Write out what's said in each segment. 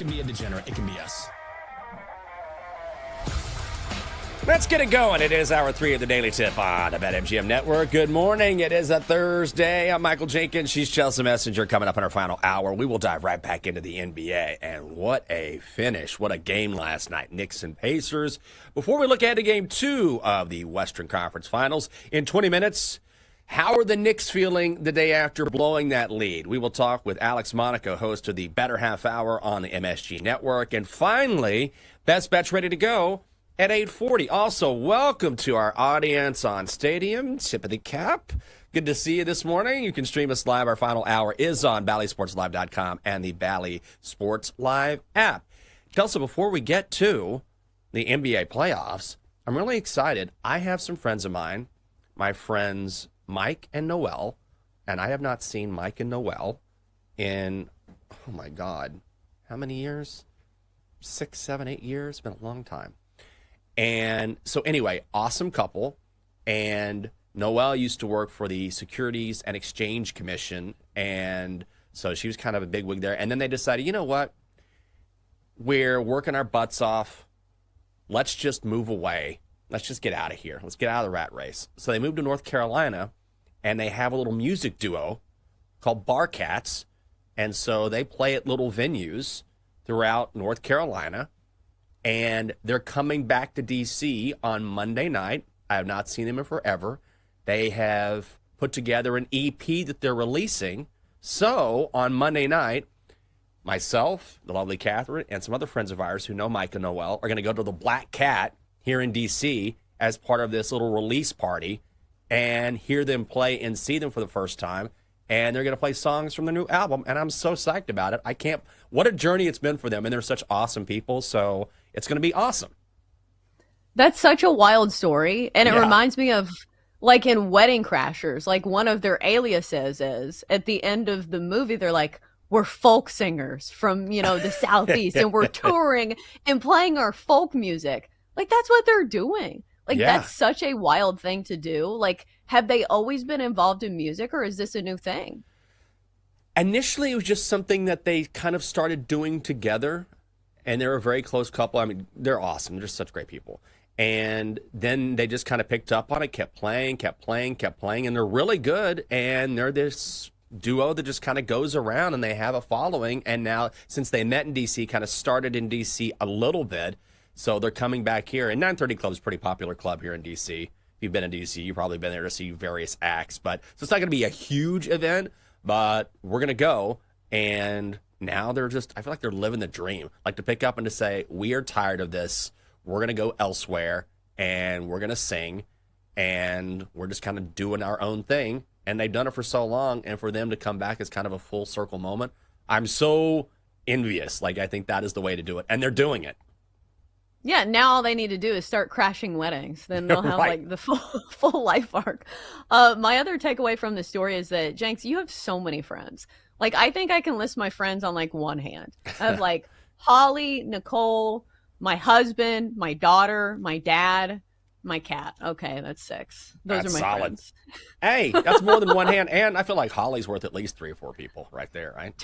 can be a degenerate. It can be us. Let's get it going. It is hour 3 of the Daily Tip on the BetMGM Network. Good morning. It is a Thursday. I'm Michael Jenkins. She's Chelsea Messenger. Coming up in our final hour, we will dive right back into the NBA. And what a finish. What a game last night. Knicks and Pacers. Before we look ahead to Game 2 of the Western Conference Finals, in 20 minutes, how are the Knicks feeling the day after blowing that lead? We will talk with Alex Monaco, host of the Better Half Hour on the MSG Network. And finally, Best Bets ready to go at 8:40. Also, welcome to our audience on Stadium, Tip of the Cap. Good to see you this morning. You can stream us live. Our final hour is on BallySportsLive.com and the Bally Sports Live app. Chelsea, before we get to the NBA playoffs, I'm really excited. I have some friends of mine, my friends Mike and Noel, and I have not seen Mike and Noel in, oh my God, how many years? 6, 7, 8 years? It's been a long time. And so anyway, awesome couple. And Noelle used to work for the Securities and Exchange Commission. And so she was kind of a bigwig there. And then they decided, you know what? We're working our butts off. Let's just move away. Let's just get out of here. Let's get out of the rat race. So they moved to North Carolina, and they have a little music duo called Bar Cats. And so they play at little venues throughout North Carolina. And they're coming back to D.C. on Monday night. I have not seen them in forever. They have put together an EP that they're releasing. So on Monday night, myself, the lovely Catherine, and some other friends of ours who know Mike and Noel are going to go to the Black Cat here in D.C. as part of this little release party and hear them play and see them for the first time. And they're going to play songs from the new album, and I'm so psyched about it. What a journey it's been for them, and they're such awesome people, so it's going to be awesome. That's such a wild story, and it reminds me of, like, in Wedding Crashers, like, one of their aliases is, at the end of the movie, they're like, we're folk singers from, the Southeast, and we're touring and playing our folk music. Like, that's what they're doing. Like, that's such a wild thing to do. Like, have they always been involved in music, or is this a new thing? Initially, it was just something that they kind of started doing together, and they're a very close couple. I mean, they're awesome. They're just such great people. And then they just kind of picked up on it, kept playing, and they're really good. And they're this duo that just kind of goes around, and they have a following. And now, since they met in D.C., kind of started in D.C. a little bit, so they're coming back here. And 930 Club is a pretty popular club here in D.C. If you've been in D.C., you've probably been there to see various acts. So it's not going to be a huge event, but we're going to go. And now I feel like they're living the dream. Like, to pick up and to say, we are tired of this. We're going to go elsewhere, and we're going to sing, and we're just kind of doing our own thing. And they've done it for so long, and for them to come back is kind of a full circle moment. I'm so envious. Like, I think that is the way to do it. And they're doing it. Yeah, now all they need to do is start crashing weddings. Then they'll have like the full life arc. My other takeaway from the story is that, Jenks, you have so many friends. Like, I think I can list my friends on like one hand. I have like Holly, Nicole, my husband, my daughter, my dad, my cat. Okay, that's 6. Those are my solid friends. Hey, that's more than one hand. And I feel like Holly's worth at least 3 or 4 people right there, right?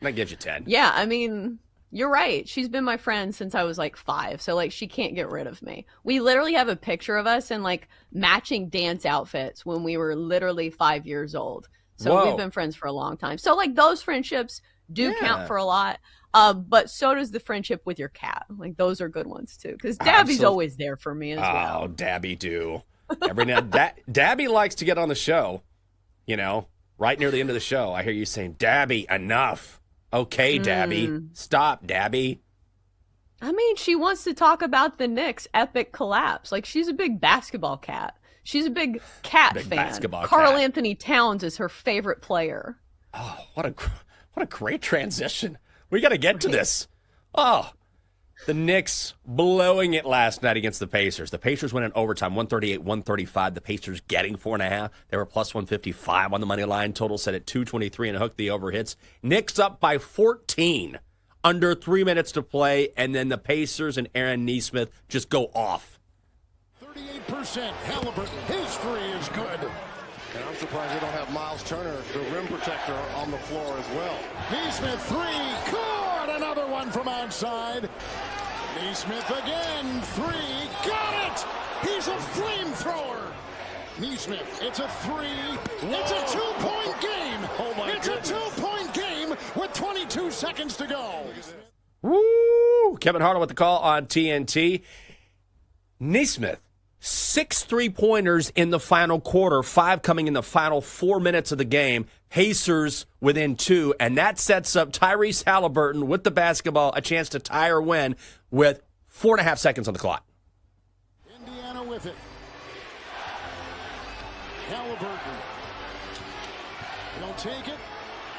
That gives you 10. Yeah, I mean, you're right. She's been my friend since I was like 5. So like, she can't get rid of me. We literally have a picture of us in like matching dance outfits when we were literally 5 years old. So we've been friends for a long time. So like, those friendships do count for a lot. But so does the friendship with your cat. Like, those are good ones too. Because Dabby's always there for me as well. Oh, Dabby do. Every now Dabby likes to get on the show, right near the end of the show. I hear you saying, Dabby, enough. Okay, Dabby. Stop, Dabby. I mean, she wants to talk about the Knicks' epic collapse. Like, she's a big basketball cat. She's a big cat fan. Karl Anthony Towns is her favorite player. Oh, what a great transition. We got to get to this. Oh, the Knicks blowing it last night against the Pacers. The Pacers went in overtime, 138-135. The Pacers getting 4.5. They were plus 155 on the money line. Total set at 223 and hooked the overhits. Knicks up by 14 under 3 minutes to play, and then the Pacers and Aaron Nesmith just go off. 38%. Halliburton, his 3 is good. And I'm surprised they don't have Miles Turner, the rim protector, on the floor as well. Nesmith 3, good, another one. one from outside. Neesmith again. Three. Got it! He's a flamethrower. Neesmith, it's a three. It's a 2-point game. Oh my It's goodness. a 2-point game with 22 seconds to go. Woo! Kevin Harlan with the call on TNT. Neesmith, 6 3-pointers in the final quarter, 5 coming in the final 4 minutes of the game. Pacers within 2, and that sets up Tyrese Halliburton with the basketball, a chance to tie or win with 4.5 seconds on the clock. Indiana with it. Halliburton. He'll take it.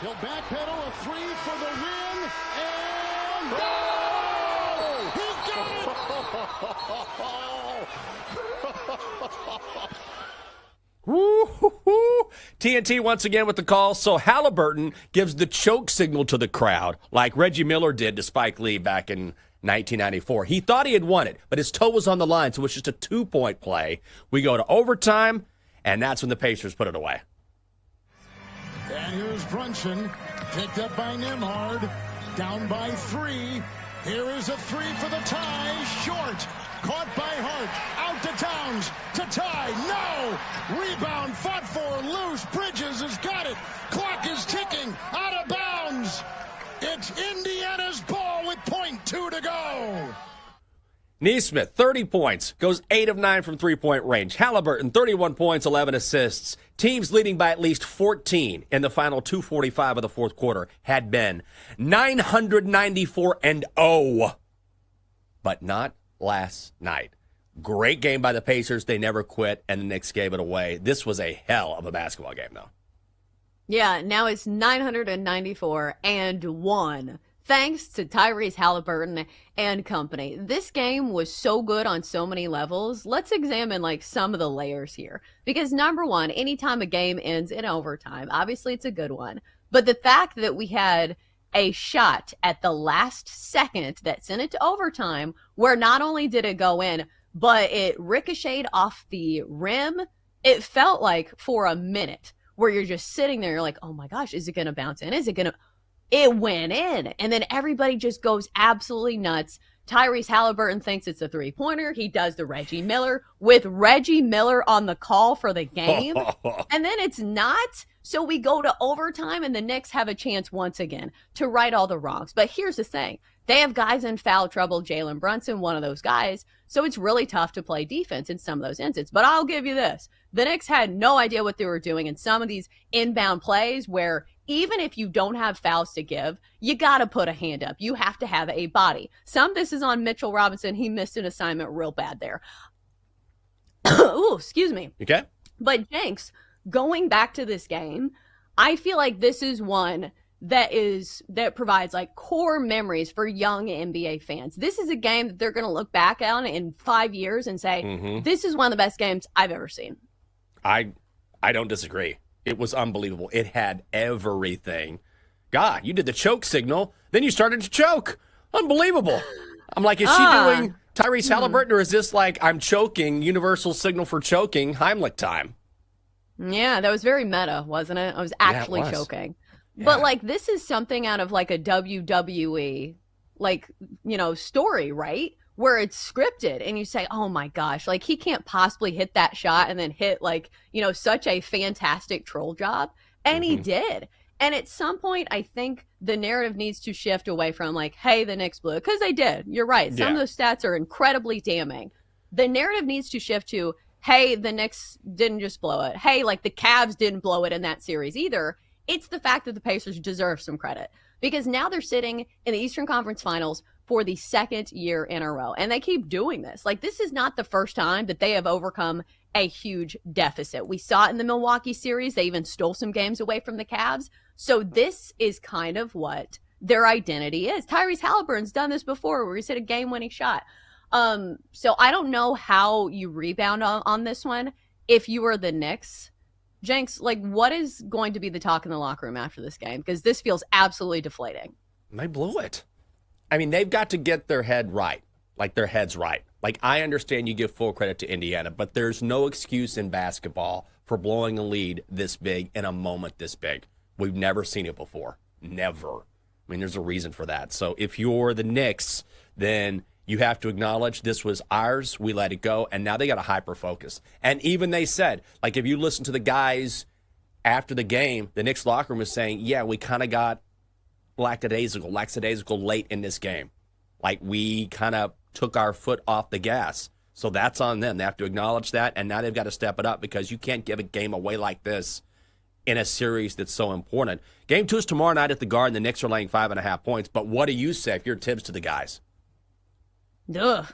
He'll backpedal a three for the win. And oh! He got it! Woo-hoo-hoo. TNT once again with the call. So Halliburton gives the choke signal to the crowd like Reggie Miller did to Spike Lee back in 1994. He thought he had won it, but his toe was on the line, so it was just a 2-point play. We go to overtime, and that's when the Pacers put it away. And here's Brunson, picked up by Nembhard, down by 3. Here is a 3 for the tie, short. Caught by Hart, out to Towns, to tie, no! Rebound, fought for, loose, Bridges has got it. Clock is ticking, out of bounds. It's Indiana's ball with .2 to go. Neesmith, 30 points, goes 8 of 9 from three-point range. Halliburton, 31 points, 11 assists. Teams leading by at least 14 in the final 2:45 of the fourth quarter had been 994-0, but not last night. Great game by the Pacers. They never quit, and the Knicks gave it away. This was a hell of a basketball game, though. Yeah, now it's 994-1. Thanks to Tyrese Halliburton and company. This game was so good on so many levels. Let's examine some of the layers here. Because number one, anytime a game ends in overtime, obviously it's a good one. But the fact that we had a shot at the last second that sent it to overtime, where not only did it go in, but it ricocheted off the rim, it felt like for a minute where you're just sitting there, you're like, oh my gosh, is it going to bounce in? Is it going to... It went in, and then everybody just goes absolutely nuts. Tyrese Halliburton thinks it's a three-pointer. He does the Reggie Miller with Reggie Miller on the call for the game, and then it's not. So we go to overtime, and the Knicks have a chance once again to right all the wrongs. But here's the thing. They have guys in foul trouble. Jalen Brunson, one of those guys. So it's really tough to play defense in some of those instances. But I'll give you this. The Knicks had no idea what they were doing in some of these inbound plays where even if you don't have fouls to give, you got to put a hand up. You have to have a body. Some of this is on Mitchell Robinson. He missed an assignment real bad there. Ooh, excuse me. Okay. But Jenks, going back to this game, I feel like this is one that provides core memories for young NBA fans. This is a game that they're going to look back on in 5 years and say, This is one of the best games I've ever seen. I don't disagree. It was unbelievable. It had everything. God, you did the choke signal, then you started to choke. Unbelievable. I'm like, is she doing Tyrese Halliburton, or is this I'm choking, universal signal for choking, Heimlich time? Yeah, that was very meta, wasn't it? I was actually choking. Yeah. But this is something out of a WWE story, right? Where it's scripted and you say, oh my gosh, he can't possibly hit that shot and then hit such a fantastic troll job. And he did. And at some point, I think the narrative needs to shift away from hey, the Knicks blew it. Because they did. You're right. Some of those stats are incredibly damning. The narrative needs to shift to, hey, the Knicks didn't just blow it. Hey, the Cavs didn't blow it in that series either. It's the fact that the Pacers deserve some credit. Because now they're sitting in the Eastern Conference Finals for the second year in a row. And they keep doing this. This is not the first time that they have overcome a huge deficit. We saw it in the Milwaukee series. They even stole some games away from the Cavs. So this is kind of what their identity is. Tyrese Halliburton's done this before where he's hit a game-winning shot. So I don't know how you rebound on this one. If you were the Knicks, Jenks, what is going to be the talk in the locker room after this game? Because this feels absolutely deflating. They blew it. I mean, they've got to get their head right, their heads right. I understand you give full credit to Indiana, but there's no excuse in basketball for blowing a lead this big in a moment this big. We've never seen it before. Never. I mean, there's a reason for that. So if you're the Knicks, then you have to acknowledge this was ours. We let it go. And now they got to hyper-focus. And even they said, like, if you listen to the guys after the game, the Knicks locker room was saying, yeah, we kind of got lackadaisical late in this game. Like, we kind of took our foot off the gas. So that's on them. They have to acknowledge that. And now they've got to step it up because you can't give a game away like this in a series that's so important. Game 2 is tomorrow night at the Garden. The Knicks are laying 5.5 points. But what do you say if you're Tibbs to the guys? Ugh,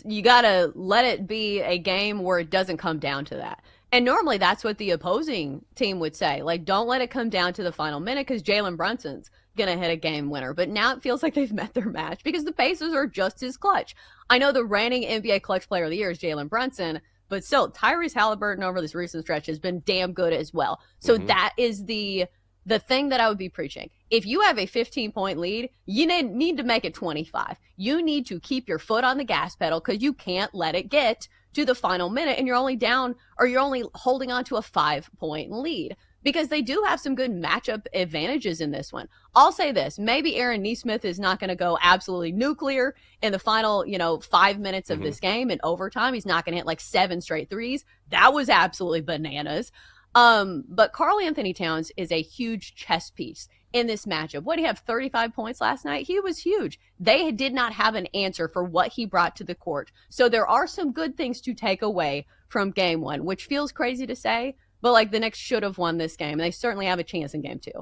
you got to let it be a game where it doesn't come down to that. And normally that's what the opposing team would say. Like, don't let it come down to the final minute because Jalen Brunson's going to hit a game winner. But now it feels like they've met their match because the Pacers are just as clutch. I know the reigning NBA Clutch Player of the Year is Jalen Brunson, but still, Tyrese Halliburton over this recent stretch has been damn good as well. So that is the thing that I would be preaching. If you have a 15-point lead, you need to make it 25. You need to keep your foot on the gas pedal because you can't let it get to the final minute and you're only down or you're only holding on to a 5-point lead because they do have some good matchup advantages in this one. I'll say this, maybe Aaron Nesmith is not going to go absolutely nuclear in the final, 5 minutes of this game in overtime. He's not going to hit like 7 straight threes. That was absolutely bananas. But Karl Anthony Towns is a huge chess piece in this matchup. What did he have, 35 points last night? He was huge. They did not have an answer for what he brought to the court. So there are some good things to take away from game 1, which feels crazy to say, but like the Knicks should have won this game. And they certainly have a chance in game 2.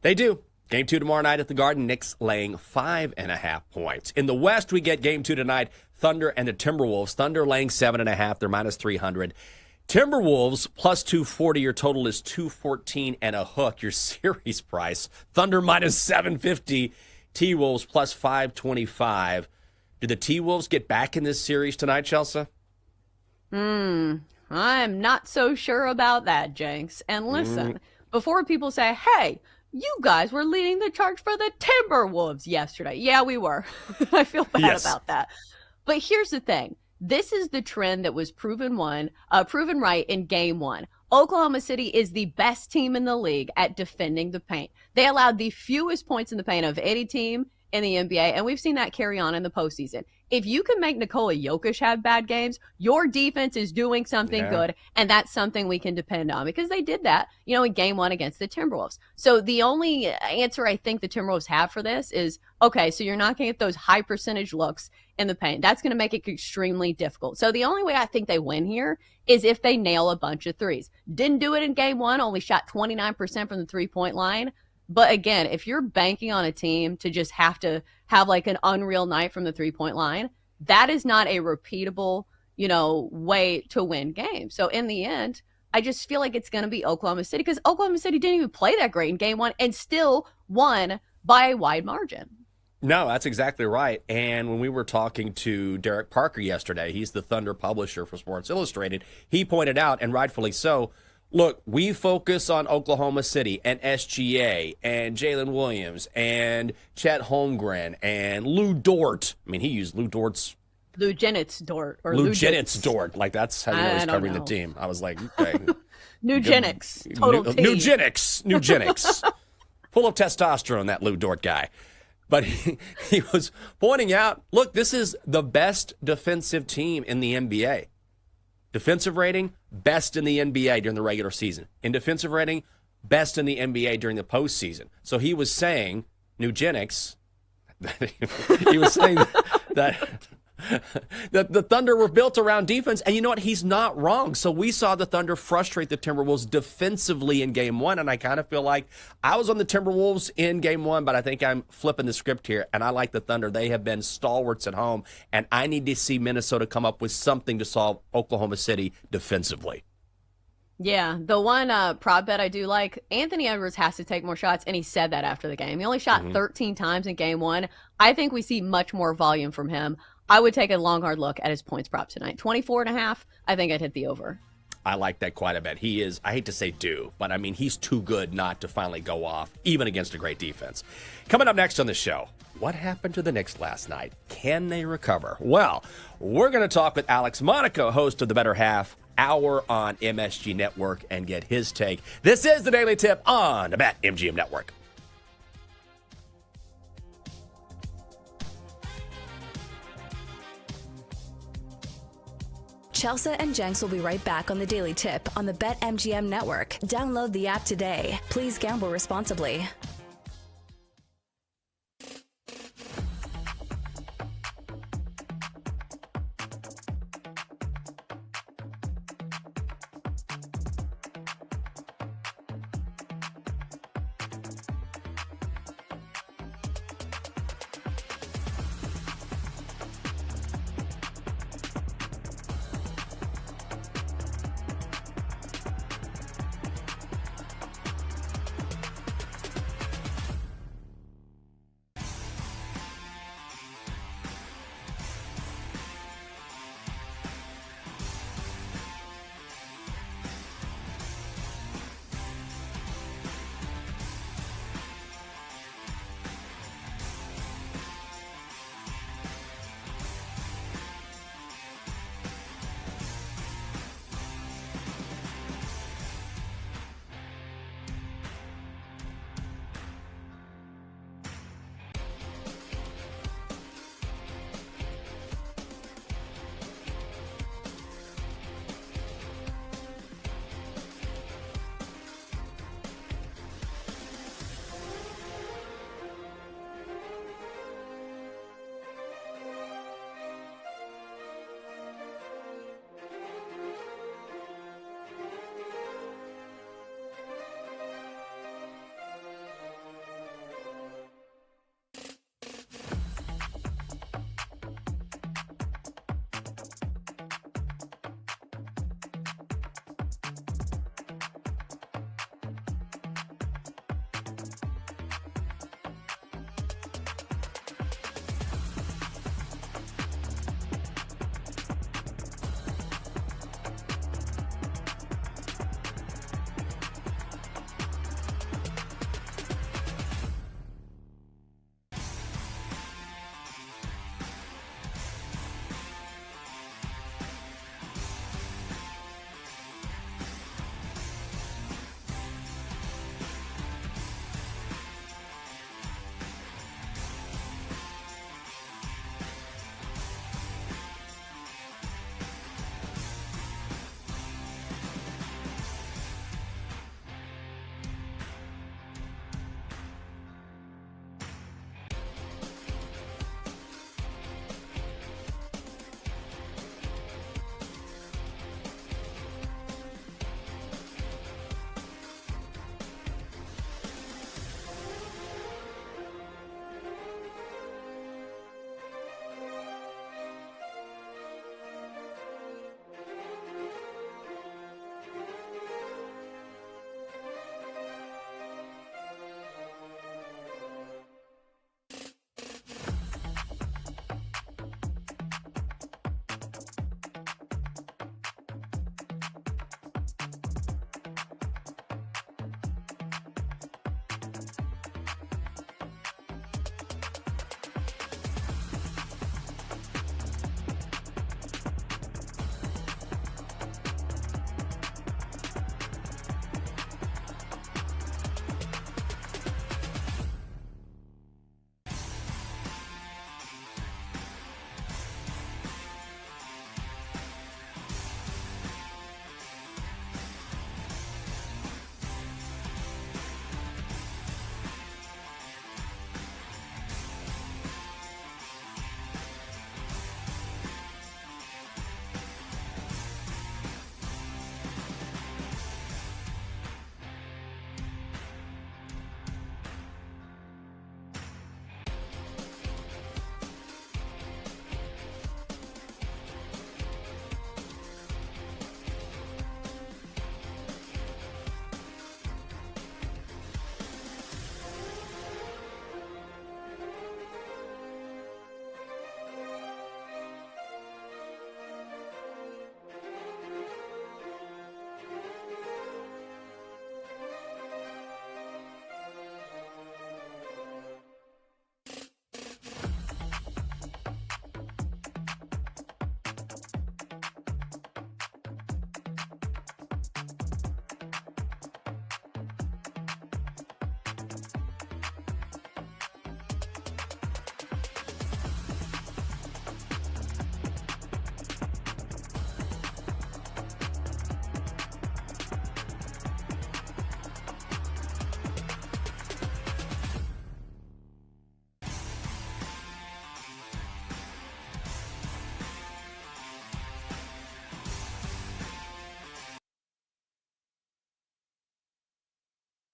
They do. Game 2 tomorrow night at the Garden. Knicks laying 5.5 points. In the West, we get game 2 tonight. Thunder and the Timberwolves. Thunder laying 7.5. They're minus 300. Timberwolves plus 240. Your total is 214 and a hook. Your series price. Thunder minus 750. T-Wolves plus 525. Do the T-Wolves get back in this series tonight, Chelsea? I'm not so sure about that, Jenks. And listen, before people say, hey, you guys were leading the charge for the Timberwolves yesterday. Yeah, we were. I feel bad about that. But here's the thing. This is the trend that was proven right in game 1. Oklahoma City is the best team in the league at defending the paint. They allowed the fewest points in the paint of any team in the NBA, and we've seen that carry on in the postseason. If you can make Nikola Jokic have bad games, your defense is doing something good, and that's something we can depend on because they did that, in game 1 against the Timberwolves. So the only answer I think the Timberwolves have for this is, okay, so you're not going to get those high percentage looks in the paint. That's going to make it extremely difficult. So the only way I think they win here is if they nail a bunch of threes. Didn't do it in game 1, only shot 29% from the three-point line. But again, if you're banking on a team to just have to have like an unreal night from the three-point line, that is not a repeatable, way to win games. So in the end, I just feel like it's going to be Oklahoma City because Oklahoma City didn't even play that great in game 1 and still won by a wide margin. No, that's exactly right. And when we were talking to Derek Parker yesterday, he's the Thunder publisher for Sports Illustrated, he pointed out, and rightfully so, look, we focus on Oklahoma City and SGA and Jalen Williams and Chet Holmgren and Lou Dort. I mean, he used Lou Dort's. Lou Genitz Dort. Or Lou Genitz Dort. Like, that's how you know he's covering the team. I was like, okay. Nugenics. Total team. Nugenics. Full of testosterone, that Lou Dort guy. But he was pointing out, look, this is the best defensive team in the NBA. Defensive rating, best in the NBA during the regular season. In defensive rating, best in the NBA during the postseason. So he was saying, Nugenics, he was saying that the Thunder were built around defense. And you know what? He's not wrong. So we saw the Thunder frustrate the Timberwolves defensively in game 1. And I kind of feel like I was on the Timberwolves in game 1, but I think I'm flipping the script here. And I like the Thunder. They have been stalwarts at home. And I need to see Minnesota come up with something to solve Oklahoma City defensively. Yeah, the one prop bet I do like, Anthony Edwards has to take more shots, and he said that after the game. He only shot 13 times in game 1. I think we see much more volume from him. I would take a long, hard look at his points prop tonight. 24.5, I think I'd hit the over. I like that quite a bit. He is, I hate to say but I mean, he's too good not to finally go off, even against a great defense. Coming up next on the show, what happened to the Knicks last night? Can they recover? Well, we're going to talk with Alex Monaco, host of The Better Half Hour on MSG Network, and get his take. This is the Daily Tip on the BetMGM Network. Chelsea and Jenks will be right back on the Daily Tip on the BetMGM network. Download the app today. Please gamble responsibly.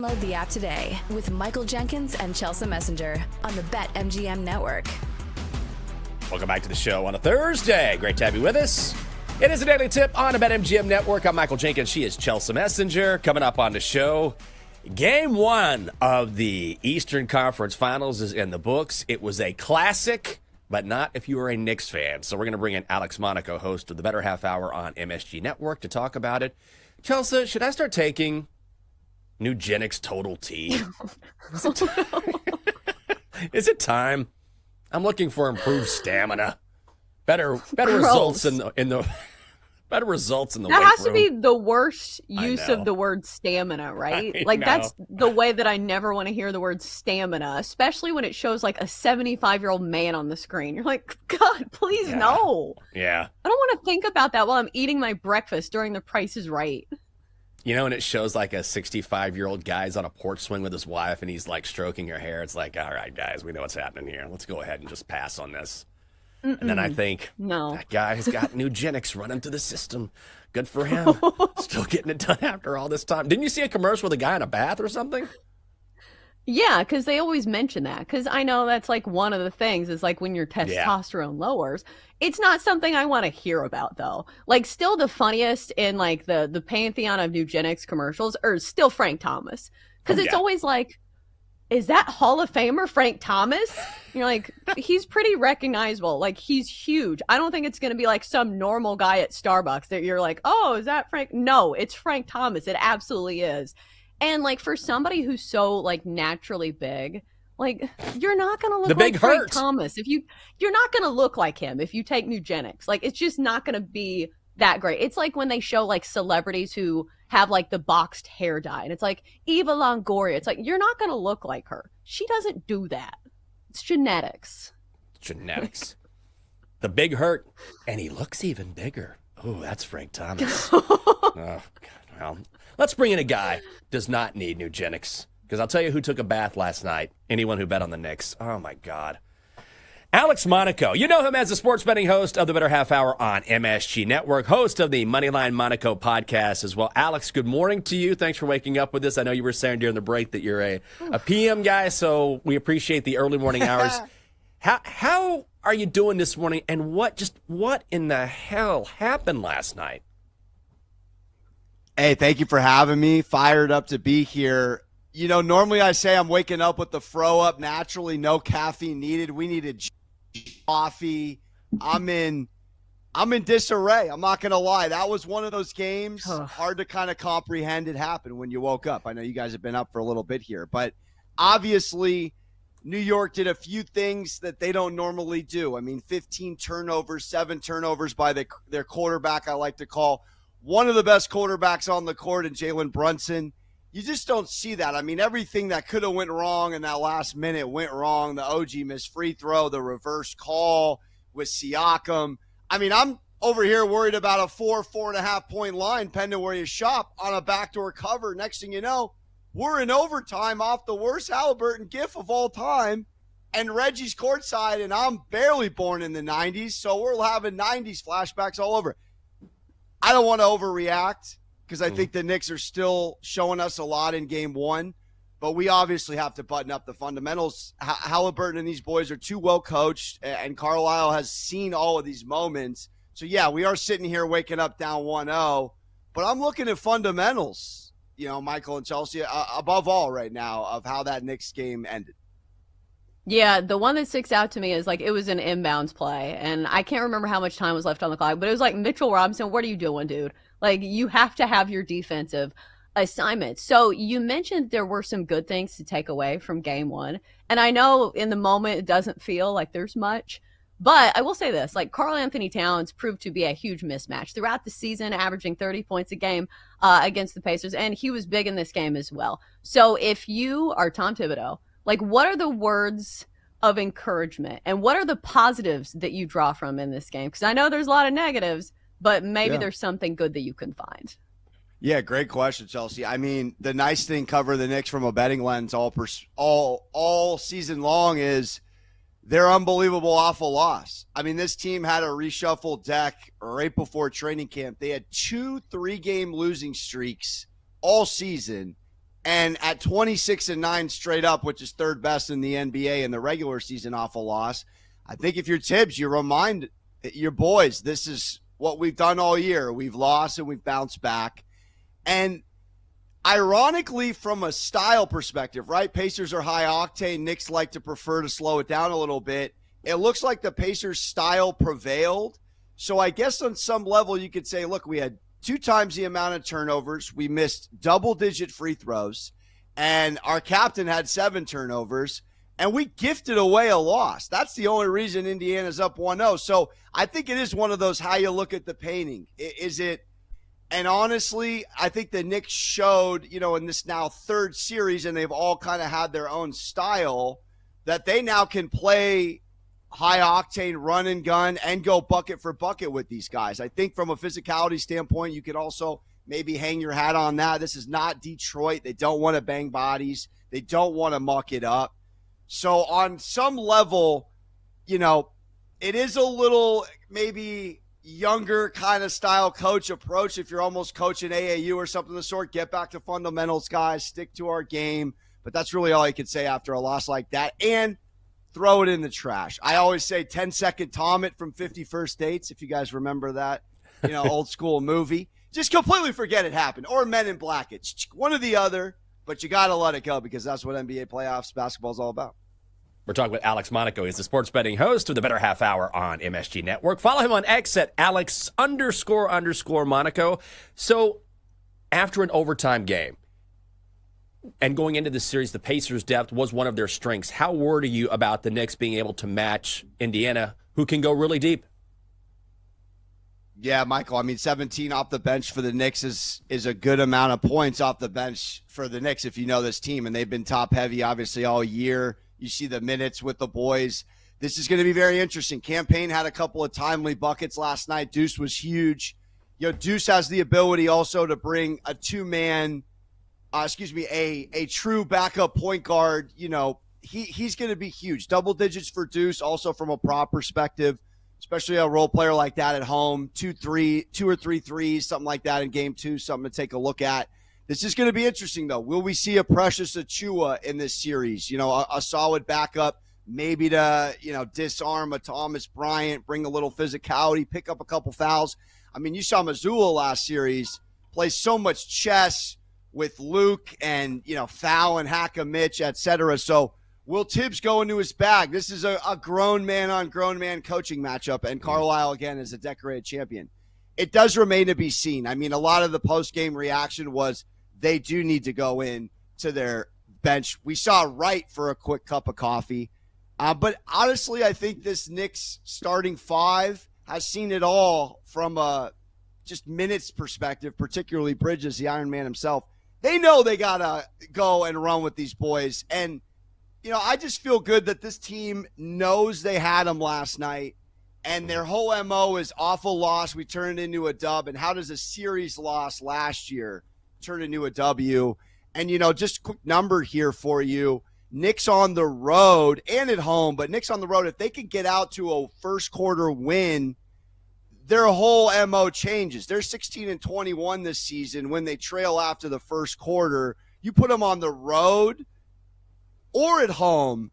Download the app today with Michael Jenkins and Chelsea Messenger on the BetMGM network. Welcome back to the show on a Thursday. Great to have you with us. It is a daily tip on the BetMGM network. I'm Michael Jenkins. She is Chelsea Messenger. Coming up on the show, Game 1 of the Eastern Conference Finals is in the books. It was a classic, but not if you were a Knicks fan. So we're going to bring in Alex Monaco, host of the Better Half Hour on MSG Network, to talk about it. Chelsea, should I start taking Nugenix Total T? Is it time? I'm looking for improved stamina, better results in the better results in the weight room. That has to be the worst use of the word stamina, right? That's the way that I never want to hear the word stamina, especially when it shows like a 75-year-old man on the screen. You're like, God, please no. Yeah. I don't want to think about that while I'm eating my breakfast during The Price is Right. You know, and it shows like a 65-year-old guy's on a porch swing with his wife, and he's like stroking her hair. It's like, all right, guys, we know what's happening here. Let's go ahead and just pass on this. And then I think, that guy has got Nugenix running through the system. Good for him. Still getting it done after all this time. Didn't you see a commercial with a guy in a bath or something? Yeah, because they always mention that. Because I know that's like one of the things is like when your testosterone lowers. It's not something I want to hear about, though. Like, still the funniest in like the pantheon of Nugenix commercials are still Frank Thomas. Because it's always like, is that Hall of Famer Frank Thomas? You're like, he's pretty recognizable. Like, he's huge. I don't think it's going to be like some normal guy at Starbucks that you're like, oh, is that Frank? No, it's Frank Thomas. It absolutely is. And like for somebody who's so like naturally big, like you're not going to look like Frank Thomas. You're not going to look like him if you take Nugenix. Like, it's just not going to be that great. It's like when they show like celebrities who have like the boxed hair dye, and it's like Eva Longoria. It's like, you're not going to look like her. She doesn't do that. It's genetics. The big hurt, and he looks even bigger. Oh, that's Frank Thomas. Oh, God. Well, let's bring in a guy does not need Nugenix, because I'll tell you who took a bath last night. Anyone who bet on the Knicks. Oh, my God. Alex Monaco. You know him as the sports betting host of the Better Half Hour on MSG Network, host of the Moneyline Monaco podcast as well. Alex, good morning to you. Thanks for waking up with us. I know you were saying during the break that you're a PM guy, so we appreciate the early morning hours. How are you doing this morning, and what in the hell happened last night? Hey, thank you for having me. Fired up to be here. You know, normally I say I'm waking up with the fro up naturally, no caffeine needed. We needed coffee. I'm in disarray. I'm not going to lie. That was one of those games. Hard to kind of comprehend it happened when you woke up. I know you guys have been up for a little bit here, but obviously New York did a few things that they don't normally do. I mean, 15 turnovers, 7 turnovers by their quarterback, I like to call one of the best quarterbacks on the court in Jalen Brunson. You just don't see that. I mean, everything that could have went wrong in that last minute went wrong. The OG missed free throw, the reverse call with Siakam. I mean, I'm over here worried about a 4.5 point line, pending where you shop, on a backdoor cover. Next thing you know, we're in overtime off the worst Halliburton gif of all time, and Reggie's courtside, and I'm barely born in the 90s, so we're having 90s flashbacks all over. I don't want to overreact, because I think the Knicks are still showing us a lot in game 1, but we obviously have to button up the fundamentals. Halliburton and these boys are too well coached, and Carlisle has seen all of these moments. So, yeah, we are sitting here waking up down 1-0, but I'm looking at fundamentals, you know, Michael and Chelsea, above all right now, of how that Knicks game ended. Yeah, the one that sticks out to me is like it was an inbounds play, and I can't remember how much time was left on the clock, but it was like, Mitchell Robinson, what are you doing, dude? Like, you have to have your defensive assignment. So you mentioned there were some good things to take away from game 1, and I know in the moment it doesn't feel like there's much, but I will say this, like, Karl Anthony Towns proved to be a huge mismatch throughout the season, averaging 30 points a game against the Pacers, and he was big in this game as well. So if you are Tom Thibodeau, like, what are the words of encouragement and what are the positives that you draw from in this game? Because I know there's a lot of negatives, but maybe there's something good that you can find. Yeah, great question, Chelsea. I mean, the nice thing covering the Knicks from a betting lens all season long is their unbelievable awful loss. I mean, this team had a reshuffled deck right before training camp. They had 2 3-game losing streaks all season. And at 26-9 straight up, which is third best in the NBA in the regular season off a loss, I think if you're Tibbs, you remind your boys, this is what we've done all year. We've lost and we've bounced back. And ironically, from a style perspective, right? Pacers are high octane. Knicks like to prefer to slow it down a little bit. It looks like the Pacers style prevailed. So I guess on some level you could say, look, we had 2 times the amount of turnovers. We missed double-digit free throws. And our captain had 7 turnovers. And we gifted away a loss. That's the only reason Indiana's up 1-0. So I think it is one of those how you look at the painting. Is it? And honestly, I think the Knicks showed, in this now third series, and they've all kind of had their own style, that they now can play high-octane run and gun and go bucket for bucket with these guys. I think from a physicality standpoint, you could also maybe hang your hat on that. This is not Detroit. They don't want to bang bodies. They don't want to muck it up. So on some level, it is a little maybe younger kind of style coach approach. If you're almost coaching AAU or something of the sort, get back to fundamentals, guys, stick to our game. But that's really all I can say after a loss like that. And throw it in the trash. I always say 10-second Tom it from 50 First Dates, if you guys remember that, old school movie. Just completely forget it happened. Or Men in Black. It's one or the other, but you got to let it go because that's what NBA playoffs basketball is all about. We're talking with Alex Monaco. He's the sports betting host of the Better Half Hour on MSG Network. Follow him on X at Alex__Monaco. So after an overtime game and going into this series, the Pacers' depth was one of their strengths. How worried are you about the Knicks being able to match Indiana, who can go really deep? Yeah, Michael, 17 off the bench for the Knicks is a good amount of points off the bench for the Knicks if you know this team. And they've been top-heavy, obviously, all year. You see the minutes with the boys. This is going to be very interesting. Campaign had a couple of timely buckets last night. Deuce was huge. Deuce has the ability also to bring a two-man, a true backup point guard. He's going to be huge. Double digits for Deuce, also from a prop perspective, especially a role player like that at home. 2 or 3 threes, something like that in game 2, something to take a look at. This is going to be interesting, though. Will we see a Precious Achiuwa in this series? A solid backup, maybe to, disarm a Thomas Bryant, bring a little physicality, pick up a couple fouls. You saw Missoula last series play so much chess with Luke and, foul and hack a Mitch, et cetera. So will Tibbs go into his bag? This is a grown man on grown man coaching matchup, and Carlisle, again, is a decorated champion. It does remain to be seen. A lot of the post-game reaction was, they do need to go in to their bench. We saw Wright for a quick cup of coffee. But honestly, I think this Knicks starting 5 has seen it all from a just minutes perspective, particularly Bridges, the Iron Man himself. They know they got to go and run with these boys. And, I just feel good that this team knows they had them last night. And their whole MO is awful loss. We turned it into a dub. And how does a series loss last year turn into a W? And, just a quick number here for you. Knicks on the road and at home, but Knicks on the road, if they could get out to a first quarter win, their whole MO changes. They're 16-21 this season when they trail after the first quarter. You put them on the road or at home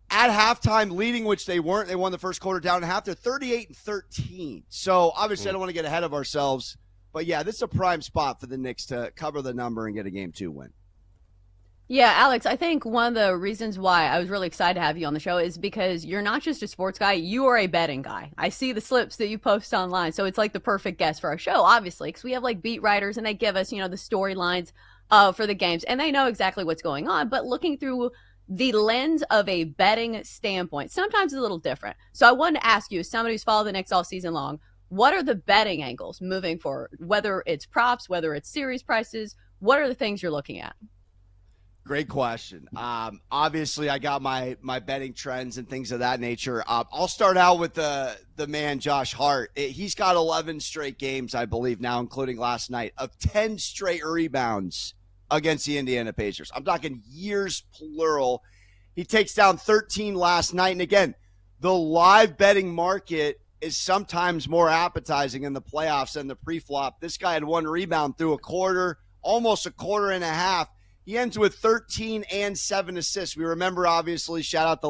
at halftime leading, which they weren't. They won the first quarter down at half. They're 38-13. So obviously I don't want to get ahead of ourselves. But, yeah, this is a prime spot for the Knicks to cover the number and get a Game 2 win. Yeah, Alex, I think one of the reasons why I was really excited to have you on the show is because you're not just a sports guy, you are a betting guy. I see the slips that you post online, so it's like the perfect guest for our show, obviously, because we have like beat writers and they give us, the storylines for the games, and they know exactly what's going on. But looking through the lens of a betting standpoint, sometimes it's a little different. So I wanted to ask you, as somebody who's followed the Knicks all season long, what are the betting angles moving forward? Whether it's props, whether it's series prices, what are the things you're looking at? Great question. Obviously, I got my betting trends and things of that nature. I'll start out with the man, Josh Hart. He's got 11 straight games, I believe now, including last night, of 10 straight rebounds against the Indiana Pacers. I'm talking years, plural. He takes down 13 last night. And again, the live betting market is sometimes more appetizing in the playoffs than the pre-flop. This guy had 1 rebound through a quarter, almost a quarter and a half. He ends with 13 and 7 assists. We remember, obviously, shout out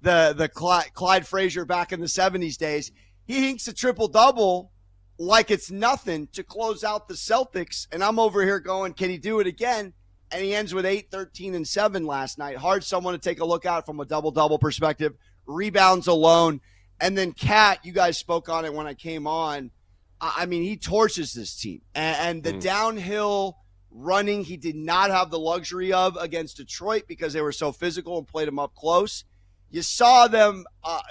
the Clyde Frazier back in the 70s days. He hinks a triple-double like it's nothing to close out the Celtics, and I'm over here going, can he do it again? And he ends with 8, 13, and 7 last night. Hard someone to take a look at from a double-double perspective. Rebounds alone. And then Cat, you guys spoke on it when I came on. I mean, he torches this team. And the downhill running he did not have the luxury of against Detroit because they were so physical and played him up close. You saw them,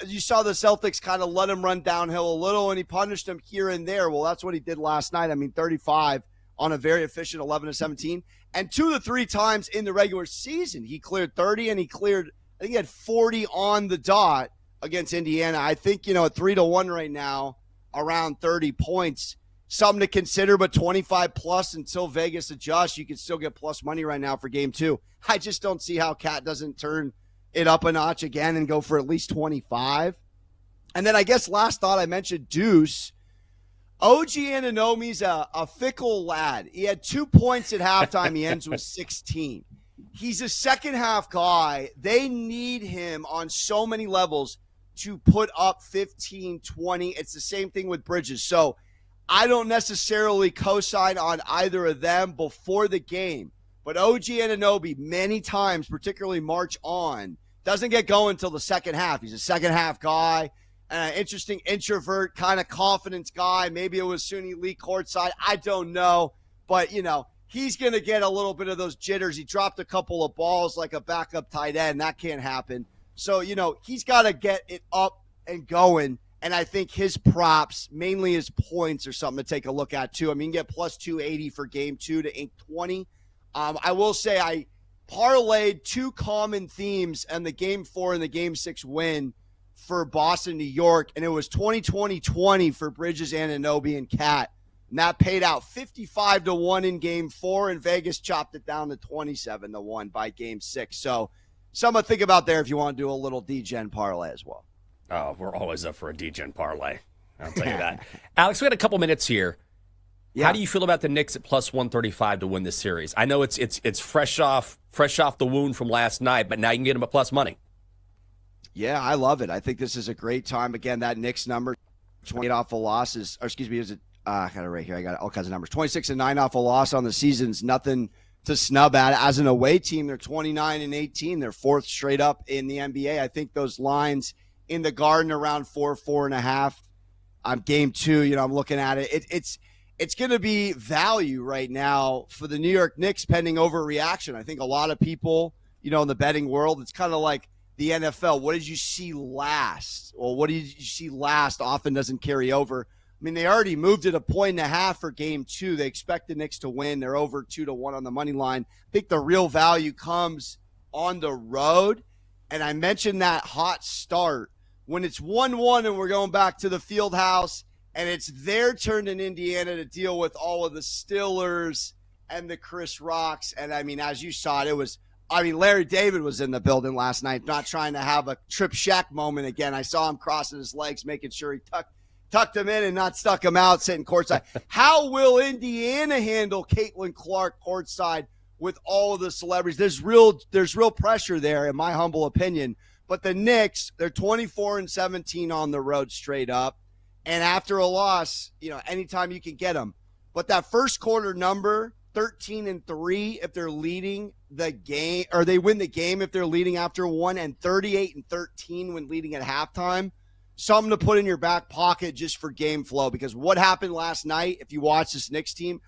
you saw the Celtics kind of let him run downhill a little, and he punished them here and there. Well, that's what he did last night. I mean, 35 on a very efficient 11 of 17. And 2 to 3 times in the regular season, he cleared 30, and he cleared, I think he had 40 on the dot against Indiana. I think, at 3-1 right now, around 30 points. Something to consider, but 25 plus until Vegas adjusts. You can still get plus money right now for game 2. I just don't see how Cat doesn't turn it up a notch again and go for at least 25. And then I guess last thought, I mentioned Deuce. OG Anunoby's a fickle lad. He had 2 points at halftime. He ends with 16. He's a second half guy. They need him on so many levels to put up 15, 20. It's the same thing with Bridges. So I don't necessarily co-sign on either of them before the game. But OG Anunoby, many times, particularly March on, doesn't get going until the second half. He's a second half guy, an interesting introvert, kind of confidence guy. Maybe it was Suni Lee courtside. I don't know. But, he's going to get a little bit of those jitters. He dropped a couple of balls like a backup tight end. That can't happen. So, he's got to get it up and going. And I think his props, mainly his points, are something to take a look at, too. I mean, you get plus 280 for game 2 to ink 20. I will say I parlayed 2 common themes and the game 4 and the game 6 win for Boston, New York, and it was 20-20-20 for Bridges, Anunoby, and Cat. And that paid out 55-1 in game 4, and Vegas chopped it down to 27-1 by game 6. So something to think about there if you want to do a little D-Gen parlay as well. Oh, we're always up for a D-Gen parlay. I'll tell you that. Alex, we got a couple minutes here. Yeah. How do you feel about the Knicks at plus 135 to win this series? I know it's fresh off the wound from last night, but now you can get them at plus money. Yeah, I love it. I think this is a great time. Again, that Knicks number, 28 off a loss is, or excuse me, is it? I got it right here. I got all kinds of numbers. 26-9 off a loss on the season's nothing to snub at. As an away team, they're 29-18. They're 4th straight up in the NBA. I think those lines in the Garden around 4.5. Game 2, I'm looking at it. It's going to be value right now for the New York Knicks pending overreaction. I think a lot of people, in the betting world, it's kind of like the NFL. What did you see last? Well, what did you see last often doesn't carry over. I mean, they already moved it 1.5 for game 2. They expect the Knicks to win. They're over 2-1 on the money line. I think the real value comes on the road. And I mentioned that hot start. When it's 1-1 and we're going back to the field house and it's their turn in Indiana to deal with all of the Stillers and the Chris Rocks. And, I mean, as you saw it, Larry David was in the building last night, not trying to have a Trip Shack moment again. I saw him crossing his legs, making sure he tucked him in and not stuck him out, sitting courtside. How will Indiana handle Caitlin Clark courtside with all of the celebrities? There's real pressure there, in my humble opinion. But the Knicks, they're 24-17 on the road straight up. And after a loss, anytime you can get them. But that first quarter number, 13-3 if they're leading the game, or they win the game if they're leading after 1, and 38-13 when leading at halftime. Something to put in your back pocket just for game flow, because what happened last night, if you watch this Knicks team,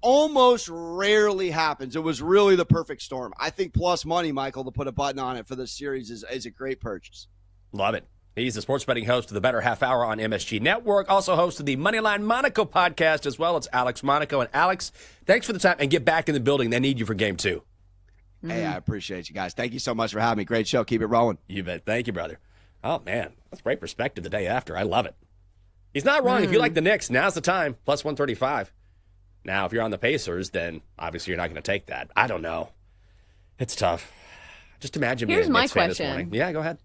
almost rarely happens. It was really the perfect storm. I think plus money, Michael, to put a button on it for this series is a great purchase. Love it. He's the sports betting host of the Better Half Hour on MSG Network, also host of the Moneyline Monaco podcast as well. It's Alex Monaco. And Alex, thanks for the time, and get back in the building. They need you for game 2. Hey, I appreciate you guys. Thank you so much for having me. Great show. Keep it rolling. You bet. Thank you, brother. Oh, man. That's great perspective the day after. I love it. He's not wrong. If you like the Knicks, now's the time. Plus 135. Now, if you're on the Pacers, then obviously you're not going to take that. I don't know. It's tough. Just imagine being a Knicks fan this morning. Yeah, go ahead.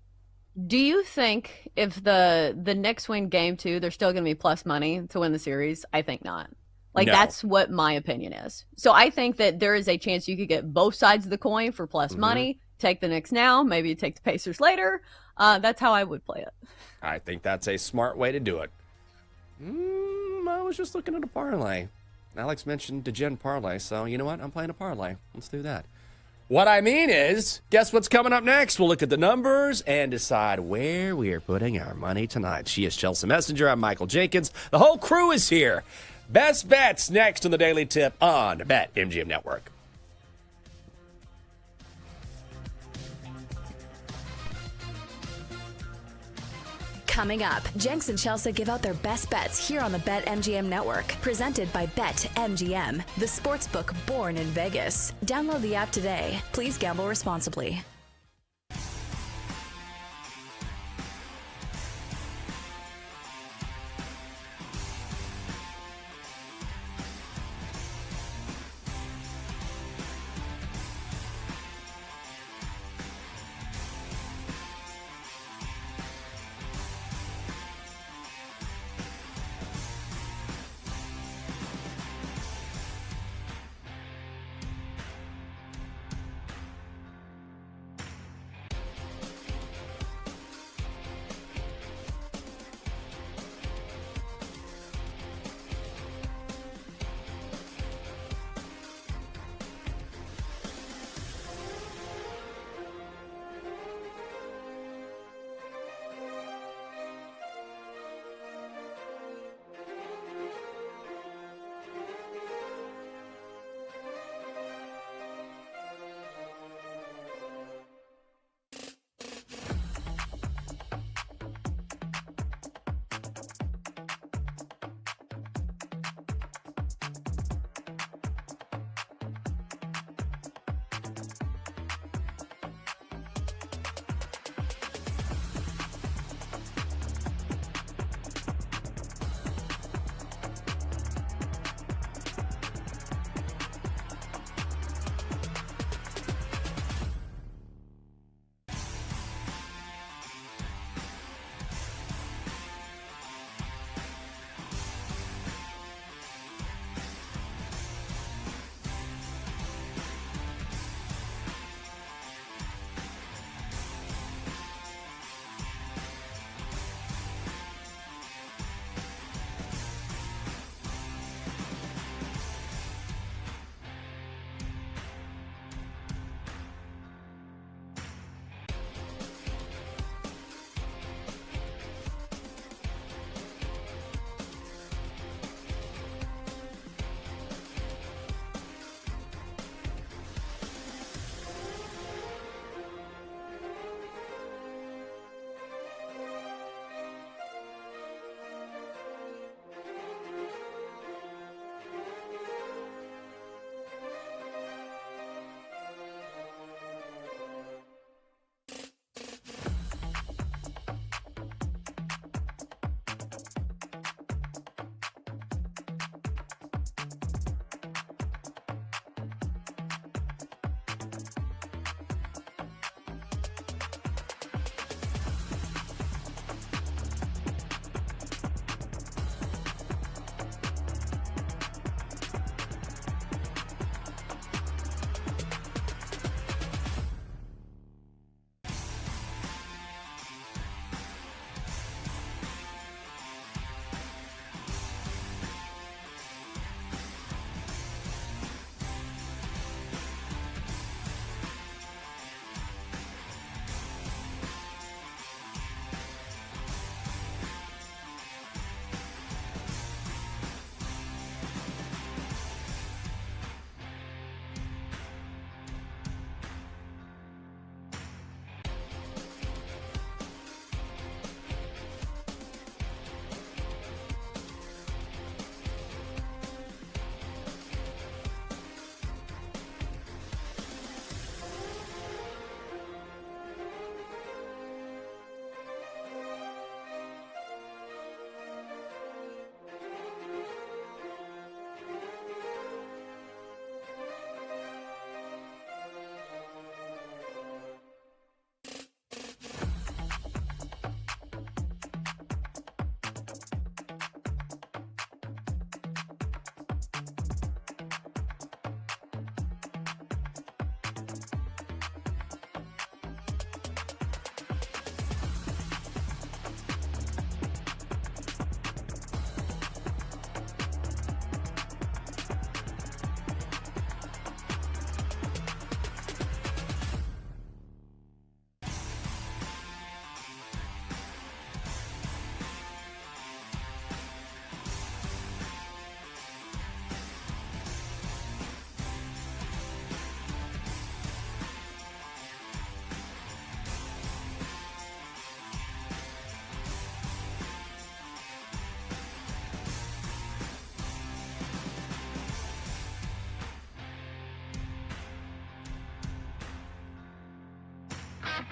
Do you think if the Knicks win game 2, they're still going to be plus money to win the series? I think not. Like, No. that's what my opinion is. So I think that there is a chance you could get both sides of the coin for plus money. Take the Knicks now, maybe you take the Pacers later. That's how I would play it. I think that's a smart way to do it. I was just looking at a parlay. Alex mentioned DeGen parlay, so you know what? I'm playing a parlay. Let's do that. What I mean is, guess what's coming up next? We'll look at the numbers and decide where we are putting our money tonight. She is Chelsea Messenger. I'm Michael Jenkins. The whole crew is here. Best bets next on the Daily Tip on BetMGM Network. Coming up, Jenks and Chelsea give out their best bets here on the BetMGM Network. Presented by BetMGM, the sportsbook born in Vegas. Download the app today. Please gamble responsibly.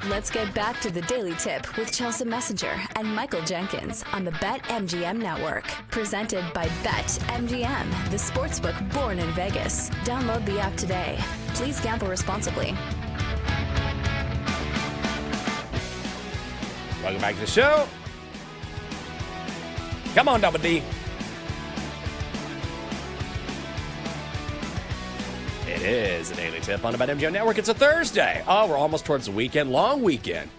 Let's get back to the Daily Tip with Chelsea Messenger and Michael Jenkins on the BetMGM Network. Presented by BetMGM, the sportsbook born in Vegas. Download the app today. Please gamble responsibly. Welcome back to the show. Come on, Double D. It is a Daily Tip on the BetMGM Network. It's a Thursday. Oh, we're almost towards the weekend. Long weekend.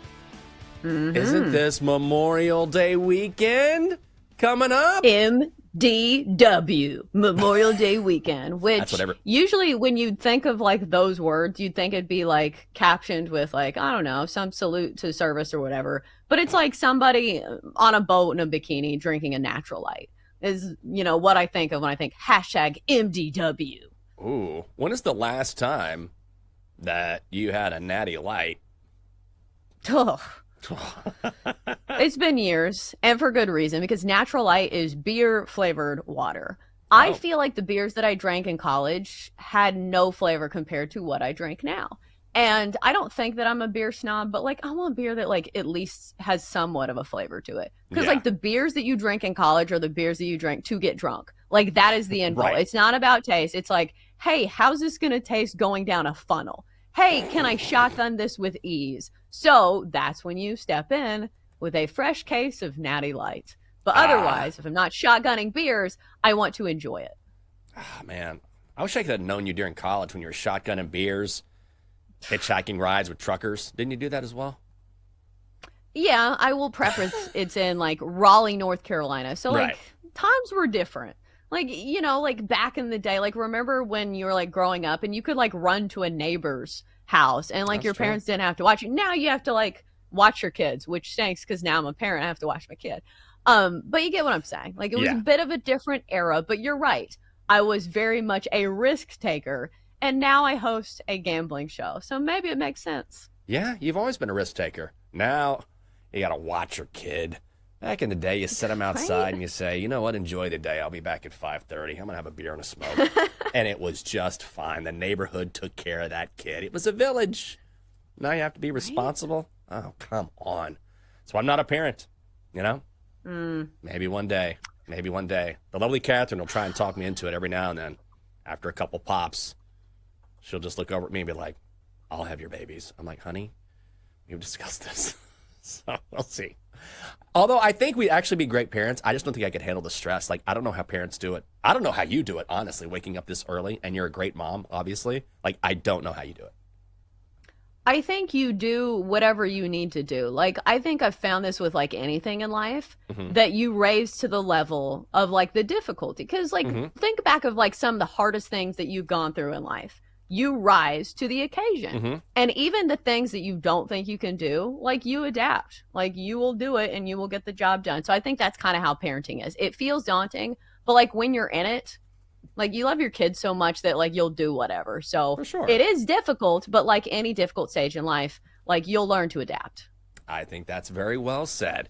Isn't this Memorial Day weekend coming up? MDW, Memorial Day weekend, which usually when you think of like those words, you'd think it'd be like captioned with like, I don't know, some salute to service or whatever. But it's like somebody on a boat in a bikini drinking a natural light is, you know, what I think of when I think hashtag MDW. Ooh, when is the last time that you had a natty light? Ugh. It's been years, and for good reason, because natural light is beer-flavored water. I feel like the beers that I drank in college had no flavor compared to what I drink now. And I don't think that I'm a beer snob, but like I want beer that like at least has somewhat of a flavor to it. Because like the beers that you drink in college are the beers that you drink to get drunk. Like that is the end goal. It's not about taste. It's like, hey, how's this going to taste going down a funnel? Hey, can I shotgun this with ease? So that's when you step in with a fresh case of Natty Light. But otherwise, if I'm not shotgunning beers, I want to enjoy it. Ah, man. I wish I could have known you during college when you were shotgunning beers, hitchhiking rides with truckers. Didn't you do that as well? Yeah, I will preface it's in like Raleigh, North Carolina. So like times were different. Like, you know, like back in the day, like remember when you were like growing up and you could like run to a neighbor's house and like your parents didn't have to watch you. Now you have to like watch your kids, which stinks because now I'm a parent. I have to watch my kid. But you get what I'm saying. Like it was a bit of a different era, but you're right. I was very much a risk taker and now I host a gambling show. So maybe it makes sense. Yeah, you've always been a risk taker. Now you got to watch your kid. Back in the day, you set them outside and you say, you know what, enjoy the day. I'll be back at 5:30. I'm going to have a beer and a smoke. And it was just fine. The neighborhood took care of that kid. It was a village. Now you have to be responsible. Oh, come on. So I'm not a parent, you know? Maybe one day. Maybe one day. The lovely Catherine will try and talk me into it every now and then. After a couple pops, she'll just look over at me and be like, I'll have your babies. I'm like, honey, we've discussed this. So we'll see. Although I think we'd actually be great parents. I just don't think I could handle the stress. Like, I don't know how parents do it. I don't know how you do it, honestly, waking up this early. And you're a great mom, obviously. Like, I don't know how you do it. I think you do whatever you need to do. Like, I think I've found this with like anything in life that you raise to the level of like the difficulty. Because like, think back of like some of the hardest things that you've gone through in life. You rise to the occasion. And even the things that you don't think you can do, like you adapt. Like you will do it and you will get the job done. So I think that's kind of how parenting is. It feels daunting, but like when you're in it, like you love your kids so much that like you'll do whatever. So it is difficult, but like any difficult stage in life, like you'll learn to adapt. I think that's very well said.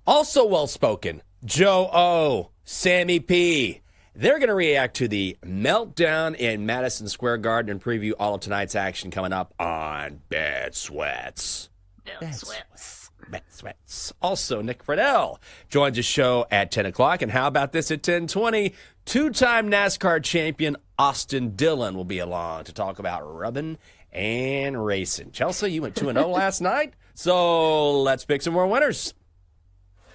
Also well spoken, Joe O, Sammy P. They're going to react to the meltdown in Madison Square Garden and preview all of tonight's action coming up on Bet Sweats. Bet Sweats. Also, Nick Friedel joins the show at 10 o'clock. And how about this at 10:20? Two-time NASCAR champion Austin Dillon will be along to talk about rubbing and racing. Chelsea, you went 2-0 last night, so let's pick some more winners.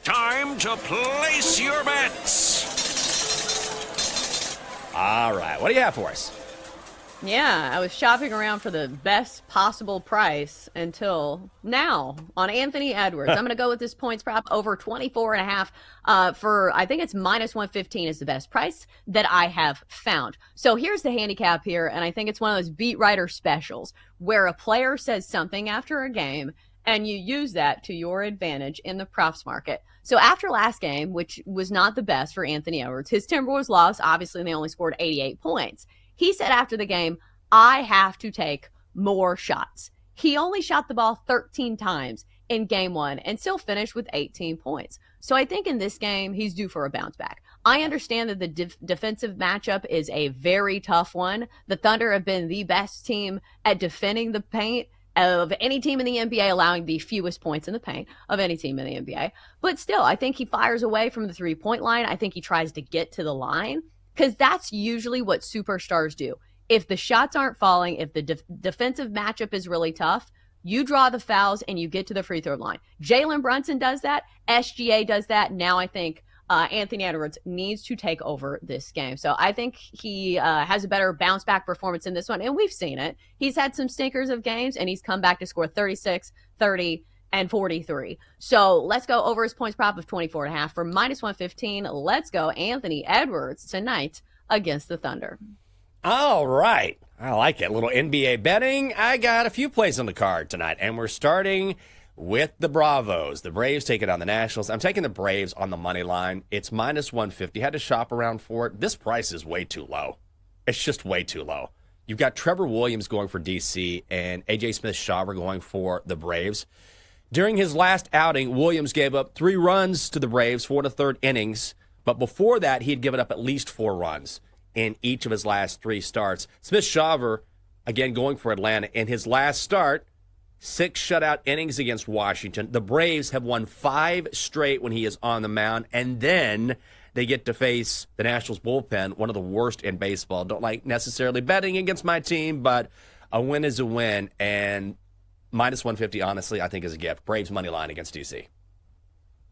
Time to place your bets. All right, what do you have for us? Yeah, I was shopping around for the best possible price until now on Anthony Edwards. I'm going to go with this points prop over 24.5 for, I think it's -115 is the best price that I have found. So here's the handicap here, and I think it's one of those beat writer specials where a player says something after a game and you use that to your advantage in the props market. So after last game, which was not the best for Anthony Edwards, his Timberwolves lost. Obviously, they only scored 88 points. He said after the game, I have to take more shots. He only shot the ball 13 times in game one and still finished with 18 points. So I think in this game, he's due for a bounce back. I understand that the defensive matchup is a very tough one. The Thunder have been the best team at defending the paint of any team in the NBA, allowing the fewest points in the paint of any team in the NBA. But still, I think he fires away from the three-point line. I think he tries to get to the line because that's usually what superstars do. If the shots aren't falling, if the defensive matchup is really tough, you draw the fouls and you get to the free throw line. Jalen Brunson does that. SGA does that. Now I think Anthony Edwards needs to take over this game. So I think he has a better bounce back performance in this one. And we've seen it. He's had some stinkers of games and he's come back to score 36, 30, and 43. So let's go over his points prop of 24.5 for -115. Let's go Anthony Edwards tonight against the Thunder. All right. I like it. A little NBA betting. I got a few plays on the card tonight, and we're starting with the Bravos. The Braves taking on the Nationals. I'm taking the Braves on the money line. It's -150. Had to shop around for it. This price is way too low. It's just way too low. You've got Trevor Williams going for DC and A.J. Smith-Shawver going for the Braves. During his last outing, Williams gave up 3 runs to the Braves, 4 1/3 innings. But before that, he had given up at least 4 runs in each of his last 3 starts. Smith-Shawver, again, going for Atlanta. In his last start, 6 shutout innings against Washington. The Braves have won 5 straight when he is on the mound, and then they get to face the Nationals bullpen, one of the worst in baseball. Don't like necessarily betting against my team, but a win is a win, and -150, honestly, I think is a gift. Braves money line against DC.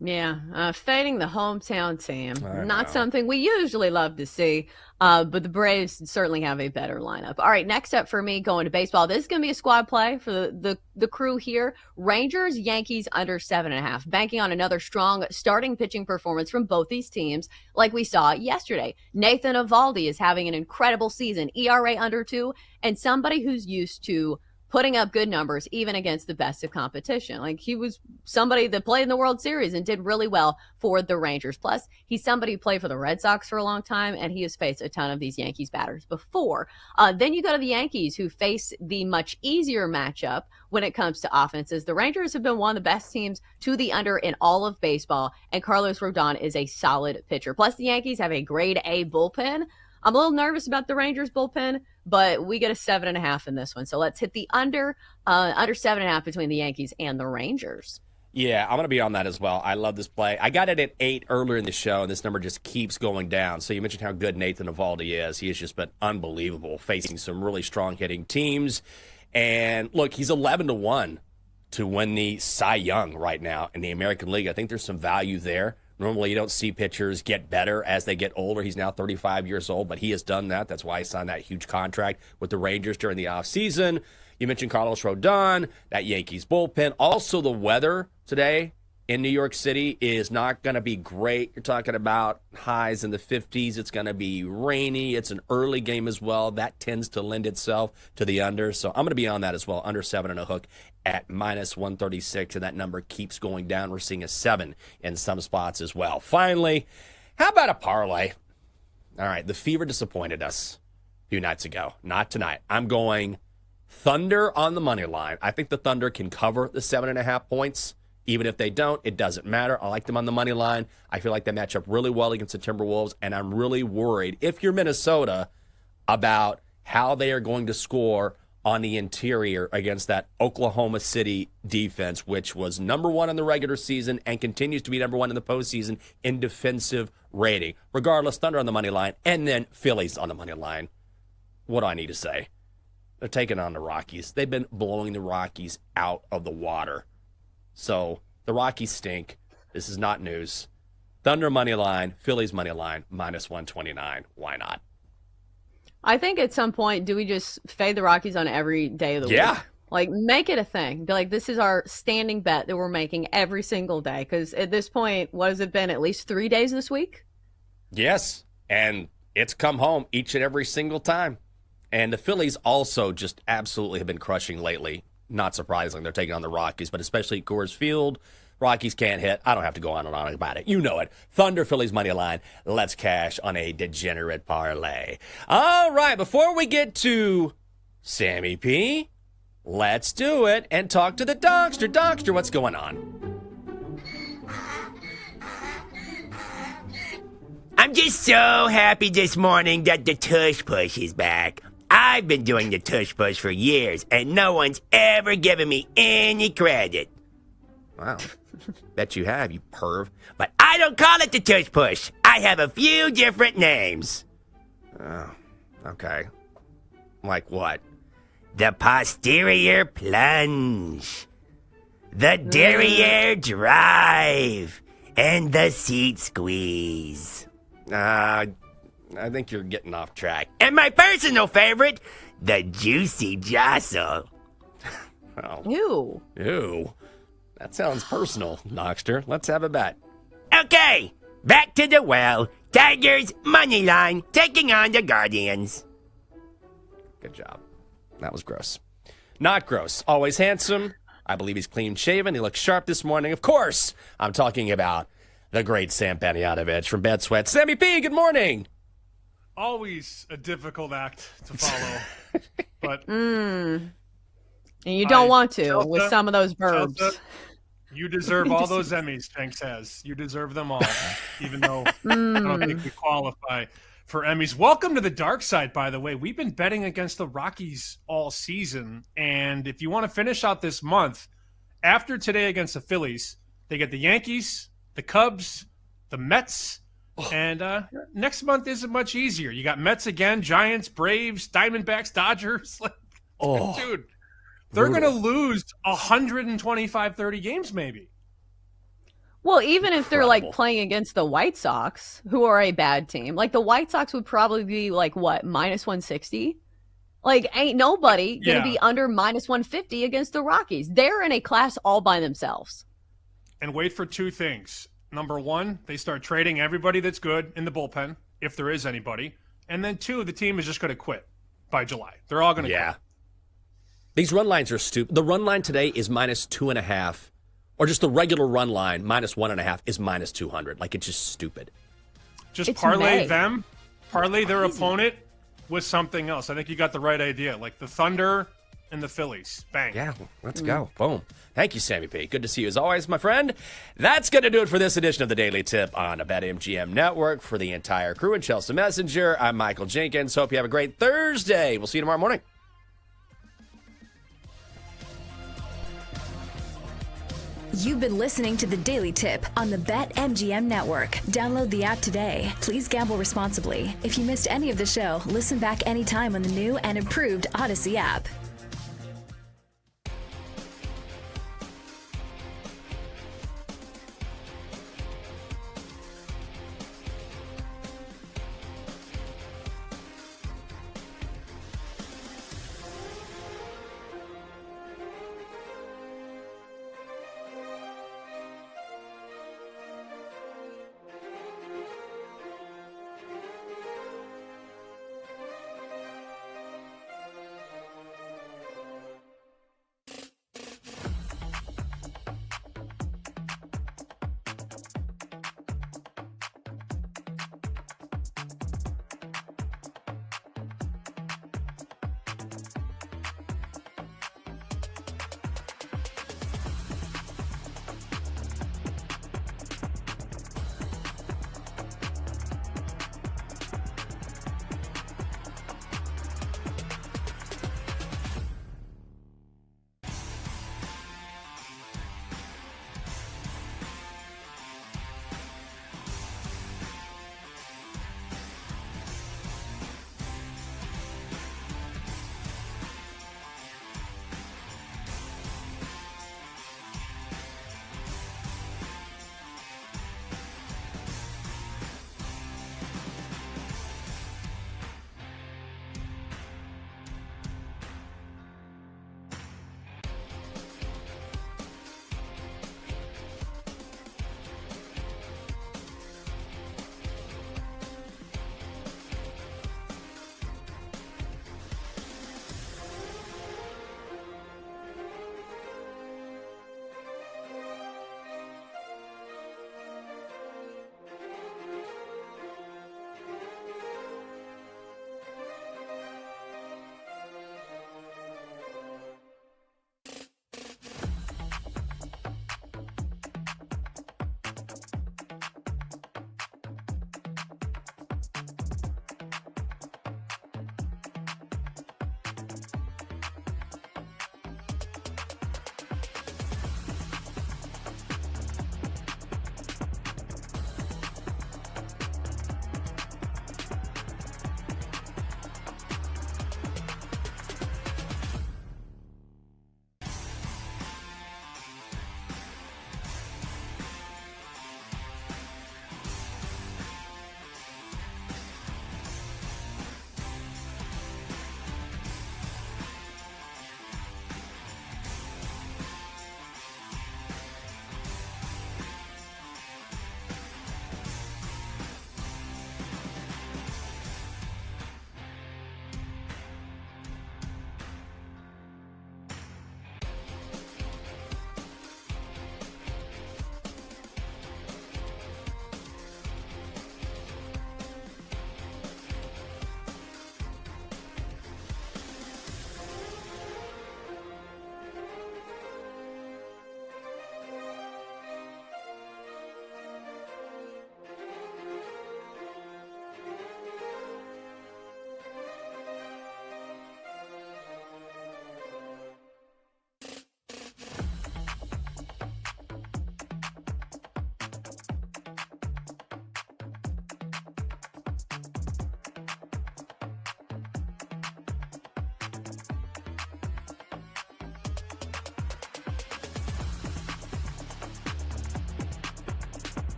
Yeah, fading the hometown team. Not something we usually love to see, but the Braves certainly have a better lineup. All right, next up for me going to baseball. This is going to be a squad play for the crew here. Rangers, Yankees under 7.5. Banking on another strong starting pitching performance from both these teams like we saw yesterday. Nathan Eovaldi is having an incredible season. ERA under 2, and somebody who's used to putting up good numbers even against the best of competition. Like, he was somebody that played in the World Series and did really well for the Rangers. Plus, he's somebody who played for the Red Sox for a long time, and he has faced a ton of these Yankees batters before. Then you go to the Yankees, who face the much easier matchup when it comes to offenses. The Rangers have been one of the best teams to the under in all of baseball, and Carlos Rodon is a solid pitcher. Plus, the Yankees have a grade A bullpen. I'm a little nervous about the Rangers bullpen, but we get a 7.5 in this one. So let's hit the under 7.5 between the Yankees and the Rangers. Yeah, I'm going to be on that as well. I love this play. I got it at 8 earlier in the show, and this number just keeps going down. So you mentioned how good Nathan Eovaldi is. He has just been unbelievable, facing some really strong hitting teams. And look, he's 11-1 to win the Cy Young right now in the American League. I think there's some value there. Normally, you don't see pitchers get better as they get older. He's now 35 years old, but he has done that. That's why he signed that huge contract with the Rangers during the offseason. You mentioned Carlos Rodon, that Yankees bullpen. Also, the weather today in New York City is not going to be great. You're talking about highs in the 50s. It's going to be rainy. It's an early game as well. That tends to lend itself to the under. So I'm going to be on that as well. Under 7 and a hook at -136, and that number keeps going down. We're seeing a 7 in some spots as well. Finally, how about a parlay? All right, the Fever disappointed us a few nights ago. Not tonight. I'm going Thunder on the money line. I think the Thunder can cover the 7.5 points. Even if they don't, it doesn't matter. I like them on the money line. I feel like they match up really well against the Timberwolves, and I'm really worried, if you're Minnesota, about how they are going to score on the interior against that Oklahoma City defense, which was number 1 in the regular season and continues to be number 1 in the postseason in defensive rating. Regardless, Thunder on the money line, and then Phillies on the money line. What do I need to say? They're taking on the Rockies. They've been blowing the Rockies out of the water. So the Rockies stink. This is not news. Thunder money line, Phillies money line, -129. Why not? I think at some point, do we just fade the Rockies on every day of the week? Like, make it a thing. Be like, this is our standing bet that we're making every single day. Because at this point, what has it been? At least 3 days this week? Yes. And it's come home each and every single time. And the Phillies also just absolutely have been crushing lately. Not surprising. They're taking on the Rockies, but especially at Coors Field. Rockies can't hit. I don't have to go on and on about it. You know it. Thunder, Phillies money line. Let's cash on a degenerate parlay. All right, before we get to Sammy P, let's do it and talk to the Donkster. Donkster, what's going on? I'm just so happy this morning that the tush push is back. I've been doing the tush push for years, and no one's ever given me any credit. Wow. Bet you have, you perv. But I don't call it the tush push. I have a few different names. Oh, okay. Like what? The posterior plunge, the derriere drive, and the seat squeeze. I think you're getting off track. And my personal favorite, the juicy jostle. Oh, Ew. ew. That sounds personal, Knoxter. Let's have a bet. Okay, back to the well. Tigers, money line, taking on the Guardians. Good job. That was gross. Not gross. Always handsome. I believe he's clean shaven. He looks sharp this morning. Of course, I'm talking about the great Sam Panayotovich from Bed Sweat. Sammy P, good morning. Always a difficult act to follow. But And you don't want to with some of those verbs. Chelsea, you deserve all those Emmys, Jenks says. You deserve them all, even though I don't think we qualify for Emmys. Welcome to the dark side, by the way. We've been betting against the Rockies all season. And if you want to finish out this month, after today against the Phillies, they get the Yankees, the Cubs, the Mets, and next month isn't much easier. You got Mets again, Giants, Braves, Diamondbacks, Dodgers. Dude, they're going to lose 125, 30 games maybe. Well, even if they're like playing against the White Sox, who are a bad team, like the White Sox would probably be like what, minus 160? Like, ain't nobody going to be under minus 150 against the Rockies. They're in a class all by themselves. And wait for two things. Number one, they start trading everybody that's good in the bullpen, if there is anybody. And then two, the team is just going to quit by July. They're all going to quit. These run lines are stupid. The run line today is minus 2.5, or just the regular run line, minus 1.5 is minus 200. Like, it's just stupid. Just It's parlay May. parlay their opponent with something else. I think you got the right idea. Like the Thunder and the Phillies. Bang. Yeah, let's go. Boom. Thank you, Sammy P. Good to see you as always, my friend. That's going to do it for this edition of the Daily Tip on the BetMGM Network. For the entire crew and Chelsea Messenger, I'm Michael Jenkins. Hope you have a great Thursday. We'll see you tomorrow morning. You've been listening to the Daily Tip on the BetMGM Network. Download the app today. Please gamble responsibly. If you missed any of the show, listen back anytime on the new and improved Odyssey app.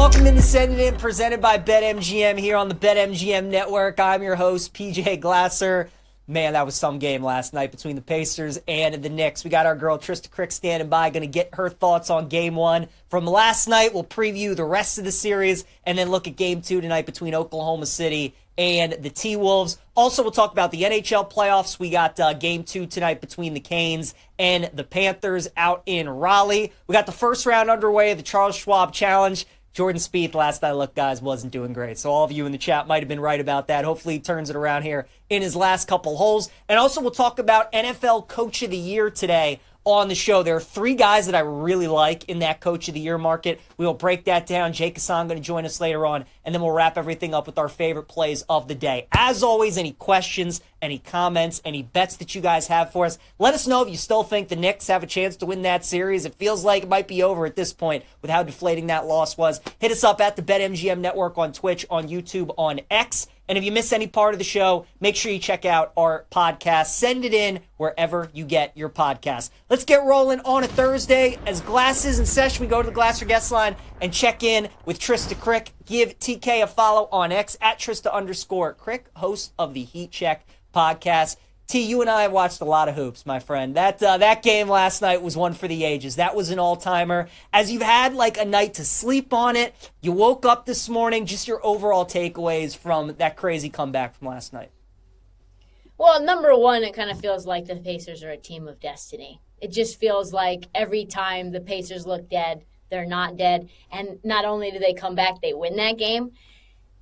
welcome into Send It In, presented by BetMGM here on the BetMGM Network. I'm your host, PJ Glasser. Man, that was some game last night between the Pacers and the Knicks. We got our girl Trista Crick standing by, going to get her thoughts on Game 1 from last night. We'll preview the rest of the series and then look at Game 2 tonight between Oklahoma City and the T-Wolves. Also, we'll talk about the NHL playoffs. We got Game 2 tonight between the Canes and the Panthers out in Raleigh. We got the first round underway of the Charles Schwab Challenge. Jordan Spieth, last I looked, guys, wasn't doing great. So all of you in the chat might have been right about that. Hopefully he turns it around here in his last couple holes. And also we'll talk about NFL Coach of the Year today on the show. There are 3 guys that I really like in that Coach of the Year market. We will break that down. Jake Hassan going to join us later on, and then we'll wrap everything up with our favorite plays of the day. As always, any questions, any comments, any bets that you guys have for us, let us know if you still think the Knicks have a chance to win that series. It feels like it might be over at this point with how deflating that loss was. Hit us up at the BetMGM Network on Twitch, on YouTube, on X. And if you miss any part of the show, make sure you check out our podcast. Send it in wherever you get your podcast. Let's get rolling on a Thursday. As Glass is in session, we go to the Glasser guest line and check in with Trista Crick. Give TK a follow on X at Trista_Crick, host of the Heat Check podcast. T, you and I have watched a lot of hoops, my friend. That game last night was one for the ages. That was an all-timer. As you've had like a night to sleep on it, you woke up this morning, just your overall takeaways from that crazy comeback from last night. Well, number one, it kind of feels like the Pacers are a team of destiny. It just feels like every time the Pacers look dead, they're not dead. And not only do they come back, they win that game.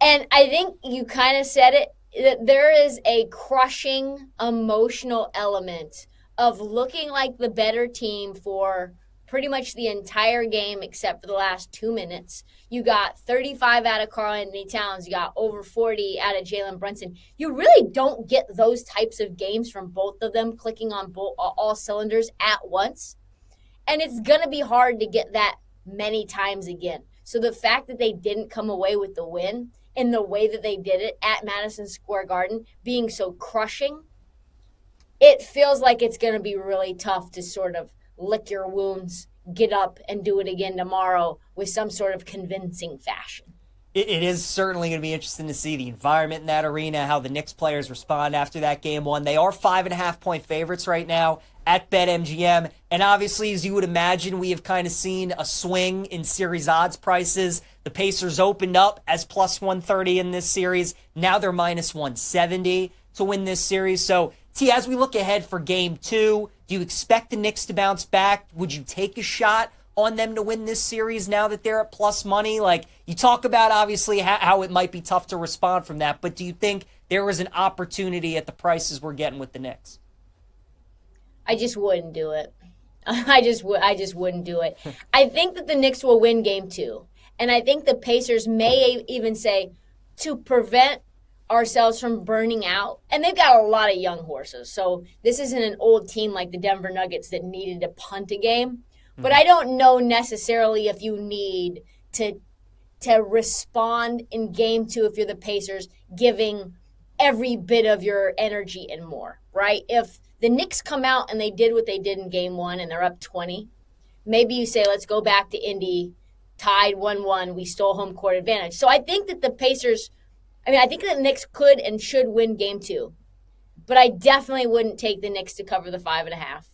And I think you kind of said it, that there is a crushing emotional element of looking like the better team for pretty much the entire game except for the last 2 minutes. You got 35 out of Karl Anthony Towns. You got over 40 out of Jalen Brunson. You really don't get those types of games from both of them clicking on all cylinders at once. And it's going to be hard to get that many times again. So the fact that they didn't come away with the win in the way that they did it at Madison Square Garden, being so crushing, it feels like it's going to be really tough to sort of lick your wounds, get up, and do it again tomorrow with some sort of convincing fashion. It is certainly going to be interesting to see the environment in that arena, how the Knicks players respond after that Game 1. They are 5.5-point favorites right now at BetMGM. And obviously, as you would imagine, we have kind of seen a swing in series odds prices. The Pacers opened up as plus 130 in this series. Now they're minus 170 to win this series. So, T, as we look ahead for Game 2, do you expect the Knicks to bounce back? Would you take a shot on them to win this series now that they're at plus money? Like, you talk about, obviously, how it might be tough to respond from that, but do you think there was an opportunity at the prices we're getting with the Knicks? I just wouldn't do it. I just wouldn't do it. I think that the Knicks will win Game 2. And I think the Pacers may even say, to prevent ourselves from burning out, and they've got a lot of young horses. So this isn't an old team like the Denver Nuggets that needed to punt a game. But I don't know necessarily if you need to respond in Game 2 if you're the Pacers, giving every bit of your energy and more, right? If the Knicks come out and they did what they did in Game 1 and they're up 20, maybe you say, let's go back to Indy, tied 1-1, we stole home court advantage. So I think that the Pacers, I think that the Knicks could and should win Game 2. But I definitely wouldn't take the Knicks to cover the 5.5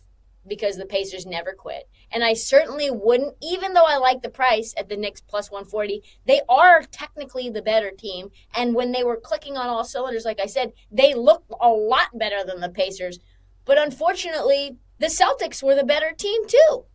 because the Pacers never quit. And I certainly wouldn't, even though I like the price at the Knicks plus 140, they are technically the better team. And when they were clicking on all cylinders, like I said, they looked a lot better than the Pacers. But unfortunately, the Celtics were the better team too.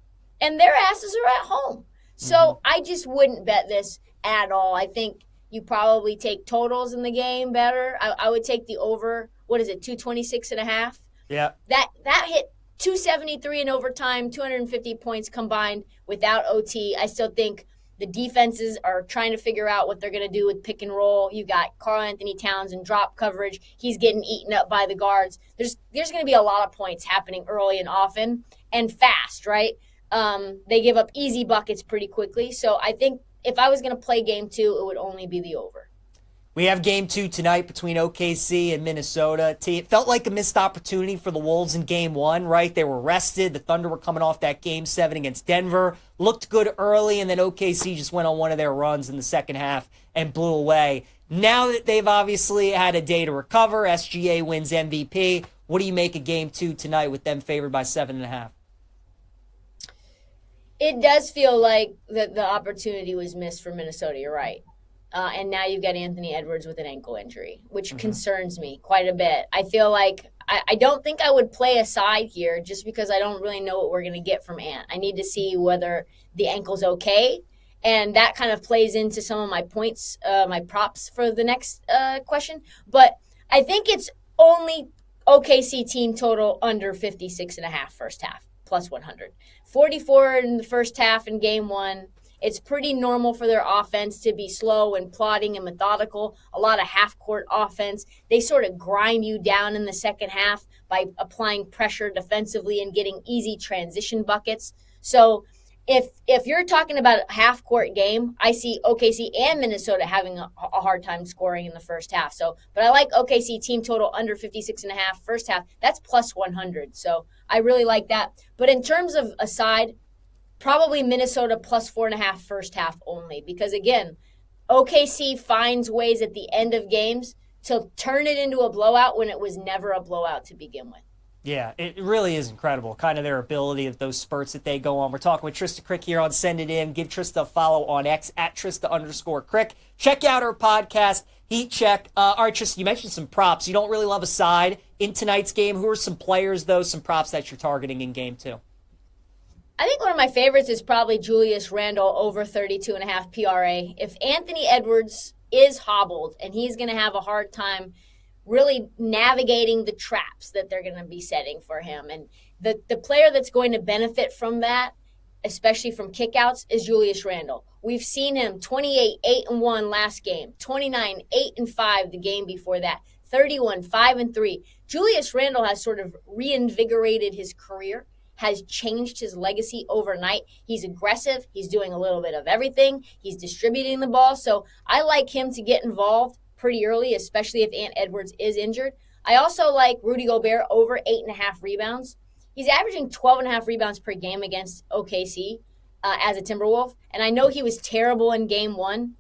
And their asses are at home. So I just wouldn't bet this at all. I think you probably take totals in the game better. I would take the over, 226.5? Yeah. That hit 273 in overtime, 250 points combined without OT. I still think the defenses are trying to figure out what they're going to do with pick and roll. You got Karl Anthony Towns in drop coverage. He's getting eaten up by the guards. There's going to be a lot of points happening early and often and fast, right? They give up easy buckets pretty quickly. So I think if I was going to play Game 2, it would only be the over. We have game 2 tonight between OKC and Minnesota. It felt like a missed opportunity for the Wolves in game 1, right? They were rested. The Thunder were coming off that game 7 against Denver. Looked good early, and then OKC just went on one of their runs in the second half and blew away. Now that they've obviously had a day to recover, SGA wins MVP. What do you make of game 2 tonight with them favored by 7.5? It does feel like the opportunity was missed for Minnesota. You're right. And now you've got Anthony Edwards with an ankle injury, which concerns me quite a bit. I feel like I don't think I would play a side here just because I don't really know what we're going to get from Ant. I need to see whether the ankle's okay. And that kind of plays into some of my points, my props for the next question. But I think it's only OKC team total under 56.5 first half, plus 100. 44 in the first half in game 1. It's pretty normal for their offense to be slow and plodding and methodical, a lot of half-court offense. They sort of grind you down in the second half by applying pressure defensively and getting easy transition buckets. So if you're talking about a half-court game, I see OKC and Minnesota having a hard time scoring in the first half. But I like OKC team total under 56.5 first half. That's plus 100. So I really like that. But in terms of a side, probably Minnesota plus 4.5 first half only. Because, again, OKC finds ways at the end of games to turn it into a blowout when it was never a blowout to begin with. Yeah, it really is incredible, kind of their ability of those spurts that they go on. We're talking with Trista Crick here on Send It In. Give Trista a follow on X at Trista_Crick. Check out her podcast, Heat Check. All right, Trista, you mentioned some props. You don't really love a side in tonight's game. Who are some players, though, some props that you're targeting in game 2? I think one of my favorites is probably Julius Randle over 32.5 PRA. If Anthony Edwards is hobbled and he's going to have a hard time really navigating the traps that they're going to be setting for him, and the player that's going to benefit from that, especially from kickouts, is Julius Randle. We've seen him 28, 8-1 last game, 29, 8-5 the game before that, 31, 5-3. Julius Randle has sort of reinvigorated his career, has changed his legacy overnight. He's aggressive. He's doing a little bit of everything. He's distributing the ball. So I like him to get involved pretty early, especially if Ant Edwards is injured. I also like Rudy Gobert over 8.5 rebounds. He's averaging 12.5 rebounds per game against OKC as a Timberwolf. And I know he was terrible in game 1,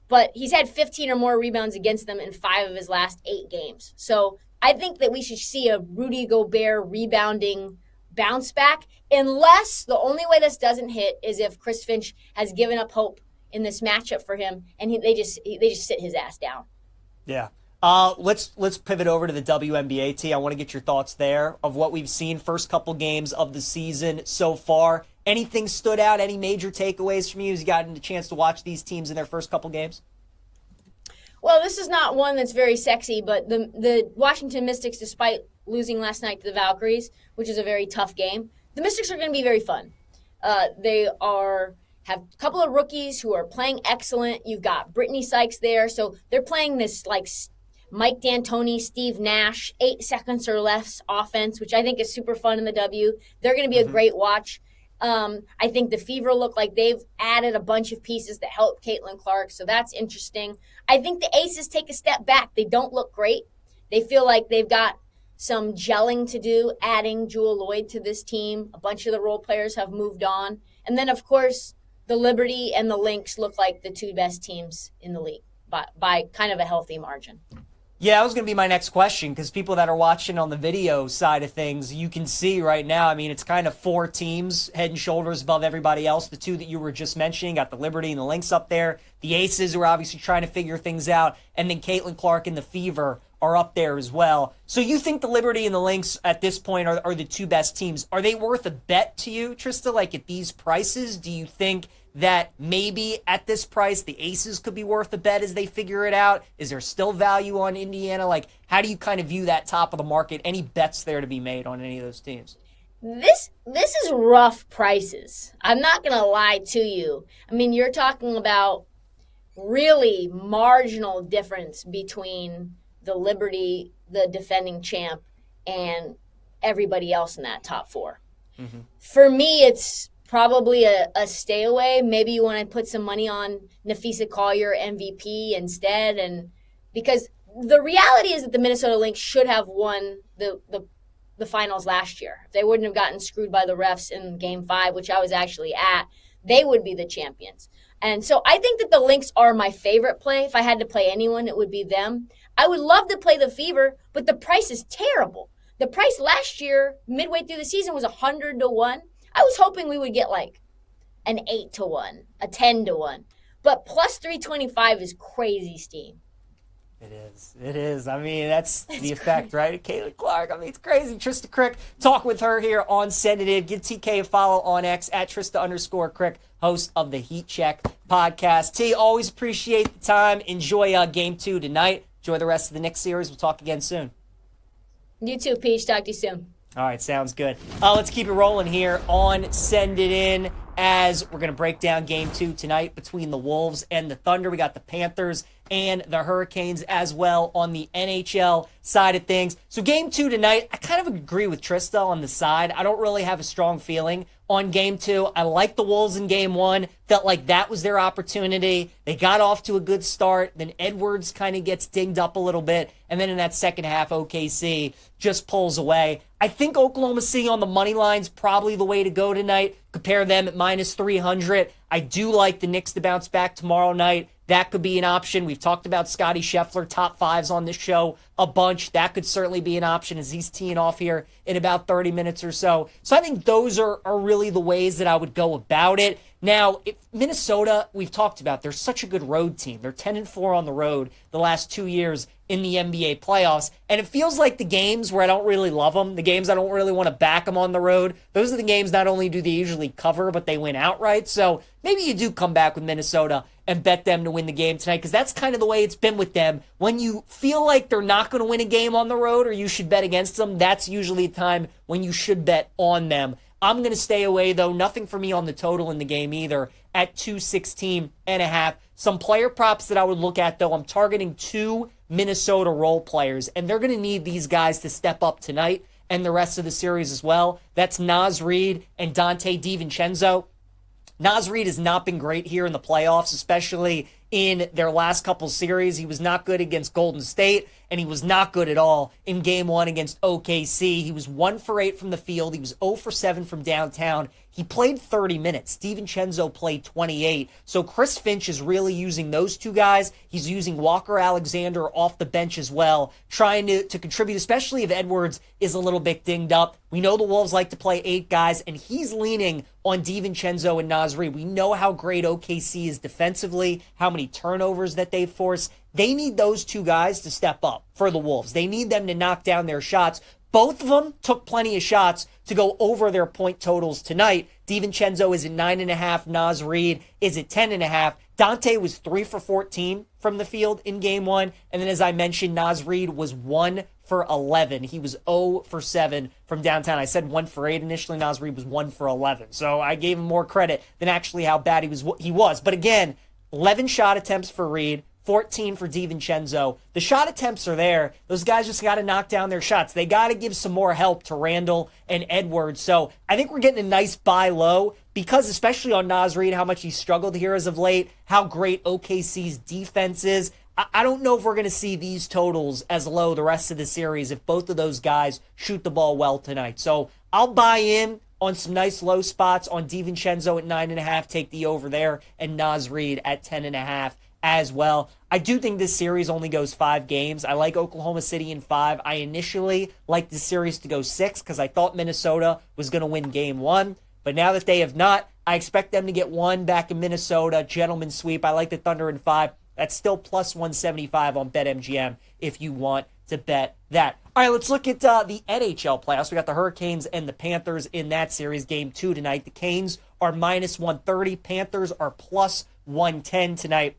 but he's had 15 or more rebounds against them in 5 of his last 8 games. So I think that we should see a Rudy Gobert rebounding bounce back, unless the only way this doesn't hit is if Chris Finch has given up hope in this matchup for him and they just sit his ass down. Yeah. Let's pivot over to the WNBA tee. I want to get your thoughts there of what we've seen first couple games of the season so far. Anything stood out? Any major takeaways from you as you gotten a chance to watch these teams in their first couple games? Well, this is not one that's very sexy, but the Washington Mystics, despite losing last night to the Valkyries, which is a very tough game, the Mystics are going to be very fun. They have a couple of rookies who are playing excellent. You've got Brittany Sykes there, so they're playing this like Mike D'Antoni, Steve Nash, 8 seconds or less offense, which I think is super fun in the W. They're going to be a great watch. I think the Fever look like they've added a bunch of pieces that help Caitlin Clark, so that's interesting. I think the Aces take a step back. They don't look great. They feel like they've got some gelling to do, adding Jewel Lloyd to this team. A bunch of the role players have moved on. And then, of course, the Liberty and the Lynx look like the 2 best teams in the league by kind of a healthy margin. Yeah, that was going to be my next question, because people that are watching on the video side of things, you can see right now, I mean, it's kind of 4 teams head and shoulders above everybody else. The 2 that you were just mentioning, got the Liberty and the Lynx up there. The Aces, who are obviously trying to figure things out. And then Caitlin Clark and the Fever are up there as well. So you think the Liberty and the Lynx at this point are the 2 best teams. Are they worth a bet to you, Trista, like at these prices? Do you think that maybe at this price the Aces could be worth a bet as they figure it out? Is there still value on Indiana? Like, how do you kind of view that top of the market? Any bets there to be made on any of those teams? This is rough prices. I'm not going to lie to you. I mean, you're talking about really marginal difference between the Liberty, the defending champ, and everybody else in that top 4. Mm-hmm. For me, it's probably a stay away. Maybe you want to put some money on Nafisa Collier MVP instead, and because the reality is that the Minnesota Lynx should have won the finals last year. If they wouldn't have gotten screwed by the refs in Game 5, which I was actually at, they would be the champions. And so I think that the Lynx are my favorite play. If I had to play anyone, it would be them. I would love to play the Fever, but the price is terrible. The price last year, midway through the season, was 100 to 1. I was hoping we would get like an 8 to 1, a 10 to 1. But plus 325 is crazy steam. It is. I mean, that's the effect, right? Caitlin Clark. I mean, it's crazy. Trista Crick, talk with her here on Send It In. Give TK a follow on X at Trista_Crick, host of the Heat Check podcast. T, always appreciate the time. Enjoy Game 2 tonight. Enjoy the rest of the Knicks series. We'll talk again soon. You too, Peach. Talk to you soon. All right, sounds good. Let's keep it rolling here on Send It In as we're going to break down Game 2 tonight between the Wolves and the Thunder. We got the Panthers and the Hurricanes as well on the NHL side of things. So Game 2 tonight, I kind of agree with Trista on the side. I don't really have a strong feeling on Game 2. I like the Wolves in Game 1. Felt like that was their opportunity. They got off to a good start. Then Edwards kind of gets dinged up a little bit. And then in that second half, OKC just pulls away. I think Oklahoma City on the money line's probably the way to go tonight. Compare them at minus 300. I do like the Knicks to bounce back tomorrow night. That could be an option. We've talked about Scotty Scheffler, top fives on this show a bunch. That could certainly be an option as he's teeing off here in about 30 minutes or so. So I think those are really the ways that I would go about it. Now, if Minnesota, we've talked about, they're such a good road team. They're 10-4 on the road the last 2 years in the NBA playoffs. And it feels like the games where I don't really love them, the games I don't really want to back them on the road, those are the games not only do they usually cover, but they win outright. So maybe you do come back with Minnesota and bet them to win the game tonight, because that's kind of the way it's been with them. When you feel like they're not going to win a game on the road or you should bet against them, that's usually a time when you should bet on them. I'm going to stay away, though. Nothing for me on the total in the game either at 216.5. Some player props that I would look at, though, I'm targeting 2 Minnesota role players, and they're going to need these guys to step up tonight and the rest of the series as well. That's Naz Reid and Dante DiVincenzo. Naz Reid has not been great here in the playoffs, especially in their last couple series. He was not good against Golden State, and he was not good at all in Game 1 against OKC. He was 1 for 8 from the field. He was 0 for 7 from downtown. He played 30 minutes. DiVincenzo played 28. So Chris Finch is really using those two guys. He's using Walker Alexander off the bench as well, trying to contribute, especially if Edwards is a little bit dinged up. We know the Wolves like to play 8 guys, and he's leaning on DiVincenzo and Naz Reid. We know how great OKC is defensively, how many turnovers that they force. They need those 2 guys to step up for the Wolves. They need them to knock down their shots. Both of them took plenty of shots to go over their point totals tonight. DiVincenzo is at 9.5. Naz Reid is at 10.5. Dante was 3 for 14 from the field in Game 1. And then, as I mentioned, Naz Reid was 1 for 11. He was 0 for 7 from downtown. I said 1 for 8 initially. Naz Reid was 1 for 11. So I gave him more credit than actually how bad he was. But again, 11 shot attempts for Reid, 14 for DiVincenzo. The shot attempts are there. Those guys just got to knock down their shots. They got to give some more help to Randall and Edwards. So I think we're getting a nice buy low because, especially on Naz Reid, how much he struggled here as of late, how great OKC's defense is. I don't know if we're going to see these totals as low the rest of the series if both of those guys shoot the ball well tonight. So I'll buy in on some nice low spots on DiVincenzo at 9.5, take the over there, and Naz Reid at 10.5 as well. I do think this series only goes 5 games. I like Oklahoma City in 5. I initially liked the series to go 6 because I thought Minnesota was going to win Game 1. But now that they have not, I expect them to get 1 back in Minnesota. Gentleman sweep. I like the Thunder in 5. That's still plus 175 on BetMGM if you want to bet that. All right, let's look at the NHL playoffs. We got the Hurricanes and the Panthers in that series, Game 2 tonight. The Canes are minus 130. Panthers are plus 110 tonight.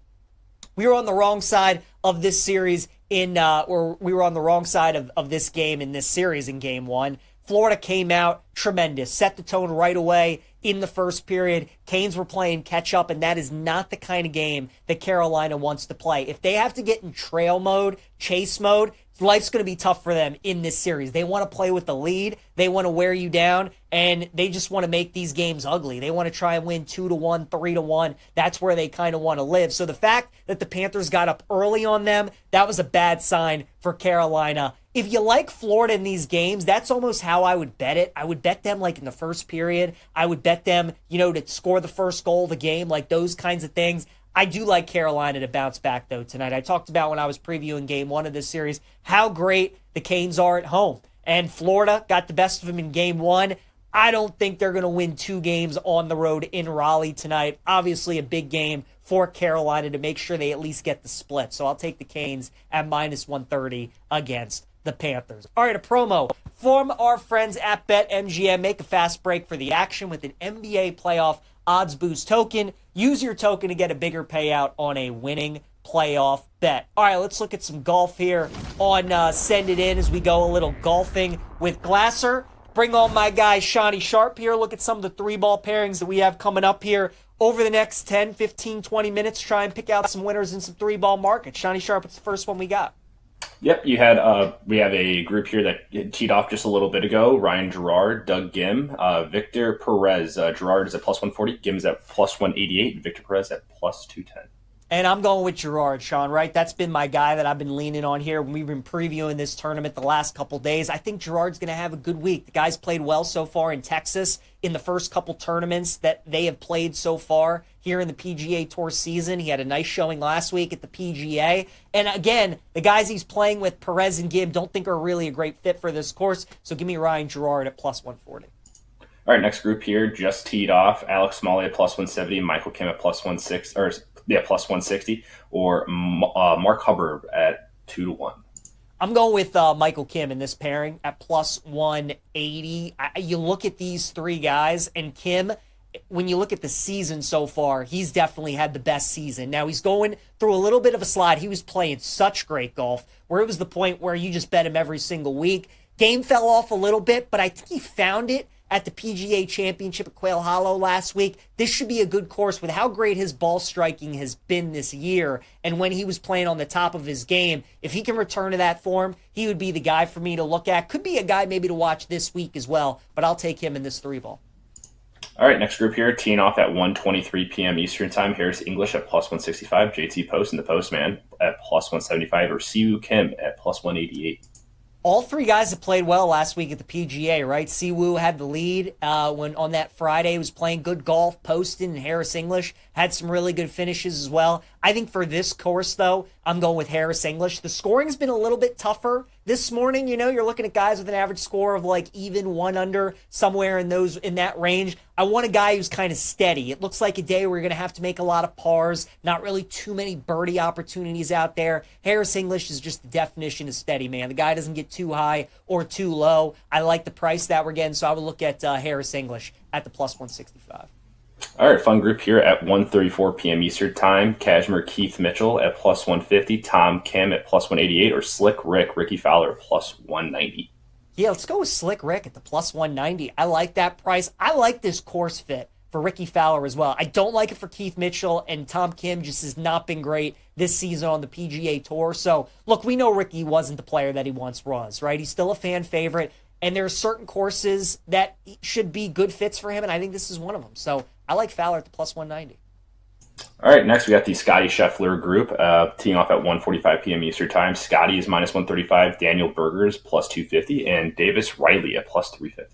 We were on the wrong side of this series or we were on the wrong side of this game in this series in Game 1. Florida came out tremendous, set the tone right away in the first period. Canes were playing catch up, and that is not the kind of game that Carolina wants to play. If they have to get in trail mode, chase mode, life's going to be tough for them in this series. They want to play with the lead. They want to wear you down, and they just want to make these games ugly. They want to try and win 2-1, 3-1. That's where they kind of want to live. So the fact that the Panthers got up early on them, that was a bad sign for Carolina. If you like Florida in these games, that's almost how I would bet it. I would bet them like in the first period. I would bet them, to score the first goal of the game, like those kinds of things. I do like Carolina to bounce back, though, tonight. I talked about when I was previewing game 1 of this series how great the Canes are at home. And Florida got the best of them in game 1. I don't think they're going to win 2 games on the road in Raleigh tonight. Obviously a big game for Carolina to make sure they at least get the split. So I'll take the Canes at -130 against the Panthers. All right, a promo from our friends at BetMGM. Make a fast break for the action with an NBA playoff odds boost token. Use your token to get a bigger payout on a winning playoff bet. All right, let's look at some golf here on Send It In as we go a little golfing with Glasser. Bring on my guy Shawnee Sharp here. Look at some of the 3-ball pairings that we have coming up here over the next 10, 15, 20 minutes. Try and pick out some winners in some 3-ball markets. Shawnee Sharp, what's the first one we got? Yep, we have a group here that teed off just a little bit ago. Ryan Gerard, Doug Gim, Victor Perez. Gerard is at +140, Gim's at +188, and Victor Perez at +210. And I'm going with Gerard, Sean, right? That's been my guy that I've been leaning on here when we've been previewing this tournament the last couple days. I think Gerard's going to have a good week. The guy's played well so far in Texas in the first couple tournaments that they have played so far here in the PGA Tour season. He had a nice showing last week at the PGA. And again, the guys he's playing with, Perez and Gibb, don't think are really a great fit for this course. So give me Ryan Gerard at +140. All right, next group here just teed off. Alex Smalley at +170, Michael Kim at +160, or Mark Hubbard at 2-1. I'm going with Michael Kim in this pairing at +180. You look at these 3 guys, and Kim, when you look at the season so far, he's definitely had the best season. Now, he's going through a little bit of a slide. He was playing such great golf, where it was the point where you just bet him every single week. Game fell off a little bit, but I think he found it at the PGA Championship at Quail Hollow last week. This should be a good course with how great his ball striking has been this year. And when he was playing on the top of his game, if he can return to that form, he would be the guy for me to look at. Could be a guy maybe to watch this week as well, but I'll take him in this 3-ball. All right, next group here, teeing off at 1:23 p.m. Eastern Time. Harris English at +165, JT Post and the Postman at +175, or Siwoo Kim at +188. All 3 guys have played well last week at the PGA, right? Siwoo had the lead when on that Friday. He was playing good golf. Poston and Harris English had some really good finishes as well. I think for this course, though, I'm going with Harris English. The scoring's been a little bit tougher this morning. You're looking at guys with an average score of like even 1 under, somewhere in that range. I want a guy who's kind of steady. It looks like a day where you're going to have to make a lot of pars, not really too many birdie opportunities out there. Harris English is just the definition of steady, man. The guy doesn't get too high or too low. I like the price that we're getting, so I would look at Harris English at the +165. All right, fun group here at 1:34 p.m. Eastern Time. Kashmir Keith Mitchell at +150, Tom Kim at +188, or Slick Ricky Fowler at +190. Yeah, let's go with Slick Rick at the +190. I like that price. I like this course fit for Ricky Fowler as well. I don't like it for Keith Mitchell, and Tom Kim just has not been great this season on the PGA Tour. So, look, we know Ricky wasn't the player that he once was, right? He's still a fan favorite, and there are certain courses that should be good fits for him, and I think this is one of them. So, I like Fowler at the +190. All right, next we got the Scotty Scheffler group teeing off at 1:45 p.m. Eastern Time. Scotty is -135, Daniel Berger's +250, and Davis Riley at +350.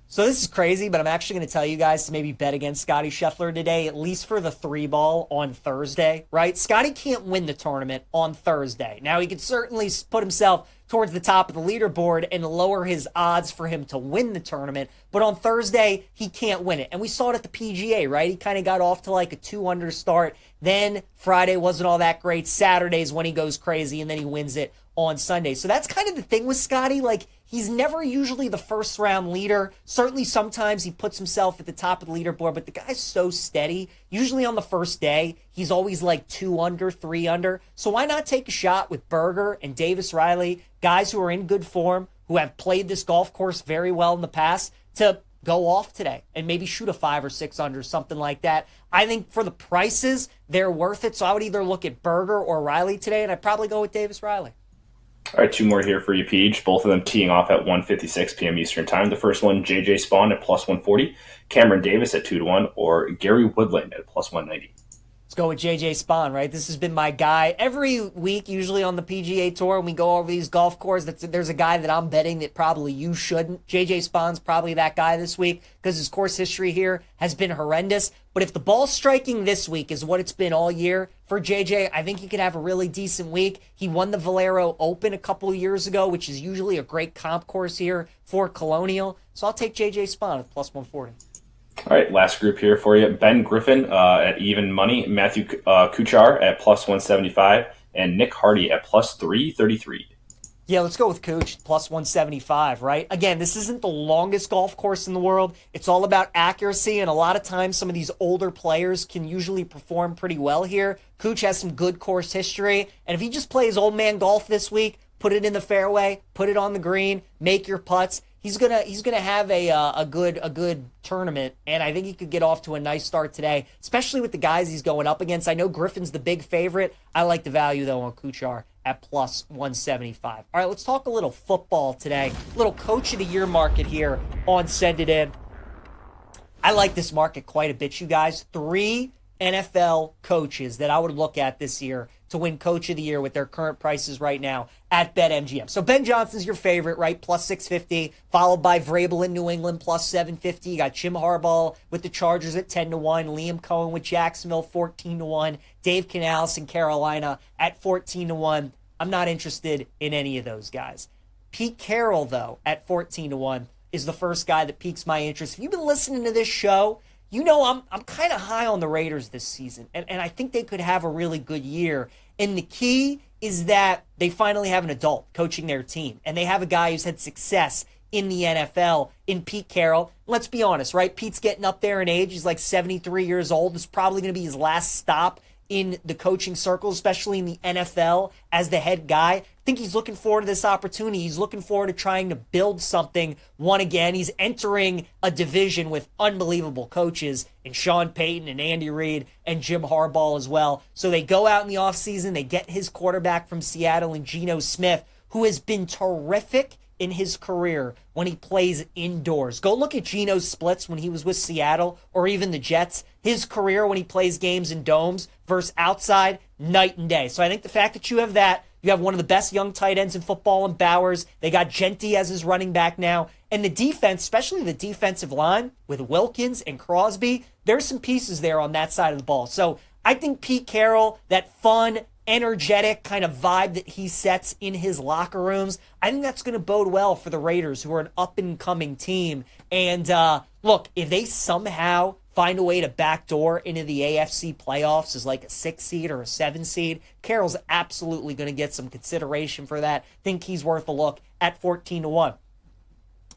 So this is crazy, but I'm actually going to tell you guys to maybe bet against Scotty Scheffler today, at least for the 3-ball on Thursday, right? Scotty can't win the tournament on Thursday. Now, he could certainly put himself towards the top of the leaderboard and lower his odds for him to win the tournament, but on Thursday, he can't win it. And we saw it at the PGA, right? He kind of got off to like a 2-under start. Then Friday wasn't all that great. Saturday's when he goes crazy, and then he wins it on Sunday. So that's kind of the thing with Scotty. Like, he's never usually the first-round leader. Certainly sometimes he puts himself at the top of the leaderboard, but the guy's so steady. Usually on the first day, he's always like 2 under, 3 under. So why not take a shot with Berger and Davis Riley, guys who are in good form, who have played this golf course very well in the past, to go off today and maybe shoot a 5 or 6 under, something like that. I think for the prices, they're worth it. So I would either look at Berger or Riley today, and I'd probably go with Davis Riley. All right, 2 more here for you, Peach. Both of them teeing off at 1:56 p.m. Eastern Time. The first one, J.J. Spawn at plus 140, Cameron Davis at 2-1, or Gary Woodland at plus 190. Let's go with JJ Spawn, right? This has been my guy every week, usually on the PGA Tour. When we go over these golf courses, there's a guy that I'm betting that probably you shouldn't. JJ Spawn's probably that guy this week because his course history here has been horrendous. But if the ball striking this week is what it's been all year for JJ, I think he could have a really decent week. He won the Valero Open a couple of years ago, which is usually a great comp course here for Colonial. So I'll take JJ Spawn at plus 140. All right, last group here for you. Ben Griffin at even money, Matthew Kuchar at plus 175, and Nick Hardy at plus 333. Yeah, let's go with Cooch, plus 175, right? Again, this isn't the longest golf course in the world. It's all about accuracy, and a lot of times some of these older players can usually perform pretty well here. Cooch has some good course history, and if he just plays old man golf this week, put it in the fairway, put it on the green, make your putts, he's gonna have a good tournament, and I think he could get off to a nice start today, especially with the guys he's going up against. I know Griffin's the big favorite. I like the value though on Kuchar at plus 175. All right, let's talk a little football today. A little Coach of the Year market here on Send It In. I like this market quite a bit, you guys. 3 NFL coaches that I would look at this year to win Coach of the Year with their current prices right now at BetMGM. So Ben Johnson's your favorite, right? Plus 650, followed by Vrabel in New England, plus 750. You got Jim Harbaugh with the Chargers at 10-1, Liam Cohen with Jacksonville, 14-1, Dave Canales in Carolina at 14-1. I'm not interested in any of those guys. Pete Carroll, though, at 14-1 is the first guy that piques my interest. If you've been listening to this show, you know I'm kind of high on the Raiders this season, and I think they could have a really good year. And the key is that they finally have an adult coaching their team, and they have a guy who's had success in the NFL in Pete Carroll. Let's be honest, right? Pete's getting up there in age. He's like 73 years old. It's probably going to be his last stop in the coaching circle, especially in the NFL as the head guy. I think he's looking forward to this opportunity. He's looking forward to trying to build something one again. He's entering a division with unbelievable coaches in Sean Payton and Andy Reid and Jim Harbaugh as well. So they go out in the offseason, they get his quarterback from Seattle and Geno Smith, who has been terrific in his career when he plays indoors. Go look at Geno's splits when he was with Seattle or even the Jets. His career when he plays games in domes versus outside, night and day. So I think the fact that you have that, you have one of the best young tight ends in football in Bowers. They got Genty as his running back now. And the defense, especially the defensive line with Wilkins and Crosby, there's some pieces there on that side of the ball. So I think Pete Carroll, that fun, energetic kind of vibe that he sets in his locker rooms, I think that's going to bode well for the Raiders, who are an up-and-coming team. And look, if they somehow find a way to backdoor into the AFC playoffs as like a 6 seed or a 7 seed, Carroll's absolutely going to get some consideration for that. Think he's worth a look at 14-1.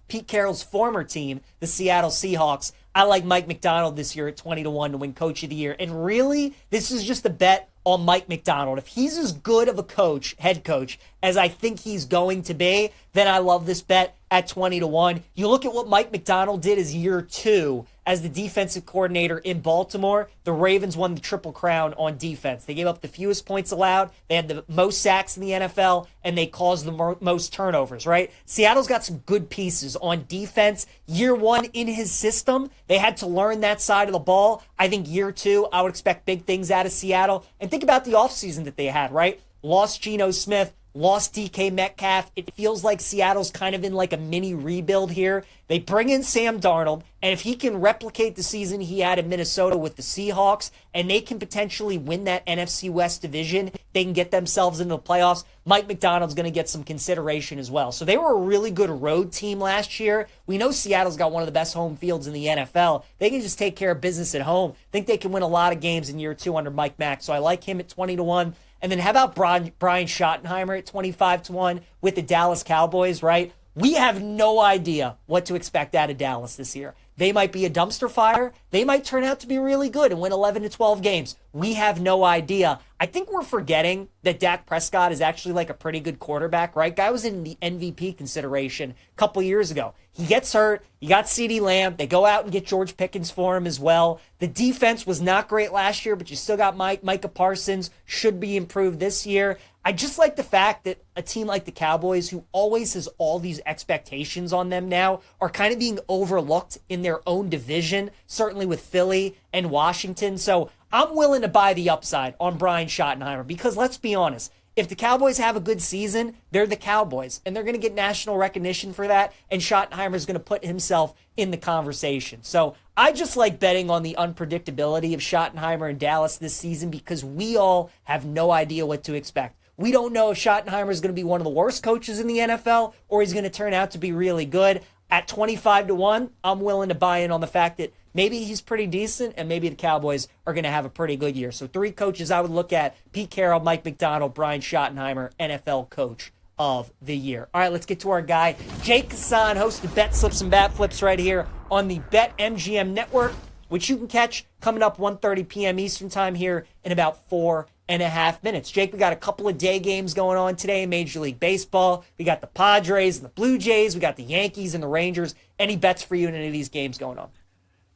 Pete Carroll's former team, the Seattle Seahawks, I like Mike Macdonald this year at 20-1 to win Coach of the Year. And really, this is just a bet on Mike Macdonald. If he's as good of a coach, head coach, as I think he's going to be, then I love this bet at 20-1. You look at what Mike Macdonald did his year 2 as the defensive coordinator in Baltimore. The Ravens won the Triple Crown on defense. They gave up the fewest points allowed. They had the most sacks in the NFL, and they caused the most turnovers, right? Seattle's got some good pieces on defense. Year 1 in his system, they had to learn that side of the ball. I think year 2, I would expect big things out of Seattle. And think about the offseason that they had, right? Lost Geno Smith, lost DK Metcalf. It feels like Seattle's kind of in like a mini rebuild here. They bring in Sam Darnold, and if he can replicate the season he had in Minnesota with the Seahawks, and they can potentially win that NFC West division, they can get themselves into the playoffs, Mike Macdonald's going to get some consideration as well. So they were a really good road team last year. We know Seattle's got one of the best home fields in the NFL. They can just take care of business at home. I think they can win a lot of games in year 2 under Mike Mack. So I like him at 20-1. And then how about Brian Schottenheimer at 25-1 with the Dallas Cowboys, right? We have no idea what to expect out of Dallas this year. They might be a dumpster fire. They might turn out to be really good and win 11 to 12 games. We have no idea. I think we're forgetting that Dak Prescott is actually like a pretty good quarterback, right? Guy was in the MVP consideration a couple years ago. He gets hurt. You got CeeDee Lamb. They go out and get George Pickens for him as well. The defense was not great last year, but you still got Micah Parsons. Should be improved this year. I just like the fact that a team like the Cowboys, who always has all these expectations on them now, are kind of being overlooked in their own division, certainly with Philly and Washington. So I'm willing to buy the upside on Brian Schottenheimer because let's be honest, if the Cowboys have a good season, they're the Cowboys, and they're going to get national recognition for that, and Schottenheimer is going to put himself in the conversation. So I just like betting on the unpredictability of Schottenheimer in Dallas this season because we all have no idea what to expect. We don't know if Schottenheimer is going to be one of the worst coaches in the NFL or he's going to turn out to be really good. At 25-1, I'm willing to buy in on the fact that maybe he's pretty decent and maybe the Cowboys are going to have a pretty good year. So 3 coaches I would look at: Pete Carroll, Mike McDonald, Brian Schottenheimer, NFL Coach of the Year. All right, let's get to our guy, Jake Hassan, host of Bet Slips and Bat Flips right here on the BetMGM Network, which you can catch coming up 1:30 p.m. Eastern time here in about 4.5 minutes. Jake, we got a couple of day games going on today in Major League Baseball. We got the Padres and the Blue Jays. We got the Yankees and the Rangers. Any bets for you in any of these games going on?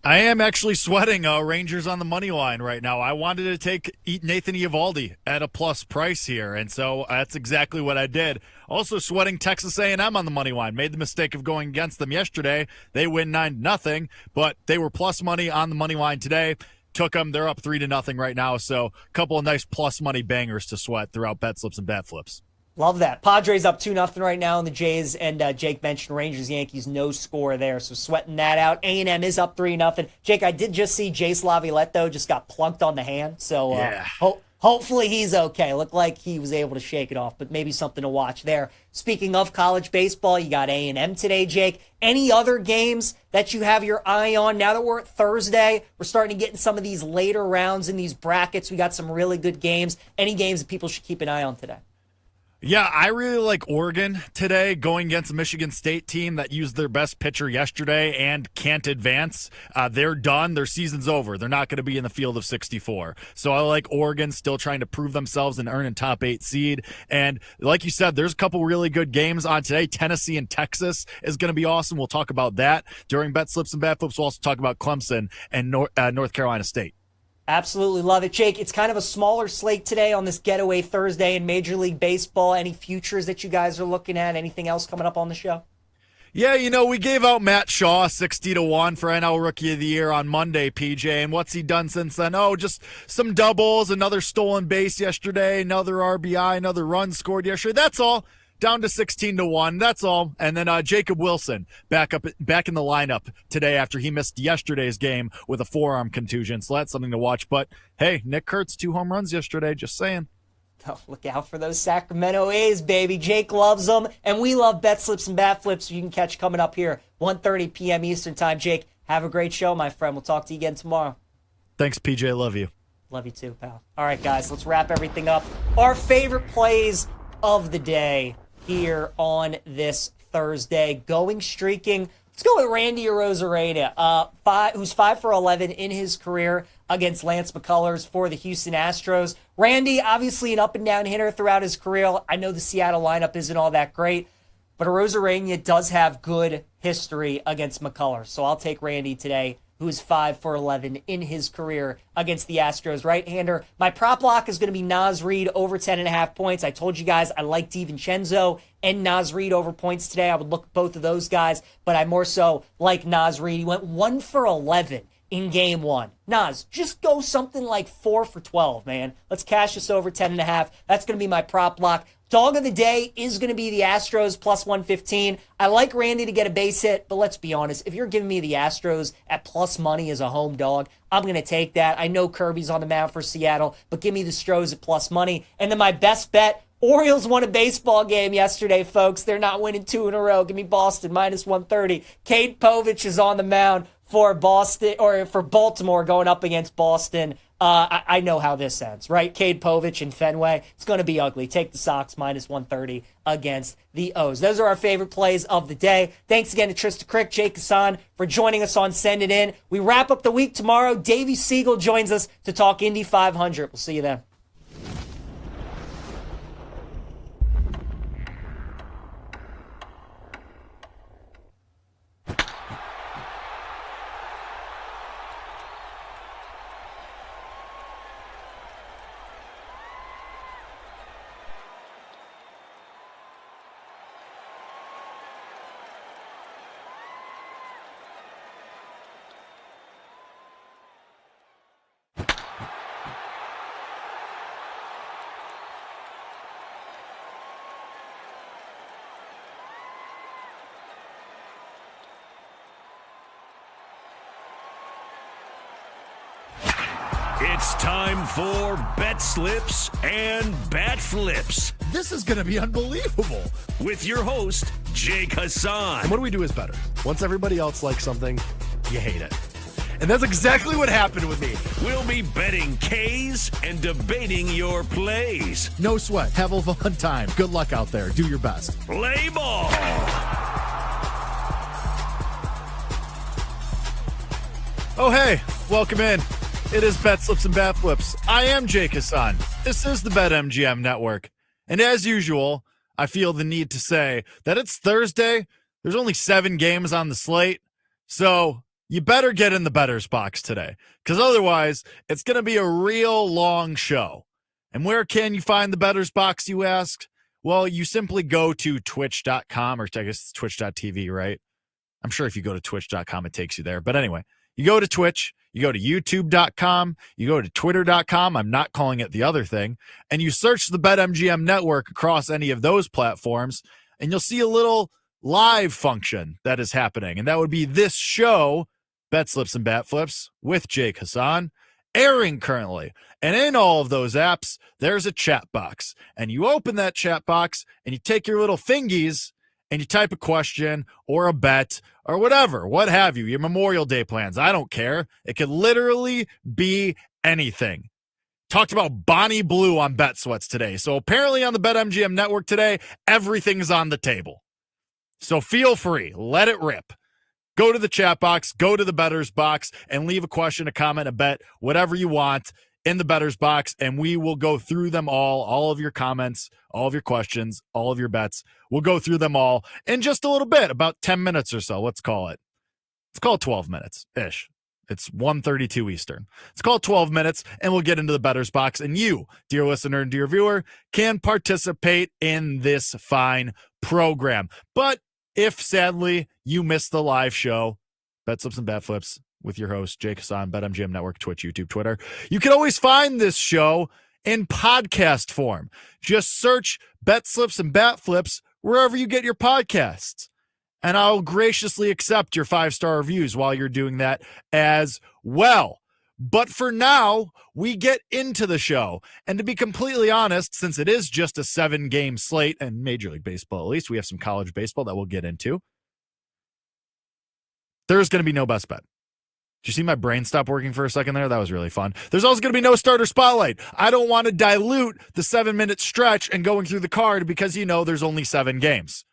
I am actually sweating Rangers on the money line right now. I wanted to take Nathan Eovaldi at a plus price here, and so that's exactly what I did. Also sweating Texas A&M on the money line. Made the mistake of going against them yesterday. They win 9-0, but they were plus money on the money line today. Took them. They're up 3-0 right now, so a couple of nice plus money bangers to sweat throughout Bet Slips and Bat Flips. Love that. Padres up 2-0 right now in the Jays, and Jake mentioned Rangers, Yankees, no score there, so sweating that out. A&M is up 3-0. Jake, I did just see Jace Laviolette, just got plunked on the hand, so hopefully he's okay. Looked like he was able to shake it off, but maybe something to watch there. Speaking of college baseball, you got A&M today, Jake. Any other games that you have your eye on? Now that we're at Thursday, we're starting to get in some of these later rounds in these brackets. We got some really good games. Any games that people should keep an eye on today? Yeah, I really like Oregon today going against a Michigan State team that used their best pitcher yesterday and can't advance. They're done. Their season's over. They're not going to be in the field of 64. So I like Oregon still trying to prove themselves and earn a top 8 seed. And like you said, there's a couple really good games on today. Tennessee and Texas is going to be awesome. We'll talk about that during Bet Slips and Bat Flips. We'll also talk about Clemson and North Carolina State. Absolutely love it. Jake, it's kind of a smaller slate today on this Getaway Thursday in Major League Baseball. Any futures that you guys are looking at? Anything else coming up on the show? Yeah, we gave out Matt Shaw 60-1 for NL Rookie of the Year on Monday, PJ. And what's he done since then? Oh, just some doubles, another stolen base yesterday, another RBI, another run scored yesterday. That's all. Down to 16-1. That's all. And then Jacob Wilson back in the lineup today after he missed yesterday's game with a forearm contusion. So that's something to watch. But hey, Nick Kurtz, 2 home runs yesterday. Just saying. Oh, look out for those Sacramento A's, baby. Jake loves them, and we love Bet Slips and Bat Flips. You can catch coming up here 1:30 p.m. Eastern time. Jake, have a great show, my friend. We'll talk to you again tomorrow. Thanks, PJ. Love you. Love you too, pal. All right, guys, let's wrap everything up. Our favorite plays of the day here on this Thursday. Going streaking. Let's go with Randy Arozarena, who's 5 for 11 in his career against Lance McCullers for the Houston Astros. Randy, obviously an up-and-down hitter throughout his career. I know the Seattle lineup isn't all that great, but Arozarena does have good history against McCullers. So I'll take Randy today, who is 5 for 11 in his career against the Astros right-hander. My prop lock is going to be Naz Reid over 10.5 points. I told you guys I like DiVincenzo and Naz Reid over points today. I would look at both of those guys, but I more so like Naz Reid. He went 1 for 11 in game 1. Naz, just go something like 4 for 12, man. Let's cash this over 10.5. That's going to be my prop lock. Dog of the day is going to be the Astros plus 115. I like Randy to get a base hit, but let's be honest. If you're giving me the Astros at plus money as a home dog, I'm going to take that. I know Kirby's on the mound for Seattle, but give me the Stros at plus money. And then my best bet, Orioles won a baseball game yesterday, folks. They're not winning 2 in a row. Give me Boston minus 130. Cade Povich is on the mound for Boston, or for Baltimore going up against Boston. I know how this ends, right? Cade Povich and Fenway. It's going to be ugly. Take the Sox minus 130 against the O's. Those are our favorite plays of the day. Thanks again to Trista Crick, Jake Hassan for joining us on Send It In. We wrap up the week tomorrow. Davey Siegel joins us to talk Indy 500. We'll see you then. It's time for Bet Slips and Bat Flips This is going to be unbelievable. with your host, Jake Hassan. And what do we do is better. Once everybody else likes something, you hate it. And that's exactly what happened with me. We'll be betting K's and debating your plays. No sweat. Have a fun time. Good luck out there. Do your best. Play ball. Oh, hey. Welcome in. It is Bet Slips and Bat Flips. I am Jake Hassan. This is the BetMGM Network. And as usual, I feel the need to say that it's Thursday. There's only 7 games on the slate. So you better get in the bettor's box today, because otherwise it's going to be a real long show. And where can you find the bettor's box, you ask? Well, you simply go to twitch.com, or I guess it's twitch.tv, right? I'm sure if you go to twitch.com, it takes you there. But anyway, you go to Twitch, you go to youtube.com, you go to twitter.com. I'm not calling it the other thing. And you search the BetMGM network across any of those platforms, and you'll see a little live function that is happening. And that would be this show, Bet Slips and Bat Flips, with Jake Hassan, airing currently. And in all of those apps, there's a chat box. And you open that chat box, and you take your little fingies, and you type a question or a bet or whatever, what have you, your Memorial Day plans. I don't care. It could literally be anything. Talked about Bonnie Blue on Bet Sweats today. So apparently on the BetMGM network today, everything's on the table. So feel free. Let it rip. Go to the chat box, go to the bettor's box, and leave a question, a comment, a bet, whatever you want in the bettor's box, and we will go through them all of your comments, all of your questions, all of your bets. We'll go through them all in just a little bit, about 10 minutes or so. Let's call it 12 minutes-ish. It's 1:32 Eastern. Let's call it 12 minutes, and we'll get into the bettor's box. And you, dear listener and dear viewer, can participate in this fine program. But if, sadly, you missed the live show, Bet Slips and Bat Flips, with your host, Jake Hassan, BetMGM Network, Twitch, YouTube, Twitter, you can always find this show in podcast form. Just search Bet Slips and Bat Flips wherever you get your podcasts. And I'll graciously accept your 5-star reviews while you're doing that as well. But for now, we get into the show. And to be completely honest, since it is just a 7-game slate, and Major League Baseball at least, we have some college baseball that we'll get into, there's going to be no best bet. Did you see my brain stop working for a second there? That was really fun. There's also going to be no starter spotlight. I don't want to dilute the 7-minute stretch and going through the card because, there's only 7 games.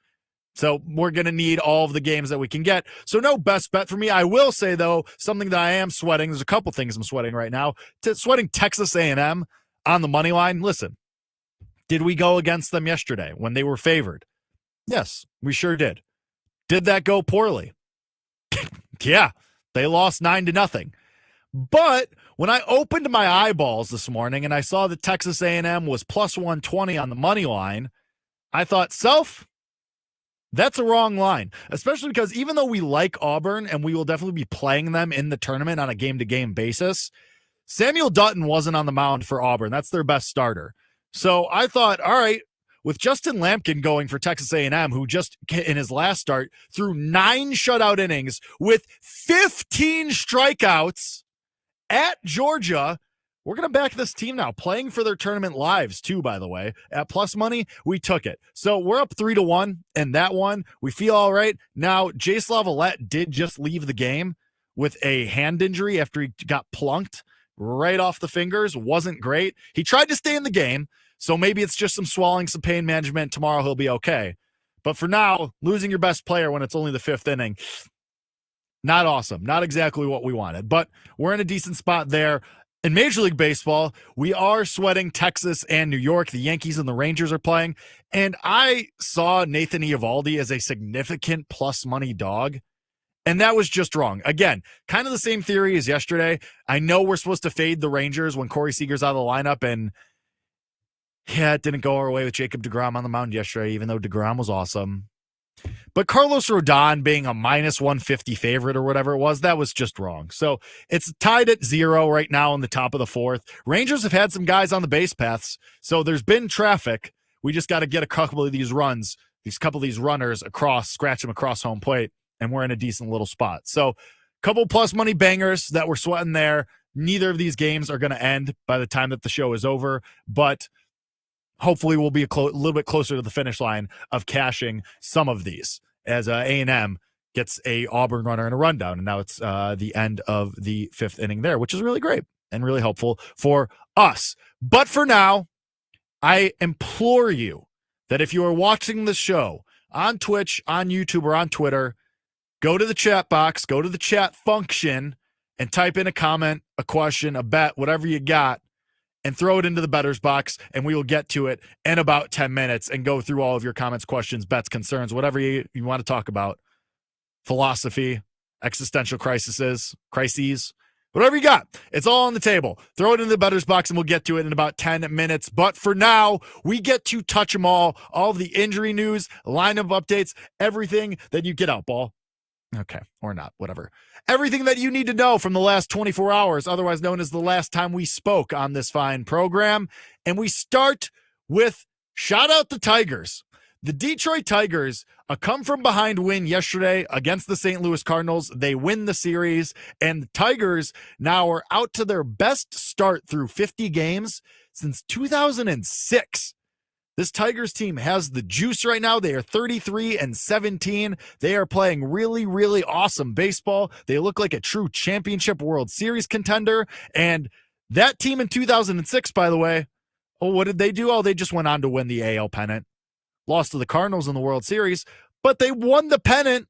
So we're going to need all of the games that we can get. So no best bet for me. I will say, though, something that I am sweating. There's a couple things I'm sweating right now. Sweating Texas A&M on the money line. Listen, did we go against them yesterday when they were favored? Yes, we sure did. Did that go poorly? Yeah, they lost 9-0. But when I opened my eyeballs this morning and I saw that Texas A&M was plus 120 on the money line, I thought, that's a wrong line, especially because even though we like Auburn and we will definitely be playing them in the tournament on a game-to-game basis, Samuel Dutton wasn't on the mound for Auburn. That's their best starter. So I thought, all right, with Justin Lampkin going for Texas A&M, who just in his last start threw 9 shutout innings with 15 strikeouts at Georgia, we're going to back this team now, playing for their tournament lives, too, by the way. At plus money, we took it. So we're up 3-1 in that one. We feel all right. Now, Jace Lavalette did just leave the game with a hand injury after he got plunked right off the fingers. Wasn't great. He tried to stay in the game, so maybe it's just some swallowing, some pain management. Tomorrow he'll be okay. But for now, losing your best player when it's only the 5th inning, not awesome. Not exactly what we wanted. But we're in a decent spot there. In Major League Baseball, we are sweating Texas and New York. The Yankees and the Rangers are playing. And I saw Nathan Eovaldi as a significant plus money dog. And that was just wrong. Again, kind of the same theory as yesterday. I know we're supposed to fade the Rangers when Corey Seager's out of the lineup. And yeah, it didn't go our way with Jacob deGrom on the mound yesterday, even though deGrom was awesome. But Carlos Rodon being a minus 150 favorite or whatever it was, that was just wrong. So it's tied at 0 right now in the top of the 4th. Rangers have had some guys on the base paths, so there's been traffic. We just got to get a couple of these runners across, scratch them across home plate, and we're in a decent little spot. So couple plus money bangers that we're sweating there. Neither of these games are going to end by the time that the show is over, but hopefully we'll be a little bit closer to the finish line of cashing some of these as A&M gets a Auburn runner and a rundown. And now it's the end of the 5th inning there, which is really great and really helpful for us. But for now, I implore you that if you are watching the show on Twitch, on YouTube, or on Twitter, go to the chat box, go to the chat function, and type in a comment, a question, a bet, whatever you got, and throw it into the better's box, and we will get to it in about 10 minutes and go through all of your comments, questions, bets, concerns, whatever you want to talk about. Philosophy, existential crises, whatever you got. It's all on the table. Throw it into the better's box, and we'll get to it in about 10 minutes. But for now, we get to touch them all of the injury news, lineup updates, everything that you get out, ball. Okay, or not, whatever. Everything that you need to know from the last 24 hours, otherwise known as the last time we spoke on this fine program. And we start with shout out the Tigers. The Detroit Tigers, a come-from-behind win yesterday against the St. Louis Cardinals. They win the series, and the Tigers now are out to their best start through 50 games since 2006. This Tigers team has the juice right now. They are 33-17. They are playing really, really awesome baseball. They look like a true championship World Series contender. And that team in 2006, by the way, what did they do? Oh, they just went on to win the AL pennant. Lost to the Cardinals in the World Series, but they won the pennant.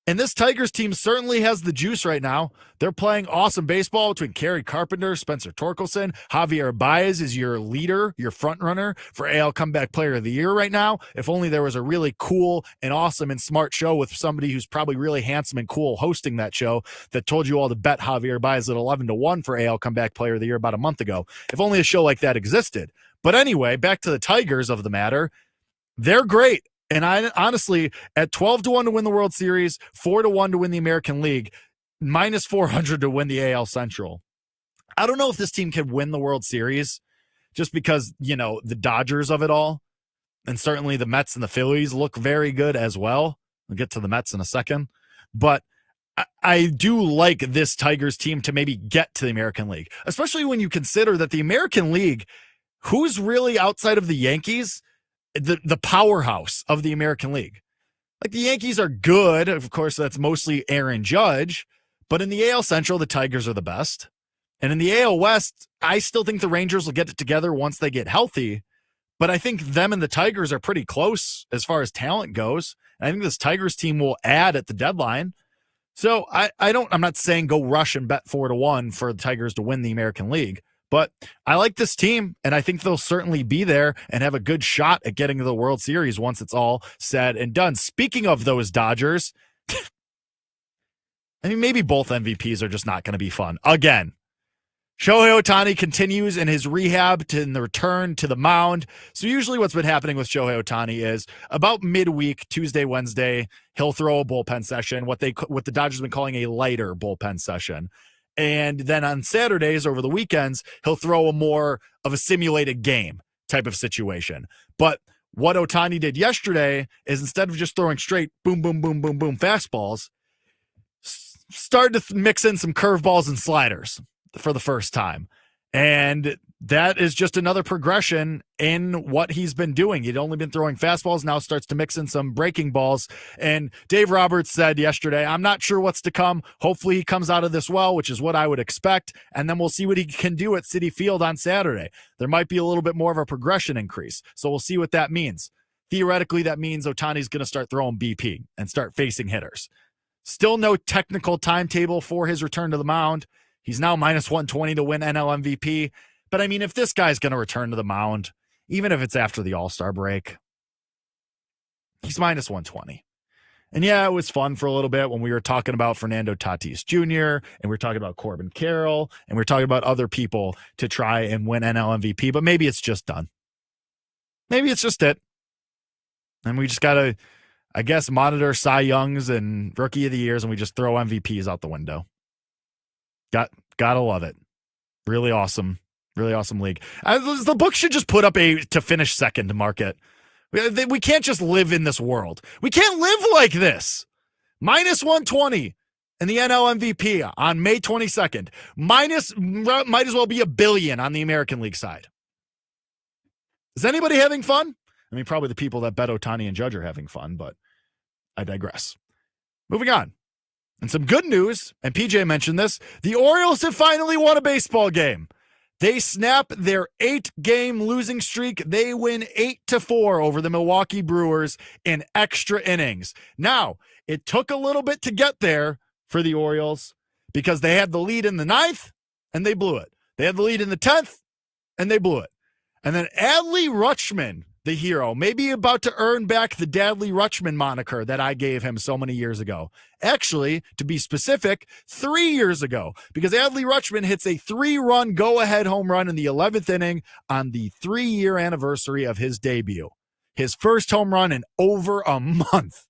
And this Tigers team certainly has the juice right now. They're playing awesome baseball between Kerry Carpenter, Spencer Torkelson. Javier Baez is your leader, your front runner for AL Comeback Player of the Year right now. If only there was a really cool and awesome and smart show with somebody who's probably really handsome and cool hosting that show that told you all to bet Javier Baez at 11-1 for AL Comeback Player of the Year about a month ago. If only a show like that existed. But anyway, back to the Tigers of the matter. They're great. And I honestly, at 12-1 to win the World Series, 4-1 to win the American League, minus 400 to win the AL Central. I don't know if this team can win the World Series just because, the Dodgers of it all, and certainly the Mets and the Phillies look very good as well. We'll get to the Mets in a second. But I do like this Tigers team to maybe get to the American League, especially when you consider that the American League, who's really outside of the Yankees, the powerhouse of the American League. Like the Yankees are good. Of course, that's mostly Aaron Judge. But in the AL Central, the Tigers are the best. And in the AL West, I still think the Rangers will get it together once they get healthy. But I think them and the Tigers are pretty close as far as talent goes. And I think this Tigers team will add at the deadline. So I'm not saying go rush and bet 4-1 for the Tigers to win the American League. But I like this team, and I think they'll certainly be there and have a good shot at getting to the World Series once it's all said and done. Speaking of those Dodgers, maybe both MVPs are just not going to be fun. Again, Shohei Ohtani continues in his rehab in the return to the mound. So usually what's been happening with Shohei Ohtani is about midweek, Tuesday, Wednesday, he'll throw a bullpen session, what the Dodgers have been calling a lighter bullpen session. And then on Saturdays over the weekends, he'll throw a more of a simulated game type of situation. But what Ohtani did yesterday is instead of just throwing straight boom, boom, boom, boom, boom fastballs, started to mix in some curveballs and sliders for the first time. And that is just another progression in what he's been doing. He'd only been throwing fastballs, now starts to mix in some breaking balls. And Dave Roberts said yesterday, I'm not sure what's to come. Hopefully he comes out of this well, which is what I would expect. And then we'll see what he can do at Citi Field on Saturday. There might be a little bit more of a progression increase. So we'll see what that means. Theoretically, that means Ohtani's going to start throwing BP and start facing hitters. Still no technical timetable for his return to the mound. He's now minus 120 to win NL MVP. But I mean, if this guy's going to return to the mound, even if it's after the All-Star break, he's minus 120. And yeah, it was fun for a little bit when we were talking about Fernando Tatis Jr. and we were talking about Corbin Carroll and we were talking about other people to try and win NL MVP, but maybe it's just done. Maybe it's just it. And we just got to, I guess, monitor Cy Youngs and Rookie of the Years and we just throw MVPs out the window. Gotta love it. Really awesome league. The book should just put up a to finish second market. We can't just live in this world. We can't live like this. Minus 120 and the NL MVP on May 22nd. Might as well be $1 billion on the American League side. Is anybody having fun? I mean, probably the people that bet Ohtani and Judge are having fun, but I digress. Moving on. And some good news, and PJ mentioned this, the Orioles have finally won a baseball game. They snap their 8-game losing streak. They win 8-4 over the Milwaukee Brewers in extra innings. Now, it took a little bit to get there for the Orioles because they had the lead in the 9th, and they blew it. They had the lead in the 10th, and they blew it. And then Adley Rutschman, the hero, maybe about to earn back the Dadley Rutschman moniker that I gave him so many years ago. Actually, to be specific, 3 years ago, because Adley Rutschman hits a 3-run go-ahead home run in the 11th inning on the 3-year anniversary of his debut. His first home run in over a month.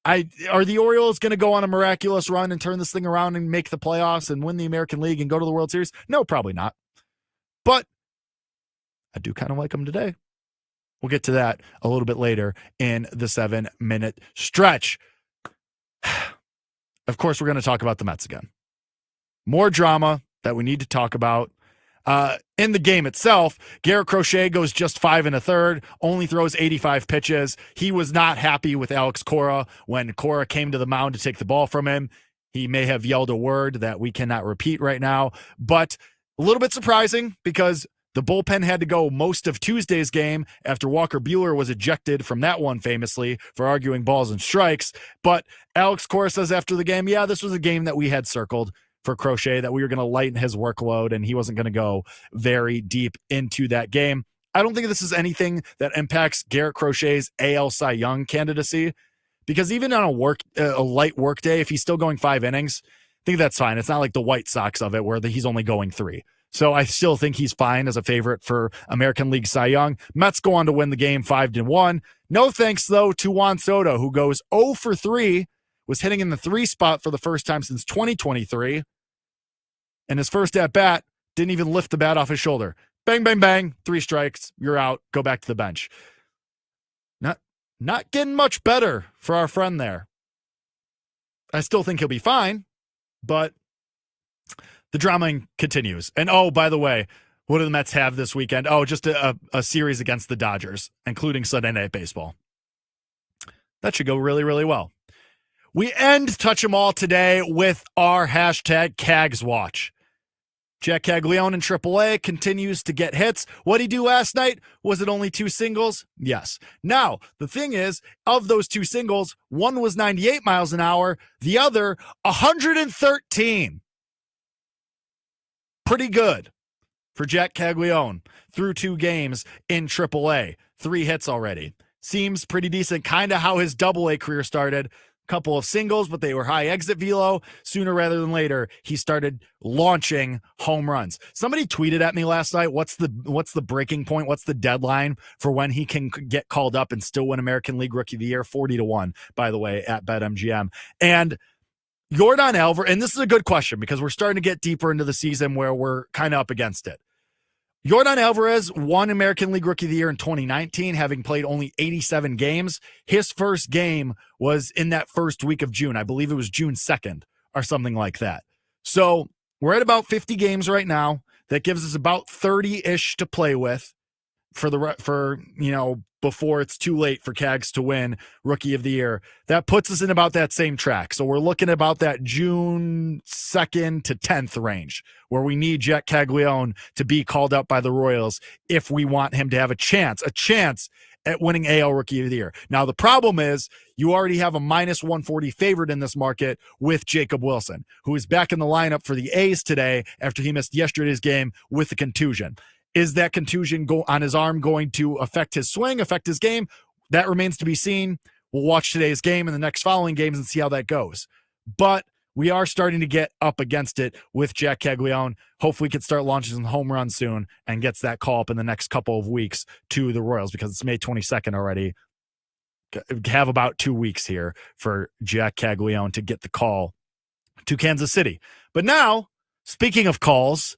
Are the Orioles going to go on a miraculous run and turn this thing around and make the playoffs and win the American League and go to the World Series? No, probably not. But I do kind of like them today. We'll get to that a little bit later in the 7-minute stretch. Of course, we're going to talk about the Mets again. More drama that we need to talk about. In the game itself, Garrett Crochet goes just 5 1/3, only throws 85 pitches. He was not happy with Alex Cora when Cora came to the mound to take the ball from him. He may have yelled a word that we cannot repeat right now, but a little bit surprising because the bullpen had to go most of Tuesday's game after Walker Buehler was ejected from that one famously for arguing balls and strikes. But Alex Cora says after the game, yeah, this was a game that we had circled for Crochet, that we were going to lighten his workload and he wasn't going to go very deep into that game. I don't think this is anything that impacts Garrett Crochet's AL Cy Young candidacy, because even on a light work day, if he's still going 5 innings, I think that's fine. It's not like the White Sox of it where he's only going 3. So I still think he's fine as a favorite for American League Cy Young. Mets go on to win the game 5-1. No thanks, though, to Juan Soto, who goes 0 for 3, was hitting in the 3 spot for the first time since 2023. And his first at-bat didn't even lift the bat off his shoulder. Bang, bang, bang, 3 strikes, you're out, go back to the bench. Not getting much better for our friend there. I still think he'll be fine, but the drama continues. And, oh, by the way, what do the Mets have this weekend? Oh, just a series against the Dodgers, including Sunday Night Baseball. That should go really, really well. We end Touch 'em All today with our hashtag CagsWatch. Jack Caglione in AAA continues to get hits. What did he do last night? Was it only 2 singles? Yes. Now, the thing is, of those 2 singles, one was 98 miles an hour, the other 113. Pretty good for Jack Caglione through 2 games in AAA. 3 hits already. Seems pretty decent, kind of how his AA career started. Couple of singles, but they were high exit velo. Sooner rather than later, he started launching home runs. Somebody tweeted at me last night, what's the breaking point? What's the deadline for when he can get called up and still win American League Rookie of the Year? 40-1, by the way, at BetMGM. And Yordan Alvarez, and this is a good question because we're starting to get deeper into the season where we're kind of up against it. Yordan Alvarez won American League Rookie of the Year in 2019, having played only 87 games. His first game was in that first week of June. I believe it was June 2nd or something like that. So we're at about 50 games right now. That gives us about 30-ish to play with before it's too late for Cags to win Rookie of the Year. That puts us in about that same track. So we're looking at about that June 2nd to 10th range where we need Jack Caglione to be called up by the Royals if we want him to have a chance at winning AL Rookie of the Year. Now, the problem is you already have a -140 favorite in this market with Jacob Wilson, who is back in the lineup for the A's today after he missed yesterday's game with a contusion. Is that contusion on his arm going to affect his swing, affect his game? That remains to be seen. We'll watch today's game and the next following games and see how that goes. But we are starting to get up against it with Jack Caglione. Hopefully we can start launching some home runs soon and gets that call up in the next couple of weeks to the Royals because it's May 22nd already. Have about 2 weeks here for Jack Caglione to get the call to Kansas City. But now, speaking of calls,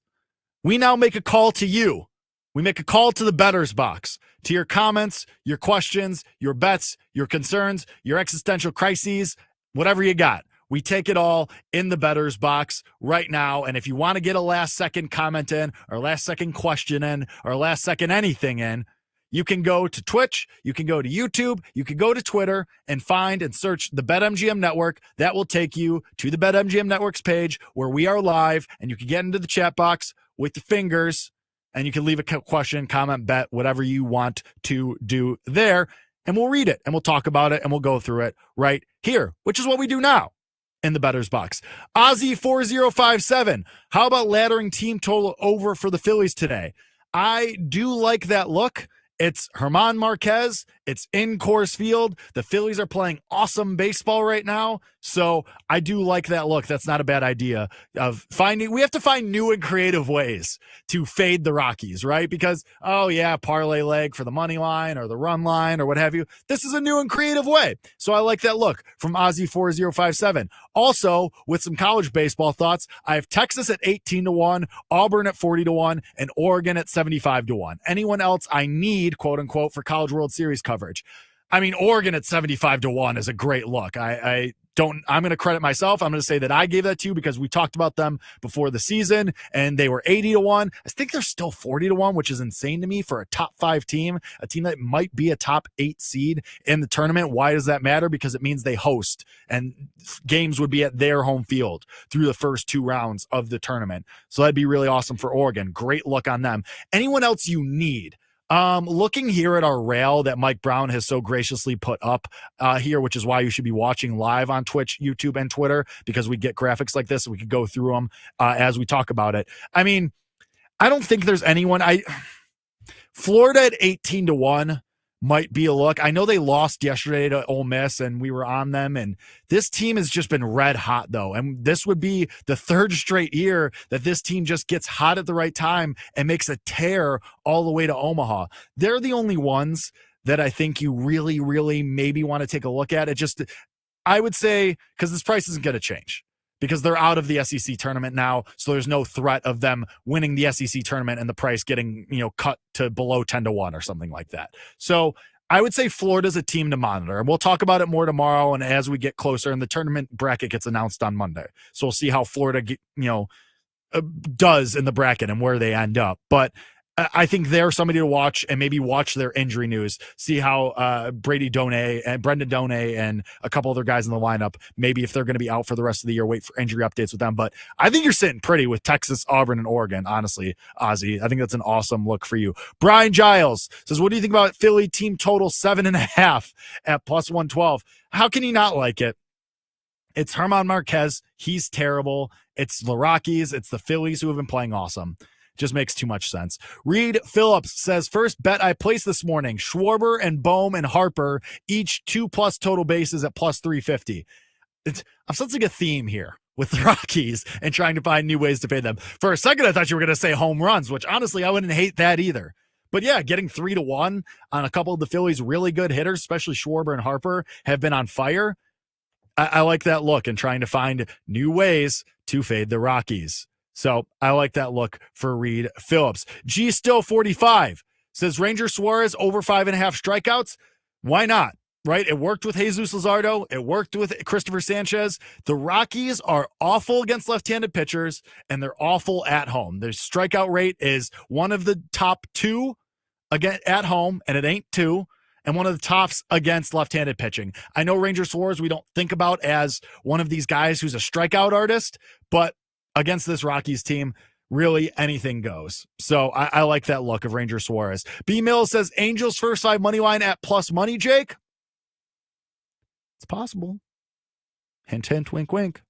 we now make a call to you. We make a call to the bettor's box, to your comments, your questions, your bets, your concerns, your existential crises, whatever you got. We take it all in the bettor's box right now. And if you want to get a last-second comment in or last-second question in or last-second anything in, you can go to Twitch, you can go to YouTube, you can go to Twitter and find and search the BetMGM Network. That will take you to the BetMGM Network's page where we are live, and you can get into the chat box with your fingers, and you can leave a question, comment, bet, whatever you want to do there, and we'll read it, and we'll talk about it, and we'll go through it right here, which is what we do now in the bettor's box. Ozzy4057, how about laddering team total over for the Phillies today? I do like that look. It's German Marquez. It's in Coors Field. The Phillies are playing awesome baseball right now. So I do like that look. That's not a bad idea we have to find new and creative ways to fade the Rockies, right? Because, oh yeah, parlay leg for the money line or the run line or what have you. This is a new and creative way. So I like that look from Ozzy4057. Also, with some college baseball thoughts, I have Texas at 18-1, Auburn at 40-1, and Oregon at 75-1. Anyone else I need, quote unquote, for College World Series coverage? I mean, Oregon at 75-1 is a great look. I'm going to credit myself. I'm going to say that I gave that to you because we talked about them before the season and they were 80-1. I think they're still 40-1, which is insane to me for a top 5 team, a team that might be a top 8 seed in the tournament. Why does that matter? Because it means they host and games would be at their home field through the first 2 rounds of the tournament. So that'd be really awesome for Oregon. Great look on them. Anyone else you need? Looking here at our rail that Mike Brown has so graciously put up here, which is why you should be watching live on Twitch, YouTube, and Twitter, because we get graphics like this and we could go through them as we talk about it. I mean, I don't think there's anyone. Florida at 18-1 might be a look. I know they lost yesterday to Ole Miss and we were on them, and this team has just been red hot though. And this would be the 3rd straight year that this team just gets hot at the right time and makes a tear all the way to Omaha. They're the only ones that I think you really, really maybe want to take a look at. I would say, because this price isn't going to change, because they're out of the SEC tournament now, so there's no threat of them winning the SEC tournament and the price getting, cut to below 10-1 or something like that. So I would say Florida's a team to monitor, and we'll talk about it more tomorrow and as we get closer, and the tournament bracket gets announced on Monday. So we'll see how Florida does in the bracket and where they end up. But I think they're somebody to watch, and maybe watch their injury news, see how Brady Donay and Brendan Donay and a couple other guys in the lineup, maybe if they're going to be out for the rest of the year, wait for injury updates with them. But I think you're sitting pretty with Texas, Auburn, and Oregon, honestly, Ozzy. I think that's an awesome look for you. Brian Giles says, what do you think about Philly team total 7.5 at plus 112? How can you not like it? It's German Marquez. He's terrible. It's the Rockies. It's the Phillies who have been playing awesome. Just makes too much sense. Reed Phillips says, first bet I placed this morning, Schwarber and Bohm and Harper, each 2+ total bases at plus 350. I'm sensing a theme here with the Rockies and trying to find new ways to pay them. For a second, I thought you were going to say home runs, which honestly, I wouldn't hate that either. But yeah, getting 3-1 on a couple of the Phillies' really good hitters, especially Schwarber and Harper, have been on fire. I like that look and trying to find new ways to fade the Rockies. So I like that look for Reed Phillips. G Still 45 says Ranger Suarez over 5.5 strikeouts. Why not? Right? It worked with Jesus Luzardo. It worked with Christopher Sanchez. The Rockies are awful against left-handed pitchers, and they're awful at home. Their strikeout rate is one of the top 2 again at home, and it ain't 2, and one of the tops against left-handed pitching. I know Ranger Suarez we don't think about as one of these guys who's a strikeout artist, but against this Rockies team, really anything goes. So I like that look of Ranger Suarez. B. Mills says Angels first 5 money line at plus money, Jake. It's possible. Hint, hint, wink, wink.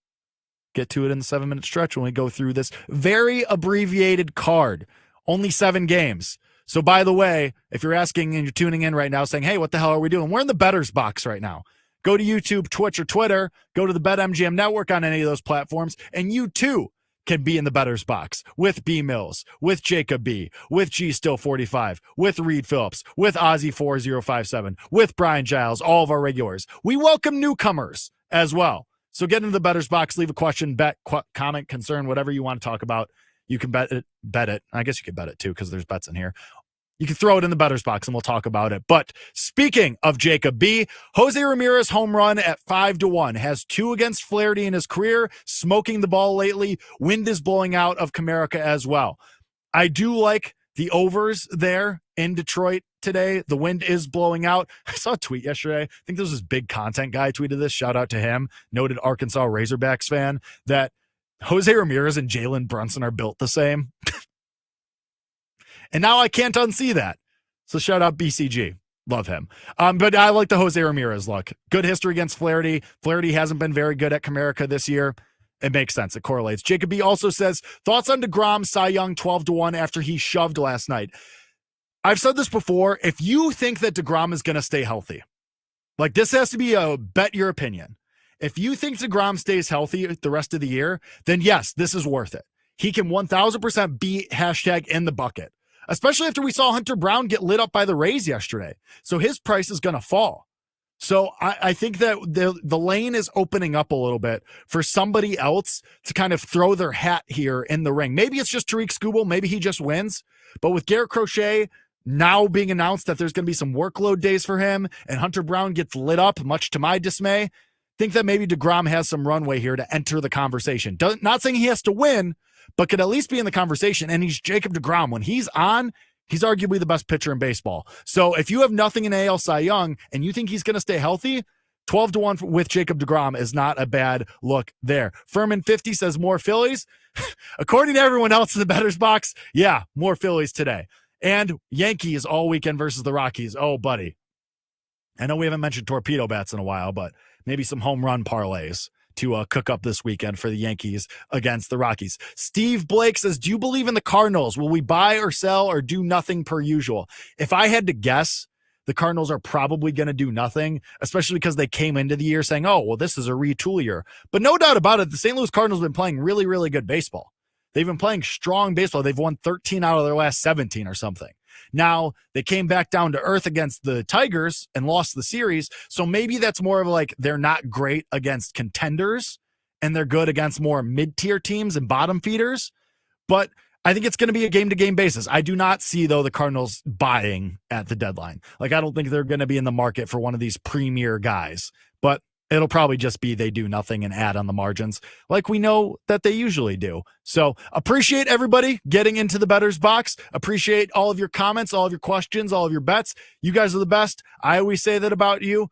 Get to it in the 7-minute stretch when we go through this very abbreviated card. Only 7 games. So by the way, if you're asking and you're tuning in right now saying, hey, what the hell are we doing? We're in the bettor's box right now. Go to YouTube, Twitch, or Twitter. Go to the BetMGM Network on any of those platforms, and you too can be in the bettor's box with B Mills, with Jacob B, with G Still 45, with Reed Phillips, with Ozzy 4057, with Brian Giles, all of our regulars. We welcome newcomers as well. So get into the bettor's box, leave a question, bet, comment, concern, whatever you want to talk about. You can bet it. I guess you can bet it too, because there's bets in here. you can throw it in the bettors box and we'll talk about it. But speaking of Jacob B, Jose Ramirez home run at 5-1, has 2 against Flaherty in his career, smoking the ball lately. Wind is blowing out of Comerica as well. I do like the overs there in Detroit today. The wind is blowing out. I saw a tweet yesterday. I think this was big content guy tweeted this. Shout out to him. Noted Arkansas Razorbacks fan, that Jose Ramirez and Jalen Brunson are built the same. And now I can't unsee that. So shout out BCG. Love him. But I like the Jose Ramirez look. Good history against Flaherty. Flaherty hasn't been very good at Comerica this year. It makes sense. It correlates. Jacob B also says, thoughts on DeGrom, Cy Young 12-1 after he shoved last night. I've said this before. If you think that DeGrom is going to stay healthy, like this has to be a bet your opinion. If you think DeGrom stays healthy the rest of the year, then yes, this is worth it. He can 1000% be hashtag in the bucket, especially after we saw Hunter Brown get lit up by the Rays yesterday. So his price is going to fall. So I think that the lane is opening up a little bit for somebody else to kind of throw their hat here in the ring. Maybe it's just Tariq Skubal. Maybe he just wins. But with Garrett Crochet now being announced that there's going to be some workload days for him and Hunter Brown gets lit up, much to my dismay, think that maybe DeGrom has some runway here to enter the conversation. Not saying he has to win, but could at least be in the conversation. And he's Jacob DeGrom. When he's on, he's arguably the best pitcher in baseball. So if you have nothing in AL Cy Young and you think he's going to stay healthy, 12-1 with Jacob DeGrom is not a bad look there. Furman 50 says more Phillies. According to everyone else in the bettor's box, yeah, more Phillies today. And Yankees all weekend versus the Rockies. Oh, buddy. I know we haven't mentioned torpedo bats in a while, but maybe some home run parlays to cook up this weekend for the Yankees against the Rockies. Steve Blake says, do you believe in the Cardinals? Will we buy or sell or do nothing per usual? If I had to guess, the Cardinals are probably going to do nothing, especially because they came into the year saying, oh, well, this is a retool year. But no doubt about it, the St. Louis Cardinals have been playing really, really good baseball. They've been playing strong baseball. They've won 13 out of their last 17 or something. Now, they came back down to earth against the Tigers and lost the series. So maybe that's more of like they're not great against contenders and they're good against more mid-tier teams and bottom feeders. But I think it's going to be a game-to-game basis. I do not see, though, the Cardinals buying at the deadline. Like, I don't think they're going to be in the market for one of these premier guys. But it'll probably just be they do nothing and add on the margins like we know that they usually do. So appreciate everybody getting into the bettor's box. Appreciate all of your comments, all of your questions, all of your bets. You guys are the best. I always say that about you.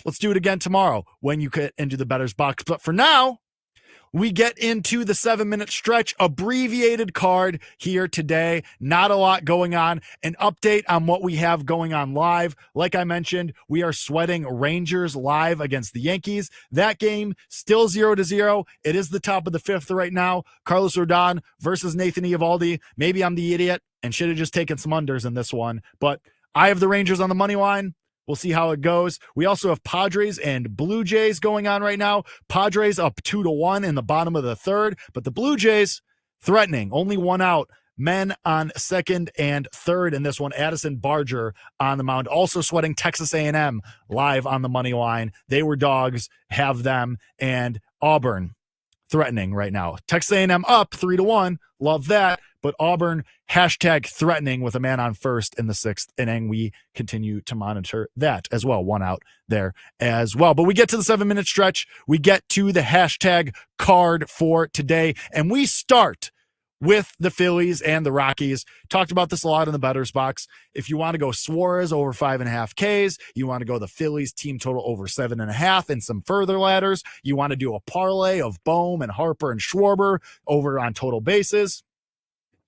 Let's do it again tomorrow when you get into the bettor's box. But for now, we get into the 7-minute stretch, abbreviated card here today. Not a lot going on. An update on what we have going on live. Like I mentioned, we are sweating Rangers live against the Yankees. That game still 0-0. It is the top of the 5th right now. Carlos Rodon versus Nathan Eovaldi. Maybe I'm the idiot and should have just taken some unders in this one, but I have the Rangers on the money line. We'll see how it goes. We also have Padres and Blue Jays going on right now. Padres up 2-1 in the bottom of the 3rd, but the Blue Jays threatening, only one out. Men on 2nd and 3rd in this one. Addison Barger on the mound. Also sweating Texas A&M live on the money line. They were dogs, have them, and Auburn threatening right now. Texas A&M up 3-1. Love that. But Auburn hashtag threatening with a man on first in the 6th inning. We continue to monitor that as well. One out there as well. But we get to the 7-minute stretch. We get to the hashtag card for today. And we start with the Phillies and the Rockies. Talked about this a lot in the bettor's box. If you want to go Suarez over 5.5 Ks, you want to go the Phillies team total over 7.5 and some further ladders. You want to do a parlay of Bohm and Harper and Schwarber over on total bases.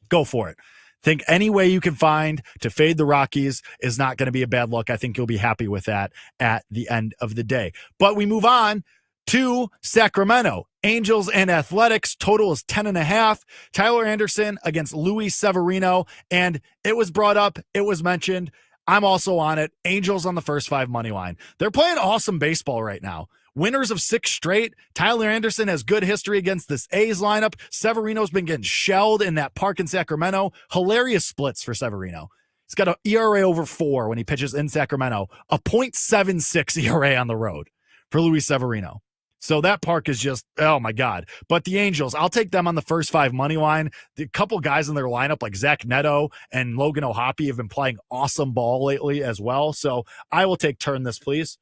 Go for it. Think any way you can find to fade the Rockies is not going to be a bad look. I think you'll be happy with that at the end of the day. But we move on to Sacramento. Angels and Athletics. Total is 10.5. Tyler Anderson against Luis Severino. And it was brought up. It was mentioned. I'm also on it. Angels on the first 5 money line. They're playing awesome baseball right now. Winners of 6 straight. Tyler Anderson has good history against this A's lineup. Severino's been getting shelled in that park in Sacramento. Hilarious splits for Severino. He's got an ERA over 4 when he pitches in Sacramento. A .76 ERA on the road for Luis Severino. So that park is just, oh my God. But the Angels, I'll take them on the first 5 money line. The couple guys in their lineup like Zach Neto and Logan O'Hoppe have been playing awesome ball lately as well. So I will take turn this, please.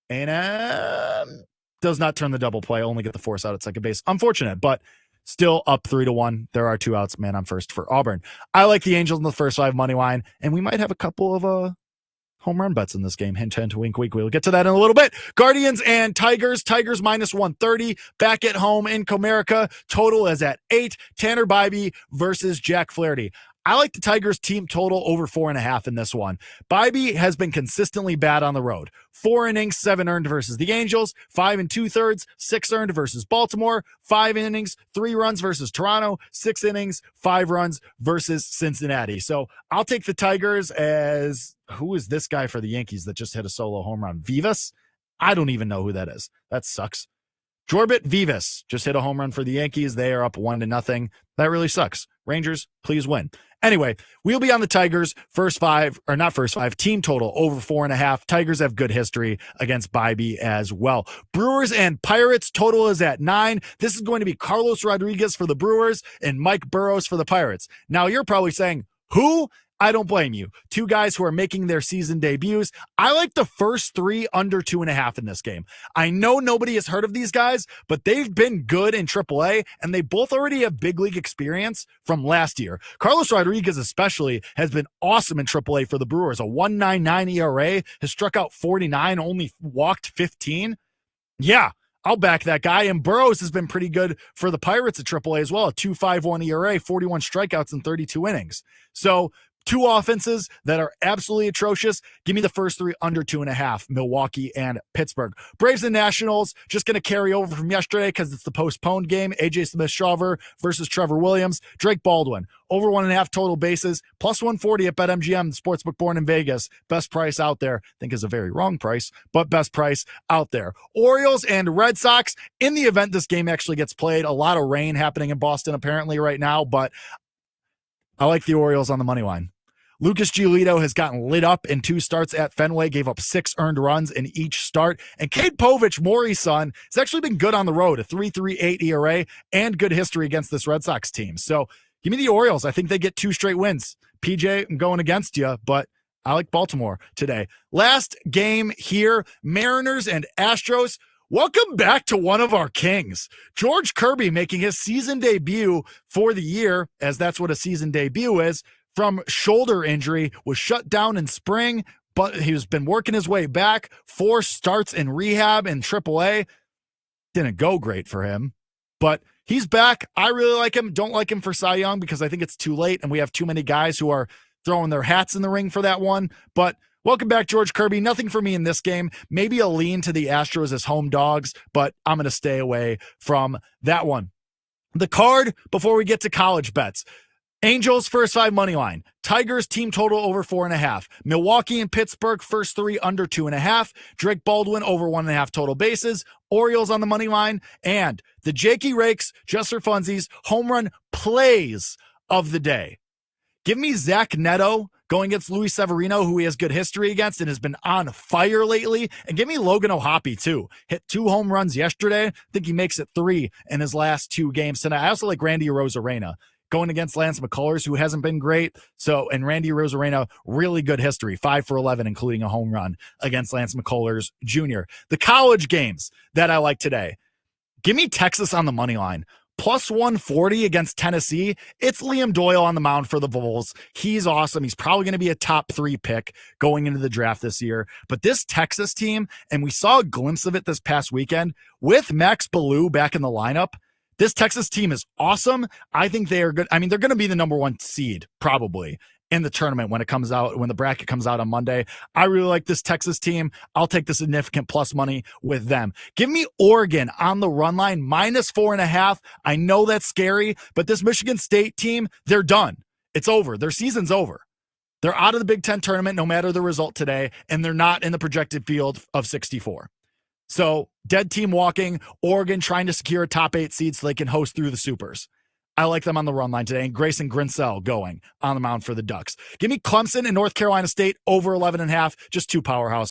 And does not turn the double play, only get the force out at second base. Unfortunate, but still up 3-1. There are 2 outs, man on first for Auburn. I like the Angels in the first 5 money line, and we might have a couple of home run bets in this game. Hint, hint, wink, wink. We'll get to that in a little bit. Guardians and Tigers. Tigers minus 130. Back at home in Comerica. Total is at 8. Tanner Bybee versus Jack Flaherty. I like the Tigers team total over 4.5 in this one. Bybee has been consistently bad on the road. 4 innings, 7 earned versus the Angels, 5 2/3, 6 earned versus Baltimore, 5 innings, 3 runs versus Toronto, 6 innings, 5 runs versus Cincinnati. So I'll take the Tigers as, who is this guy for the Yankees that just hit a solo home run? Vivas? I don't even know who that is. That sucks. Jorbit Vivas just hit a home run for the Yankees. They are up 1-0. That really sucks. Rangers, please win. Anyway, we'll be on the Tigers team total over 4.5. Tigers have good history against Bybee as well. Brewers and Pirates total is at 9. This is going to be Carlos Rodriguez for the Brewers and Mike Burrows for the Pirates. Now you're probably saying, who? I don't blame you. 2 guys who are making their season debuts. I like the first 3 under 2.5 in this game. I know nobody has heard of these guys, but they've been good in AAA, and they both already have big league experience from last year. Carlos Rodriguez especially has been awesome in AAA for the Brewers. A 1.99 ERA, has struck out 49, only walked 15. Yeah, I'll back that guy. And Burrows has been pretty good for the Pirates at AAA as well. A 2.51 ERA, 41 strikeouts in 32 innings. So 2 offenses that are absolutely atrocious. Give me the first 3 under 2.5, Milwaukee and Pittsburgh. Braves and Nationals, just going to carry over from yesterday because it's the postponed game. AJ Smith-Shawver versus Trevor Williams. Drake Baldwin, over 1.5 total bases, plus 140 at BetMGM, the sportsbook born in Vegas. Best price out there. I think is a very wrong price, but best price out there. Orioles and Red Sox, in the event this game actually gets played. A lot of rain happening in Boston apparently right now, but I like the Orioles on the money line. Lucas Giolito has gotten lit up in 2 starts at Fenway, gave up 6 earned runs in each start. And Cade Povich, Maury's son, has actually been good on the road, a 3.38 ERA, and good history against this Red Sox team. So give me the Orioles. I think they get 2 straight wins. PJ, I'm going against you, but I like Baltimore today. Last game here, Mariners and Astros. Welcome back to one of our kings. George Kirby making his season debut for the year, as that's what a season debut is, from shoulder injury, was shut down in spring, but he's been working his way back. 4 starts in rehab in AAA. Didn't go great for him, but he's back. I really like him. Don't like him for Cy Young because I think it's too late and we have too many guys who are throwing their hats in the ring for that one. But welcome back, George Kirby. Nothing for me in this game. Maybe a lean to the Astros as home dogs, but I'm going to stay away from that one. The card before we get to college bets. Angels first 5 money line. Tigers team total over 4.5. Milwaukee and Pittsburgh first 3 under 2.5. Drake Baldwin over 1.5 total bases. Orioles on the money line. And the Jakey Rakes, just for funsies, home run plays of the day. Give me Zach Neto going against Luis Severino, who he has good history against and has been on fire lately. And give me Logan O'Hoppe, too. Hit 2 home runs yesterday. I think he makes it 3 in his last 2 games tonight. I also like Randy Arozarena going against Lance McCullers, who hasn't been great. So, and Randy Arozarena, really good history, 5 for 11, including a home run against Lance McCullers Jr. The college games that I like today. Give me Texas on the money line. Plus 140 against Tennessee. It's Liam Doyle on the mound for the Vols. He's awesome. He's probably going to be a top 3 pick going into the draft this year. But this Texas team, and we saw a glimpse of it this past weekend, with Max Ballou back in the lineup, this Texas team is awesome. I think they are good. I mean, they're going to be the number 1 seed, probably, in the tournament when it comes out, when the bracket comes out on Monday. I really like this Texas team. I'll take the significant plus money with them. Give me Oregon on the run line, minus 4.5. I know that's scary, but this Michigan State team, they're done. It's over. Their season's over. They're out of the Big Ten tournament, no matter the result today, and they're not in the projected field of 64. So dead team walking, Oregon trying to secure a top 8 seed so they can host through the Supers. I like them on the run line today. And Grayson Grinsell going on the mound for the Ducks. Give me Clemson and North Carolina State over 11.5. Just 2 powerhouse.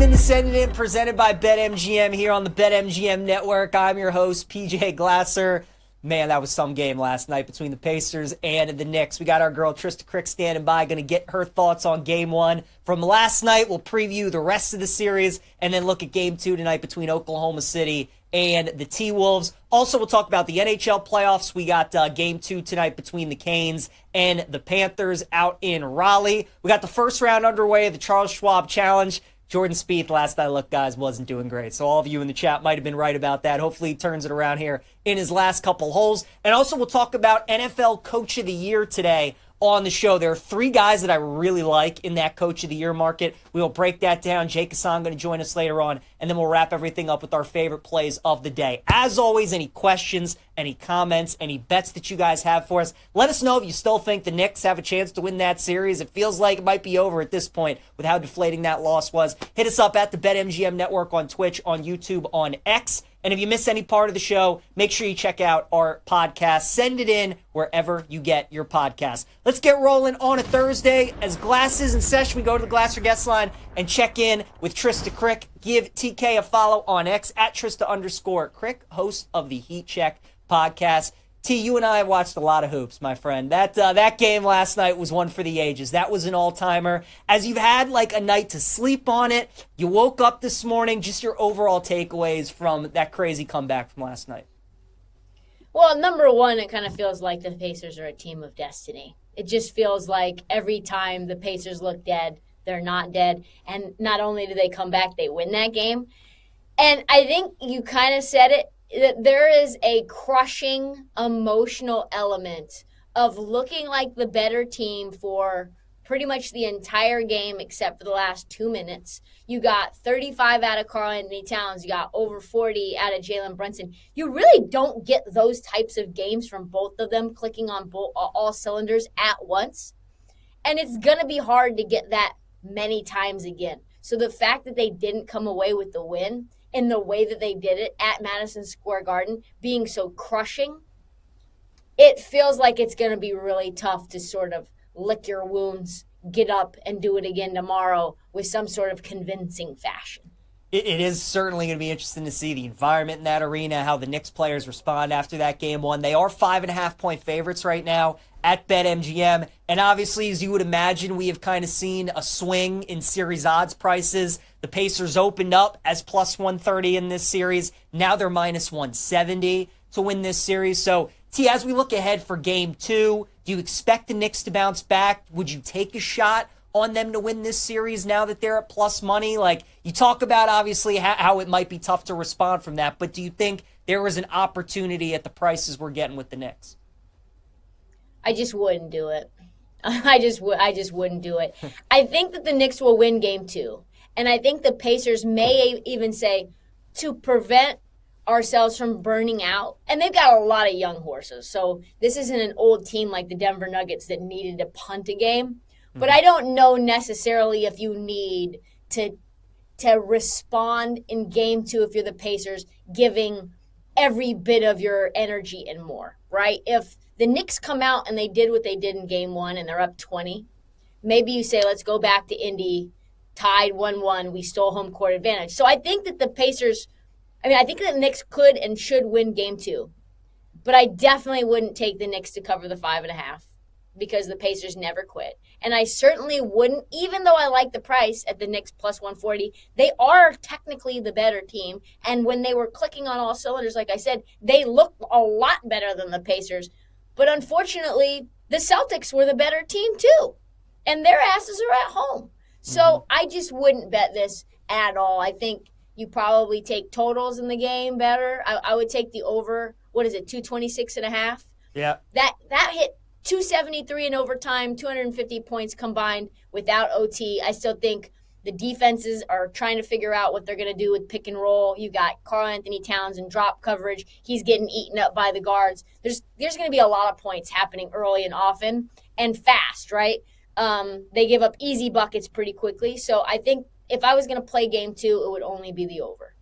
listening to Send It In, presented by BetMGM here on the BetMGM Network. I'm your host, PJ Glasser. Man, that was some game last night between the Pacers and the Knicks. We got our girl Trista Crick standing by, going to get her thoughts on Game 1 from last night. We'll preview the rest of the series and then look at Game 2 tonight between Oklahoma City and the T-Wolves. Also, we'll talk about the NHL playoffs. We got Game 2 tonight between the Canes and the Panthers out in Raleigh. We got the first round underway of the Charles Schwab Challenge. Jordan Spieth, last I looked, guys, wasn't doing great. So all of you in the chat might have been right about that. Hopefully he turns it around here in his last couple holes. And also we'll talk about NFL Coach of the Year today on the show. There are 3 guys that I really like in that Coach of the Year market. We will break that down. Jake Hassan going to join us later on, and then we'll wrap everything up with our favorite plays of the day. As always, any questions, any comments, any bets that you guys have for us, let us know if you still think the Knicks have a chance to win that series. It feels like it might be over at this point with how deflating that loss was. Hit us up at the BetMGM Network on Twitch, on YouTube, on X. And if you miss any part of the show, make sure you check out our podcast. Send it in wherever you get your podcast. Let's get rolling on a Thursday. As Glass is in session, we go to the Glasser guest line and check in with Trista Crick. Give TK a follow on X at Trista_Crick, host of the Heat Check podcast. T, you and I have watched a lot of hoops, my friend. That game last night was one for the ages. That was an all-timer. As you've had like a night to sleep on it, you woke up this morning, just your overall takeaways from that crazy comeback from last night. Well, number one, it kind of feels like the Pacers are a team of destiny. It just feels like every time the Pacers look dead, they're not dead. And not only do they come back, they win that game. And I think you kind of said it, that there is a crushing emotional element of looking like the better team for pretty much the entire game except for the last 2 minutes. You got 35 out of Karl-Anthony Towns. You got over 40 out of Jalen Brunson. You really don't get those types of games from both of them clicking on all cylinders at once. And it's going to be hard to get that many times again. So the fact that they didn't come away with the win in the way that they did it at Madison Square Garden, being so crushing, it feels like it's going to be really tough to sort of lick your wounds, get up, and do it again tomorrow with some sort of convincing fashion. It is certainly going to be interesting to see the environment in that arena, how the Knicks players respond after that Game 1. They are 5.5-point favorites right now at BetMGM. And obviously, as you would imagine, we have kind of seen a swing in series odds prices. The Pacers opened up as plus 130 in this series. Now they're minus 170 to win this series. So, T, as we look ahead for Game 2, do you expect the Knicks to bounce back? Would you take a shot on them to win this series now that they're at plus money? Like, you talk about, obviously, how it might be tough to respond from that, but do you think there was an opportunity at the prices we're getting with the Knicks? I just wouldn't do it. I just wouldn't do it. I think that the Knicks will win Game 2. And I think the Pacers may even say, to prevent ourselves from burning out, and they've got a lot of young horses. So this isn't an old team like the Denver Nuggets that needed to punt a game. But I don't know necessarily if you need to respond in Game 2 if you're the Pacers, giving every bit of your energy and more, right? If the Knicks come out and they did what they did in Game 1 and they're up 20, maybe you say, let's go back to Indy, tied 1-1, we stole home court advantage. So I think that the Pacers, I think that the Knicks could and should win Game 2. But I definitely wouldn't take the Knicks to cover the 5.5 because the Pacers never quit. And I certainly wouldn't, even though I like the price at the Knicks plus 140, they are technically the better team. And when they were clicking on all cylinders, like I said, they looked a lot better than the Pacers. But unfortunately, the Celtics were the better team too. And their asses are at home. So I just wouldn't bet this at all. I think you probably take totals in the game better. I would take the over, 226.5? Yeah. That hit 273 in overtime, 250 points combined without OT. I still think the defenses are trying to figure out what they're going to do with pick and roll. You got Karl-Anthony Towns in drop coverage. He's getting eaten up by the guards. There's going to be a lot of points happening early and often and fast, right? They give up easy buckets pretty quickly. So I think if I was going to play Game 2, it would only be the over.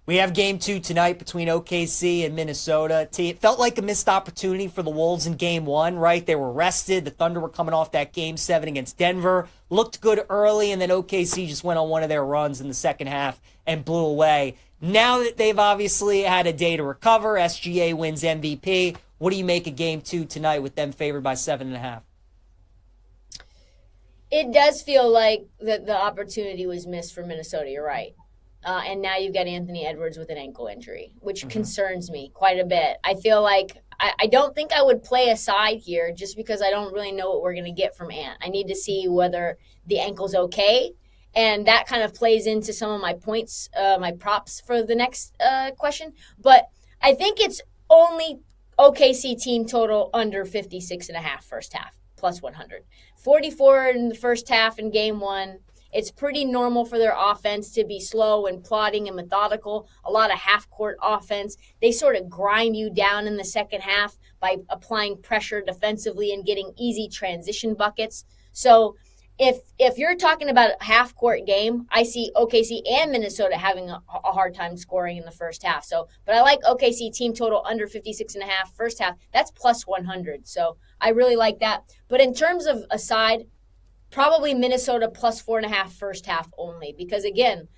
We have game 2 tonight between OKC and Minnesota. It felt like a missed opportunity for the Wolves in game 1, right? They were rested. The Thunder were coming off that game 7 against Denver. Looked good early, and then OKC just went on one of their runs in the second half and blew away. Now that they've obviously had a day to recover, SGA wins MVP. What do you make of game 2 tonight with them favored by 7.5? It does feel like the opportunity was missed for Minnesota. You're right. And now you've got Anthony Edwards with an ankle injury, which concerns me quite a bit. I feel like I don't think I would play a side here just because I don't really know what we're going to get from Ant. I need to see whether the ankle's okay. And that kind of plays into some of my points, my props for the next question. But I think it's only OKC team total under 56.5 first half, plus 100. 44 in the first half in game 1. It's pretty normal for their offense to be slow and plodding and methodical, a lot of half-court offense. They sort of grind you down in the second half by applying pressure defensively and getting easy transition buckets. So if you're talking about a half-court game, I see OKC and Minnesota having a hard time scoring in the first half. But I like OKC team total under 56.5 first half. That's plus 100. So I really like that. But in terms of a side, probably Minnesota plus 4.5 first half only. Because, again,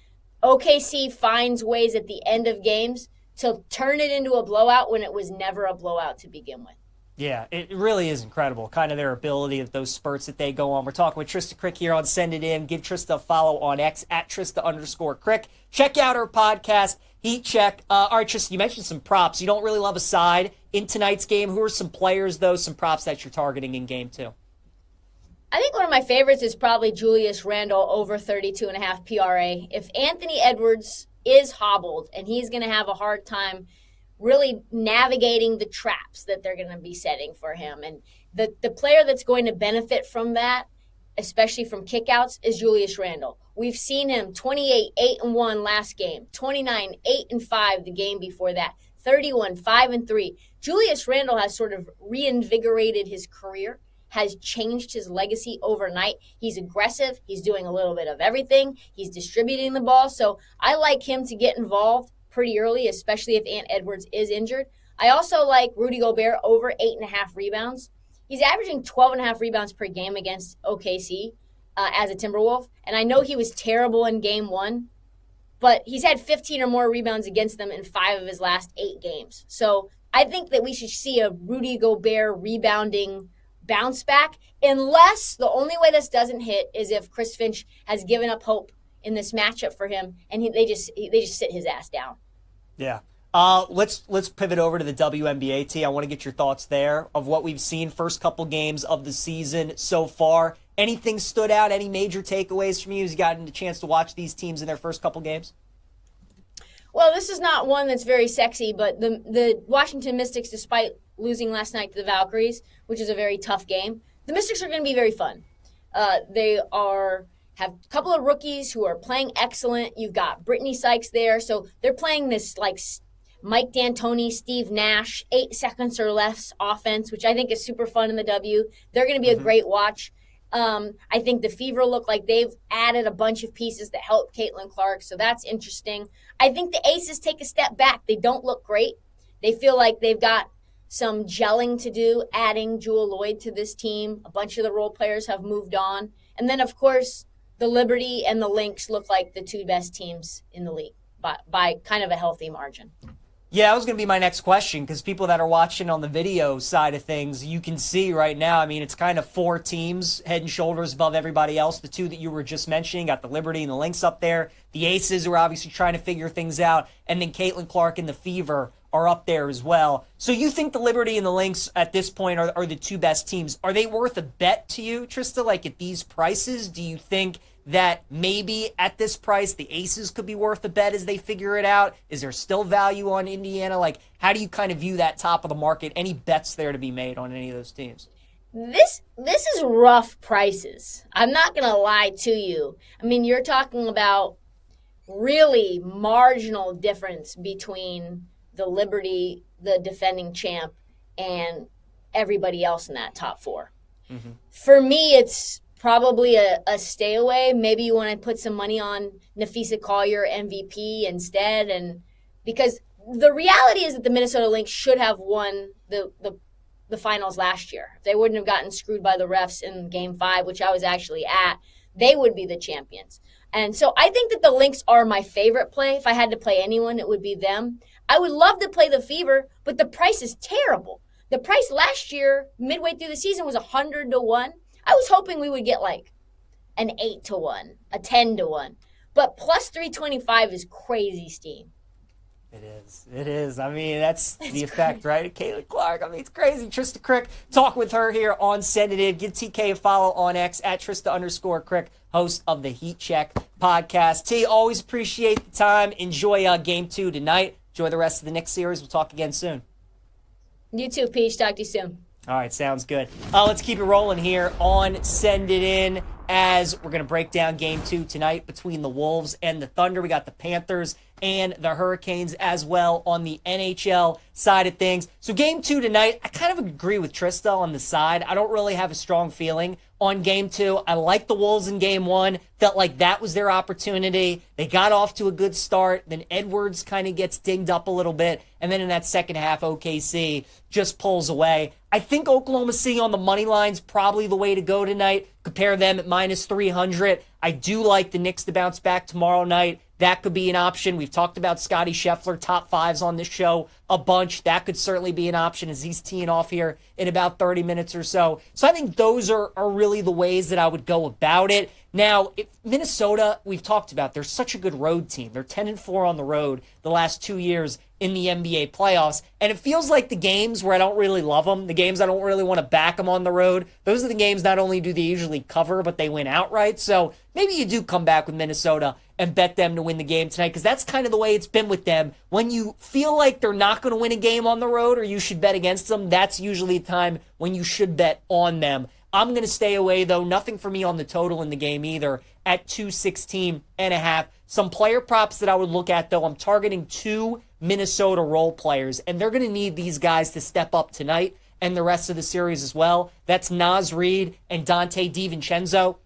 OKC finds ways at the end of games to turn it into a blowout when it was never a blowout to begin with. Yeah, it really is incredible, kind of their ability of those spurts that they go on. We're talking with Trista Crick here on Send It In. Give Trista a follow on X at Trista_Crick. Check out her podcast, Heat Check. All right, Trista, you mentioned some props. You don't really love a side in tonight's game. Who are some players, though, some props that you're targeting in game 2? I think one of my favorites is probably Julius Randle over 32.5 PRA. If Anthony Edwards is hobbled and he's going to have a hard time really navigating the traps that they're going to be setting for him, and the player that's going to benefit from that, especially from kickouts, is Julius Randle. We've seen him 28, 8-1 last game, 29, 8-5 the game before that, 31, 5-3. Julius Randle has sort of reinvigorated his career, has changed his legacy overnight. He's aggressive. He's doing a little bit of everything. He's distributing the ball. So I like him to get involved pretty early, especially if Ant Edwards is injured. I also like Rudy Gobert over 8.5 rebounds. He's averaging 12.5 rebounds per game against OKC as a Timberwolf. And I know he was terrible in game 1, but he's had 15 or more rebounds against them in 5 of his last 8 games. So I think that we should see a Rudy Gobert rebounding bounce back, unless the only way this doesn't hit is if Chris Finch has given up hope in this matchup for him, and they just sit his ass down. Yeah. Let's pivot over to the WNBA tee. I want to get your thoughts there of what we've seen first couple games of the season so far. Anything stood out? Any major takeaways from you as you gotten a chance to watch these teams in their first couple games? Well, this is not one that's very sexy, but the Washington Mystics, despite losing last night to the Valkyries, which is a very tough game, the Mystics are going to be very fun. They have a couple of rookies who are playing excellent. You've got Brittany Sykes there. So they're playing this like Mike D'Antoni, Steve Nash, 8 seconds or less offense, which I think is super fun in the W. They're going to be a great watch. I think the Fever look like they've added a bunch of pieces that help Caitlin Clark. So that's interesting. I think the Aces take a step back. They don't look great. They feel like they've got some gelling to do, adding Jewel Lloyd to this team. A bunch of the role players have moved on. And then, of course, the Liberty and the Lynx look like the 2 best teams in the league by kind of a healthy margin. Yeah, that was going to be my next question, because people that are watching on the video side of things, you can see right now, I mean, it's kind of 4 teams head and shoulders above everybody else. The 2 that you were just mentioning, got the Liberty and the Lynx up there. The Aces are obviously trying to figure things out. And then Caitlin Clark and the Fever are up there as well. So you think the Liberty and the Lynx at this point are the 2 best teams. Are they worth a bet to you, Trista, like at these prices? Do you think that maybe at this price the Aces could be worth a bet as they figure it out? Is there still value on Indiana? Like, how do you kind of view that top of the market? Any bets there to be made on any of those teams? This is rough prices. I'm not going to lie to you. I mean, you're talking about really marginal difference between the Liberty, the defending champ, and everybody else in that top 4. Mm-hmm. For me, it's probably a stay away. Maybe you want to put some money on Nafisa Collier MVP instead, and because the reality is that the Minnesota Lynx should have won the finals last year. If they wouldn't have gotten screwed by the refs in Game 5, which I was actually at, they would be the champions. And so I think that the Lynx are my favorite play. If I had to play anyone, it would be them. I would love to play the Fever, but the price is terrible. The price last year, midway through the season, was 100 to 1. I was hoping we would get like an 8 to 1, a 10 to 1. But plus 325 is crazy steam. It is. It is. I mean, that's the effect, right? Caitlin Clark. I mean, it's crazy. Trista Crick, talk with her here on Send It In. Give TK a follow on X at Trista_Crick, host of the Heat Check podcast. T, always appreciate the time. Enjoy Game 2 tonight. Enjoy the rest of the Knicks series. We'll talk again soon. You too, Peach. Talk to you soon. All right, sounds good. Let's keep it rolling here on Send It In as we're going to break down Game 2 tonight between the Wolves and the Thunder. We got the Panthers and the Hurricanes as well on the NHL side of things. So Game 2 tonight, I kind of agree with Trista on the side. I don't really have a strong feeling on Game 2. I like the Wolves in Game 1. Felt like that was their opportunity. They got off to a good start. Then Edwards kind of gets dinged up a little bit. And then in that second half, OKC just pulls away. I think Oklahoma City on the money line's probably the way to go tonight. Compare them at minus 300. I do like the Knicks to bounce back tomorrow night. That could be an option. We've talked about Scottie Scheffler, top fives on this show a bunch. That could certainly be an option as he's teeing off here in about 30 minutes or so. So I think those are really the ways that I would go about it. Now, Minnesota, we've talked about, they're such a good road team. They're 10-4 on the road the last 2 years in the NBA playoffs. And it feels like the games where I don't really love them, the games I don't really want to back them on the road, those are the games not only do they usually cover, but they win outright. So maybe you do come back with Minnesota and bet them to win the game tonight, because that's kind of the way it's been with them. When you feel like they're not going to win a game on the road or you should bet against them, that's usually a time when you should bet on them. I'm going to stay away, though. Nothing for me on the total in the game either at 216.5. Some player props that I would look at, though, I'm targeting 2 Minnesota role players, and they're going to need these guys to step up tonight and the rest of the series as well. That's Naz Reid and Dante DiVincenzo.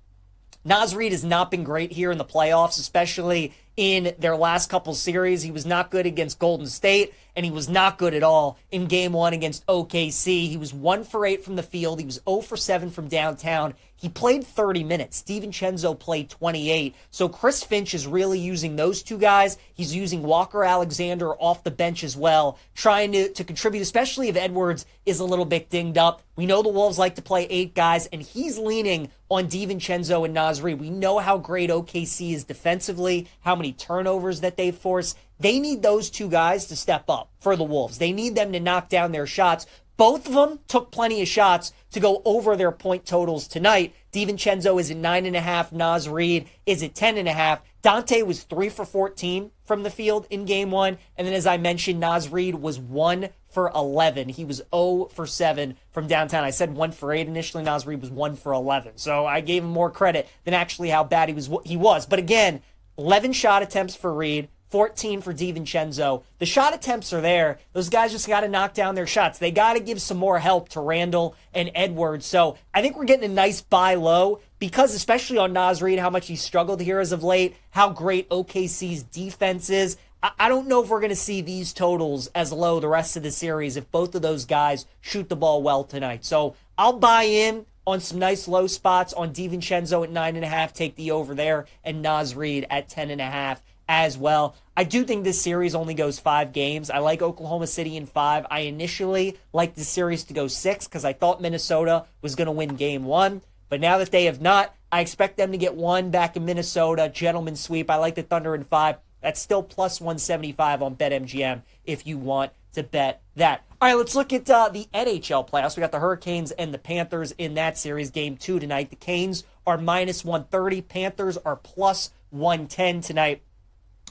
Naz Reid has not been great here in the playoffs, especially in their last couple series. He was not good against Golden State, and he was not good at all in Game 1 against OKC. He was 1 for 8 from the field. He was 0 for 7 from downtown. He played 30 minutes. DiVincenzo played 28. So Chris Finch is really using those two guys. He's using Walker Alexander off the bench as well, trying to contribute, especially if Edwards is a little bit dinged up. We know the Wolves like to play 8 guys, and he's leaning on DiVincenzo and Naz Reid. We know how great OKC is defensively, how many turnovers that they force. They need those 2 guys to step up for the Wolves. They need them to knock down their shots. Both of them took plenty of shots to go over their point totals tonight. DiVincenzo is at 9.5. Naz Reid is at 10.5. Dante was 3 for 14 from the field in Game 1. And then, as I mentioned, Naz Reid was 1 for 11. He was 0 for 7 from downtown. I said 1 for 8 initially. Naz Reid was 1 for 11. So I gave him more credit than actually how bad he was. But again, 11 shot attempts for Reid, 14 for DiVincenzo. The shot attempts are there. Those guys just got to knock down their shots. They got to give some more help to Randall and Edwards. So I think we're getting a nice buy low because, especially on Naz Reid, how much he's struggled here as of late, how great OKC's defense is. I don't know if we're going to see these totals as low the rest of the series if both of those guys shoot the ball well tonight. So I'll buy in on some nice low spots on DiVincenzo at 9.5, take the over there, and Naz Reid at 10.5 as well. I do think this series only goes 5 games. I like Oklahoma City in 5. I initially liked the series to go 6 because I thought Minnesota was going to win Game 1. But now that they have not, I expect them to get 1 back in Minnesota. Gentleman sweep. I like the Thunder in 5. That's still plus 175 on BetMGM if you want to bet that. All right, let's look at the NHL playoffs. We got the Hurricanes and the Panthers in that series, Game 2 tonight. The Canes are minus 130. Panthers are plus 110 tonight.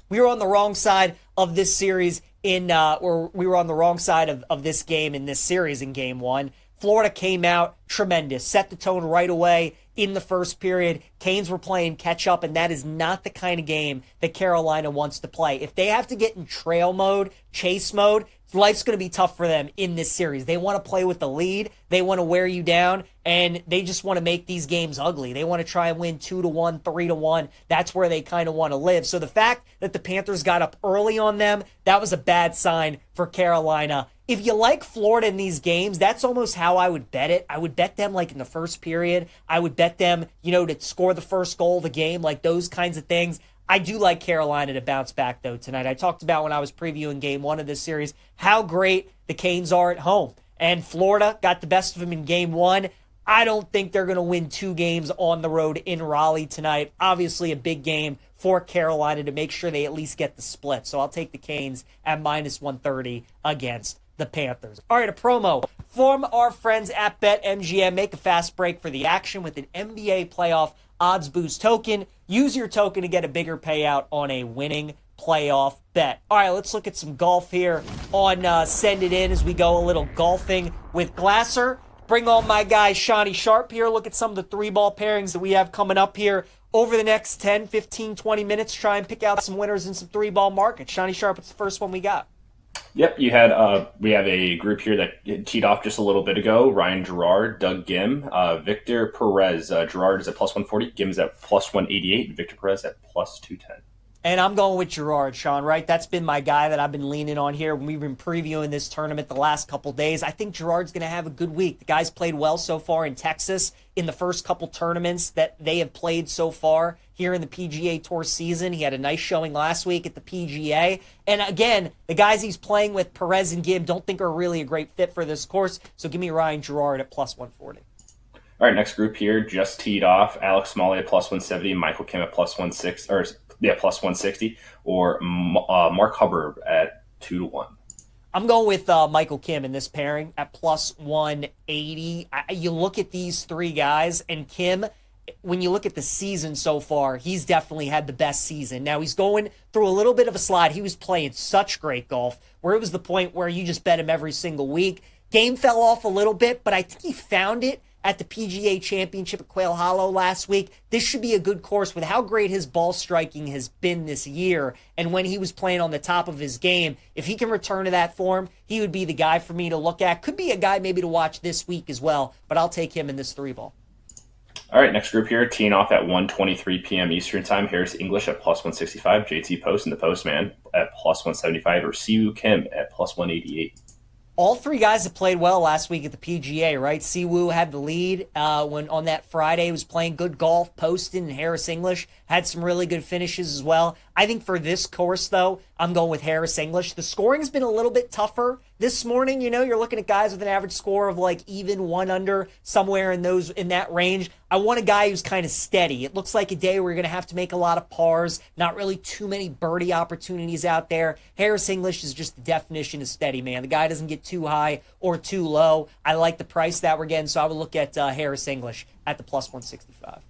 We were on the wrong side of this series or we were on the wrong side of this game in this series in Game 1. Florida came out tremendous, set the tone right away in the first period. Canes were playing catch up, and that is not the kind of game that Carolina wants to play. If they have to get in trail mode, chase mode, life's going to be tough for them in this series. They want to play with the lead. They want to wear you down, and they just want to make these games ugly. They want to try and win 2-1, 3-1. That's where they kind of want to live. So the fact that the Panthers got up early on them, that was a bad sign for Carolina. If you like Florida in these games, that's almost how I would bet it. I would bet them like in the first period. I would bet them, to score the first goal of the game, like those kinds of things. I do like Carolina to bounce back, though, tonight. I talked about when I was previewing game 1 of this series how great the Canes are at home. And Florida got the best of them in game 1. I don't think they're going to win 2 games on the road in Raleigh tonight. Obviously a big game for Carolina to make sure they at least get the split. So I'll take the Canes at -130 against the Panthers. All right, a promo from our friends at BetMGM. Make a fast break for the action with an NBA playoff odds boost token. Use your token to get a bigger payout on a winning playoff bet. All right, let's look at some golf here on Send It In as we go a little golfing with Glasser. Bring on my guy Shawnee Sharp here. Look at some of the 3-ball pairings that we have coming up here over the next 10, 15, 20 minutes. Try and pick out some winners in some 3-ball markets. Shawnee Sharp, what's the first one we got? Yep, we have a group here that teed off just a little bit ago. Ryan Gerard, Doug Gim, Victor Perez. Gerard is at +140, Gim's at +188, and Victor Perez at +210. And I'm going with Gerard, Sean, right? That's been my guy that I've been leaning on here when we've been previewing this tournament the last couple days. I think Gerard's going to have a good week. The guy's played well so far in Texas in the first couple tournaments that they have played so far here in the PGA Tour season. He had a nice showing last week at the PGA. And again, the guys he's playing with, Perez and Gibb, don't think are really a great fit for this course. So give me Ryan Gerard at +140. All right, next group here just teed off. Alex Smalley at +170, Michael Kim at +160, or Mark Hubbard at 2-1. I'm going with Michael Kim in this pairing at +180. You look at these 3 guys, and Kim, when you look at the season so far, he's definitely had the best season. Now, he's going through a little bit of a slide. He was playing such great golf, where it was the point where you just bet him every single week. Game fell off a little bit, but I think he found it at the PGA Championship at Quail Hollow last week. This should be a good course with how great his ball striking has been this year. And when he was playing on the top of his game, if he can return to that form, he would be the guy for me to look at. Could be a guy maybe to watch this week as well, but I'll take him in this 3-ball. All right, next group here, teeing off at 1:23 p.m. Eastern Time. Harris English at +165, JT Post and the Postman at +175, or Siwoo Kim at +188. All 3 guys have played well last week at the PGA, right? Siwoo had the lead when on that Friday. He was playing good golf. Poston and Harris English had some really good finishes as well. I think for this course, though, I'm going with Harris English. The scoring's been a little bit tougher this morning. You're looking at guys with an average score of like even 1 under, somewhere in that range. I want a guy who's kind of steady. It looks like a day where you're going to have to make a lot of pars, not really too many birdie opportunities out there. Harris English is just the definition of steady, man. The guy doesn't get too high or too low. I like the price that we're getting, so I would look at Harris English at the +165.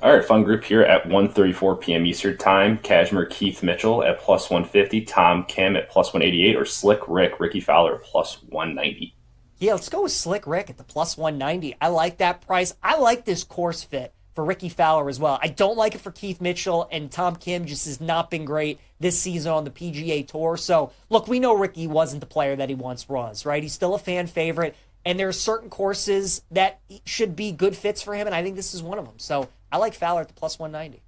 All right, fun group here at 1:34 p.m. Eastern Time. Kashmir Keith Mitchell at +150, Tom Kim at +188, or Slick Ricky Fowler at +190. Yeah, let's go with Slick Rick at the +190. I like that price. I like this course fit for Ricky Fowler as well. I don't like it for Keith Mitchell, and Tom Kim just has not been great this season on the PGA Tour. So, look, we know Ricky wasn't the player that he once was, right? He's still a fan favorite, and there are certain courses that should be good fits for him, and I think this is one of them. So, I like Fowler at the +190.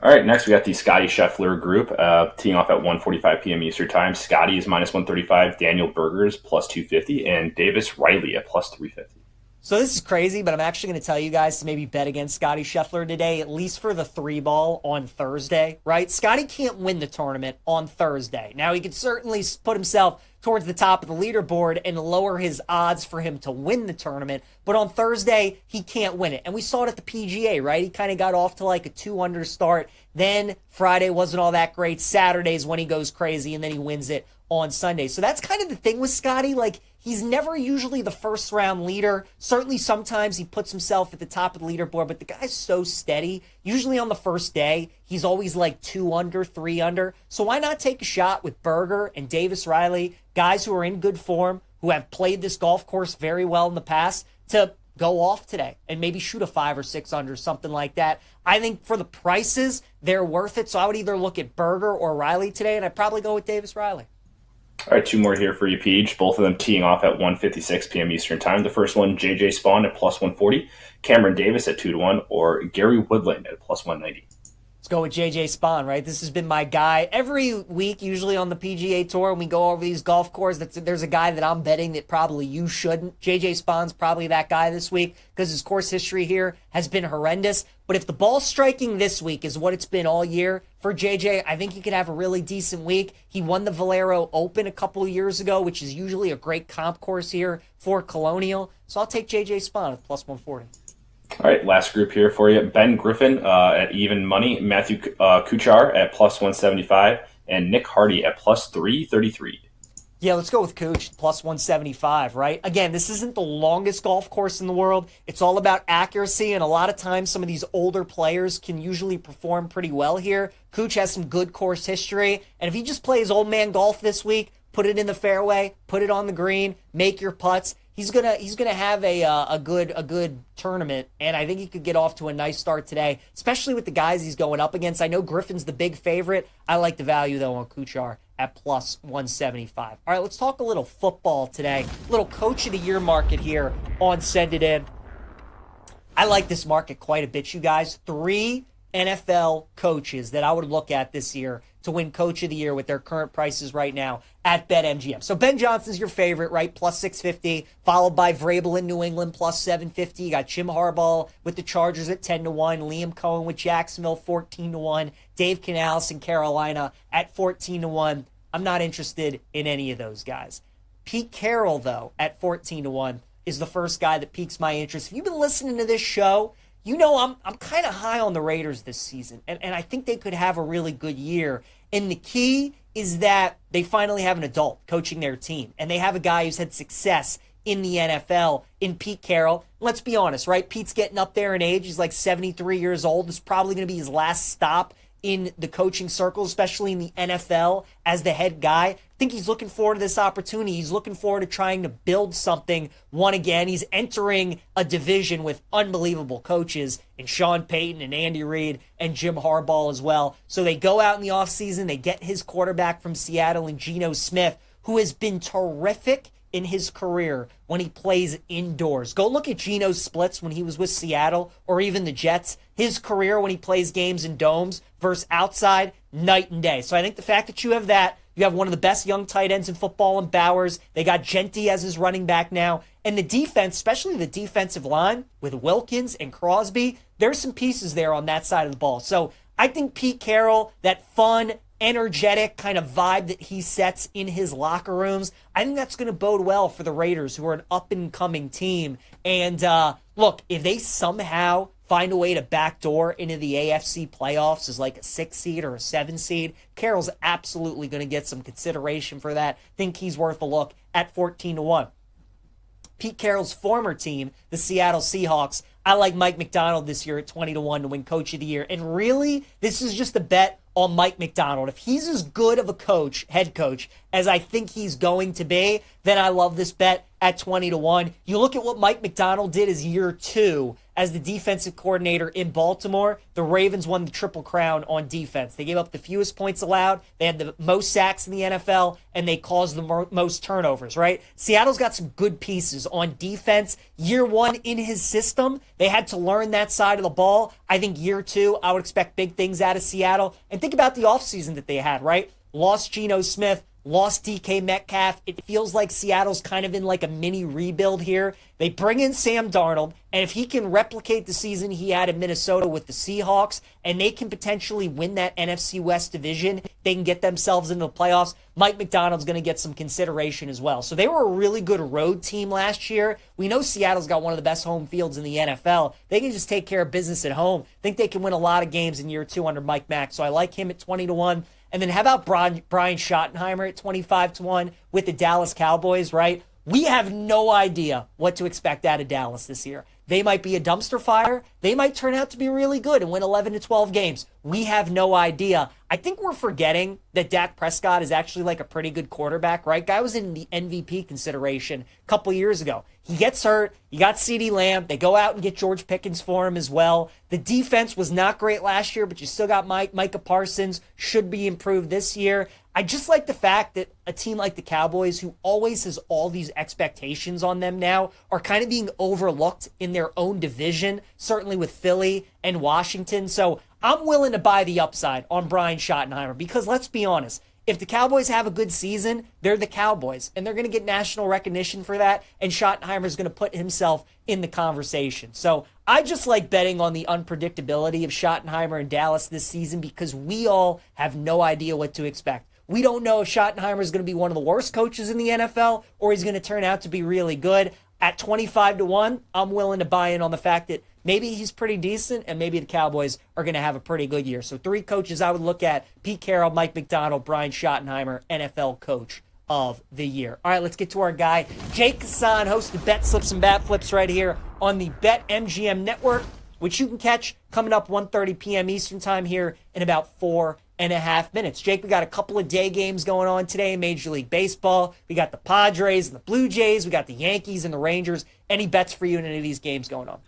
All right, next we got the Scotty Scheffler group teeing off at 1:45 p.m. Eastern Time. Scotty is -135, Daniel Berger's +250, and Davis Riley at +350. So this is crazy, but I'm actually going to tell you guys to maybe bet against Scotty Scheffler today, at least for the 3-ball on Thursday, right? Scotty can't win the tournament on Thursday. Now, he could certainly put himself towards the top of the leaderboard and lower his odds for him to win the tournament, but on Thursday, he can't win it. And we saw it at the PGA, right? He kind of got off to like a 2-under start. Then Friday wasn't all that great. Saturday's when he goes crazy, and then he wins it on Sunday. So that's kind of the thing with Scotty. Like, he's never usually the first round leader. Certainly sometimes he puts himself at the top of the leaderboard, but the guy's so steady. Usually on the first day, he's always like 2 under, 3 under. So why not take a shot with Berger and Davis Riley, guys who are in good form, who have played this golf course very well in the past, to go off today and maybe shoot a 5 or 6 under, something like that. I think for the prices, they're worth it. So I would either look at Berger or Riley today, and I'd probably go with Davis Riley. All right, 2 more here for you, Peach. Both of them teeing off at 1:56 p.m. Eastern Time. The first one, J.J. Spawn at plus 140, Cameron Davis at 2-1, or Gary Woodland at plus 190. Let's go with J.J. Spawn, right? This has been my guy. Every week, usually on the PGA Tour, when we go over these golf courses, there's a guy that I'm betting that probably you shouldn't. J.J. Spawn's probably that guy this week because his course history here has been horrendous. But if the ball striking this week is what it's been all year for JJ, I think he could have a really decent week. He won the Valero Open a couple of years ago, which is usually a great comp course here for Colonial. So I'll take JJ Spawn at plus 140. All right, last group here for you. Ben Griffin at even money, Matthew Kuchar at plus 175, and Nick Hardy at plus 333. Yeah, let's go with Cooch, plus 175, right? Again, this isn't the longest golf course in the world. It's all about accuracy, and a lot of times some of these older players can usually perform pretty well here. Cooch has some good course history, and if he just plays old man golf this week, put it in the fairway, put it on the green, make your putts, he's gonna have a good tournament, and I think he could get off to a nice start today, especially with the guys he's going up against. I know Griffin's the big favorite. I like the value though on Kuchar at plus 175. All right, let's talk a little football today. Little Coach of the Year market here on Send It In. I like this market quite a bit, you guys. 3 NFL coaches that I would look at this year to win Coach of the Year with their current prices right now at BetMGM. So Ben Johnson's your favorite, right? Plus 650, followed by Vrabel in New England, plus 750. You got Jim Harbaugh with the Chargers at 10-1, Liam Cohen with Jacksonville, 14-1, Dave Canales in Carolina at 14-1. I'm not interested in any of those guys. Pete Carroll, though, at 14-1 is the first guy that piques my interest. If you've been listening to this show, you know I'm kind of high on the Raiders this season, and I think they could have a really good year. And the key is that they finally have an adult coaching their team, and they have a guy who's had success in the NFL in Pete Carroll. Let's be honest, right? Pete's getting up there in age. He's like 73 years old. It's probably going to be his last stop in the coaching circle, especially in the NFL as the head guy. I think he's looking forward to this opportunity. He's looking forward to trying to build something one again. He's entering a division with unbelievable coaches in Sean Payton and Andy Reid and Jim Harbaugh as well. So they go out in the offseason, they get his quarterback from Seattle and Geno Smith, who has been terrific in his career when he plays indoors. Go look at Geno's splits when he was with Seattle or even the Jets. His career when he plays games in domes versus outside, night and day. So I think the fact that you have that, you have one of the best young tight ends in football in Bowers. They got Genty as his running back now. And the defense, especially the defensive line with Wilkins and Crosby, there's some pieces there on that side of the ball. So I think Pete Carroll, that fun, energetic kind of vibe that he sets in his locker rooms, I think that's going to bode well for the Raiders, who are an up-and-coming team. And look, if they somehow find a way to backdoor into the AFC playoffs as like a 6 seed or a 7 seed, Carroll's absolutely going to get some consideration for that. Think he's worth a look at 14-1. Pete Carroll's former team, the Seattle Seahawks, I like Mike Macdonald this year at 20-1 to win Coach of the Year. And really, this is just a bet on Mike Macdonald. If he's as good of a coach, head coach, as I think he's going to be, then I love this bet at 20-1. You look at what Mike Macdonald did his year 2 as the defensive coordinator in Baltimore. The Ravens won the Triple Crown on defense. They gave up the fewest points allowed. They had the most sacks in the NFL, and they caused the most turnovers, right? Seattle's got some good pieces on defense. Year 1 in his system, they had to learn that side of the ball. I think year 2, I would expect big things out of Seattle. And think about the offseason that they had, right? Lost Geno Smith, lost DK Metcalf. It feels like Seattle's kind of in like a mini rebuild here. They bring in Sam Darnold, and if he can replicate the season he had in Minnesota with the Seahawks, and they can potentially win that NFC West division, they can get themselves into the playoffs. Mike Macdonald's going to get some consideration as well. So they were a really good road team last year. We know Seattle's got one of the best home fields in the NFL. They can just take care of business at home. I think they can win a lot of games in year 2 under Mike Mack. So I like him at 20-1. And then how about Brian Schottenheimer at 25-1 with the Dallas Cowboys, right? We have no idea what to expect out of Dallas this year. They might be a dumpster fire. They might turn out to be really good and win 11 to 12 games. We have no idea. I think we're forgetting that Dak Prescott is actually like a pretty good quarterback, right? Guy was in the MVP consideration a couple years ago. He gets hurt. You got CeeDee Lamb. They go out and get George Pickens for him as well. The defense was not great last year, but you still got Micah Parsons. Should be improved this year. I just like the fact that a team like the Cowboys, who always has all these expectations on them now, are kind of being overlooked in their own division, certainly with Philly and Washington. So I'm willing to buy the upside on Brian Schottenheimer because let's be honest, if the Cowboys have a good season, they're the Cowboys, and they're going to get national recognition for that, and Schottenheimer is going to put himself in the conversation. So I just like betting on the unpredictability of Schottenheimer in Dallas this season because we all have no idea what to expect. We don't know if Schottenheimer is going to be one of the worst coaches in the NFL or he's going to turn out to be really good. At 25-1, I'm willing to buy in on the fact that maybe he's pretty decent and maybe the Cowboys are going to have a pretty good year. So 3 coaches I would look at: Pete Carroll, Mike McDonald, Brian Schottenheimer, NFL Coach of the Year. All right, let's get to our guy, Jake Hassan, host of Bet Slips and Bat Flips right here on the BetMGM Network, which you can catch coming up 1:30 p.m. Eastern Time here in about 4.5 minutes. Jake, we got a couple of day games going on today in Major League Baseball. We got the Padres and the Blue Jays. We got the Yankees and the Rangers. Any bets for you in any of these games going on?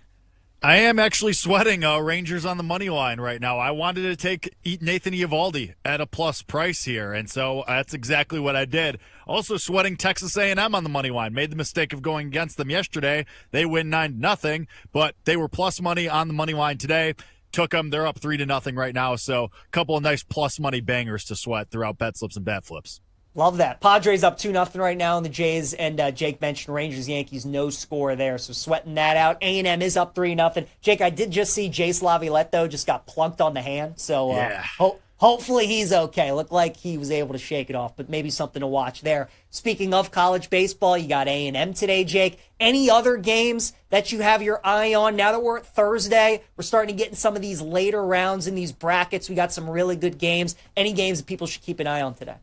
I am actually sweating Rangers on the money line right now. I wanted to take Nathan Eovaldi at a plus price here, and so that's exactly what I did. Also sweating Texas A&M on the money line. Made the mistake of going against them yesterday. They win 9-0, but they were plus money on the money line today. Took them. They're up 3-0 right now, so a couple of nice plus money bangers to sweat throughout bet slips and bat flips. Love that. Padres up 2-0 right now in the Jays, and Jake mentioned Rangers, Yankees, no score there, so sweating that out. A&M is up 3-0. Jake, I did just see Jace Laviolette, though, just got plunked on the hand, so hopefully he's okay. Looked like he was able to shake it off, but maybe something to watch there. Speaking of college baseball, you got A&M today, Jake. Any other games that you have your eye on? Now that we're at Thursday, we're starting to get in some of these later rounds in these brackets. We got some really good games. Any games that people should keep an eye on today?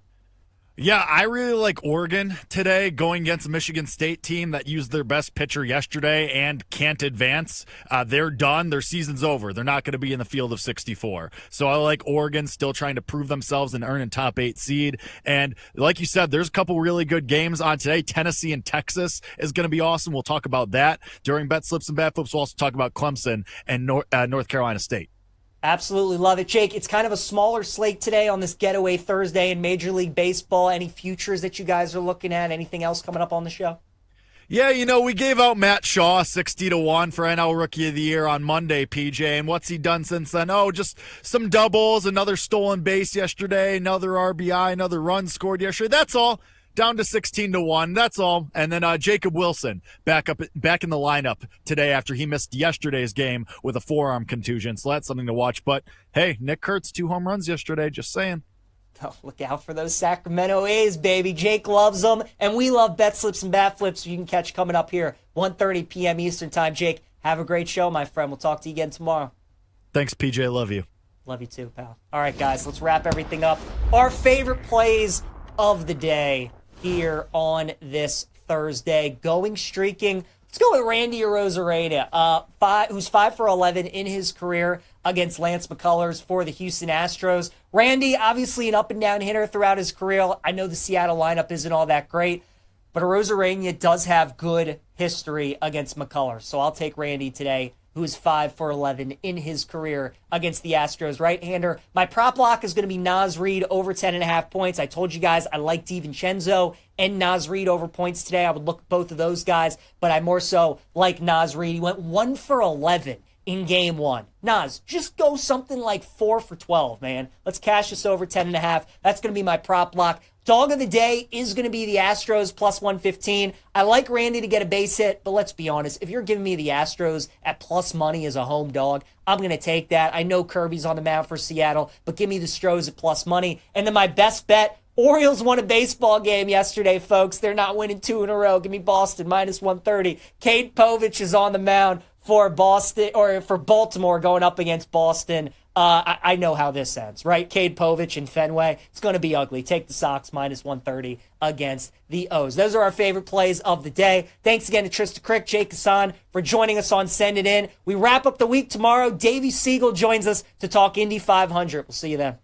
Yeah, I really like Oregon today going against a Michigan State team that used their best pitcher yesterday and can't advance. They're done. Their season's over. They're not going to be in the field of 64. So I like Oregon still trying to prove themselves and earn a top 8 seed. And like you said, there's a couple really good games on today. Tennessee and Texas is going to be awesome. We'll talk about that during Bet Slips and Bat Flips. We'll also talk about Clemson and North Carolina State. Absolutely love it, Jake. It's kind of a smaller slate today on this Getaway Thursday in Major League Baseball. Any futures that you guys are looking at? Anything else coming up on the show? Yeah, we gave out Matt Shaw 60-1 for NL Rookie of the Year on Monday, PJ. And what's he done since then? Oh, just some doubles, another stolen base yesterday, another RBI, another run scored yesterday. That's all. Down to 16-1. That's all. And then Jacob Wilson back in the lineup today after he missed yesterday's game with a forearm contusion. So that's something to watch. But hey, Nick Kurtz, 2 home runs yesterday. Just saying. Oh, look out for those Sacramento A's, baby. Jake loves them, and we love Bet Slips and Bat Flips. You can catch coming up here 1:30 p.m. Eastern Time. Jake, have a great show, my friend. We'll talk to you again tomorrow. Thanks, PJ. Love you. Love you too, pal. All right, guys, let's wrap everything up. Our favorite plays of the day here on this Thursday. Going streaking. Let's go with Randy Arozarena, who's 5 for 11 in his career against Lance McCullers for the Houston Astros. Randy, obviously an up-and-down hitter throughout his career. I know the Seattle lineup isn't all that great, but Arozarena does have good history against McCullers. So I'll take Randy today, who is 5 for 11 in his career against the Astros right-hander. My prop lock is going to be Naz Reid over 10.5 points. I told you guys I like DiVincenzo and Naz Reid over points today. I would look at both of those guys, but I more so like Naz Reid. He went 1 for 11 in game 1. Naz, just go something like 4 for 12, man. Let's cash this over 10.5. That's going to be my prop lock. Dog of the day is going to be the Astros plus 115. I like Randy to get a base hit, but let's be honest. If you're giving me the Astros at plus money as a home dog, I'm going to take that. I know Kirby's on the mound for Seattle, but give me the Stros at plus money. And then my best bet, Orioles won a baseball game yesterday, folks. They're not winning 2 in a row. Give me Boston minus 130. Cade Povich is on the mound for Boston or for Baltimore going up against Boston. I know how this ends, right? Cade Povich and Fenway. It's going to be ugly. Take the Sox minus 130 against the O's. Those are our favorite plays of the day. Thanks again to Trista Crick, Jake Hassan for joining us on Send It In. We wrap up the week tomorrow. Davey Siegel joins us to talk Indy 500. We'll see you then.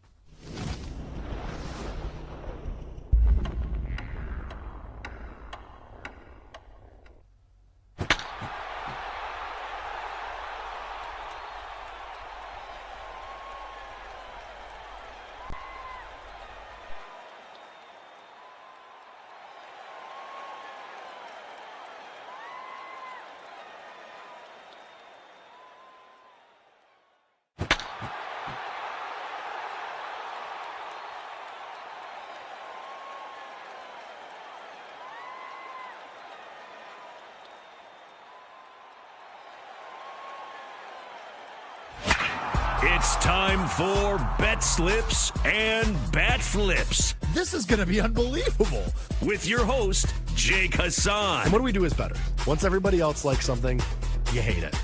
It's time for Bet Slips and Bat Flips. This is going to be unbelievable. With your host, Jake Hassan. And what do we do is better. Once everybody else likes something, you hate it.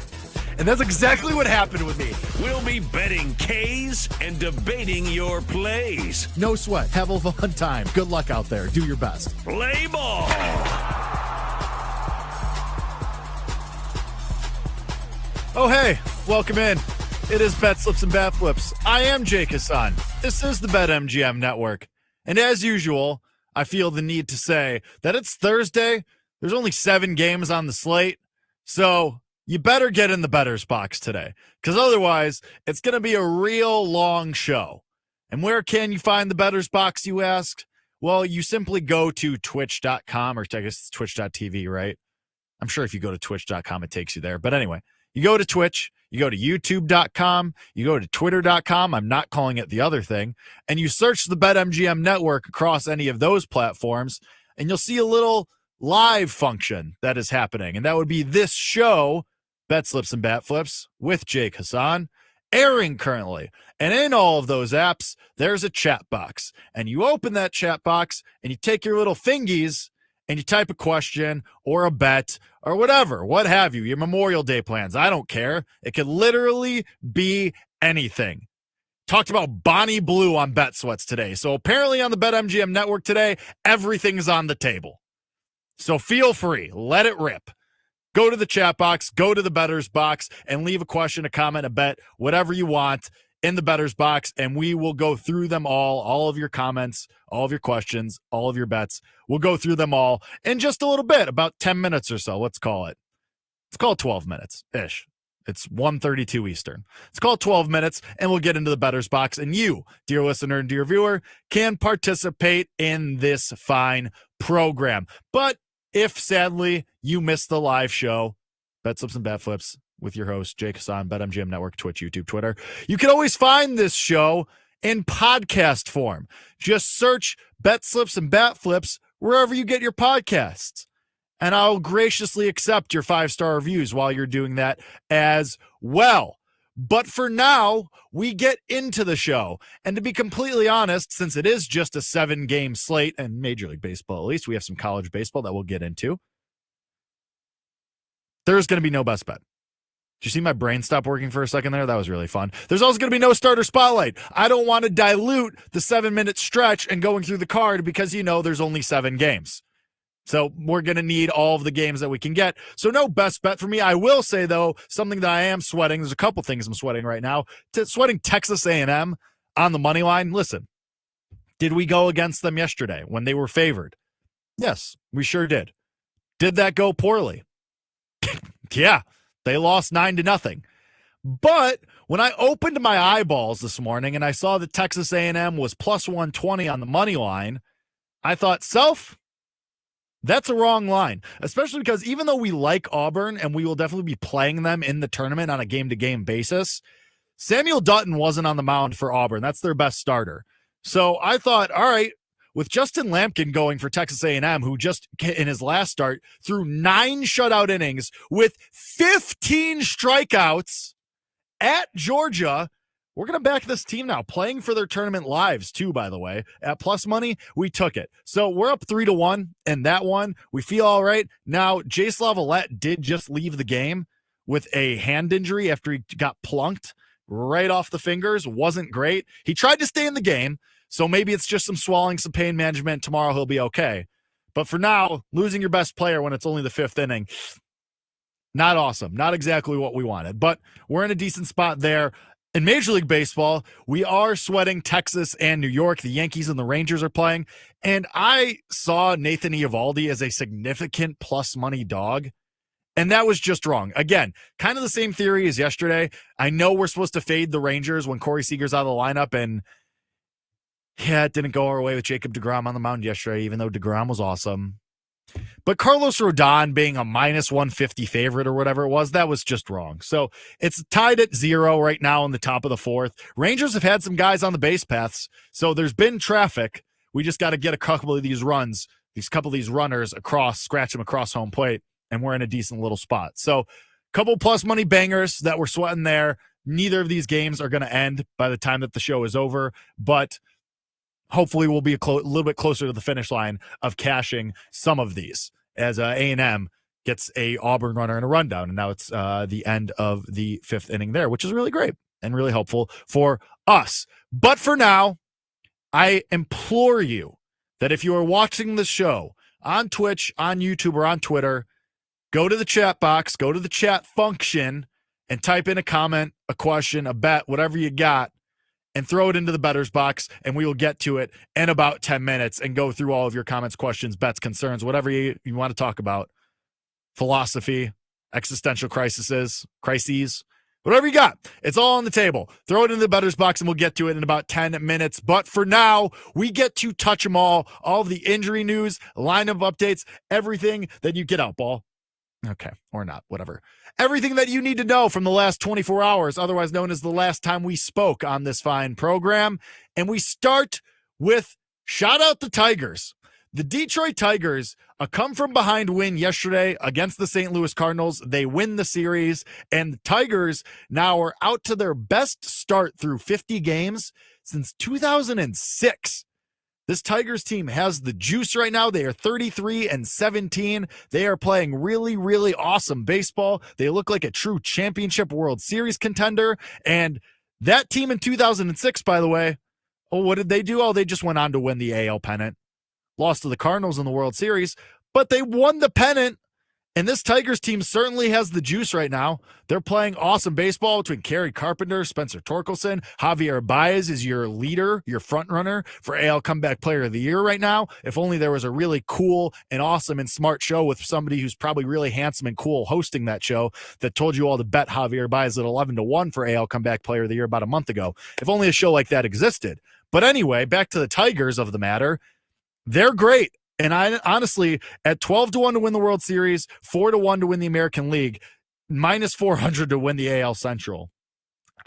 And that's exactly what happened with me. We'll be betting K's and debating your plays. No sweat. Have a fun time. Good luck out there. Do your best. Play ball. Oh, hey, welcome in. It is Bet Slips and Bat Flips. I am Jake Hassan. This is the BetMGM Network. And as usual, I feel the need to say that it's Thursday. There's only 7 games on the slate. So you better get in the bettor's box today, because otherwise it's going to be a real long show. And where can you find the bettor's box, you ask? Well, you simply go to twitch.com, or I guess it's twitch.tv, right? I'm sure if you go to twitch.com, it takes you there. But anyway, you go to Twitch, you go to youtube.com, you go to twitter.com, I'm not calling it the other thing, and you search the BetMGM Network across any of those platforms, and you'll see a little live function that is happening. And that would be this show, Bet Slips and Bat Flips, with Jake Hassan, airing currently. And in all of those apps, there's a chat box. And you open that chat box, and you take your little fingies, and you type a question or a bet or whatever, what have you, your Memorial Day plans. I don't care. It could literally be anything. Talked about Bonnie Blue on Bet Sweats today. So apparently on the BetMGM Network today, everything's on the table. So feel free. Let it rip. Go to the chat box, go to the bettor's box, and leave a question, a comment, a bet, whatever you want in the bettor's box, and we will go through them all of your comments, all of your questions, all of your bets. We'll go through them all in just a little bit, about 10 minutes or so. Let's call it 12 minutes-ish. It's 1:32 Eastern. Let's call it 12 minutes, and we'll get into the bettor's box, and you, dear listener and dear viewer, can participate in this fine program. But if, sadly, you missed the live show, Bet Slips and Bat Flips, with your host, Jake Hassan, BetMGM Network, Twitch, YouTube, Twitter. You can always find this show in podcast form. Just search Bet Slips and Bat Flips wherever you get your podcasts. And I'll graciously accept your 5-star reviews while you're doing that as well. But for now, we get into the show. And to be completely honest, since it is just a 7-game slate, and Major League Baseball at least, we have some college baseball that we'll get into, there's going to be no best bet. Did you see my brain stop working for a second there? That was really fun. There's also going to be no starter spotlight. I don't want to dilute the 7-minute stretch and going through the card because, there's only 7 games. So we're going to need all of the games that we can get. So no best bet for me. I will say, though, something that I am sweating. There's a couple things I'm sweating right now. Sweating Texas A&M on the money line. Listen, did we go against them yesterday when they were favored? Yes, we sure did. Did that go poorly? Yeah. They lost 9-0. But when I opened my eyeballs this morning and I saw that Texas A&M was plus 120 on the money line, I thought, that's a wrong line, especially because even though we like Auburn and we will definitely be playing them in the tournament on a game-to-game basis, Samuel Dutton wasn't on the mound for Auburn. That's their best starter. So I thought, all right, with Justin Lampkin going for Texas A&M, who just in his last start threw 9 shutout innings with 15 strikeouts at Georgia, we're going to back this team now, playing for their tournament lives too, by the way. At plus money, we took it. So we're up 3-1 in that one. We feel all right. Now, Jace Lavalette did just leave the game with a hand injury after he got plunked right off the fingers. Wasn't great. He tried to stay in the game. So maybe it's just some swallowing, some pain management. Tomorrow he'll be okay. But for now, losing your best player when it's only the 5th inning, not awesome. Not exactly what we wanted. But we're in a decent spot there. In Major League Baseball, we are sweating Texas and New York. The Yankees and the Rangers are playing. And I saw Nathan Eovaldi as a significant plus money dog. And that was just wrong. Again, kind of the same theory as yesterday. I know we're supposed to fade the Rangers when Corey Seager's out of the lineup, and yeah, it didn't go our way with Jacob deGrom on the mound yesterday, even though deGrom was awesome. But Carlos Rodon being a minus 150 favorite or whatever it was, that was just wrong. So it's tied at 0 right now in the top of the 4th. Rangers have had some guys on the base paths, so there's been traffic. We just got to get a couple of these runs, couple of these runners across, scratch them across home plate, and we're in a decent little spot. So couple plus money bangers that we're sweating there. Neither of these games are going to end by the time that the show is over, but hopefully we'll be a little bit closer to the finish line of cashing some of these as A&M gets a Auburn runner in a rundown. And now it's the end of the 5th inning there, which is really great and really helpful for us. But for now, I implore you that if you are watching the show on Twitch, on YouTube, or on Twitter, go to the chat box, go to the chat function, and type in a comment, a question, a bet, whatever you got, and throw it into the better's box, and we will get to it in about 10 minutes and go through all of your comments, questions, bets, concerns, whatever you want to talk about. Philosophy, existential crises, whatever you got. It's all on the table. Throw it into the better's box, and we'll get to it in about 10 minutes. But for now, we get to touch them all of the injury news, lineup updates, everything that you get out, ball. Okay, or not, whatever. Everything that you need to know from the last 24 hours, otherwise known as the last time we spoke on this fine program. And we start with shout out the Tigers. The Detroit Tigers, a come-from-behind win yesterday against the St. Louis Cardinals. They win the series, and the Tigers now are out to their best start through 50 games since 2006. This Tigers team has the juice right now. They are 33-17. They are playing really, really awesome baseball. They look like a true championship World Series contender. And that team in 2006, by the way, what did they do? They just went on to win the AL pennant. Lost to the Cardinals in the World Series, but they won the pennant. And this Tigers team certainly has the juice right now. They're playing awesome baseball between Kerry Carpenter, Spencer Torkelson. Javier Baez is your leader, your front runner for AL Comeback Player of the Year right now. If only there was a really cool and awesome and smart show with somebody who's probably really handsome and cool hosting that show that told you all to bet Javier Baez at 11-1 for AL Comeback Player of the Year about a month ago. If only a show like that existed. But anyway, back to the Tigers of the matter. They're great. And I honestly, at 12-1 to win the World Series, 4-1 to win the American League, minus 400 to win the AL Central.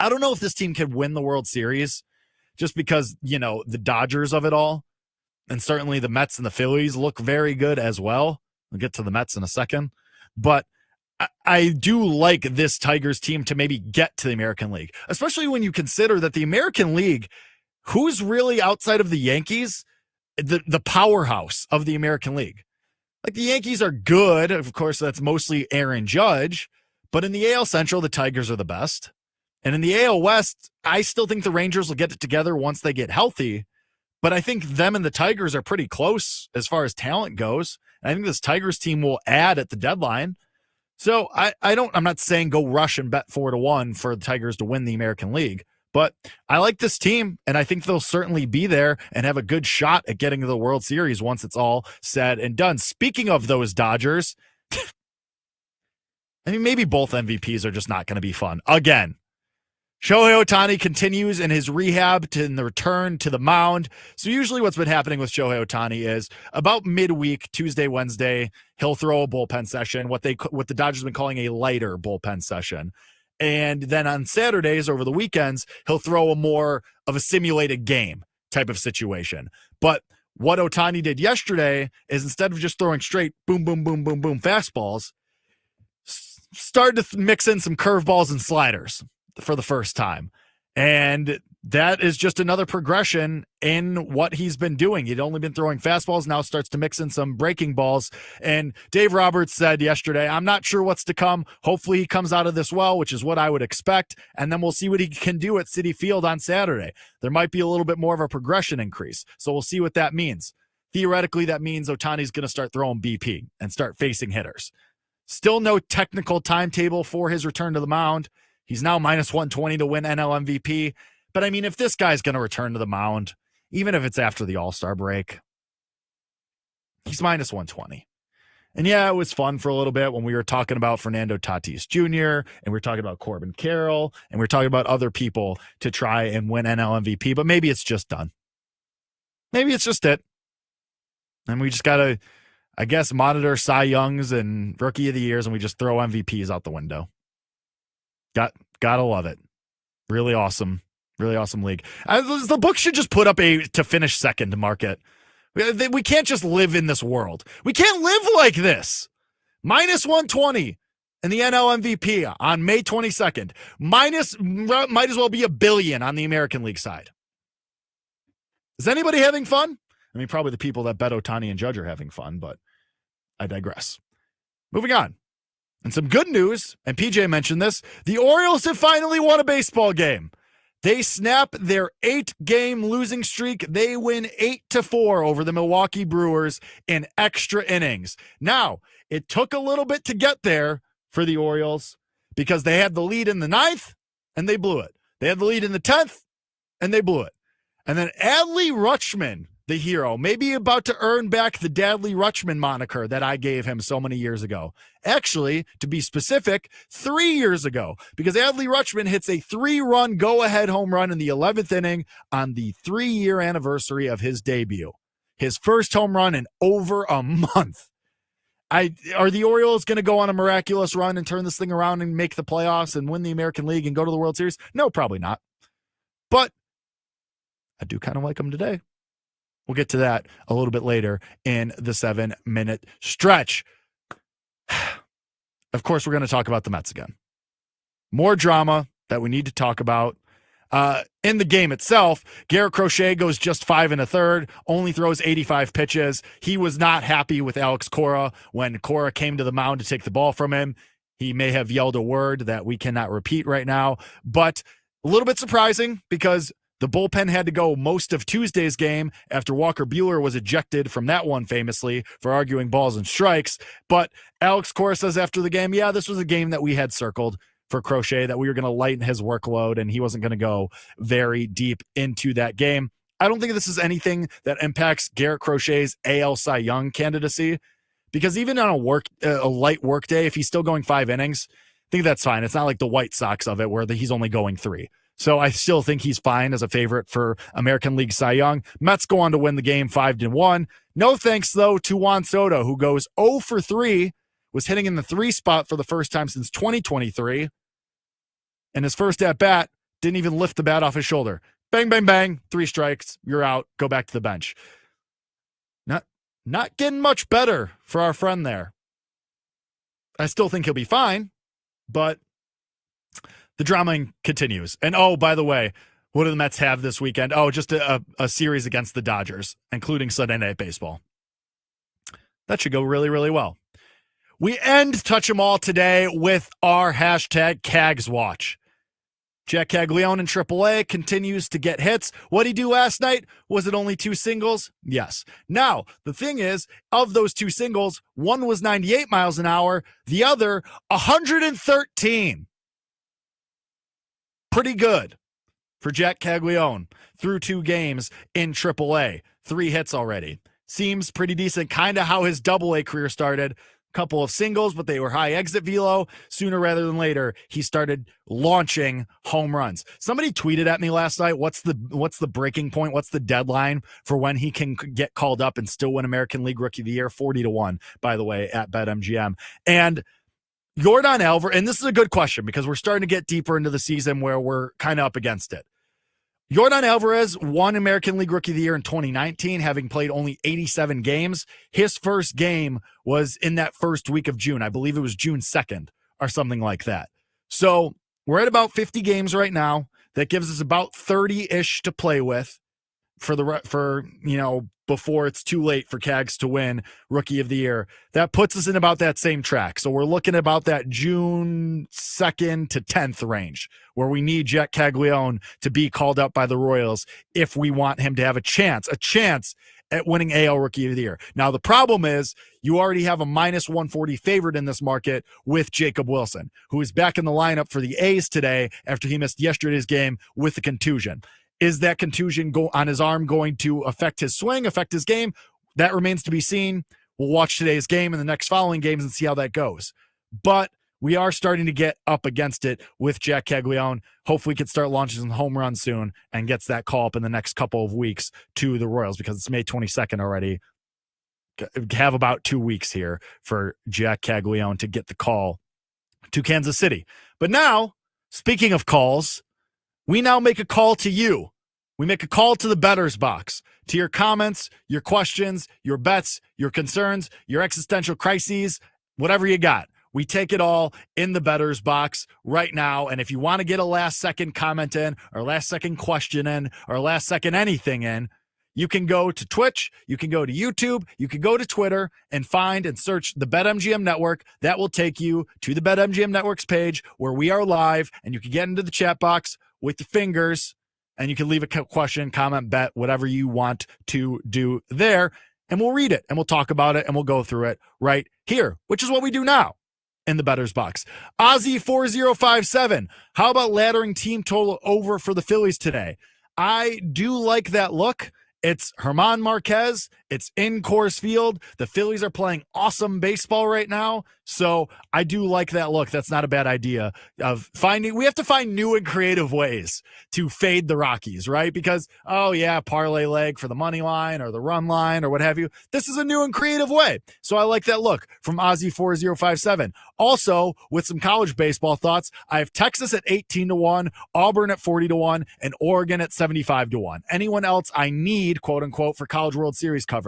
I don't know if this team can win the World Series just because, the Dodgers of it all, and certainly the Mets and the Phillies look very good as well. We'll get to the Mets in a second. But I do like this Tigers team to maybe get to the American League, especially when you consider that the American League, who's really outside of the Yankees, the powerhouse of the American League. Like the Yankees are good. Of course, that's mostly Aaron Judge. But in the AL Central, the Tigers are the best. And in the AL West, I still think the Rangers will get it together once they get healthy. But I think them and the Tigers are pretty close as far as talent goes. And I think this Tigers team will add at the deadline. So I'm not saying go rush and bet 4-1 for the Tigers to win the American League. But I like this team, and I think they'll certainly be there and have a good shot at getting to the World Series once it's all said and done. Speaking of those Dodgers, maybe both MVPs are just not going to be fun. Again, Shohei Ohtani continues in his rehab in the return to the mound. So usually what's been happening with Shohei Ohtani is about midweek, Tuesday, Wednesday, he'll throw a bullpen session, what the Dodgers have been calling a lighter bullpen session. And then on Saturdays over the weekends, he'll throw a more of a simulated game type of situation. But what Ohtani did yesterday is instead of just throwing straight boom, boom, boom, boom, boom fastballs, started to mix in some curveballs and sliders for the first time. And that is just another progression in what he's been doing. He'd only been throwing fastballs, now starts to mix in some breaking balls. And Dave Roberts said yesterday, I'm not sure what's to come. Hopefully he comes out of this well, which is what I would expect. And then we'll see what he can do at Citi Field on Saturday. There might be a little bit more of a progression increase. So we'll see what that means. Theoretically, that means Ohtani's going to start throwing BP and start facing hitters. Still no technical timetable for his return to the mound. He's now minus 120 to win NL MVP. But if this guy's going to return to the mound, even if it's after the All-Star break, he's minus 120. And yeah, it was fun for a little bit when we were talking about Fernando Tatis Jr. and we were talking about Corbin Carroll and we were talking about other people to try and win NL MVP, but maybe it's just done. Maybe it's just it. And we just got to, I guess, monitor Cy Youngs and Rookie of the Years and we just throw MVPs out the window. Gotta love it. Really awesome. Really awesome league. The book should just put up a to finish second market. We can't just live in this world. We can't live like this. Minus 120 and the NL MVP on May 22nd. Might as well be $1 billion on the American League side. Is anybody having fun? I mean, probably the people that bet Ohtani and Judge are having fun, but I digress. Moving on. And some good news, and PJ mentioned this, the Orioles have finally won a baseball game. They snap their 8-game losing streak. They win 8-4 over the Milwaukee Brewers in extra innings. Now, it took a little bit to get there for the Orioles because they had the lead in the 9th, and they blew it. They had the lead in the 10th, and they blew it. And then Adley Rutschman, the hero, maybe about to earn back the Dadley Rutschman moniker that I gave him so many years ago. Actually, to be specific, 3 years ago, because Adley Rutschman hits a 3-run go-ahead home run in the 11th inning on the 3-year anniversary of his debut. His first home run in over a month. Are the Orioles going to go on a miraculous run and turn this thing around and make the playoffs and win the American League and go to the World Series? No, probably not. But I do kind of like them today. We'll get to that a little bit later in the 7-minute stretch. Of course, we're going to talk about the Mets again. More drama that we need to talk about. In the game itself, Garrett Crochet goes just 5 1/3, only throws 85 pitches. He was not happy with Alex Cora when Cora came to the mound to take the ball from him. He may have yelled a word that we cannot repeat right now, but a little bit surprising because the bullpen had to go most of Tuesday's game after Walker Buehler was ejected from that one famously for arguing balls and strikes. But Alex Cora says after the game, yeah, this was a game that we had circled for Crochet, that we were going to lighten his workload and he wasn't going to go very deep into that game. I don't think this is anything that impacts Garrett Crochet's AL Cy Young candidacy, because even on a light work day, if he's still going 5 innings, I think that's fine. It's not like the White Sox of it where he's only going 3. So I still think he's fine as a favorite for American League Cy Young. Mets go on to win the game 5-1. No thanks, though, to Juan Soto, who goes 0 for 3, was hitting in the 3 spot for the first time since 2023. And his first at-bat didn't even lift the bat off his shoulder. Bang, bang, bang, 3 strikes, you're out, go back to the bench. Not getting much better for our friend there. I still think he'll be fine, but the drama continues. And, oh, by the way, what do the Mets have this weekend? Oh, just a series against the Dodgers, including Sunday Night Baseball. That should go really, really well. We end Touch 'em All today with our hashtag CagsWatch. Jack Caglione in AAA continues to get hits. What'd he do last night? Was it only 2 singles? Yes. Now, the thing is, of those 2 singles, one was 98 miles an hour, the other 113. Pretty good for Jack Caglione through 2 games in AAA. 3 hits already. Seems pretty decent, kind of how his AA career started. Couple of singles, but they were high exit velo. Sooner rather than later, he started launching home runs. Somebody tweeted at me last night, what's the breaking point? What's the deadline for when he can get called up and still win American League Rookie of the Year? 40-1, by the way, at BetMGM. And Yordan Alvarez, and this is a good question because we're starting to get deeper into the season where we're kind of up against it. Yordan Alvarez won American League Rookie of the Year in 2019, having played only 87 games. His first game was in that first week of June. I believe it was June 2nd or something like that. So we're at about 50 games right now. That gives us about 30-ish to play with before it's too late for Cags to win Rookie of the Year. That puts us in about that same track. So we're looking at about that June 2nd to 10th range where we need Jack Caglione to be called up by the Royals if we want him to have a chance at winning AL Rookie of the Year. Now, the problem is you already have a minus 140 favorite in this market with Jacob Wilson, who is back in the lineup for the A's today after he missed yesterday's game with a contusion. Is that contusion on his arm going to affect his swing, affect his game? That remains to be seen. We'll watch today's game and the next following games and see how that goes. But we are starting to get up against it with Jack Caglione. Hopefully we can start launching some home runs soon and gets that call up in the next couple of weeks to the Royals because it's May 22nd already. Have about 2 weeks here for Jack Caglione to get the call to Kansas City. But now, speaking of calls, we now make a call to you. We make a call to the bettor's box, to your comments, your questions, your bets, your concerns, your existential crises, whatever you got. We take it all in the bettor's box right now. And if you want to get a last second comment in or last second question in or last second anything in, you can go to Twitch, you can go to YouTube, you can go to Twitter and find and search the BetMGM Network. That will take you to the BetMGM Network's page where we are live, and you can get into the chat box with your fingers and you can leave a question, comment, bet, whatever you want to do there. And we'll read it and we'll talk about it and we'll go through it right here, which is what we do now in the bettor's box. Ozzy4057, how about laddering team total over for the Phillies today? I do like that look. It's German Marquez. It's in Coors Field. The Phillies are playing awesome baseball right now. So I do like that look. That's not a bad idea of we have to find new and creative ways to fade the Rockies, right? Because, parlay leg for the money line or the run line or what have you. This is a new and creative way. So I like that look from Ozzy4057. Also, with some college baseball thoughts, I have Texas at 18-1, Auburn at 40-1, and Oregon at 75-1. Anyone else I need, quote unquote, for College World Series coverage?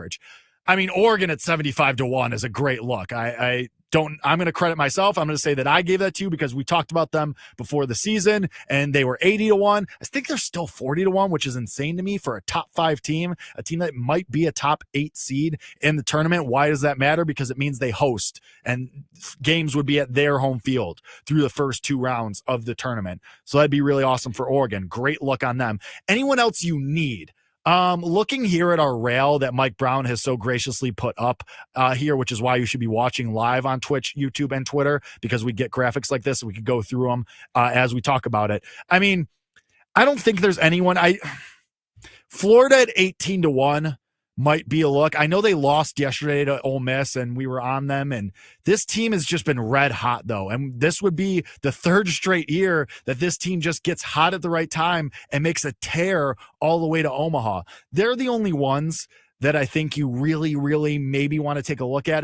I mean, Oregon at 75-1 is a great look. I'm going to credit myself. I'm going to say that I gave that to you because we talked about them before the season and they were 80-1. I think they're still 40-1, which is insane to me for a top 5 team, a team that might be a top 8 seed in the tournament. Why does that matter? Because it means they host and games would be at their home field through the first 2 rounds of the tournament. So that'd be really awesome for Oregon. Great look on them. Anyone else you need? Looking here at our rail that Mike Brown has so graciously put up here, which is why you should be watching live on Twitch, YouTube, and Twitter, because we get graphics like this and we could go through them as we talk about it. I mean, I don't think there's anyone. Florida at 18-1 might be a look. I know they lost yesterday to Ole Miss and we were on them, and this team has just been red hot though. And this would be the 3rd straight year that this team just gets hot at the right time and makes a tear all the way to Omaha. They're the only ones that I think you really, really maybe want to take a look at.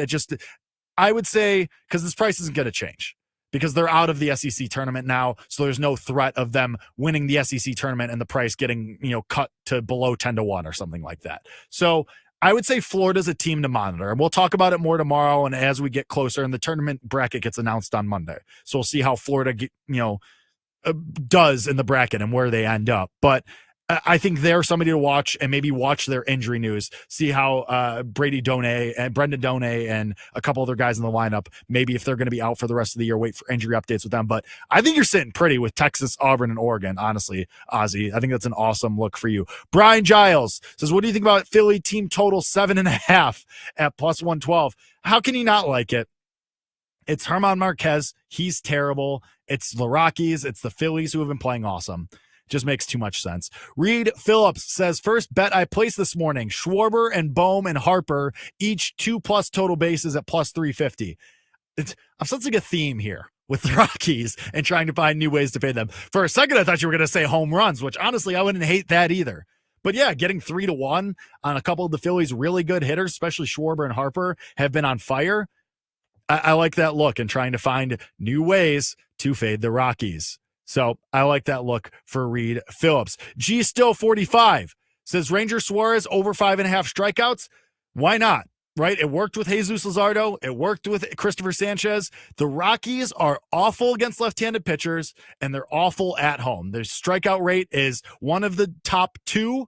I would say, because this price isn't going to change, because they're out of the SEC tournament now, so there's no threat of them winning the SEC tournament and the price getting, cut to below 10-1 or something like that. So I would say Florida's a team to monitor, and we'll talk about it more tomorrow and as we get closer, and the tournament bracket gets announced on Monday. So we'll see how Florida, does in the bracket and where they end up. But I think they're somebody to watch and maybe watch their injury news, see how Brendan Donay and a couple other guys in the lineup, maybe if they're going to be out for the rest of the year, wait for injury updates with them. But I think you're sitting pretty with Texas, Auburn, and Oregon, honestly, Ozzy. I think that's an awesome look for you. Brian Giles says, what do you think about Philly team total 7.5 at plus 112? How can you not like it? It's German Marquez. He's terrible. It's the Rockies. It's the Phillies who have been playing awesome. Just makes too much sense. Reed Phillips says, first bet I placed this morning, Schwarber and Bohm and Harper, each 2+ total bases at plus 350. I'm sensing a theme here with the Rockies and trying to find new ways to pay them. For a second, I thought you were going to say home runs, which honestly, I wouldn't hate that either. But yeah, getting 3-1 on a couple of the Phillies' really good hitters, especially Schwarber and Harper, have been on fire. I like that look and trying to find new ways to fade the Rockies. So I like that look for Reed Phillips. G Still 45 says Ranger Suarez over 5.5 strikeouts. Why not? Right? It worked with Jesus Luzardo. It worked with Christopher Sanchez. The Rockies are awful against left-handed pitchers, and they're awful at home. Their strikeout rate is one of the top 2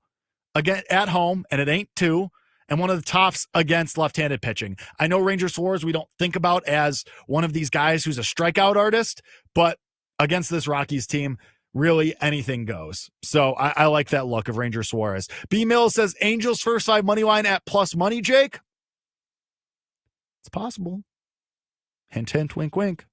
again at home, and it ain't 2, and one of the tops against left-handed pitching. I know Ranger Suarez we don't think about as one of these guys who's a strikeout artist, but against this Rockies team, really anything goes. So I like that look of Ranger Suarez. B Mills says Angels first 5 money line at plus money, Jake. It's possible. Hint, hint, wink, wink.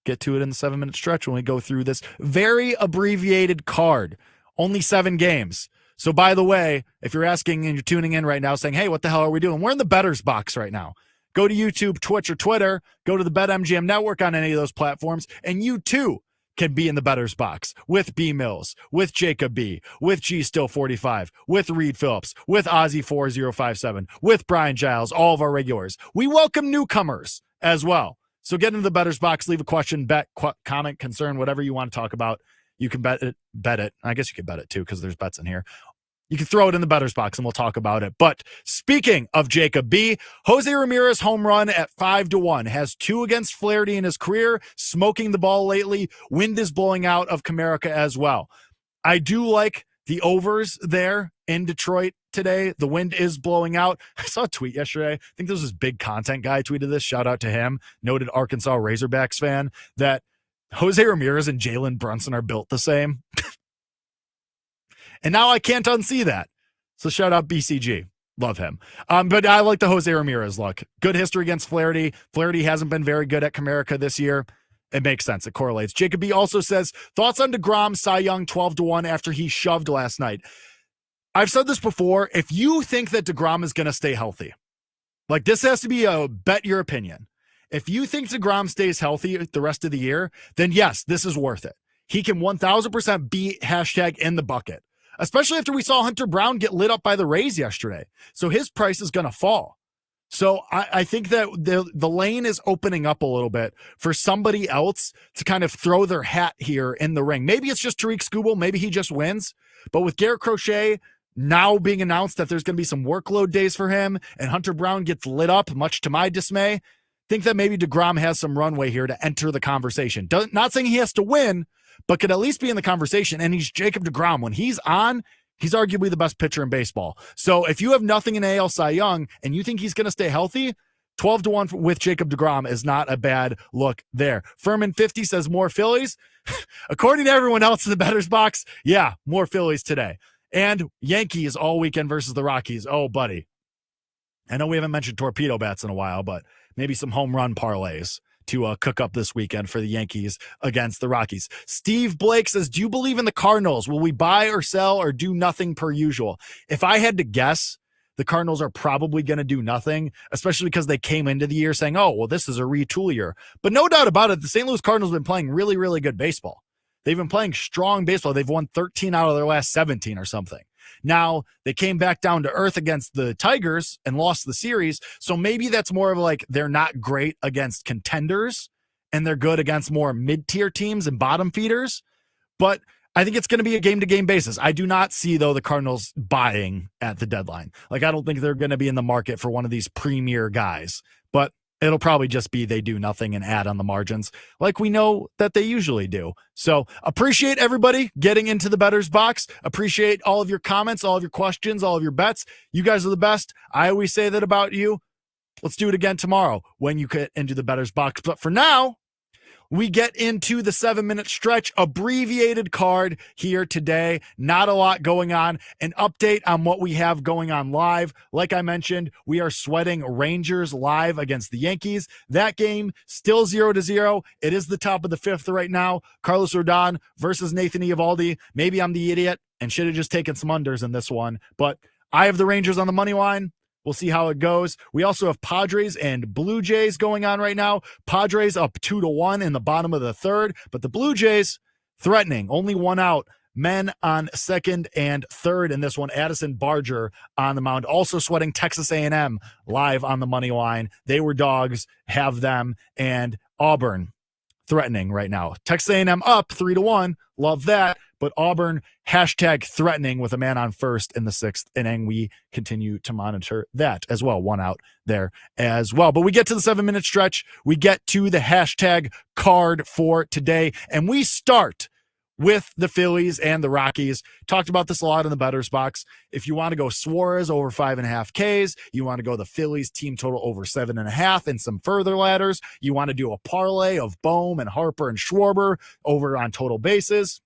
Get to it in the 7-minute stretch when we go through this very abbreviated card. Only 7 games. So by the way, if you're asking and you're tuning in right now saying, hey, what the hell are we doing? We're in the bettor's box right now. Go to YouTube, Twitch, or Twitter. Go to the BetMGM Network on any of those platforms, and you too can be in the bettor's box with B Mills, with Jacob B, with G Still 45, with Reed Phillips, with Ozzy 4057, with Brian Giles, all of our regulars. We welcome newcomers as well. So get into the bettor's box, leave a question, bet, comment, concern, whatever you want to talk about. You can bet it. I guess you could bet it too because there's bets in here. you can throw it in the bettor's box and we'll talk about it. But speaking of Jacob B, Jose Ramirez home run at 5-1, has 2 against Flaherty in his career, smoking the ball lately. Wind is blowing out of Comerica as well. I do like the overs there in Detroit today. The wind is blowing out. I saw a tweet yesterday. I think this was big content guy tweeted this. Shout out to him, noted Arkansas Razorbacks fan, that Jose Ramirez and Jalen Brunson are built the same. And now I can't unsee that. So shout out BCG. Love him. But I like the Jose Ramirez look. Good history against Flaherty. Flaherty hasn't been very good at Comerica this year. It makes sense. It correlates. Jacob B also says, thoughts on DeGrom, Cy Young 12-1 after he shoved last night. I've said this before. If you think that DeGrom is going to stay healthy, like this has to be a bet your opinion. If you think DeGrom stays healthy the rest of the year, then yes, this is worth it. He can 1000% be hashtag in the bucket, especially after we saw Hunter Brown get lit up by the Rays yesterday. So his price is going to fall. So I think that the lane is opening up a little bit for somebody else to kind of throw their hat here in the ring. Maybe it's just Tariq Skubal. Maybe he just wins. But with Garrett Crochet now being announced that there's going to be some workload days for him and Hunter Brown gets lit up, much to my dismay, think that maybe DeGrom has some runway here to enter the conversation. Not saying he has to win, but could at least be in the conversation. And he's Jacob DeGrom. When he's on, he's arguably the best pitcher in baseball. So if you have nothing in AL Cy Young and you think he's going to stay healthy, 12-1 with Jacob DeGrom is not a bad look there. Furman 50 says more Phillies. According to everyone else in the bettor's box, yeah, more Phillies today. And Yankees all weekend versus the Rockies. Oh, buddy. I know we haven't mentioned torpedo bats in a while, but maybe some home run parlays to cook up this weekend for the Yankees against the Rockies. Steve Blake says, do you believe in the Cardinals? Will we buy or sell or do nothing per usual? If I had to guess, the Cardinals are probably going to do nothing, especially because they came into the year saying, oh, well, this is a retool year. But no doubt about it, the St. Louis Cardinals have been playing really, really good baseball. They've been playing strong baseball. They've won 13 out of their last 17 or something. Now, they came back down to earth against the Tigers and lost the series. So maybe that's more of like they're not great against contenders and they're good against more mid-tier teams and bottom feeders. But I think it's going to be a game-to-game basis. I do not see, though, the Cardinals buying at the deadline. Like, I don't think they're going to be in the market for one of these premier guys. But it'll probably just be they do nothing and add on the margins like we know that they usually do. So appreciate everybody getting into the bettor's box. Appreciate all of your comments, all of your questions, all of your bets. You guys are the best. I always say that about you. Let's do it again tomorrow when you get into the bettor's box. But for now, we get into the 7-minute stretch, abbreviated card here today. Not a lot going on. An update on what we have going on live. Like I mentioned, we are sweating Rangers live against the Yankees. That game still 0-0. It is the top of the 5th right now. Carlos Rodon versus Nathan Eovaldi. Maybe I'm the idiot and should have just taken some unders in this one, but I have the Rangers on the money line. We'll see how it goes. We also have Padres and Blue Jays going on right now. Padres up 2-1 in the bottom of the 3rd, but the Blue Jays threatening, only 1 out. Men on 2nd and 3rd in this one. Addison Barger on the mound. Also sweating Texas A&M live on the money line. They were dogs, have them, and Auburn threatening right now. Texas A&M up 3-1. Love that. But Auburn hashtag threatening with a man on first in the 6th inning. We continue to monitor that as well. 1 out there as well. But we get to the 7-minute stretch. We get to the hashtag card for today. And we start with the Phillies and the Rockies. Talked about this a lot in the bettor's box. If you want to go Suarez over 5.5 Ks, you want to go the Phillies team total over 7.5 and some further ladders. You want to do a parlay of Bohm and Harper and Schwarber over on total bases.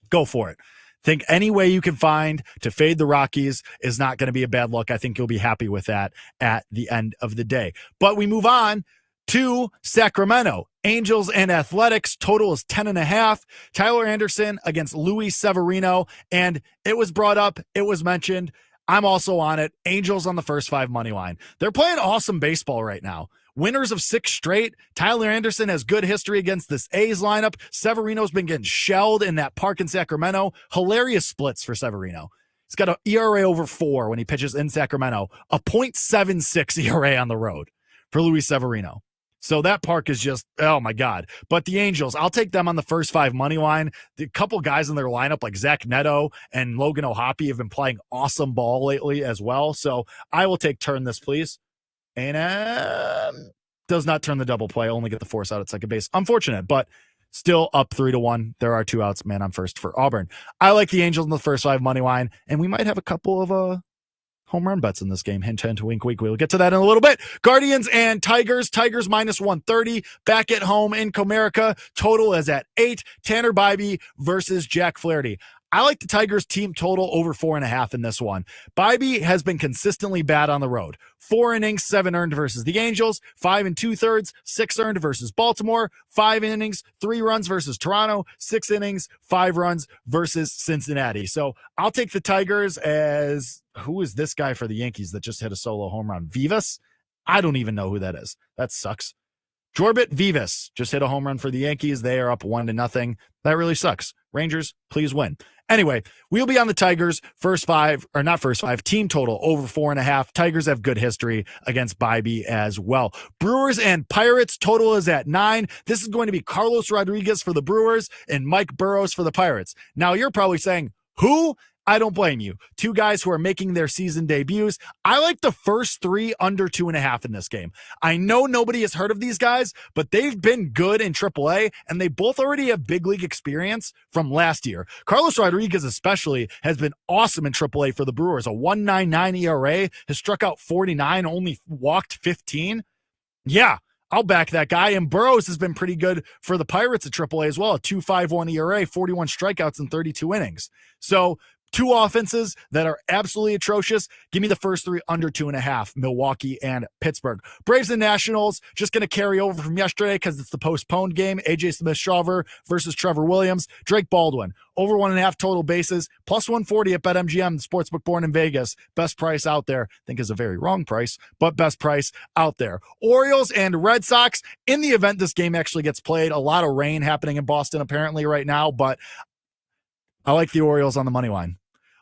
Go for it. Think any way you can find to fade the Rockies is not going to be a bad look. I think you'll be happy with that at the end of the day. But we move on to Sacramento. Angels and Athletics. Total is 10.5. Tyler Anderson against Luis Severino. And it was brought up. It was mentioned. I'm also on it. Angels on the first 5 money line. They're playing awesome baseball right now. Winners of 6 straight. Tyler Anderson has good history against this A's lineup. Severino's been getting shelled in that park in Sacramento. Hilarious splits for Severino. He's got an ERA over 4 when he pitches in Sacramento. A .76 ERA on the road for Luis Severino. So that park is just, oh my God. But the Angels, I'll take them on the first 5 money line. The couple guys in their lineup like Zach Neto and Logan O'Hoppe have been playing awesome ball lately as well. So I will take turn this, please. And does not turn the double play, only get the force out at second base. Unfortunate, but still up 3-1. There are 2 outs, man on first for Auburn. I like the Angels in the first 5 money line, and we might have a couple of home run bets in this game. Hint, hint, wink, wink. We'll get to that in a little bit. Guardians and Tigers. Tigers minus 130. Back at home in Comerica. Total is at 8. Tanner Bybee versus Jack Flaherty. I like the Tigers team total over 4.5 in this one. Bybee has been consistently bad on the road. 4 innings, 7 earned versus the Angels, 5 2/3, 6 earned versus Baltimore, 5 innings, 3 runs versus Toronto, 6 innings, 5 runs versus Cincinnati. So I'll take the Tigers as, who is this guy for the Yankees that just hit a solo home run? Vivas? I don't even know who that is. That sucks. Jorbit Vivas just hit a home run for the Yankees. They are up 1-0. That really sucks. Rangers, please win. Anyway, we'll be on the Tigers team total over 4.5. Tigers have good history against Bybee as well. Brewers and Pirates total is at 9. This is going to be Carlos Rodriguez for the Brewers and Mike Burrows for the Pirates. Now you're probably saying, who? I don't blame you. 2 guys who are making their season debuts. I like the first 3 under 2.5 in this game. I know nobody has heard of these guys, but they've been good in AAA, and they both already have big league experience from last year. Carlos Rodriguez especially has been awesome in AAA for the Brewers. A 1.99 ERA, has struck out 49, only walked 15. Yeah, I'll back that guy. And Burrows has been pretty good for the Pirates at AAA as well. A 2.51 ERA, 41 strikeouts in 32 innings. So 2 offenses that are absolutely atrocious. Give me the first 3 under 2.5, Milwaukee and Pittsburgh. Braves and Nationals, just going to carry over from yesterday because it's the postponed game. AJ Smith-Shawver versus Trevor Williams. Drake Baldwin, over 1.5 total bases, plus 140 at BetMGM, the sportsbook born in Vegas. Best price out there. I think is a very wrong price, but best price out there. Orioles and Red Sox, in the event this game actually gets played. A lot of rain happening in Boston apparently right now, but I like the Orioles on the money line.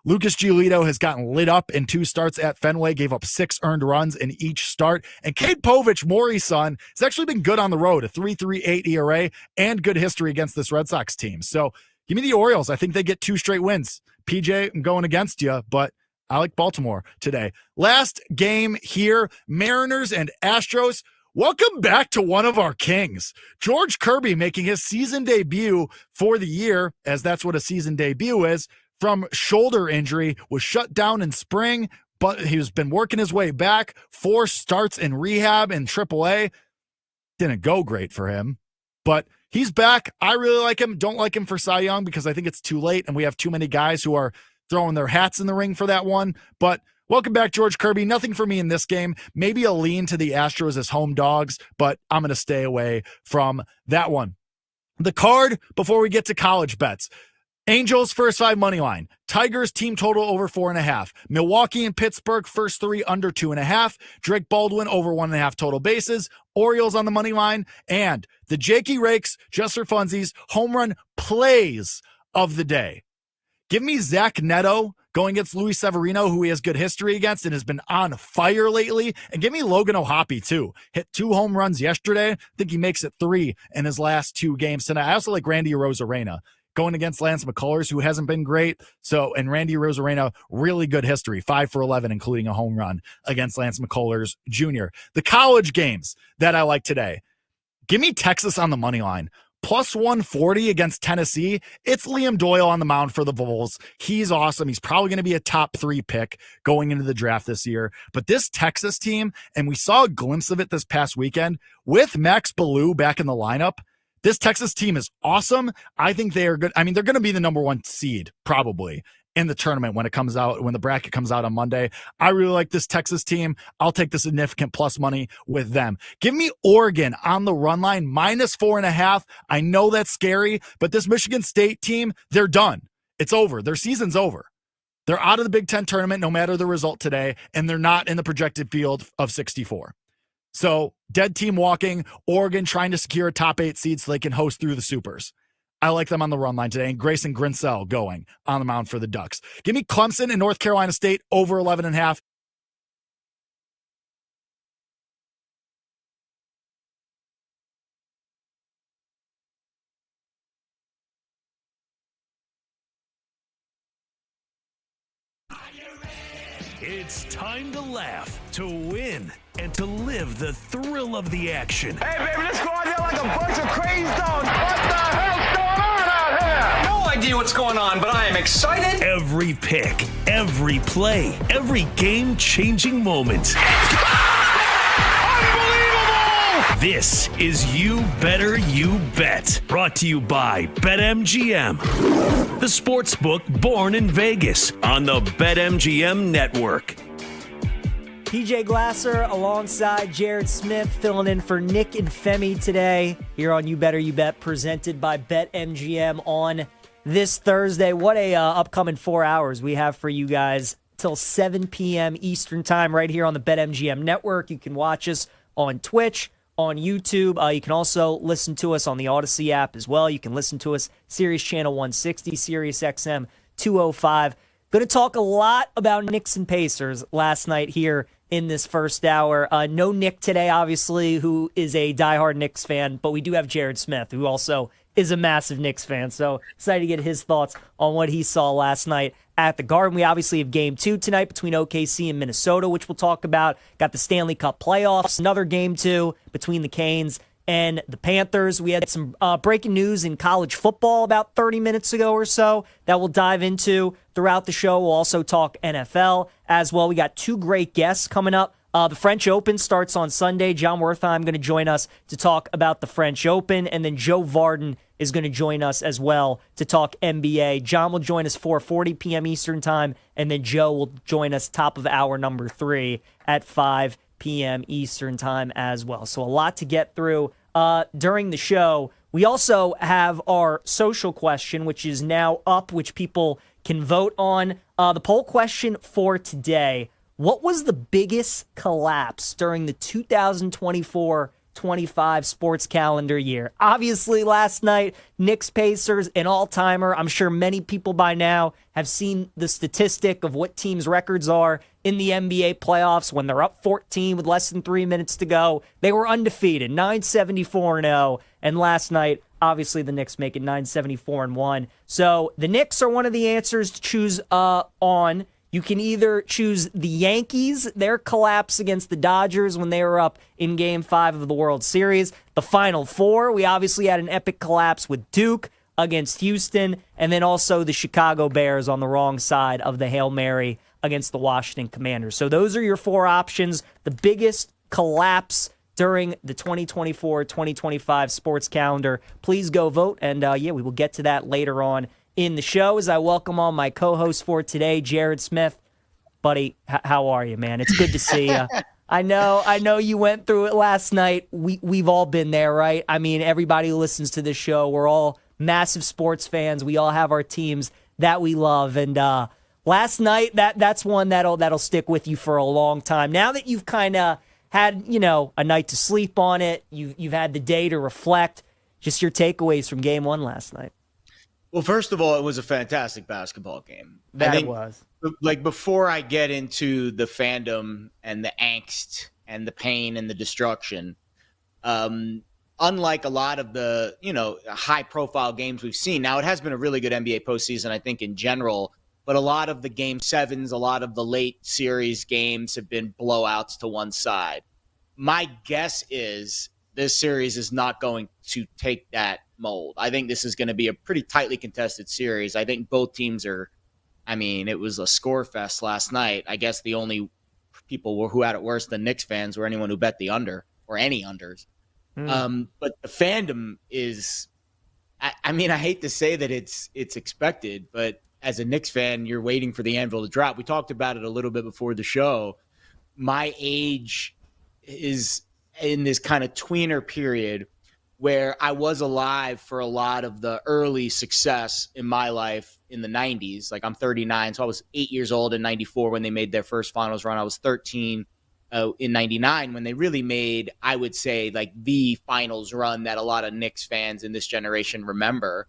Lucas Giolito has gotten lit up in 2 starts at Fenway, gave up 6 earned runs in each start. And Cade Povich, Maury's son, has actually been good on the road, a 3.38 ERA and good history against this Red Sox team. So give me the Orioles. I think they get 2 straight wins. PJ, I'm going against you, but I like Baltimore today. Last game here, Mariners and Astros. Welcome back to one of our kings. George Kirby making his season debut for the year, as that's what a season debut is, from shoulder injury, was shut down in spring, but he's been working his way back. 4 starts in rehab in AAA. Didn't go great for him, but he's back. I really like him. Don't like him for Cy Young because I think it's too late and we have too many guys who are throwing their hats in the ring for that one. But welcome back, George Kirby. Nothing for me in this game. Maybe a lean to the Astros as home dogs, but I'm going to stay away from that one. The card before we get to college bets. Angels first 5 money line. Tigers team total over 4.5. Milwaukee and Pittsburgh first 3 under 2.5. Drake Baldwin over 1.5 total bases. Orioles on the money line. And the Jakey Rakes, just for funsies, home run plays of the day. Give me Zach Neto going against Luis Severino, who he has good history against and has been on fire lately. And give me Logan O'Hoppe, too. Hit 2 home runs yesterday. I think he makes it 3 in his last 2 games tonight. I also like Randy Arozarena going against Lance McCullers, who hasn't been great. And Randy Arozarena, really good history, 5 for 11, including a home run against Lance McCullers Jr. The college games that I like today. Give me Texas on the money line. Plus 140 against Tennessee. It's Liam Doyle on the mound for the Vols. He's awesome. He's probably going to be a top 3 pick going into the draft this year. But this Texas team, and we saw a glimpse of it this past weekend, with Max Ballou back in the lineup, this Texas team is awesome. I think they are good. I mean, they're going to be the number 1 seed probably in the tournament when the bracket comes out on Monday. I really like this Texas team. I'll take the significant plus money with them. Give me Oregon on the run line, minus 4.5. I know that's scary, but this Michigan State team, they're done. It's over. Their season's over. They're out of the Big Ten tournament no matter the result today, and they're not in the projected field of 64. So dead team walking, Oregon trying to secure a top 8 seed so they can host through the Supers. I like them on the run line today. And Grayson Grinsell going on the mound for the Ducks. Give me Clemson and North Carolina State over 11.5. It's time to laugh, to win, and to live the thrill of the action. Hey, baby, let's go out there like a bunch of crazy dogs. What the hell's going on out here? No idea what's going on, but I am excited. Every pick, every play, every game-changing moment. This is You Better You Bet, brought to you by BetMGM, the sportsbook born in Vegas on the BetMGM network. PJ Glasser alongside Jared Smith filling in for Nick and Femi today here on You Better You Bet, presented by BetMGM on this Thursday. What a upcoming 4 hours we have for you guys till 7 p.m. Eastern time right here on the BetMGM network. You can watch us on Twitch, on YouTube. You can also listen to us on the Odyssey app as well. You can listen to us Sirius Channel 160, Sirius XM 205. Going to talk a lot about Knicks and Pacers last night here in this first hour. No Nick today, obviously, who is a diehard Knicks fan, but we do have Jared Smith, who also is a massive Knicks fan. So excited to get his thoughts on what he saw last night at the Garden. We obviously have Game 2 tonight between OKC and Minnesota, which we'll talk about. Got the Stanley Cup playoffs, another Game 2 between the Canes and the Panthers. We had some breaking news in college football about 30 minutes ago or so that we'll dive into throughout the show. We'll also talk NFL as well. We got two great guests coming up. The French Open starts on Sunday. John Wertheim going to join us to talk about the French Open, and then Joe Varden is going to join us as well to talk NBA. John will join us 4:40 p.m. Eastern time, and then Joe will join us top of hour number 3 at 5 p.m. Eastern time as well. So a lot to get through during the show. We also have our social question, which is now up, which people can vote on. The poll question for today: what was the biggest collapse during the 2024-25 sports calendar year? Obviously, last night, Knicks Pacers, an all-timer. I'm sure many people by now have seen the statistic of what teams' records are in the NBA playoffs when they're up 14 with less than 3 minutes to go. They were undefeated, 974-0. And last night, obviously, the Knicks make it 974-1. So the Knicks are one of the answers to choose on. You can either choose the Yankees, their collapse against the Dodgers when they were up in Game 5 of the World Series. The Final Four, we obviously had an epic collapse with Duke against Houston, and then also the Chicago Bears on the wrong side of the Hail Mary against the Washington Commanders. So those are your four options. The biggest collapse during the 2024-2025 sports calendar. Please go vote, and we will get to that later on in the show as I welcome on my co-host for today, Jared Smith. Buddy, how are you, man? It's good to see you. I know you went through it last night. We've all been there, right? I mean, everybody who listens to this show, we're all massive sports fans. We all have our teams that we love. And last night, that's one that'll stick with you for a long time. Now that you've kind of had, a night to sleep on it, you've had the day to reflect, just your takeaways from Game 1 last night. Well, first of all, it was a fantastic basketball game. It was. Like, before I get into the fandom and the angst and the pain and the destruction, unlike a lot of the, high-profile games we've seen, now it has been a really good NBA postseason, I think, in general, but a lot of the Game 7s, a lot of the late series games have been blowouts to one side. My guess is this series is not going to take that mold. I think this is going to be a pretty tightly contested series. I think both teams are, it was a score fest last night. I guess the only people who had it worse than Knicks fans were anyone who bet the under or any unders. But the fandom is, I hate to say that it's expected, but as a Knicks fan, you're waiting for the anvil to drop. We talked about it a little bit before the show. My age is in this kind of tweener period where I was alive for a lot of the early success in my life in the 90s. Like, I'm 39, so I was 8 years old in 94 when they made their first finals run. I was 13 in 99 when they really made, I would say, like the finals run that a lot of Knicks fans in this generation remember.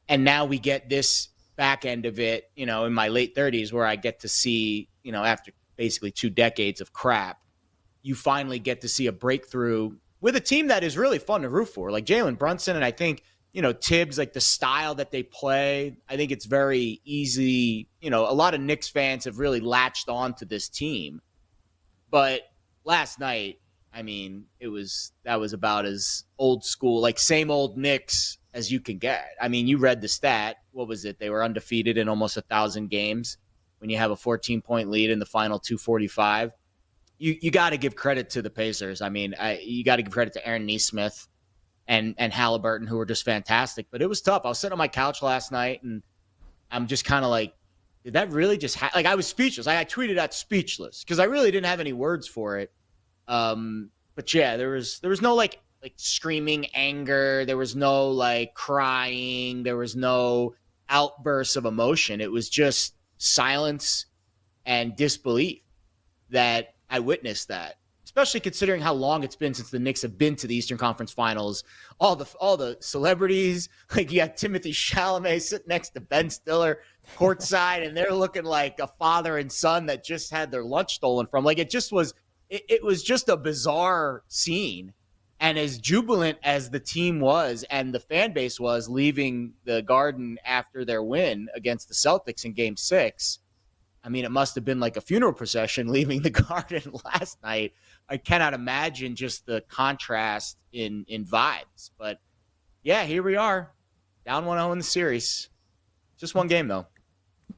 And now we get this back end of it, in my late 30s where I get to see, after basically 2 decades of crap, you finally get to see a breakthrough with a team that is really fun to root for, like Jalen Brunson. And I think Tibbs, like the style that they play, I think it's very easy. A lot of Knicks fans have really latched on to this team. But last night, I mean, that was about as old school, like same old Knicks as you can get. I mean, you read the stat. What was it? They were undefeated in almost 1,000 games. When you have a 14-point lead in the final 245, you got to give credit to the Pacers. I mean, you got to give credit to Aaron Nesmith and Halliburton, who were just fantastic. But it was tough. I was sitting on my couch last night, and I'm just kind of like, did that really just like I was speechless. I tweeted out speechless because I really didn't have any words for it. But yeah, there was no like screaming anger. There was no like crying. There was no outbursts of emotion. It was just silence and disbelief that I witnessed that, especially considering how long it's been since the Knicks have been to the Eastern Conference Finals. All the celebrities, like you have Timothée Chalamet sitting next to Ben Stiller courtside, and they're looking like a father and son that just had their lunch stolen from. Like it was just a bizarre scene. And as jubilant as the team was and the fan base was leaving the Garden after their win against the Celtics in Game 6, I mean, it must have been like a funeral procession leaving the Garden last night. I cannot imagine just the contrast in vibes. But, yeah, here we are, down 1-0 in the series. Just one game, though.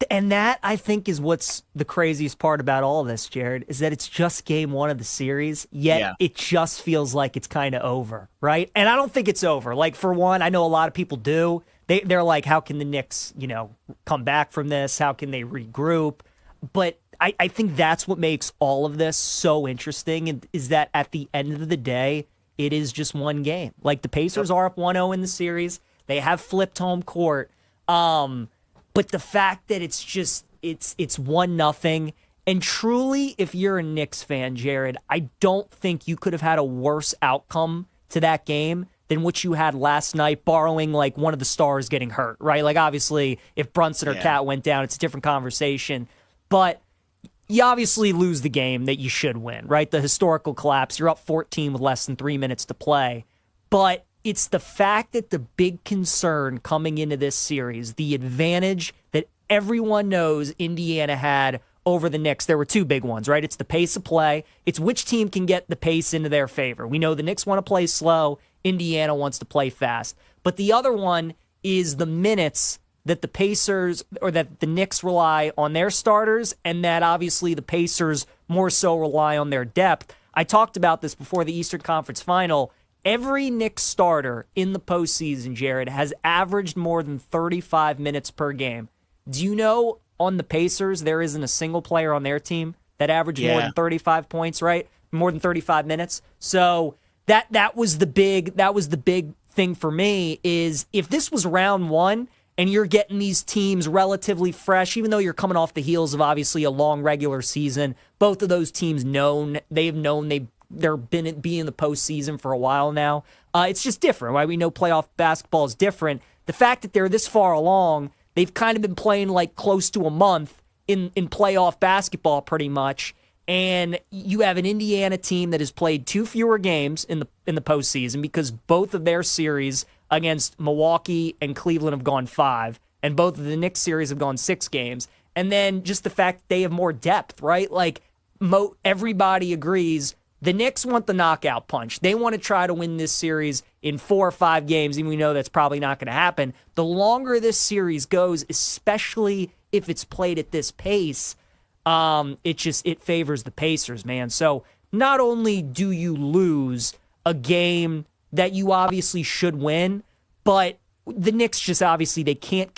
And that, I think, is what's the craziest part about all of this, Jared, is that it's just game one of the series, yet it just feels like it's kind of over, right? And I don't think it's over. Like, for one, I know a lot of people do. They're like, how can the Knicks, come back from this? How can they regroup? But I think that's what makes all of this so interesting, is that at the end of the day, it is just one game. Like, the Pacers are up 1-0 in the series. They have flipped home court. But the fact that it's 1-0, and truly, if you're a Knicks fan, Jared, I don't think you could have had a worse outcome to that game than what you had last night, borrowing like one of the stars getting hurt, right? Like obviously, if Brunson or Cat went down, it's a different conversation. But you obviously lose the game that you should win, right? The historical collapse. You're up 14 with less than 3 minutes to play. But it's the fact that the big concern coming into this series, the advantage that everyone knows Indiana had over the Knicks. There were two big ones, right? It's the pace of play. It's which team can get the pace into their favor. We know the Knicks want to play slow. Indiana wants to play fast. But the other one is the minutes that the Pacers, or that the Knicks rely on their starters, and that obviously the Pacers more so rely on their depth. I talked about this before the Eastern Conference Final. Every Knicks starter in the postseason, Jared, has averaged more than 35 minutes per game. Do you know on the Pacers there isn't a single player on their team that averaged more than 35 points, right? More than 35 minutes. So that was the big thing for me, is if this was round one and you're getting these teams relatively fresh, even though you're coming off the heels of obviously a long regular season, both of those teams they're been in the postseason for a while now. It's just different, right? We know playoff basketball is different. The fact that they're this far along, they've kind of been playing like close to a month in playoff basketball pretty much. And you have an Indiana team that has played 2 fewer games in the postseason, because both of their series against Milwaukee and Cleveland have gone 5, and both of the Knicks series have gone 6 games. And then just the fact that they have more depth, right? Like everybody agrees the Knicks want the knockout punch. They want to try to win this series in 4 or 5 games, and we know that's probably not going to happen. The longer this series goes, especially if it's played at this pace, it favors the Pacers, man. So not only do you lose a game that you obviously should win, but the Knicks just obviously they can't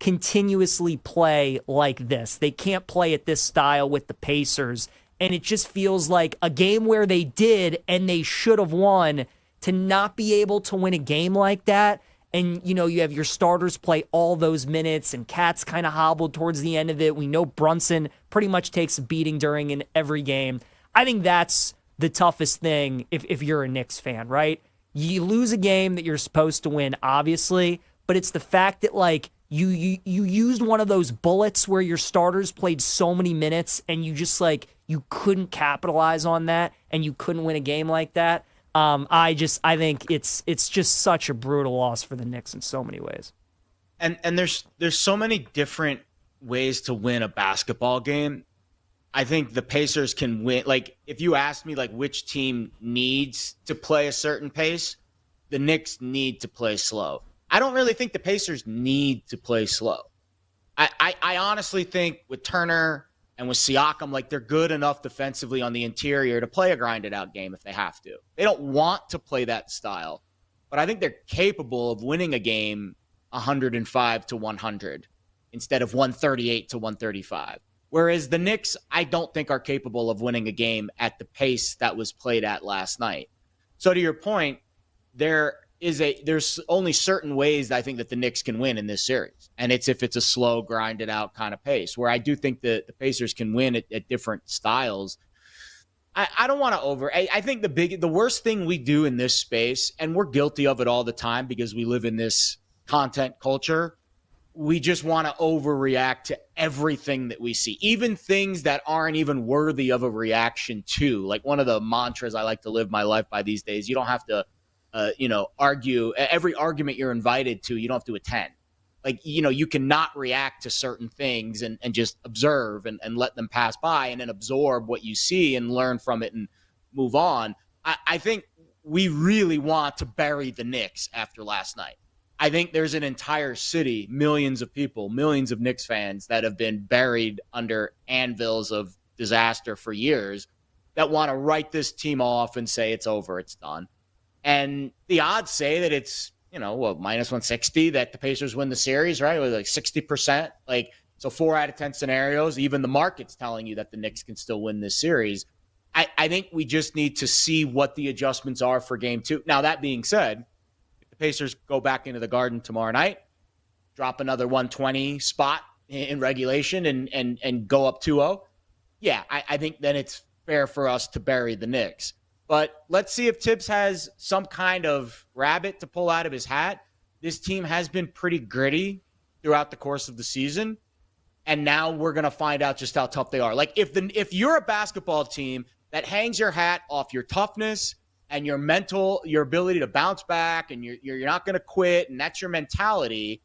continuously play like this. They can't play at this style with the Pacers. And it just feels like a game where they did and they should have won, to not be able to win a game like that. And, you have your starters play all those minutes, and Cat's kind of hobbled towards the end of it. We know Brunson pretty much takes a beating in every game. I think that's the toughest thing if you're a Knicks fan, right? You lose a game that you're supposed to win, obviously, but it's the fact that, like, you used one of those bullets where your starters played so many minutes and you just, like, you couldn't capitalize on that and you couldn't win a game like that. I think it's just such a brutal loss for the Knicks in so many ways. And there's so many different ways to win a basketball game. I think the Pacers can win. Like, if you ask me, like, which team needs to play a certain pace, the Knicks need to play slow. I don't really think the Pacers need to play slow. I honestly think with Turner and with Siakam, like, they're good enough defensively on the interior to play a grinded out game if they have to. They don't want to play that style, but I think they're capable of winning a game 105-100 instead of 138-135. Whereas the Knicks, I don't think are capable of winning a game at the pace that was played at last night. So to your point, there's only certain ways that I think that the Knicks can win in this series. And it's if it's a slow, grinded out kind of pace, where I do think that the Pacers can win at different styles. I don't want to I think the worst thing we do in this space, and we're guilty of it all the time because we live in this content culture, we just want to overreact to everything that we see, even things that aren't even worthy of a reaction to. Like, one of the mantras I like to live my life by these days, you don't have to, argue. Every argument you're invited to, you don't have to attend. Like, you cannot react to certain things and just observe and let them pass by and then absorb what you see and learn from it and move on. I think we really want to bury the Knicks after last night. I think there's an entire city, millions of people, millions of Knicks fans that have been buried under anvils of disaster for years that want to write this team off and say it's over, it's done. And the odds say that it's, minus 160 that the Pacers win the series, right? It was like 60%. Like, so 4 out of 10 scenarios, even the market's telling you that the Knicks can still win this series. I think we just need to see what the adjustments are for game 2. Now, that being said, Pacers go back into the Garden tomorrow night, drop another 120 spot in regulation and go up 2-0. Yeah, I think then it's fair for us to bury the Knicks. But let's see if Tibbs has some kind of rabbit to pull out of his hat. This team has been pretty gritty throughout the course of the season, and now we're going to find out just how tough they are. Like, if you're a basketball team that hangs your hat off your toughness and your ability to bounce back, and you're not going to quit, and that's your mentality,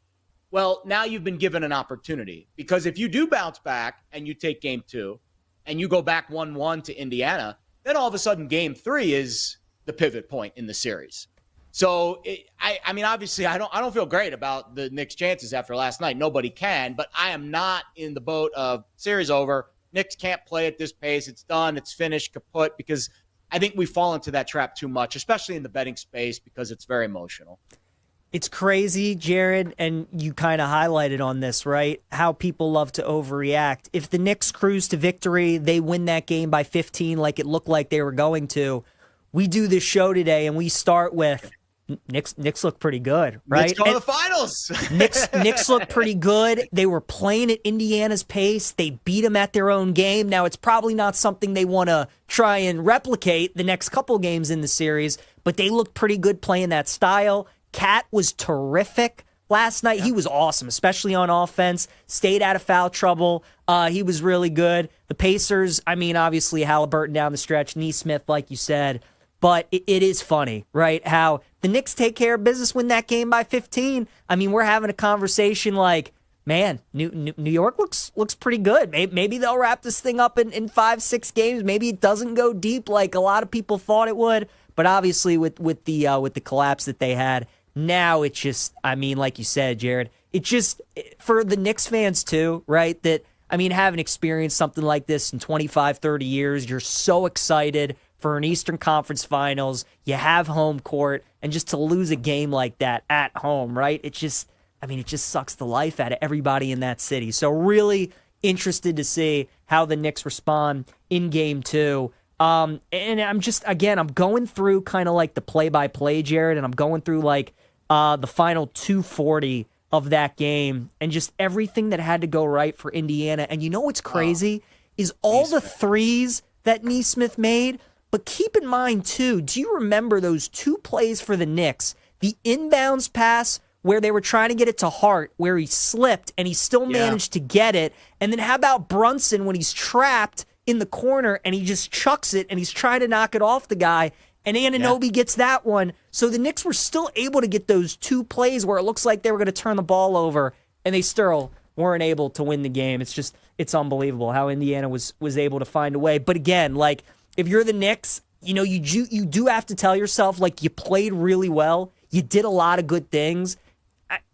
well, now you've been given an opportunity. Because if you do bounce back and you take game 2 and you go back 1-1 to Indiana, then all of a sudden game 3 is the pivot point in the series. So, I mean, obviously, I don't feel great about the Knicks' chances after last night. Nobody can, but I am not in the boat of series over. Knicks can't play at this pace. It's done. It's finished, kaput, because I think we fall into that trap too much, especially in the betting space, because it's very emotional. It's crazy, Jared, and you kind of highlighted on this, right? How people love to overreact. If the Knicks cruise to victory, they win that game by 15 like it looked like they were going to. We do this show today, and we start with Knicks look pretty good, right? Knicks go to the finals. Knicks look pretty good. They were playing at Indiana's pace. They beat them at their own game. Now, it's probably not something they want to try and replicate the next couple games in the series, but they look pretty good playing that style. Cat was terrific last night. He was awesome, especially on offense. Stayed out of foul trouble. He was really good. The Pacers, I mean, obviously Halliburton down the stretch, Nesmith, like you said. But it is funny, right, how the Knicks take care of business, win that game by 15. I mean, we're having a conversation like, man, New York looks pretty good. Maybe they'll wrap this thing up in 5-6 games. Maybe it doesn't go deep like a lot of people thought it would. But obviously with the collapse that they had, now it's just, I mean, like you said, Jared, it just, for the Knicks fans too, right, that, I mean, having experienced something like this in 25, 30 years, you're so excited for an Eastern Conference Finals, you have home court, and just to lose a game like that at home, right? It just sucks the life out of everybody in that city. So really interested to see how the Knicks respond in game 2. And I'm just, again, I'm going through kind of like the play-by-play, Jared, and I'm going through like the final 240 of that game and just everything that had to go right for Indiana. And you know what's crazy is all the threes that Nesmith made. But keep in mind, too, do you remember those 2 plays for the Knicks? The inbounds pass where they were trying to get it to Hart, where he slipped and he still managed to get it. And then how about Brunson when he's trapped in the corner and he just chucks it and he's trying to knock it off the guy and Anunoby gets that one. So the Knicks were still able to get those 2 plays where it looks like they were going to turn the ball over, and they still weren't able to win the game. It's unbelievable how Indiana was able to find a way. But again, like, if you're the Knicks, you do have to tell yourself, like, you played really well. You did a lot of good things.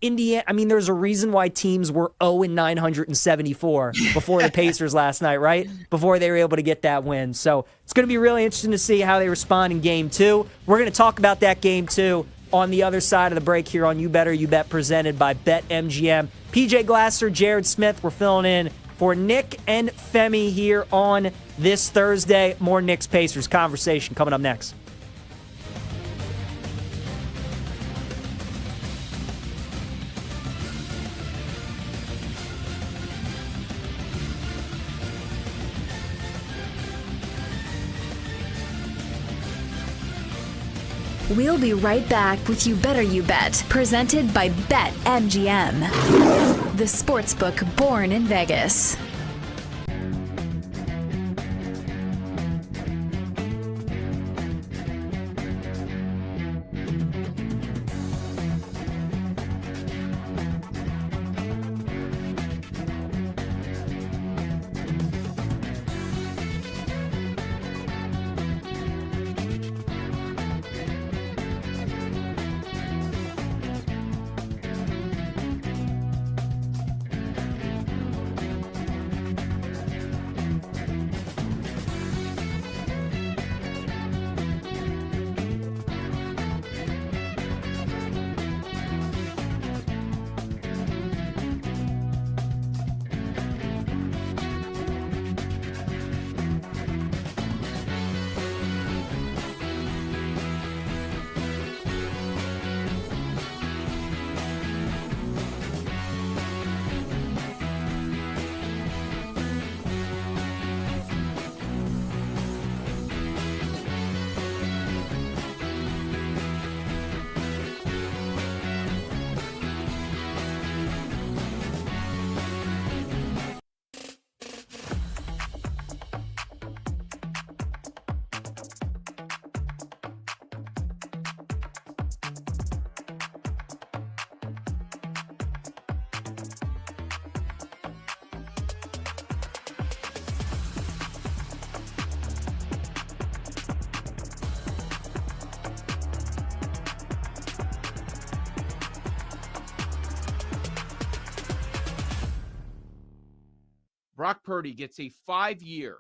Indiana, I mean, there's a reason why teams were 0-974 before the Pacers last night, right? Before they were able to get that win. So it's going to be really interesting to see how they respond in Game 2. We're going to talk about that Game 2 on the other side of the break here on You Better You Bet, presented by BetMGM. PJ Glasser, Jared Smith, we're filling in for Nick and Femi here on this Thursday. More Knicks-Pacers conversation coming up next. We'll be right back with You Better You Bet, presented by BetMGM, the sportsbook born in Vegas. Brock Purdy gets a 5-year,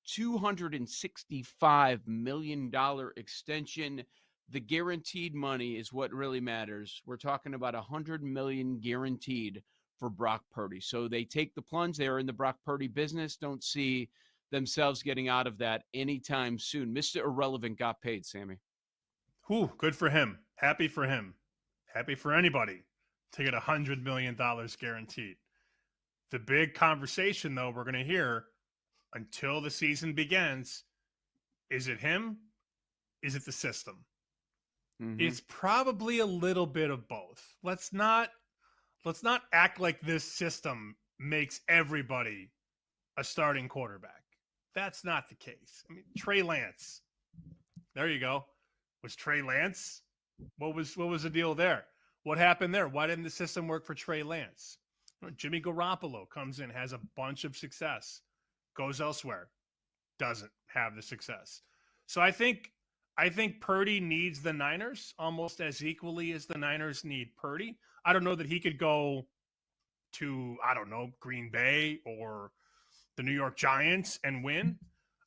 $265 million extension. The guaranteed money is what really matters. We're talking about $100 million guaranteed for Brock Purdy. So they take the plunge. They are in the Brock Purdy business. Don't see themselves getting out of that anytime soon. Mr. Irrelevant got paid, Sammy. Whew, good for him. Happy for him. Happy for anybody to get $100 million guaranteed. The big conversation, though, we're going to hear until the season begins, is it him? Is it the system? Mm-hmm. It's probably a little bit of both. Let's not act like this system makes everybody a starting quarterback. That's not the case. I mean, Trey Lance. There you go. Was Trey Lance? What was the deal there? What happened there? Why didn't the system work for Trey Lance? Jimmy Garoppolo comes in, has a bunch of success, goes elsewhere, doesn't have the success. So I think Purdy needs the Niners almost as equally as the Niners need Purdy. I don't know that he could go to, Green Bay or the New York Giants and win.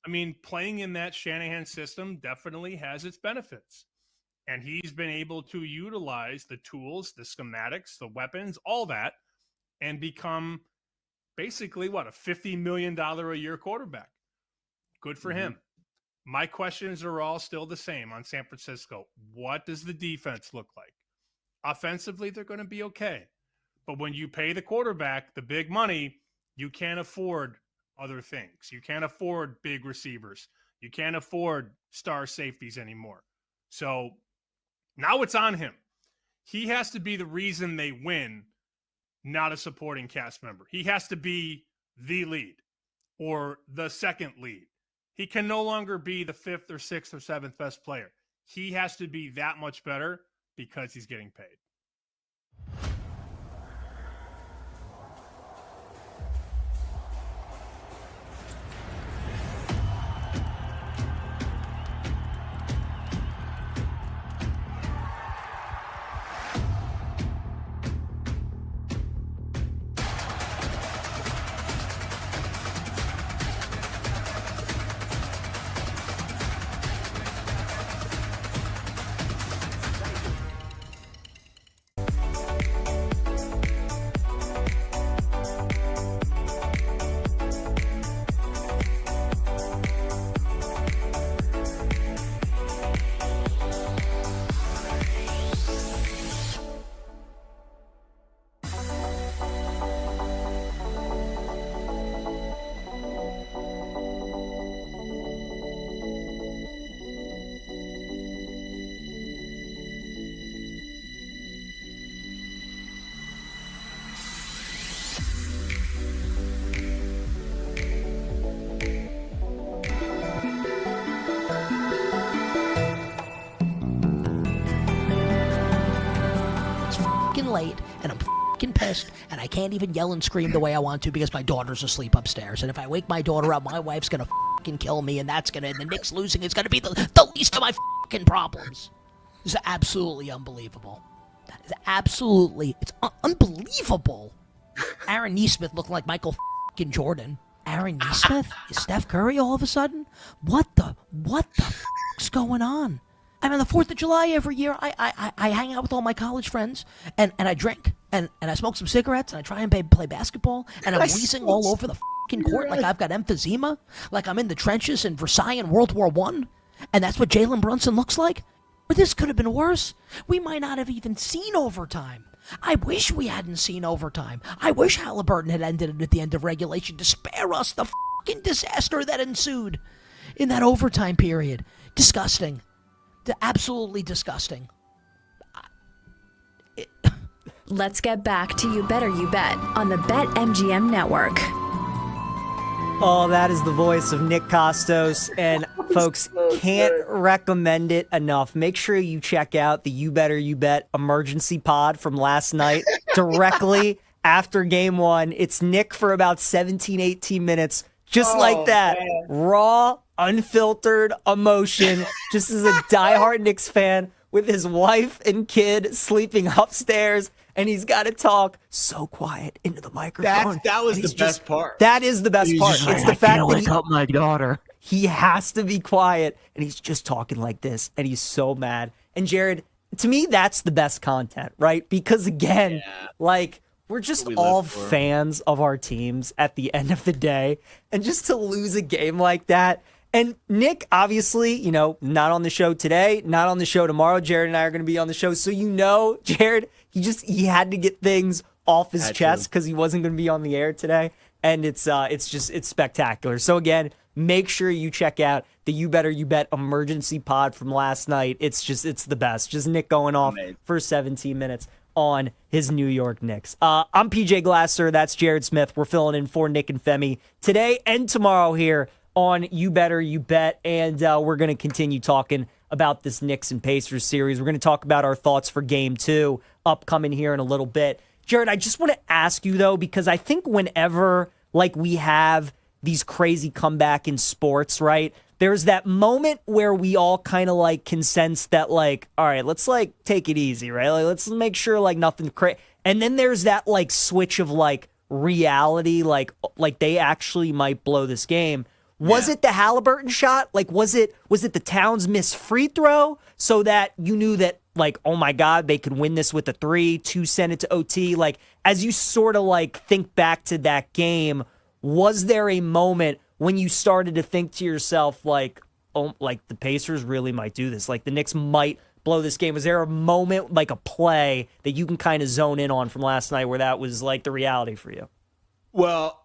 I mean, playing in that Shanahan system definitely has its benefits. And he's been able to utilize the tools, the schematics, the weapons, all that, and become basically, a $50 million a year quarterback. Good for him. My questions are all still the same on San Francisco. What does the defense look like? Offensively, they're going to be okay. But when you pay the quarterback the big money, you can't afford other things. You can't afford big receivers. You can't afford star safeties anymore. So now it's on him. He has to be the reason they win, not a supporting cast member. He has to be the lead or the second lead. He can no longer be the fifth or sixth or seventh best player. he has to be that much better because he's getting paid. Late and I'm fucking pissed and I can't even yell and scream the way I want to because my daughter's asleep upstairs, and if I wake my daughter up, my wife's gonna fucking kill me, and the Knicks losing is gonna be the least of my fucking problems. This is absolutely unbelievable. That is it's unbelievable. Aaron Nesmith looking like Michael fucking Jordan. Aaron Nesmith is Steph Curry all of a sudden. What the fuck's going on? I mean, the 4th of July every year, I hang out with all my college friends, and I drink, and I smoke some cigarettes, and I try and play basketball, and I'm wheezing all over the fucking court like I've got emphysema, like I'm in the trenches in Versailles in World War I, and that's what Jalen Brunson looks like? But this could have been worse. We might not have even seen overtime. I wish we hadn't seen overtime. I wish Halliburton had ended it at the end of regulation to spare us the fucking disaster that ensued in that overtime period. Disgusting. Absolutely disgusting. Let's get back to You Better You Bet on the BetMGM Network. Oh, that is the voice of Nick Costos. And folks, can't recommend it enough. Make sure you check out the You Better You Bet emergency pod from last night directly after game one. It's Nick for about 17, 18 minutes, just like that. Man. Raw, unfiltered emotion, just as a diehard Knicks fan with his wife and kid sleeping upstairs, and he's got to talk so quiet into the microphone. That was the best part. That is the best part. It's the fact that wake up my daughter. He has to be quiet, and he's just talking like this, and he's so mad. And Jared, to me, that's the best content, right? Because again, we're just all fans of our teams at the end of the day, and just to lose a game like that. And Nick, obviously, not on the show today, not on the show tomorrow. Jared and I are going to be on the show. So, Jared, he had to get things off his chest because he wasn't going to be on the air today. And it's spectacular. So again, make sure you check out the You Better You Bet emergency pod from last night. It's the best. Just Nick going off for 17 minutes on his New York Knicks. I'm PJ Glasser. That's Jared Smith. We're filling in for Nick and Femi today and tomorrow here on You Better You Bet, and we're going to continue talking about this Knicks and Pacers series. We're going to talk about our thoughts for Game 2 upcoming here in a little bit. Jared, I just want to ask you, though, because I think whenever we have these crazy comeback in sports, right, there's that moment where we all kind of can sense that, all right, let's take it easy, right? Let's make sure nothing crazy. And then there's that switch of reality, they actually might blow this game. Was it the Halliburton shot? Was it the Towns missed free throw so that you knew that, oh my God, they could win this with a 3-2, send it to OT? As you sort of think back to that game, was there a moment when you started to think to yourself, the Pacers really might do this? The Knicks might blow this game? Was there a moment, a play that you can kind of zone in on from last night where that was the reality for you? Well,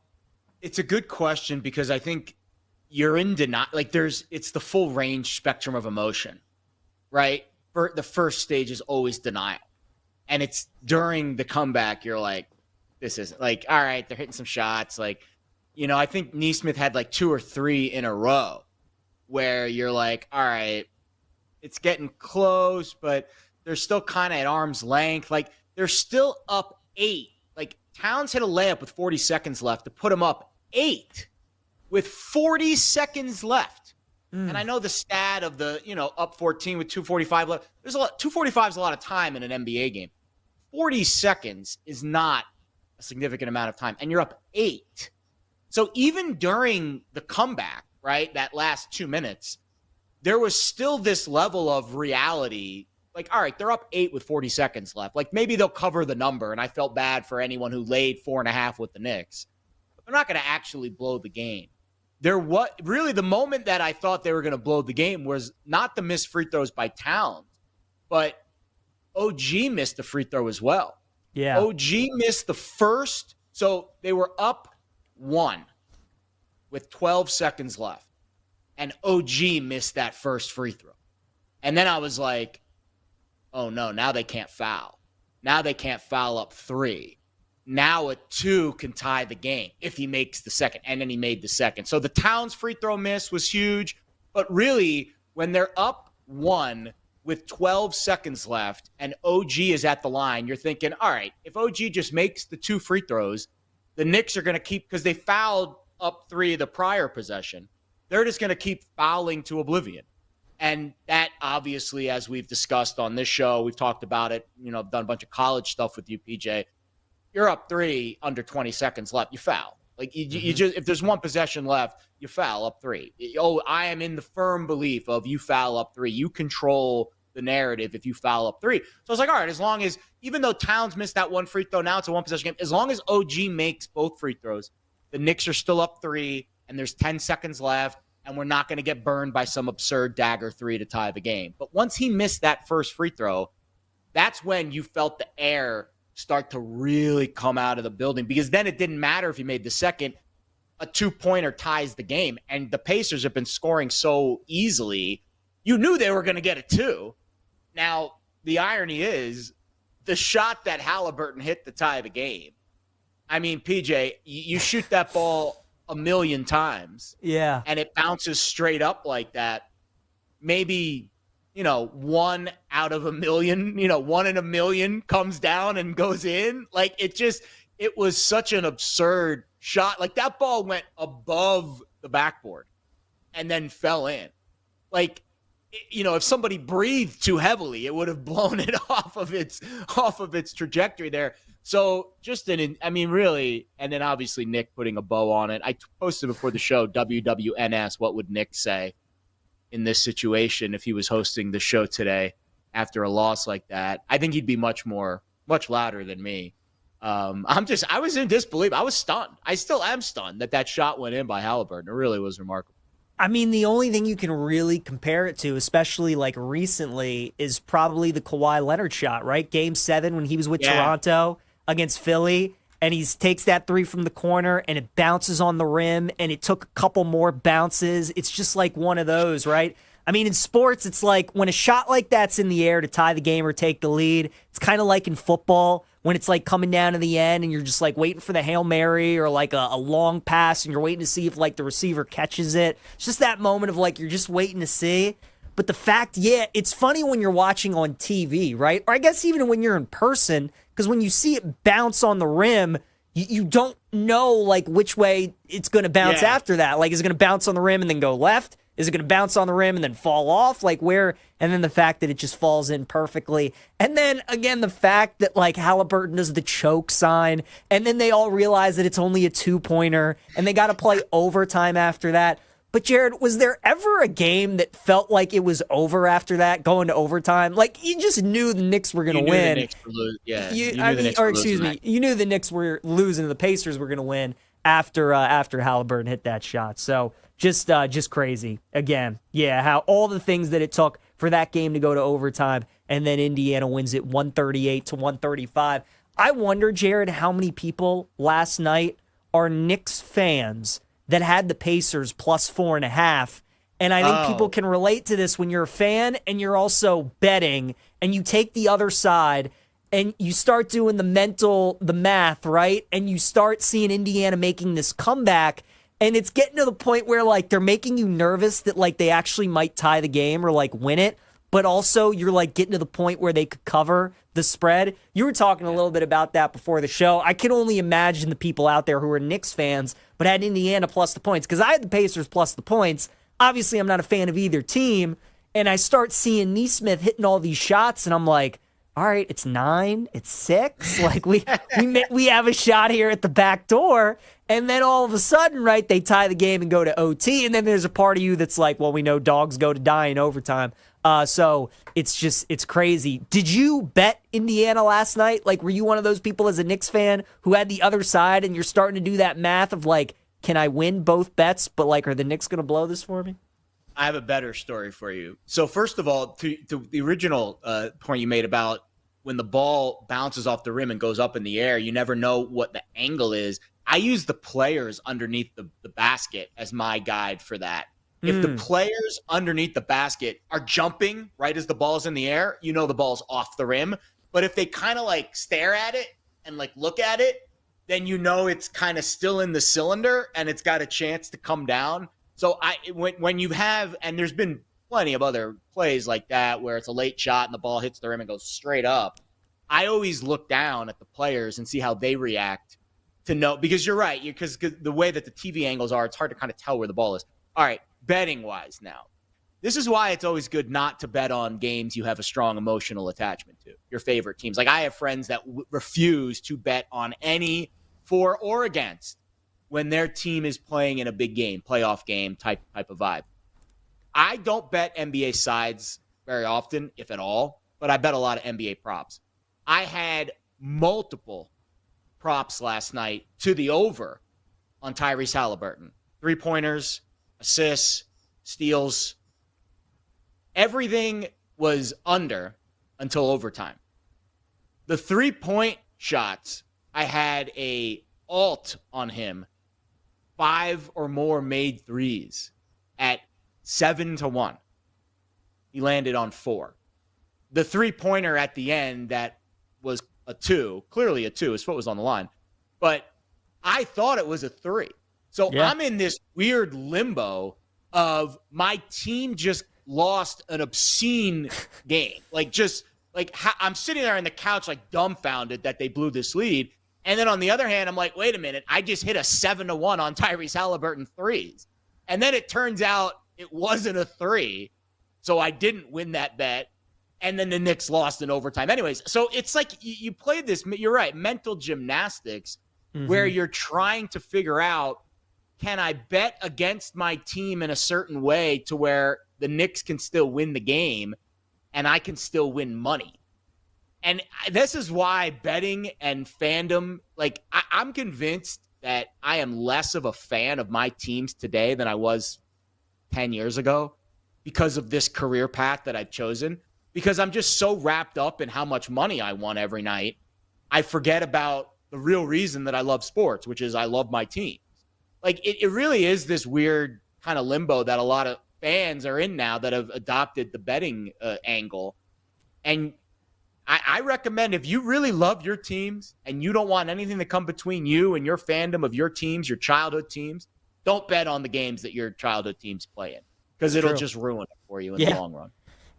it's a good question because I think you're in denial. It's the full range spectrum of emotion, right? The first stage is always denial. And it's during the comeback, you're this isn't all right, they're hitting some shots. I think Nesmith had 2 or 3 in a row where you're all right, it's getting close, but they're still kind of at arm's length. Like, they're still up 8. Like, Towns hit a layup with 40 seconds left to put them up 8 with 40 seconds left. And I know the stat of the, up 14 with 2:45 left. There's a lot. 2:45 is a lot of time in an NBA game. 40 seconds is not a significant amount of time, and you're up 8. So even during the comeback, right, that last 2 minutes, there was still this level of reality. Like, all right, they're up 8 with 40 seconds left. Like, maybe they'll cover the number, and I felt bad for anyone who laid 4.5 with the Knicks. But they're not going to actually blow the game. Really, the moment that I thought they were going to blow the game was not the missed free throws by Towns, but OG missed the free throw as well. Yeah. OG missed the first. So they were up 1 with 12 seconds left. And OG missed that first free throw. And then I was like, oh, no, now they can't foul. Now they can't foul up 3. Now a 2 can tie the game if he makes the second. And then he made the second. So the Towns free throw miss was huge. But really, when they're up 1 with 12 seconds left and OG is at the line, you're thinking, all right, if OG just makes the 2 free throws, the Knicks are going to keep, because they fouled up 3 the prior possession, they're just going to keep fouling to oblivion. And that obviously, as we've discussed on this show, we've talked about it, I've done a bunch of college stuff with you, PJ. You're up 3 under 20 seconds left, you foul. Like, you just, if there's 1 possession left, you foul up 3. I am in the firm belief of you foul up 3. You control the narrative if you foul up 3. So I was like, all right, as long as, even though Towns missed that 1 free throw, now it's a 1 possession game. As long as OG makes both free throws, the Knicks are still up 3, and there's 10 seconds left, and we're not going to get burned by some absurd dagger 3 to tie the game. But once he missed that first free throw, that's when you felt the air start to really come out of the building, because then it didn't matter if he made the second. A 2-pointer ties the game, and the Pacers have been scoring so easily. You knew they were going to get a 2. Now, the irony is the shot that Halliburton hit to tie the game. I mean, PJ, you shoot that ball a million times. Yeah. And it bounces straight up like that. Maybe, 1 out of a million, 1 in a million comes down and goes in. Like, it was such an absurd shot. Like, that ball went above the backboard and then fell in. Like, if somebody breathed too heavily, it would have blown it off of its trajectory there. So really, and then obviously Nick putting a bow on it. I posted before the show, WWNS, what would Nick say in this situation if he was hosting the show today after a loss like that? I think he'd be much louder than me. I was in disbelief. I was stunned. I still am stunned that shot went in by Halliburton. It really was remarkable. I mean, the only thing you can really compare it to, especially like recently, is probably the Kawhi Leonard shot, right? Game 7 when he was with Toronto against Philly, and he takes that 3 from the corner, and it bounces on the rim, and it took a couple more bounces. It's just like one of those, right? I mean, in sports, it's like when a shot like that's in the air to tie the game or take the lead, it's kind of like in football when it's like coming down to the end and you're just like waiting for the Hail Mary or like a long pass and you're waiting to see if like the receiver catches it. It's just that moment of like you're just waiting to see. But the fact, it's funny when you're watching on TV, right? Or I guess even when you're in person, because when you see it bounce on the rim, you don't know like which way it's going to bounce after that. Like, is it going to bounce on the rim and then go left? Is it going to bounce on the rim and then fall off? Like where? And then the fact that it just falls in perfectly. And then again, the fact that like Halliburton does the choke sign and then they all realize that it's only a 2-pointer and they got to play overtime after that. But Jared, was there ever a game that felt like it was over after that, going to overtime? Like you just knew the Knicks were going to win. The Knicks were losing. Yeah, you knew the Knicks were losing. The Pacers were going to win after Halliburton hit that shot. So just crazy. Again, how all the things that it took for that game to go to overtime, and then Indiana wins it 138-135. I wonder, Jared, how many people last night are Knicks fans that had the Pacers plus 4.5. And I think people can relate to this when you're a fan and you're also betting and you take the other side and you start doing the math, right? And you start seeing Indiana making this comeback and it's getting to the point where like they're making you nervous that like they actually might tie the game or like win it. but also you're like getting to the point where they could cover the spread. You were talking a little bit about that before the show. I can only imagine the people out there who are Knicks fans but had Indiana plus the points, because I had the Pacers plus the points. Obviously, I'm not a fan of either team, and I start seeing Neesmith hitting all these shots, and I'm like, all right, it's 9, it's 6. Like we have a shot here at the back door. And then all of a sudden, right, they tie the game and go to OT. And then there's a part of you that's like, well, we know dogs go to die in overtime. So it's crazy. Did you bet Indiana last night? Like, were you one of those people as a Knicks fan who had the other side and you're starting to do that math of like, can I win both bets? But like, are the Knicks going to blow this for me? I have a better story for you. So first of all, to the original point you made about when the ball bounces off the rim and goes up in the air, you never know what the angle is. I use the players underneath the basket as my guide for that. If the players underneath the basket are jumping right as the ball's in the air, you know the ball's off the rim. But if they kind of like stare at it and like look at it, then you know it's kind of still in the cylinder and it's got a chance to come down. So when you have, and there's been plenty of other plays like that where it's a late shot and the ball hits the rim and goes straight up, I always look down at the players and see how they react to know, because you're right, because the way that the TV angles are, it's hard to kind of tell where the ball is. All right, betting wise now, this is why it's always good not to bet on games you have a strong emotional attachment to, your favorite teams. Like I have friends that refuse to bet on any for or against when their team is playing in a big game, playoff game type of vibe. I don't bet NBA sides very often, if at all, but I bet a lot of NBA props. I had multiple props last night to the over on Tyrese Halliburton. 3-pointers, assists, steals. Everything was under until overtime. The 3-point shots, I had a alt on him, 5 or more made threes at 7-1. He landed on 4. The 3-pointer at the end that was a 2, clearly a 2, his foot was on the line, but I thought it was a 3. So yeah. I'm in this weird limbo of my team just lost an obscene game. I'm sitting there on the couch like dumbfounded that they blew this lead. And then on the other hand, I'm like, wait a minute, I just hit a 7-1 on Tyrese Halliburton threes. And then it turns out it wasn't a 3, so I didn't win that bet. And then the Knicks lost in overtime. Anyways, so it's like you play this, you're right, mental gymnastics where you're trying to figure out, can I bet against my team in a certain way to where the Knicks can still win the game and I can still win money? And this is why betting and fandom, like I'm convinced that I am less of a fan of my teams today than I was 10 years ago because of this career path that I've chosen, because I'm just so wrapped up in how much money I won every night. I forget about the real reason that I love sports, which is I love my team. Like it really is this weird kind of limbo that a lot of fans are in now that have adopted the betting angle. And I recommend, if you really love your teams and you don't want anything to come between you and your fandom of your teams, your childhood teams, don't bet on the games that your childhood teams play in, because it'll just ruin it for you in the long run.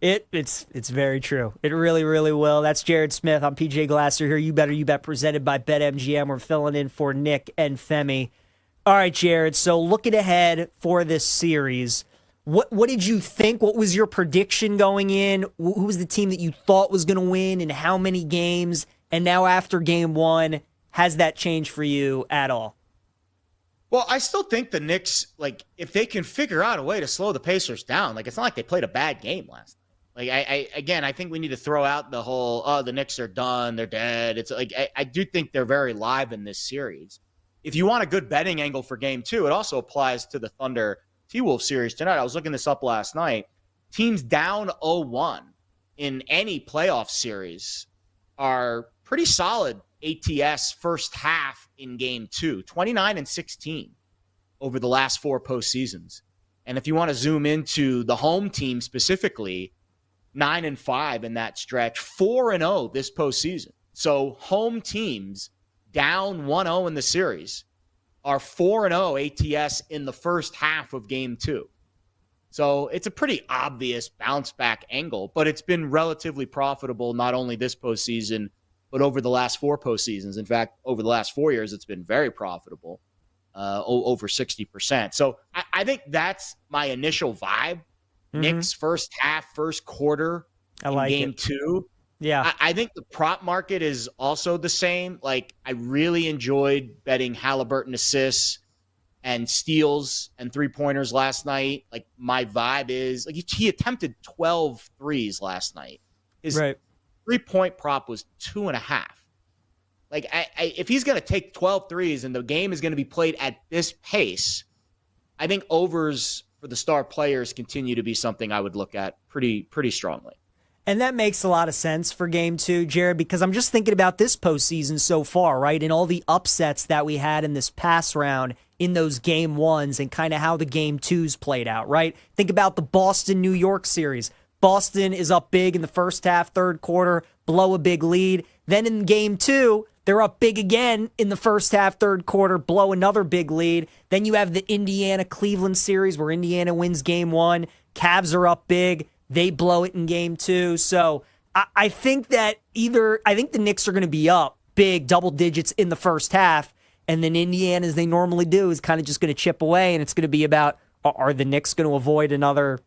It's very true. It really, really will. That's Jared Smith. I'm PJ Glasser here. You Better You Bet, presented by BetMGM. We're filling in for Nick and Femi. All right, Jared. So looking ahead for this series, what did you think? What was your prediction going in? Who was the team that you thought was going to win and how many games? And now after game 1, has that changed for you at all? Well, I still think the Knicks, like, if they can figure out a way to slow the Pacers down, like, it's not like they played a bad game last night. Like, I think we need to throw out the whole, the Knicks are done, they're dead. It's like, I do think they're very live in this series. If you want a good betting angle for game 2, it also applies to the Thunder T-Wolves series tonight. I was looking this up last night. Teams down 0-1 in any playoff series are pretty solid ATS first half in game 2, 29-16 over the last 4 postseasons. And if you want to zoom into the home team specifically, 9-5 in that stretch, 4-0 this postseason. So home teams down 1-0 in the series are 4-0 ATS in the first half of game 2. So it's a pretty obvious bounce back angle, but it's been relatively profitable not only this postseason, but over the last 4 postseasons. In fact, over the last 4 years, it's been very profitable, over 60%. So I think that's my initial vibe. Knicks first half, first quarter in game 2. Yeah. I think the prop market is also the same. Like, I really enjoyed betting Halliburton assists and steals and 3-pointers last night. Like, my vibe is, like, he attempted 12 threes last night. His 3-point prop was 2.5. Like, if he's going to take 12 threes and the game is going to be played at this pace, I think overs for the star players continue to be something I would look at pretty strongly. And that makes a lot of sense for game 2, Jared, because I'm just thinking about this postseason so far, right? And all the upsets that we had in this pass round in those game 1s and kind of how the game 2s played out, right? Think about the Boston-New York series. Boston is up big in the first half, third quarter, blow a big lead. Then in game 2, they're up big again in the first half, third quarter, blow another big lead. Then you have the Indiana-Cleveland series where Indiana wins game 1. Cavs are up big. They blow it in game 2. So I think that I think the Knicks are going to be up big double digits in the first half. And then Indiana, as they normally do, is kind of just going to chip away. And it's going to be about, are the Knicks going to avoid another,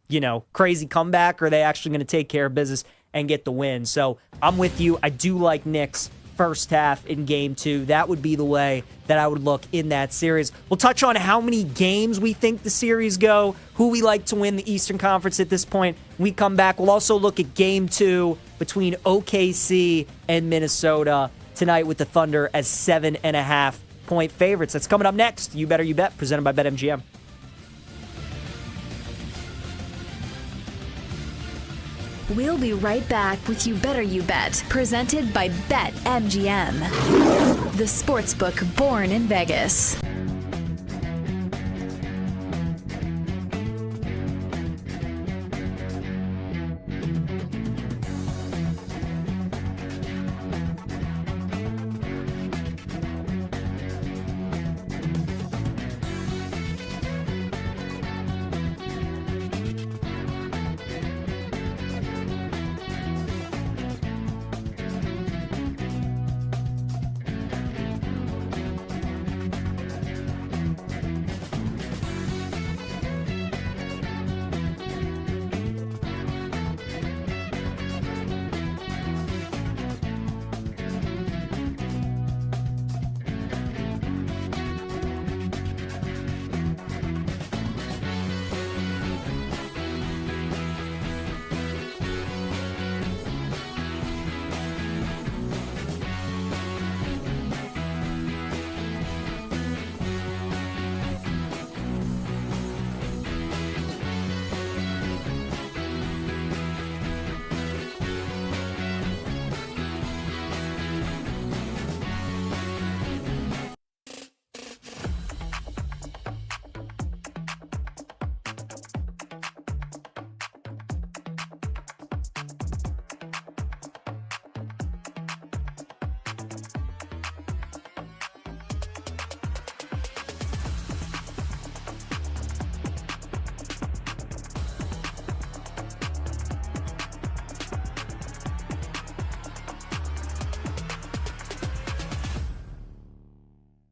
crazy comeback? Or are they actually going to take care of business and get the win? So I'm with you. I do like Knicks first half in game 2. That would be the way that I would look in that series. We'll touch on how many games we think the series go, who we like to win the Eastern Conference at this point. When we come back, we'll also look at game 2 between OKC and Minnesota tonight with the Thunder as 7.5-point favorites. That's coming up next. You Better You Bet, presented by BetMGM. We'll be right back with You Better You Bet, presented by BetMGM, the sportsbook born in Vegas.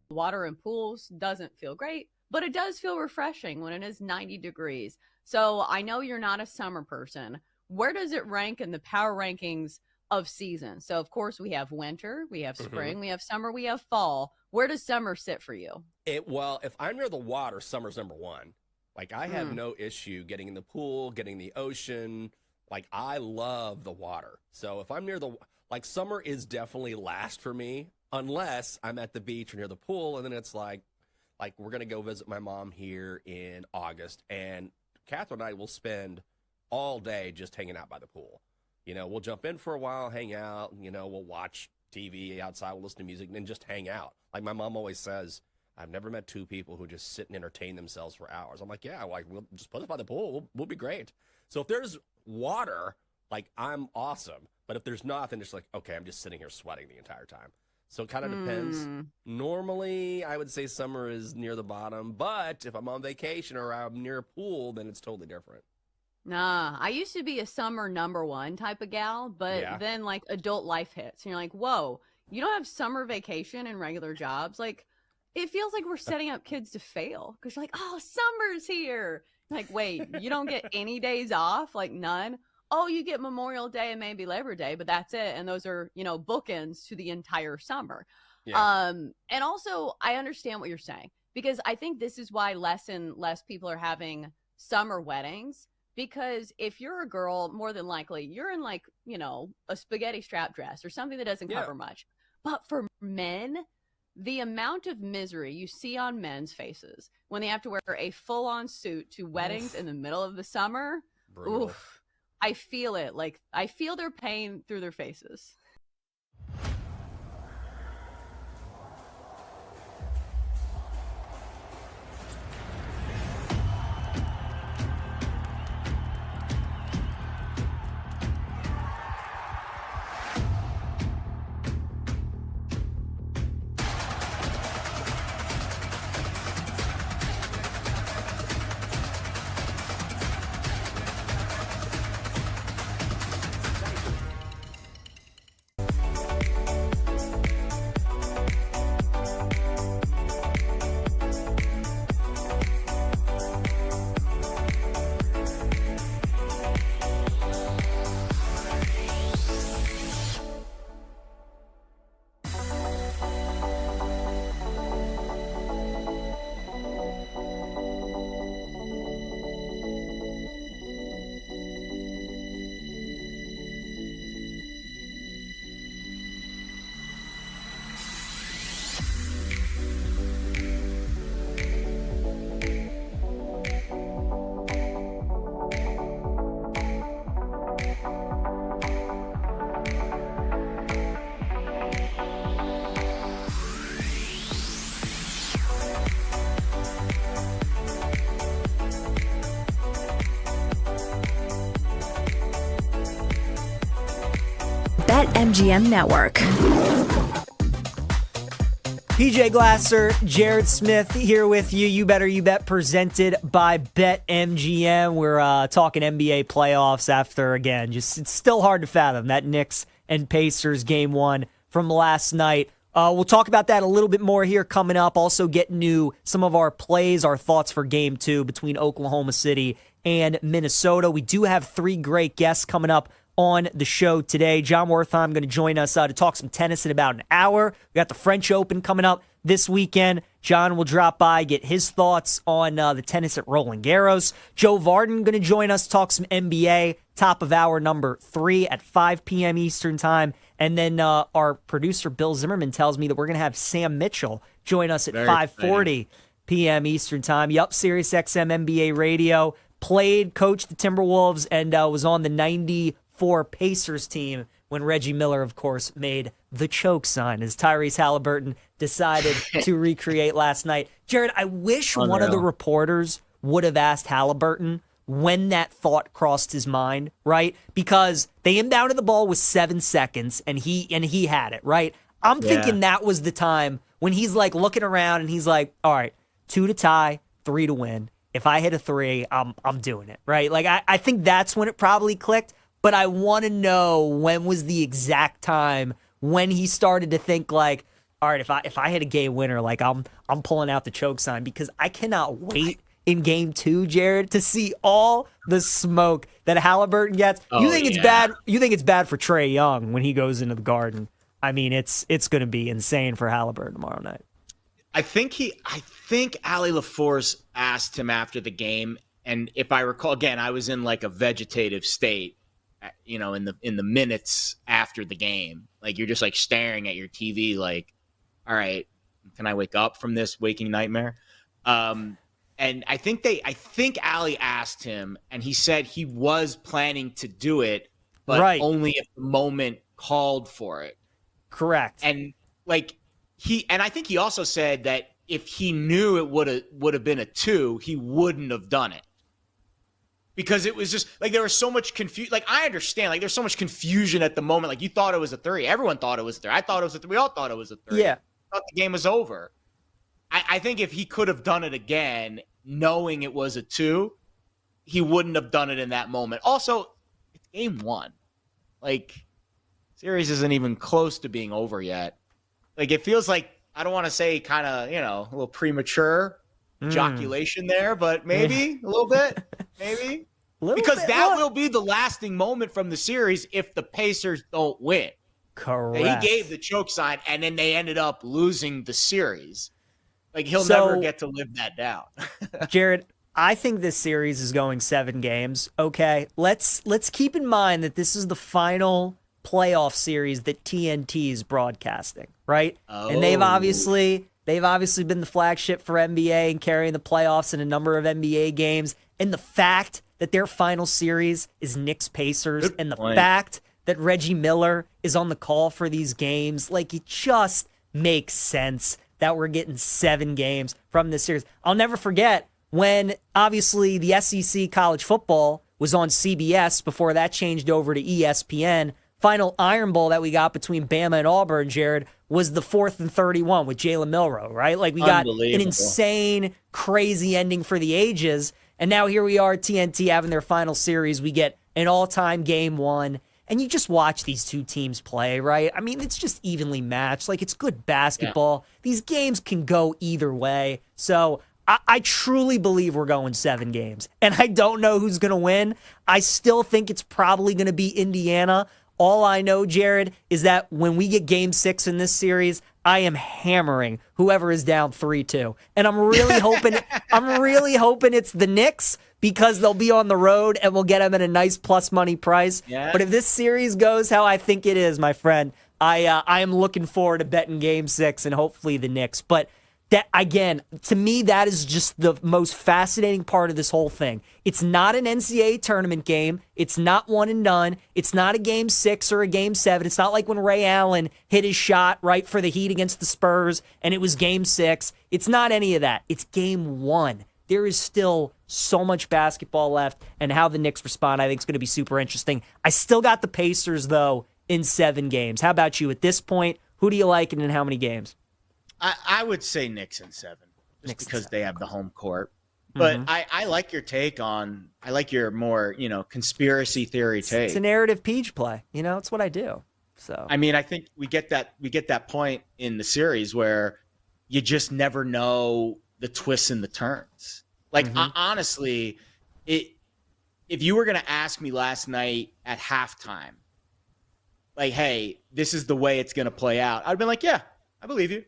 Water in pools doesn't feel great, but it does feel refreshing when it is 90 degrees. So I know you're not a summer person. Where does it rank in the power rankings of seasons? So, of course, we have winter, we have spring, we have summer, we have fall. Where does summer sit for you? Well, if I'm near the water, summer's number one. Like, I have no issue getting in the pool, getting the ocean. Like, I love the water. So if I'm near summer is definitely last for me, unless I'm at the beach or near the pool, and then it's like we're going to go visit my mom here in August, and Catherine and I will spend all day just hanging out by the pool. You know, we'll jump in for a while, hang out, we'll watch TV outside, we'll listen to music, and then just hang out. Like my mom always says, I've never met two people who just sit and entertain themselves for hours. I'm like, yeah, we'll just put us by the pool. We'll be great. So if there's water, I'm awesome. But if there's not, then it's like, okay, I'm just sitting here sweating the entire time. So it kind of depends. Normally, I would say summer is near the bottom, but if I'm on vacation or I'm near a pool, then it's totally different. Nah, I used to be a summer number one type of gal, but then like adult life hits and you're like, whoa, you don't have summer vacation and regular jobs. Like, it feels like we're setting up kids to fail because you're like, oh, summer's here. Like, wait, you don't get any days off? Like, none? Oh, you get Memorial Day and maybe Labor Day, but that's it. And those are, bookends to the entire summer. Yeah. And also, I understand what you're saying because I think this is why less and less people are having summer weddings. Because if you're a girl, more than likely, you're in like, a spaghetti strap dress or something that doesn't cover much. But for men, the amount of misery you see on men's faces when they have to wear a full-on suit to weddings in the middle of the summer, oof, I feel it. Like, I feel their pain through their faces. BetMGM Network. PJ Glasser, Jared Smith here with you. You Better You Bet, presented by BetMGM. We're talking NBA playoffs after, again, it's still hard to fathom that Knicks and Pacers game one from last night. We'll talk about that a little bit more here coming up. Also getting to some of our plays, our thoughts for game two between Oklahoma City and Minnesota. We do have three great guests coming up on the show today. John Wertheim going to join us to talk some tennis in about an hour. We got the French Open coming up this weekend. John will drop by, get his thoughts on the tennis at Roland Garros. Joe Varden going to join us, talk some NBA, top of hour number 3 at 5 p.m. Eastern time. And then our producer, Bill Zimmerman, tells me that we're going to have Sam Mitchell join us at 5:40 p.m. Eastern time. Yup, Sirius XM NBA radio. Coached the Timberwolves, and was on the 94 Pacers team when Reggie Miller, of course, made the choke sign as Tyrese Halliburton decided to recreate last night. Jared, I wish one of the reporters would have asked Halliburton when that thought crossed his mind, right? Because they inbounded the ball with 7 seconds, and he had it, right? I'm thinking that was the time when he's like looking around and he's like, all right, 2 to tie, 3 to win. If I hit a 3, I'm doing it, right? Like, I think that's when it probably clicked, but I want to know when was the exact time when he started to think like, all right, if I hit a game winner, like I'm pulling out the choke sign, because I cannot wait in game 2, Jared, to see all the smoke that Halliburton gets. You think it's bad? You think it's bad for Trae Young when he goes into the Garden? I mean, it's going to be insane for Halliburton tomorrow night. I think Ali LaForce asked him after the game, and if I recall, again, I was in like a vegetative state, in the minutes after the game. Like, you're just like staring at your TV, like, all right, can I wake up from this waking nightmare? And I think Ali asked him, and he said he was planning to do it, but only if the moment called for it. Correct. And like. And I think he also said that if he knew it would have been a 2, he wouldn't have done it. because it was just like there was so much confusion. Like I understand, like there's so much confusion at the moment. Like you thought it was a 3. Everyone thought it was a 3. I thought it was a 3. We all thought it was a 3. Yeah. I thought the game was over. I think if he could have done it again, knowing it was a 2, he wouldn't have done it in that moment. Also, it's game 1. Like, series isn't even close to being over yet. Like, it feels like, I don't want to say kind of, a little premature joculation there, but maybe a little bit. Maybe. Because that will be the lasting moment from the series if the Pacers don't win. Correct. He gave the choke sign, and then they ended up losing the series. Like, he'll never get to live that down. Jared, I think this series is going 7 games. Okay, let's keep in mind that this is the final playoff series that TNT is broadcasting, right? Oh. And they've obviously been the flagship for NBA and carrying the playoffs in a number of NBA games. And the fact that their final series is Knicks Pacers, and the fact that Reggie Miller is on the call for these games, like, it just makes sense that we're getting 7 games from this series. I'll never forget when, obviously, the SEC college football was on CBS before that changed over to ESPN. Final Iron Bowl that we got between Bama and Auburn, Jared, was the 4th and 31 with Jalen Milroe, right? Like, we got an insane, crazy ending for the ages. And now here we are, TNT having their final series. We get an all-time game 1. And you just watch these two teams play, right? I mean, it's just evenly matched. Like, it's good basketball. Yeah. These games can go either way. So I truly believe we're going 7 games. And I don't know who's going to win. I still think it's probably going to be Indiana. All I know, Jared, is that when we get game 6 in this series, I am hammering whoever is down 3-2. And I'm really hoping it's the Knicks, because they'll be on the road and we'll get them at a nice plus money price. Yeah. But if this series goes how I think it is, my friend, I am looking forward to betting game 6 and hopefully the Knicks. But that, again, to me, that is just the most fascinating part of this whole thing. It's not an NCAA tournament game. It's not one and done. It's not a game 6 or a game 7. It's not like when Ray Allen hit his shot right for the Heat against the Spurs and it was game 6. It's not any of that. It's game 1. There is still so much basketball left, and how the Knicks respond, I think, is going to be super interesting. I still got the Pacers, though, in 7 games. How about you at this point? Who do you like and in how many games? I would say Knicks in 7, just because they have the home court. But I like your take on, I like your more, conspiracy theory take. It's a narrative peach play. It's what I do. So I mean, I think we get that point in the series where you just never know the twists and the turns. Like, honestly, if you were going to ask me last night at halftime, like, hey, this is the way it's going to play out, I'd been like, yeah, I believe you.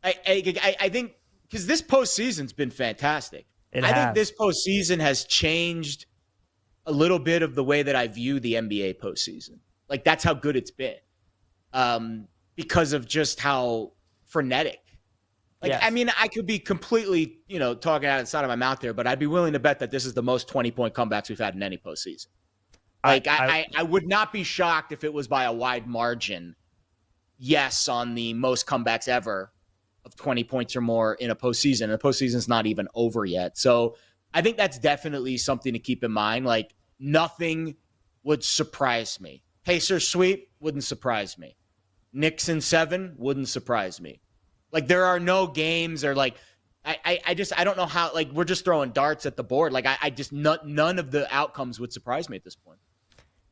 I think because this postseason's been fantastic. I think this postseason has changed a little bit of the way that I view the NBA postseason. Like, that's how good it's been, because of just how frenetic. Like, yes. I mean, I could be completely, talking out of the side of my mouth there, but I'd be willing to bet that this is the most 20-point comebacks we've had in any postseason. Like, I would not be shocked if it was by a wide margin. Yes, on the most comebacks ever of 20 points or more in a postseason. And the postseason's not even over yet. So I think that's definitely something to keep in mind. Like, nothing would surprise me. Pacers sweep wouldn't surprise me. Knicks in 7 wouldn't surprise me. Like, there are no games or like, I don't know how, like, we're just throwing darts at the board. Like, none of the outcomes would surprise me at this point.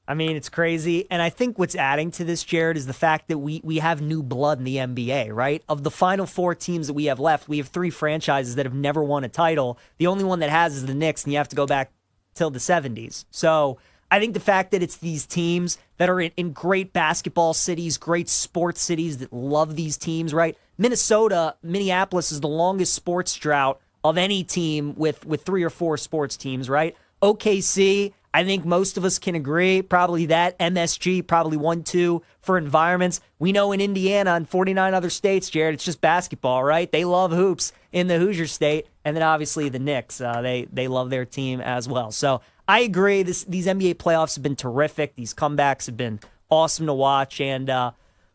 I mean, it's crazy. And I think what's adding to this, Jared, is the fact that we have new blood in the NBA, right? Of the final 4 teams that we have left, we have 3 franchises that have never won a title. The only one that has is the Knicks, and you have to go back till the 70s. So I think the fact that it's these teams that are in great basketball cities, great sports cities that love these teams, right? Minneapolis is the longest sports drought of any team with 3 or 4 sports teams, right? OKC, I think most of us can agree, probably that. MSG, probably 1-2 for environments. We know in Indiana and 49 other states, Jared, it's just basketball, right? They love hoops in the Hoosier State. And then obviously the Knicks, they love their team as well. So I agree. These NBA playoffs have been terrific. These comebacks have been awesome to watch. And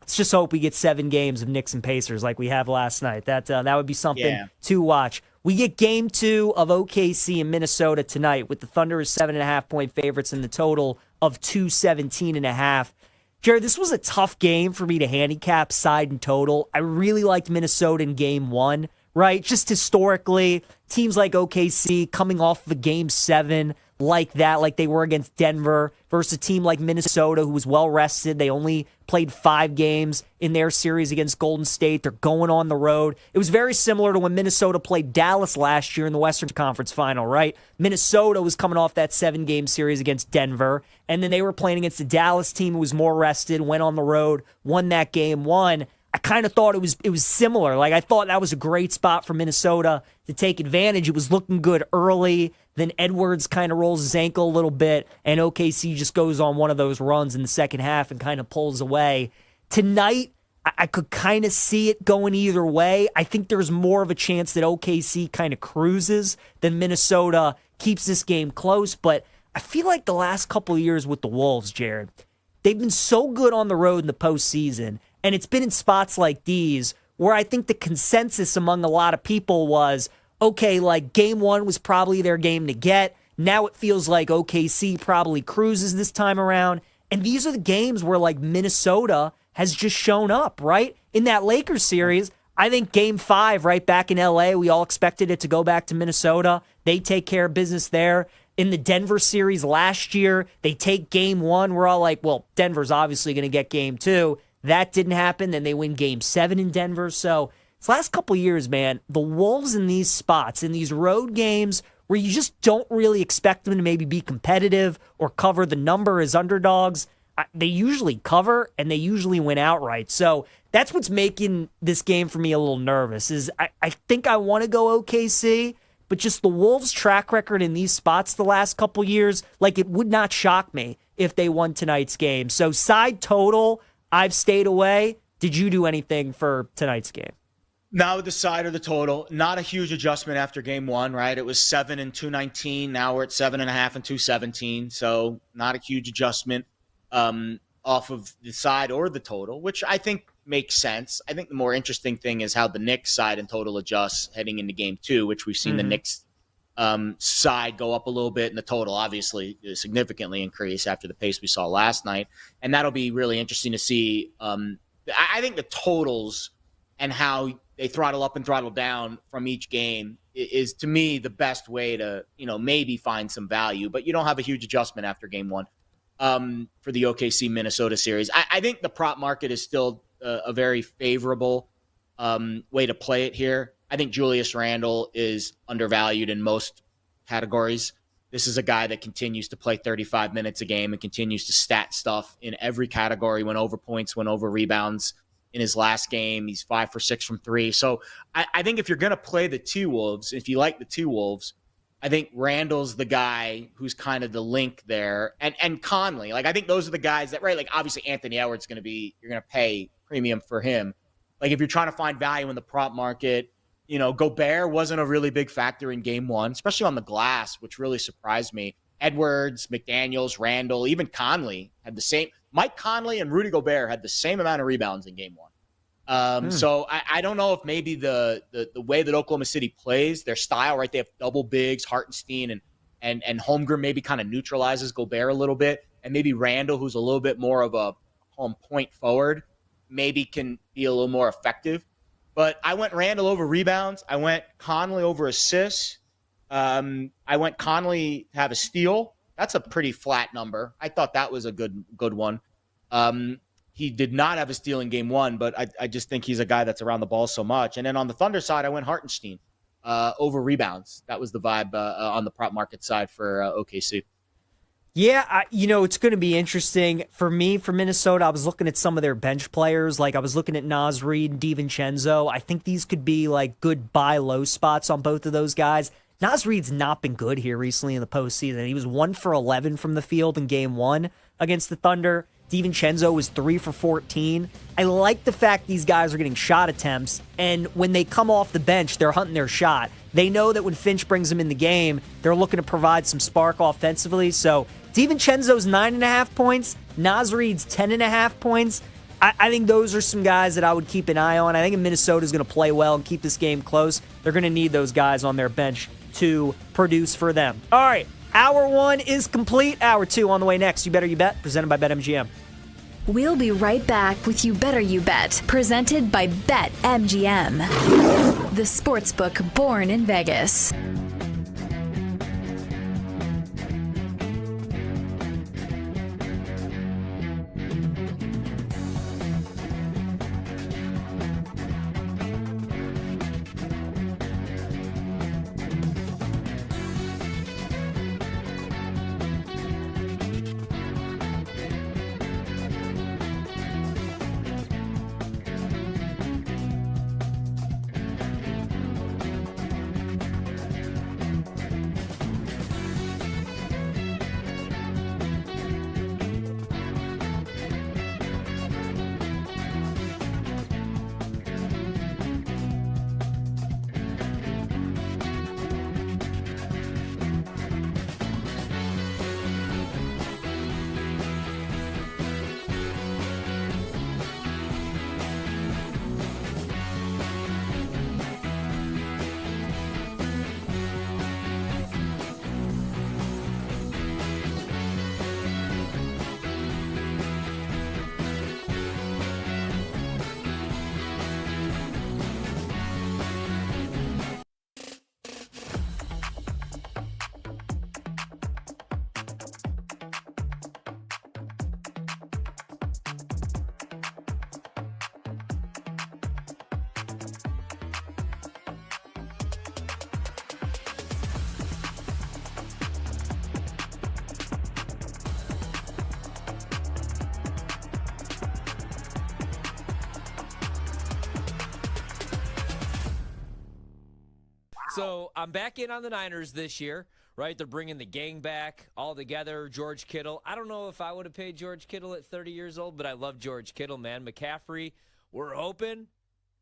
let's just hope we get 7 games of Knicks and Pacers like we have last night. That would be something to watch. We get game 2 of OKC and Minnesota tonight with the Thunder as 7.5-point favorites and the total of 217.5. Jared, this was a tough game for me to handicap side and total. I really liked Minnesota in game 1, right? Just historically, teams like OKC coming off of a game 7 like that, like they were against Denver, versus a team like Minnesota who was well rested. They only played 5 games in their series against Golden State. They're going on the road. It was very similar to when Minnesota played Dallas last year in the Western Conference Final, right? Minnesota was coming off that 7-game series against Denver, and then they were playing against the Dallas team who was more rested, went on the road, won that game 1. I kind of thought it was similar. Like, I thought that was a great spot for Minnesota to take advantage. It was looking good early. Then Edwards kind of rolls his ankle a little bit, and OKC just goes on one of those runs in the second half and kind of pulls away. Tonight, I could kind of see it going either way. I think there's more of a chance that OKC kind of cruises than Minnesota keeps this game close. But I feel like the last couple of years with the Wolves, Jared, they've been so good on the road in the postseason. And it's been in spots like these where I think the consensus among a lot of people was, okay, like game 1 was probably their game to get. Now it feels like OKC probably cruises this time around. And these are the games where like Minnesota has just shown up, right? In that Lakers series, I think game 5 right back in LA, we all expected it to go back to Minnesota. They take care of business there. In the Denver series last year, they take game 1. We're all like, well, Denver's obviously going to get game 2. That didn't happen. Then they win game 7 in Denver. So this last couple of years, man, the Wolves in these spots, in these road games where you just don't really expect them to maybe be competitive or cover the number as underdogs, they usually cover and they usually win outright. So that's what's making this game for me a little nervous is I think I want to go OKC, but just the Wolves' track record in these spots the last couple years, like it would not shock me if they won tonight's game. So side total, I've stayed away. Did you do anything for tonight's game? Now with the side or the total, not a huge adjustment after game 1, right? It was 7 and 219. Now we're at 7.5 and 217. So not a huge adjustment off of the side or the total, which I think makes sense. I think the more interesting thing is how the Knicks side and total adjusts heading into game 2, which we've seen the Knicks side go up a little bit and the total obviously significantly increase after the pace we saw last night. And that'll be really interesting to see. I think the totals and how they throttle up and throttle down from each game is to me the best way to, maybe find some value, but you don't have a huge adjustment after game 1 for the OKC Minnesota series. I think the prop market is still a very favorable way to play it here. I think Julius Randle is undervalued in most categories. This is a guy that continues to play 35 minutes a game and continues to stat stuff in every category. Went over points, went over rebounds in his last game. He's 5 for 6 from 3. So I think if you're going to play the T-Wolves, if you like the T-Wolves, I think Randall's the guy who's kind of the link there. And Conley, like I think those are the guys that, right, like obviously Anthony Edwards you're going to pay premium for him. Like if you're trying to find value in the prop market, Gobert wasn't a really big factor in game 1, especially on the glass, which really surprised me. Edwards, McDaniels, Randall, even Conley had the same. Mike Conley and Rudy Gobert had the same amount of rebounds in game 1. So I don't know if maybe the way that Oklahoma City plays, their style, right? They have double bigs, Hartenstein and Holmgren maybe kind of neutralizes Gobert a little bit. And maybe Randall, who's a little bit more of a home point forward, maybe can be a little more effective. But I went Randall over rebounds. I went Conley over assists. I went Conley to have a steal. That's a pretty flat number. I thought that was a good one. He did not have a steal in game 1, but I just think he's a guy that's around the ball so much. And then on the Thunder side, I went Hartenstein over rebounds. That was the vibe on the prop market side for OKC. Yeah, it's going to be interesting. For me, for Minnesota, I was looking at some of their bench players. Like, I was looking at Naz Reid and DiVincenzo. I think these could be, like, good buy-low spots on both of those guys. Naz Reid's not been good here recently in the postseason. He was 1 for 11 from the field in game 1 against the Thunder. DiVincenzo was 3 for 14. I like the fact these guys are getting shot attempts, and when they come off the bench, they're hunting their shot. They know that when Finch brings them in the game, they're looking to provide some spark offensively. So DiVincenzo's 9.5 points, Naz Reid's 10.5 points. I think those are some guys that I would keep an eye on. I think if Minnesota is going to play well and keep this game close, they're going to need those guys on their bench to produce for them. All right, hour 1 is complete. Hour 2 on the way next. You Better You Bet, presented by BetMGM. We'll be right back with You Better You Bet, presented by BetMGM, the sportsbook born in Vegas. So I'm back in on the Niners this year, right? They're bringing the gang back all together. George Kittle. I don't know if I would have paid George Kittle at 30 years old, but I love George Kittle, man. McCaffrey, we're hoping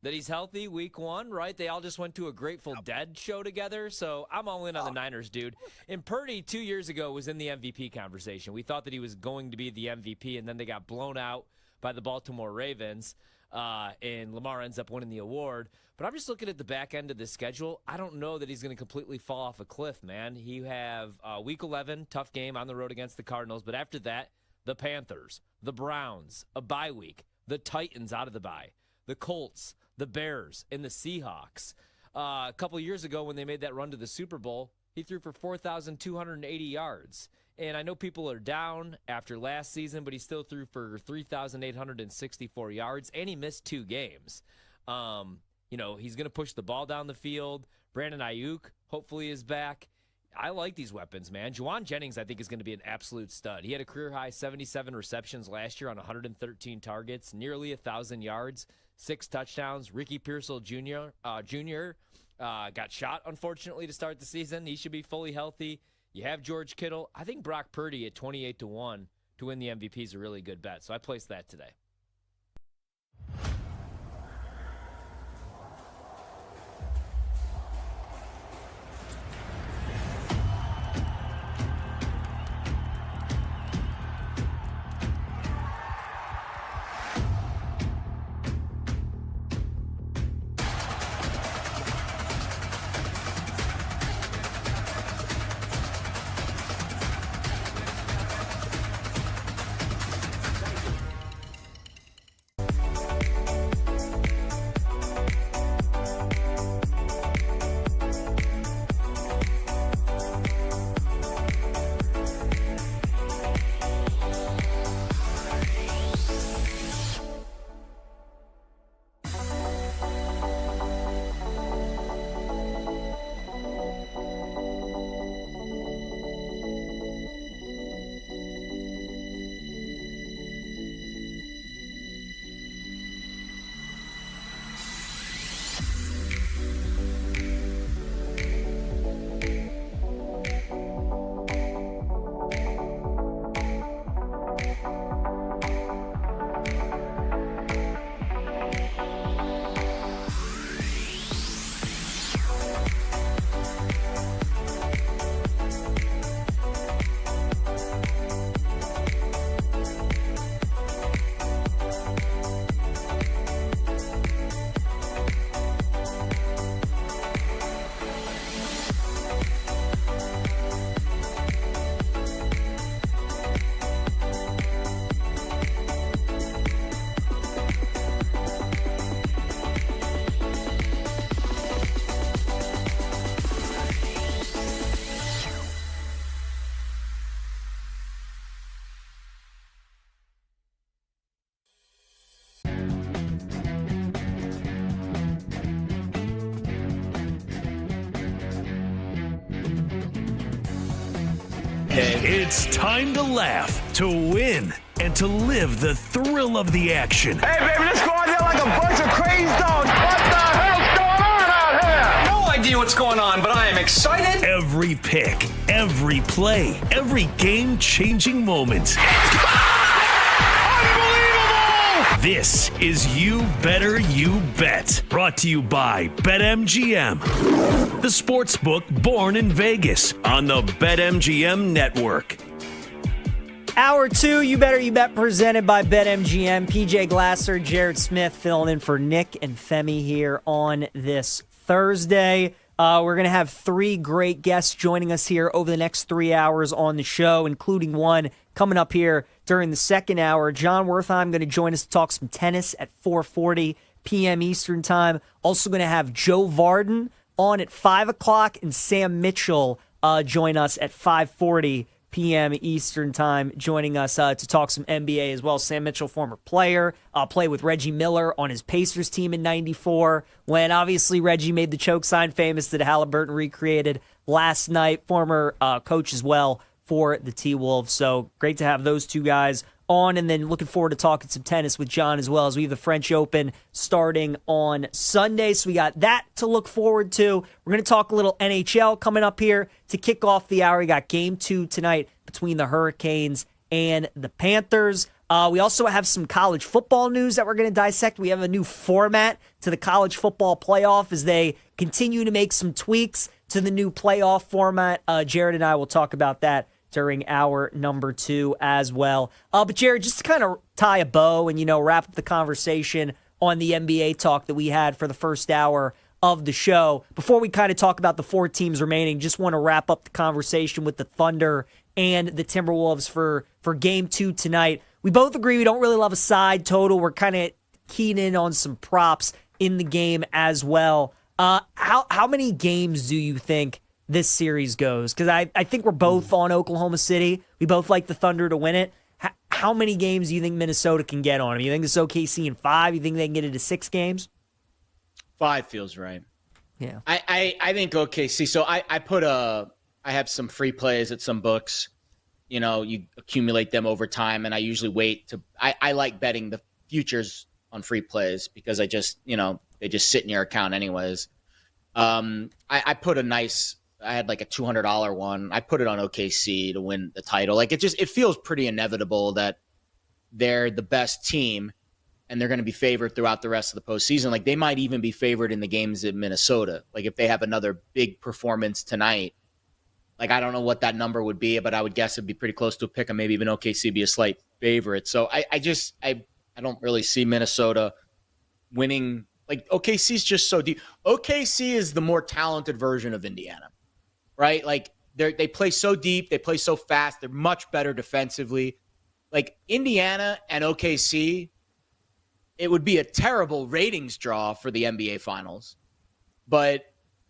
that he's healthy week 1, right? They all just went to a Grateful Dead show together, so I'm all in on the Niners, dude. And Purdy 2 years ago was in the MVP conversation. We thought that he was going to be the MVP, and then they got blown out by the Baltimore Ravens, and Lamar ends up winning the award. But I'm just looking at the back end of the schedule. I don't know that he's going to completely fall off a cliff, man. You have Week 11, tough game on the road against the Cardinals. But after that, the Panthers, the Browns, a bye week, the Titans out of the bye, the Colts, the Bears, and the Seahawks. A couple years ago when they made that run to the Super Bowl, he threw for 4,280 yards. And I know people are down after last season, but he still threw for 3,864 yards, and he missed 2 games. You know, he's going to push the ball down the field. Brandon Ayuk hopefully is back. I like these weapons, man. Juwan Jennings, I think, is going to be an absolute stud. He had a career-high 77 receptions last year on 113 targets, nearly 1,000 yards, 6 touchdowns. Ricky Pearsall Jr. Got shot, unfortunately, to start the season. He should be fully healthy. You have George Kittle. I think Brock Purdy at 28-1 to win the MVP is a really good bet, so I placed that today. It's time to laugh, to win, and to live the thrill of the action. Hey, baby, let's go out there like a bunch of crazy dogs. What the hell's going on out here? No idea what's going on, but I am excited. Every pick, every play, every game-changing moment. This is You Better You Bet, brought to you by BetMGM, the sportsbook born in Vegas on the BetMGM network. Hour 2, You Better You Bet, presented by BetMGM. PJ Glasser, Jared Smith filling in for Nick and Femi here on this Thursday. We're going to have 3 great guests joining us here over the next 3 hours on the show, including one coming up here during the second hour. John Wertheim going to join us to talk some tennis at 4:40 p.m. Eastern Time. Also going to have Joe Varden on at 5 o'clock and Sam Mitchell join us at 5:40 p.m. Eastern Time, joining us to talk some NBA as well. Sam Mitchell, former player, played with Reggie Miller on his Pacers team in '94, when obviously Reggie made the choke sign famous that Halliburton recreated last night. Former coach as well for the T-Wolves. So great to have those two guys on, and then looking forward to talking some tennis with John as well, as we have the French Open starting on Sunday. So we got that to look forward to. We're going to talk a little NHL coming up here to kick off the hour. We got Game 2 tonight between the Hurricanes and the Panthers. We also have some college football news that we're going to dissect. We have a new format to the college football playoff as they continue to make some tweaks to the new playoff format. Jared and I will talk about that during hour number 2 as well. But Jared, just to kind of tie a bow and, wrap up the conversation on the NBA talk that we had for the first hour of the show, before we kind of talk about the 4 teams remaining, just want to wrap up the conversation with the Thunder and the Timberwolves for Game 2 tonight. We both agree we don't really love a side total. We're kind of keying in on some props in the game as well. How many games do you think this series goes? Because I think we're both on Oklahoma City. We both like the Thunder to win it. How many games do you think Minnesota can get on them? You think it's OKC in 5? You think they can get it to 6 games? 5 feels right. Yeah. I think OKC. So I have some free plays at some books. You accumulate them over time, and I usually wait to. I like betting the futures on free plays because I just they just sit in your account anyways. I put a nice. I had like a $200 one. I put it on OKC to win the title. Like it feels pretty inevitable that they're the best team and they're going to be favored throughout the rest of the postseason. Like they might even be favored in the games in Minnesota. Like if they have another big performance tonight, like I don't know what that number would be, but I would guess it'd be pretty close to a pick, and maybe even OKC be a slight favorite. So I don't really see Minnesota winning. Like OKC's just so deep. OKC is the more talented version of Indiana. Right? Like they play so deep, they play so fast, they're much better defensively. Like Indiana and OKC, it would be a terrible ratings draw for the NBA Finals. But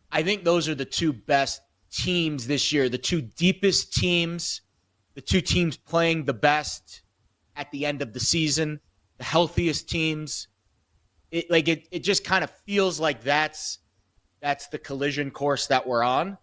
I think those are the 2 best teams this year, the 2 deepest teams, the 2 teams playing the best at the end of the season, the healthiest teams. It just kind of feels like that's the collision course that we're on.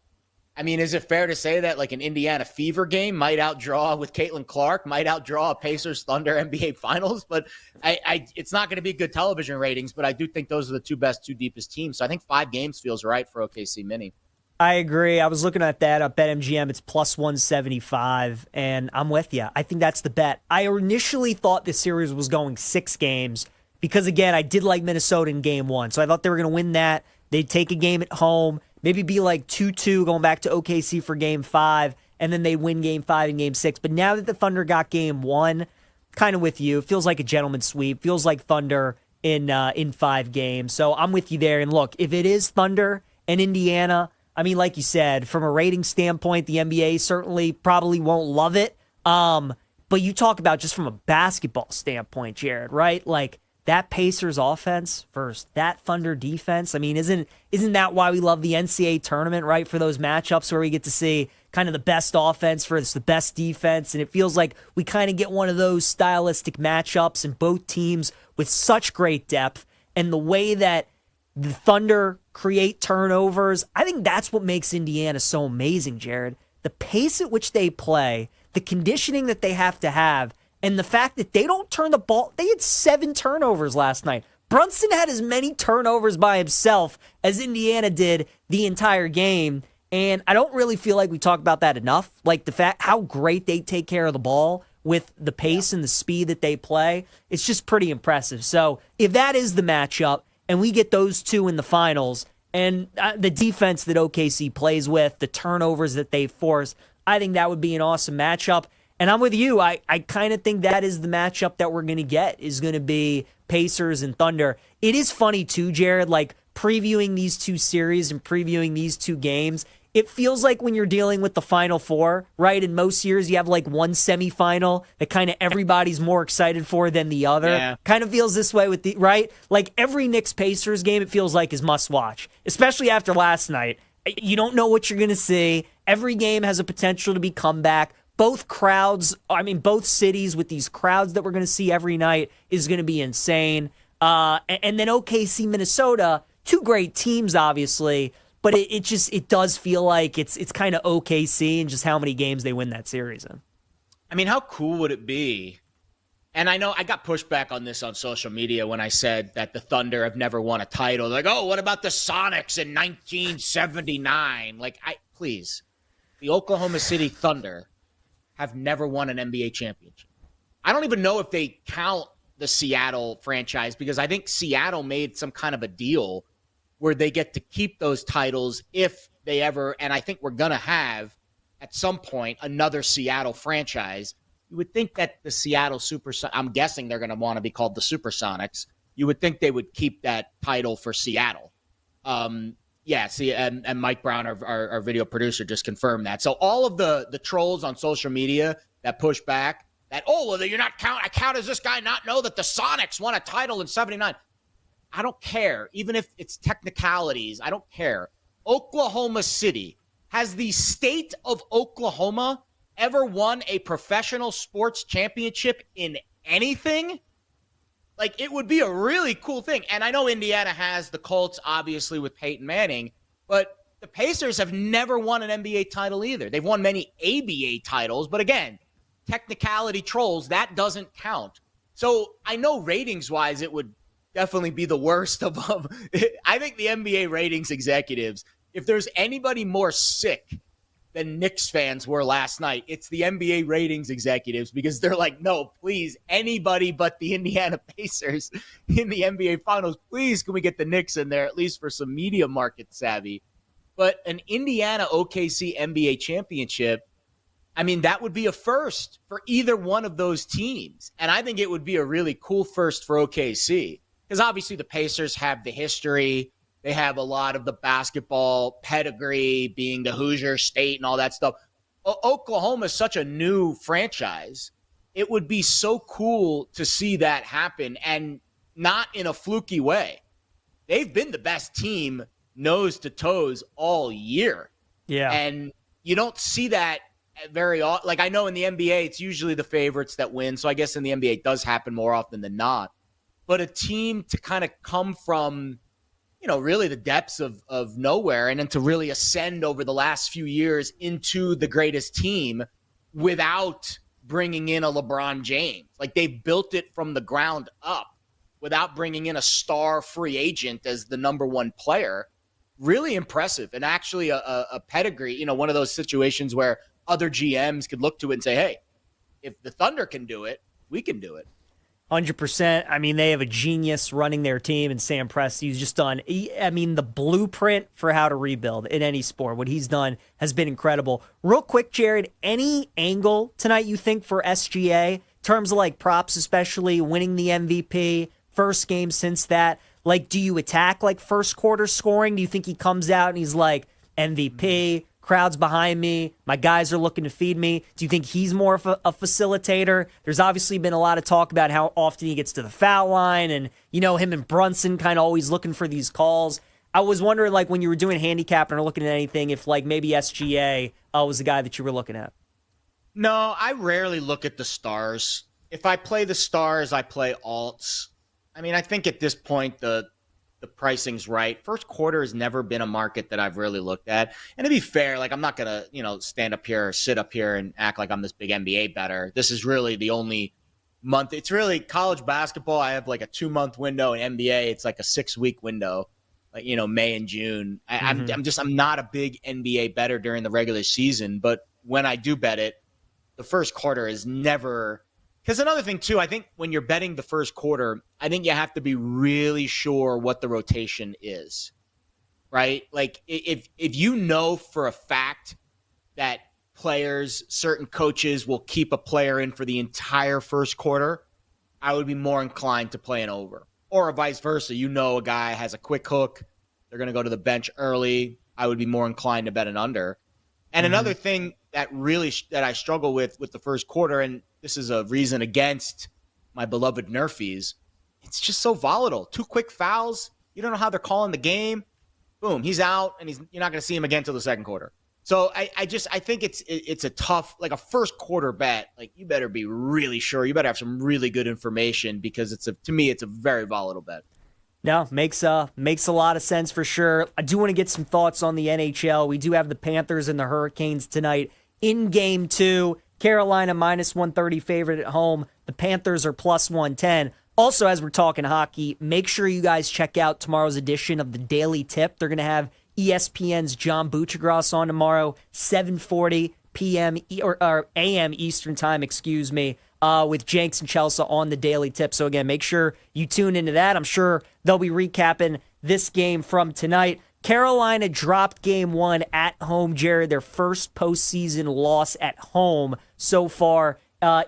I mean, is it fair to say that like an Indiana Fever game might outdraw with Caitlin Clark, might outdraw a Pacers Thunder NBA Finals? But it's not going to be good television ratings, but I do think those are the 2 deepest teams. So I think 5 games feels right for OKC Mini. I agree. I was looking at that at BetMGM. It's plus 175, and I'm with you. I think that's the bet. I initially thought this series was going 6 games because, again, I did like Minnesota in Game 1. So I thought they were going to win that. They'd take a game at home. Maybe be like 2-2 going back to OKC for Game 5, and then they win Game 5 and Game 6. But now that the Thunder got Game 1, kind of with you. It feels like a gentleman's sweep. Feels like Thunder in 5 games. So I'm with you there. And look, if it is Thunder and Indiana, I mean, like you said, from a rating standpoint, the NBA certainly probably won't love it. But you talk about just from a basketball standpoint, Jared, right? Like, that Pacers offense versus that Thunder defense. I mean, isn't that why we love the NCAA tournament, right? For those matchups where we get to see kind of the best offense versus the best defense. And it feels like we kind of get one of those stylistic matchups, and both teams with such great depth, and the way that the Thunder create turnovers. I think that's what makes Indiana so amazing, Jared. the pace at which they play, the conditioning that they have to have, and the fact that they don't turn the ball. They had 7 turnovers last night. Brunson had as many turnovers by himself as Indiana did the entire game. And I don't really feel like we talk about that enough. Like the fact how great they take care of the ball with the pace and the speed that they play. It's just pretty impressive. So if that is the matchup and we get those two in the finals and the defense that OKC plays with, the turnovers that they force, I think that would be an awesome matchup. And I'm with you. I kind of think that is the matchup that we're going to get, is going to be Pacers and Thunder. It is funny too, Jared, like previewing these two series and previewing these two games. It feels like when you're dealing with the Final Four, right? In most years, you have like one semifinal that kind of everybody's more excited for than the other. Yeah. Kind of feels this way with the, right? Like every Knicks-Pacers game, it feels like is must-watch, especially after last night. You don't know what you're going to see. Every game has a potential to be comeback. Both crowds, both cities with these crowds that we're going to see every night is going to be insane. And then OKC, Minnesota, two great teams, obviously, but it does feel like it's kind of OKC and just how many games they win that series in. I mean, how cool would it be? And I know I got pushback on this on social media when I said that the Thunder have never won a title. Like, oh, what about the Sonics in 1979? Like, please, the Oklahoma City Thunder have never won an NBA championship. I don't even know if they count the Seattle franchise because I think Seattle made some kind of a deal where they get to keep those titles if they ever, and I think we're going to have at some point another Seattle franchise. You would think that the Seattle I'm guessing they're going to want to be called the Supersonics. You would think they would keep that title for Seattle. And Mike Brown, our video producer, just confirmed that. So all of the trolls on social media that push back that, you're not count. How does this guy not know that the Sonics won a title in 79? I don't care. Even if it's technicalities, I don't care. Oklahoma City, has the state of Oklahoma ever won a professional sports championship in anything? Like, it would be a really cool thing. And I know Indiana has the Colts, obviously, with Peyton Manning, but the Pacers have never won an NBA title either. They've won many ABA titles, but again, technicality trolls, that doesn't count. So I know ratings-wise it would definitely be the worst of I think the NBA ratings executives, if there's anybody more sick than Knicks fans were last night, it's the NBA ratings executives, because they're like, no, please, anybody but the Indiana Pacers in the NBA Finals, please, can we get the Knicks in there, at least for some media market savvy? But an Indiana OKC NBA championship, I mean, that would be a first for either one of those teams. And I think it would be a really cool first for OKC, because obviously the Pacers have the history. They have a lot of the basketball pedigree, being the Hoosier State and all that stuff. Oklahoma is such a new franchise. It would be so cool to see that happen, and not in a fluky way. They've been the best team nose to toes all year. Yeah. And you don't see that very often. Like, I know in the NBA, it's usually the favorites that win. So I guess in the NBA, it does happen more often than not. But a team to kind of come from, really the depths of nowhere, and then to really ascend over the last few years into the greatest team without bringing in a LeBron James. Like, they've built it from the ground up without bringing in a star free agent as the number one player. Really impressive. And actually a pedigree, one of those situations where other GMs could look to it and say, hey, if the Thunder can do it, we can do it. 100%. I mean, they have a genius running their team, and Sam Presti's just done, the blueprint for how to rebuild in any sport. What he's done has been incredible. Real quick, Jared, any angle tonight you think for SGA, in terms of like props, especially winning the MVP, first game since that? Like, do you attack like first quarter scoring? Do you think he comes out and he's like, MVP, crowd's behind me, my guys are looking to feed me? Do you think he's more of a facilitator? There's obviously been a lot of talk about how often he gets to the foul line, and him and Brunson kind of always looking for these calls. I was wondering, like, when you were doing handicapping or looking at anything, if like maybe SGA was the guy that you were looking at. No, I rarely look at the stars. If I play the stars, I play alts. I mean, I think at this point the the pricing's right. First quarter has never been a market that I've really looked at. And to be fair, like I'm not going to, stand up here or sit up here and act like I'm this big NBA bettor. This is really the only month. It's really college basketball. I have like a 2-month window. In NBA, it's like a 6-week window, like, May and June. I'm not a big NBA bettor during the regular season, but when I do bet it, the first quarter is never. Because another thing, too, I think when you're betting the first quarter, I think you have to be really sure what the rotation is, right? Like, if you know for a fact that certain coaches will keep a player in for the entire first quarter, I would be more inclined to play an over. Or vice versa. A guy has a quick hook, they're going to go to the bench early, I would be more inclined to bet an under. And another thing that I struggle with the first quarter, and this is a reason against my beloved Nerfies, it's just so volatile. 2 quick fouls. You don't know how they're calling the game. Boom, he's out, and you're not going to see him again till the second quarter. So I think it's a tough, like a first quarter bet. Like you better be really sure. You better have some really good information because to me it's a very volatile bet. No, makes a lot of sense for sure. I do want to get some thoughts on the NHL. We do have the Panthers and the Hurricanes tonight in Game 2. Carolina minus 130 favorite at home. The Panthers are plus 110. Also, as we're talking hockey, make sure you guys check out tomorrow's edition of the Daily Tip. They're going to have ESPN's John Buccigross on tomorrow, 7:40 p.m. or a.m. Eastern time, with Jenks and Chelsea on the Daily Tip. So again, make sure you tune into that. I'm sure they'll be recapping this game from tonight. Carolina dropped Game 1 at home, Jared, their first postseason loss at home so far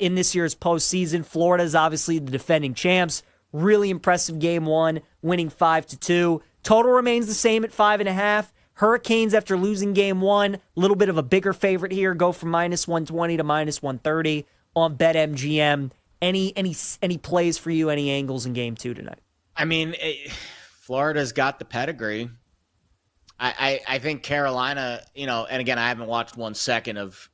in this year's postseason. Florida is obviously the defending champs. Really impressive Game 1, winning 5-2. Total remains the same at 5.5. Hurricanes, after losing Game 1, a little bit of a bigger favorite here, go from minus 120 to minus 130 on BetMGM. Any plays for you, any angles in Game 2 tonight? I mean, Florida's got the pedigree. I think Carolina, and again, I haven't watched 1 second of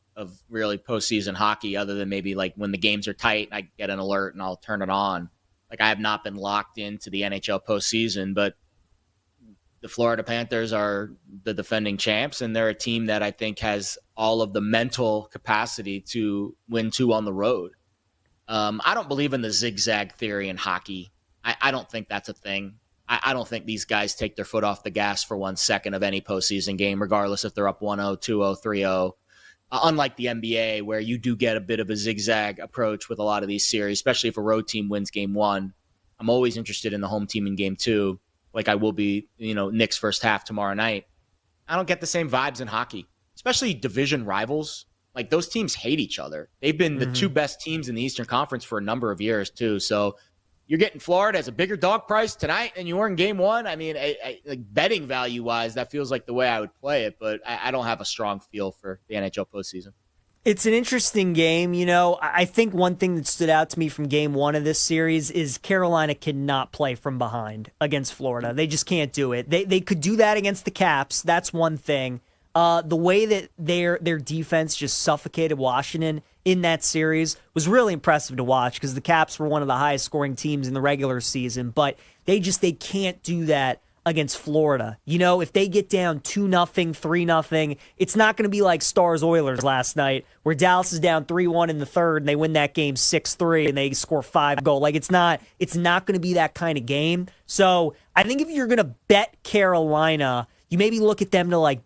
really postseason hockey other than maybe like when the games are tight, I get an alert and I'll turn it on. Like I have not been locked into the NHL postseason, but the Florida Panthers are the defending champs, and they're a team that I think has all of the mental capacity to win 2 on the road. I don't believe in the zigzag theory in hockey. I don't think that's a thing. I don't think these guys take their foot off the gas for 1 second of any postseason game, regardless if they're up 1-0, 2-0, 3-0. Unlike the NBA, where you do get a bit of a zigzag approach with a lot of these series, especially if a road team wins Game 1. I'm always interested in the home team in Game 2, like I will be, Knicks first half tomorrow night. I don't get the same vibes in hockey, especially division rivals. Like those teams hate each other. They've been the 2 best teams in the Eastern Conference for a number of years too. So you're getting Florida as a bigger dog price tonight than you were in Game 1. I mean, like betting value-wise, that feels like the way I would play it, but I don't have a strong feel for the NHL postseason. It's an interesting game. I think one thing that stood out to me from Game 1 of this series is Carolina cannot play from behind against Florida. They just can't do it. They could do that against the Caps. That's one thing. The way that their defense just suffocated Washington in that series was really impressive to watch because the Caps were one of the highest scoring teams in the regular season, but they can't do that against Florida. If they get down 2-0, 3-0, it's not going to be like Stars Oilers last night where Dallas is down 3-1 in the third and they win that game 6-3 and they score 5 goals. Like it's not going to be that kind of game. So I think if you're going to bet Carolina, you maybe look at them to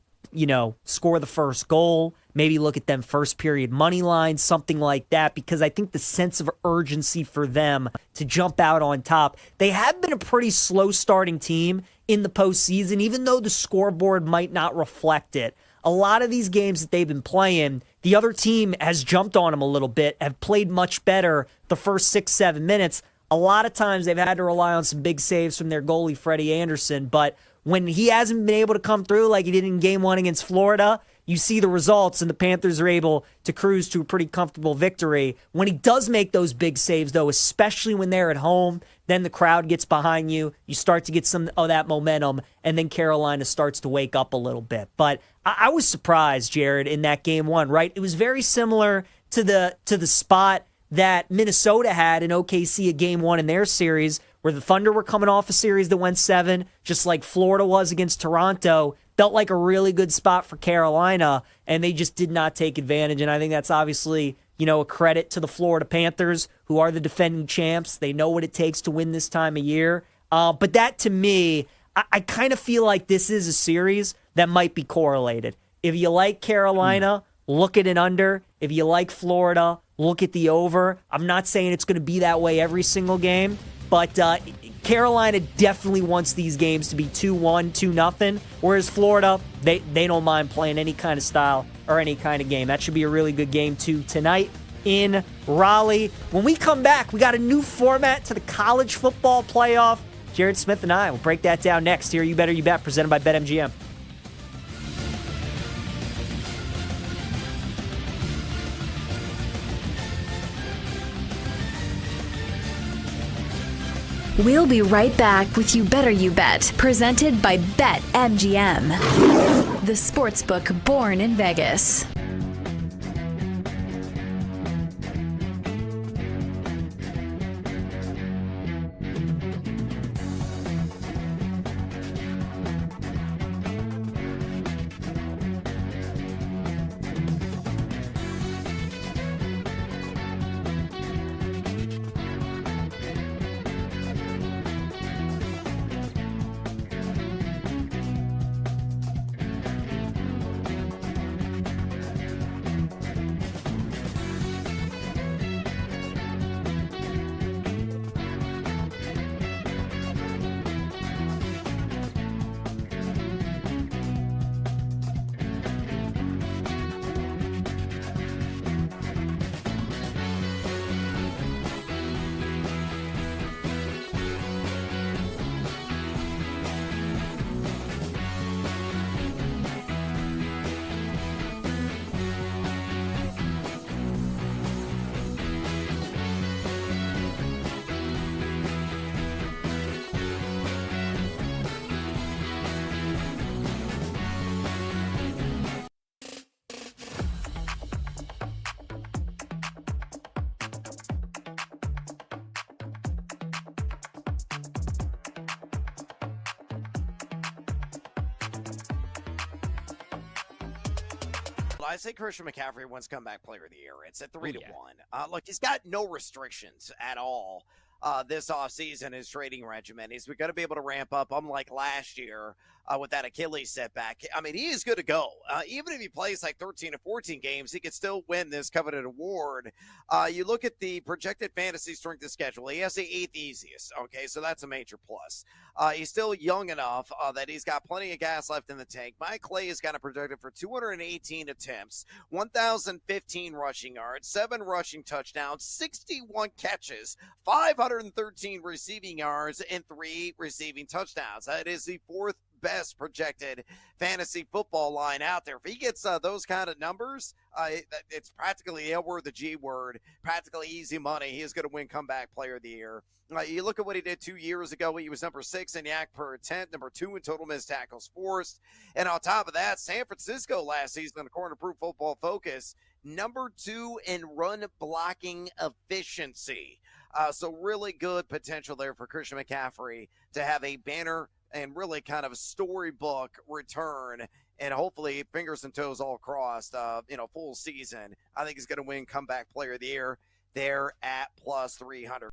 score the first goal, maybe look at them first period money line, something like that, because I think the sense of urgency for them to jump out on top. They have been a pretty slow starting team in the postseason, even though the scoreboard might not reflect it. A lot of these games that they've been playing, the other team has jumped on them a little bit, have played much better the first 6-7 minutes. A lot of times they've had to rely on some big saves from their goalie, Freddie Anderson, but when he hasn't been able to come through like he did in Game 1 against Florida, you see the results, and the Panthers are able to cruise to a pretty comfortable victory. When he does make those big saves, though, especially when they're at home, then the crowd gets behind you. You start to get some of that momentum, and then Carolina starts to wake up a little bit. But I was surprised, Jared, in that Game 1, right? It was very similar to the spot that Minnesota had in OKC at Game 1 in their series, where the Thunder were coming off a series that went 7, just like Florida was against Toronto. Felt like a really good spot for Carolina, and they just did not take advantage. And I think that's obviously, a credit to the Florida Panthers, who are the defending champs. They know what it takes to win this time of year. But that, to me, I kind of feel like this is a series that might be correlated. If you like Carolina, look at an under. If you like Florida, look at the over. I'm not saying it's going to be that way every single game, but Carolina definitely wants these games to be 2-1, 2-0, whereas Florida, they don't mind playing any kind of style or any kind of game. That should be a really good game, too, tonight in Raleigh. When we come back, we got a new format to the college football playoff. Jared Smith and I will break that down next here. You Better You Bet, presented by BetMGM. We'll be right back with You Better You Bet, presented by BetMGM, the sportsbook born in Vegas. I say Christian McCaffrey wins comeback player of the year. It's at 3-1. Look, he's got no restrictions at all this offseason, his trading regimen. He's going to be able to ramp up, unlike last year with that Achilles setback. I mean, he is good to go. Even if he plays like 13 or 14 games, he could still win this coveted award. You look at the projected fantasy strength of schedule. He has the 8th easiest. Okay, so that's a major plus. He's still young enough that he's got plenty of gas left in the tank. Mike Clay is kind of projected for 218 attempts, 1,015 rushing yards, 7 rushing touchdowns, 61 catches, 513 receiving yards, and 3 receiving touchdowns. That is the 4th best projected fantasy football line out there. If he gets those kind of numbers, it's practically the L word, the G word, practically easy money. He is going to win comeback player of the year. You look at what he did 2 years ago. He was number 6 in yak per attempt, number 2 in total missed tackles forced. And on top of that, San Francisco last season, according to Pro Football Focus, number 2 in run blocking efficiency. So really good potential there for Christian McCaffrey to have a banner and really kind of storybook return, and hopefully fingers and toes all crossed, full season. I think he's going to win comeback player of the year there at plus 300.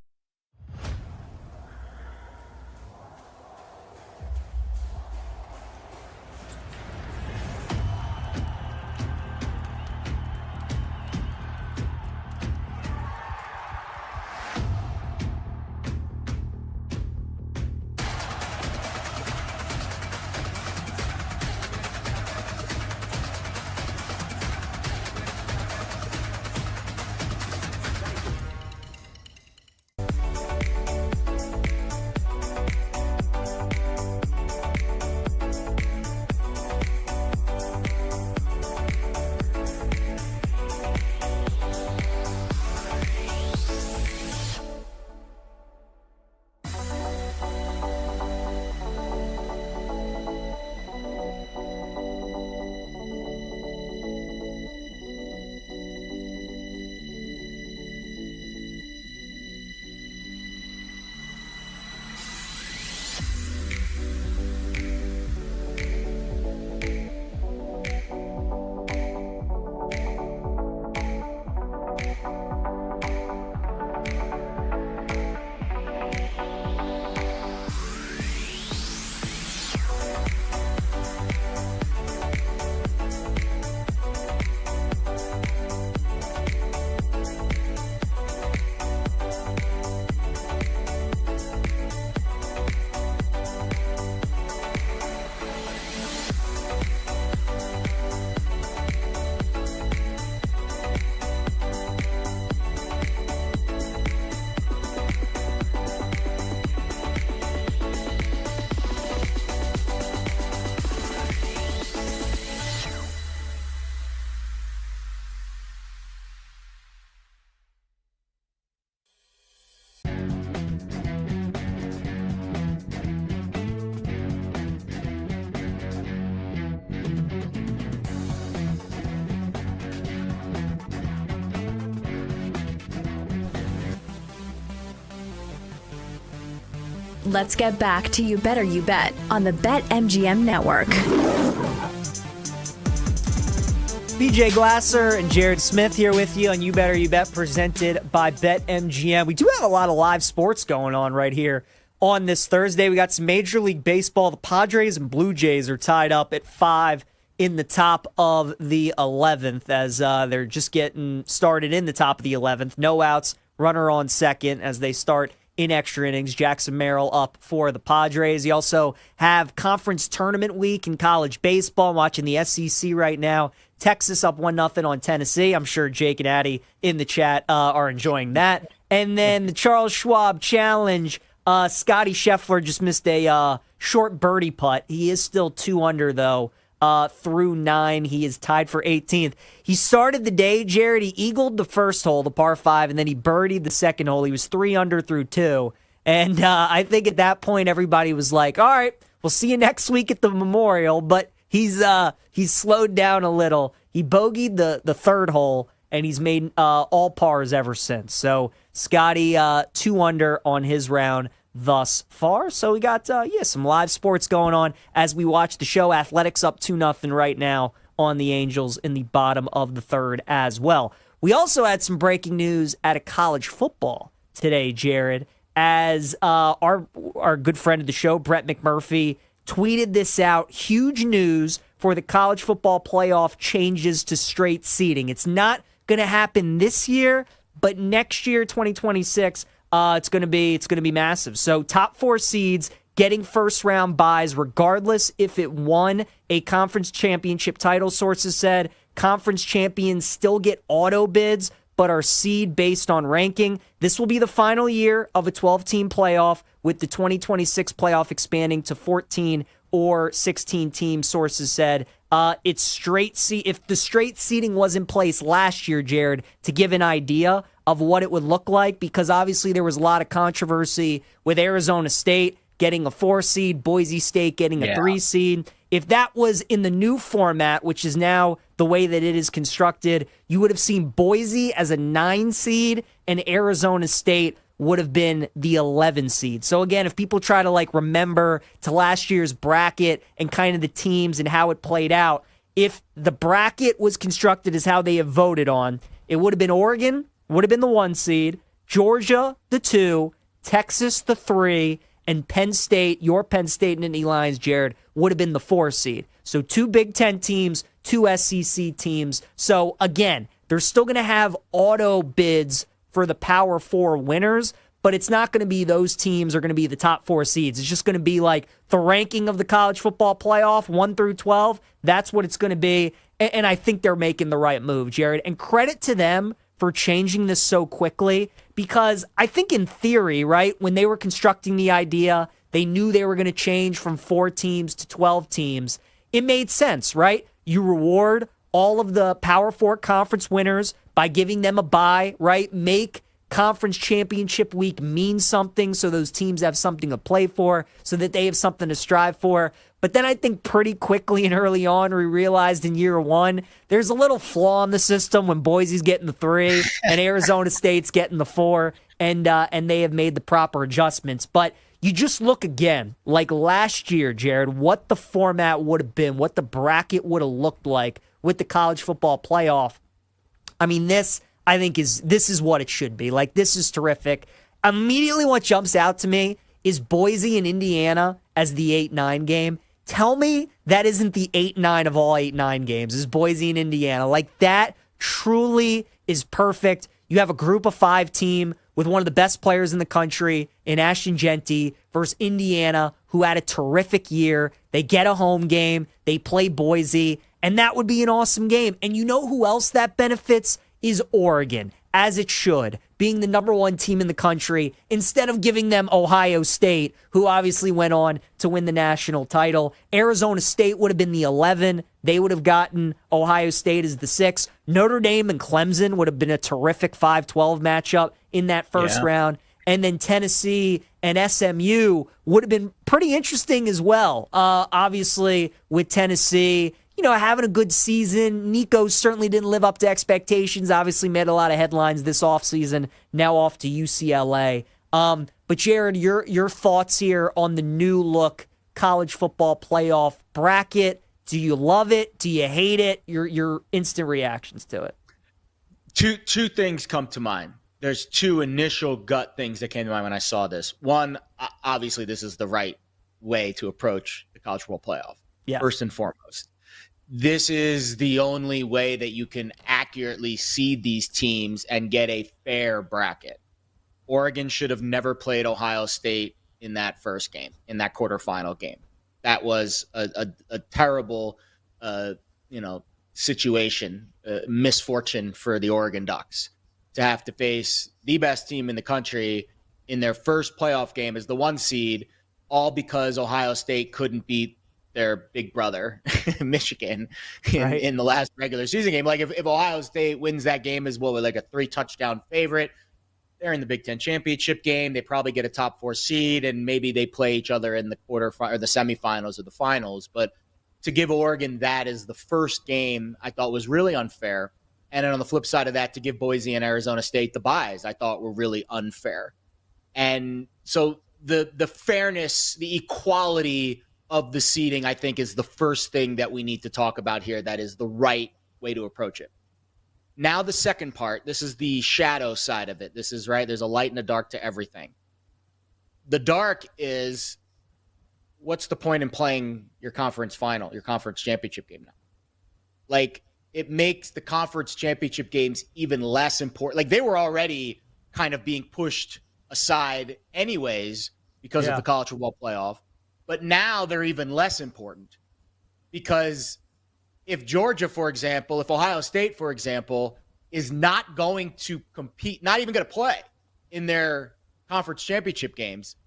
Let's get back to You Better You Bet on the BetMGM Network. BJ Glasser and Jared Smith here with you on You Better You Bet, presented by BetMGM. We do have a lot of live sports going on right here on this Thursday. We got some Major League Baseball. The Padres and Blue Jays are tied up at 5 in the top of the 11th as they're just getting started in the top of the 11th. No outs, runner on second as they start in extra innings. Jackson Merrill up for the Padres. You also have conference tournament week in college baseball. I'm watching the SEC right now. Texas up 1-0 on Tennessee. I'm sure Jake and Addie in the chat are enjoying that. And then the Charles Schwab Challenge. Scotty Scheffler just missed a short birdie putt. He is still 2 under, though, through 9. He is tied for 18th. He started the day, Jared. He eagled the first hole, the par 5, and then he birdied the second hole. He was 3 under through 2. And I think at that point, everybody was like, all right, we'll see you next week at the Memorial. But he's slowed down a little. He bogeyed the third hole, and he's made all pars ever since. So Scotty 2 under on his round thus far. So we got some live sports going on as we watch the show. Athletics up 2-0 right now on the Angels in the bottom of the third as well. We also had some breaking news out of college football today, Jared, as our good friend of the show, Brett McMurphy, tweeted this out. Huge news for the college football playoff changes to straight seeding. It's not going to happen this year, but next year, 2026, it's going to be massive. So top 4 seeds getting first round buys regardless if it won a conference championship title. Sources said conference champions still get auto bids but are seed based on ranking. This will be the final year of a 12-team playoff, with the 2026 playoff expanding to 14 or 16 teams. Sources said it's straight seed. If the straight seeding was in place last year, Jared, to give an idea of what it would look like, because obviously there was a lot of controversy with Arizona State getting a 4 seed, Boise State getting a 3 seed. If that was in the new format, which is now the way that it is constructed, you would have seen Boise as a 9 seed and Arizona State would have been the 11 seed. So again, if people try to remember to last year's bracket and kind of the teams and how it played out, if the bracket was constructed as how they have voted on, it would have been Oregon, would have been the 1 seed, Georgia the 2, Texas the 3, and Penn State, your Penn State and Nittany Lions, Jared, would have been the 4 seed. So 2 Big Ten teams, 2 SEC teams. So again, they're still going to have auto bids for the Power 4 winners, but it's not going to be those teams are going to be the top 4 seeds. It's just going to be like the ranking of the college football playoff, 1 through 12. That's what it's going to be. And I think they're making the right move, Jared. And credit to them for changing this so quickly, because I think in theory, right, when they were constructing the idea, they knew they were going to change from 4 teams to 12 teams. It made sense, right? You reward all of the Power 4 conference winners by giving them a bye, right? Make conference championship week mean something so those teams have something to play for, so that they have something to strive for. But then I think pretty quickly and early on, we realized in year 1, there's a little flaw in the system when Boise's getting the 3 and Arizona State's getting the 4, and they have made the proper adjustments. But you just look again, like last year, Jared, what the format would have been, what the bracket would have looked like with the college football playoff. I mean, this is what it should be. This is terrific. Immediately what jumps out to me is Boise and Indiana as the 8-9 game. Tell me that isn't the 8-9 of all 8-9 games, is Boise and Indiana. That truly is perfect. You have a group of 5 team with one of the best players in the country in Ashton Genty versus Indiana, who had a terrific year. They get a home game. They play Boise, and that would be an awesome game. And you know who else that benefits is Oregon, as it should, being the number 1 team in the country, instead of giving them Ohio State, who obviously went on to win the national title. Arizona State would have been the 11. They would have gotten Ohio State as the 6. Notre Dame and Clemson would have been a terrific 5-12 matchup in that first round. And then Tennessee and SMU would have been pretty interesting as well. Obviously, with Tennessee, having a good season. Nico certainly didn't live up to expectations. Obviously made a lot of headlines this offseason. Now off to UCLA. But Jared, your thoughts here on the new look college football playoff bracket. Do you love it? Do you hate it? Your instant reactions to it. Two things come to mind. There's two initial gut things that came to mind when I saw this. One, obviously, this is the right way to approach the college football playoff. Yeah. First and foremost, this is the only way that you can accurately seed these teams and get a fair bracket. Oregon should have never played Ohio State in that first game, in that quarterfinal game. That was a terrible, situation, misfortune for the Oregon Ducks to have to face the best team in the country in their first playoff game as the 1 seed, all because Ohio State couldn't beat their big brother, Michigan, in the last regular season game. Like if Ohio State wins that game as well, with like a 3-touchdown favorite, they're in the Big Ten championship game. They probably get a top 4 seed, and maybe they play each other in the or the semifinals or the finals. But to give Oregon that as the first game, I thought was really unfair. And then on the flip side of that, to give Boise and Arizona State the byes, I thought were really unfair. And so the fairness, the equality of the seeding, I think, is the first thing that we need to talk about here. That is the right way to approach it. Now the second part, this is the shadow side of it. This is right. There's a light and a dark to everything. The dark is, what's the point in playing your conference final, your conference championship game now? Like, it makes the conference championship games even less important. Like, they were already kind of being pushed aside anyways because of the college football playoff. But now they're even less important because if Georgia, for example, if Ohio State, for example, is not going to compete, not even going to play in their conference championship games,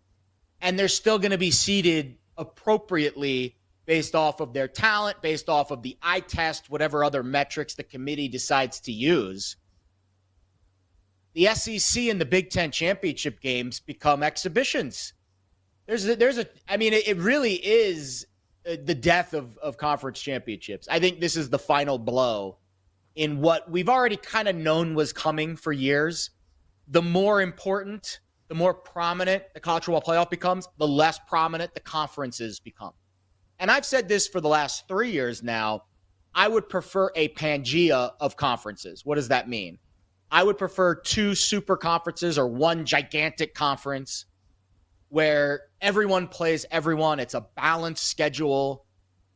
and they're still going to be seeded appropriately based off of their talent, based off of the eye test, whatever other metrics the committee decides to use, the SEC and the Big Ten championship games become exhibitions. It really is the death of conference championships. I think this is the final blow in what we've already kind of known was coming for years. The more important, the more prominent the college football playoff becomes, the less prominent the conferences become. And I've said this for the last 3 years now. I would prefer a Pangea of conferences. What does that mean? I would prefer 2 super conferences or 1 gigantic conference where everyone plays everyone. It's a balanced schedule,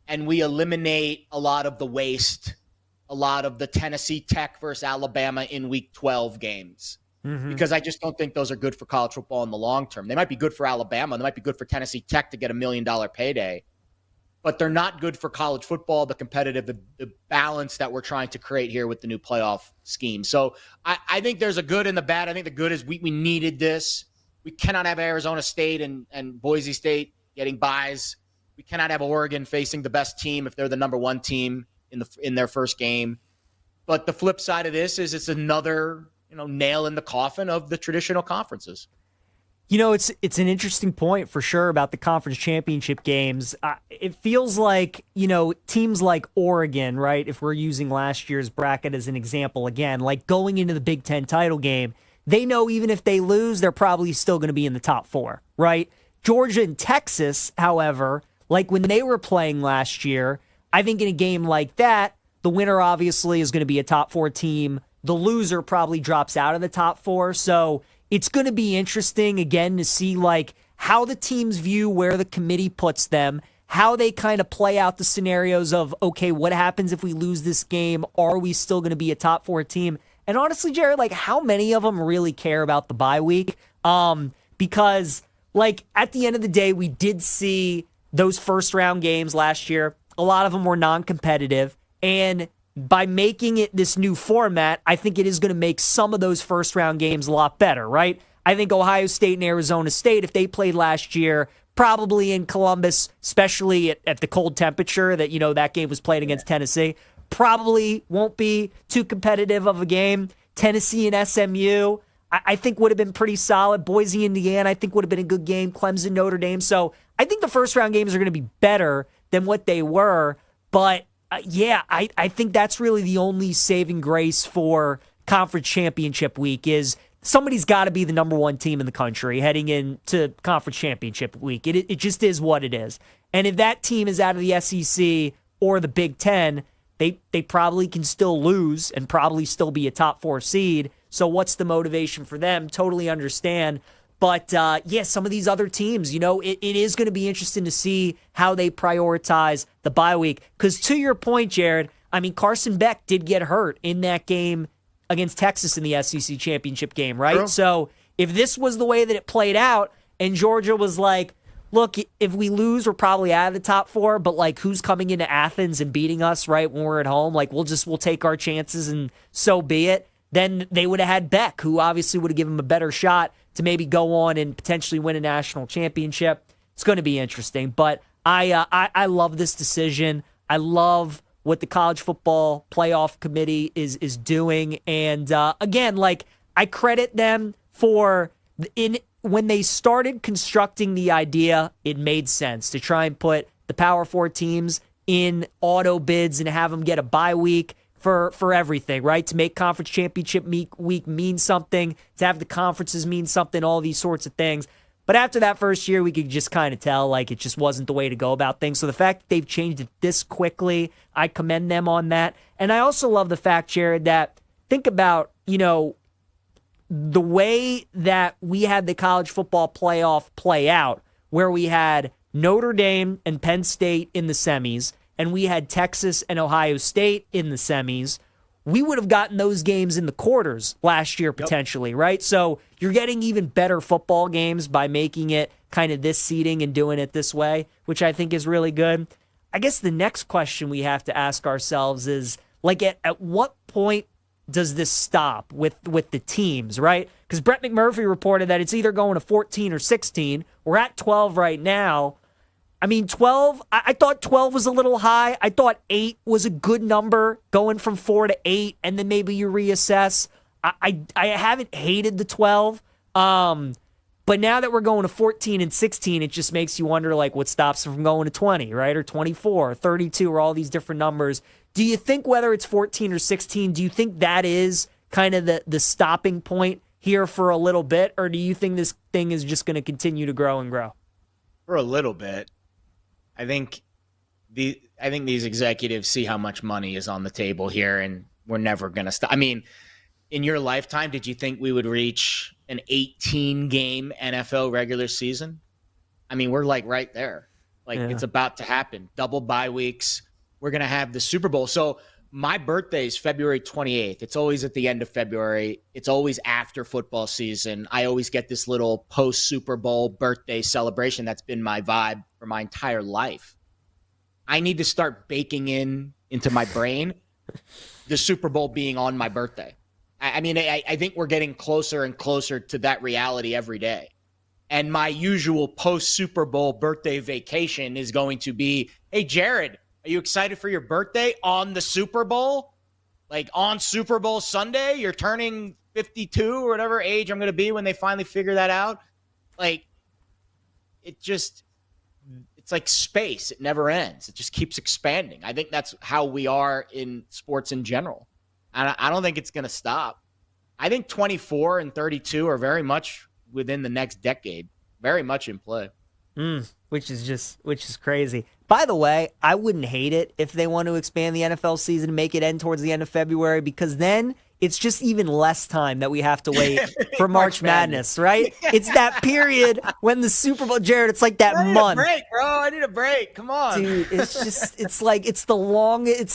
and we eliminate a lot of the waste, a lot of the Tennessee Tech versus Alabama in Week 12 games. Because I just don't think those are good for college football in the long term. They might be good for Alabama. They might be good for Tennessee Tech to get $1 million payday. But they're not good for college football, the competitive, the balance that we're trying to create here with the new playoff scheme. So I think there's a good and the bad. I think the good is we needed this. We cannot have Arizona State and Boise State getting byes. We cannot have Oregon facing the best team if they're the number 1 team in their first game. But the flip side of this is it's another nail in the coffin of the traditional conferences. It's an interesting point for sure about the conference championship games. It feels like, teams like Oregon, right, if we're using last year's bracket as an example again, like going into the Big Ten title game, they know even if they lose, they're probably still going to be in the top 4, right? Georgia and Texas, however, like when they were playing last year, I think in a game like that, the winner obviously is going to be a top 4 team. The loser probably drops out of the top 4. So it's going to be interesting, again, to see like how the teams view where the committee puts them, how they kind of play out the scenarios of, okay, what happens if we lose this game? Are we still going to be a top 4 team? And honestly, Jared, like how many of them really care about the bye week? Because like at the end of the day, we did see those first round games last year. A lot of them were non-competitive. And by making it this new format, I think it is going to make some of those first round games a lot better, right? I think Ohio State and Arizona State, if they played last year, probably in Columbus, especially at the cold temperature that, that game was played against Tennessee, probably won't be too competitive of a game. Tennessee and SMU, I think would have been pretty solid. Boise, Indiana, I think would have been a good game. Clemson, Notre Dame. So I think the first round games are going to be better than what they were. But I think that's really the only saving grace for conference championship week is somebody's got to be the number one team in the country heading into conference championship week. It just is what it is. And if that team is out of the SEC or the Big Ten, they probably can still lose and probably still be a top 4 seed. So what's the motivation for them? Totally understand. But some of these other teams, it is going to be interesting to see how they prioritize the bye week. Because to your point, Jared, Carson Beck did get hurt in that game against Texas in the SEC championship game, right? True. So if this was the way that it played out and Georgia was like, look, if we lose, we're probably out of the top 4, but like who's coming into Athens and beating us, right, when we're at home? Like we'll take our chances and so be it. Then they would have had Beck, who obviously would have given him a better shot to maybe go on and potentially win a national championship. It's going to be interesting, but I love this decision. I love what the College Football Playoff Committee is doing, and again, like I credit them for when they started constructing the idea, it made sense to try and put the Power 4 teams in auto bids and have them get a bye week for everything, right? To make conference championship week mean something, to have the conferences mean something, all these sorts of things. But after that first year, we could just kind of tell like it just wasn't the way to go about things. So the fact that they've changed it this quickly, I commend them on that. And I also love the fact, Jared, that think about, the way that we had the college football playoff play out, where we had Notre Dame and Penn State in the semis, and we had Texas and Ohio State in the semis, we would have gotten those games in the quarters last year potentially, right? So you're getting even better football games by making it kind of this seeding and doing it this way, which I think is really good. I guess the next question we have to ask ourselves is, like, at what point does this stop with the teams, right? Because Brett McMurphy reported that it's either going to 14 or 16. We're at 12 right now. 12, I thought 12 was a little high. I thought 8 was a good number, going from 4 to 8, and then maybe you reassess. I haven't hated the 12, but now that we're going to 14 and 16, it just makes you wonder, like, what stops from going to 20, right? Or 24, or 32, or all these different numbers. Do you think whether it's 14 or 16, do you think that is kind of the stopping point here for a little bit, or do you think this thing is just going to continue to grow and grow? For a little bit. I think these executives see how much money is on the table here, and we're never going to stop. In your lifetime, did you think we would reach an 18-game NFL regular season? We're like right there. It's about to happen. Double bye weeks. We're going to have the Super Bowl. So my birthday is February 28th. It's always at the end of February. It's always after football season. I always get this little post-Super Bowl birthday celebration. That's been my vibe for my entire life. I need to start baking into my brain the Super Bowl being on my birthday. I think we're getting closer and closer to that reality every day. And my usual post-Super Bowl birthday vacation is going to be, hey, Jared, are you excited for your birthday on the Super Bowl? Like on Super Bowl Sunday, you're turning 52 or whatever age I'm going to be when they finally figure that out. It's like space. It never ends. It just keeps expanding. I think that's how we are in sports in general. And I don't think it's going to stop. I think 24 and 32 are very much within the next decade, very much in play. Which is crazy. By the way, I wouldn't hate it if they want to expand the NFL season and make it end towards the end of February, because then it's just even less time that we have to wait for March Madness, right? It's that period when the Super Bowl, Jared, it's like that month. I need a break, bro. I need a break. Come on. Dude, it's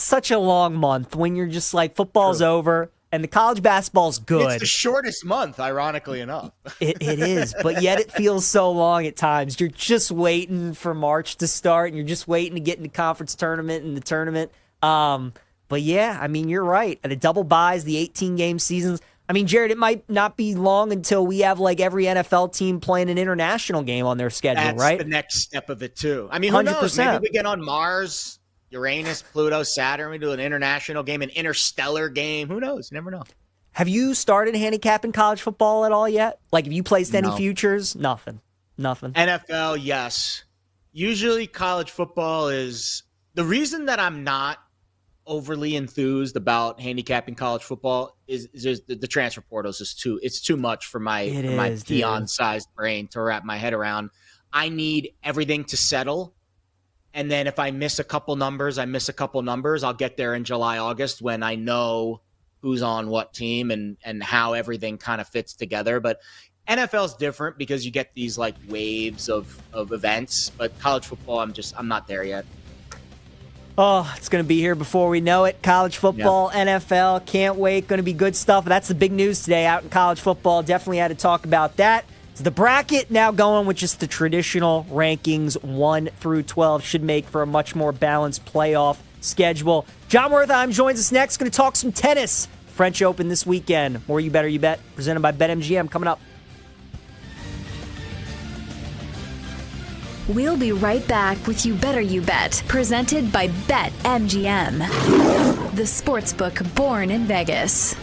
such a long month when you're just like, football's over and the college basketball's good. It's the shortest month, ironically enough. It is, but yet it feels so long at times. You're just waiting for March to start, and you're just waiting to get into conference tournament and the tournament. But yeah, you're right. The double buys, the 18-game seasons. Jared, it might not be long until we have like every NFL team playing an international game on their schedule, That's right? That's the next step of it too. Who knows? 100%. Maybe we get on Mars, Uranus, Pluto, Saturn. We do an international game, an interstellar game. Who knows? You never know. Have you started handicapping college football at all yet? Like, have you placed any No. futures? Nothing. NFL, yes. Usually college football is the reason that I'm not overly enthused about handicapping college football is just the transfer portal is just too much for my peon-sized brain to wrap my head around. I need everything to settle. And then if I miss a couple numbers, I'll get there in July, August when I know who's on what team and how everything kind of fits together. But NFL is different because you get these like waves of events, but college football, I'm not there yet. Oh, it's going to be here before we know it. College football, NFL, can't wait. Going to be good stuff. That's the big news today out in college football. Definitely had to talk about that. So the bracket now going with just the traditional rankings 1 through 12 should make for a much more balanced playoff schedule. John Wertheim joins us next. Going to talk some tennis. French Open this weekend. More You Better You Bet, presented by BetMGM, coming up. We'll be right back with You Better You Bet, presented by BetMGM, the sportsbook born in Vegas.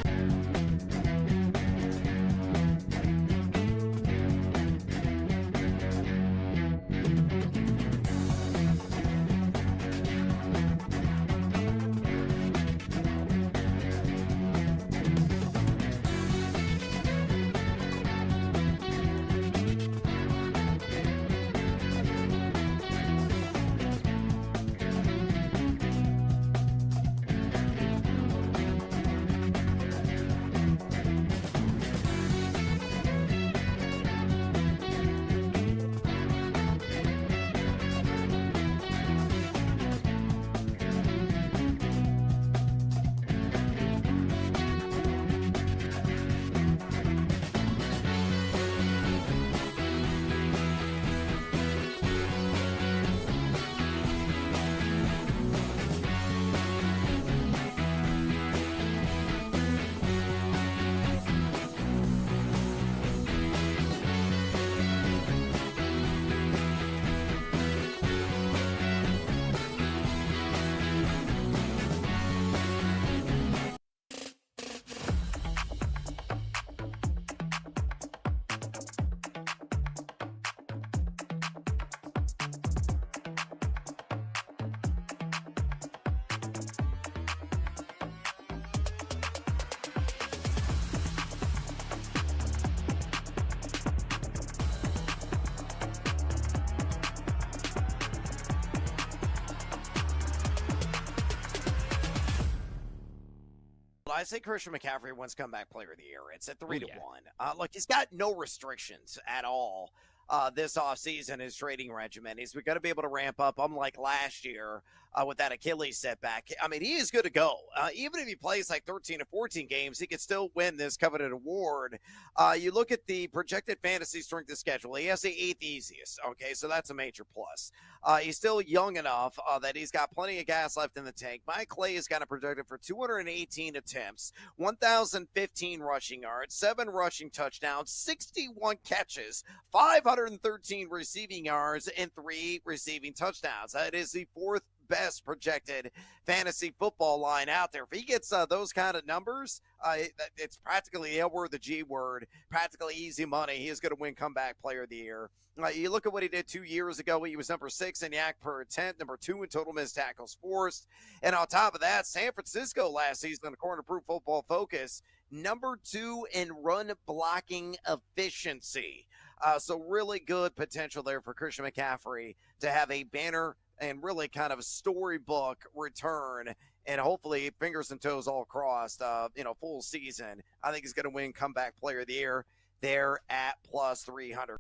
I say Christian McCaffrey wins comeback player of the year. It's at 3-1. Look, he's got no restrictions at all this offseason, his trading regimen. He's going to be able to ramp up, unlike last year with that Achilles setback. I mean, he is good to go. Even if he plays like 13 or 14 games, he could still win this coveted award. You look at the projected fantasy strength of schedule. He has the 8th easiest. Okay, so that's a major plus. He's still young enough that he's got plenty of gas left in the tank. Mike Clay is kind of projected for 218 attempts, 1,015 rushing yards, 7 rushing touchdowns, 61 catches, 513 receiving yards, and 3 receiving touchdowns. That is the 4th best projected fantasy football line out there. If he gets those kind of numbers, it's practically the L word, the G word, practically easy money. He is going to win comeback player of the year. You look at what he did 2 years ago. He was number 6 in yak per attempt, number 2 in total missed tackles forced. And on top of that, San Francisco last season, according to Pro Football Focus, number 2 in run blocking efficiency. So really good potential there for Christian McCaffrey to have a banner and really kind of a storybook return, and hopefully fingers and toes all crossed, full season. I think he's going to win comeback player of the year there at plus 300.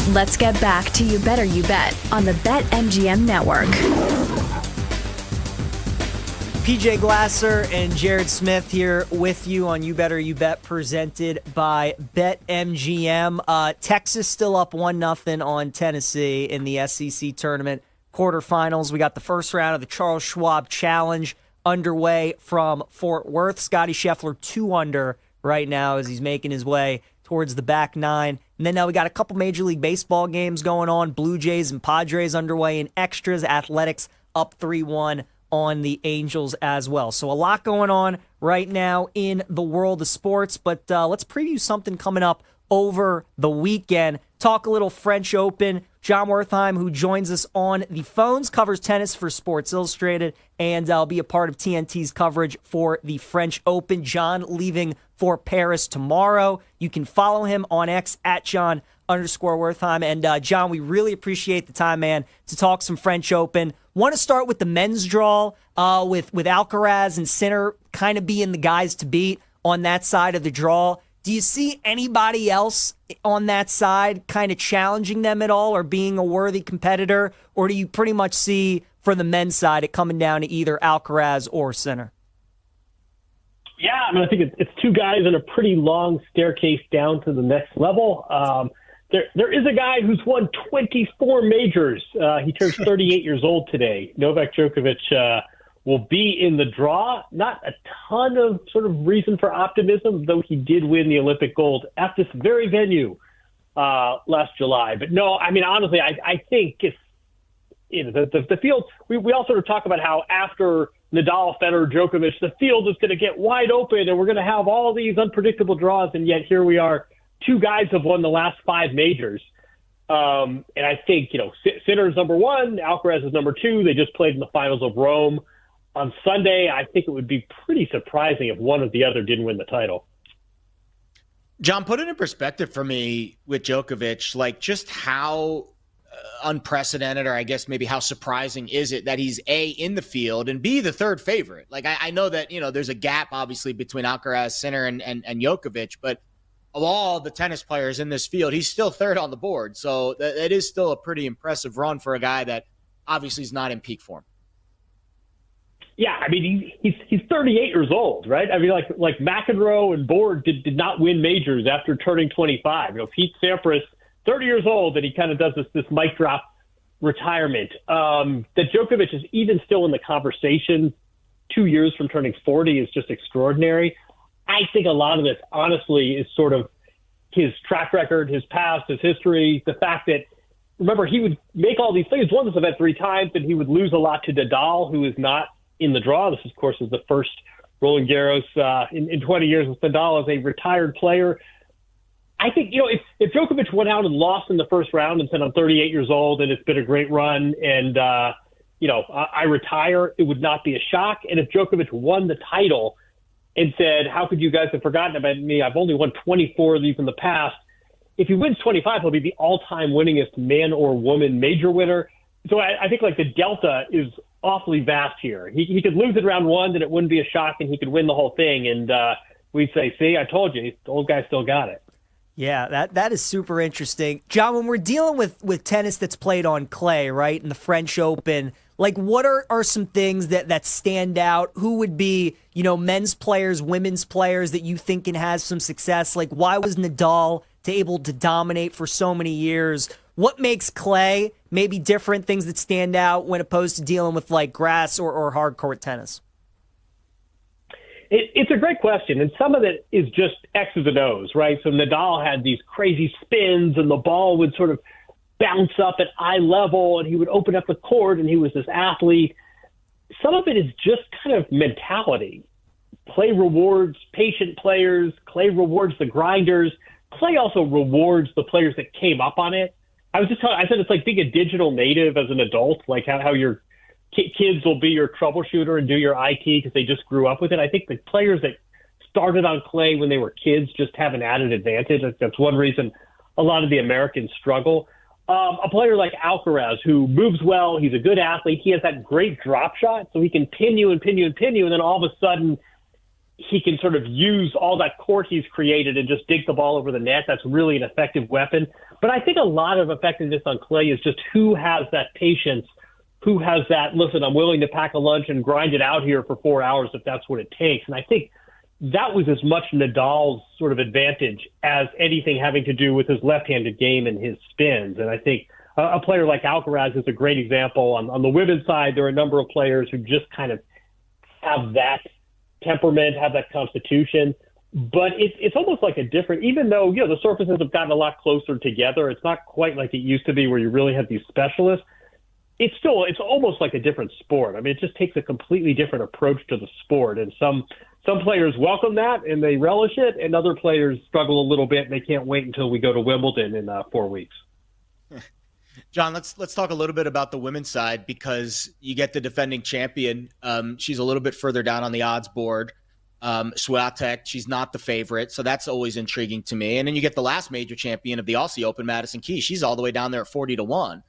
Let's get back to You Better You Bet on the BetMGM Network. PJ Glasser and Jared Smith here with you on You Better You Bet, presented by BetMGM. Texas still up 1-0 on Tennessee in the SEC tournament quarterfinals. We got the first round of the Charles Schwab Challenge underway from Fort Worth. Scotty Scheffler 2 under right now as he's making his way towards the back nine. And then now we got a couple Major League Baseball games going on. Blue Jays and Padres underway in extras. Athletics up 3-1 on the Angels as well. So a lot going on right now in the world of sports, but let's preview something coming up over the weekend. Talk a little French Open. John Wertheim, who joins us on the phones, covers tennis for Sports Illustrated, and I'll be a part of TNT's coverage for the French Open. John leaving for Paris tomorrow. You can follow him on X at John_Wertheim. And John, we really appreciate the time, man, to talk some French Open. Want to start with the men's draw with Alcaraz and Sinner kind of being the guys to beat on that side of the draw. Do you see anybody else on that side kind of challenging them at all or being a worthy competitor? Or do you pretty much see, for the men's side, it coming down to either Alcaraz or Sinner? Yeah, I mean, I think it's two guys in a pretty long staircase down to the next level. There is a guy who's won 24 majors. He turns 38 years old today. Novak Djokovic will be in the draw. Not a ton of sort of reason for optimism, though he did win the Olympic gold at this very venue last July. But no, I mean, honestly, I think it's the field. We all sort of talk about how after Nadal, Federer, Djokovic, the field is going to get wide open and we're going to have all these unpredictable draws. And yet here we are. Two guys have won the last 5 majors. And I think, Sinner's number 1, Alcaraz is number 2. They just played in the finals of Rome on Sunday. I think it would be pretty surprising if one or the other didn't win the title. John, put it in perspective for me with Djokovic, like just how unprecedented, or I guess maybe how surprising is it that he's A, in the field, and B, the third favorite? Like I know that, there's a gap obviously between Alcaraz, Sinner, and Djokovic, but of all the tennis players in this field, he's still third on the board. So that is still a pretty impressive run for a guy that obviously is not in peak form. Yeah, I mean, he's 38 years old, right? I mean, like McEnroe and Borg did not win majors after turning 25. Pete Sampras, 30 years old, and he kind of does this mic drop retirement. That Djokovic is even still in the conversation 2 years from turning 40 is just extraordinary. I think a lot of this, honestly, is sort of his track record, his past, his history, the fact that, remember, he would make all these things. He's won this event 3 times, and he would lose a lot to Nadal, who is not in the draw. This, of course, is the first Roland Garros in 20 years with Nadal as a retired player. I think, if Djokovic went out and lost in the first round and said, I'm 38 years old and it's been a great run and, I retire, it would not be a shock. And if Djokovic won the title and said, how could you guys have forgotten about me? I've only won 24 of these in the past. If he wins 25, he'll be the all-time winningest man or woman major winner. So I think the delta is awfully vast here. He could lose at round 1, then it wouldn't be a shock, and he could win the whole thing. And we'd say, see, I told you, the old guy still got it. Yeah, that is super interesting. John, when we're dealing with tennis that's played on clay, right, in the French Open, what are some things that stand out? Who would be, men's players, women's players that you think can have some success? Why was Nadal able to dominate for so many years? What makes clay maybe different, things that stand out when opposed to dealing with grass or hard court tennis? It's a great question, and some of it is just X's and O's, right? So Nadal had these crazy spins, and the ball would sort of bounce up at eye level, and he would open up the court, and he was this athlete. Some of it is just kind of mentality. Clay rewards patient players. Clay rewards the grinders. Clay also rewards the players that came up on it. I said it's like being a digital native as an adult, like how your kids will be your troubleshooter and do your IT because they just grew up with it. I think the players that started on clay when they were kids just have an added advantage. That's one reason a lot of the Americans struggle. A player like Alcaraz, who moves well, he's a good athlete. He has that great drop shot, so he can pin you, and then all of a sudden he can sort of use all that court he's created and just dig the ball over the net. That's really an effective weapon. But I think a lot of effectiveness on clay is just who has that patience, who has that, listen, I'm willing to pack a lunch and grind it out here for 4 hours if that's what it takes. And I think that was as much Nadal's sort of advantage as anything having to do with his left-handed game and his spins. And I think a player like Alcaraz is a great example. On the women's side, there are a number of players who just kind of have that temperament, have that constitution. But it's almost like a different, even though, the surfaces have gotten a lot closer together, it's not quite like it used to be where you really have these specialists. It's almost like a different sport. I mean, it just takes a completely different approach to the sport. And some players welcome that and they relish it, and other players struggle a little bit and they can't wait until we go to Wimbledon in 4 weeks. John, let's talk a little bit about the women's side, because you get the defending champion. She's a little bit further down on the odds board. Swiatek, she's not the favorite, so that's always intriguing to me. And then you get the last major champion of the Aussie Open, Madison Keys. She's all the way down there at 40-1.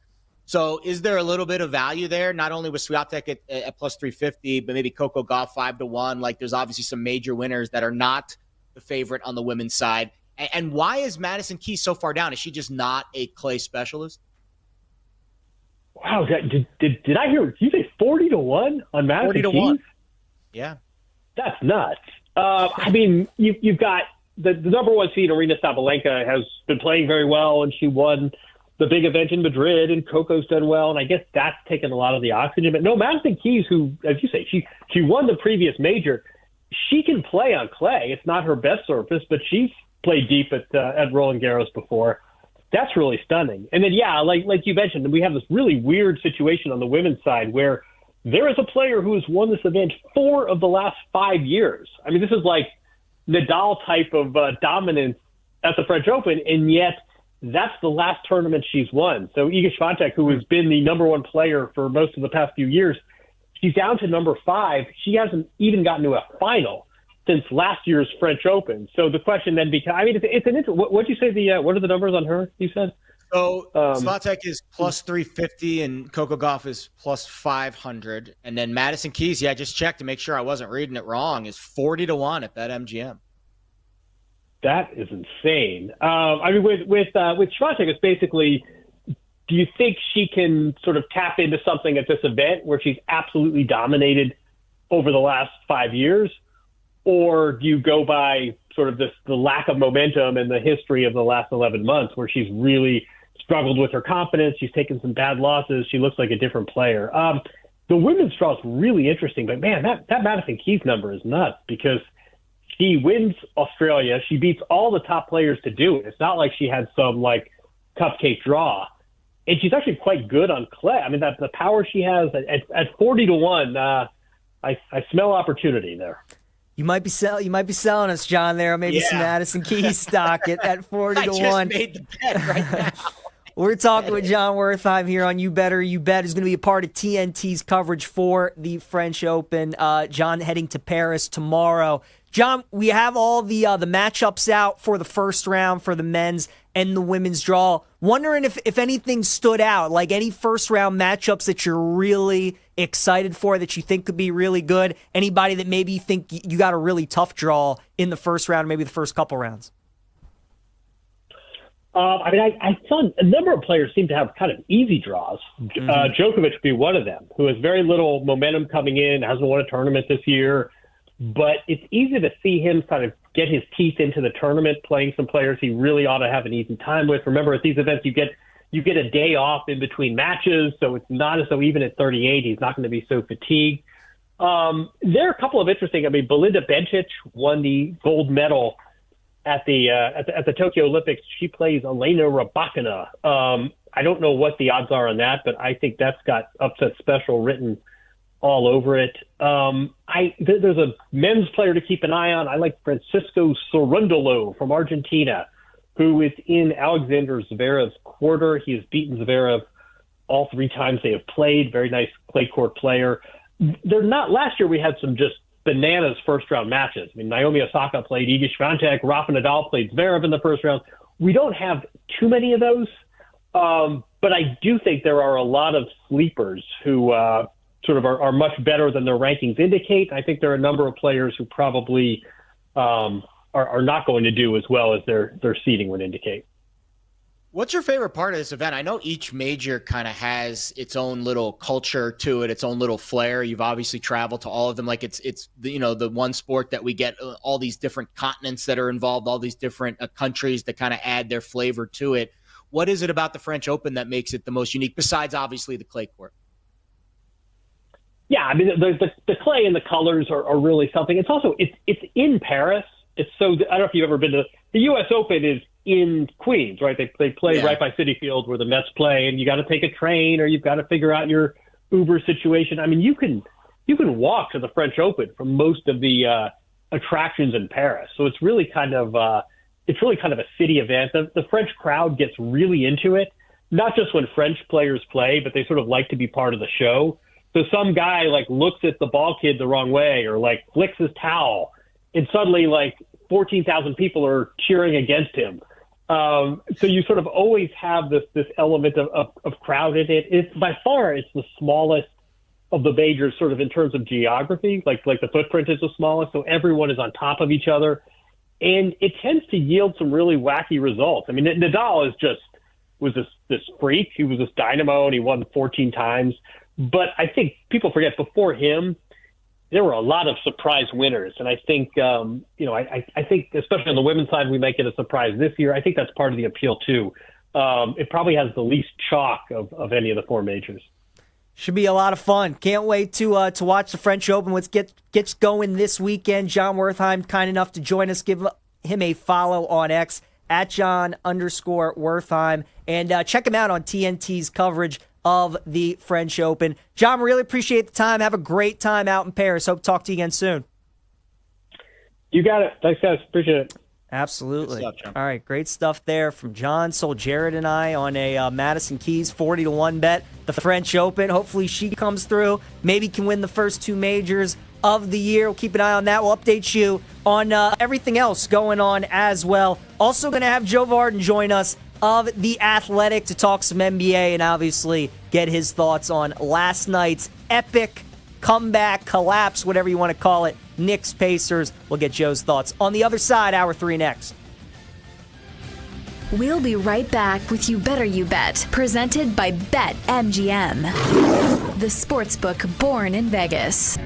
So is there a little bit of value there? Not only with Swiatek at plus 350, but maybe Coco Gauff 5-1. Like, there's obviously some major winners that are not the favorite on the women's side. And why is Madison Keys so far down? Is she just not a clay specialist? Wow, did I hear you say 40-1 on Madison 40-1. Keys? Yeah, that's nuts. I mean, you've got the number one seed, Arina Sabalenka, has been playing very well, and she won the big event in Madrid, and Coco's done well, and I guess that's taken a lot of the oxygen. But no, Madison Keys, who, as you say, she won the previous major, she can play on clay. It's not her best surface, but she's played deep at Roland Garros before. That's really stunning. And then, yeah, like you mentioned, we have this really weird situation on the women's side where there is a player who has won this event 4 of the last 5 years. I mean, this is like Nadal type of dominance at the French Open, and yet that's the last tournament she's won. So Iga Swiatek, who has been the number one player for most of the past few years, she's down to number 5. She hasn't even gotten to a final since last year's French Open. So the question then becomes, I mean, it's an interesting, what'd you say what are the numbers on her, you said? So Swiatek is plus 350 and Coco Gauff is plus 500. And then Madison Keys, I just checked to make sure I wasn't reading it wrong, is 40-1 at BetMGM. That is insane. I mean, with Swiatek, it's basically, do you think she can sort of tap into something at this event where she's absolutely dominated over the last 5 years? Or do you go by sort of the lack of momentum and the history of the last 11 months where she's really struggled with her confidence? She's taken some bad losses. She looks like a different player. The women's draw is really interesting, but man, that Madison Keys number is nuts because she wins Australia. She beats all the top players to do it. It's not like she had some like cupcake draw. And she's actually quite good on clay. I mean, the power she has at 40-1, I smell opportunity there. You might be selling us, John, there. Maybe some Madison Keys stock at 40-1. I just made the bet right now. We're talking with John Wertheim here on You Better You Bet, who's going to be a part of TNT's coverage for the French Open. John heading to Paris tomorrow. John, we have all the matchups out for the first round for the men's and the women's draw. Wondering if anything stood out, like any first round matchups that you're really excited for, that you think could be really good. Anybody that maybe you think you got a really tough draw in the first round, maybe the first couple rounds. I mean, I saw a number of players seem to have kind of easy draws. Djokovic would be one of them, who has very little momentum coming in, hasn't won a tournament this year. But it's easy to see him kind of get his teeth into the tournament, playing some players he really ought to have an easy time with. Remember, at these events, you get a day off in between matches, so it's not as though even at 38, he's not going to be so fatigued. There are a couple of interesting. I mean, Belinda Bencic won the gold medal at the Tokyo Olympics. She plays Elena Rybakina. I don't know what the odds are on that, but I think that's got upset special written all over it. There's a men's player to keep an eye on. I like Francisco Cerundolo from Argentina, who is in Alexander Zverev's quarter. He has beaten Zverev all 3 times they have played. Very nice clay court player. They're not. Last year we had some just bananas first round matches. I mean, Naomi Osaka played Iga Swiatek, Rafa Nadal played Zverev in the first round. We don't have too many of those, but I do think there are a lot of sleepers who sort of are much better than their rankings indicate. I think there are a number of players who probably are not going to do as well as their seeding would indicate. What's your favorite part of this event? I know each major kind of has its own little culture to it, its own little flair. You've obviously traveled to all of them. Like it's the, the one sport that we get all these different continents that are involved, all these different countries that kind of add their flavor to it. What is it about the French Open that makes it the most unique, besides obviously the clay court? Yeah, I mean the clay and the colors are really something. It's also it's in Paris. It's so I don't know if you've ever been to the U.S. Open is in Queens, right? They play right by Citi Field where the Mets play, and you got to take a train or you've got to figure out your Uber situation. I mean, you can walk to the French Open from most of the attractions in Paris. So it's really kind of a city event. The French crowd gets really into it, not just when French players play, but they sort of like to be part of the show. So some guy like looks at the ball kid the wrong way or like flicks his towel, and suddenly like 14,000 people are cheering against him. So you sort of always have this element of crowd in it. It's by far it's the smallest of the majors, sort of in terms of geography. Like the footprint is the smallest, so everyone is on top of each other, and it tends to yield some really wacky results. I mean, Nadal was this freak. He was this dynamo, and he won 14 times. But I think people forget before him, there were a lot of surprise winners. And I think, I think especially on the women's side, we might get a surprise this year. I think that's part of the appeal too. It probably has the least chalk of any of the four majors. Should be a lot of fun. Can't wait to watch the French Open. Let's get going this weekend. John Wertheim, kind enough to join us. Give him a follow on X at John_Wertheim. And check him out on TNT's coverage of the French Open. John, really appreciate the time. Have a great time out in Paris. Hope to talk to you again soon. You got it. Thanks, guys. Appreciate it. Absolutely. Good stuff, John. All right, great stuff there from John. Sold Jared and I on a Madison Keys 40-1 bet. The French Open. Hopefully she comes through. Maybe can win the first two majors of the year. We'll keep an eye on that. We'll update you on everything else going on as well. Also going to have Joe Varden join us of The Athletic to talk some NBA and obviously get his thoughts on last night's epic comeback, collapse, whatever you want to call it, Knicks Pacers. We'll get Joe's thoughts on the other side, hour 3 next. We'll be right back with You Better You Bet, presented by BetMGM, the sportsbook born in Vegas.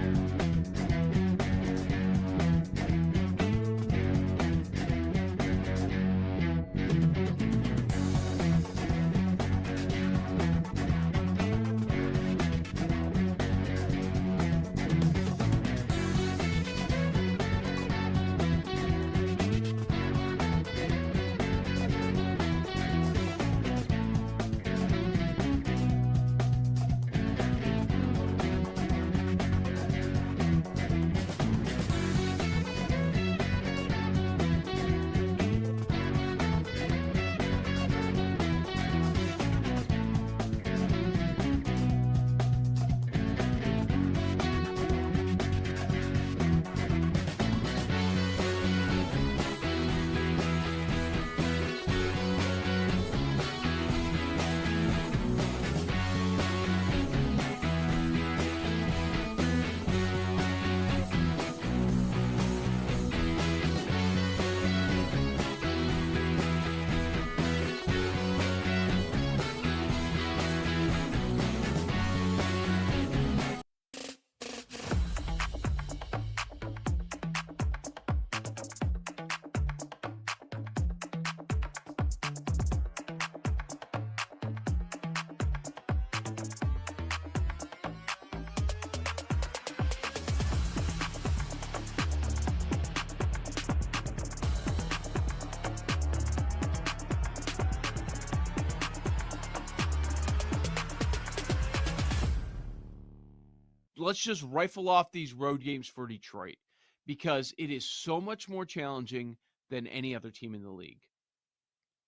Let's just rifle off these road games for Detroit because it is so much more challenging than any other team in the league.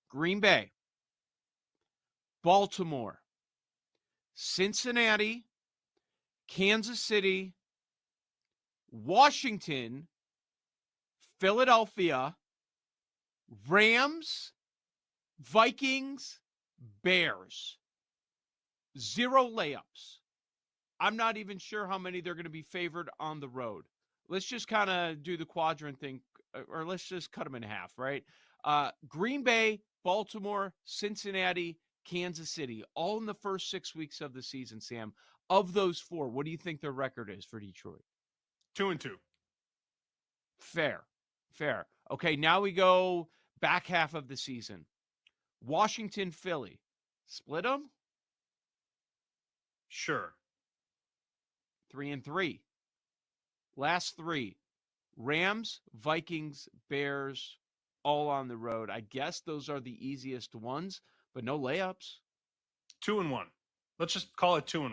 Green Bay, Baltimore, Cincinnati, Kansas City, Washington, Philadelphia, Rams, Vikings, Bears. 0 layups. I'm not even sure how many they're going to be favored on the road. Let's just kind of do the quadrant thing, or let's just cut them in half, right? Green Bay, Baltimore, Cincinnati, Kansas City, all in the first 6 weeks of the season, Sam. Of those 4, what do you think their record is for Detroit? 2-2. Fair. Okay, now we go back half of the season. Washington, Philly. Split them? Sure. 3-3. Last 3. Rams, Vikings, Bears, all on the road. I guess those are the easiest ones, but no layups. 2-1. Let's just call it 2-1.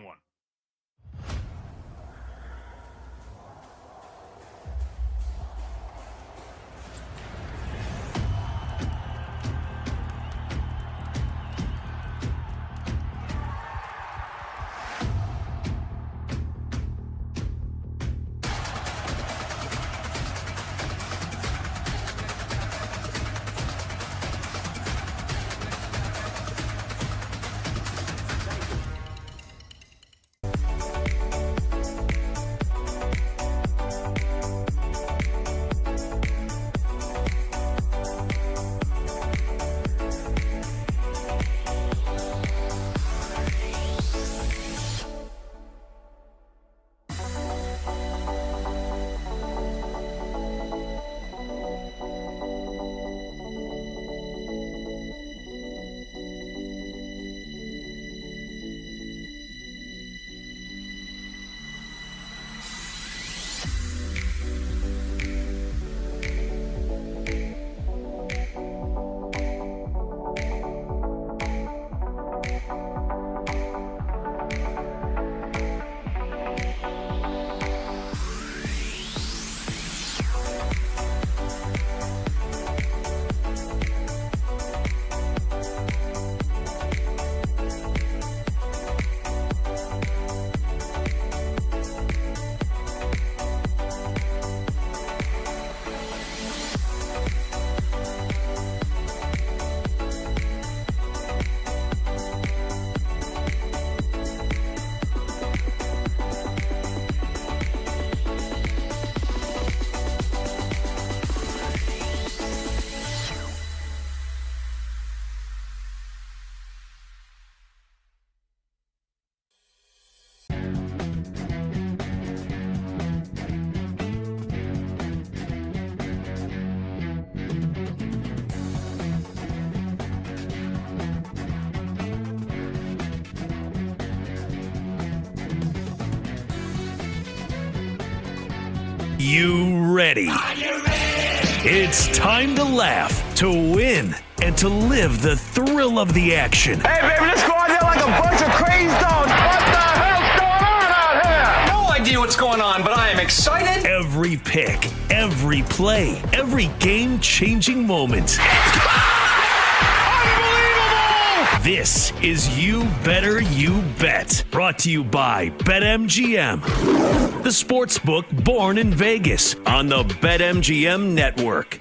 You ready? It's time to laugh, to win, and to live the thrill of the action. Hey, baby, let's go out there like a bunch of crazy dogs. What the hell's going on out here? No idea what's going on, but I am excited. Every pick, every play, every game-changing moment. This is You Better You Bet, brought to you by BetMGM, the sportsbook born in Vegas on the BetMGM network.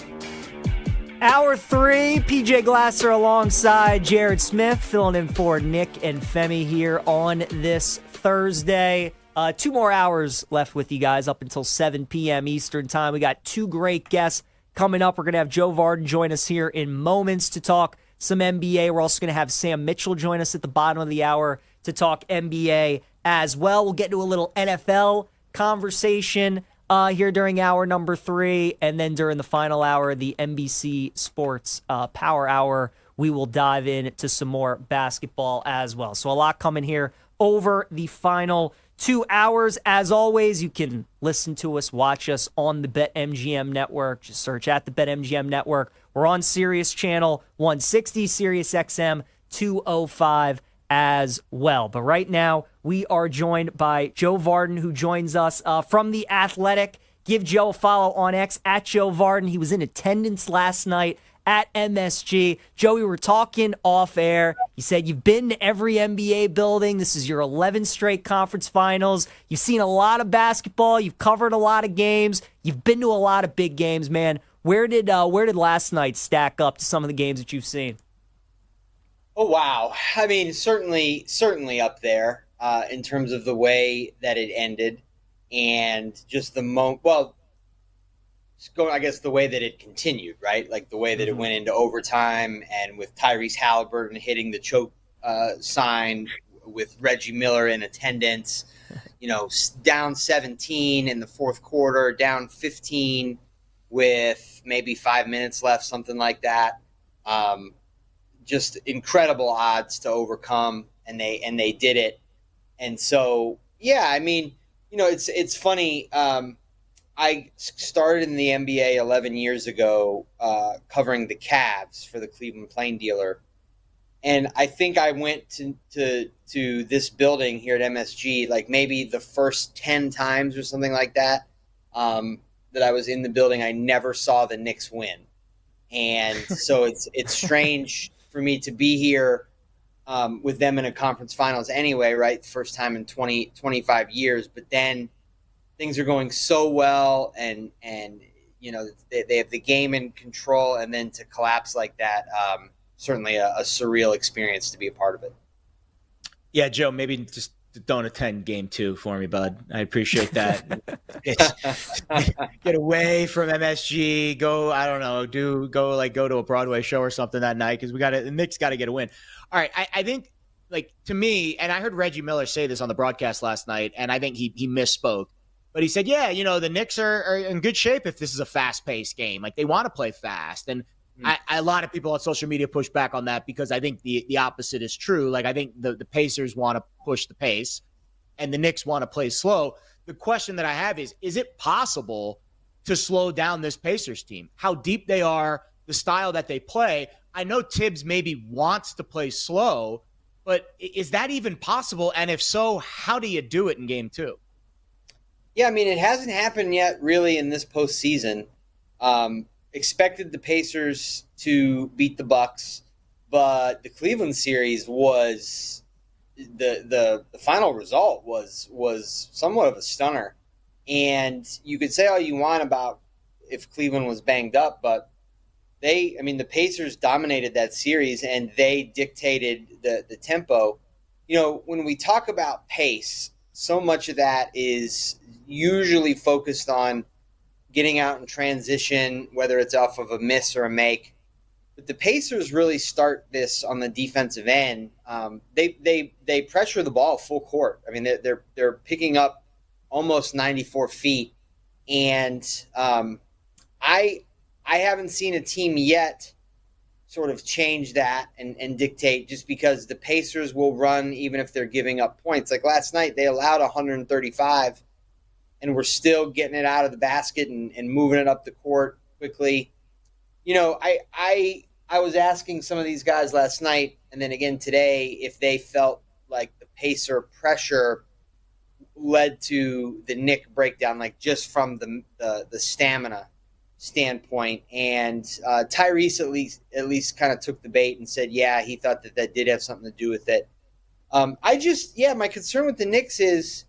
Hour 3, PJ Glasser alongside Jared Smith, filling in for Nick and Femi here on this Thursday. 2 more hours left with you guys up until 7 p.m. Eastern time. We got 2 great guests coming up. We're going to have Joe Varden join us here in moments to talk some NBA. We're also going to have Sam Mitchell join us at the bottom of the hour to talk NBA as well. We'll get to a little NFL conversation here during hour number 3. And then during the final hour, the NBC Sports Power Hour, we will dive into some more basketball as well. So a lot coming here over the final 2 hours. As always, you can listen to us, watch us on the BetMGM network. Just search at the BetMGM network. We're on Sirius Channel 160, Sirius XM 205 as well. But right now, we are joined by Joe Varden, who joins us from The Athletic. Give Joe a follow on X, at Joe Varden. He was in attendance last night at MSG. Joe, we were talking off air. You said you've been to every NBA building. This is your 11th straight conference finals. You've seen a lot of basketball. You've covered a lot of games. You've been to a lot of big games, man. Where did last night stack up to some of the games that you've seen? Oh, wow. I mean, certainly up there in terms of the way that it ended and just the moment. Well, go, I guess, the way that it continued, right? Like the way that it went into overtime, and with Tyrese Halliburton hitting the choke sign, with Reggie Miller in attendance, down 17 in the fourth quarter, down 15 with maybe 5 minutes left, something like that. Just incredible odds to overcome, and they did it. And so, yeah, I mean, it's funny. I started in the NBA 11 years ago, covering the Cavs for the Cleveland Plain Dealer. And I think I went to this building here at MSG, like maybe the first 10 times or something like that, that I was in the building. I never saw the Knicks win. And so it's strange for me to be here with them in a conference finals anyway, right? First time in 25 years. But then things are going so well, and they have the game in control, and then to collapse like that, certainly a surreal experience to be a part of it. Yeah, Joe, maybe just don't attend game 2 for me, bud. I appreciate that. Get away from MSG. Go, I don't know, go to a Broadway show or something that night, because the Knicks got to get a win. All right, I think, like, to me, and I heard Reggie Miller say this on the broadcast last night, and I think he misspoke. But he said, yeah, the Knicks are in good shape if this is a fast-paced game. Like, they want to play fast. And a lot of people on social media push back on that, because I think the opposite is true. Like, I think the Pacers want to push the pace, and the Knicks want to play slow. The question that I have is it possible to slow down this Pacers team? How deep they are, the style that they play. I know Tibbs maybe wants to play slow, but is that even possible? And if so, how do you do it in game 2? Yeah, I mean, it hasn't happened yet really in this postseason. Expected the Pacers to beat the Bucks, but the Cleveland series was the final result was somewhat of a stunner. And you could say all you want about if Cleveland was banged up, but the Pacers dominated that series, and they dictated the tempo. When we talk about pace, so much of that is usually focused on getting out in transition, whether it's off of a miss or a make. But the Pacers really start this on the defensive end. They pressure the ball full court. I mean, they're picking up almost 94 feet, and I haven't seen a team yet sort of change that and dictate, just because the Pacers will run even if they're giving up points. Like last night, they allowed 135, and we're still getting it out of the basket and moving it up the court quickly. I was asking some of these guys last night, and then again today, if they felt like the Pacer pressure led to the Knick breakdown, like just from the stamina standpoint. And Tyrese at least kind of took the bait and said, yeah, he thought that did have something to do with it. My concern with the Knicks is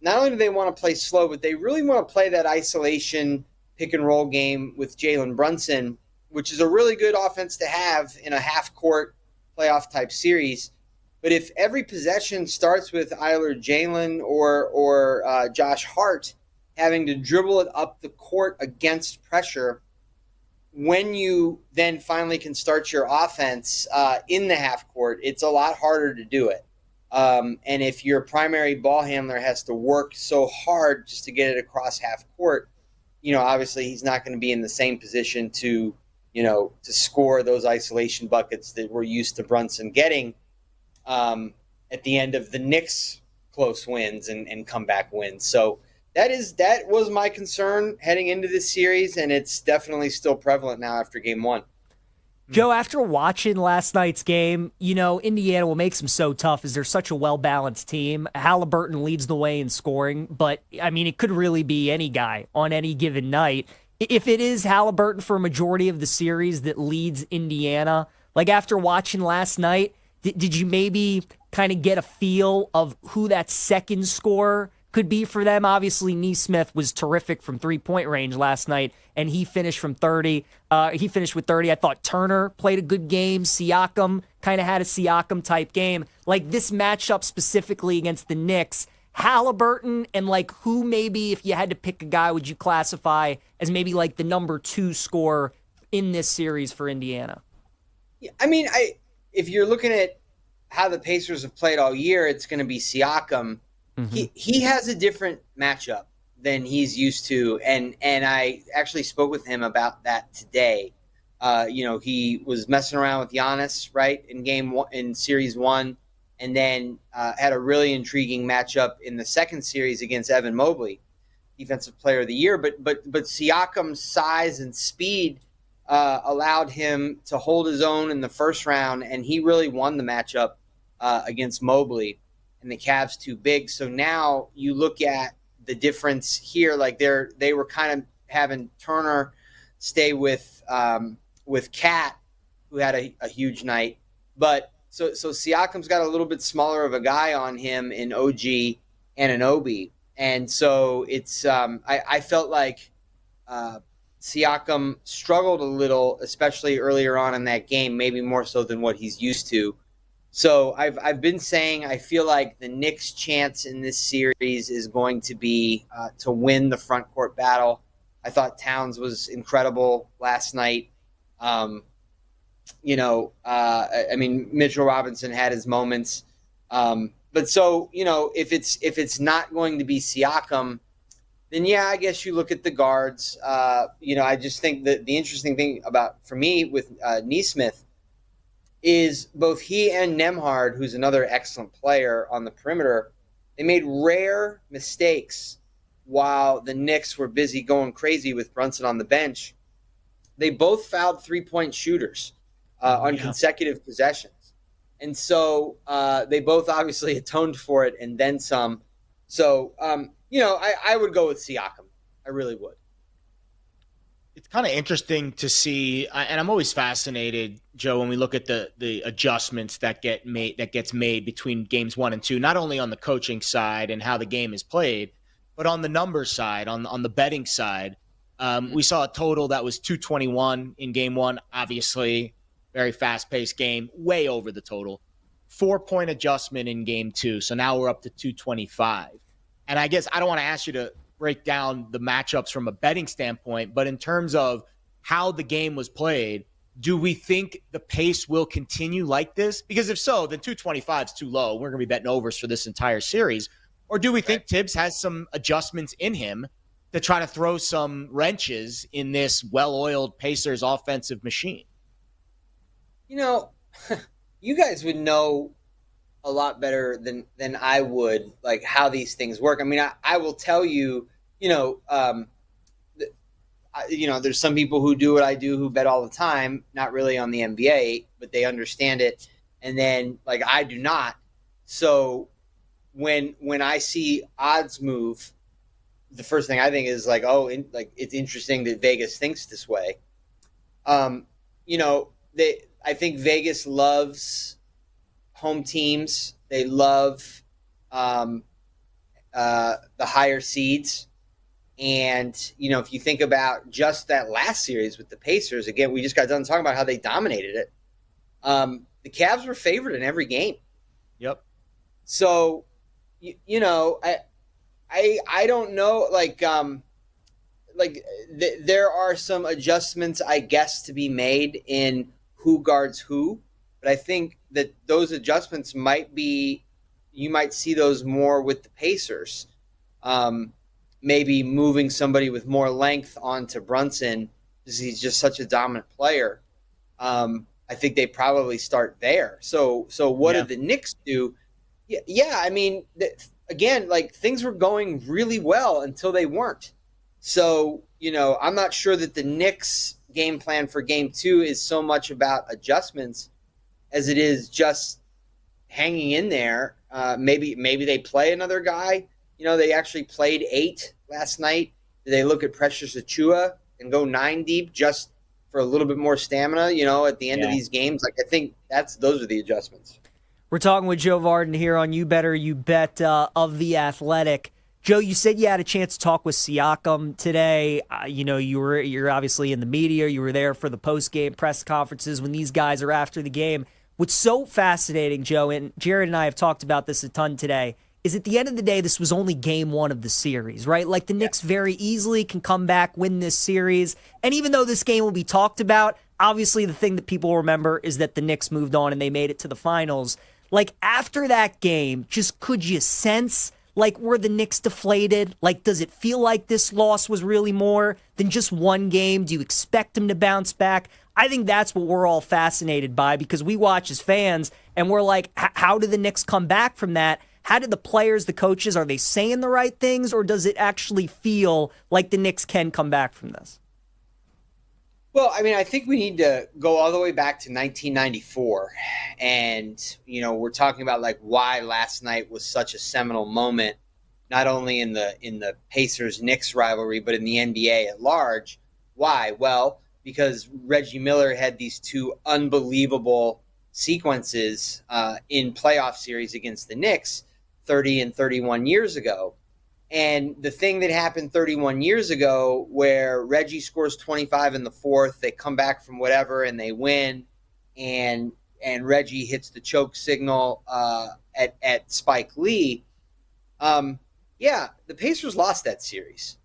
not only do they want to play slow, but they really want to play that isolation pick and roll game with Jalen Brunson, which is a really good offense to have in a half court playoff type series. But if every possession starts with either Jalen or Josh Hart having to dribble it up the court against pressure, when you then finally can start your offense in the half court, it's a lot harder to do it. And if your primary ball handler has to work so hard just to get it across half court, obviously he's not going to be in the same position to score those isolation buckets that we're used to Brunson getting at the end of the Knicks' close wins and comeback wins. So that was my concern heading into this series, and it's definitely still prevalent now after game 1. Joe, after watching last night's game, Indiana, what makes them so tough is they're such a well-balanced team. Halliburton leads the way in scoring, but, it could really be any guy on any given night. If it is Halliburton for a majority of the series that leads Indiana, like after watching last night, did you maybe kind of get a feel of who that second scorer could be for them? Obviously, Nesmith was terrific from three-point range last night, and he finished from 30. He finished with 30. I thought Turner played a good game. Siakam kind of had a Siakam-type game. Like this matchup specifically against the Knicks, Halliburton, and like who maybe, if you had to pick a guy, would you classify as maybe like the number 2 scorer in this series for Indiana? I mean, if you're looking at how the Pacers have played all year, it's going to be Siakam. He has a different matchup than he's used to, and I actually spoke with him about that today. He was messing around with Giannis, right, in Series 1, and then had a really intriguing matchup in the second series against Evan Mobley, Defensive Player of the Year. But Siakam's size and speed allowed him to hold his own in the first round, and he really won the matchup against Mobley, and the Cavs too big. So now you look at the difference here, like they were kind of having Turner stay with Cat, who had a huge night, but so Siakam's got a little bit smaller of a guy on him in OG and Anunoby, and so it's I felt like Siakam struggled a little, especially earlier on in that game, maybe more so than what he's used to. So I've been saying I feel like the Knicks' chance in this series is going to be to win the front court battle. I thought Towns was incredible last night. I mean, Mitchell Robinson had his moments. But so, if it's not going to be Siakam, then yeah, I guess you look at the guards. I just think that the interesting thing for me with Nesmith is both he and Nembhard, who's another excellent player on the perimeter, they made rare mistakes while the Knicks were busy going crazy with Brunson on the bench. They both fouled 3-point shooters on consecutive possessions. And so they both obviously atoned for it and then some. So, I would go with Siakam. I really would. It's kind of interesting to see, and I'm always fascinated, Joe, when we look at the adjustments that gets made between games 1 and 2, not only on the coaching side and how the game is played, but on the numbers side, on the betting side. We saw a total that was 221 in game 1, obviously very fast-paced game, way over the total. 4-point adjustment in game 2, so now we're up to 225. And I guess I don't want to ask you to break down the matchups from a betting standpoint, but in terms of how the game was played, do we think the pace will continue like this? Because if so, then 225 is too low. We're going to be betting overs for this entire series. Or do we think Tibbs has some adjustments in him to try to throw some wrenches in this well-oiled Pacers offensive machine? You guys would know a lot better than I would, like how these things work. I mean, I will tell you, there's some people who do what I do who bet all the time, not really on the NBA, but they understand it. And then like I do not. So when I see odds move, the first thing I think is like, it's interesting that Vegas thinks this way. I think Vegas loves home teams. They love the higher seeds. And, if you think about just that last series with the Pacers, again, we just got done talking about how they dominated it. The Cavs were favored in every game. Yep. So, I don't know, there are some adjustments, I guess, to be made in who guards who, but I think that those adjustments you might see those more with the Pacers. Maybe moving somebody with more length onto Brunson because he's just such a dominant player. I think they probably start there. So what did the Knicks do? Yeah, I mean, again, things were going really well until they weren't. So, I'm not sure that the Knicks game plan for game 2 is so much about adjustments as it is just hanging in there. Maybe they play another guy. They actually played 8 last night. Did they look at Precious Achiuwa and go 9 deep just for a little bit more stamina, at the end of these games? I think those are the adjustments. We're talking with Joe Vardon here on You Better You Bet of The Athletic. Joe, you said you had a chance to talk with Siakam today. You're obviously in the media. You were there for the post-game press conferences when these guys are after the game. What's so fascinating, Joe, and Jared and I have talked about this a ton today, is at the end of the day, this was only game one of the series, right? Like the Knicks very easily can come back, win this series. And even though this game will be talked about, obviously the thing that people remember is that the Knicks moved on and they made it to the finals. Like after that game, just could you sense like were the Knicks deflated? Like does it feel like this loss was really more than just one game? Do you expect them to bounce back? I think that's what we're all fascinated by because we watch as fans and we're like, how do the Knicks come back from that? How did the players, the coaches, are they saying the right things, or does it actually feel like the Knicks can come back from this? Well, I mean, I think we need to go all the way back to 1994. And, we're talking about like why last night was such a seminal moment, not only in the Pacers-Knicks rivalry, but in the NBA at large. Why? Well, because Reggie Miller had these two unbelievable sequences in playoff series against the Knicks 30 and 31 years ago. And the thing that happened 31 years ago where Reggie scores 25 in the fourth, they come back from whatever and they win, and Reggie hits the choke signal at Spike Lee. The Pacers lost that series.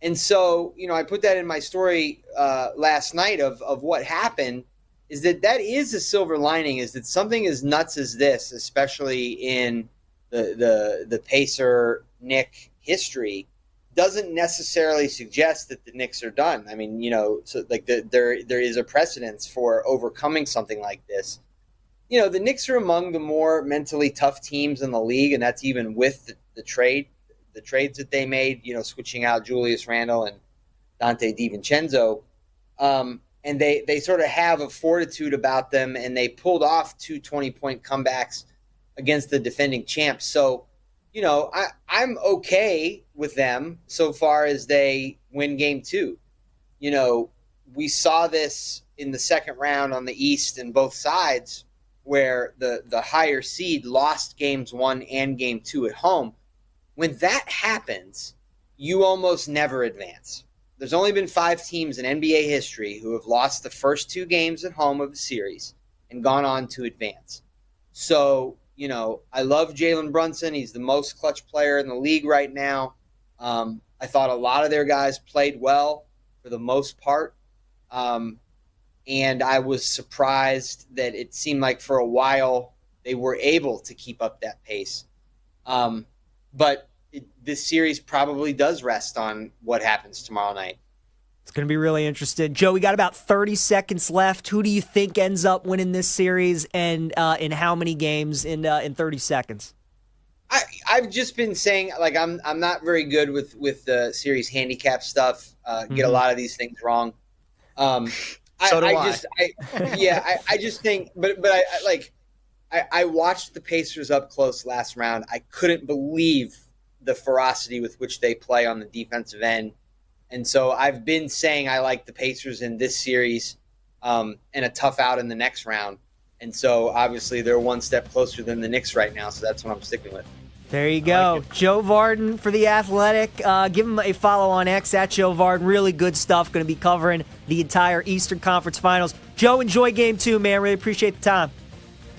And so, I put that in my story last night of what happened is that is a silver lining, is that something as nuts as this, especially in the Pacer-Knick history, doesn't necessarily suggest that the Knicks are done. I mean, so like there is a precedence for overcoming something like this. The Knicks are among the more mentally tough teams in the league, and that's even with the trades that they made, switching out Julius Randle and Dante DiVincenzo. And they sort of have a fortitude about them, and they pulled off 2 20-point comebacks against the defending champs. So, I'm okay with them so far as they win game 2. We saw this in the second round on the East in both sides where the higher seed lost games 1 and game 2 at home. When that happens, you almost never advance. There's only been 5 teams in NBA history who have lost the first 2 games at home of the series and gone on to advance. So, I love Jalen Brunson. He's the most clutch player in the league right now. I thought a lot of their guys played well for the most part. And I was surprised that it seemed like for a while they were able to keep up that pace. But this series probably does rest on what happens tomorrow night. It's going to be really interesting. Joe, we got about 30 seconds left. Who do you think ends up winning this series, and in how many games in 30 seconds? I've just been saying, like, I'm not very good with the series handicap stuff. Get a lot of these things wrong. So do I. I just think, but I watched the Pacers up close last round. I couldn't believe the ferocity with which they play on the defensive end. And so I've been saying I like the Pacers in this series and a tough out in the next round. And so obviously they're one step closer than the Knicks right now. So that's what I'm sticking with. There you go. Joe Varden for The Athletic. Give him a follow on X at Joe Varden. Really good stuff. Going to be covering the entire Eastern Conference Finals. Joe, enjoy game 2, man. Really appreciate the time.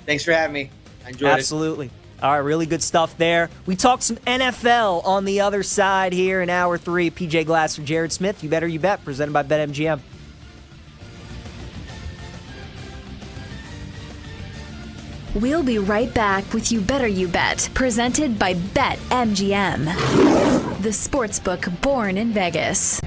Thanks for having me. I enjoyed it. Absolutely. All right, really good stuff there. We talked some NFL on the other side here in Hour 3. PJ Glasser, Jared Smith, You Better You Bet, presented by BetMGM. We'll be right back with You Better You Bet, presented by BetMGM, the sportsbook born in Vegas.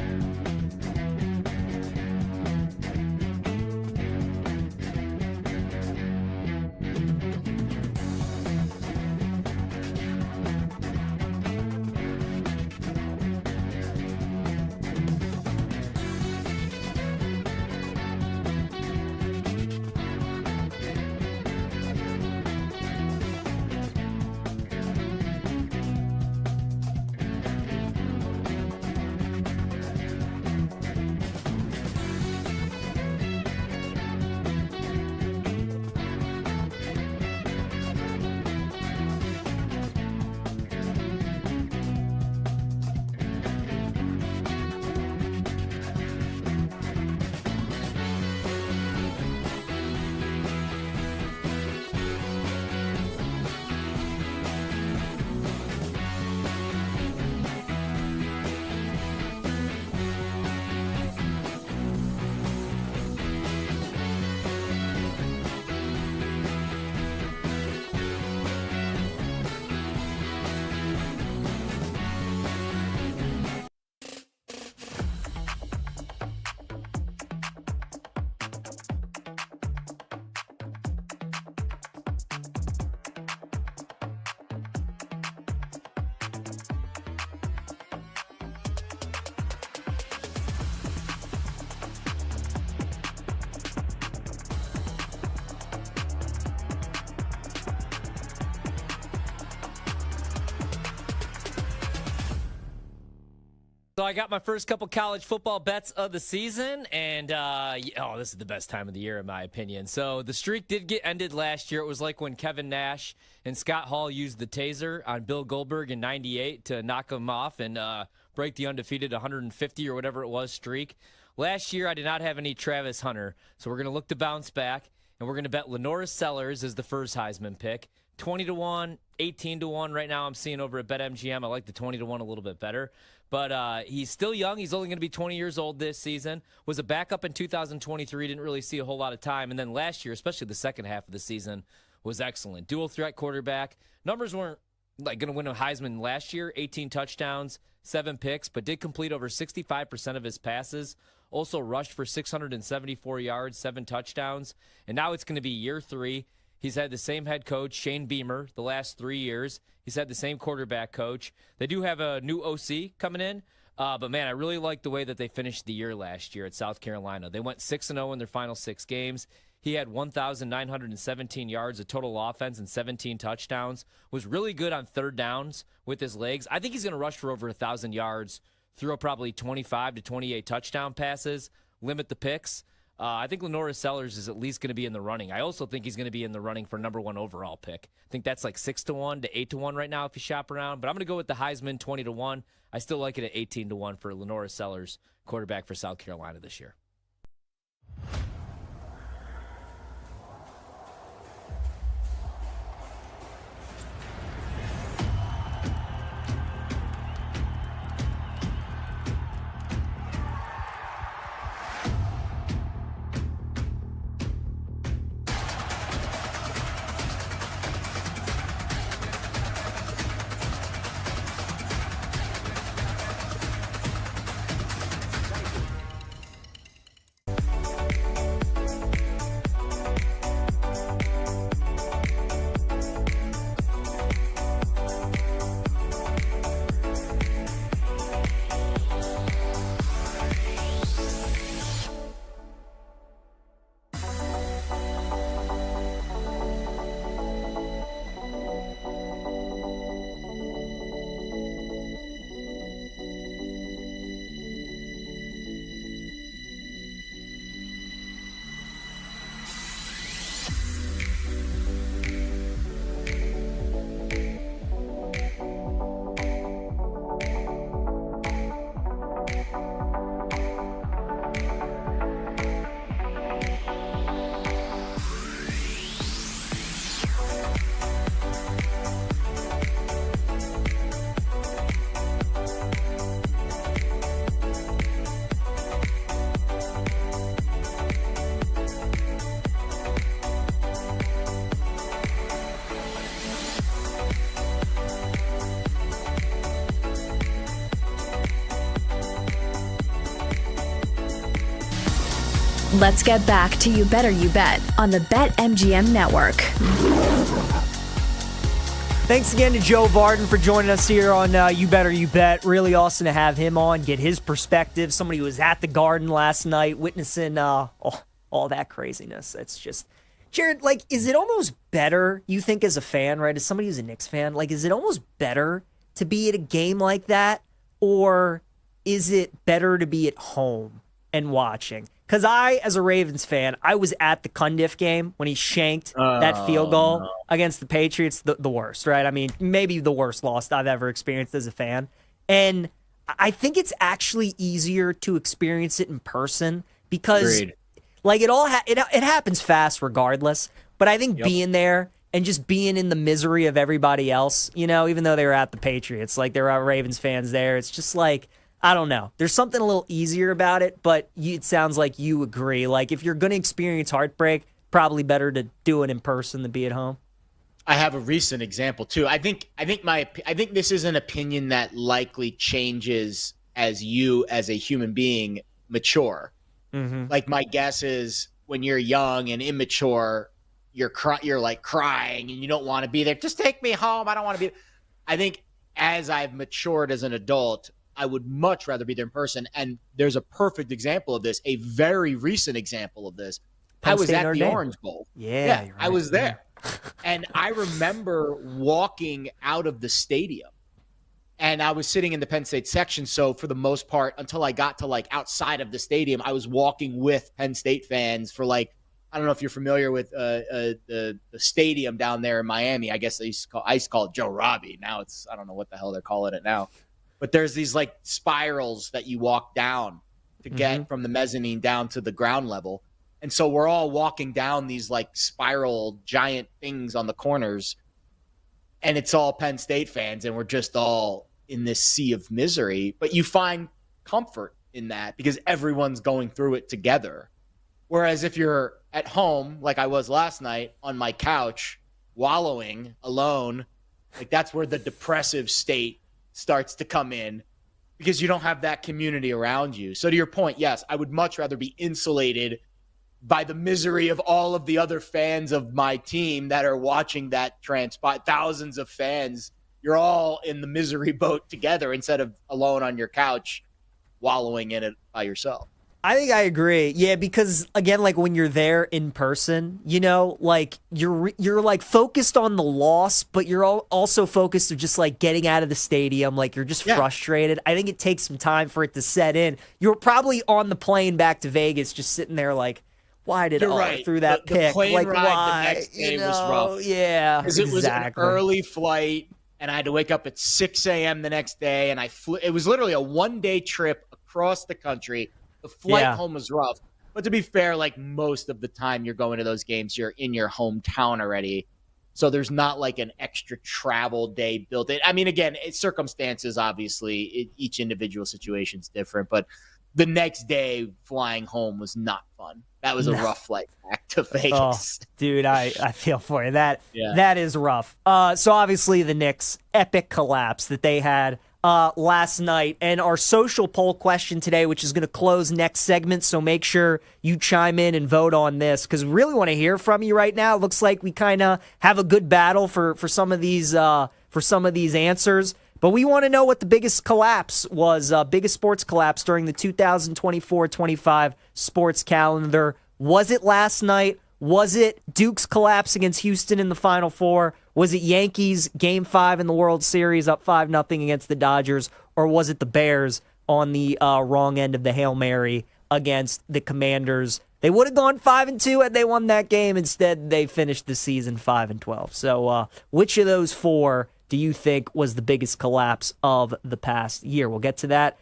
So I got my first couple college football bets of the season, and this is the best time of the year in my opinion. So the streak did get ended last year. It was like when Kevin Nash and Scott Hall used the taser on Bill Goldberg in '98 to knock him off and break the undefeated 150 or whatever it was streak. Last year I did not have any Travis Hunter, so we're going to look to bounce back, and we're going to bet Lenora Sellers as the first Heisman pick. 20-1, 18-1 right now I'm seeing over at BetMGM. I like the 20-1 a little bit better. But he's still young. He's only going to be 20 years old this season. Was a backup in 2023. Didn't really see a whole lot of time. And then last year, especially the second half of the season, was excellent. Dual threat quarterback. Numbers weren't like going to win a Heisman last year. 18 touchdowns, 7 picks, but did complete over 65% of his passes. Also rushed for 674 yards, 7 touchdowns. And now it's going to be year 3. He's had the same head coach, Shane Beamer, the last 3 years. He's had the same quarterback coach. They do have a new OC coming in. But, man, I really like the way that they finished the year last year at South Carolina. They went 6-0 in their final 6 games. He had 1,917 yards of total offense and 17 touchdowns. Was really good on third downs with his legs. I think he's going to rush for over 1,000 yards, throw probably 25 to 28 touchdown passes, limit the picks. I think Lenora Sellers is at least going to be in the running. I also think he's going to be in the running for number 1 overall pick. I think that's like 6-1 to 8-1 right now if you shop around. But I'm going to go with the Heisman 20-1. I still like it at 18-1 for Lenora Sellers, quarterback for South Carolina this year. Let's get back to You Better You Bet on the BetMGM Network. Thanks again to Joe Varden for joining us here on You Better You Bet. Really awesome to have him on, get his perspective. Somebody who was at the Garden last night witnessing all that craziness. It's just, Jared, like, is it almost better, you think, as a fan, right, as somebody who's a Knicks fan, like, is it almost better to be at a game like that, or is it better to be at home and watching? Because I, as a Ravens fan, I was at the Cundiff game when he shanked that field goal against the Patriots, the worst, right? I mean, maybe the worst loss I've ever experienced as a fan. And I think it's actually easier to experience it in person because, like, it happens fast regardless. But I think being there and just being in the misery of everybody else, you know, even though they were at the Patriots, like, there are Ravens fans there, it's just like, I don't know. There's something a little easier about it, but it sounds like you agree. Like, if you're going to experience heartbreak, probably better to do it in person than be at home. I have a recent example too. I think this is an opinion that likely changes as you, as a human being, mature. Mm-hmm. Like, my guess is when you're young and immature, you're like crying and you don't want to be there. Just take me home. I don't want to be. I think as I've matured as an adult, I would much rather be there in person. And there's a perfect example of this, a very recent example of this. I was at the Orange Bowl. Yeah, right. I was there. And I remember walking out of the stadium And I was sitting in the Penn State section. So for the most part, until I got to like outside of the stadium, I was walking with Penn State fans for like, I don't know if you're familiar with the stadium down there in Miami. I guess I used to call it Joe Robbie. Now I don't know what the hell they're calling it now. But there's these like spirals that you walk down to get from the mezzanine down to the ground level. And so we're all walking down these like spiral giant things on the corners. And it's all Penn State fans. And we're just all in this sea of misery. But you find comfort in that because everyone's going through it together. Whereas if you're at home, like I was last night on my couch, wallowing alone, like that's where the depressive state starts to come in because you don't have that community around you. So to your point, yes, I would much rather be insulated by the misery of all of the other fans of my team that are watching that transpire. Thousands of fans, you're all in the misery boat together instead of alone on your couch wallowing in it by yourself. I think I agree. Yeah, because again, like when you're there in person, you know, like you're like focused on the loss, but you're also focused of just like getting out of the stadium. Like you're just frustrated. I think it takes some time for it to set in. You're probably on the plane back to Vegas, just sitting there like, why did I through that pick? The plane like ride why? the next day was rough. Yeah, because it was an early flight, and I had to wake up at 6 a.m. the next day, and it was literally a one-day trip across the country. The flight home was rough. But to be fair, like most of the time you're going to those games, you're in your hometown already. So there's not like an extra travel day built in. I mean, again, it's circumstances, obviously. Each individual situation is different. But the next day flying home was not fun. That was a rough flight back to Vegas. Oh, dude, I feel for you. That is rough. So obviously the Knicks, epic collapse that they had last night, and our social poll question today, which is going to close next segment, so make sure you chime in and vote on this because we really want to hear from you right now. It looks like we kind of have a good battle for some of these answers, but we want to know what the biggest collapse was, biggest sports collapse during the 2024-25 sports calendar. Was it last night? Was it Duke's collapse against Houston in the Final Four? Was it Yankees Game 5 in the World Series up 5-0 against the Dodgers? Or was it the Bears on the wrong end of the Hail Mary against the Commanders? They would have gone 5-2 had they won that game. Instead, they finished the season 5-12. So which of those four do you think was the biggest collapse of the past year? We'll get to that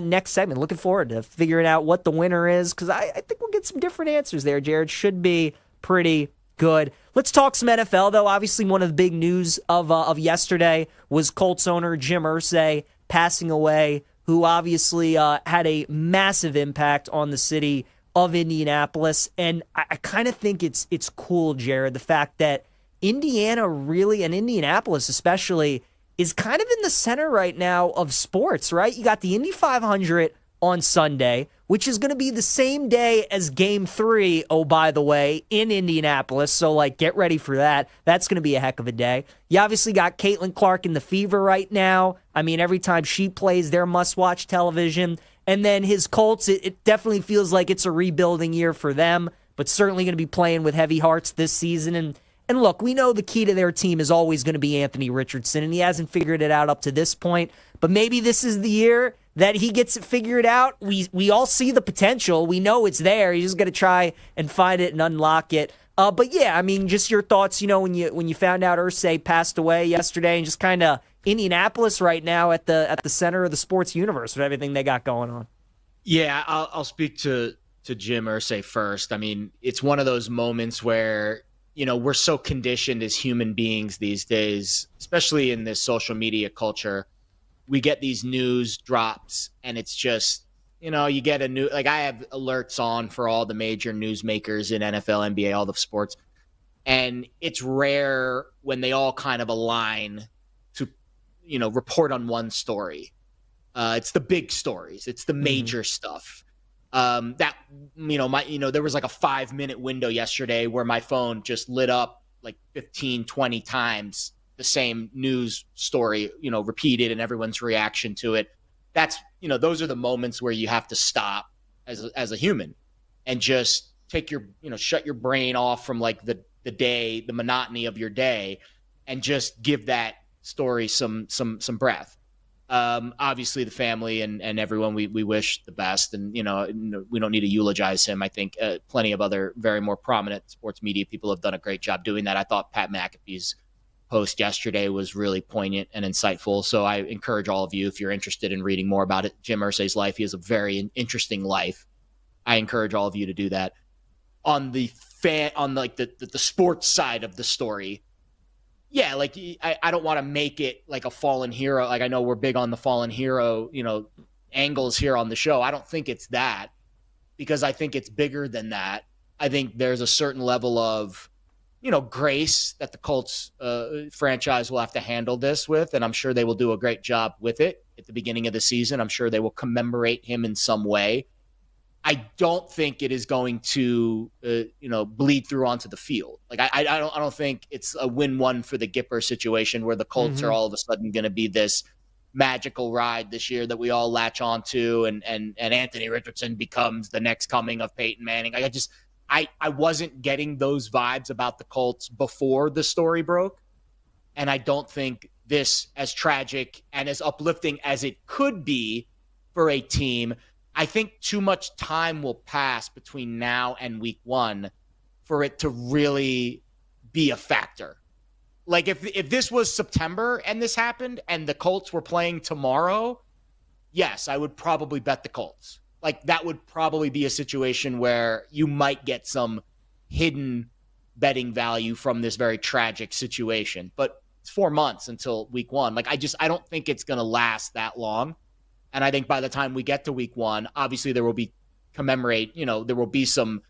next segment. Looking forward to figuring out what the winner is because I think we'll get some different answers there, Jared. Should be pretty good. Let's talk some NFL, though. Obviously, one of the big news of yesterday was Colts owner Jim Irsay passing away, who obviously had a massive impact on the city of Indianapolis. And I kind of think it's cool, Jared, the fact that Indiana really, and Indianapolis especially, is kind of in the center right now of sports, right? You got the Indy 500 on Sunday, which is going to be the same day as Game 3, oh, by the way, in Indianapolis. So, like, get ready for that. That's going to be a heck of a day. You obviously got Caitlin Clark in the fever right now. I mean, every time she plays, they're must-watch television. And then his Colts, it definitely feels like it's a rebuilding year for them, but certainly going to be playing with heavy hearts this season. And look, we know the key to their team is always going to be Anthony Richardson, and he hasn't figured it out up to this point. But maybe this is the year that he gets it figured out. We all see the potential. We know it's there. He's just got to try and find it and unlock it. But yeah, I mean, just your thoughts, you know, when you found out Irsay passed away yesterday, and just kind of Indianapolis right now at the center of the sports universe with everything they got going on. Yeah, I'll speak to Jim Irsay first. I mean, it's one of those moments where, you know, we're so conditioned as human beings these days, especially in this social media culture. We get these news drops and it's just, you know, you get like I have alerts on for all the major newsmakers in NFL, NBA, all the sports. And it's rare when they all kind of align to, you know, report on one story. It's the big stories. It's the major stuff. That, there was like a 5-minute window yesterday where my phone just lit up like 15, 20 times the same news story, you know, repeated and everyone's reaction to it. That's, you know, those are the moments where you have to stop as a human and just take your, you know, shut your brain off from like the day, the monotony of your day, and just give that story some breath. Obviously, the family and everyone, we wish the best. And, we don't need to eulogize him. I think plenty of other very more prominent sports media people have done a great job doing that. I thought Pat McAfee's post yesterday was really poignant and insightful. So I encourage all of you, if you're interested in reading more about it, Jim Irsay's life, he has a very interesting life. I encourage all of you to do that. On the the sports side of the story, yeah, like I don't want to make it like a fallen hero. Like, I know we're big on the fallen hero, angles here on the show. I don't think it's that, because I think it's bigger than that. I think there's a certain level of, grace that the Colts franchise will have to handle this with, and I'm sure they will do a great job with it at the beginning of the season. I'm sure they will commemorate him in some way. I don't think it is going to, bleed through onto the field. Like, I don't think it's a win-one for the Gipper situation where the Colts are all of a sudden going to be this magical ride this year that we all latch onto, and Anthony Richardson becomes the next coming of Peyton Manning. I wasn't getting those vibes about the Colts before the story broke, and I don't think this, as tragic and as uplifting as it could be for a team, I think too much time will pass between now and week 1 for it to really be a factor. Like, if this was September and this happened and the Colts were playing tomorrow, yes, I would probably bet the Colts. Like, that would probably be a situation where you might get some hidden betting value from this very tragic situation. But it's 4 months until week 1. Like, I don't think it's going to last that long. And I think by the time we get to week 1, obviously there will be there will be some,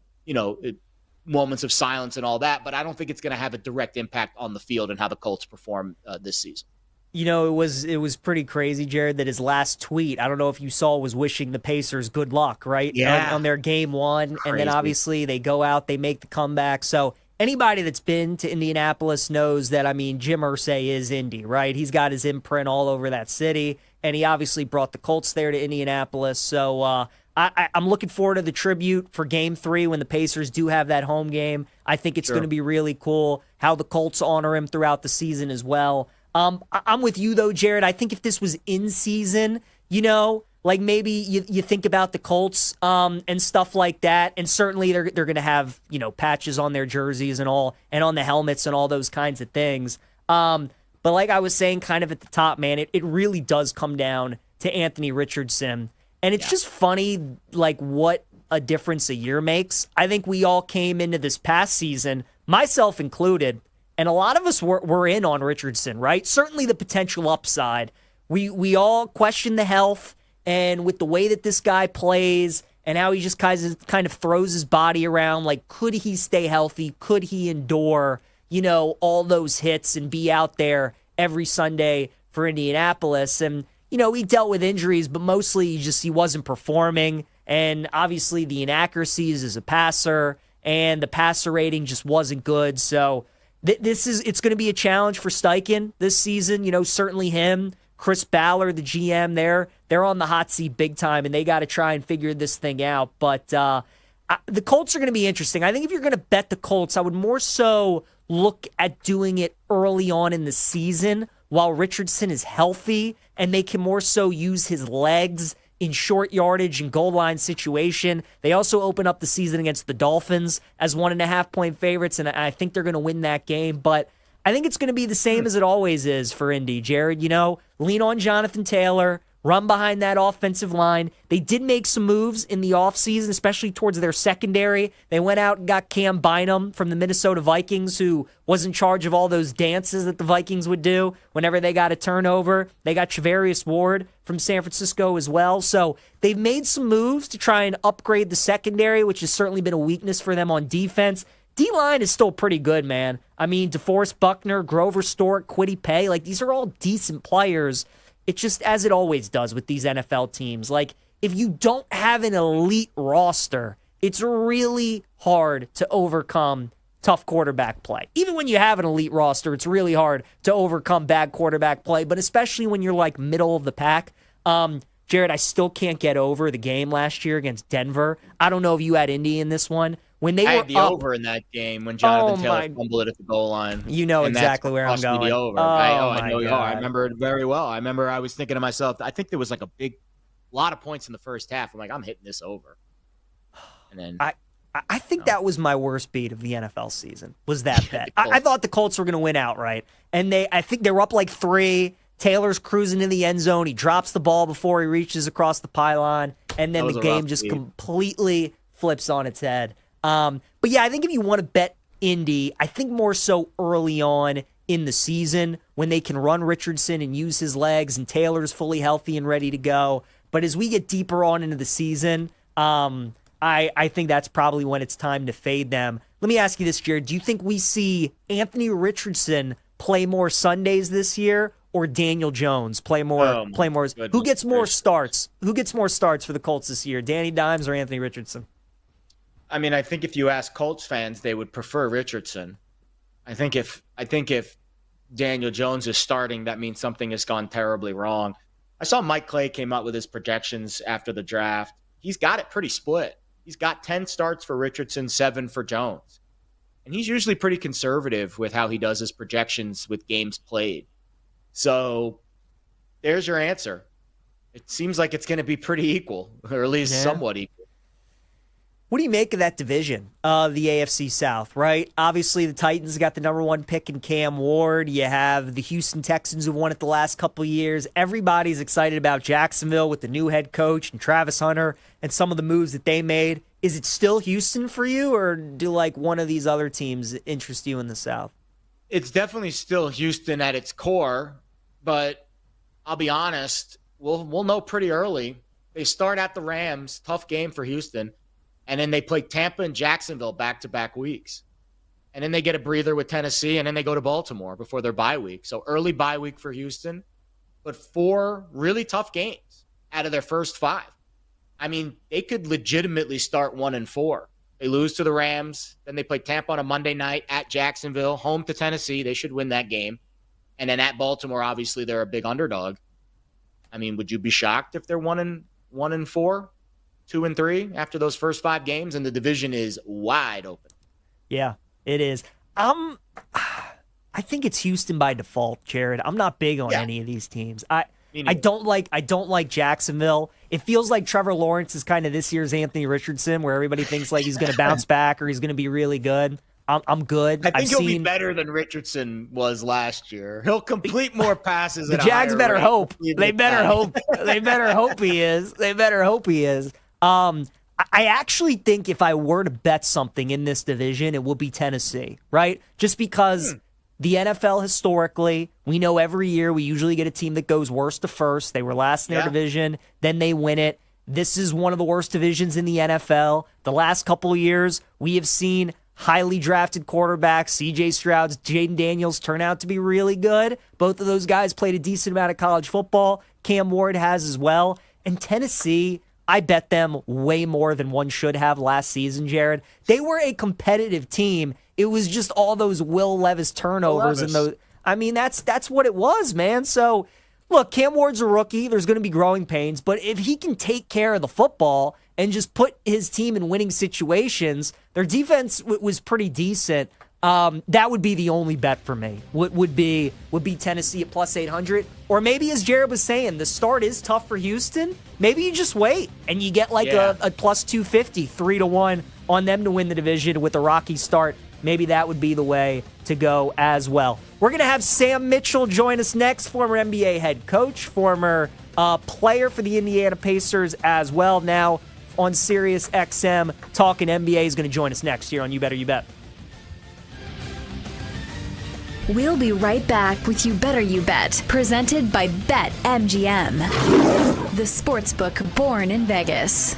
moments of silence and all that, but I don't think it's going to have a direct impact on the field and how the Colts perform this season. It was pretty crazy, Jared, that his last tweet, I don't know if you saw, was wishing the Pacers good luck, right? Yeah. On their game 1. Crazy. And then obviously they go out, they make the comeback. So anybody that's been to Indianapolis knows that, Jim Irsay is Indy, right? He's got his imprint all over that city, and he obviously brought the Colts there to Indianapolis. So I'm looking forward to the tribute for Game 3 when the Pacers do have that home game. I think it's going to be really cool how the Colts honor him throughout the season as well. I'm with you, though, Jared. I think if this was in season, like maybe you think about the Colts and stuff like that, and certainly they're going to have, patches on their jerseys and all, and on the helmets and all those kinds of things. But like I was saying kind of at the top, man, it really does come down to Anthony Richardson. And it's just funny, like, what a difference a year makes. I think we all came into this past season, myself included, and a lot of us were in on Richardson, right? Certainly the potential upside. We all questioned the health, and with the way that this guy plays and how he just kind of throws his body around, like, could he stay healthy? Could he endure, all those hits and be out there every Sunday for Indianapolis? And, he dealt with injuries, but mostly he wasn't performing. And obviously the inaccuracies as a passer and the passer rating just wasn't good. So it's going to be a challenge for Steichen this season. Certainly him, Chris Ballard, the GM they're on the hot seat big time, and they got to try and figure this thing out. But the Colts are going to be interesting. I think if you're going to bet the Colts, I would more so look at doing it early on in the season while Richardson is healthy, and they can more so use his legs in short yardage and goal line situation. They also open up the season against the Dolphins as 1.5-point favorites, and I think they're going to win that game. But I think it's going to be the same as it always is for Indy, Jared. Lean on Jonathan Taylor, run behind that offensive line. They did make some moves in the offseason, especially towards their secondary. They went out and got Cam Bynum from the Minnesota Vikings, who was in charge of all those dances that the Vikings would do whenever they got a turnover. They got Charvarius Ward from San Francisco as well. So they've made some moves to try and upgrade the secondary, which has certainly been a weakness for them on defense. D-line is still pretty good, man. DeForest Buckner, Grover Stork, Kwity Paye, these are all decent players. It's just as it always does with these NFL teams. Like, if you don't have an elite roster, it's really hard to overcome tough quarterback play. Even when you have an elite roster, it's really hard to overcome bad quarterback play, but especially when you're middle of the pack. Jared, I still can't get over the game last year against Denver. I don't know if you had Indy in this one, when they I were had the up, over in that game when Jonathan Taylor my- fumbled it at the goal line. You know And exactly that's where I'm cost me going. The over. Oh, I know my you are. I God. remember it very well. I remember I was thinking to myself, I think there was like a lot of points in the first half. I'm like, I'm hitting this over. And then I think that was my worst beat of the NFL season, was that bet. I thought the Colts were going to win outright. And I think they were up like 3. Taylor's cruising in the end zone. He drops the ball before he reaches across the pylon. And then the game just completely flips on its head. But yeah, I think if you want to bet Indy, I think more so early on in the season when they can run Richardson and use his legs and Taylor's fully healthy and ready to go. But as we get deeper on into the season, I think that's probably when it's time to fade them. Let me ask you this, Jared. Do you think we see Anthony Richardson play more Sundays this year, or Daniel Jones play more? Who gets more starts? Who gets more starts for the Colts this year, Danny Dimes or Anthony Richardson? I mean, I think if you ask Colts fans, they would prefer Richardson. I think if Daniel Jones is starting, that means something has gone terribly wrong. I saw Mike Clay came out with his projections after the draft. He's got it pretty split. He's got 10 starts for Richardson, 7 for Jones. And he's usually pretty conservative with how he does his projections with games played. So there's your answer. It seems like it's going to be pretty equal, or at least somewhat equal. What do you make of that division, the AFC South, right? Obviously, the Titans got the number 1 pick in Cam Ward. You have the Houston Texans who won it the last couple of years. Everybody's excited about Jacksonville with the new head coach and Travis Hunter and some of the moves that they made. Is it still Houston for you, or do like one of these other teams interest you in the South? It's definitely still Houston at its core, but I'll be honest, we'll know pretty early. They start at the Rams, tough game for Houston. And then they play Tampa and Jacksonville back-to-back weeks. And then they get a breather with Tennessee, and then they go to Baltimore before their bye week. So early bye week for Houston, but 4 really tough games out of their first 5. I mean, they could legitimately start 1-4. They lose to the Rams, then they play Tampa on a Monday night at Jacksonville, home to Tennessee. They should win that game. And then at Baltimore, obviously, they're a big underdog. I mean, would you be shocked if they're 1-4? 2-3 after those first 5 games, and the division is wide open. Yeah, it is. I think it's Houston by default, Jared. I'm not big on any of these teams. I don't like Jacksonville. It feels like Trevor Lawrence is kind of this year's Anthony Richardson, where everybody thinks like he's going to bounce back or he's going to be really good. I'm good. I think he'll be better than Richardson was last year. He'll complete more passes. The Jags better hope. They better hope. They better hope he is. They better hope he is. I actually think if I were to bet something in this division, it would be Tennessee, right? Just because the NFL historically, we know every year we usually get a team that goes worst to first. They were last in their division, then they win it. This is one of the worst divisions in the NFL. The last couple of years, we have seen highly drafted quarterbacks, C.J. Stroud, Jaden Daniels, turn out to be really good. Both of those guys played a decent amount of college football. Cam Ward has as well. And Tennessee, I bet them way more than one should have last season, Jared. They were a competitive team. It was just all those Will Levis turnovers and those. I mean, that's what it was, man. So, look, Cam Ward's a rookie. There's going to be growing pains, but if he can take care of the football and just put his team in winning situations, their defense was pretty decent. That would be the only bet for me. Would be Tennessee at plus 800, or maybe as Jared was saying, the start is tough for Houston. Maybe you just wait and you get like a plus 250, 3-1 on them to win the division with a rocky start. Maybe that would be the way to go as well. We're gonna have Sam Mitchell join us next, former NBA head coach, former player for the Indiana Pacers as well. Now on Sirius XM, talking NBA, is going to join us next here on You Better You Bet. We'll be right back with You Better You Bet, presented by BetMGM, the sportsbook born in Vegas.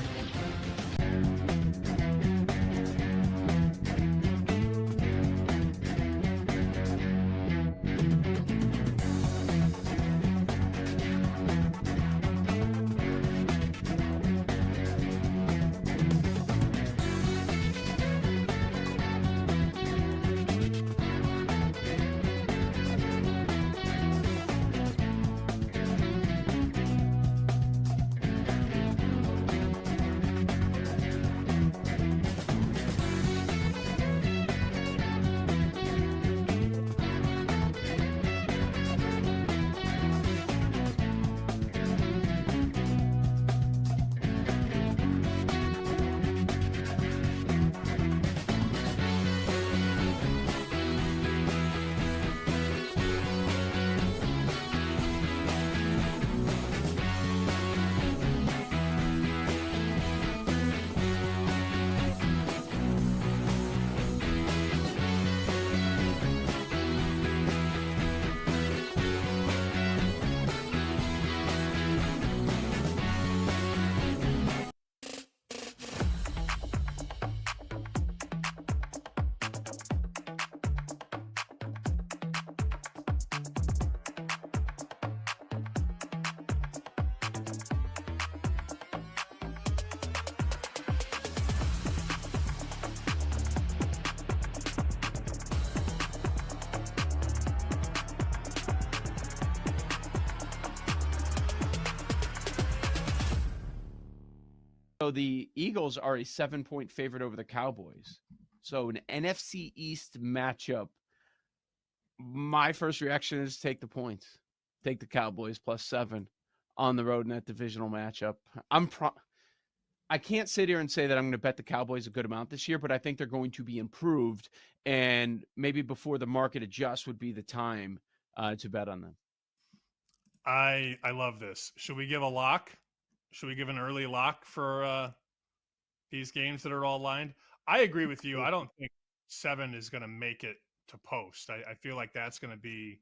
So the Eagles are a 7-point favorite over the Cowboys. So an NFC East matchup. My first reaction is take the points. Take the Cowboys +7 on the road in that divisional matchup. I can't sit here and say that I'm going to bet the Cowboys a good amount this year, but I think they're going to be improved, and maybe before the market adjusts would be the time to bet on them. I love this. Should we give a lock? Should we give an early lock for these games that are all lined? I agree with you. I don't think 7 is going to make it to post. I feel like that's going to be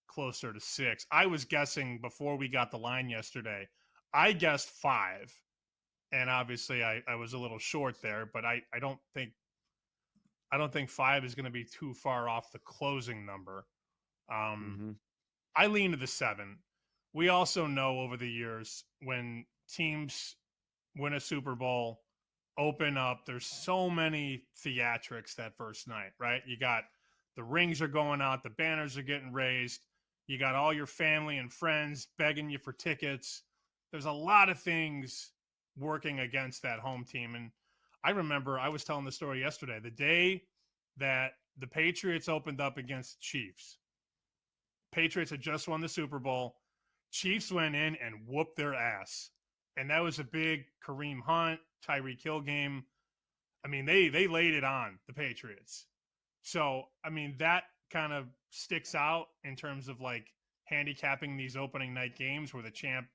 closer to 6. I was guessing before we got the line yesterday. I guessed 5. And obviously I was a little short there, but I don't think 5 is going to be too far off the closing number. I lean to the 7. We also know over the years when teams win a Super Bowl, open up, there's so many theatrics that first night, right? You got the rings are going out, the banners are getting raised. You got all your family and friends begging you for tickets. There's a lot of things working against that home team. And I remember I was telling the story yesterday, the day that the Patriots opened up against the Chiefs. Patriots had just won the Super Bowl. Chiefs went in and whooped their ass. And that was a big Kareem Hunt, Tyreek Hill game. I mean, they laid it on the Patriots. So, I mean, that kind of sticks out in terms of like handicapping these opening night games where the champ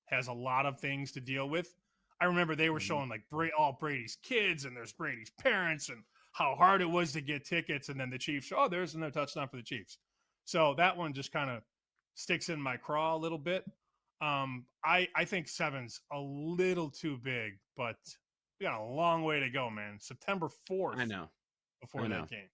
has a lot of things to deal with. I remember they were showing like all Brady's kids and there's Brady's parents and how hard it was to get tickets. And then the Chiefs, there's no touchdown for the Chiefs. So that one just kind of sticks in my craw a little bit. I think 7's a little too big, but we got a long way to go, man. September 4th. I know. Before that game.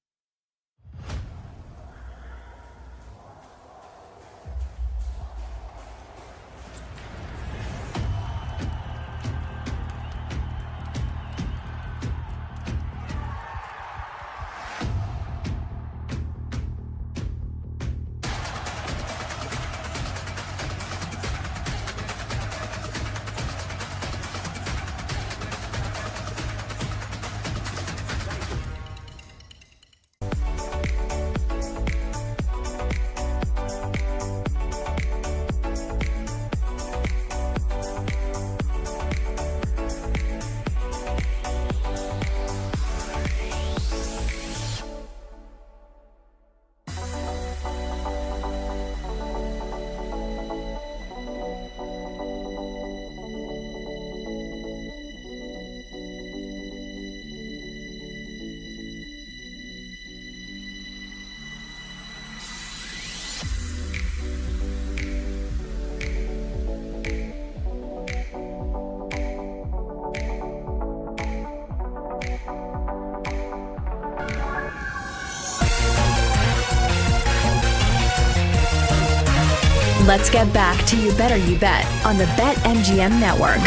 Let's get back to You Better You Bet on the BetMGM Network.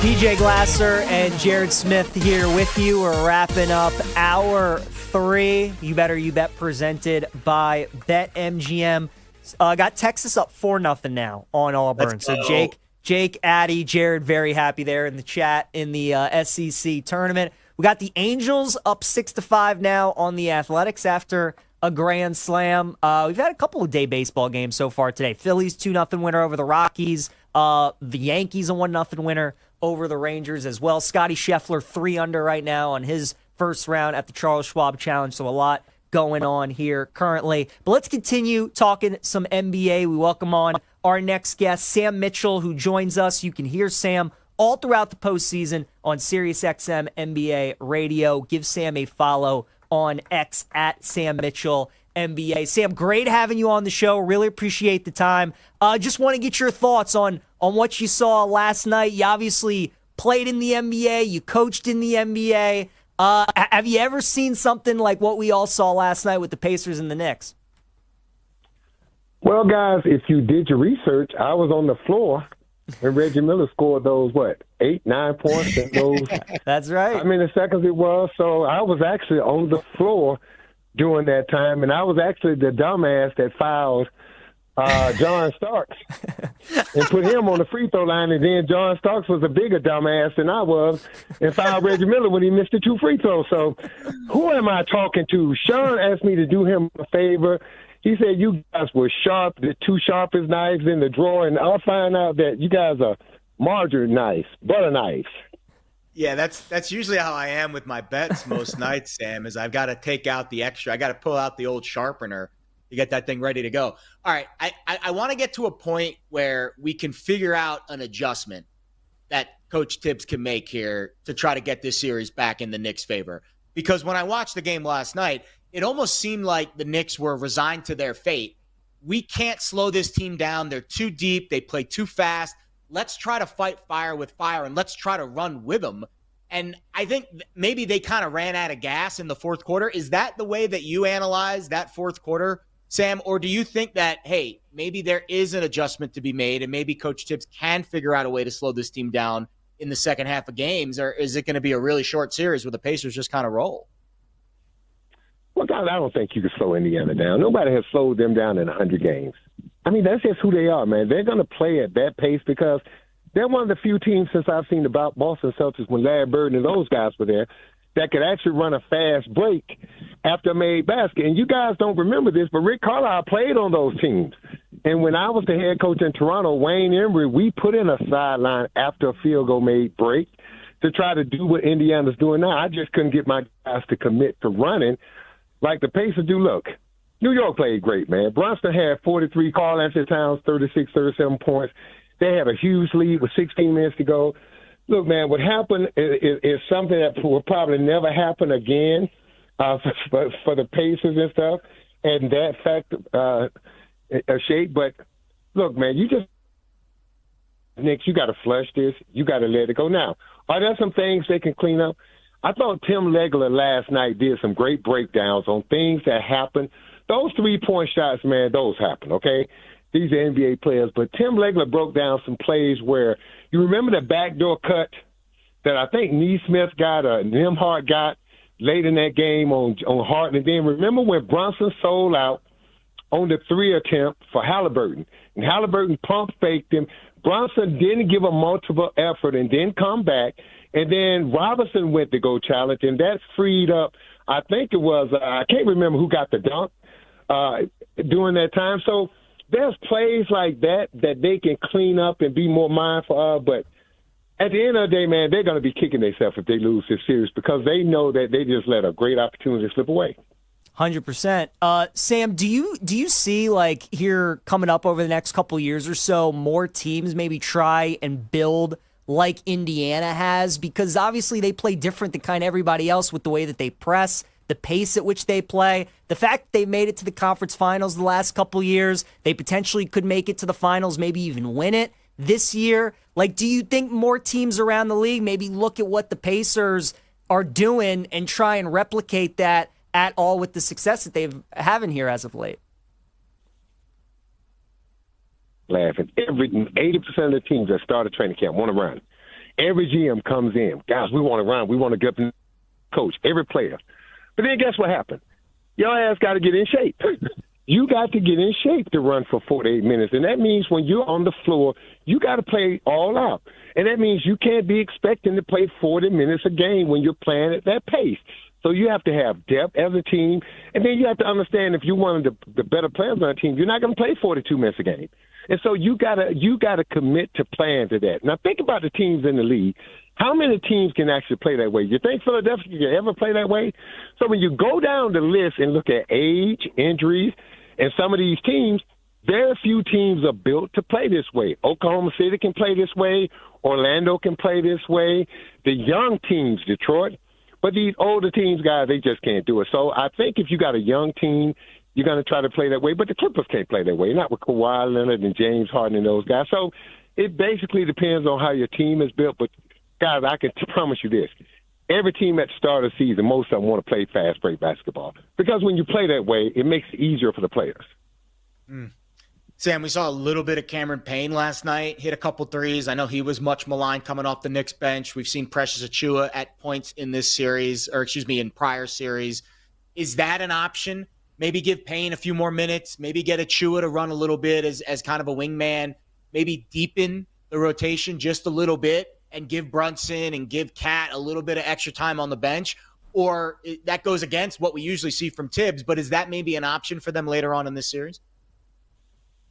PJ Glasser and Jared Smith here with you. We're wrapping up hour 3. You Better You Bet presented by BetMGM. Got Texas up 4-0 now on Auburn. So Jake, Addy, Jared, very happy there in the chat in the SEC tournament. We got the Angels up 6-5 now on the Athletics after a grand slam. We've had a couple of day baseball games so far today. Phillies 2-0 winner over the Rockies. The Yankees a 1-0 winner over the Rangers as well. Scotty Scheffler 3 under right now on his first round at the Charles Schwab Challenge. So a lot going on here currently. But let's continue talking some NBA. We welcome on our next guest, Sam Mitchell, who joins us. You can hear Sam all throughout the postseason on SiriusXM NBA Radio. Give Sam a follow on X at Sam Mitchell NBA. Sam, great having you on the show. Really appreciate the time. Just want to get your thoughts on what you saw last night. You obviously played in the NBA. You coached in the NBA. Have you ever seen something like what we all saw last night with the Pacers and the Knicks? Well, guys, if you did your research, I was on the floor when Reggie Miller scored those, 8, 9 points in those. That's right. How many seconds it was? So I was actually on the floor during that time, and I was actually the dumbass that fouled John Starks and put him on the free throw line, and then John Starks was a bigger dumbass than I was and fouled Reggie Miller when he missed the 2 free throws. So who am I talking to? Sean asked me to do him a favor. He said you guys were sharp, the 2 sharpest knives in the drawer, and I'll find out that you guys are margarine knives, butter knives. Yeah, that's usually how I am with my bets most nights, Sam, is I've got to take out the extra. I got to pull out the old sharpener to get that thing ready to go. All right, I want to get to a point where we can figure out an adjustment that Coach Tibbs can make here to try to get this series back in the Knicks' favor. Because when I watched the game last night, it almost seemed like the Knicks were resigned to their fate. We can't slow this team down. They're too deep. They play too fast. Let's try to fight fire with fire, and let's try to run with them. And I think maybe they kind of ran out of gas in the fourth quarter. Is that the way that you analyze that fourth quarter, Sam? Or do you think that, hey, maybe there is an adjustment to be made and maybe Coach Tibbs can figure out a way to slow this team down in the second half of games? Or is it going to be a really short series where the Pacers just kind of roll? Well, God, I don't think you can slow Indiana down. Nobody has slowed them down in 100 games. I mean, that's just who they are, man. They're going to play at that pace because they're one of the few teams since I've seen the Boston Celtics when Larry Bird and those guys were there that could actually run a fast break after a made basket. And you guys don't remember this, but Rick Carlisle played on those teams. And when I was the head coach in Toronto, Wayne Emery, we put in a sideline after a field goal made break to try to do what Indiana's doing now. I just couldn't get my guys to commit to running like the Pacers do. Look, New York played great, man. Brunson had 43, Karl Anthony Towns 36, 37 points. They had a huge lead with 16 minutes to go. Look, man, what happened is something that will probably never happen again for the Pacers and stuff, and that fact shape. But look, man, Nick, you got to flush this. You got to let it go. Now, are there some things they can clean up? I thought Tim Legler last night did some great breakdowns on things that happened. Those 3-point shots, man, those happen, okay? These are NBA players. But Tim Legler broke down some plays where you remember the backdoor cut that I think Neesmith got or Nembhard got late in that game on Hart. And then remember when Brunson sold out on the 3 attempt for Halliburton. And Halliburton pump faked him. Brunson didn't give a multiple effort and didn't come back. And then Robinson went to go challenge, and that freed up, I think it was, I can't remember who got the dunk during that time. So there's plays like that they can clean up and be more mindful of. But at the end of the day, man, they're going to be kicking themselves if they lose this series because they know that they just let a great opportunity slip away. 100%. Sam, do you see, like, here coming up over the next couple years or so, more teams maybe try and build like Indiana has? Because obviously they play different than kind of everybody else with the way that they press, the pace at which they play, the fact that they made it to the conference finals the last couple years, they potentially could make it to the finals, maybe even win it this year. Like, do you think more teams around the league maybe look at what the Pacers are doing and try and replicate that at all with the success that they've having here as of late? Laughing. 80% of the teams that started training camp want to run. Every GM comes in, guys, we want to run. We want to get the coach, every player. But then guess what happened? Your ass got to get in shape. You got to get in shape to run for 48 minutes. And that means when you're on the floor, you got to play all out. And that means you can't be expecting to play 40 minutes a game when you're playing at that pace. So you have to have depth as a team. And then you have to understand if you're one of the better players on a team, you're not going to play 42 minutes a game. And so you gotta commit to playing to that. Now think about the teams in the league. How many teams can actually play that way? You think Philadelphia can ever play that way? So when you go down the list and look at age, injuries, and some of these teams, very few teams are built to play this way. Oklahoma City can play this way. Orlando can play this way. The young teams, Detroit. But these older teams, guys, they just can't do it. So I think if you got a young team, you're going to try to play that way. But the Clippers can't play that way, not with Kawhi Leonard and James Harden and those guys. So it basically depends on how your team is built. But, guys, I can promise you this. Every team at the start of the season, most of them want to play fast break basketball. Because when you play that way, it makes it easier for the players. Sam, we saw a little bit of Cameron Payne last night, hit a couple threes. I know he was much maligned coming off the Knicks bench. We've seen Precious Achiuwa at points in this series, in prior series. Is that an option maybe give Payne a few more minutes, maybe get Achua to run a little bit as kind of a wingman, maybe deepen the rotation just a little bit and give Brunson and give Cat a little bit of extra time on the bench? Or that goes against what we usually see from Tibbs, but is that maybe an option for them later on in this series?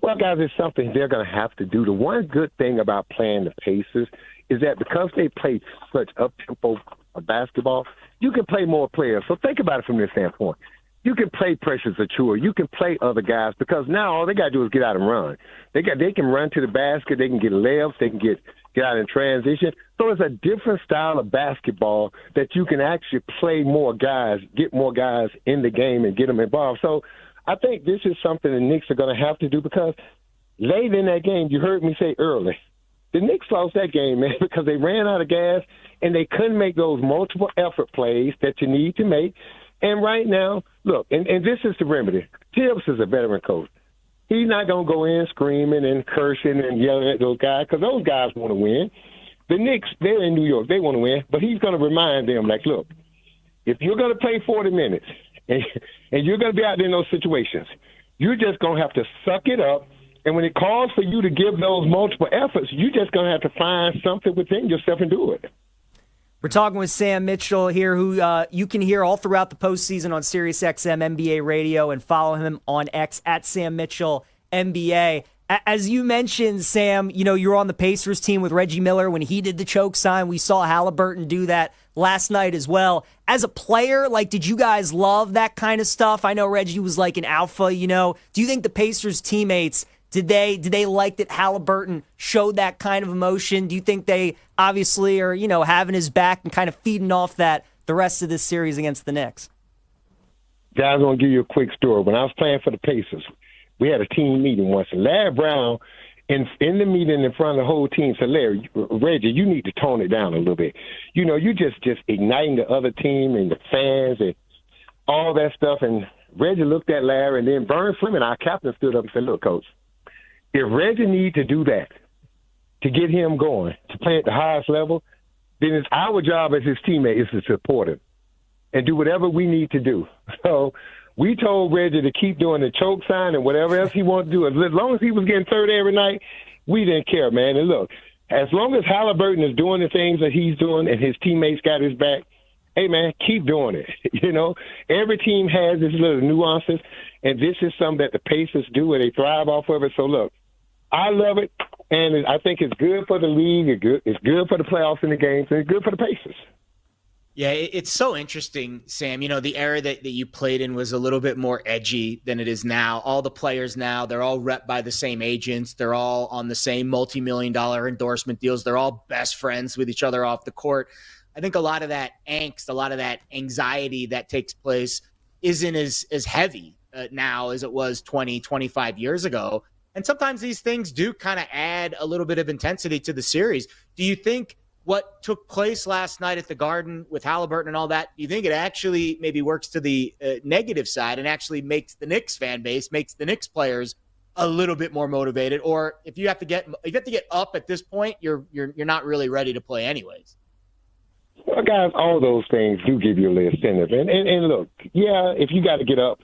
Well, guys, it's something they're going to have to do. The one good thing about playing the Pacers is that because they play such up-tempo basketball, you can play more players. So think about it from this standpoint. You can play Precious Achua. You can play other guys because now all they got to do is get out and run. They can run to the basket. They can get layups. They can get out in transition. So it's a different style of basketball that you can actually play more guys, get more guys in the game and get them involved. So I think this is something the Knicks are going to have to do because late in that game, you heard me say early, the Knicks lost that game, man, because they ran out of gas and they couldn't make those multiple effort plays that you need to make. And right now, look, and this is the remedy. Tibbs is a veteran coach. He's not going to go in screaming and cursing and yelling at those guys because those guys want to win. The Knicks, they're in New York. They want to win. But he's going to remind them, like, look, if you're going to play 40 minutes and you're going to be out there in those situations, you're just going to have to suck it up. And when it calls for you to give those multiple efforts, you're just going to have to find something within yourself and do it. We're talking with Sam Mitchell here, who you can hear all throughout the postseason on SiriusXM NBA Radio, and follow him on X at Sam Mitchell NBA. As you mentioned, Sam, you know, you were on the Pacers team with Reggie Miller when he did the choke sign. We saw Halliburton do that last night as well. As a player, like, did you guys love that kind of stuff? I know Reggie was like an alpha, you know. Do you think the Pacers teammates, did they like that Halliburton showed that kind of emotion? Do you think they obviously are, you know, having his back and kind of feeding off that the rest of this series against the Knicks? Guys, I'm going to give you a quick story. When I was playing for the Pacers, we had a team meeting once, and Larry Brown, in the meeting in front of the whole team, said, Larry, Reggie, you need to tone it down a little bit. You know, you just igniting the other team and the fans and all that stuff. And Reggie looked at Larry, and then Vern Freeman, our captain, stood up and said, look, Coach, if Reggie needs to do that to get him going, to play at the highest level, then it's our job as his teammate is to support him and do whatever we need to do. So we told Reggie to keep doing the choke sign and whatever else he wanted to do. As long as he was getting 30 every night, we didn't care, man. And look, as long as Halliburton is doing the things that he's doing and his teammates got his back, hey, man, keep doing it. You know, every team has its little nuances, and this is something that the Pacers do where they thrive off of it. So, look, I love it, and I think it's good for the league. It's good for the playoffs in the games, and it's good for the Pacers. Yeah, it's so interesting, Sam. You know, the era that you played in was a little bit more edgy than it is now. All the players now, they're all rep by the same agents. They're all on the same multi-million-dollar endorsement deals. They're all best friends with each other off the court. I think a lot of that angst, a lot of that anxiety that takes place isn't as heavy now as it was 20, 25 years ago. And sometimes these things do kind of add a little bit of intensity to the series. Do you think what took place last night at the Garden with Halliburton and all that, do you think it actually maybe works to the negative side and actually makes the Knicks fan base, makes the Knicks players a little bit more motivated? Or if you have to get up at this point, you're not really ready to play anyways? Well, guys, all those things do give you a little incentive. And look, yeah, if you got to get up,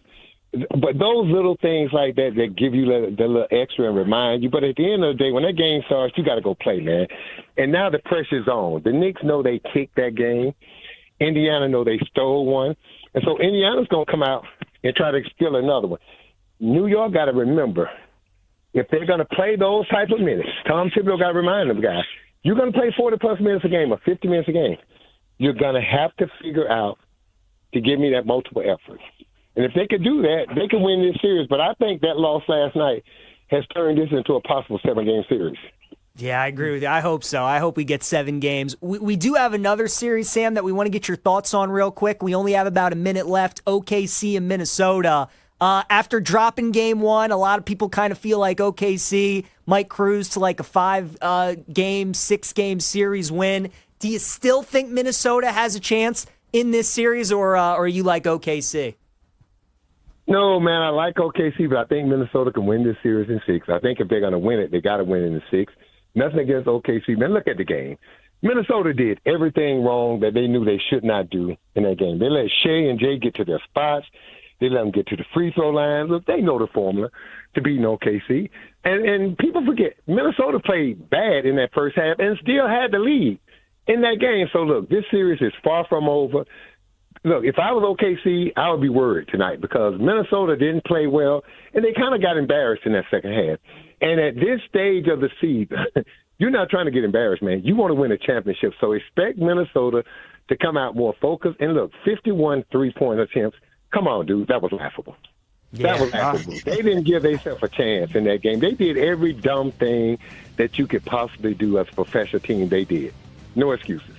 but those little things like that give you the little extra and remind you. But at the end of the day, when that game starts, you got to go play, man. And now the pressure's on. The Knicks know they kicked that game. Indiana know they stole one. And so Indiana's going to come out and try to steal another one. New York got to remember, if they're going to play those type of minutes, Tom Thibodeau got to remind them, guys, you're going to play 40-plus minutes a game or 50 minutes a game. You're going to have to figure out to give me that multiple effort. And if they could do that, they could win this series. But I think that loss last night has turned this into a possible 7-game series. Yeah, I agree with you. I hope so. I hope we get 7 games. We do have another series, Sam, that we want to get your thoughts on real quick. We only have about a minute left. OKC and Minnesota. After dropping game 1, a lot of people kind of feel like OKC might cruise to like a 5-game, 6-game series win. Do you still think Minnesota has a chance in this series, or are you like OKC? No, man, I like OKC, but I think Minnesota can win this series in 6. I think if they're going to win it, they got to win in the 6. Nothing against OKC. Man, look at the game. Minnesota did everything wrong that they knew they should not do in that game. They let Shea and Jay get to their spots. They let them get to the free throw line. Look, they know the formula to beating OKC. And people forget, Minnesota played bad in that first half and still had the lead in that game. So, look, this series is far from over. Look, if I was OKC, I would be worried tonight because Minnesota didn't play well, and they kind of got embarrassed in that second half. And at this stage of the season, you're not trying to get embarrassed, man. You want to win a championship. So expect Minnesota to come out more focused. And look, 51 three-point attempts. Come on, dude. That was laughable. That was laughable. They didn't give themselves a chance in that game. They did every dumb thing that you could possibly do as a professional team. They did. No excuses.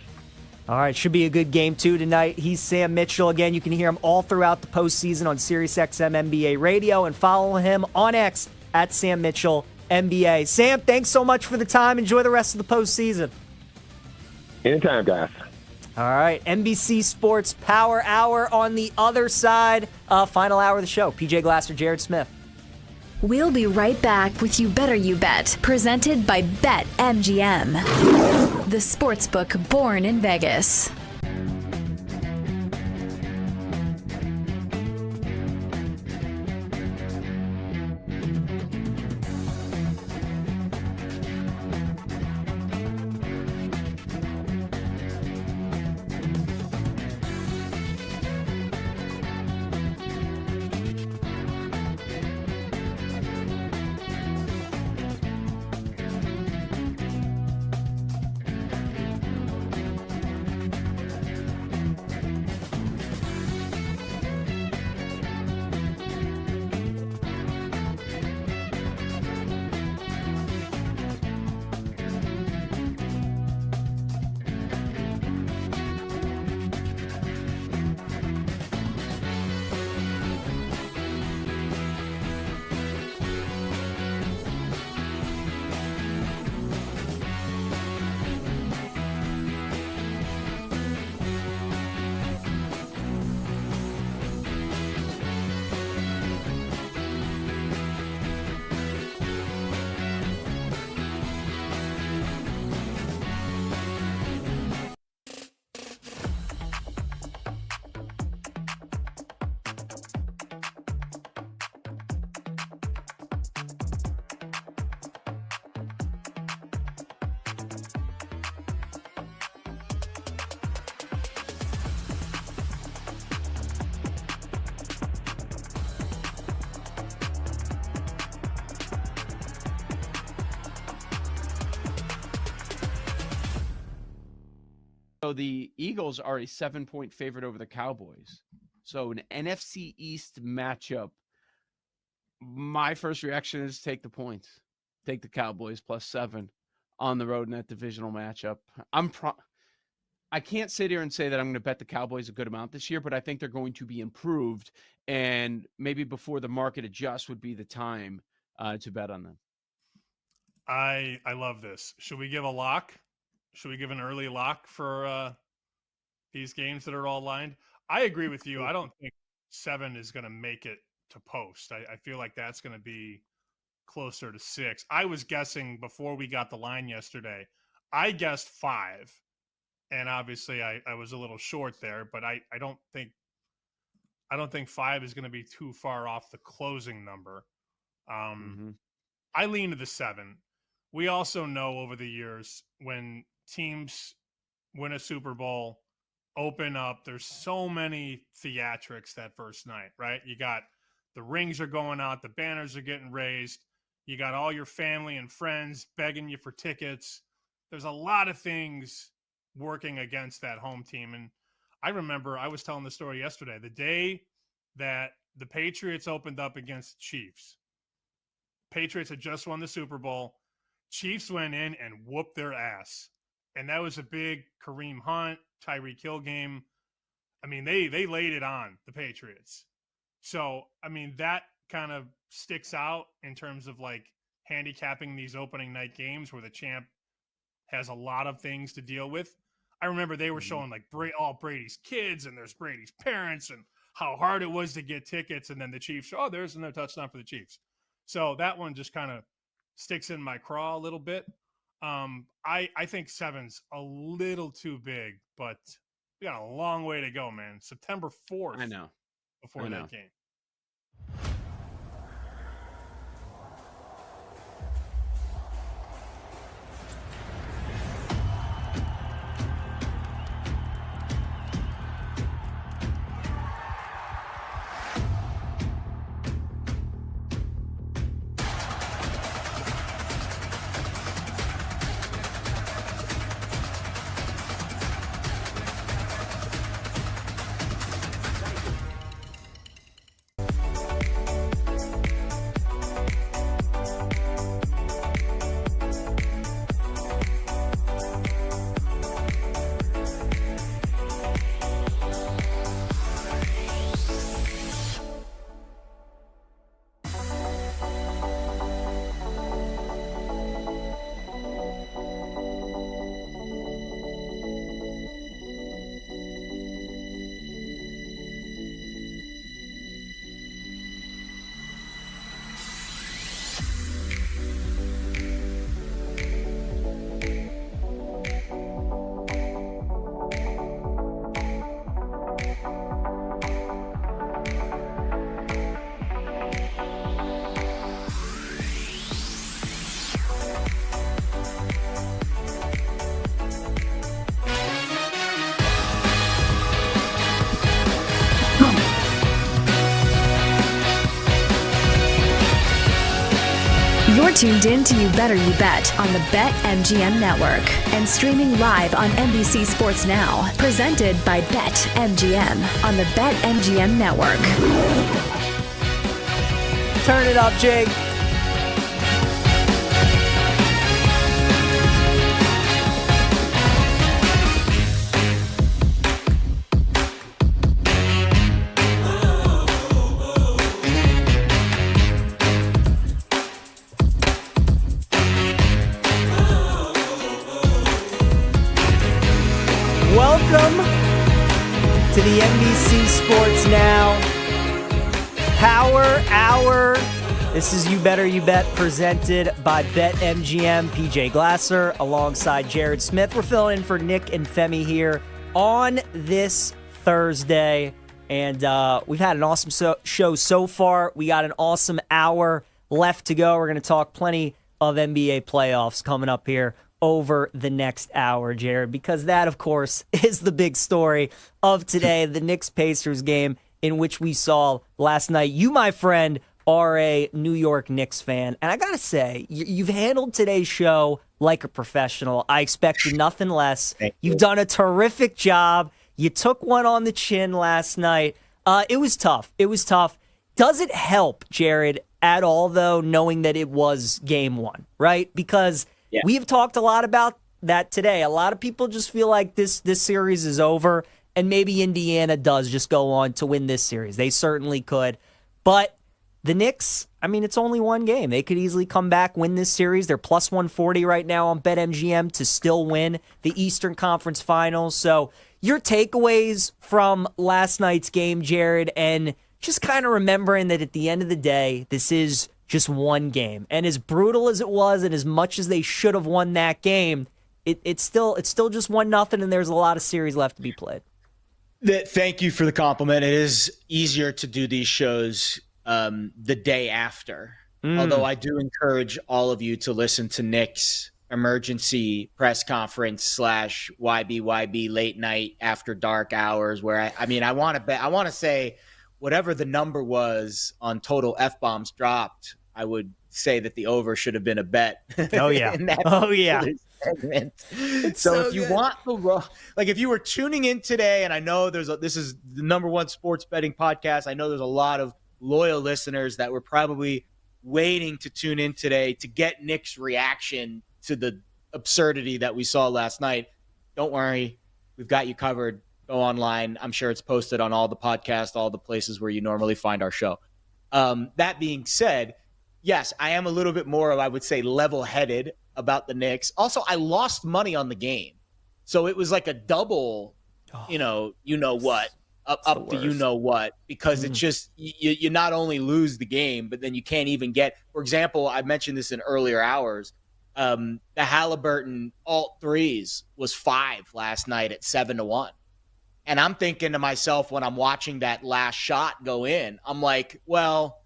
All right, should be a good game, too, tonight. He's Sam Mitchell. Again, you can hear him all throughout the postseason on SiriusXM NBA Radio and follow him on X at Sam Mitchell NBA. Sam, thanks so much for the time. Enjoy the rest of the postseason. Anytime, guys. All right, NBC Sports Power Hour on the other side. Final hour of the show. PJ Glasser, Jared Smith. We'll be right back with You Better You Bet, presented by BetMGM, the sportsbook born in Vegas. So the Eagles are a 7-point favorite over the Cowboys. So an NFC East matchup. My first reaction is take the points. Take the Cowboys +7 on the road in that divisional matchup. I can't sit here and say that I'm going to bet the Cowboys a good amount this year, but I think they're going to be improved. And maybe before the market adjusts would be the time to bet on them. I love this. Should we give a lock? Should we give an early lock for these games that are all lined? I agree with you. I don't think 7 is going to make it to post. I feel like that's going to be closer to 6. I was guessing before we got the line yesterday. I guessed 5. And obviously I was a little short there, but I don't think 5 is going to be too far off the closing number. I lean to the 7. We also know over the years when teams win a Super Bowl, open up, there's so many theatrics that first night, right? You got the rings are going out, the banners are getting raised. You got all your family and friends begging you for tickets. There's a lot of things working against that home team. And I remember I was telling the story yesterday, the day that the Patriots opened up against the Chiefs. Patriots had just won the Super Bowl. Chiefs went in and whooped their ass. And that was a big Kareem Hunt, Tyreek Hill game. I mean, they laid it on the Patriots. So, I mean, that kind of sticks out in terms of like handicapping these opening night games where the champ has a lot of things to deal with. I remember they were showing like all Brady's kids and there's Brady's parents and how hard it was to get tickets. And then the Chiefs, there's no touchdown for the Chiefs. So that one just kind of sticks in my craw a little bit. I think 7's a little too big, but we got a long way to go, man. September 4th. I know. Before that game. You're tuned in to You Better You Bet on the BetMGM Network and streaming live on NBC Sports Now. Presented by BetMGM on the BetMGM Network. Turn it up, Jake. Welcome to the NBC Sports Now Power Hour. This is You Better You Bet, presented by BetMGM. PJ Glasser alongside Jared Smith. We're filling in for Nick and Femi here on this Thursday. And we've had an awesome show so far. We got an awesome hour left to go. We're going to talk plenty of NBA playoffs coming up here over the next hour, Jared, because that, of course, is the big story of today, the Knicks-Pacers game in which we saw last night. You, my friend, are a New York Knicks fan, and I gotta say, you've handled today's show like a professional. I expected nothing less. You've done a terrific job. You took one on the chin last night. It was tough. Does it help, Jared, at all, though, knowing that it was game one, right? Because we've talked a lot about that today. A lot of people just feel like this series is over, and maybe Indiana does just go on to win this series. They certainly could. But the Knicks, I mean, it's only one game. They could easily come back, win this series. They're plus 140 right now on BetMGM to still win the Eastern Conference Finals. So your takeaways from last night's game, Jared, and just kind of remembering that at the end of the day, this is just one game. And as brutal as it was, and as much as they should have won that game, it's still just 1-0, and there's a lot of series left to be played. Thank you for the compliment. It is easier to do these shows the day after. Although I do encourage all of you to listen to Nick's emergency press conference / YBYB late night after dark hours, where I want to say whatever the number was on total F-bombs dropped, I would say that the over should have been a bet. Oh, yeah. Segment. So if you want if you were tuning in today, and I know this is the number one sports betting podcast, I know there's a lot of loyal listeners that were probably waiting to tune in today to get Nick's reaction to the absurdity that we saw last night. Don't worry, we've got you covered. Go online. I'm sure it's posted on all the podcasts, all the places where you normally find our show. That being said, yes, I am a little bit more, I would say, level-headed about the Knicks. Also, I lost money on the game. So it was like a double, up to you know what, because it's just, you not only lose the game, but then you can't even get, for example, I mentioned this in earlier hours, the Halliburton alt threes was 5 last night at 7-1. And I'm thinking to myself when I'm watching that last shot go in, I'm like, well,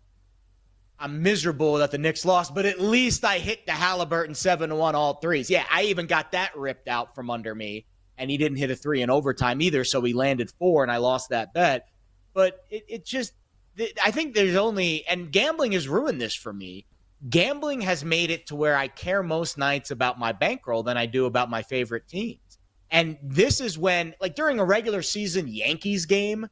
I'm miserable that the Knicks lost, but at least I hit the Halliburton 7-1 all threes. Yeah, I even got that ripped out from under me, and he didn't hit a 3 in overtime either, so he landed 4, and I lost that bet. But it just – I think there's only – and gambling has ruined this for me. Gambling has made it to where I care most nights about my bankroll than I do about my favorite teams. And this is when, like during a regular season Yankees game,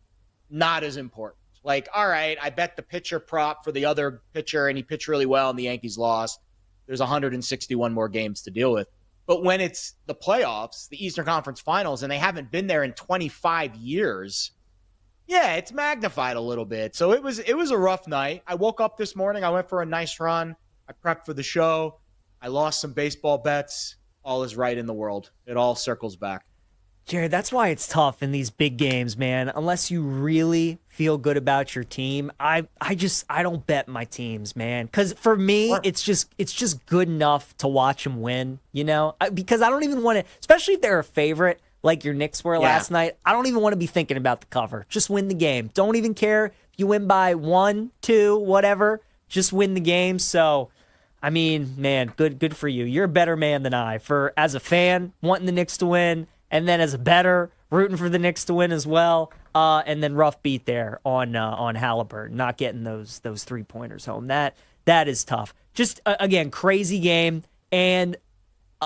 not as important. Like, all right, I bet the pitcher prop for the other pitcher and he pitched really well and the Yankees lost. There's 161 more games to deal with. But when it's the playoffs, the Eastern Conference Finals, and they haven't been there in 25 years, yeah, it's magnified a little bit. So it was a rough night. I woke up this morning. I went for a nice run. I prepped for the show. I lost some baseball bets. All is right in the world. It all circles back. Jared, that's why it's tough in these big games, man. Unless you really feel good about your team, I don't bet my teams, man. Because for me, it's just good enough to watch them win, because I don't even want to, especially if they're a favorite like your Knicks were last night. I don't even want to be thinking about the cover. Just win the game. Don't even care if you win by 1, 2, whatever. Just win the game. So, I mean, man, good for you. You're a better man than I. As a fan, wanting the Knicks to win, and then as a bettor, rooting for the Knicks to win as well. And then rough beat there on Halliburton, not getting those 3-pointers home. That That is tough. Just, again, crazy game. And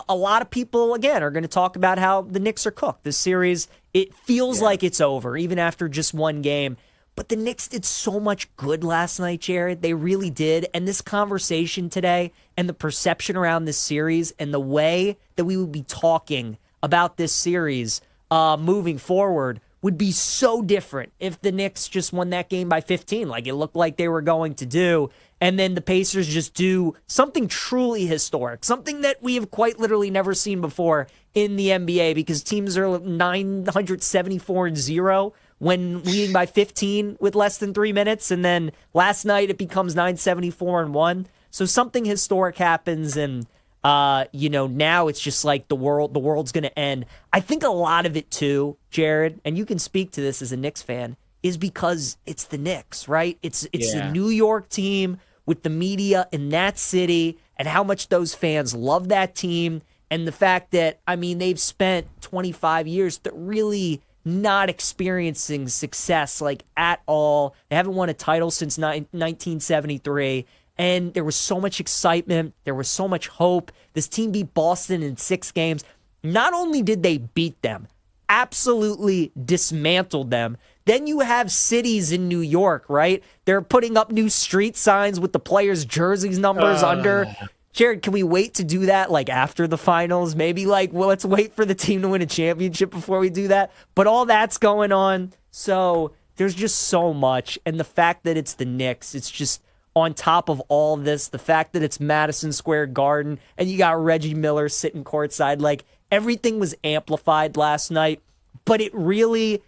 a lot of people, again, are going to talk about how the Knicks are cooked. This series, it feels like it's over, even after just one game. But the Knicks did so much good last night, Jared. They really did. And this conversation today and the perception around this series and the way that we would be talking about this series moving forward would be so different if the Knicks just won that game by 15, like it looked like they were going to do. And then the Pacers just do something truly historic, something that we have quite literally never seen before in the NBA, because teams are 974-0 when leading by 15 with less than 3 minutes. And then last night it becomes 974-1. So something historic happens, and now it's just like the world's going to end. I think a lot of it too, Jared, and you can speak to this as a Knicks fan, is because it's the Knicks, right? It's a New York team with the media in that city and how much those fans love that team, and the fact that, they've spent 25 years really not experiencing success like at all. They haven't won a title since 1973. And there was so much excitement. There was so much hope. This team beat Boston in 6 games. Not only did they beat them, absolutely dismantled them. Then you have cities in New York, right? They're putting up new street signs with the players' jerseys numbers under. Jared, can we wait to do that after the finals? Maybe let's wait for the team to win a championship before we do that. But all that's going on. So there's just so much. And the fact that it's the Knicks, it's just on top of all this, the fact that it's Madison Square Garden and you got Reggie Miller sitting courtside, everything was amplified last night. But it really,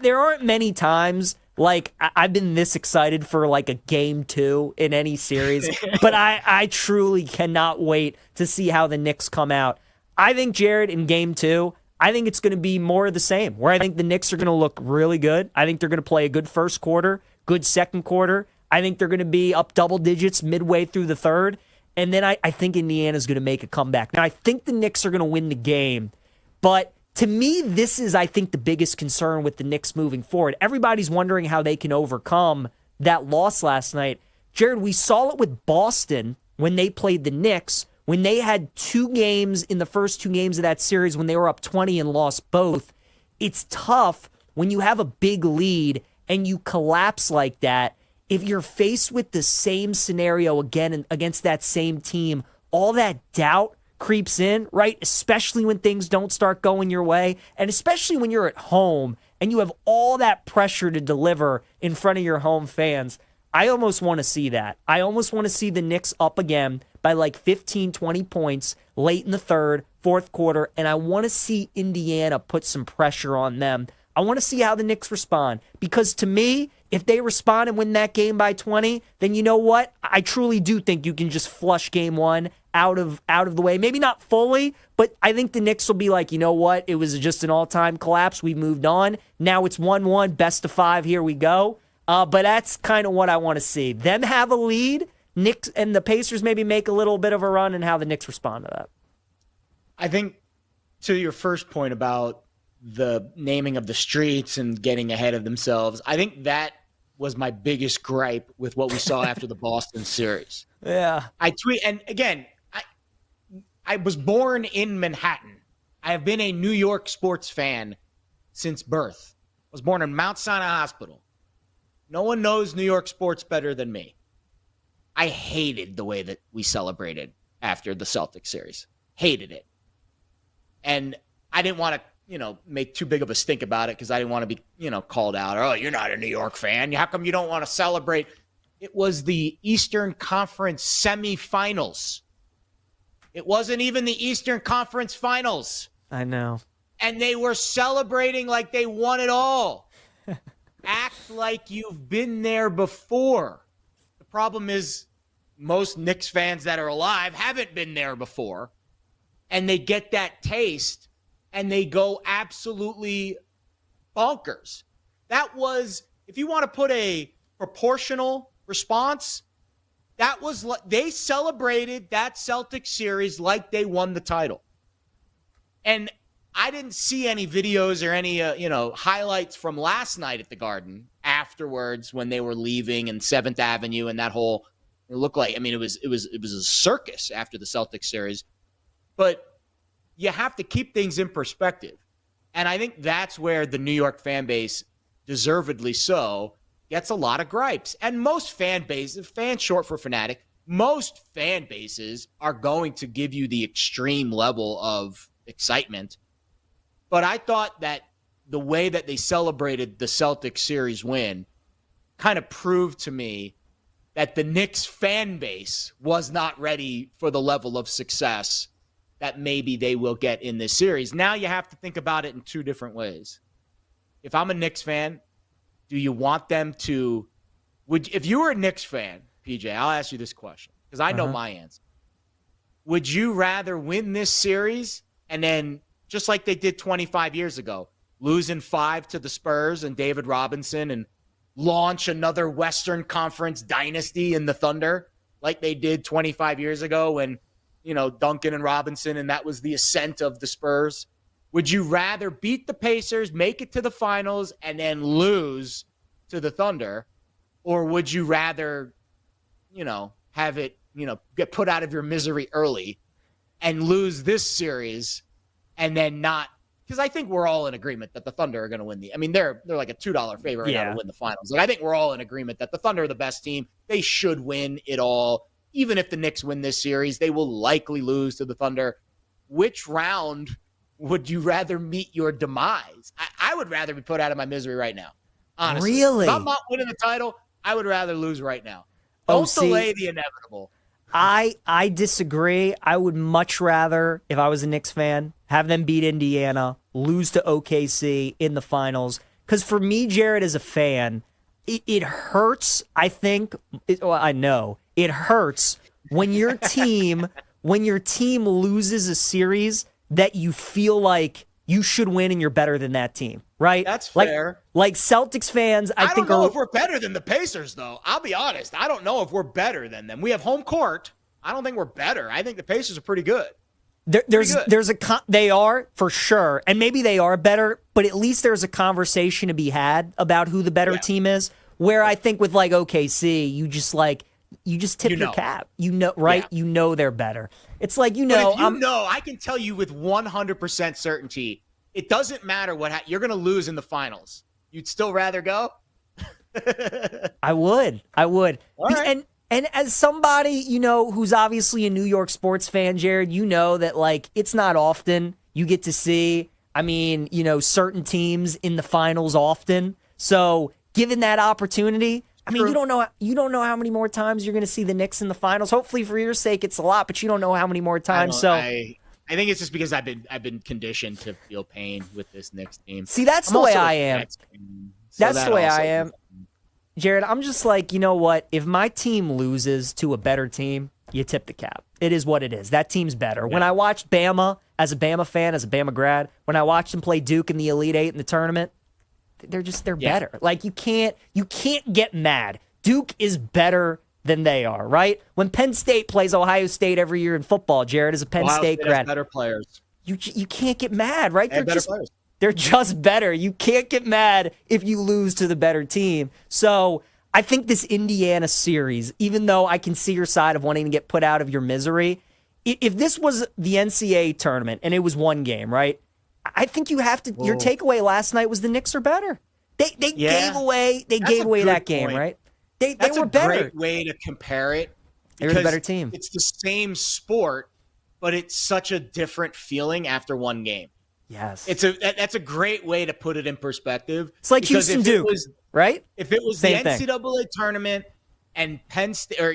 there aren't many times I've been this excited for a game 2 in any series, but I truly cannot wait to see how the Knicks come out. I think, Jared, in game 2, I think it's going to be more of the same, where I think the Knicks are going to look really good. I think they're going to play a good first quarter, good second quarter. I think they're going to be up double digits midway through the third. And then I think Indiana's going to make a comeback. Now, I think the Knicks are going to win the game. But to me, this is, I think, the biggest concern with the Knicks moving forward. Everybody's wondering how they can overcome that loss last night. Jared, we saw it with Boston when they played the Knicks, when they had 2 games in the first 2 games of that series when they were up 20 and lost both. It's tough when you have a big lead and you collapse like that. If you're faced with the same scenario again against that same team, all that doubt creeps in, right? Especially when things don't start going your way, and especially when you're at home and you have all that pressure to deliver in front of your home fans. I almost want to see that. I almost want to see the Knicks up again by 15, 20 points late in the third, fourth quarter, and I want to see Indiana put some pressure on them. I want to see how the Knicks respond, because to me, if they respond and win that game by 20, then you know what? I truly do think you can just flush game 1 out of the way. Maybe not fully, but I think the Knicks will be like, you know what? It was just an all-time collapse. We moved on. Now it's 1-1, best of 5. Here we go. But that's kind of what I want to see. Them have a lead, Knicks and the Pacers maybe make a little bit of a run, and how the Knicks respond to that. I think to your first point about the naming of the streets and getting ahead of themselves, I think that was my biggest gripe with what we saw after the Boston series. Yeah. And again, I was born in Manhattan. I have been a New York sports fan since birth. I was born in Mount Sinai Hospital. No one knows New York sports better than me. I hated the way that we celebrated after the Celtics series. Hated it. And I didn't want to, make too big of a stink about it, because I didn't want to be, called out. Oh, you're not a New York fan. How come you don't want to celebrate? It was the Eastern Conference semifinals. It wasn't even the Eastern Conference Finals. I know. And they were celebrating like they won it all. Act like you've been there before. The problem is most Knicks fans that are alive haven't been there before. And they get that taste and they go absolutely bonkers. That was, if you want to put a proportional response, that was, they celebrated that Celtics series like they won the title. And I didn't see any videos or any, highlights from last night at the Garden afterwards when they were leaving and 7th Avenue and that whole It looked like, I mean, it was a circus after the Celtics series. But you have to keep things in perspective. And I think that's where the New York fan base, deservedly so, gets a lot of gripes. And most fan bases, fan short for fanatic, most fan bases are going to give you the extreme level of excitement. But I thought that the way that they celebrated the Celtics series win kind of proved to me that the Knicks fan base was not ready for the level of success that maybe they will get in this series. Now you have to think about it in two different ways. If I'm a Knicks fan, do you want them to if you were a Knicks fan, PJ, I'll ask you this question because I know my answer. Would you rather win this series and then, just like they did 25 years ago, lose in 5 to the Spurs and David Robinson and launch another Western Conference dynasty in the Thunder like they did 25 years ago when, Duncan and Robinson, and that was the ascent of the Spurs? Would you rather beat the Pacers, make it to the finals, and then lose to the Thunder? Or would you rather, have it, get put out of your misery early and lose this series and then not? Because I think we're all in agreement that the Thunder are going to win they're like a $2 favorite right now to win the finals. Like, I think we're all in agreement that the Thunder are the best team. They should win it all. Even if the Knicks win this series, they will likely lose to the Thunder. Which round would you rather meet your demise? I would rather be put out of my misery right now. Honestly. Really? If I'm not winning the title, I would rather lose right now. Don't delay the inevitable. I disagree. I would much rather, if I was a Knicks fan, have them beat Indiana, lose to OKC in the finals. Because for me, Jared, as a fan, it hurts, I think. I know. It hurts when your team loses a series that you feel like you should win and you're better than that team, right? That's fair. Like Celtics fans, I think don't know if we're better than the Pacers, though. I'll be honest. I don't know if we're better than them. We have home court. I don't think we're better. I think the Pacers are pretty good. They are for sure, and maybe they are better, but at least there's a conversation to be had about who the better team is. Where I think with like OKC, you just tip your cap. Right? Yeah. You know they're better. It's like, I can tell you with 100% certainty, it doesn't matter you're going to lose in the finals. You'd still rather go? I would. All right. And as somebody, who's obviously a New York sports fan, Jared, that like it's not often you get to see, certain teams in the finals often. So given that opportunity, you don't know how many more times you're going to see the Knicks in the finals. Hopefully, for your sake, it's a lot, but you don't know how many more times. I think it's just because I've been conditioned to feel pain with this Knicks team. See, that's the way I am. That's the way I am, Jared. I'm just like, you know what? If my team loses to a better team, you tip the cap. It is what it is. That team's better. Yeah. When I watched Bama as a Bama fan, as a Bama grad, when I watched them play Duke in the Elite Eight in the tournament. They're better. Like you can't get mad. Duke is better than they are, right? When Penn State plays Ohio State every year in football, Jared is a Penn State grad. Has better players. You can't get mad, right? Players. They're just better. You can't get mad if you lose to the better team. So I think this Indiana series, even though I can see your side of wanting to get put out of your misery, if this was the NCAA tournament and it was one game, right? I think you have to. Whoa. Your takeaway last night was the Knicks are better. They gave away that game, right? They were better. That's a great way to compare it. They're the better team. It's the same sport, but it's such a different feeling after one game. Yes, that's a great way to put it in perspective. It's like Houston Duke, right? If it was the NCAA tournament and Penn State, or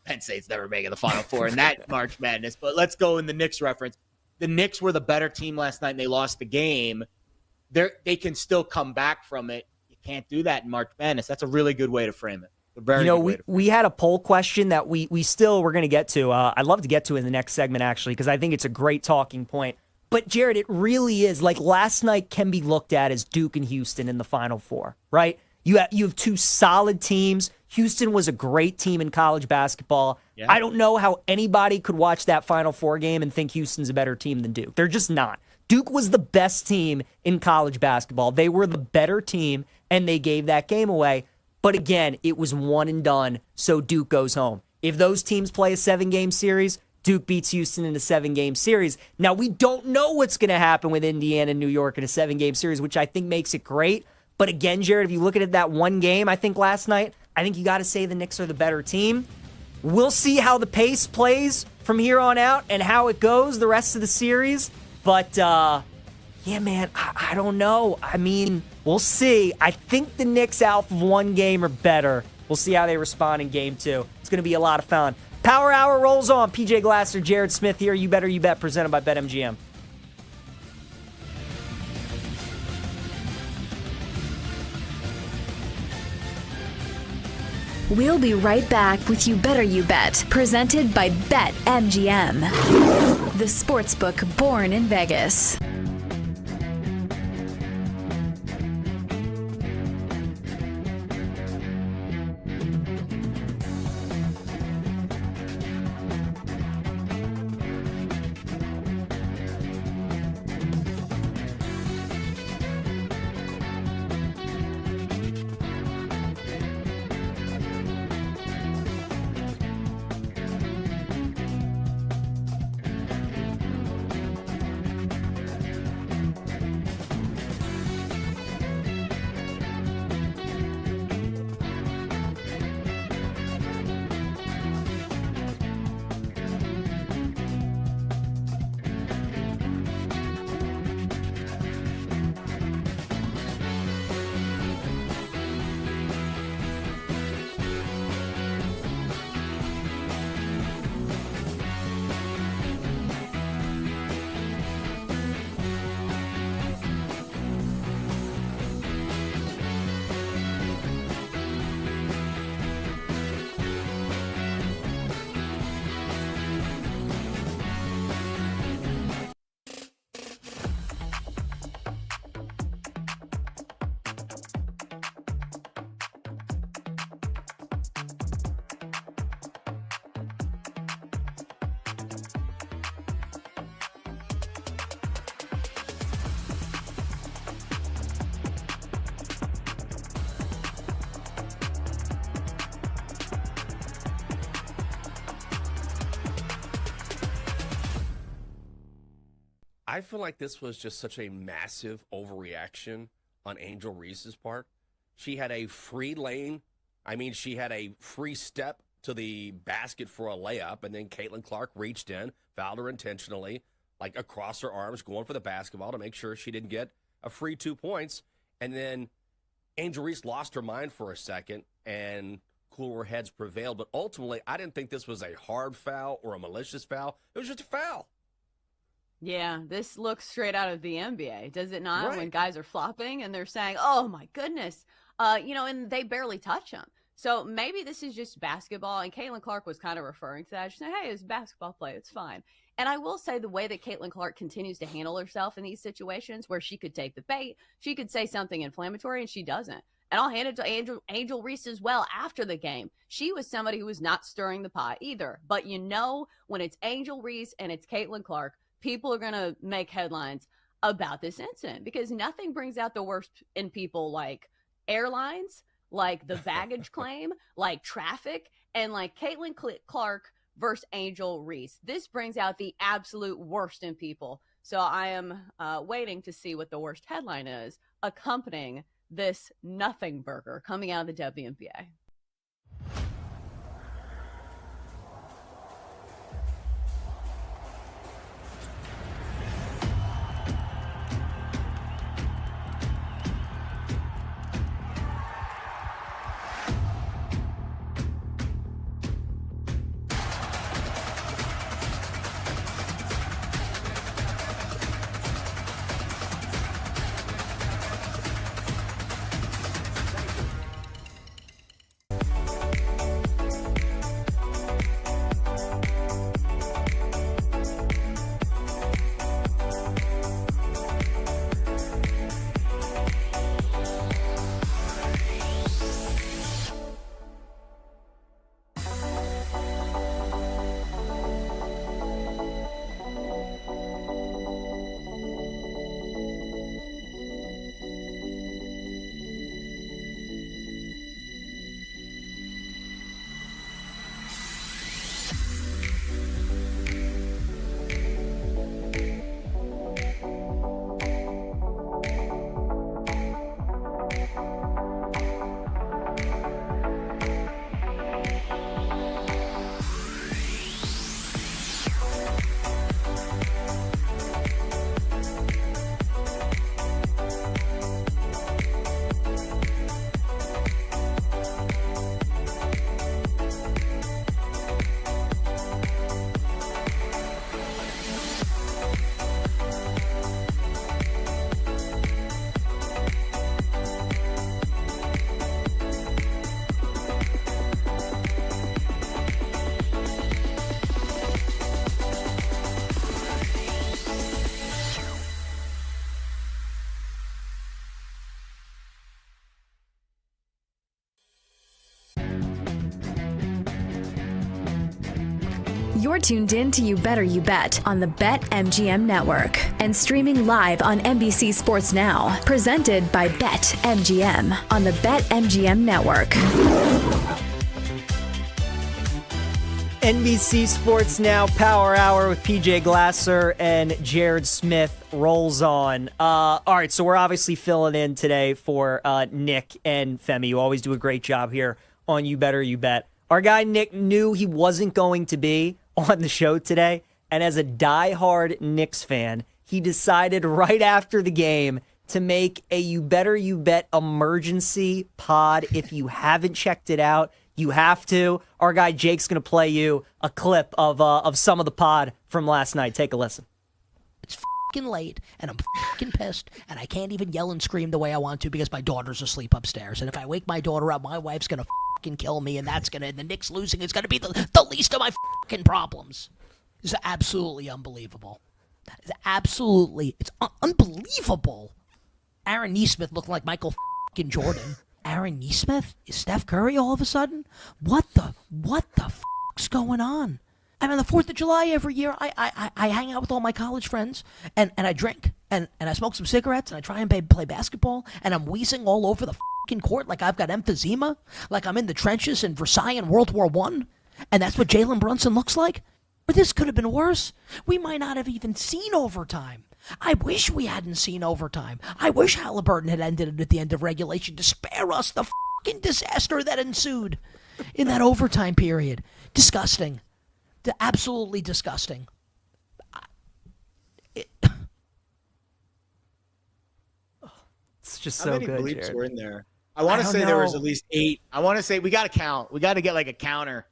Penn State's never making the Final Four in that March Madness, but let's go in the Knicks reference. The Knicks were the better team last night and they lost the game. They can still come back from it. You can't do that in March Madness. That's a really good way to frame it. We had a poll question that we're going to get to. I'd love to get to in the next segment, actually, because I think it's a great talking point. But, Jared, it really is. Like, last night can be looked at as Duke and Houston in the Final Four, right? You have two solid teams. Houston was a great team in college basketball. Yeah. I don't know how anybody could watch that Final Four game and think Houston's a better team than Duke. They're just not. Duke was the best team in college basketball. They were the better team, and they gave that game away. But again, it was one and done, so Duke goes home. If those teams play a 7-game series, Duke beats Houston in a 7-game series. Now, we don't know what's going to happen with Indiana and New York in a 7-game series, which I think makes it great. But again, Jared, if you look at it that one game, I think last night, I think you got to say the Knicks are the better team. We'll see how the pace plays from here on out and how it goes the rest of the series. But, yeah, man, I don't know. I mean, we'll see. I think the Knicks out of one game are better. We'll see how they respond in game 2. It's going to be a lot of fun. Power Hour rolls on. PJ Glasser, Jared Smith here. You Better You Bet, presented by BetMGM. We'll be right back with You Better You Bet, presented by BetMGM, the sportsbook born in Vegas. I feel like this was just such a massive overreaction on Angel Reese's part. She had a free lane. I mean, she had a free step to the basket for a layup, and then Caitlin Clark reached in, fouled her intentionally, like across her arms, going for the basketball to make sure she didn't get a free 2 points. And then Angel Reese lost her mind for a second, and cooler heads prevailed. But ultimately, I didn't think this was a hard foul or a malicious foul. It was just a foul. Yeah, this looks straight out of the NBA, does it not? Right. When guys are flopping and they're saying, "Oh my goodness," and they barely touch them. So maybe this is just basketball. And Caitlin Clark was kind of referring to that. She's saying, "Hey, it's basketball play; it's fine." And I will say the way that Caitlin Clark continues to handle herself in these situations, where she could take the bait, she could say something inflammatory, and she doesn't. And I'll hand it to Angel Reese as well after the game. She was somebody who was not stirring the pot either. But when it's Angel Reese and it's Caitlin Clark, people are going to make headlines about this incident because nothing brings out the worst in people like airlines, like the baggage claim, like traffic, and like Caitlin Clark versus Angel Reese. This brings out the absolute worst in people. So I am waiting to see what the worst headline is accompanying this nothing burger coming out of the WNBA. You're tuned in to You Better You Bet on the BetMGM network and streaming live on NBC Sports Now. Presented by BetMGM on the BetMGM network. NBC Sports Now Power Hour with PJ Glasser and Jared Smith rolls on. All right, so we're obviously filling in today for Nick and Femi. You always do a great job here on You Better You Bet. Our guy Nick knew he wasn't going to be on the show today, and as a diehard Knicks fan, he decided right after the game to make a You Better You Bet emergency pod. If you haven't checked it out, you have to. Our guy Jake's going to play you a clip of some of the pod from last night. Take a listen. It's f***ing late, and I'm f***ing pissed, and I can't even yell and scream the way I want to because my daughter's asleep upstairs. And if I wake my daughter up, my wife's going to f***ing kill me, and the Knicks losing is going to be the least of my f***ing problems. It's absolutely unbelievable. That is absolutely, it's unbelievable. Aaron Nesmith looking like Michael f***ing Jordan. Aaron Nesmith? Is Steph Curry all of a sudden? What the f***'s going on? I mean, the 4th of July every year, I hang out with all my college friends, and I drink, and I smoke some cigarettes, and I try and play basketball, and I'm wheezing all over the f***ing court like I've got emphysema, like I'm in the trenches in Versailles in World War I, and that's what Jalen Brunson looks like? But this could have been worse. We might not have even seen overtime. I wish we hadn't seen overtime. I wish Halliburton had ended it at the end of regulation to spare us the fucking disaster that ensued in that overtime period. Disgusting. Absolutely disgusting. It's just How so many good, bleeps Jared. were in there? I want to say there was at least 8. I want to say we got to count. We got to get like a counter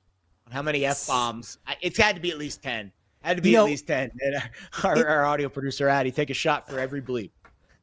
on how many F-bombs. It's had to be at least 10. Had to be at least 10. And our audio producer, Addy, take a shot for every bleep.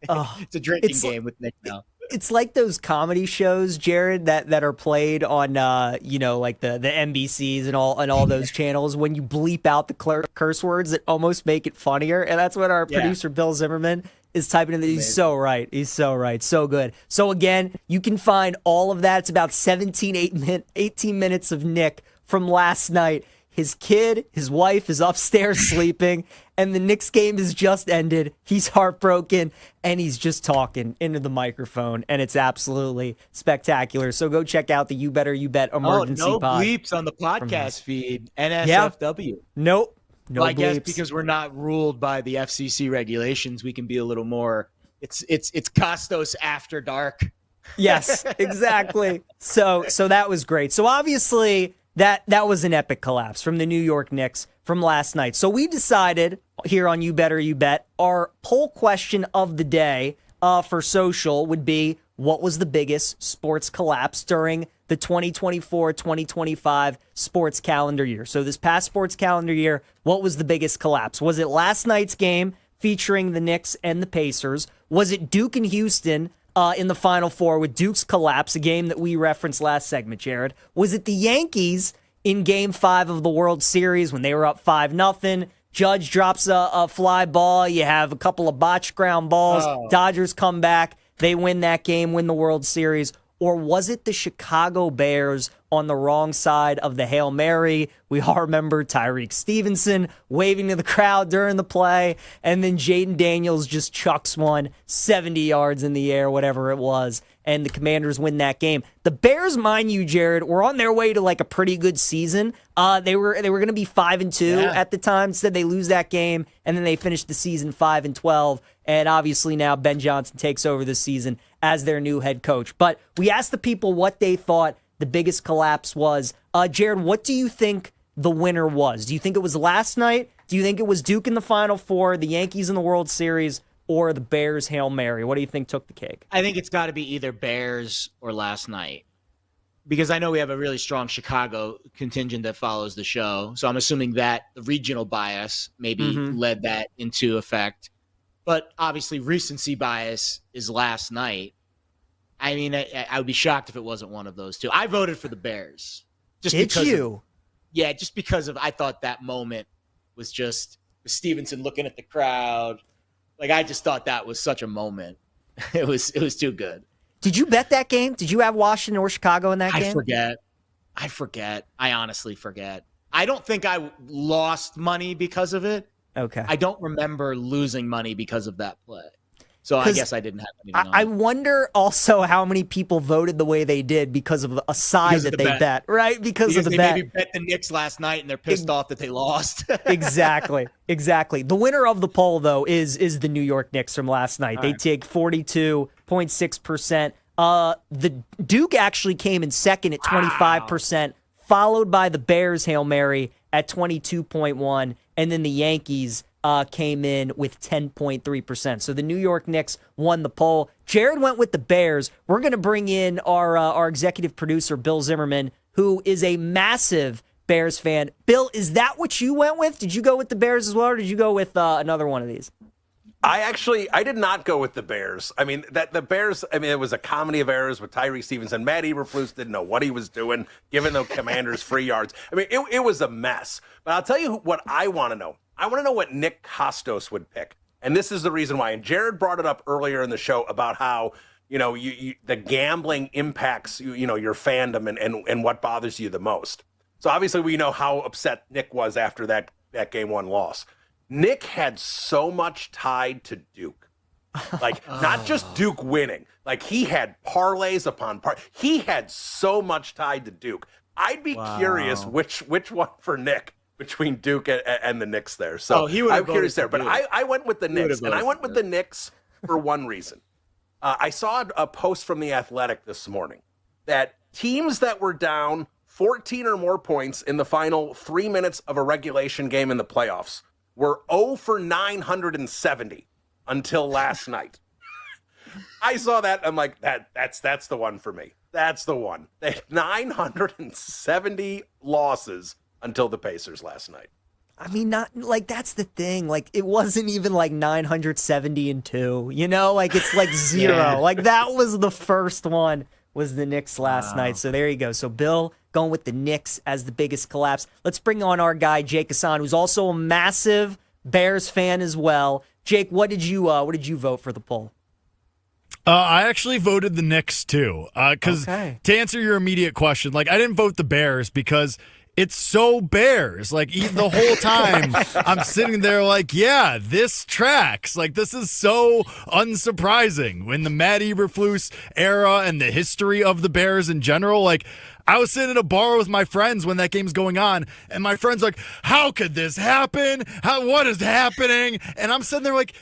It's a drinking game with Nick now. It's like those comedy shows, Jared, that are played on, like the NBCs and all those channels. When you bleep out the curse words that almost make it funnier, and that's what our producer Bill Zimmerman is typing in. He's so right. He's so right. So good. So again, you can find all of that. It's about 18 minutes of Nick from last night. His kid, his wife is upstairs sleeping, and the Knicks game has just ended. He's heartbroken, and he's just talking into the microphone, and it's absolutely spectacular. So go check out the You Better You Bet emergency no pod. bleeps on the podcast feed. NSFW. Nope. No I guess bleeps. because we're not ruled by the FCC regulations, we can be a little more. It's Costos after dark. Yes, exactly. So that was great. So obviously that was an epic collapse from the New York Knicks from last night. So we decided here on You Better You Bet, our poll question of the day for social would be, what was the biggest sports collapse during the 2024-2025 sports calendar year? So this past sports calendar year, what was the biggest collapse? Was it last night's game featuring the Knicks and the Pacers? Was it Duke and Houston in the Final Four with Duke's collapse, a game that we referenced last segment, Jared? Was it the Yankees in Game 5 of the World Series when they were up 5-0? Judge drops a fly ball. You have a couple of botched ground balls. Dodgers come back. They win that game, win the World Series. Or was it the Chicago Bears on the wrong side of the Hail Mary? We all remember Tyreek Stevenson waving to the crowd during the play, and then Jaden Daniels just chucks one 70 yards in the air, whatever it was, and the Commanders win that game. The Bears, mind you, Jared, were on their way to like a pretty good season. They were going to be 5-2 at the time. Instead, they lose that game, and then they finished the season 5-12. And obviously now Ben Johnson takes over this season as their new head coach. But we asked the people what they thought the biggest collapse was. Jared, what do you think the winner was? Do you think it was last night? Do you think it was Duke in the Final Four, the Yankees in the World Series, or the Bears Hail Mary? What do you think took the cake? I think it's got to be either Bears or last night, because I know we have a really strong Chicago contingent that follows the show. So I'm assuming that the regional bias maybe led that into effect. But obviously recency bias is last night. I mean, I would be shocked if it wasn't one of those two. I voted for the Bears. Did you? Just because of, I thought that moment was just Stevenson looking at the crowd. Like, I just thought that was such a moment. It was too good. Did you bet that game? Did you have Washington or Chicago in that game? I forget. I honestly forget. I don't think I lost money because of it. Okay. I don't remember losing money because of that play. So I guess I didn't have anything on I it. wonder also how many people voted the way they did because of a side Because of that the they bet. bet, right? Because of the they bet. maybe bet the Knicks last night and they're pissed off that they lost. Exactly. The winner of the poll, though, is the New York Knicks from last night. They take 42.6%. The Duke actually came in second at 25%, followed by the Bears Hail Mary at 22.1%, and then the Yankees came in with 10.3%. So the New York Knicks won the poll. Jared went with the Bears. We're going to bring in our executive producer, Bill Zimmerman, who is a massive Bears fan. Bill, is that what you went with? Did you go with the Bears as well, or did you go with another one of these? I did not go with the Bears. I mean, the Bears, it was a comedy of errors with Tyree Stevenson. Matt Eberflus didn't know what he was doing, giving the Commanders free yards. I mean, it was a mess. But I'll tell you what I want to know. I want to know what Nick Kostos would pick. And this is the reason why. And Jared brought it up earlier in the show about how, the gambling impacts, your fandom and what bothers you the most. So obviously we know how upset Nick was after that game one loss. Nick had so much tied to Duke. Like, not just Duke winning. Like, he had parlays upon he had so much tied to Duke. I'd be curious which one for Nick between Duke and the Knicks there. So I'm curious there. But I went with the Knicks, and I went with the Knicks for one reason. I saw a post from The Athletic this morning that teams that were down 14 or more points in the final 3 minutes of a regulation game in the playoffs were 0 for 970 until last night. I saw that. I'm like, that's the one for me. That's the one. They had 970 losses until the Pacers last night. I mean, not like that's the thing. Like, it wasn't even like 970-2. Like it's like zero. Yeah. Like that was the first one. Was the Knicks last night. So there you go. So Bill going with the Knicks as the biggest collapse. Let's bring on our guy, Jake Hassan, who's also a massive Bears fan as well. Jake, what did you vote for the poll? I actually voted the Knicks too. Because to answer your immediate question, like I didn't vote the Bears because it's so Bears. Like the whole time I'm sitting there like, yeah, this tracks. Like this is so unsurprising. In the Matt Eberflus era and the history of the Bears in general, like I was sitting in a bar with my friends when that game's going on, and my friend's like, how could this happen? What is happening? And I'm sitting there like,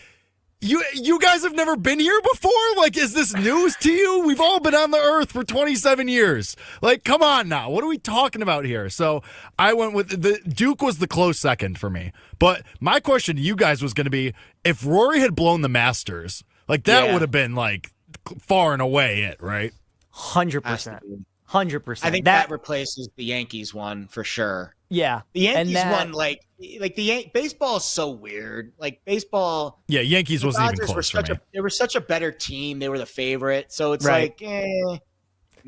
You guys have never been here before? Like, is this news to you? We've all been on the earth for 27 years. Like, come on now. What are we talking about here? So I went with the Duke was the close second for me. But my question to you guys was going to be, if Rory had blown the Masters, like that would have been like far and away it, right? 100%. 100%. I think that replaces the Yankees one for sure. Yeah. The Yankees one, like baseball is so weird. Like baseball. Yeah, Yankees wasn't even close for me. They were such a better team. They were the favorite. So it's like,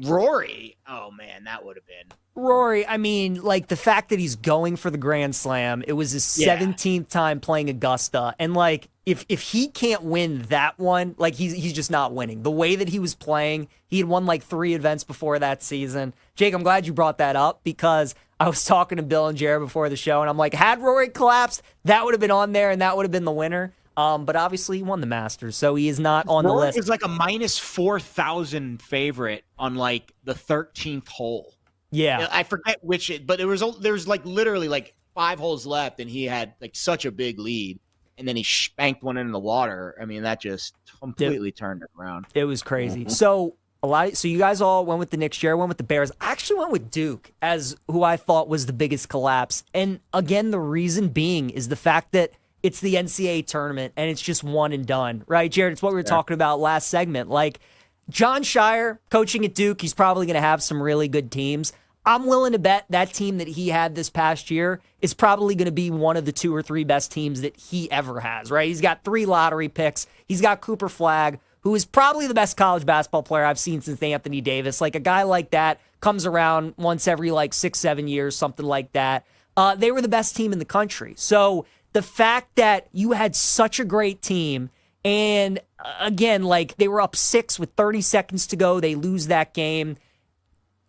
Rory. Oh man, that would have been. Rory, I mean, like the fact that he's going for the Grand Slam, it was his 17th time playing Augusta. And like, if he can't win that one, like he's just not winning. The way that he was playing, he had won like 3 events before that season. Jake, I'm glad you brought that up because I was talking to Bill and Jared before the show, and I'm like, had Rory collapsed, that would have been on there, and that would have been the winner. But obviously, he won the Masters, so he is not on the list. Rory was like a minus 4,000 favorite on like the 13th hole. Yeah, I forget which, but there was like literally like 5 holes left, and he had like such a big lead, and then he spanked one in the water. I mean, that just completely turned it around. It was crazy. So you guys all went with the Knicks. Jared went with the Bears. I actually went with Duke as who I thought was the biggest collapse. And again, the reason being is the fact that it's the NCAA tournament and it's just one and done, right, Jared? It's what we were talking about last segment. Like John Shire coaching at Duke, he's probably going to have some really good teams. I'm willing to bet that team that he had this past year is probably going to be one of the 2 or 3 best teams that he ever has, right? He's got 3 lottery picks. He's got Cooper Flagg, who is probably the best college basketball player I've seen since Anthony Davis. Like a guy like that comes around once every like 6-7 years, something like that. They were the best team in the country. So the fact that you had such a great team and again, like they were up 6 with 30 seconds to go, they lose that game.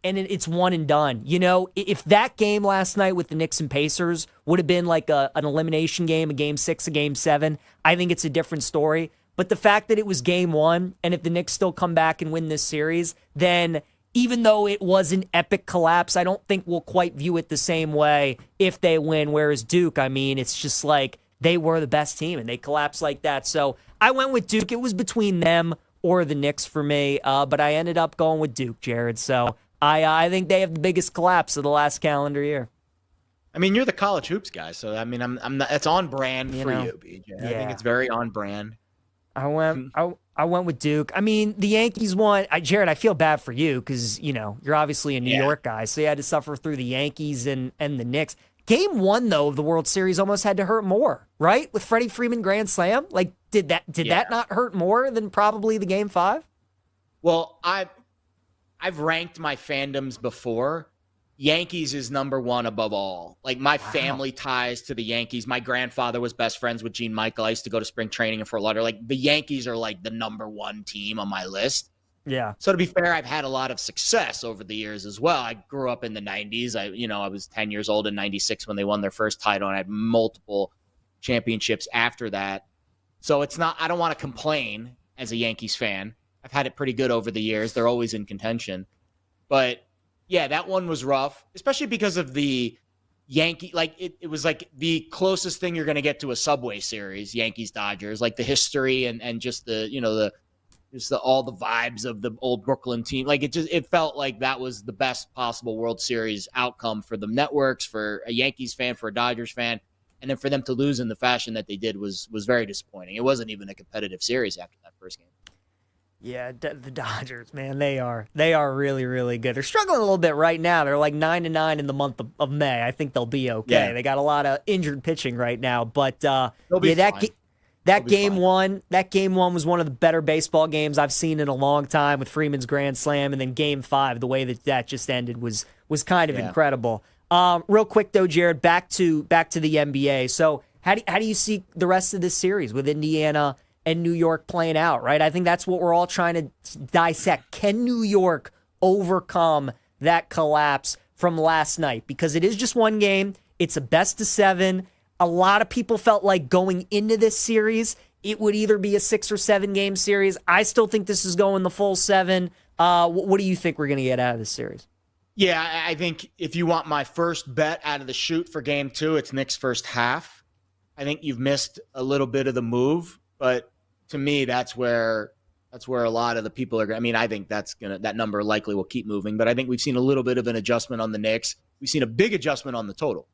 and it's one and done. You know, if that game last night with the Knicks and Pacers would have been like an elimination game, a game 6, a game 7, I think it's a different story. But the fact that it was game 1, and if the Knicks still come back and win this series, then even though it was an epic collapse, I don't think we'll quite view it the same way if they win. Whereas Duke, I mean, it's just like they were the best team and they collapsed like that. So I went with Duke. It was between them or the Knicks for me, but I ended up going with Duke, Jared. So I think they have the biggest collapse of the last calendar year. I mean, you're the college hoops guy, so I mean, I'm not. It's on brand for you, BJ. Yeah. I think it's very on brand. I went with Duke. I mean, the Yankees won. Jared, I feel bad for you because, you know, you're obviously a New York guy, so you had to suffer through the Yankees and the Knicks. Game 1, though, of the World Series almost had to hurt more, right? With Freddie Freeman grand slam? Like, did that not hurt more than probably the Game 5? Well, I've ranked my fandoms before. Yankees is number 1 above all. Like, my family ties to the Yankees. My grandfather was best friends with Gene Michael. I used to go to spring training in Fort Lauderdale. Like, the Yankees are like the number 1 team on my list. Yeah. So to be fair, I've had a lot of success over the years as well. I grew up in the 90s. I was 10 years old in 96 when they won their first title, and I had multiple championships after that. So it's not, I don't want to complain as a Yankees fan. I've had it pretty good over the years. They're always in contention. But yeah, that one was rough, especially because of the Yankee, like it was like the closest thing you're going to get to a Subway Series, Yankees Dodgers, like the history and just all the vibes of the old Brooklyn team. Like it felt like that was the best possible World Series outcome for the networks, for a Yankees fan, for a Dodgers fan. And then for them to lose in the fashion that they did was very disappointing. It wasn't even a competitive series after that first game. Yeah, the Dodgers, man, they are really, really good. They're struggling a little bit right now. They're like 9-9 in the month of May. I think they'll be okay. Yeah. They got a lot of injured pitching right now, but They'll be fine. That game one was one of the better baseball games I've seen in a long time with Freeman's grand slam, and then Game 5, the way that just ended was kind of incredible. Real quick though, Jared, back to the NBA. So how do you see the rest of this series with Indiana and New York playing out, right? I think that's what we're all trying to dissect. Can New York overcome that collapse from last night? Because it is just one game. It's a best of 7. A lot of people felt like going into this series, it would either be a 6 or 7 game series. I still think this is going the full 7. What do you think we're going to get out of this series? Yeah, I think if you want my first bet out of the chute for game 2, it's Knicks first half. I think you've missed a little bit of the move, but to me, that's where a lot of the people are. I mean, I think that number likely will keep moving, but I think we've seen a little bit of an adjustment on the Knicks. We've seen a big adjustment on the total.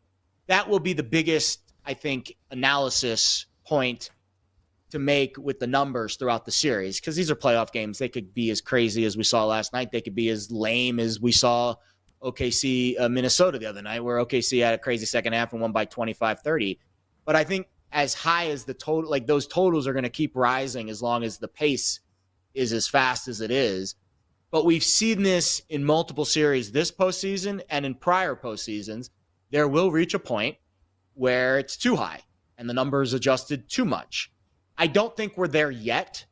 That will be the biggest, I think, analysis point to make with the numbers throughout the series, because these are playoff games. They could be as crazy as we saw last night. They could be as lame as we saw OKC Minnesota the other night, where OKC had a crazy second half and won by 25-30. But I think as high as the total, like those totals are going to keep rising as long as the pace is as fast as it is. But we've seen this in multiple series this postseason and in prior postseasons. There will reach a point where it's too high and the number is adjusted too much. I don't think we're there yet.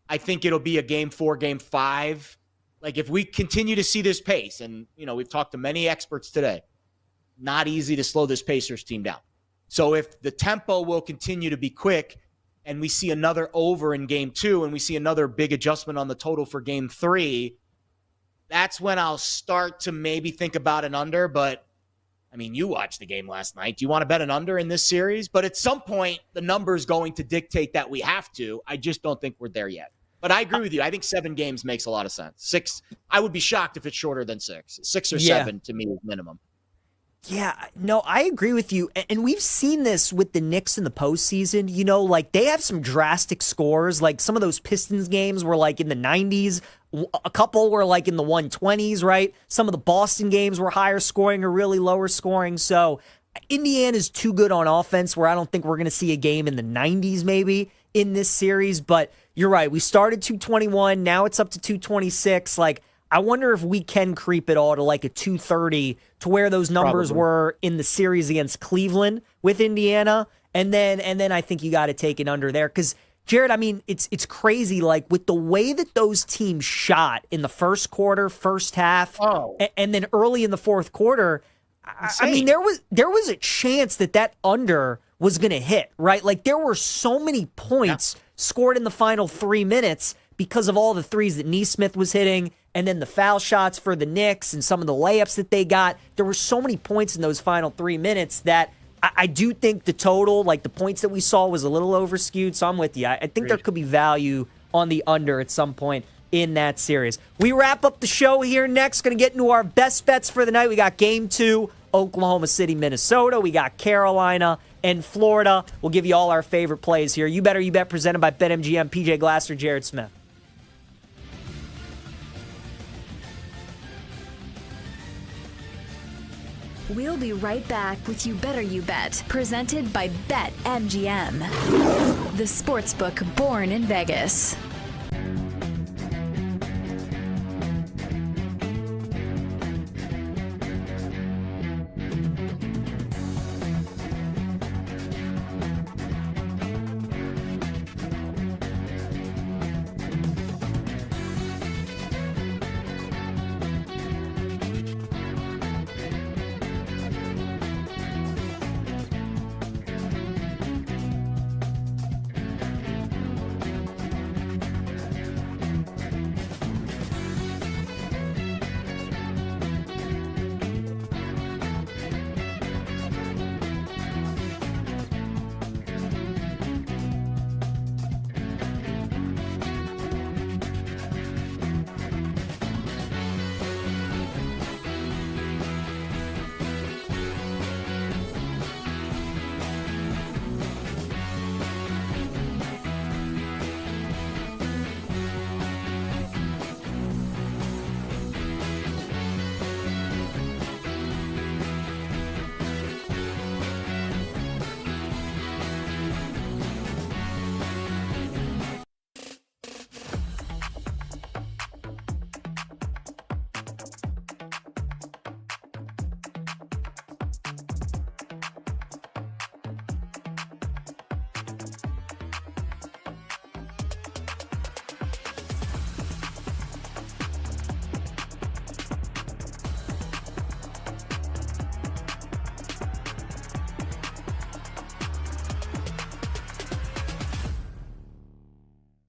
I think it'll be a game 4, game 5. Like if we continue to see this pace, and we've talked to many experts today, not easy to slow this Pacers team down. So if the tempo will continue to be quick and we see another over in game 2 and we see another big adjustment on the total for game 3, that's when I'll start to maybe think about an under. But I mean, you watched the game last night. Do you want to bet an under in this series? But at some point, the number is going to dictate that we have to. I just don't think we're there yet. But I agree with you. I think 7 games makes a lot of sense. 6, I would be shocked if it's shorter than 6. 6 or 7 to me is minimum. Yeah, no, I agree with you. And we've seen this with the Knicks in the postseason. Like they have some drastic scores. Like some of those Pistons games were like in the 90s. A couple were like in the 120s, right? Some of the Boston games were higher scoring or really lower scoring. So Indiana's too good on offense where I don't think we're going to see a game in the 90s maybe in this series. But you're right. We started 221. Now it's up to 226. Like, I wonder if we can creep it all to like a 230 to where those numbers were in the series against Cleveland with Indiana. And then I think you got to take it under there because Jared, I mean, it's crazy. Like with the way that those teams shot in the first quarter, first half, and then early in the fourth quarter, I mean, there was a chance that under was going to hit, right? Like there were so many points scored in the final 3 minutes because of all the threes that Neesmith was hitting, and then the foul shots for the Knicks and some of the layups that they got. There were so many points in those final 3 minutes that I do think the total, like the points that we saw, was a little overskewed. So I'm with you. I think there could be value on the under at some point in that series. We wrap up the show here next. Going to get into our best bets for the night. We got Game 2, Oklahoma City, Minnesota. We got Carolina and Florida. We'll give you all our favorite plays here. You Bet, presented by BetMGM. PJ Glasser, Jared Smith. We'll be right back with You Better You Bet, presented by BetMGM, the sportsbook born in Vegas.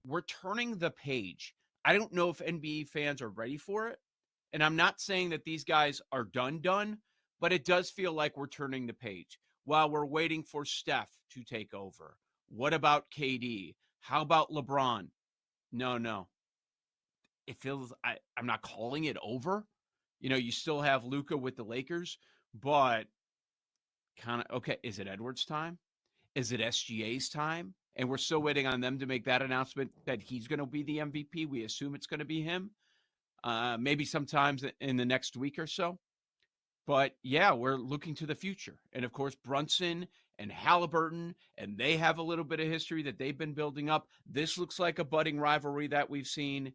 We're turning the page. I don't know if NBA fans are ready for it. And I'm not saying that these guys are done, but it does feel like we're turning the page while we're waiting for Steph to take over. What about KD? How about LeBron? No. It feels, I'm not calling it over. You know, you still have Luka with the Lakers, but kind of, okay, is it Edwards' time? Is it SGA's time? And we're still waiting on them to make that announcement that he's going to be the MVP. We assume it's going to be him. Maybe sometimes in the next week or so. But yeah, we're looking to the future. And of course, Brunson and Halliburton, and they have a little bit of history that they've been building up. This looks like a budding rivalry that we've seen.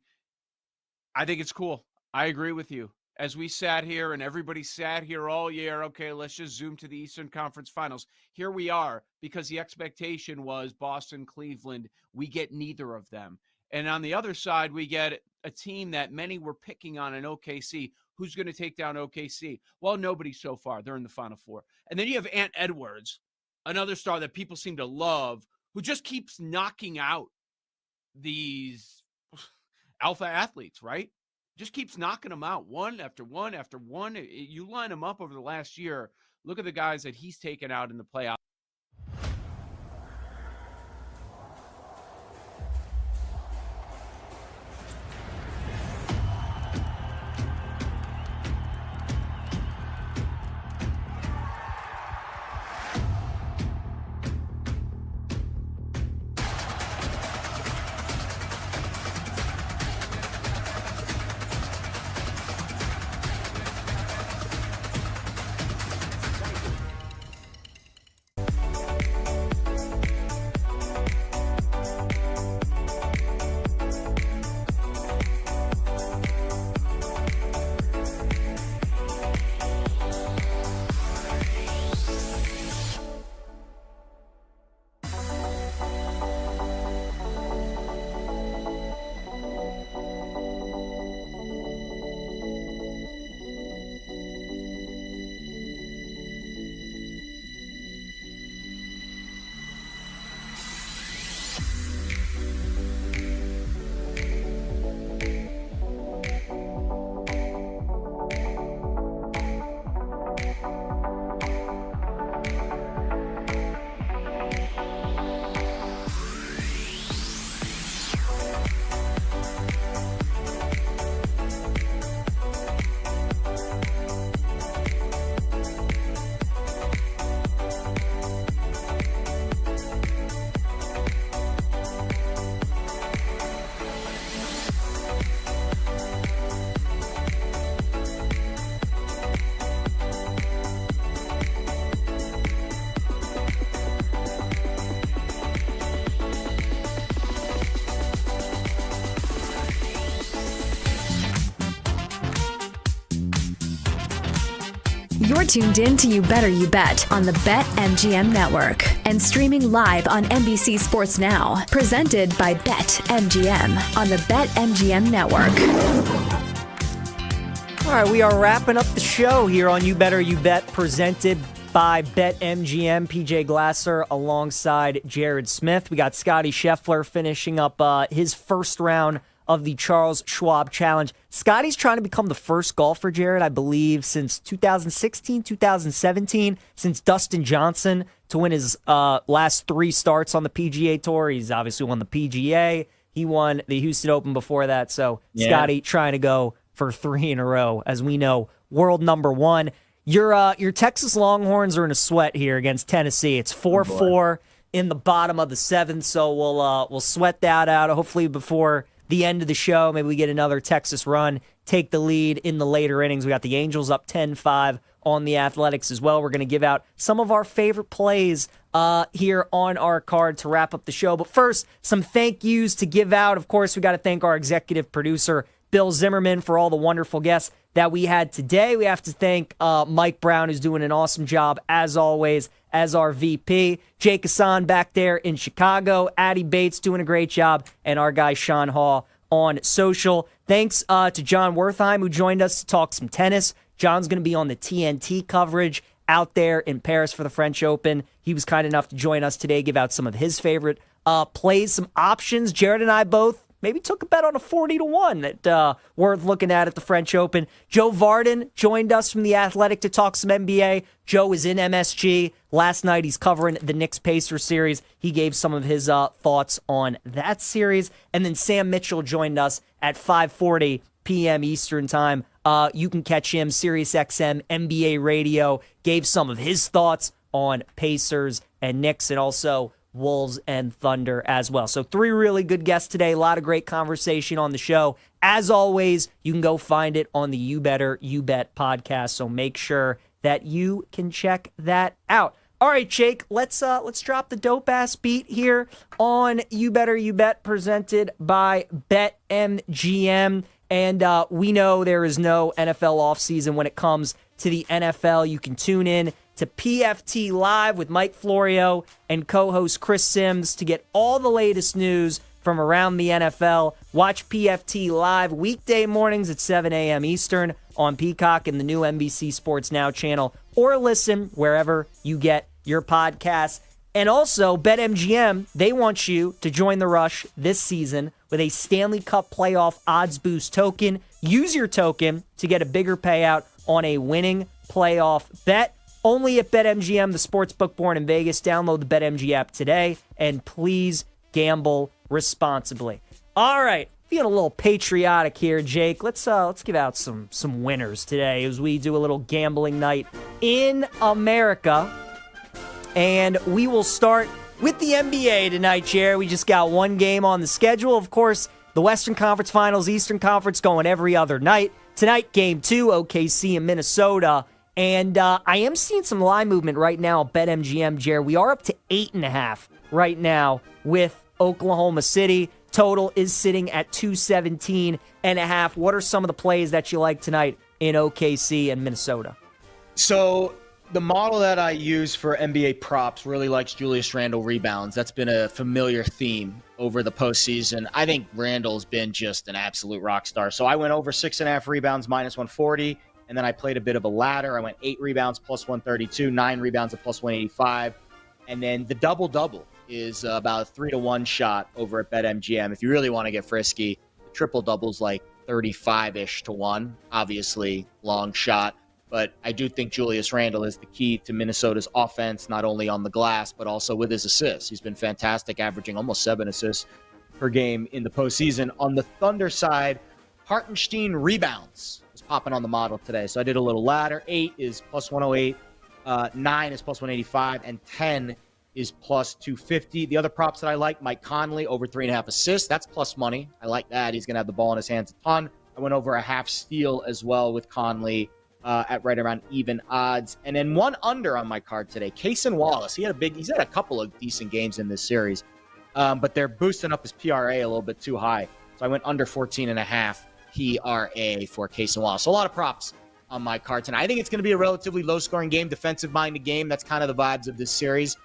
I think it's cool. I agree with you. As we sat here and everybody sat here all year, okay, let's just zoom to the Eastern Conference Finals. Here we are, because the expectation was Boston, Cleveland. We get neither of them. And on the other side, we get a team that many were picking on in OKC. Who's going to take down OKC? Well, nobody so far. They're in the Final Four. And then you have Ant Edwards, another star that people seem to love, who just keeps knocking out these alpha athletes, right? Just keeps knocking them out one after one after one. You line them up over the last year. Look at the guys that he's taken out in the playoffs. You're tuned in to You Better You Bet on the BetMGM Network and streaming live on NBC Sports Now. Presented by BetMGM on the BetMGM Network. All right, we are wrapping up the show here on You Better You Bet, presented by BetMGM. PJ Glasser alongside Jared Smith. We got Scotty Scheffler finishing up his first round of the Charles Schwab Challenge. Scotty's trying to become the first golfer, Jared, I believe, since 2016, 2017, since Dustin Johnson to win his last 3 starts on the PGA Tour. He's obviously won the PGA. He won the Houston Open before that. So Scotty trying to go for 3 in a row, as we know, world number 1. Your Texas Longhorns are in a sweat here against Tennessee. It's 4-4 in the bottom of the 7th, so we'll sweat that out. Hopefully before the end of the show, maybe we get another Texas run, take the lead in the later innings. We got the Angels up 10-5 on the Athletics as well. We're going to give out some of our favorite plays here on our card to wrap up the show. But first, some thank yous to give out. Of course, we got to thank our executive producer, Bill Zimmerman, for all the wonderful guests that we had today. We have to thank Mike Brown, who's doing an awesome job, as always, as our VP. Jake Hassan back there in Chicago. Addie Bates doing a great job. And our guy Sean Hall on social. Thanks to John Wertheim, who joined us to talk some tennis. John's going to be on the TNT coverage out there in Paris for the French Open. He was kind enough to join us today, give out some of his favorite plays, some options. Jared and I both maybe took a bet on a 40-1 that worth looking at the French Open. Joe Varden joined us from The Athletic to talk some NBA. Joe is in MSG. Last night he's covering the Knicks-Pacers series. He gave some of his thoughts on that series. And then Sam Mitchell joined us at 5:40 p.m. Eastern Time. You can catch him, SiriusXM NBA Radio. Gave some of his thoughts on Pacers and Knicks, and also Wolves and Thunder as well. So 3 really good guests today. A lot of great conversation on the show. As always, you can go find it on the You Better You Bet podcast. So make sure that you can check that out. All right, Jake, let's drop the dope ass beat here on You Better You Bet, presented by BetMGM. And we know there is no NFL offseason when it comes to the NFL. You can tune in to PFT Live with Mike Florio and co-host Chris Sims to get all the latest news from around the NFL. Watch PFT Live weekday mornings at 7 a.m. Eastern on Peacock and the new NBC Sports Now channel, or listen wherever you get your podcasts. And also, BetMGM, they want you to join the rush this season with a Stanley Cup playoff odds boost token. Use your token to get a bigger payout on a winning playoff bet. Only at BetMGM, the sportsbook born in Vegas. Download the BetMGM app today, and please gamble responsibly. All right, feeling a little patriotic here, Jake. Let's give out some winners today as we do a little gambling night in America. And we will start with the NBA tonight, Jared. We just got one game on the schedule. Of course, the Western Conference Finals, Eastern Conference going every other night. Tonight, Game 2, OKC and Minnesota. And I am seeing some line movement right now at BetMGM, Jared. We are up to 8.5 right now with Oklahoma City. Total is sitting at 217.5. What are some of the plays that you like tonight in OKC and Minnesota? So the model that I use for NBA props really likes Julius Randle rebounds. That's been a familiar theme over the postseason. I think Randle's been just an absolute rock star. So I went over 6.5 rebounds, minus 140. And then I played a bit of a ladder. I went 8 rebounds, plus 132, 9 rebounds at plus 185. And then the double-double is about a 3-1 shot over at BetMGM. If you really want to get frisky, the triple-double's like 35-ish to 1. Obviously, long shot. But I do think Julius Randle is the key to Minnesota's offense, not only on the glass, but also with his assists. He's been fantastic, averaging almost 7 assists per game in the postseason. On the Thunder side, Hartenstein rebounds popping on the model today. So I did a little ladder. 8 is plus 108, 9 is plus 185, and 10 is plus 250. The other props that I like, Mike Conley over 3.5 assists. That's plus money. I like that. He's going to have the ball in his hands a ton. I went over a half steal as well with Conley at right around even odds. And then one under on my card today, Cason Wallace. He's had a couple of decent games in this series, but they're boosting up his PRA a little bit too high. So I went under 14.5. PRA for Cason Wallace. So a lot of props on my card tonight. I think it's going to be a relatively low-scoring game, defensive-minded game. That's kind of the vibes of this series.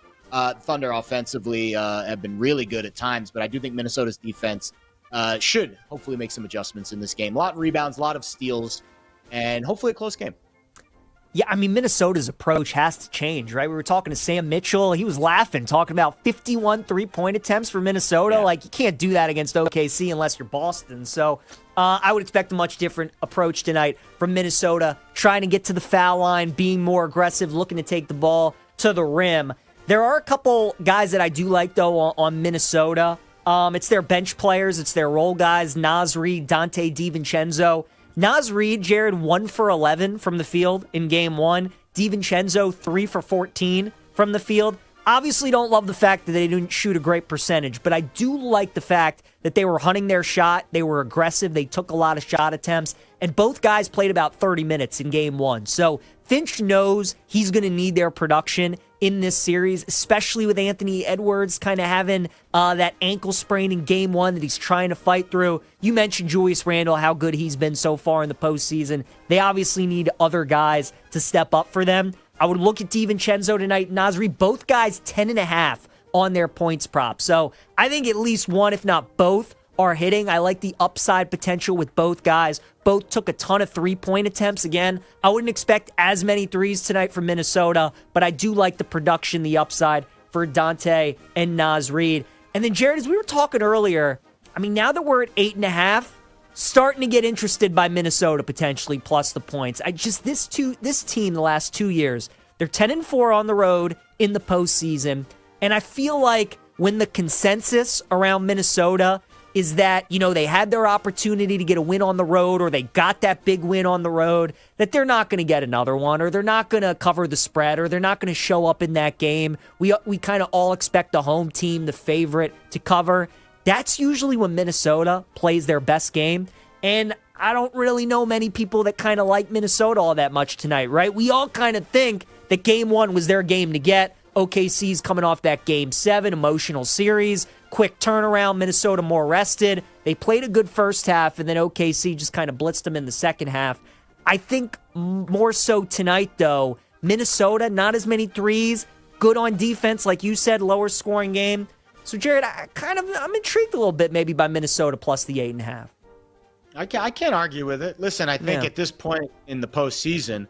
Thunder offensively have been really good at times, but I do think Minnesota's defense should hopefully make some adjustments in this game. A lot of rebounds, a lot of steals, and hopefully a close game. Yeah, I mean, Minnesota's approach has to change, right? We were talking to Sam Mitchell. He was laughing, talking about 51 three-point attempts for Minnesota. Like, you can't do that against OKC unless you're Boston. So I would expect a much different approach tonight from Minnesota, trying to get to the foul line, being more aggressive, looking to take the ball to the rim. There are a couple guys that I do like, though, on Minnesota. It's their bench players. It's their role guys, Naz Reid, Dante DiVincenzo. Naz Reid, Jared, 1 for 11 from the field in game one. DiVincenzo, 3 for 14 from the field. Obviously don't love the fact that they didn't shoot a great percentage, but I do like the fact that they were hunting their shot. They were aggressive. They took a lot of shot attempts, and both guys played about 30 minutes in game one. So Finch knows he's going to need their production in this series, especially with Anthony Edwards kind of having that ankle sprain in game one that he's trying to fight through. You mentioned Julius Randle, how good he's been so far in the postseason. They obviously need other guys to step up for them. I would look at DiVincenzo tonight, Naz Reid, both guys 10.5 on their points prop. So I think at least one, if not both, are hitting. I like the upside potential with both guys. Both took a ton of three-point attempts. Again, I wouldn't expect as many threes tonight from Minnesota, but I do like the production, the upside for Dante and Naz Reid. And then, Jared, as we were talking earlier, I mean, now that we're at 8.5, starting to get interested by Minnesota potentially plus the points. This team the last 2 years, they're 10-4 on the road in the postseason, and I feel like when the consensus around Minnesota is that, you know, they had their opportunity to get a win on the road, or they got that big win on the road, that they're not going to get another one, or they're not going to cover the spread, or they're not going to show up in that game. We kind of all expect the home team, the favorite, to cover. That's usually when Minnesota plays their best game, and I don't really know many people that kind of like Minnesota all that much tonight, right? We all kind of think that game one was their game to get. OKC's coming off that game 7 emotional series. Quick turnaround, Minnesota more rested. They played a good first half, and then OKC just kind of blitzed them in the second half. I think more so tonight, though, Minnesota, not as many threes, good on defense, like you said, lower scoring game. So, Jared, I'm intrigued a little bit maybe by Minnesota plus the 8.5. I can't argue with it. Listen, I think at this point in the postseason,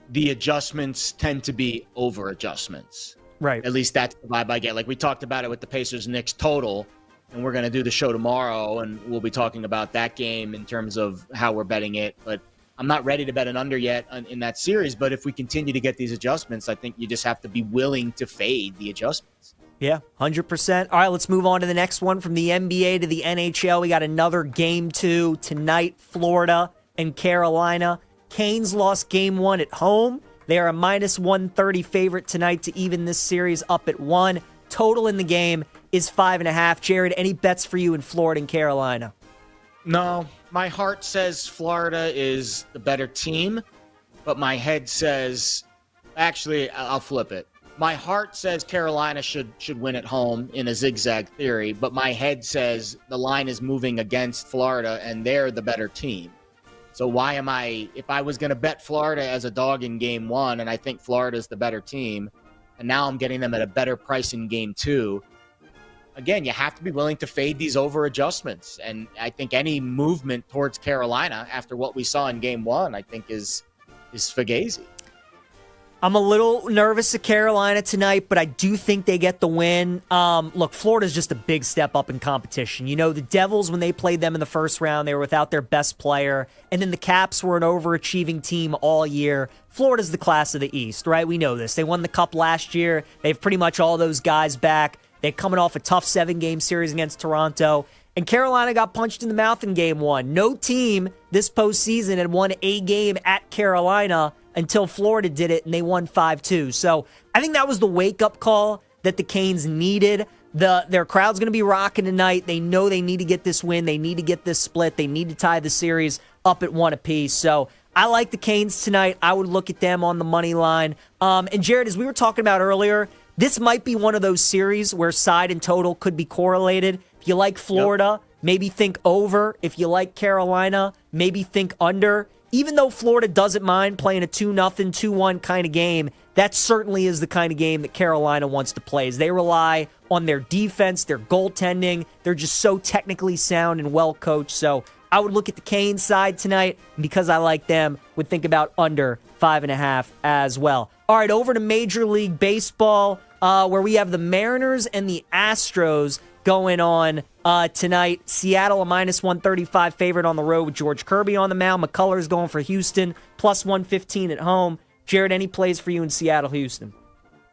the adjustments tend to be over adjustments. Right. At least that's the vibe I get. Like we talked about it with the Pacers-Knicks total, and we're going to do the show tomorrow, and we'll be talking about that game in terms of how we're betting it. But I'm not ready to bet an under yet in that series. But if we continue to get these adjustments, I think you just have to be willing to fade the adjustments. Yeah, 100%. All right, let's move on to the next one. From the NBA to the NHL, we got another game 2 tonight, Florida and Carolina. Canes lost game 1 at home. They are a minus 130 favorite tonight to even this series up at 1. Total in the game is 5.5. Jared, any bets for you in Florida and Carolina? No, my heart says Florida is the better team, but my head says, actually, I'll flip it. My heart says Carolina should win at home in a zigzag theory, but my head says the line is moving against Florida and they're the better team. So why am I, if I was going to bet Florida as a dog in game 1, and I think Florida's the better team, and now I'm getting them at a better price in game 2, again, you have to be willing to fade these over adjustments. And I think any movement towards Carolina after what we saw in game 1, I think is fugazi. I'm a little nervous at Carolina tonight, but I do think they get the win. Look, Florida's just a big step up in competition. You know, the Devils, when they played them in the first round, they were without their best player. And then the Caps were an overachieving team all year. Florida's the class of the East, right? We know this. They won the Cup last year. They have pretty much all those guys back. They're coming off a tough 7-game series against Toronto. And Carolina got punched in the mouth in game 1. No team this postseason had won a game at Carolina until Florida did it, and they won 5-2. So I think that was the wake-up call that the Canes needed. Their crowd's going to be rocking tonight. They know they need to get this win. They need to get this split. They need to tie the series up at 1 apiece. So I like the Canes tonight. I would look at them on the money line. And Jared, as we were talking about earlier, this might be one of those series where side and total could be correlated. If you like Florida, maybe think over. If you like Carolina, maybe think under. even though Florida doesn't mind playing a 2-0, 2-1 kind of game, that certainly is the kind of game that Carolina wants to play. As they rely on their defense, their goaltending. They're just so technically sound and well coached. So I would look at the Canes side tonight, and because I like them, would think about under 5.5 as well. All right, over to Major League Baseball, where we have the Mariners and the Astros going on tonight. Seattle, a -135 favorite on the road with George Kirby on the mound. McCullers going for Houston, +115 at home. Jared, any plays for you in Seattle, Houston?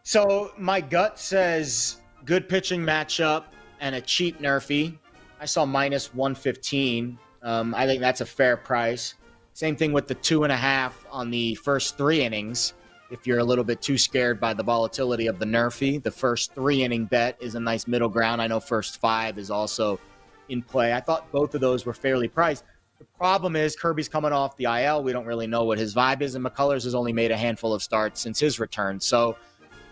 So my gut says good pitching matchup and a cheap Nerfy. I saw -115. I think that's a fair price. Same thing with the 2.5 on the first 3 innings. If you're a little bit too scared by the volatility of the Nerfy, the first 3 inning bet is a nice middle ground. I know first 5 is also in play. I thought both of those were fairly priced. The problem is Kirby's coming off the IL. We don't really know what his vibe is, and McCullers has only made a handful of starts since his return. So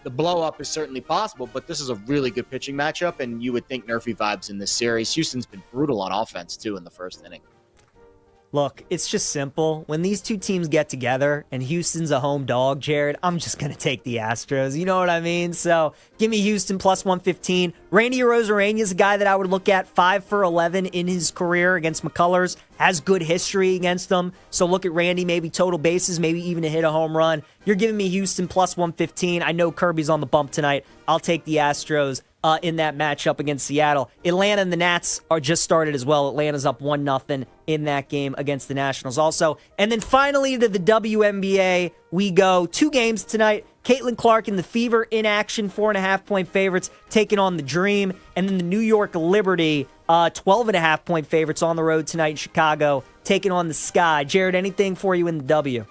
the blow up is certainly possible, but this is a really good pitching matchup, and you would think Nerfy vibes in this series. Houston's been brutal on offense, too, in the first inning. Look, it's just simple. When these two teams get together and Houston's a home dog, Jared, I'm just going to take the Astros. You know what I mean? So give me Houston +115. Randy Arozarena is a guy that I would look at 5 for 11 in his career against McCullers. Has good history against them. So look at Randy, maybe total bases, maybe even to hit a home run. You're giving me Houston +115. I know Kirby's on the bump tonight. I'll take the Astros in that matchup against Seattle. Atlanta and the Nats are just started as well. Atlanta's up 1-0 in that game against the Nationals also. And then finally to the WNBA, we go 2 games tonight. Caitlin Clark and the Fever in action, 4.5-point favorites, taking on the Dream. And then the New York Liberty, 12.5-point favorites on the road tonight in Chicago, taking on the Sky. Jared, anything for you in the W?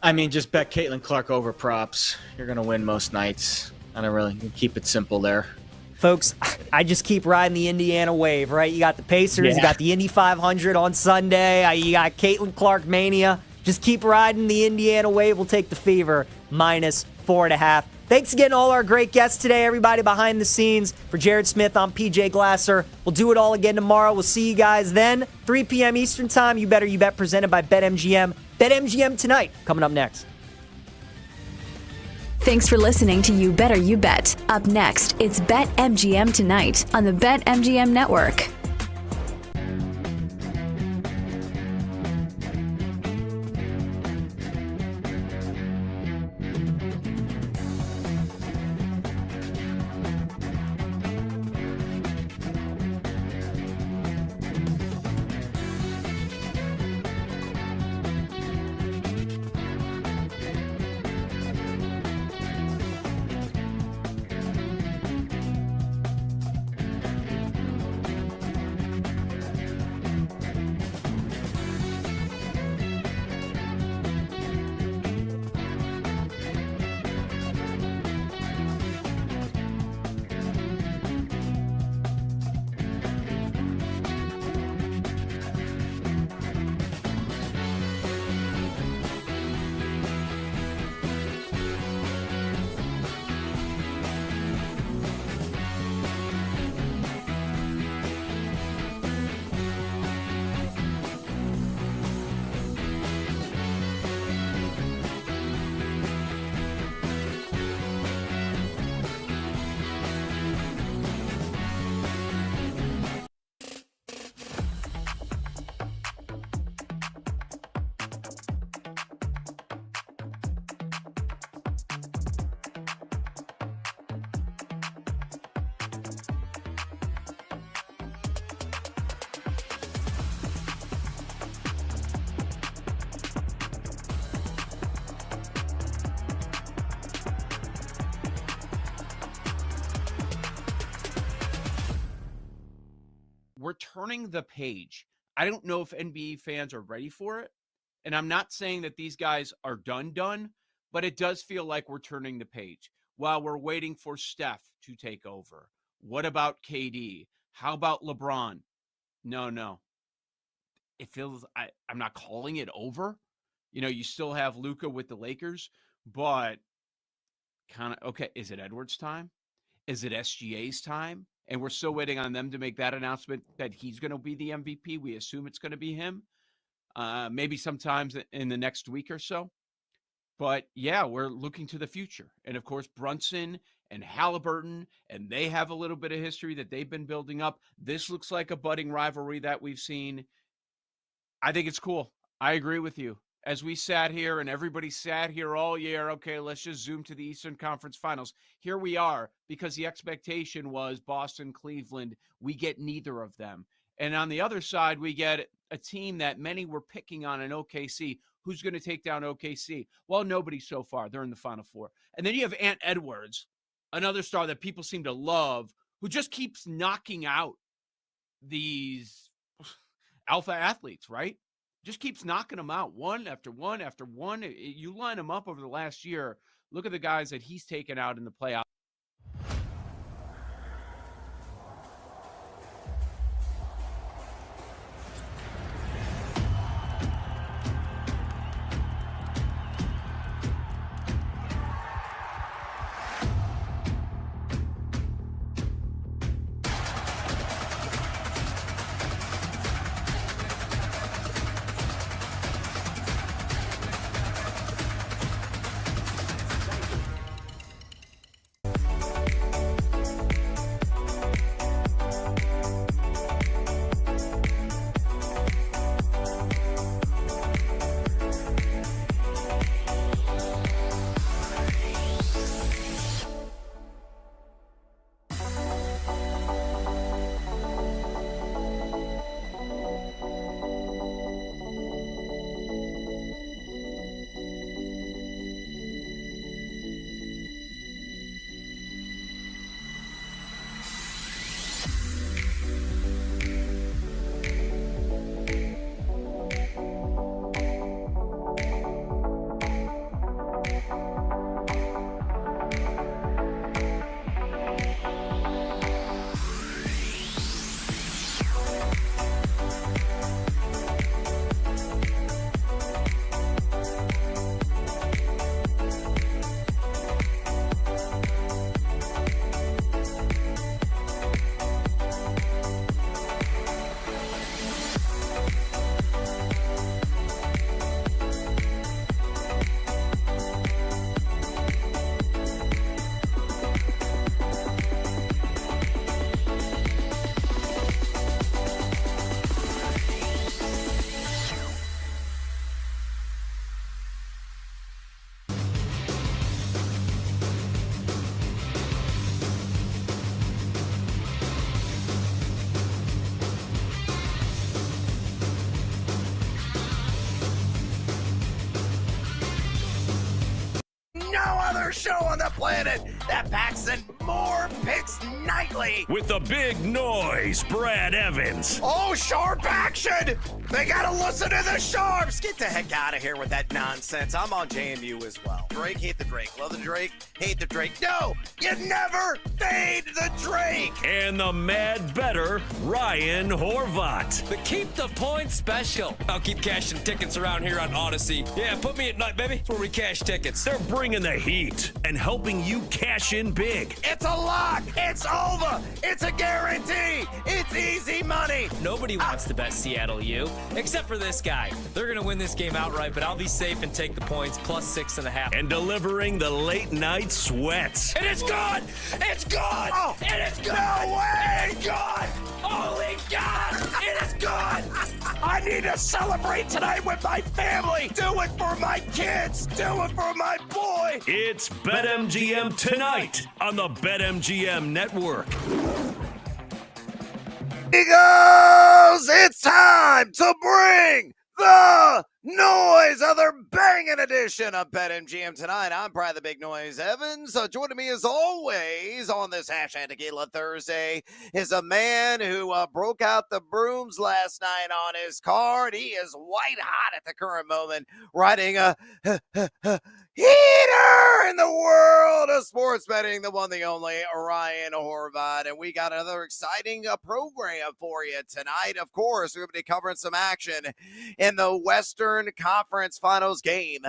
I mean, just bet Caitlin Clark over props. You're going to win most nights. I don't really keep it simple there. Folks, I just keep riding the Indiana wave, right? You got the Pacers, you got the Indy 500 on Sunday, you got Caitlin Clark mania. Just keep riding the Indiana wave. We'll take the Fever -4.5. Thanks again to all our great guests today, everybody behind the scenes. For Jared Smith, I'm PJ Glasser. We'll do it all again tomorrow. We'll see you guys then, 3 p.m. Eastern Time. You Better You Bet, presented by BetMGM. BetMGM tonight, coming up next. Thanks for listening to You Better You Bet. Up next, it's BetMGM Tonight on the BetMGM Network. We're turning the page. I don't know if NBA fans are ready for it. And I'm not saying that these guys are done, but it does feel like we're turning the page while we're waiting for Steph to take over. What about KD? How about LeBron? No. It feels, I'm not calling it over. You know, you still have Luka with the Lakers, but kind of, okay, is it Edwards' time? Is it SGA's time? And we're still waiting on them to make that announcement that he's going to be the MVP. We assume it's going to be him. maybe sometimes in the next week or so. But yeah, we're looking to the future. And of course, Brunson and Halliburton, and they have a little bit of history that they've been building up. This looks like a budding rivalry that we've seen. I think it's cool. I agree with you. As we sat here and everybody sat here all year, okay, let's just zoom to the Eastern Conference Finals. Here we are, because the expectation was Boston, Cleveland. We get neither of them. And on the other side, we get a team that many were picking on in OKC. Who's going to take down OKC? Well, nobody so far. They're in the Final Four. And then you have Ant Edwards, another star that people seem to love, who just keeps knocking out these alpha athletes, right? Just keeps knocking them out one after one after one. You line them up over the last year. Look at the guys that he's taken out in the playoffs. No other show on the planet that packs in more picks nightly. With the big noise, Brad Evans. Oh, sharp action! They gotta listen to the sharps! Get the heck out of here with that nonsense. I'm on JMU as well. Drake, hate the Drake. Love the Drake, hate the Drake. No! You never fade the Drake! And the mad better, Ryan Horvat. The Keep the Points special. I'll keep cashing tickets around here on Odyssey. Yeah, put me at night, baby. That's where we cash tickets. They're bringing the heat and helping you cash in big. It's a lock! It's over! It's a guarantee! It's easy money! Nobody wants to bet Seattle U, except for this guy. They're going to win this game outright, but I'll be safe and take the points plus 6.5. And delivering the late night sweats. And it's gone! It's gone! Oh, it is gone! No way! It's gone! Holy God! It is gone! I need to celebrate tonight with my family! Do it for my kids! Do it for my boy! It's BetMGM tonight on the BetMGM network. Eagles, it's time to bring the noise, other banging edition of BetMGM tonight. I'm Brad the Big Noise Evans. Joining me as always on this hashtag Tequila Thursday is a man who broke out the brooms last night on his card. He is white hot at the current moment, riding a heater in the world of sports betting, the one, the only, Ryan Horvat. And we got another exciting program for you tonight. Of course, we're going to be covering some action in the Western Conference Finals game,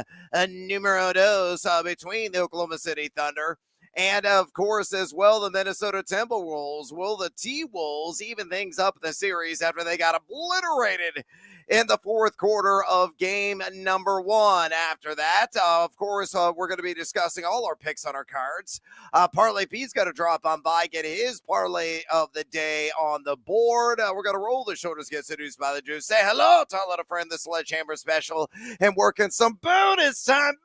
numero dos, between the Oklahoma City Thunder And, of course, as well, the Minnesota Timberwolves. Will the T-Wolves even things up in the series after they got obliterated in the fourth quarter of game number 1? After that, of course, we're going to be discussing all our picks on our cards. Parlay P's got to drop on by, get his parlay of the day on the board. We're going to roll the shoulders, get seduced by the juice. Say hello to our little friend, the Sledgehammer Special, and working some bonus time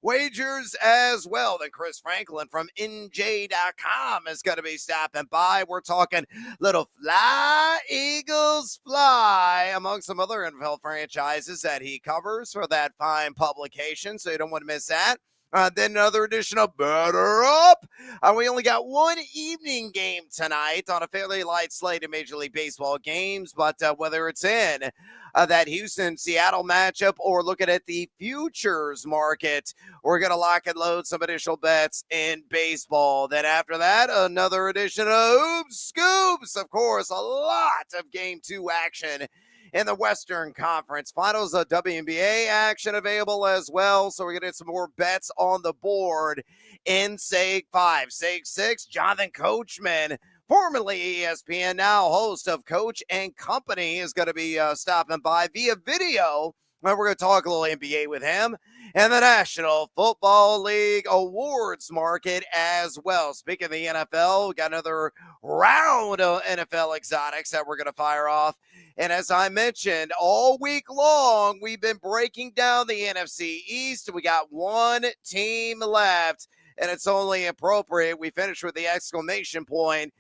wagers as well. Then Chris Franklin from NJ.com is going to be stopping by. We're talking little Fly Eagles Fly, among some other NFL franchises that he covers for that fine publication, so you don't want to miss that. Then another edition of Better Up. We only got one evening game tonight on a fairly light slate of Major League Baseball games, but whether it's in that Houston-Seattle matchup or looking at the futures market, we're going to lock and load some additional bets in baseball. Then after that, another edition of Hoops Scoops. Of course, a lot of Game 2 action in the Western Conference Finals. WNBA action available as well. So we're going to get some more bets on the board in Seg 5. Seg 6, Jonathan Coachman, formerly ESPN, now host of Coach and Company, is going to be stopping by via video. We're going to talk a little NBA with him and the National Football League awards market as well. Speaking of the NFL, we got another round of NFL exotics that we're going to fire off. And as I mentioned, all week long, we've been breaking down the NFC East. We got one team left, and it's only appropriate we finish with the exclamation point.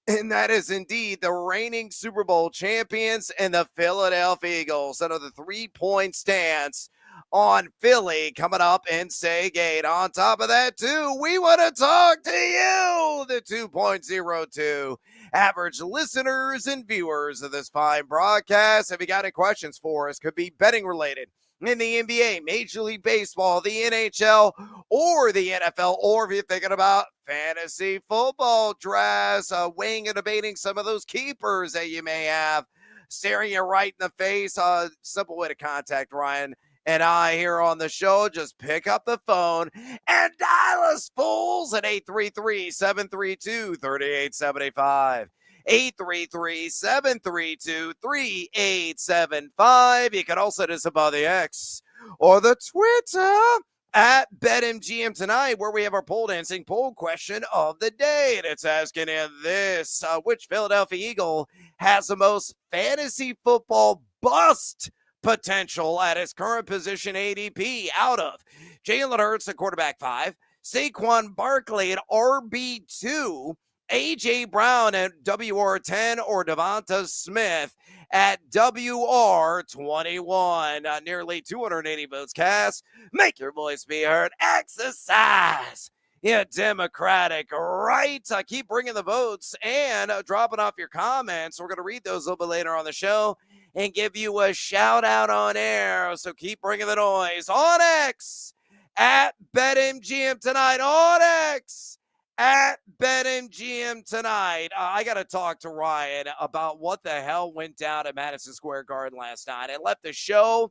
And that is indeed the reigning Super Bowl champions and the Philadelphia Eagles. Another 3-point stance on Philly coming up in Seg 8. On top of that, too, we want to talk to you, the 2.02 average listeners and viewers of this fine broadcast. If you got any questions for us, could be betting related in the NBA, Major League Baseball, the NHL, or the NFL, or if you're thinking about fantasy football drafts, weighing and debating some of those keepers that you may have, staring you right in the face. Simple way to contact Ryan and I here on the show. Just pick up the phone and dial us fools at 833-732-3875. 833-732-3875. You can also hit us about the X or the Twitter at BetMGM tonight, where we have our pole dancing poll question of the day. And it's asking in this, which Philadelphia Eagle has the most fantasy football bust potential at his current position ADP out of Jalen Hurts at quarterback 5, Saquon Barkley at RB2, A.J. Brown at WR10, or Devonta Smith at WR21. Nearly 280 votes cast. Make your voice be heard. Exercise your democratic right. Keep bringing the votes and dropping off your comments. We're going to read those a little bit later on the show and give you a shout out on air. So keep bringing the noise. On X at BetMGM tonight. On X at BetMGM tonight. I got to talk to Ryan about what the hell went down at Madison Square Garden last night. I left the show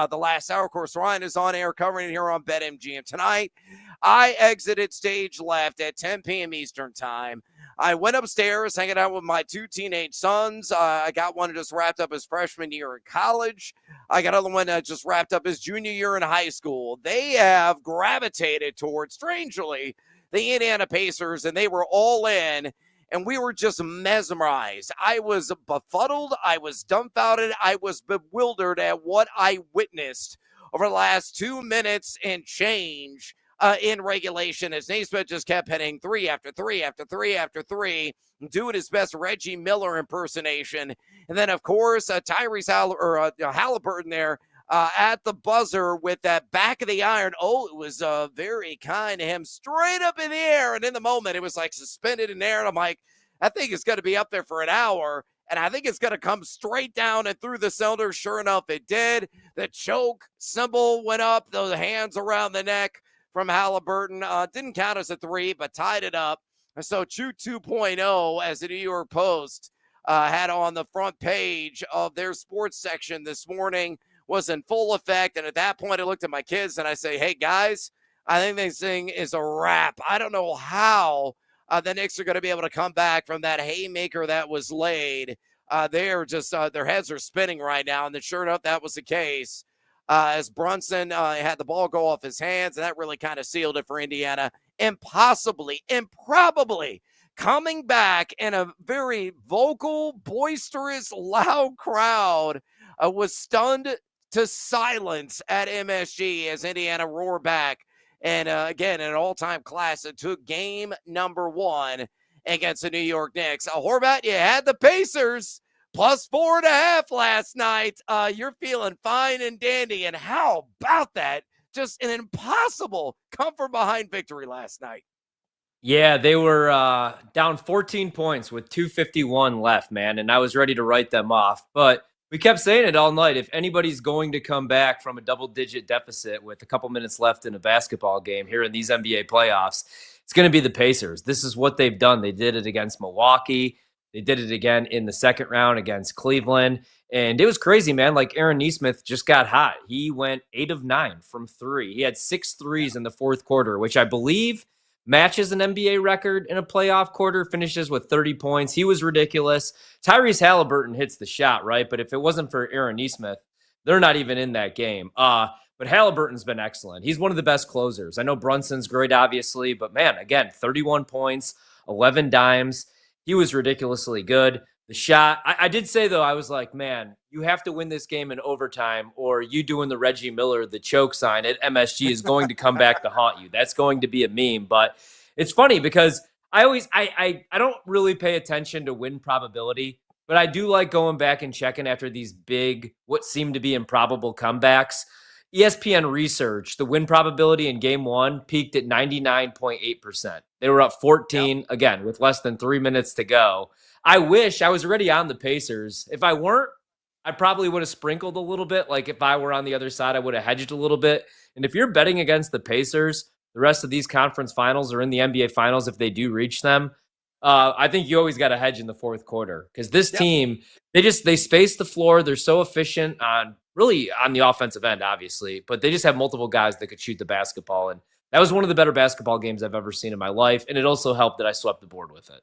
the last hour. Of course, Ryan is on air covering it here on BetMGM tonight. I exited stage left at 10 p.m. Eastern time. I went upstairs, hanging out with my two teenage sons. I got one just wrapped up his freshman year in college. I got another one that just wrapped up his junior year in high school. They have gravitated towards, strangely, the Indiana Pacers, and they were all in, and we were just mesmerized. I was befuddled. I was dumbfounded. I was bewildered at what I witnessed over the last 2 minutes and change in regulation, as Naismith just kept hitting 3 after 3 after 3 after 3, doing his best Reggie Miller impersonation. And then, of course, Tyrese Halliburton there at the buzzer with that back of the iron. Oh, it was very kind of him, straight up in the air. And in the moment, it was like suspended in there. And I'm like, I think it's going to be up there for an hour. And I think it's going to come straight down and through the cylinder. Sure enough, it did. The choke symbol went up, those hands around the neck from Halliburton. Didn't count as a 3, but tied it up. So Chew 2.0, as the New York Post had on the front page of their sports section this morning, was in full effect. And at that point, I looked at my kids and I say, hey, guys, I think this thing is a wrap. I don't know how the Knicks are going to be able to come back from that haymaker that was laid. They're just their heads are spinning right now, and then sure enough, that was the case. As Brunson had the ball go off his hands, and that really kind of sealed it for Indiana. Improbably coming back in a very vocal, boisterous, loud crowd was stunned to silence at MSG as Indiana roared back. And again, in an all-time class, it took game number 1 against the New York Knicks. Horvat, you had the Pacers plus 4.5 last night. You're feeling fine and dandy. And how about that? Just an impossible come from behind victory last night. Yeah, they were down 14 points with 2:51 left, man, and I was ready to write them off. But we kept saying it all night. If anybody's going to come back from a double-digit deficit with a couple minutes left in a basketball game here in these NBA playoffs, it's going to be the Pacers. This is what they've done. They did it against Milwaukee. They did it again in the second round against Cleveland. And it was crazy, man. Like Aaron Nesmith just got hot. He went 8 of 9 from 3. He had 6 threes in the fourth quarter, which I believe matches an NBA record in a playoff quarter, finishes with 30 points. He was ridiculous. Tyrese Halliburton hits the shot, right? But if it wasn't for Aaron Nesmith, they're not even in that game. But Halliburton's been excellent. He's one of the best closers. I know Brunson's great, obviously, but man, again, 31 points, 11 dimes. He was ridiculously good. The shot, I did say, though, I was like, man, you have to win this game in overtime or you doing the Reggie Miller, the choke sign at MSG is going to come back to haunt you. That's going to be a meme. But it's funny because I don't really pay attention to win probability, but I do like going back and checking after these big, what seem to be improbable comebacks. ESPN research, the win probability in game 1 peaked at 99.8%. They were up 14, again, with less than 3 minutes to go. I wish I was already on the Pacers. If I weren't, I probably would have sprinkled a little bit. Like if I were on the other side, I would have hedged a little bit. And if you're betting against the Pacers, the rest of these conference finals or in the NBA finals, if they do reach them, I think you always got to hedge in the fourth quarter because this team, they space the floor. They're so efficient on the offensive end, obviously, but they just have multiple guys that could shoot the basketball. And that was one of the better basketball games I've ever seen in my life. And it also helped that I swept the board with it.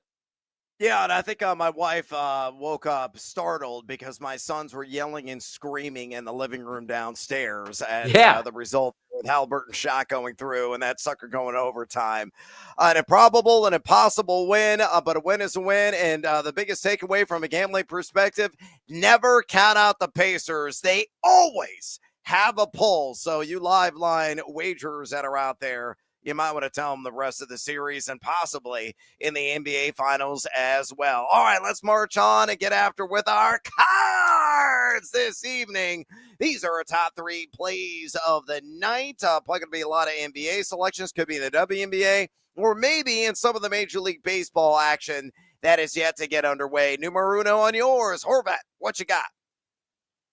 Yeah, and I think my wife woke up startled because my sons were yelling and screaming in the living room downstairs at the result with Halliburton's shot going through and that sucker going overtime. An improbable and impossible win, but a win is a win. And the biggest takeaway from a gambling perspective, never count out the Pacers. They always have a pull. So you live line wagers that are out there, you might want to tell them the rest of the series and possibly in the NBA Finals as well. All right, let's march on and get after with our cards this evening. These are our top 3 plays of the night. Probably going to be a lot of NBA selections. Could be the WNBA or maybe in some of the Major League Baseball action that is yet to get underway. Numero uno on yours. Horvat, what you got?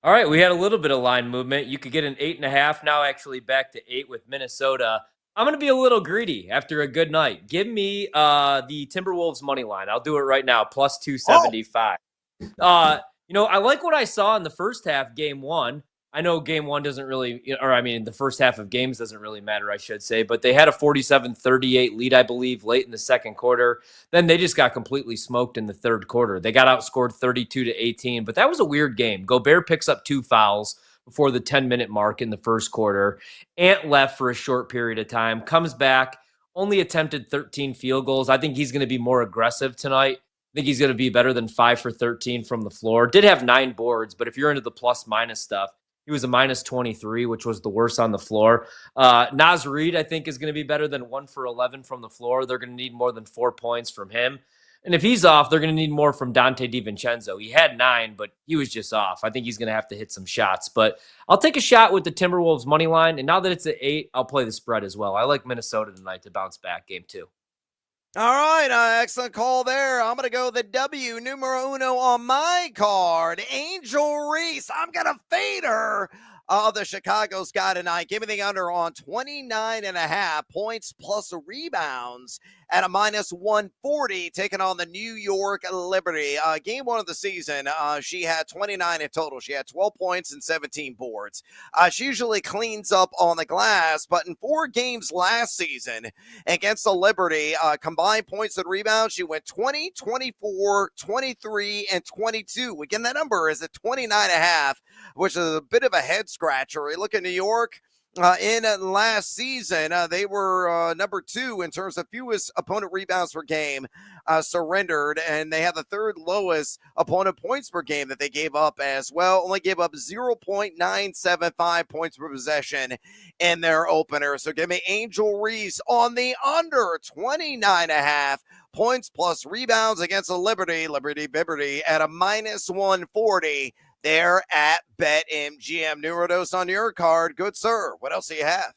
All right, we had a little bit of line movement. You could get an 8.5, now actually back to 8 with Minnesota. I'm going to be a little greedy after a good night. Give me the Timberwolves money line. I'll do it right now, plus 275. I like what I saw in the first half, game 1. I know game 1 doesn't really, the first half of games doesn't really matter, I should say, but they had a 47-38 lead, I believe, late in the second quarter. Then they just got completely smoked in the third quarter. They got outscored 32-18, but that was a weird game. Gobert picks up 2 fouls before the 10-minute mark in the first quarter. Ant left for a short period of time, comes back, only attempted 13 field goals. I think he's going to be more aggressive tonight. I think he's going to be better than 5 for 13 from the floor. Did have 9 boards, but if you're into the plus-minus stuff, he was a minus 23, which was the worst on the floor. Naz Reid, I think, is going to be better than 1 for 11 from the floor. They're going to need more than 4 points from him. And if he's off, they're going to need more from Dante DiVincenzo. He had 9, but he was just off. I think he's going to have to hit some shots. But I'll take a shot with the Timberwolves money line. And now that it's at 8, I'll play the spread as well. I like Minnesota tonight to bounce back game 2. All right, excellent call there. I'm going to go the W, numero uno on my card. Angel Reese, I'm going to fade her The Chicago Sky tonight. Give me the under on 29.5 points plus rebounds at a minus 140, taking on the New York Liberty. Game one of the season, she had 29 in total. She had 12 points and 17 boards. She usually cleans up on the glass, but in 4 games last season against the Liberty, combined points and rebounds, she went 20, 24, 23, and 22. Again, that number is at 29.5, which is a bit of a head scratcher. We look at New York. In last season, they were number 2 in terms of fewest opponent rebounds per game surrendered, and they had the 3rd lowest opponent points per game that they gave up as well. Only gave up 0.975 points per possession in their opener. So give me Angel Reese on the under 29.5 points plus rebounds against the Liberty at a minus 140. There at BetMGM. Neurodos on your card. Good, sir. What else do you have?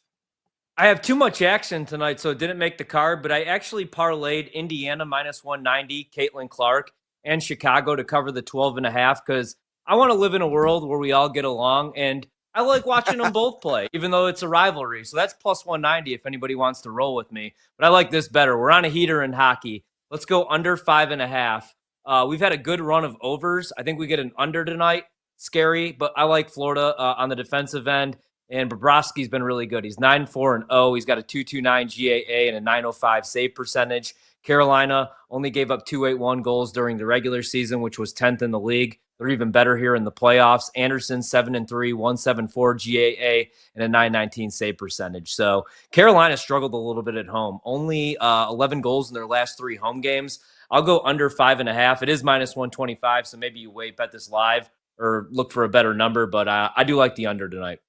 I have too much action tonight, so it didn't make the card, but I actually parlayed Indiana minus 190, Caitlin Clark, and Chicago to cover the 12.5 because I want to live in a world where we all get along, and I like watching them both play, even though it's a rivalry. So that's plus 190 if anybody wants to roll with me. But I like this better. We're on a heater in hockey. Let's go under 5.5. We've had a good run of overs. I think we get an under tonight. Scary, but I like Florida on the defensive end, and Bobrovsky's been really good. He's 9-4-0. He's got a 2.29 GAA and a 905 save percentage. Carolina only gave up 281 goals during the regular season, which was 10th in the league. They're even better here in the playoffs. Anderson 7-3, 174 GAA, and a 919 save percentage. So Carolina struggled a little bit at home. Only 11 goals in their last 3 home games. I'll go under 5.5. It is minus 125, so maybe you bet this live or look for a better number, but I do like the under tonight.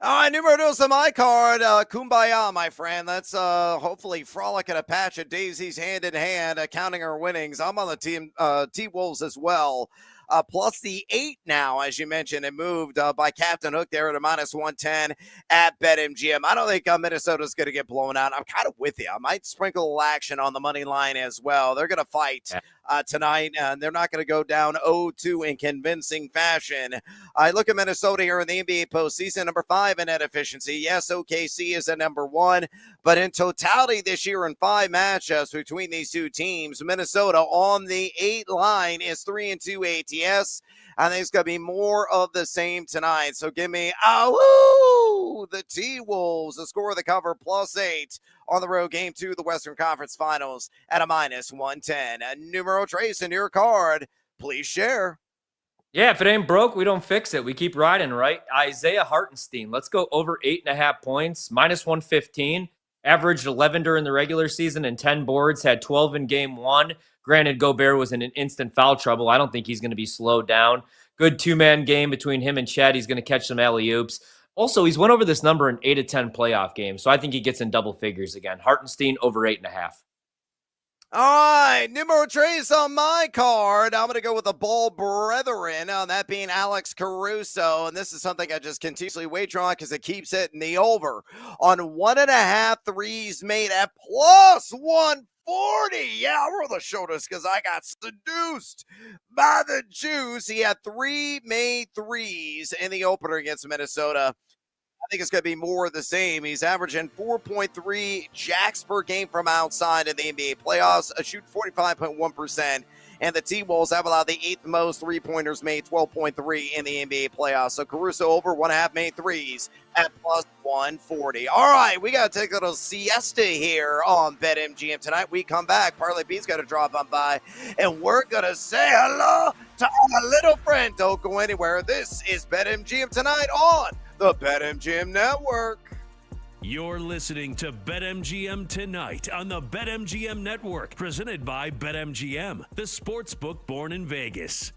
All right, numero dos on my card. Kumbaya, my friend. Let's hopefully frolic at a patch of daisies hand in hand, counting our winnings. I'm on the team T-Wolves as well. Plus the 8 now, as you mentioned, it moved by Captain Hook there at a minus 110 at BetMGM. I don't think Minnesota's going to get blown out. I'm kind of with you. I might sprinkle a little action on the money line as well. They're going to fight tonight, and they're not going to go down 0-2 in convincing fashion. I look at Minnesota here in the NBA postseason, number 5 in net efficiency. Yes, OKC is at number 1, but in totality this year in 5 matchups between these two teams, Minnesota on the 8 line is 3-2 ATS. I think it's going to be more of the same tonight. So give me the T-Wolves, the score of the cover, plus 8 on the road, game 2 of the Western Conference Finals at a minus 110. Numero Trace in your card. Please share. Yeah, if it ain't broke, we don't fix it. We keep riding, right? Isaiah Hartenstein. Let's go over 8.5 points, minus 115. Averaged 11 during the regular season and 10 boards, had 12 in game 1. Granted, Gobert was in an instant foul trouble. I don't think he's going to be slowed down. Good 2-man game between him and Chet. He's going to catch some alley-oops. Also, he's went over this number in 8 of 10 playoff games, so I think he gets in double figures again. Hartenstein over 8.5. All right, numero tres on my card. I'm going to go with the Ball Brethren, that being Alex Caruso. And this is something I just continuously wager on because it keeps hitting the over on 1.5 threes made at plus 140. Yeah, roll the shoulders because I got seduced by the juice. He had 3 made threes in the opener against Minnesota. I think it's going to be more of the same. He's averaging 4.3 jacks per game from outside in the NBA playoffs, shooting 45.1%. And the T-Wolves have allowed the 8th most three-pointers made, 12.3 in the NBA playoffs. So Caruso over 1.5 made threes at plus 140. All right, we got to take a little siesta here on BetMGM tonight. We come back. Parlay B's got to drop on by, and we're going to say hello to our little friend. Don't go anywhere. This is BetMGM tonight on the BetMGM Network. You're listening to BetMGM tonight on the BetMGM Network, presented by BetMGM, the sportsbook born in Vegas.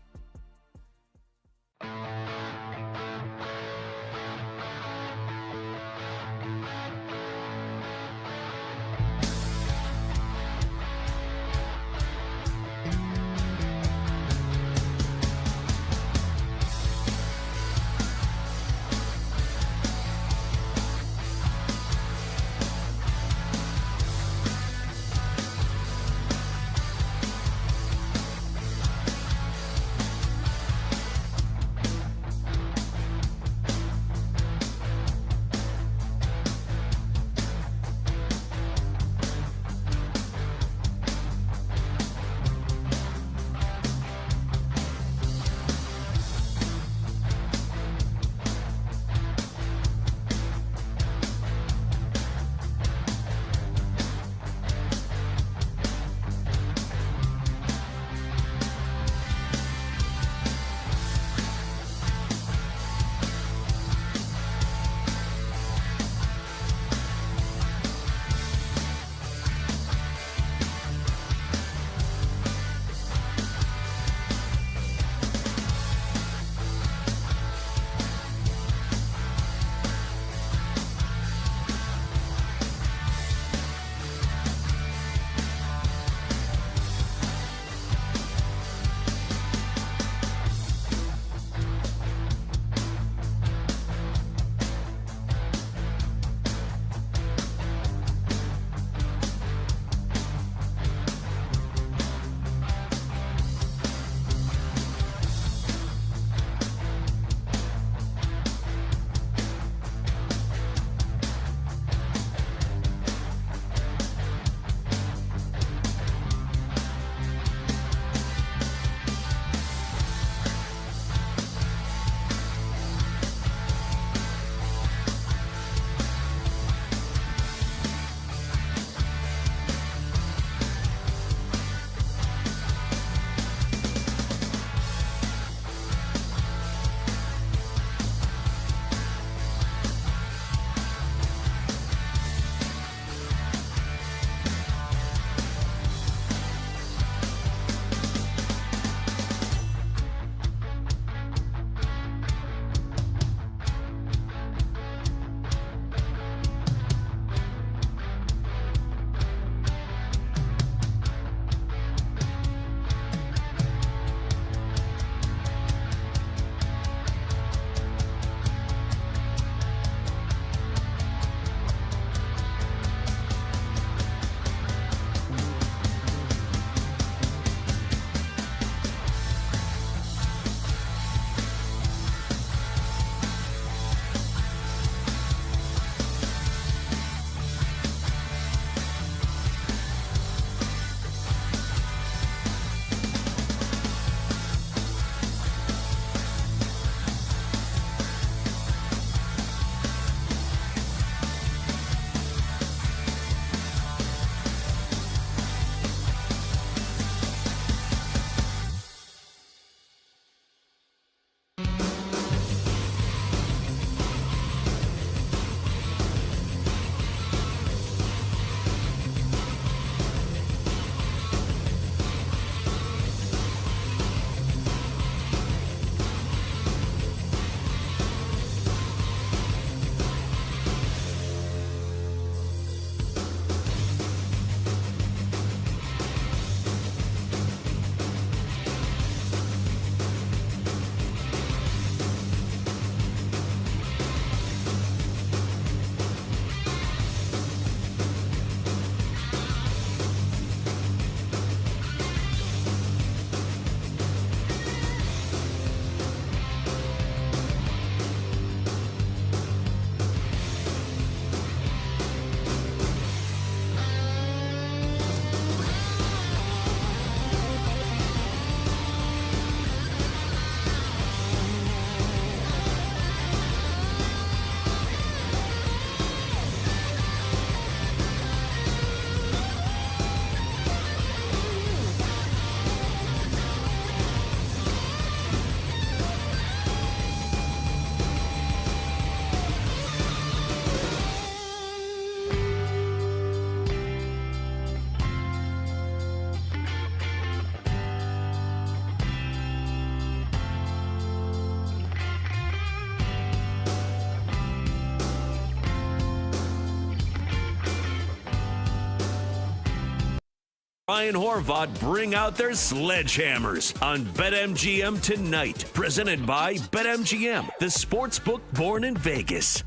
Ryan Horvath bring out their sledgehammers on BetMGM tonight. Presented by BetMGM, the sportsbook born in Vegas.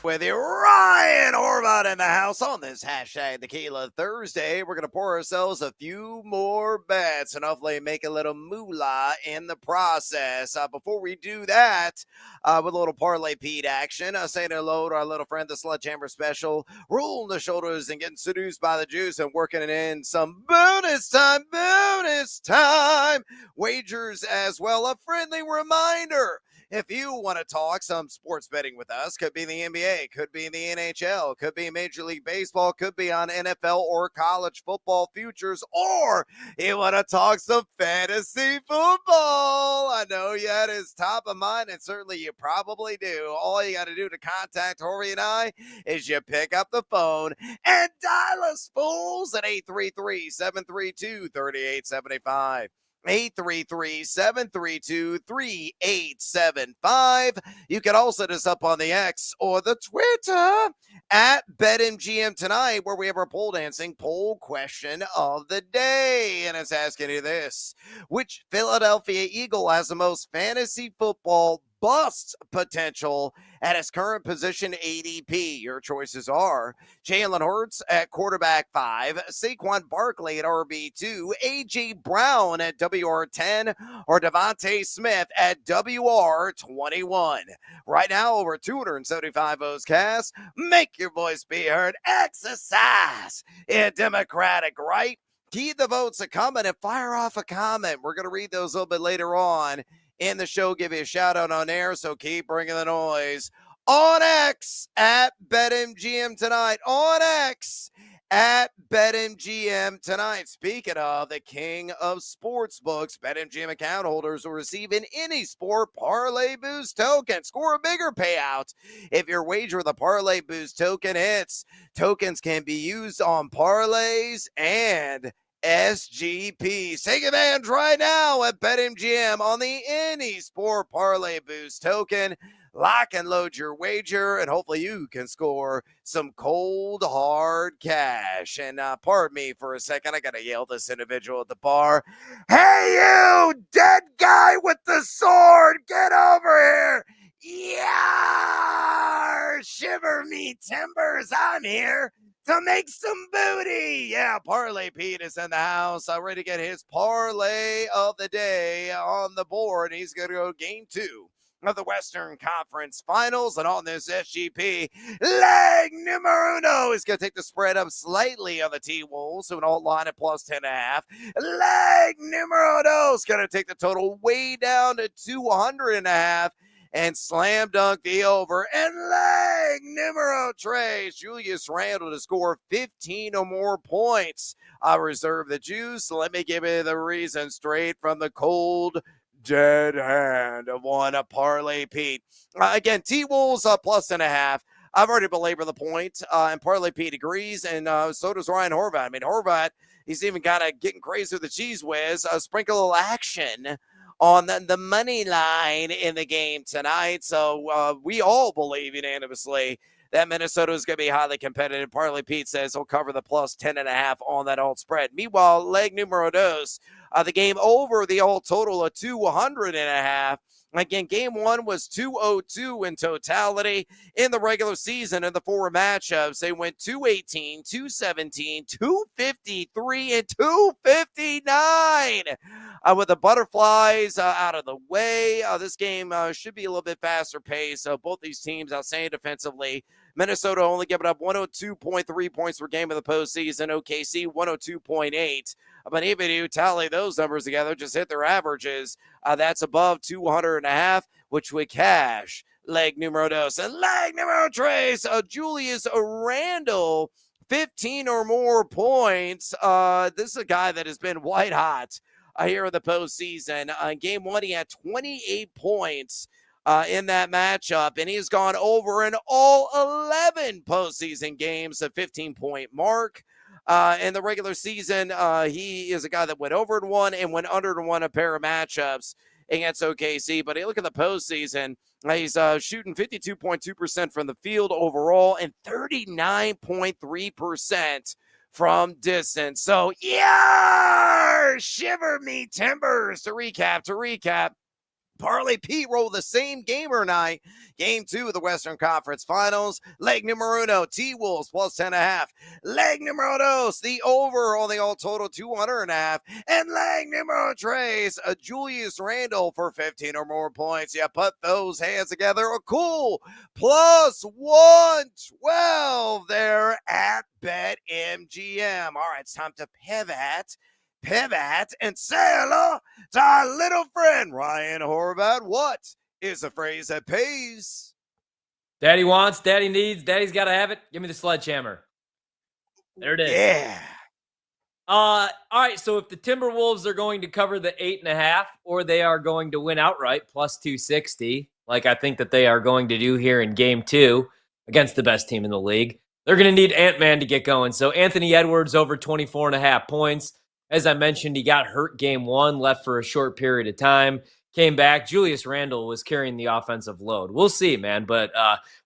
With you, Ryan Horvath in the house on this hashtag Tequila Thursday. We're going to pour ourselves a few more bets and hopefully make a little moolah in the process. Before we do that, with a little Parlay Pete action, saying hello to our little friend, the Sledgehammer Special, rolling the shoulders and getting seduced by the juice and working it in some bonus time wagers as well. A friendly reminder. If you want to talk some sports betting with us, could be the NBA, could be the NHL, could be Major League Baseball, could be on NFL or college football futures, or you want to talk some fantasy football. I know that is top of mind, and certainly you probably do. All you got to do to contact Horry and I is you pick up the phone and dial us fools at 833-732-3875. 833-732-3875. You can also hit us up on the X or the Twitter at BetMGM tonight, where we have our pole dancing poll question of the day. And it's asking you this: which Philadelphia Eagle has the most fantasy football bust potential at his current position ADP? Your choices are Jalen Hurts at quarterback 5, Saquon Barkley at RB2, A.J. Brown at WR10, or Devontae Smith at WR21. Right now, over 275 votes cast. Make your voice be heard. Exercise in Democratic right. Keep the votes a coming and fire off a comment. We're going to read those a little bit later on in the show, give you a shout out on air, so keep bringing the noise. On X at BetMGM tonight. On X at BetMGM tonight. Speaking of the king of sportsbooks, BetMGM account holders will receive an any sport Parlay Boost token. Score a bigger payout if your wager with a Parlay Boost token hits. Tokens can be used on parlays and SGPs. Take advantage right now at BetMGM on the Any Sport Parlay Boost token. Lock and load your wager, and hopefully you can score some cold, hard cash. And pardon me for a second, I got to yell this individual at the bar. Hey, you dead guy with the sword, get over here. Yeah, shiver me timbers, I'm here to make some booty. Yeah, Parlay Pete is in the house, ready to get his parlay of the day on the board. He's going to go game 2 of the Western Conference Finals. And on this SGP, leg numero uno is going to take the spread up slightly on the T-Wolves, so an alt line at plus 10.5. Leg numero dos is going to take the total way down to 200.5. And slam dunk the over. And leg numero tres, Julius Randle to score 15 or more points. I reserve the juice. So let me give you the reason straight from the cold, dead hand of one Parlay Pete. Again, T-Wolves plus 10.5. I've already belabored the point, and Parlay Pete agrees, and so does Ryan Horvath. I mean, Horvath, he's even kind of getting crazy with the cheese whiz. Sprinkle a little action on the money line in the game tonight. So we all believe unanimously that Minnesota is going to be highly competitive. Parlay Pete says he'll cover the plus 10.5 on that alt spread. Meanwhile, leg numero dos, the game over the alt total of 200.5. Again, game 1 was 202 in totality in the regular season. In the 4 matchups, they went 218, 217, 253, and 259. With the butterflies out of the way, this game should be a little bit faster paced. Both these teams outstanding defensively. Minnesota only giving up 102.3 points per game in the postseason. OKC 102.8. But even if you tally those numbers together, just hit their averages, that's above 200.5, which would cash leg numero dos. And leg numero tres, Julius Randle, 15 or more points. This is a guy that has been white hot here in the postseason. In game 1, he had 28 points in that matchup, and he's gone over in all 11 postseason games, the 15-point mark. In the regular season, he is a guy that went over in one and went under in one a pair of matchups against OKC. But you look at the postseason, He's shooting 52.2% from the field overall and 39.3% from distance. So, yeah, shiver me timbers. To recap, Parlay Pete rolled the same gamer night. Game 2 of the Western Conference Finals. Leg numero uno, T-Wolves plus 10.5. Leg numero dos, the over on the all total 200.5. And leg numero tres, Julius Randle for 15 or more points. You put those hands together, a cool plus 112 there at BetMGM. All right, it's time to pivot and say hello to our little friend Ryan Horvath. What is a phrase that pays? Daddy wants, daddy needs, daddy's got to have it. Give me the sledgehammer. There it is. Yeah. All right, so if the Timberwolves are going to cover the 8.5 or they are going to win outright plus 260, like I think that they are going to do here in game 2 against the best team in the league, they're going to need Ant-Man to get going. So Anthony Edwards over 24.5 points. As I mentioned, he got hurt game 1, left for a short period of time, came back. Julius Randle was carrying the offensive load. We'll see, man, but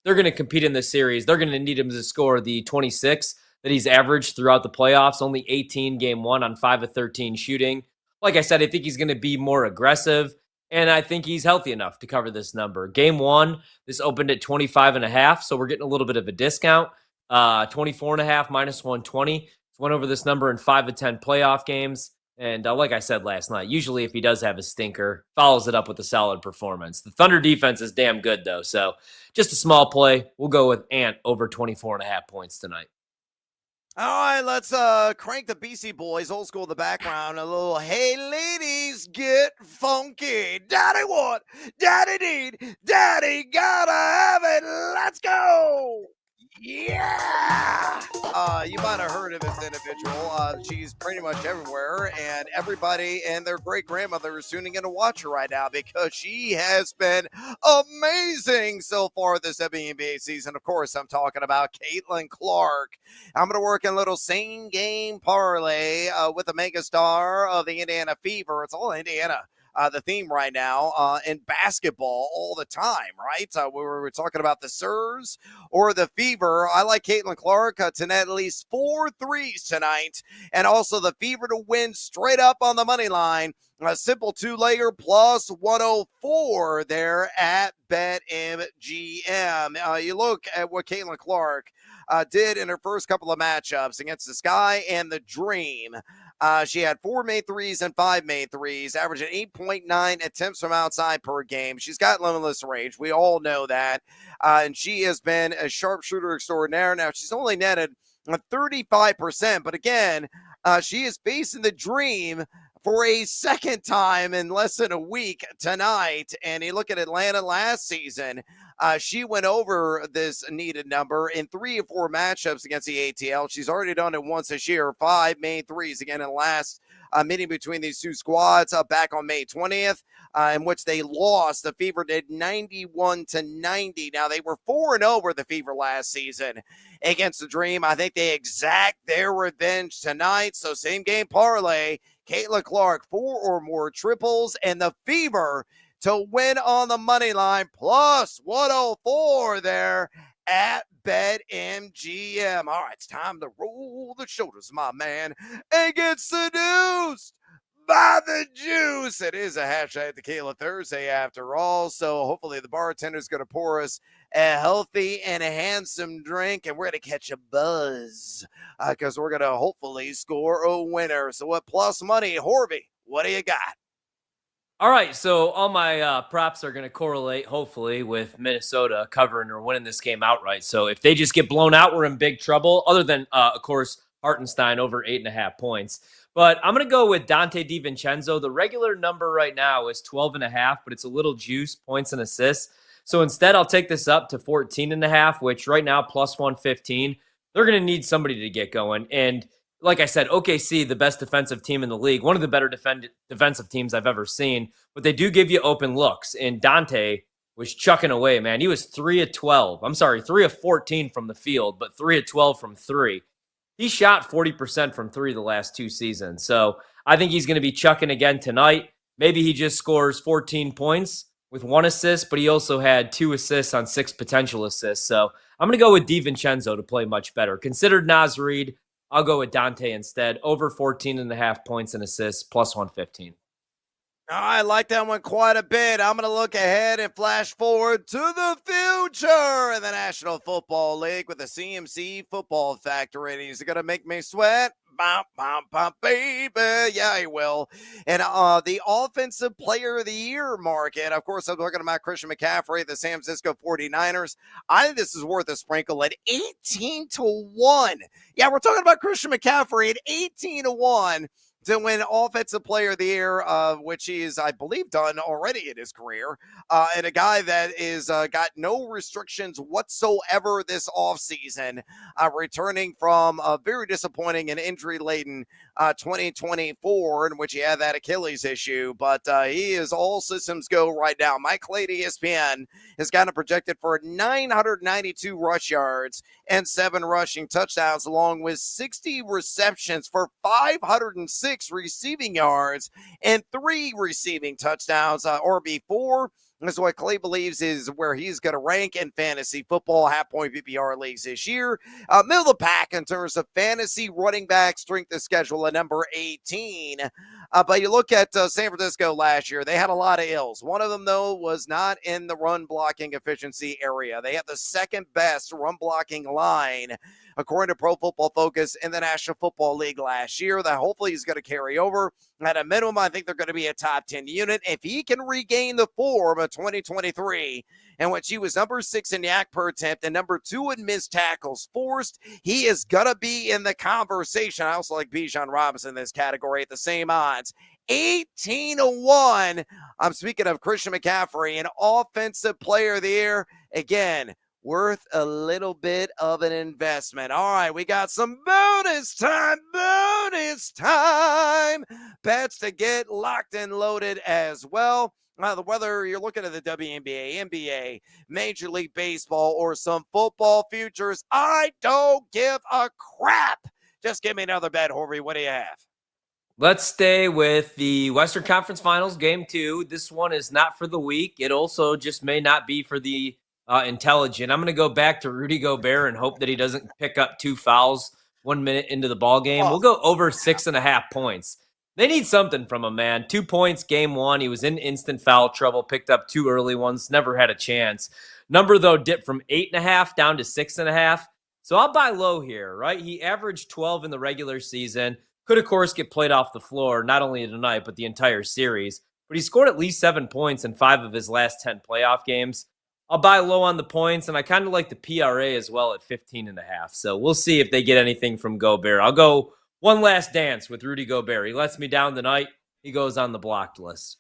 they're going to compete in this series. They're going to need him to score the 26 that he's averaged throughout the playoffs, only 18 game 1 on 5 of 13 shooting. Like I said, I think he's going to be more aggressive, and I think he's healthy enough to cover this number. Game 1, this opened at 25.5, so we're getting a little bit of a discount. 24.5 minus 120. Went over this number in 5 of 10 playoff games. And like I said last night, usually if he does have a stinker, follows it up with a solid performance. The Thunder defense is damn good, though. So just a small play. We'll go with Ant over 24.5 points tonight. All right, let's crank the BC Boys, old school in the background. A little, hey, ladies, get funky. Daddy want, daddy need, daddy gotta have it. Let's go. Yeah! You might have heard of this individual. She's pretty much everywhere, and everybody and their great-grandmother is tuning in to watch her right now because she has been amazing so far this NBA season. Of course, I'm talking about Caitlin Clark. I'm going to work in a little same-game parlay with the megastar of the Indiana Fever. It's all Indiana. The theme right now in basketball all the time, right? We're talking about the Sirs or the Fever. I like Caitlin Clark to net at least 4 threes tonight, and also the Fever to win straight up on the money line. A simple 2-layer plus 104 there at BetMGM. You look at what Caitlin Clark did in her first couple of matchups against the Sky and the Dream. She had 4 made threes and 5 made threes, averaging 8.9 attempts from outside per game. She's got limitless range. We all know that. And she has been a sharpshooter extraordinaire. Now, she's only netted 35%, but again, she is facing the Dream for a second time in less than a week tonight. And you look at Atlanta last season, she went over this needed number in 3 or 4 matchups against the ATL. She's already done it once this year, 5 made threes again in the last meeting between these two squads back on May 20th, in which they lost. The Fever did 91-90. Now, they were 4-0 over the Fever last season against the Dream. I think they exact their revenge tonight. So same game parlay, Caitlin Clark, 4 or more triples, and the Fever to win on the money line, plus 104 there at BetMGM. All right, it's time to roll the shoulders, my man, and get seduced by the juice. It is a hashtag Tequila Thursday after all, so hopefully the bartender's going to pour us a healthy and a handsome drink, and we're going to catch a buzz because we're going to hopefully score a winner. So what plus money, Horvey, what do you got? All right, so all my props are going to correlate, hopefully, with Minnesota covering or winning this game outright. So if they just get blown out, we're in big trouble, other than, of course, Hartenstein over 8.5 points. But I'm going to go with Dante DiVincenzo. The regular number right now is 12.5, but it's a little juice, points and assists. So instead, I'll take this up to 14.5, which right now, plus 115. They're going to need somebody to get going. And like I said, OKC, the best defensive team in the league, one of the better defensive teams I've ever seen, but they do give you open looks. And Dante was chucking away, man. He was 3 of 12. I'm sorry, 3 of 14 from the field, but 3 of 12 from 3. He shot 40% from 3 the last 2 seasons. So I think he's going to be chucking again tonight. Maybe he just scores 14 points, with 1 assist, but he also had 2 assists on 6 potential assists. So I'm going to go with DiVincenzo to play much better. Considered Naz Reid, I'll go with Dante instead. Over 14.5 points and assists, plus 115. I like that one quite a bit. I'm going to look ahead and flash forward to the future in the National Football League with the CMC Football Factory. Is it going to make me sweat? Bump, bump, bump, baby. Yeah, he will. And the Offensive Player of the Year market, of course, I'm talking about Christian McCaffrey, the San Francisco 49ers. I think this is worth a sprinkle at 18-1. Yeah, we're talking about Christian McCaffrey at 18-1. To win Offensive Player of the Year, which he's, I believe, done already in his career. And a guy that is got no restrictions whatsoever this offseason, returning from a very disappointing and injury-laden 2024, in which he had that Achilles issue. But he is all systems go right now. Mike Clay, ESPN, has got him projected for 992 rush yards and 7 rushing touchdowns, along with 60 receptions for 506 receiving yards and 3 receiving touchdowns. RB4 is what Clay believes is where he's going to rank in fantasy football, half-point PPR leagues this year. Middle of the pack in terms of fantasy running back strength of schedule at number 18. But you look at San Francisco last year, they had a lot of ills. One of them, though, was not in the run blocking efficiency area. They had the second best run blocking line, according to Pro Football Focus, in the National Football League last year. That hopefully is going to carry over. At a minimum, I think they're going to be a top 10 unit. If he can regain the form of 2023, in which he was number 6 in yak per attempt and number 2 in missed tackles forced, he is going to be in the conversation. I also like Bijan Robinson in this category at the same odds. 18-1. I'm speaking of Christian McCaffrey, an Offensive Player of the Year. Again, worth a little bit of an investment. All right, we got some bonus time. Bets to get locked and loaded as well. Whether you're looking at the WNBA, NBA, Major League Baseball, or some football futures, I don't give a crap. Just give me another bet, Horvey. What do you have? Let's stay with the Western Conference Finals, Game 2. This one is not for the weak. It also just may not be for the intelligent. I'm going to go back to Rudy Gobert and hope that he doesn't pick up 2 fouls 1 minute into the ball game. We'll go over 6.5 points. They need something from him, man. 2 points, Game 1. He was in instant foul trouble, picked up 2 early ones, never had a chance. Number, though, dipped from 8.5 down to 6.5. So I'll buy low here, right? He averaged 12 in the regular season. Could, of course, get played off the floor, not only tonight, but the entire series. But he scored at least 7 points in 5 of his last 10 playoff games. I'll buy low on the points, and I kind of like the PRA as well at 15.5. So we'll see if they get anything from Gobert. I'll go one last dance with Rudy Gobert. He lets me down tonight. He goes on the blocked list.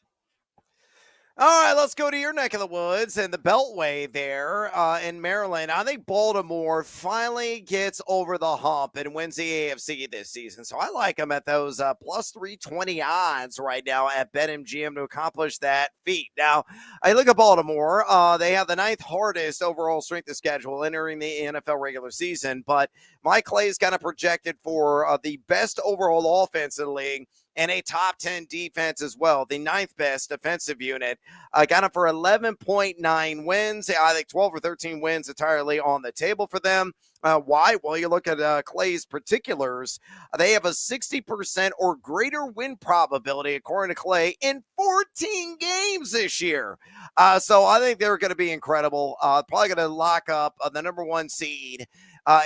All right, let's go to your neck of the woods and the Beltway there in Maryland. I think Baltimore finally gets over the hump and wins the AFC this season. So I like them at those plus 320 odds right now at BetMGM to accomplish that feat. Now, I look at Baltimore. They have the 9th hardest overall strength of schedule entering the NFL regular season. But Mike Clay is kind of projected for the best overall offense in the league and a top 10 defense as well. The 9th best defensive unit. Got them for 11.9 wins. I think 12 or 13 wins entirely on the table for them. Why? Well, you look at Clay's particulars. They have a 60% or greater win probability, according to Clay, in 14 games this year. So I think they're going to be incredible. Probably going to lock up the number 1 seed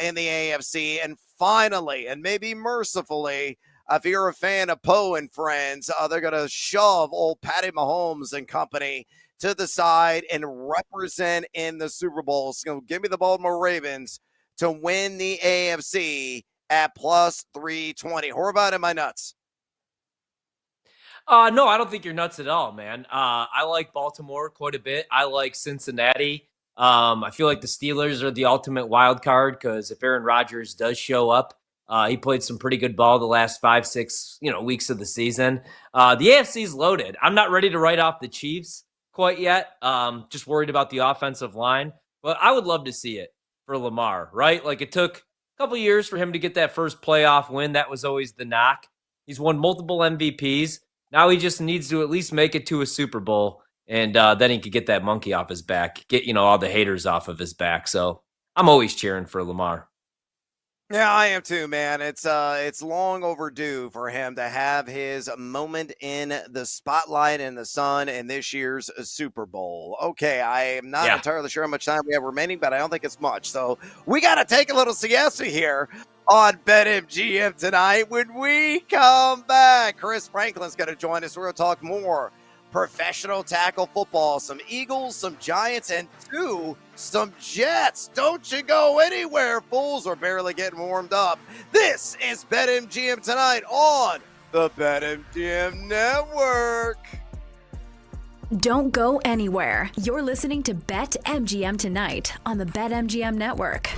in the AFC. And finally, and maybe mercifully, if you're a fan of Poe and friends, they're going to shove old Patty Mahomes and company to the side and represent in the Super Bowl. So give me the Baltimore Ravens to win the AFC at plus 320. Horvat, am I nuts? No, I don't think you're nuts at all, man. I like Baltimore quite a bit. I like Cincinnati. I feel like the Steelers are the ultimate wild card because if Aaron Rodgers does show up, he played some pretty good ball the last 5-6 weeks of the season. The AFC's loaded. I'm not ready to write off the Chiefs quite yet. Just worried about the offensive line. But I would love to see it for Lamar, right? Like it took a couple years for him to get that first playoff win. That was always the knock. He's won multiple MVPs. Now he just needs to at least make it to a Super Bowl. and then he could get that monkey off his back, get all the haters off of his back. So I'm always cheering for Lamar. Yeah, I am too, man. It's long overdue for him to have his moment in the spotlight and the sun in this year's Super Bowl. Okay, I am not entirely sure how much time we have remaining, but I don't think it's much. So we got to take a little siesta here on BetMGM tonight. When we come back, Chris Franklin's going to join us. We're going to talk more professional tackle football, some Eagles, some Giants, and some Jets. Don't you go anywhere, fools. We're barely getting warmed up. This is BetMGM tonight on the BetMGM Network. Don't go anywhere. You're listening to BetMGM tonight on the BetMGM Network.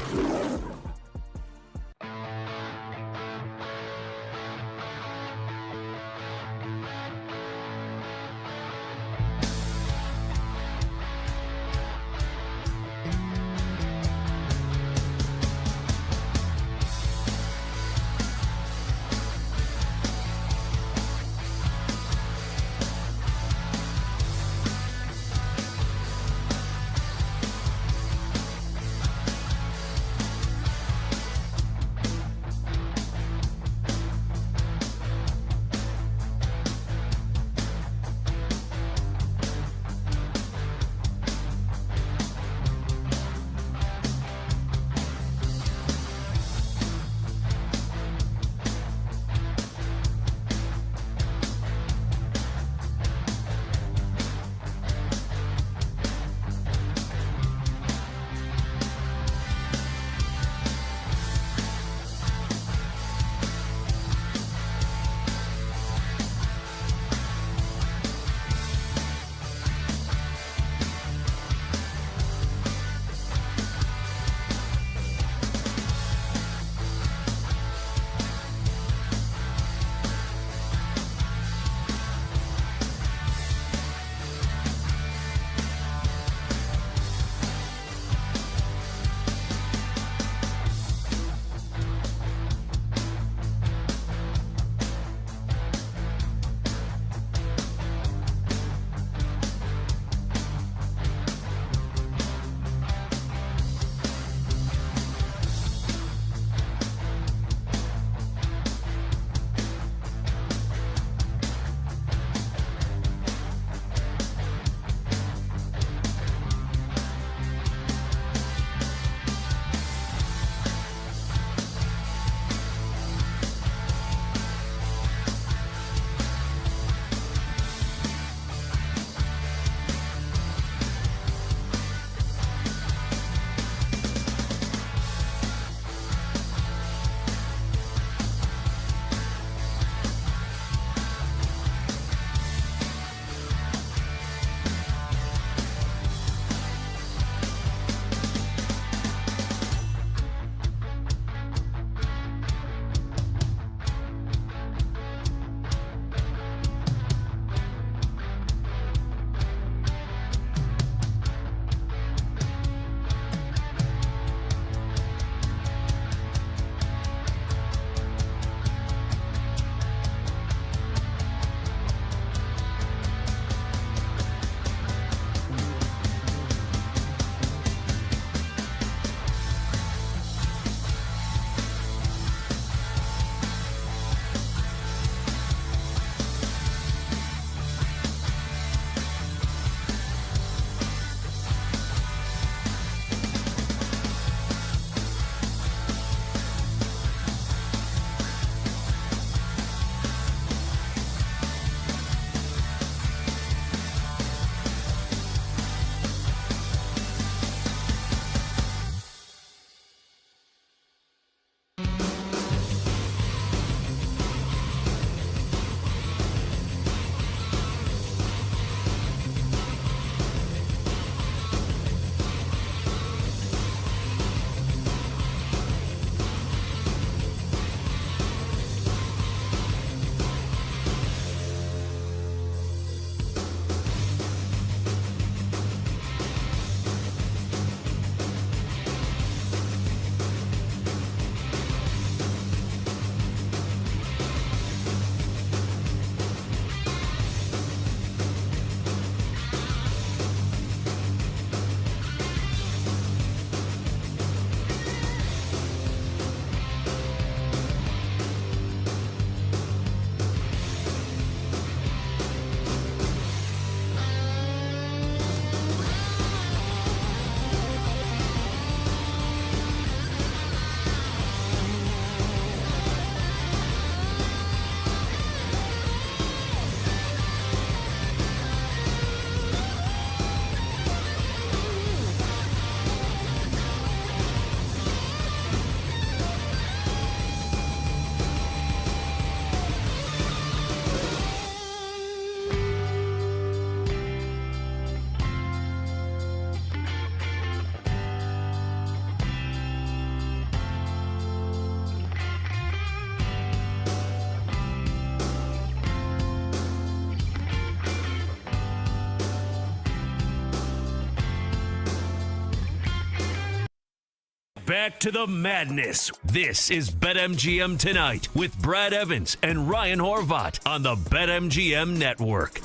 back to the madness. This is BetMGM Tonight with Brad Evans and Ryan Horvat on the BetMGM Network.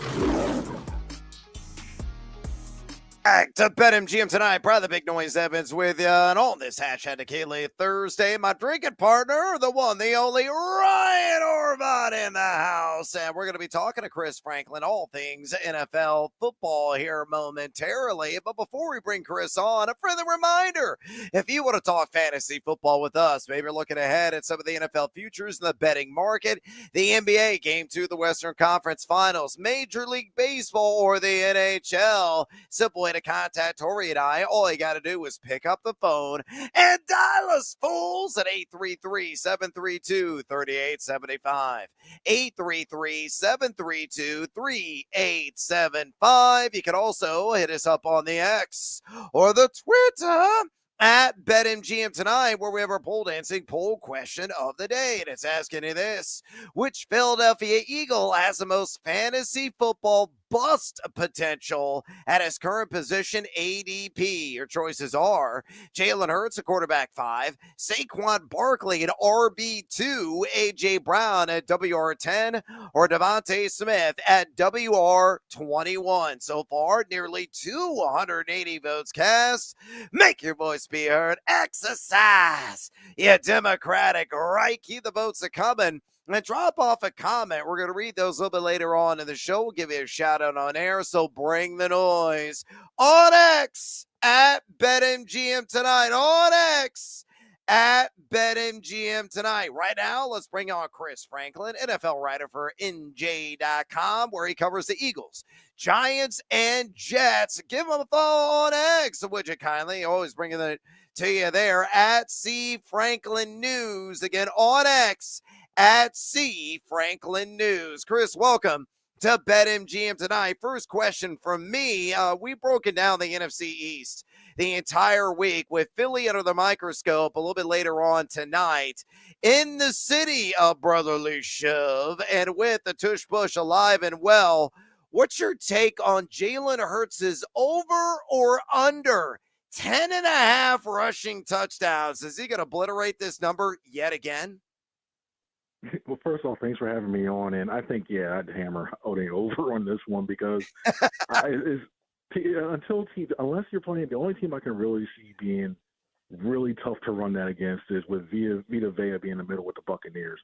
Back to BetMGM Tonight. Brad the Big Noise Evans with you. And on this Hashtag Kaylee Thursday, my drinking partner, the one, the only Ryan Horvat in the house. And we're going to be talking to Chris Franklin, all things NFL football here momentarily. But before we bring Chris on, a friendly reminder, if you want to talk fantasy football with us, maybe you're looking ahead at some of the NFL futures in the betting market, the NBA, Game 2 of the Western Conference Finals, Major League Baseball, or the NHL, simple way to contact Tori and I. All you got to do is pick up the phone and dial us fools at 833-732-3875. 833-732-3875. You can also hit us up on the X or the Twitter at BetMGM Tonight, where we have our pole dancing poll question of the day. And it's asking you this: which Philadelphia Eagle has the most fantasy football bust potential at his current position ADP? Your choices are Jalen Hurts at quarterback 5, Saquon Barkley at RB2, AJ Brown at WR10, or Devontae Smith at WR21. So far, nearly 280 votes cast. Make your voice be heard. Exercise your democratic right. Keep the votes coming. And drop off a comment. We're going to read those a little bit later on in the show. We'll give you a shout out on air. So bring the noise. On X at BetMGM Tonight. On X at BetMGM Tonight. Right now, let's bring on Chris Franklin, NFL writer for NJ.com, where he covers the Eagles, Giants, and Jets. Give him a follow on X, would you kindly? Always bringing it to you there at C Franklin News. Again, on X at C Franklin News. Chris, welcome to BetMGM Tonight. First question from me. We've broken down the NFC East the entire week with Philly under the microscope a little bit later on tonight in the city of brotherly shove. And with the tush push alive and well, what's your take on Jalen Hurts' over or under 10.5 rushing touchdowns? Is he going to obliterate this number yet again? Well, first off, thanks for having me on. And I think, I'd hammer Odin over on this one because unless you're playing, the only team I can really see being really tough to run that against is with Vita Vea being in the middle with the Buccaneers.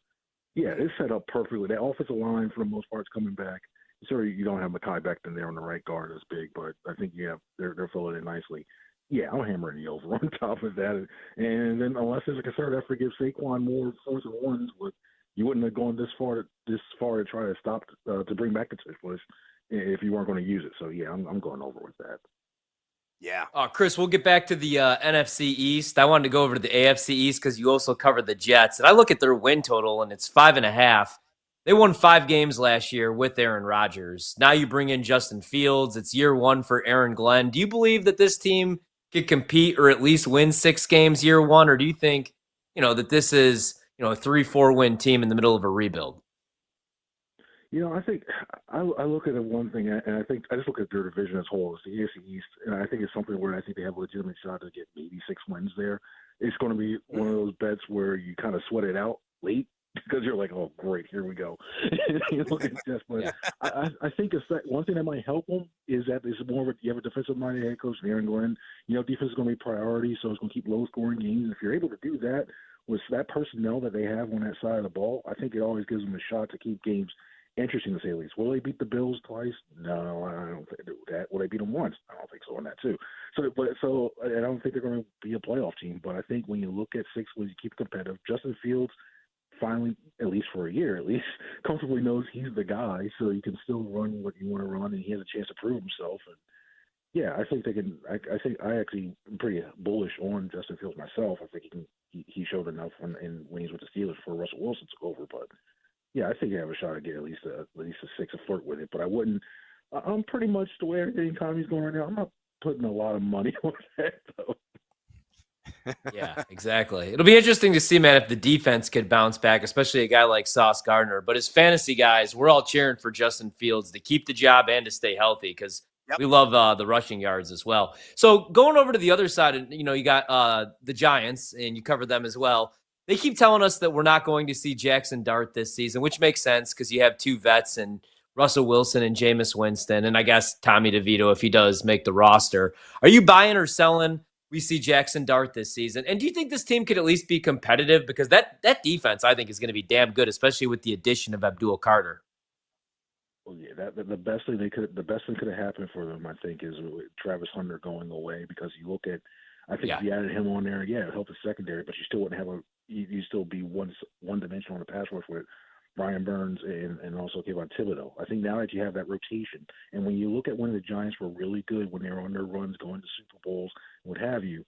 Yeah, it's set up perfectly. That offensive line, for the most part, is coming back. Sorry, you don't have Mekhi Becton there on the right guard as big, but I think, they're filling it nicely. Yeah, I'm hammering the over on top of that. And then unless there's a concern effort to give Saquon more 4th and 1s, but you wouldn't have gone this far to try to stop to bring back the tush push if you weren't going to use it. So I'm going over with that. Yeah. Chris, we'll get back to the NFC East. I wanted to go over to the AFC East because you also covered the Jets, and I look at their win total and it's 5.5. They won 5 games last year with Aaron Rodgers. Now you bring in Justin Fields. It's year 1 for Aaron Glenn. Do you believe that this team could compete or at least win 6 games year 1, or do you think that this is a 3-4 win team in the middle of a rebuild? I think I look at it one thing, and I think I just look at their division as a whole. It's the AFC East, and I think it's something where I think they have a legitimate shot to get maybe 6 wins there. It's going to be one of those bets where you kind of sweat it out late because you're like, oh, great, here we go. You look at this, but I think one thing that might help them is that it's more of you have a defensive-minded head coach, Aaron Glenn. Defense is going to be priority, so it's going to keep low-scoring games. And if you're able to do that with that personnel that they have on that side of the ball, I think it always gives them a shot to keep games interesting, to say the least. Will they beat the Bills twice? No, I don't think they do that. Will they beat them once? I don't think so on that too. So I don't think they're going to be a playoff team. But I think when you look at 6 wins, you keep competitive. Justin Fields finally, at least for a year, comfortably knows he's the guy, so you can still run what you want to run, and he has a chance to prove himself. And I think they can. I think I actually am pretty bullish on Justin Fields myself. I think he showed enough when he's with the Steelers before Russell Wilson took over. But I think you have a shot to get at least a 6 and flirt with it. But I wouldn't. I'm pretty much the way the economy's going right now. I'm not putting a lot of money on that though. Yeah, exactly. It'll be interesting to see, man, if the defense could bounce back, especially a guy like Sauce Gardner. But as fantasy guys, we're all cheering for Justin Fields to keep the job and to stay healthy because We love the rushing yards as well. So going over to the other side, you got the Giants, and you covered them as well. They keep telling us that we're not going to see Jackson Dart this season, which makes sense because you have two vets and Russell Wilson and Jameis Winston, and I guess Tommy DeVito if he does make the roster. Are you buying or selling we see Jackson Dart this season? And do you think this team could at least be competitive? Because that defense, I think, is going to be damn good, especially with the addition of Abdul Carter. Well, yeah, the best thing could have happened for them, I think, is with Travis Hunter going away, because you look at, I think if you added him on there, it helped the secondary, but you still wouldn't have you still be one dimensional on the pass rush with Brian Burns and also Kayvon Thibodeau. I think now that you have that rotation, and when you look at when the Giants were really good, when they were on their runs, going to Super Bowls, what have you,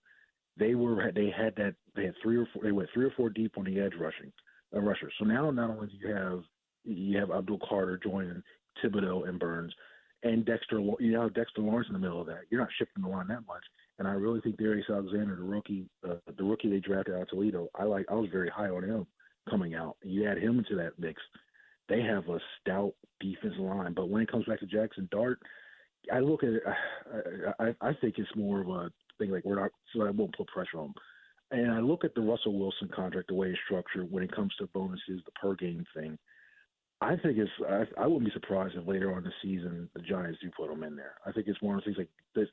they had 3 or 4 deep on the edge rushers. So now not only do you have Abdul Carter joining Thibodeau and Burns, and Dexter Lawrence in the middle of that. You're not shifting the line that much. And I really think Darius Alexander, the rookie they drafted out of Toledo, I was very high on him coming out. You add him into that mix, they have a stout defensive line. But when it comes back to Jackson Dart, I look at it. I think it's more of a thing like so I won't put pressure on him. And I look at the Russell Wilson contract, the way it's structured when it comes to bonuses, the per game thing. I think I wouldn't be surprised if later on in the season the Giants do put him in there. I think it's one of those things like this.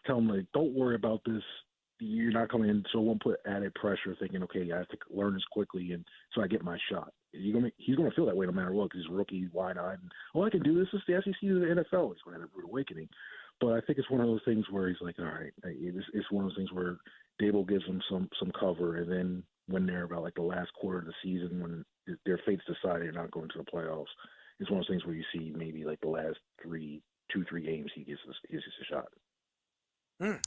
Tell him, like, don't worry about this. You're not coming in, so it won't put added pressure thinking, okay, I have to learn this quickly, and so I get my shot. He's going to feel that way no matter what, because he's a rookie, wide-eyed. And, I can do this. This is the SEC to the NFL. He's going to have a rude awakening. But I think it's one of those things where he's like, all right, it's one of those things where Dable gives him some cover, and then when they're about like the last quarter of the season, when their fate's decided they're not going to the playoffs, it's one of those things where you see maybe like the last 2-3 games he gets a shot.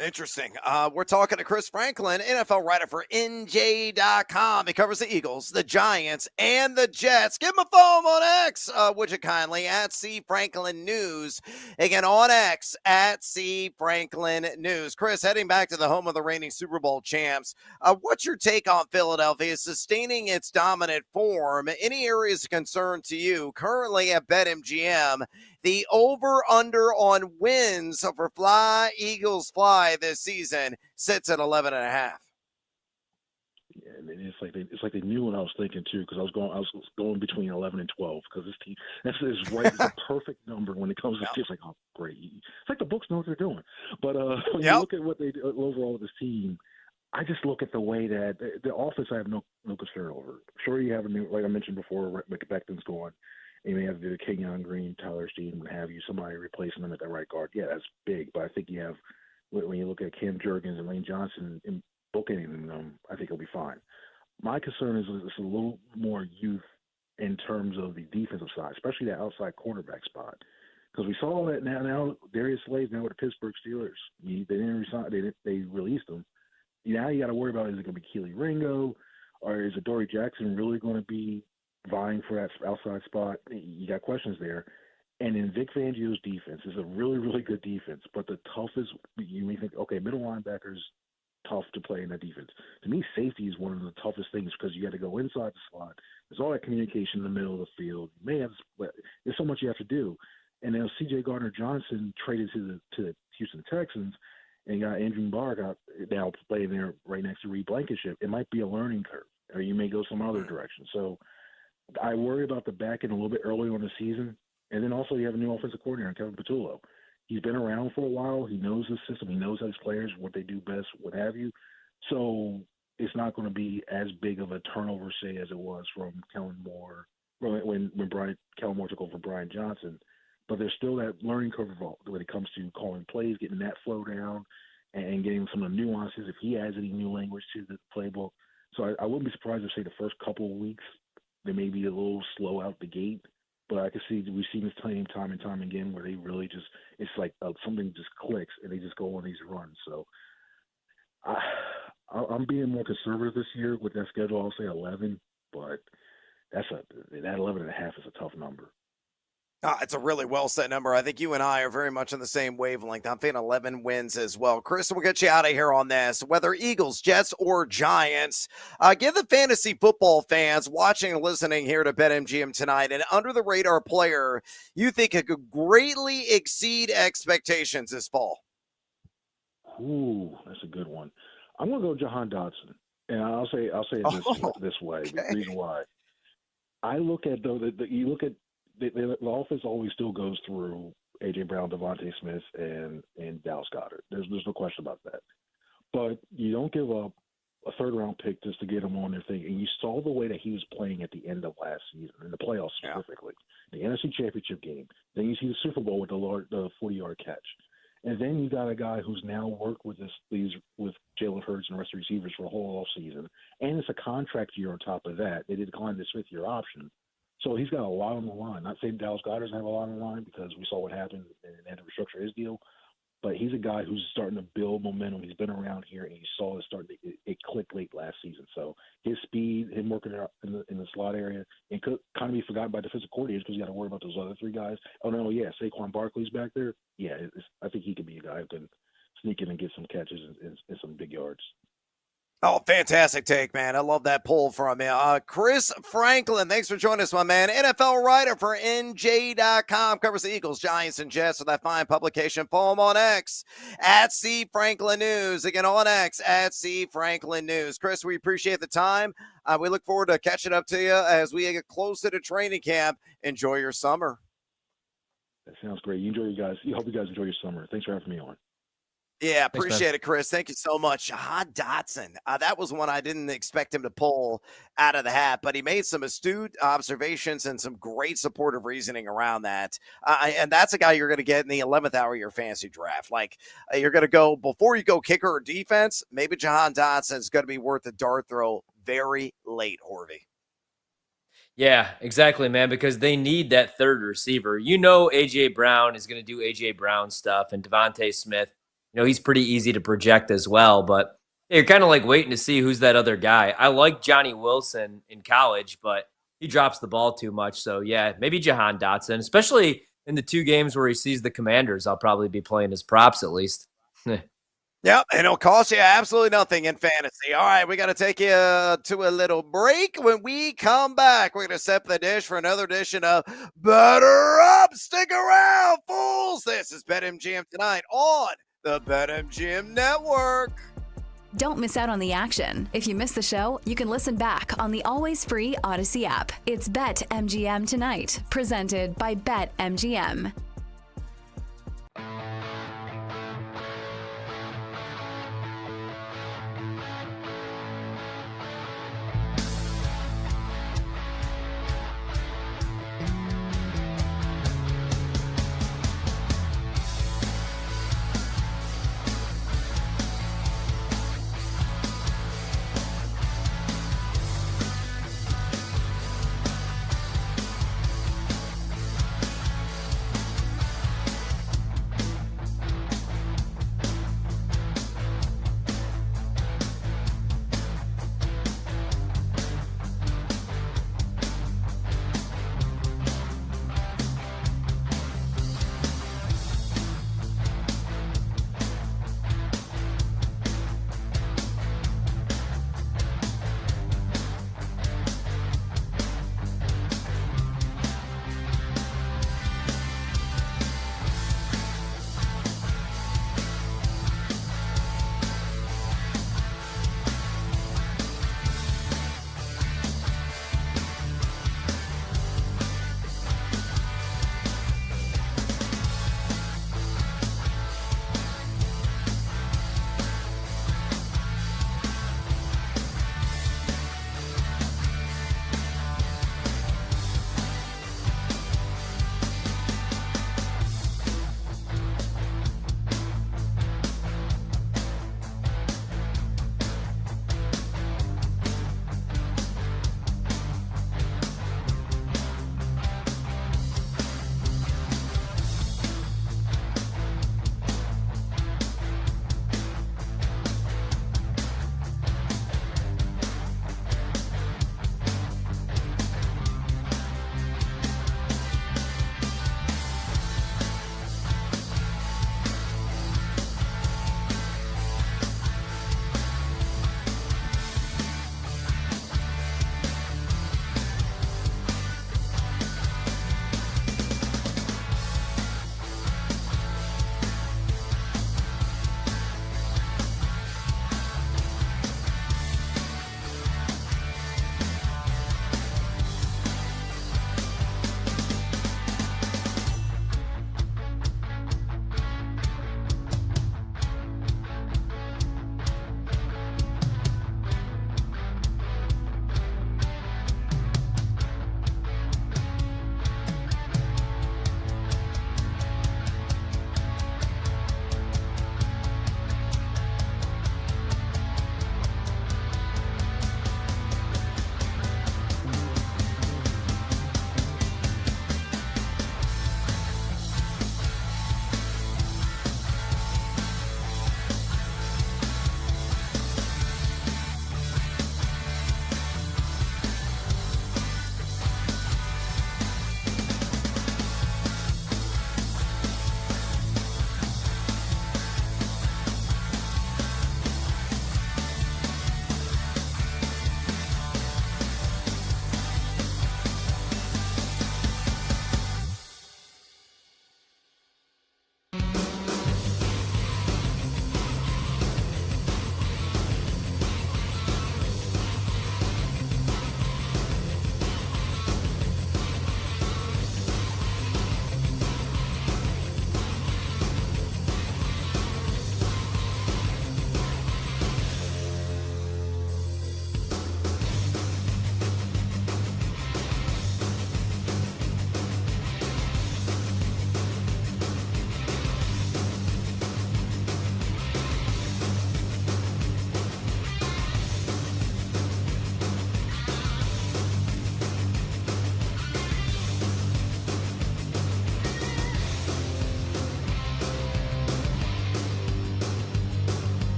Interesting. We're talking to Chris Franklin, NFL writer for NJ.com. He covers the Eagles, the Giants, and the Jets. Give him a follow on X, would you kindly, at C Franklin News. Again, on X, at C Franklin News. Chris, heading back to the home of the reigning Super Bowl champs, what's your take on Philadelphia sustaining its dominant form? Any areas of concern to you? Currently at BetMGM, the over-under on wins for Fly Eagles Fly this season sits at 11.5. Yeah, and it's like they knew what I was thinking too, because I was going between 11 and 12, because this team is right. It's a perfect number when it comes to it's like, oh great, it's like the books know what they're doing. But when you look at what they do overall with this team, I just look at the way that the offense I have no concern over. Sure, you have a new, like I mentioned before, Becton's gone. You may have the Kenyon Green, Tyler Steen, what have you, somebody replacing them at that right guard. Yeah, that's big. But I think you have, when you look at Cam Jurgens and Lane Johnson and bookending them, I think he'll be fine. My concern is it's a little more youth in terms of the defensive side, especially that outside cornerback spot. Because we saw that now Darius Slay's now with the Pittsburgh Steelers. They didn't resign, they released him. Now you got to worry about, is it going to be Keely Ringo, or is Adoree Jackson really going to be vying for that outside spot? You got questions there. And then Vic Fangio's defense is a really, really good defense, but the toughest, you may think, okay, middle linebackers, tough to play in that defense. To me, safety is one of the toughest things, because you got to go inside the slot. There's all that communication in the middle of the field. There's so much you have to do. And now C.J. Gardner-Johnson traded to the Houston Texans, and you got Andrew Barr now playing there right next to Reed Blankenship. It might be a learning curve, or you may go some other direction. So I worry about the back end a little bit early on the season. And then also you have a new offensive coordinator, Kevin Patullo. He's been around for a while. He knows the system. He knows his players, what they do best, what have you. So it's not going to be as big of a turnover, say, as it was from Kellen Moore when Kellen Moore took over Brian Johnson. But there's still that learning curve involved when it comes to calling plays, getting that flow down, and getting some of the nuances, if he adds any new language to the playbook. So I wouldn't be surprised if, say, the first couple of weeks they may be a little slow out the gate. But I can see we've seen this team time and time again where they really just, it's like something just clicks and they just go on these runs. So I'm being more conservative this year with that schedule. I'll say 11, but that 11.5 is a tough number. It's a really well set number. I think you and I are very much on the same wavelength. I'm thinking 11 wins as well. Chris, we'll get you out of here on this. Whether Eagles, Jets, or Giants, give the fantasy football fans watching and listening here to BetMGM tonight an under-the-radar player you think could greatly exceed expectations this fall. Ooh, that's a good one. I'm going to go Jahan Dotson, and I'll say it this way. Okay. The reason why I look at you look at the offense always still goes through A.J. Brown, Devontae Smith, and Dallas Goedert. There's no question about that. But you don't give up a third-round pick just to get him on their thing. And you saw the way that he was playing at the end of last season, in the playoffs specifically, the NFC Championship game. Then you see the Super Bowl with the 40-yard catch. And then you got a guy who's now worked with with Jalen Hurts and the rest of the receivers for a whole offseason. And it's a contract year on top of that. They did decline this fifth-year option. So he's got a lot on the line. Not saying Dallas Goedert doesn't have a lot on the line because we saw what happened and had to restructure his deal. But he's a guy who's starting to build momentum. He's been around here, and you saw it click late last season. So his speed, him working in the slot area, and could kind of be forgotten by defensive coordinators because you got to worry about those other three guys. Oh, no, yeah, Saquon Barkley's back there. Yeah, I think he could be a guy who can sneak in and get some catches and some big yards. Oh, fantastic take, man. I love that pull from you. Chris Franklin, thanks for joining us, my man. NFL writer for NJ.com, covers the Eagles, Giants, and Jets with that fine publication. Follow him on X, @CFranklinNews. Again, on X, @CFranklinNews. Chris, we appreciate the time. We look forward to catching up to you as we get closer to training camp. Enjoy your summer. That sounds great. You enjoy you guys. I hope you guys enjoy your summer. Thanks for having me on. Yeah, appreciate it, Chris. Thank you so much. Jahan Dotson. That was one I didn't expect him to pull out of the hat, but he made some astute observations and some great supportive reasoning around that. And that's a guy you're going to get in the 11th hour of your fantasy draft. Like, you're going to go, before you go kicker or defense, maybe Jahan Dotson is going to be worth the dart throw very late, Horvey. Yeah, exactly, man, because they need that third receiver. You know, A.J. Brown is going to do A.J. Brown stuff, and Devontae Smith, you know, he's pretty easy to project as well, but you're kind of like waiting to see who's that other guy. I like Johnny Wilson in college, but he drops the ball too much. So, yeah, maybe Jahan Dotson, especially in the 2 games where he sees the Commanders. I'll probably be playing his props at least. Yep, and it'll cost you absolutely nothing in fantasy. All right, we got to take you to a little break. When we come back, we're going to set the dish for another edition of Better Up. Stick around, fools. This is BetMGM Tonight on the BetMGM Network. Don't miss out on the action. If you missed the show, you can listen back on the always free Odyssey app. It's BetMGM Tonight, presented by BetMGM.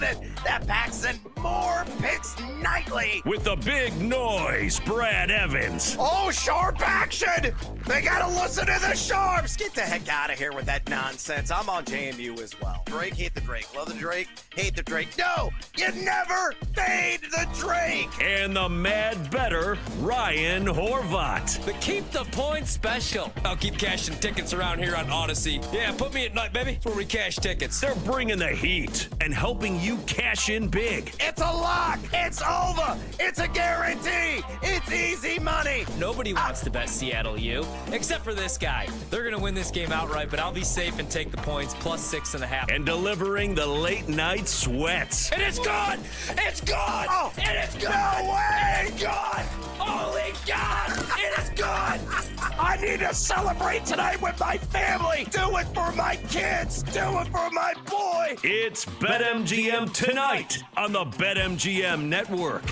minute. That packs in more picks nightly. With the big noise, Brad Evans. Oh, sharp action! They gotta listen to the sharps! Get the heck out of here with that nonsense. I'm on JMU as well. Drake, hate the Drake. Love the Drake, hate the Drake. No, you never fade the Drake! And the mad better, Ryan Horvat. The Keep the Points special. I'll keep cashing tickets around here on Odyssey. Yeah, put me at night, baby. That's where we cash tickets. They're bringing the heat and helping you cash in big. It's a lock! It's over! It's a guarantee! It's easy money! Nobody wants to bet Seattle U, except for this guy. They're going to win this game outright, but I'll be safe and take the points plus 6.5. And delivering the late night sweats. And it's gone! It's gone! Oh, and it's gone! No way! It's gone! Holy God! It is gone! I need to celebrate tonight with my family! Do it for my kids! Do it for my boy! It's BetMGM tonight on the BetMGM Network.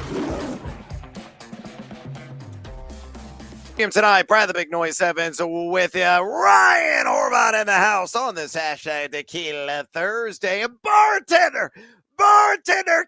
Game tonight, Brad the Big Noise Evans with you. Ryan Horvat in the house on this hashtag Tequila Thursday. And bartender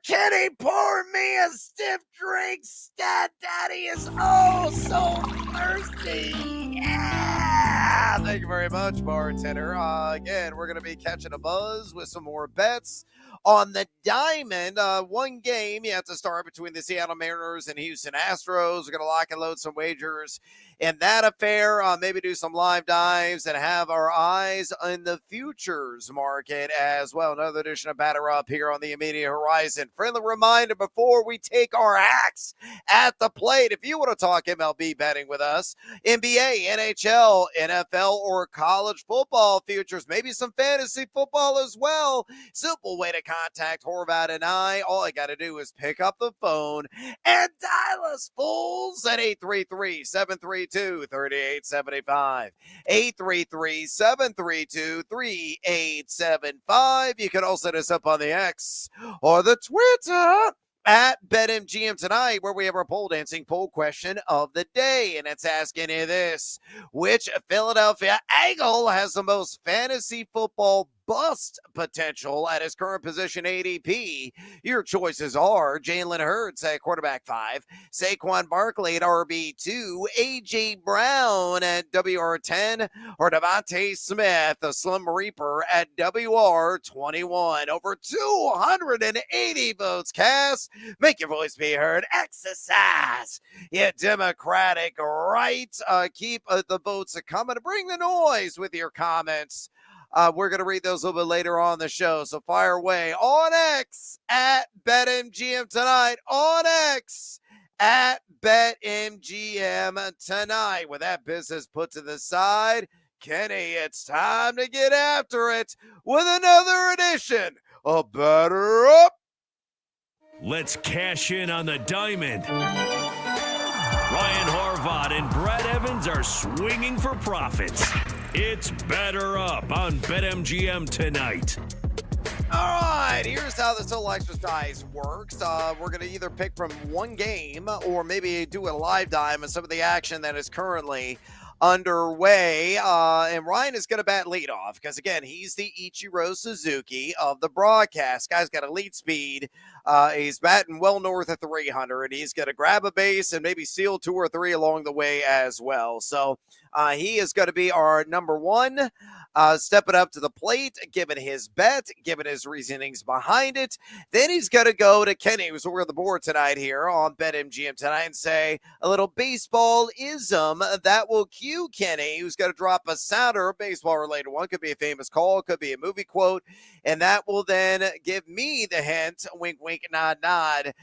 Kenny, pour me a stiff drink. Stat Daddy is oh so thirsty. Yeah, thank you very much, bartender. Again, we're going to be catching a buzz with some more bets on the diamond. One game you have to start between the Seattle Mariners and Houston Astros. We're going to lock and load some wagers in that affair. Maybe do some live dives and have our eyes on the futures market as well. Another edition of Batter Up here on the immediate horizon. Friendly reminder before we take our hacks at the plate. If you want to talk MLB betting with us, NBA, NHL, NFL, or college football futures, maybe some fantasy football as well. Simple way to contact Horvat and I. All I got to do is pick up the phone and dial us fools at 833-732-3875. 833-732-3875. You can also hit us up on the X or the Twitter at BetMGM tonight, where we have our pole dancing poll question of the day. And it's asking you this: which Philadelphia Eagle has the most fantasy football bust potential at his current position ADP? Your choices are Jalen Hurts at quarterback 5, Saquon Barkley at RB2, A.J. Brown at WR10, or Devontae Smith, the Slim Reaper, at WR21. Over 280 votes cast. Make your voice be heard. Exercise your democratic right. Keep the votes coming. Bring the noise with your comments. We're going to read those a little bit later on the show, so fire away on X at BetMGM tonight, on X at BetMGM tonight. With that business put to the side, Kenny, it's time to get after it with another edition of Batter Up. Let's cash in on the diamond. Ryan Horvat and Brad Evans are swinging for profits. It's Batter Up on BetMGM tonight. All right, here's how this whole exercise works. We're going to either pick from one game or maybe do a live dive on some of the action that is currently underway. And Ryan is going to bat leadoff because, again, he's the Ichiro Suzuki of the broadcast. Guy's got a lead speed. He's batting well north of 300. He's going to grab a base and maybe steal 2 or 3 along the way as well. So he is going to be our number one. Stepping up to the plate, given his bet, given his reasonings behind it. Then he's going to go to Kenny, who's over the board tonight here on BetMGM tonight, and say a little baseball-ism that will cue Kenny, who's going to drop a sounder, baseball-related one. Could be a famous call, could be a movie quote, and that will then give me the hint, wink, wink, nod, nod,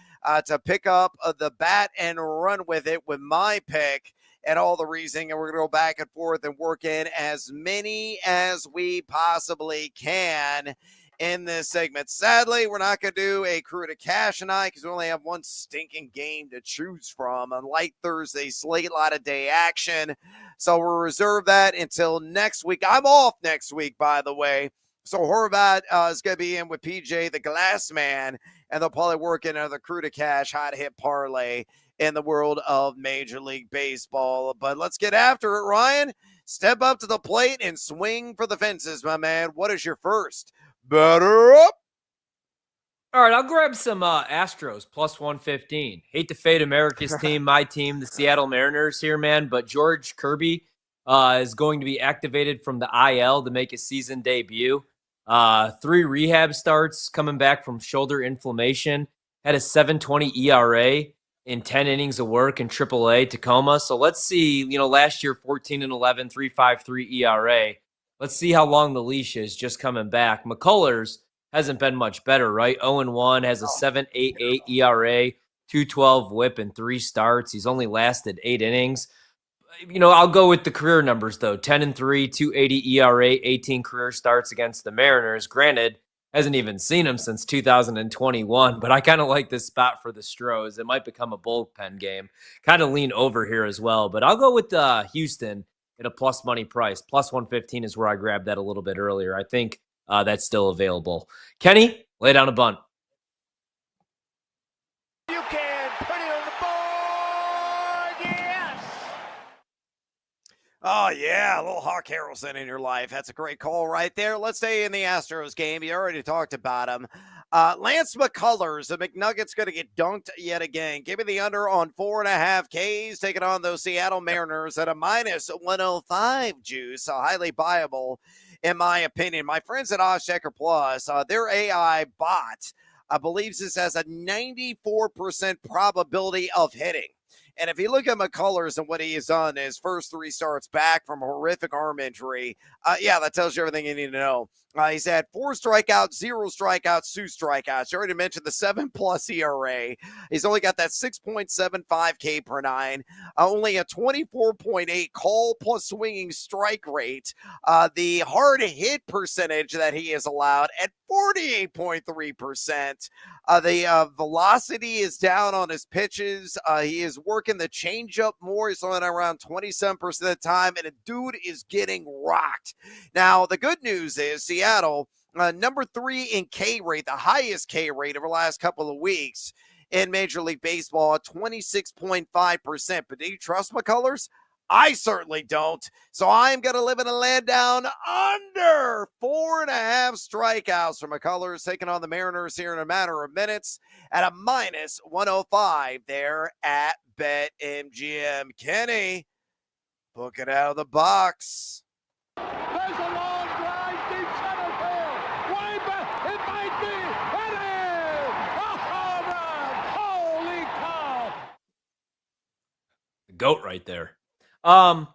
to pick up the bat and run with it with my pick and all the reasoning, and we're going to go back and forth and work in as many as we possibly can in this segment. Sadly, we're not going to do a crew to cash tonight because we only have one stinking game to choose from. Unlike Thursday slate, a lot of day action. So we'll reserve that until next week. I'm off next week, by the way. So Horvat is going to be in with PJ, the Glass Man, and they'll probably work in another crew to cash, hot hit parlay in the world of Major League Baseball. But let's get after it, Ryan. Step up to the plate and swing for the fences, my man. What is your first Batter Up? All right, I'll grab some Astros plus 115. Hate to fade America's team, my team, the Seattle Mariners here, man, but George Kirby is going to be activated from the IL to make his season debut. 3 rehab starts coming back from shoulder inflammation. Had a 7.20 ERA in 10 innings of work in AAA Tacoma. So let's see, last year 14-11, 3.53 ERA. Let's see how long the leash is just coming back. McCullers hasn't been much better, right? 0-1, has a 7.88 ERA, 2.12 whip in 3 starts. He's only lasted 8 innings. I'll go with the career numbers, though. 10-3, 2.80 ERA, 18 career starts against the Mariners. Granted, hasn't even seen him since 2021, but I kind of like this spot for the Stros. It might become a bullpen game. Kind of lean over here as well, but I'll go with Houston at a plus money price. Plus 115 is where I grabbed that a little bit earlier. I think that's still available. Kenny, lay down a bunt. You can put it on the board. Yes. Oh, yeah. A little Hawk Harrelson in your life. That's a great call right there. Let's stay in the Astros game. You already talked about him. Lance McCullers, the McNuggets going to get dunked yet again. Give me the under on 4.5 Ks, taking on those Seattle Mariners at a minus 105 juice. Highly viable, in my opinion. My friends at Oddschecker Plus, their AI bot believes this has a 94% probability of hitting. And if you look at McCullers and what he has done in his first 3 starts back from a horrific arm injury, that tells you everything you need to know. He's had 4 strikeouts, 0 strikeouts, 2 strikeouts. You already mentioned the 7+ ERA. He's only got that 6.75 K per 9, only a 24.8 call plus swinging strike rate. The hard hit percentage that he has allowed at 48.3%. The velocity is down on his pitches. He is working the changeup more. He's only around 27% of the time, and the dude is getting rocked. Now, the good news is Seattle, number 3 in K rate, the highest K rate over the last couple of weeks in Major League Baseball at 26.5%. But do you trust McCullers? I certainly don't. So I'm going to live in a land down under 4.5 strikeouts from McCullers, taking on the Mariners here in a matter of minutes at a minus 105 there at BetMGM. Kenny, book it out of the box. There's a long drive deep center field. Way back. It might be. It is a home run. Holy cow. The GOAT right there. I'm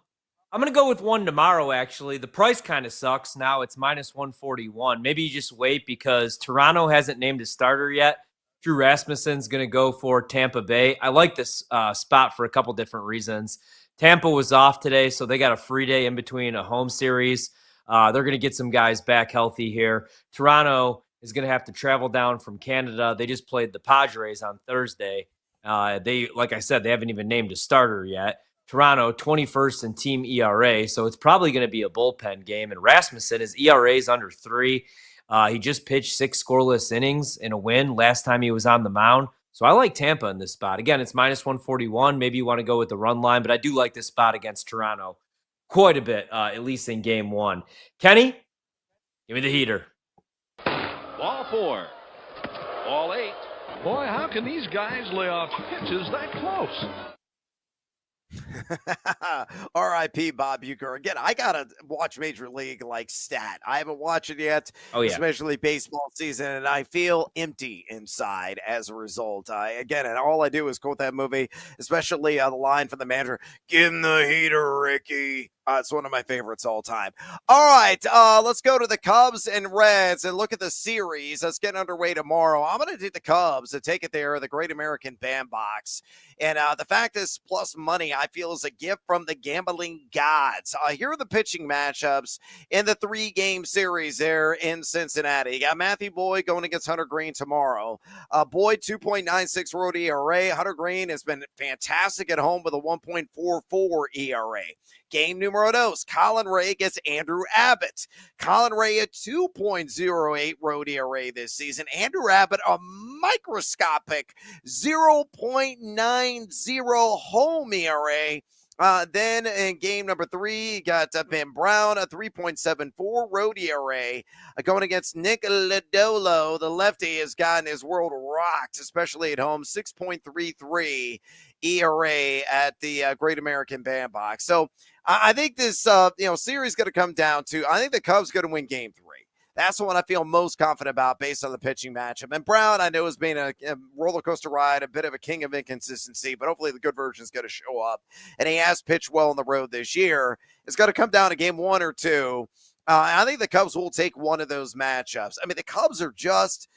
going to go with one tomorrow, actually. The price kind of sucks. Now it's minus 141. Maybe you just wait because Toronto hasn't named a starter yet. Drew Rasmussen's going to go for Tampa Bay. I like this spot for a couple different reasons. Tampa was off today, so they got a free day in between a home series. They're going to get some guys back healthy here. Toronto is going to have to travel down from Canada. They just played the Padres on Thursday. Like I said, they haven't even named a starter yet. Toronto, 21st in team ERA, so it's probably going to be a bullpen game. And Rasmussen, his ERA is under 3. He just pitched 6 scoreless innings in a win last time he was on the mound. So I like Tampa in this spot. Again, it's minus 141. Maybe you want to go with the run line, but I do like this spot against Toronto quite a bit, at least in game 1. Kenny, give me the heater. Ball 4. Ball 8. Boy, how can these guys lay off pitches that close? R.I.P. Bob Uecker. Again, I gotta watch Major League stat. I haven't watched it yet. Oh yeah, it's Major League Baseball season, and I feel empty inside as a result. And all I do is quote that movie, especially the line from the manager, "Get in the heater, Ricky." It's one of my favorites all time. All right, let's go to the Cubs and Reds and look at the series that's getting underway tomorrow. I'm going to take the Cubs to take it there, the Great American Bandbox. And the fact is, plus money, I feel, is a gift from the gambling gods. Here are the pitching matchups in the 3-game series there in Cincinnati. You got Matthew Boyd going against Hunter Green tomorrow. Boyd, 2.96 road ERA. Hunter Green has been fantastic at home with a 1.44 ERA. Game numero 2, Colin Ray against Andrew Abbott. Colin Ray at 2.08 road ERA this season. Andrew Abbott a microscopic 0.90 home ERA. Then in game number 3, you got Ben Brown, a 3.74 road ERA. Going against Nick Lodolo, the lefty has gotten his world rocked, especially at home. 6.33 ERA at the Great American Bandbox. So I think this series is going to come down to, I think the Cubs going to win game 3. That's the one I feel most confident about based on the pitching matchup. And Brown, I know, has been a roller coaster ride, a bit of a king of inconsistency, but hopefully the good version is going to show up. And he has pitched well on the road this year. It's going to come down to game 1 or 2. I think the Cubs will take one of those matchups. I mean, the Cubs are just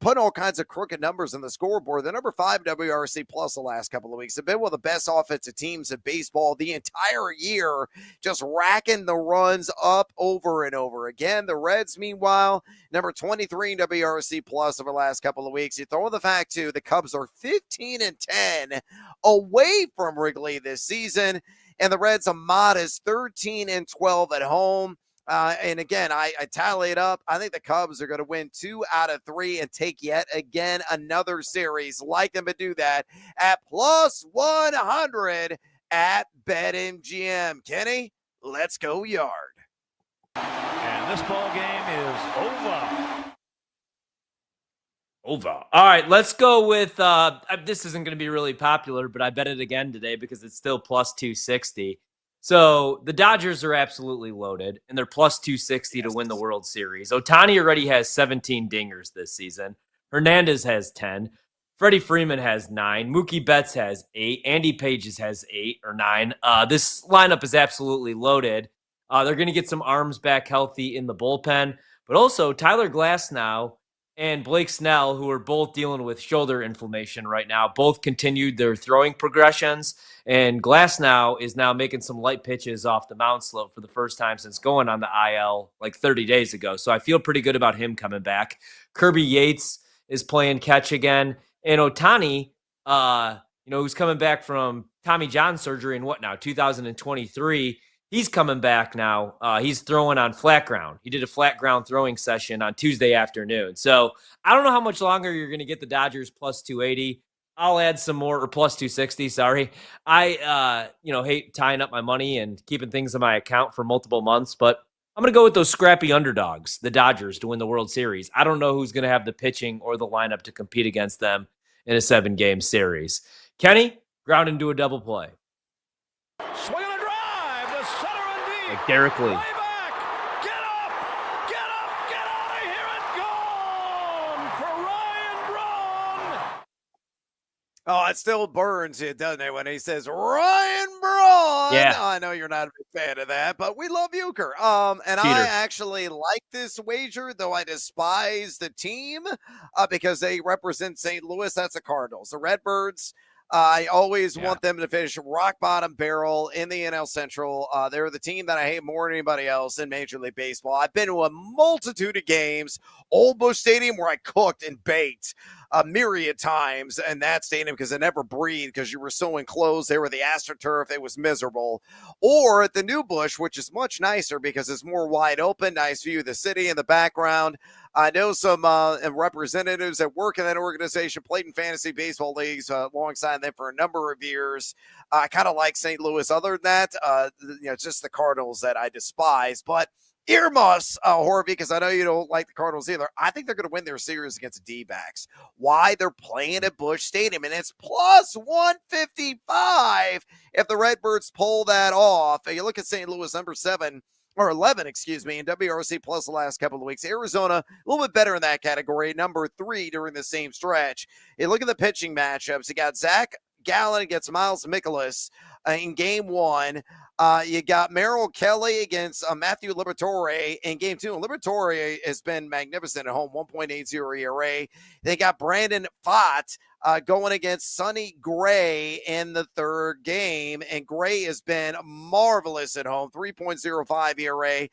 putting all kinds of crooked numbers on the scoreboard. The number 5 WRC plus the last couple of weeks have been one of the best offensive teams in baseball the entire year, just racking the runs up over and over again. The Reds, meanwhile, number 23 in WRC plus over the last couple of weeks. You throw in the fact, too, the Cubs are 15-10 away from Wrigley this season, and the Reds a modest 13-12 at home. And again, I tally it up. I think the Cubs are going to win 2 out of 3 and take yet again another series. Like them to do that at plus 100 at BetMGM. Kenny, let's go Yard. And this ball game is over. Over. All right, let's go with this isn't going to be really popular, but I bet it again today because it's still plus 260. So the Dodgers are absolutely loaded, and they're plus 260 to win the World Series. Ohtani already has 17 dingers this season. Hernandez has 10. Freddie Freeman has 9. Mookie Betts has 8. Andy Pages has 8 or 9. This lineup is absolutely loaded. They're going to get some arms back healthy in the bullpen, but also Tyler Glasnow and Blake Snell, who are both dealing with shoulder inflammation right now, both continued their throwing progressions. And Glasnow is now making some light pitches off the mound slope for the first time since going on the IL like 30 days ago. So I feel pretty good about him coming back. Kirby Yates is playing catch again. And Ohtani, who's coming back from Tommy John surgery in 2023. He's coming back now. He's throwing on flat ground. He did a flat ground throwing session on Tuesday afternoon. So I don't know how much longer you're going to get the Dodgers plus 280. I'll add some more, or plus 260, sorry. I, hate tying up my money and keeping things in my account for multiple months, but I'm going to go with those scrappy underdogs, the Dodgers, to win the World Series. I don't know who's going to have the pitching or the lineup to compete against them in a 7-game series. Kenny, ground into a double play. Swing and a drive to center and deep. Like Derek Lee. Way back. Get up. Get out of here and gone for Ryan Braun. Oh, it still burns you, doesn't it, when he says Ryan Braun? Yeah. I know you're not a big fan of that, but we love Euchre. And Cheater. I actually like this wager, though I despise the team because they represent St. Louis. That's the Cardinals. The Redbirds, I always want them to finish rock bottom barrel in the NL Central. They're the team that I hate more than anybody else in Major League Baseball. I've been to a multitude of games, Old Busch Stadium, where I cooked and baked a myriad times in that stadium because it never breathed because you were so enclosed. They were the AstroTurf. It was miserable. Or at the New Busch, which is much nicer because it's more wide open, nice view of the city in the background. I know some representatives that work in that organization, played in fantasy baseball leagues alongside them for a number of years. I kind of like St. Louis. Other than that, it's just the Cardinals that I despise. But earmuffs, Horvey, because I know you don't like the Cardinals either. I think they're going to win their series against the D-backs. Why? They're playing at Busch Stadium, and it's plus 155 if the Redbirds pull that off. And you look at St. Louis, number 7. Or 11, in WRC plus the last couple of weeks. Arizona, a little bit better in that category, number 3 during the same stretch. You look at the pitching matchups. You got Zach Gallen against Miles Mikolas in game 1. You got Merrill Kelly against Matthew Liberatore in game 2. And Liberatore has been magnificent at home, 1.80 ERA. They got Brandon Pfaadt going against Sonny Gray in the third game. And Gray has been marvelous at home, 3.05 ERA.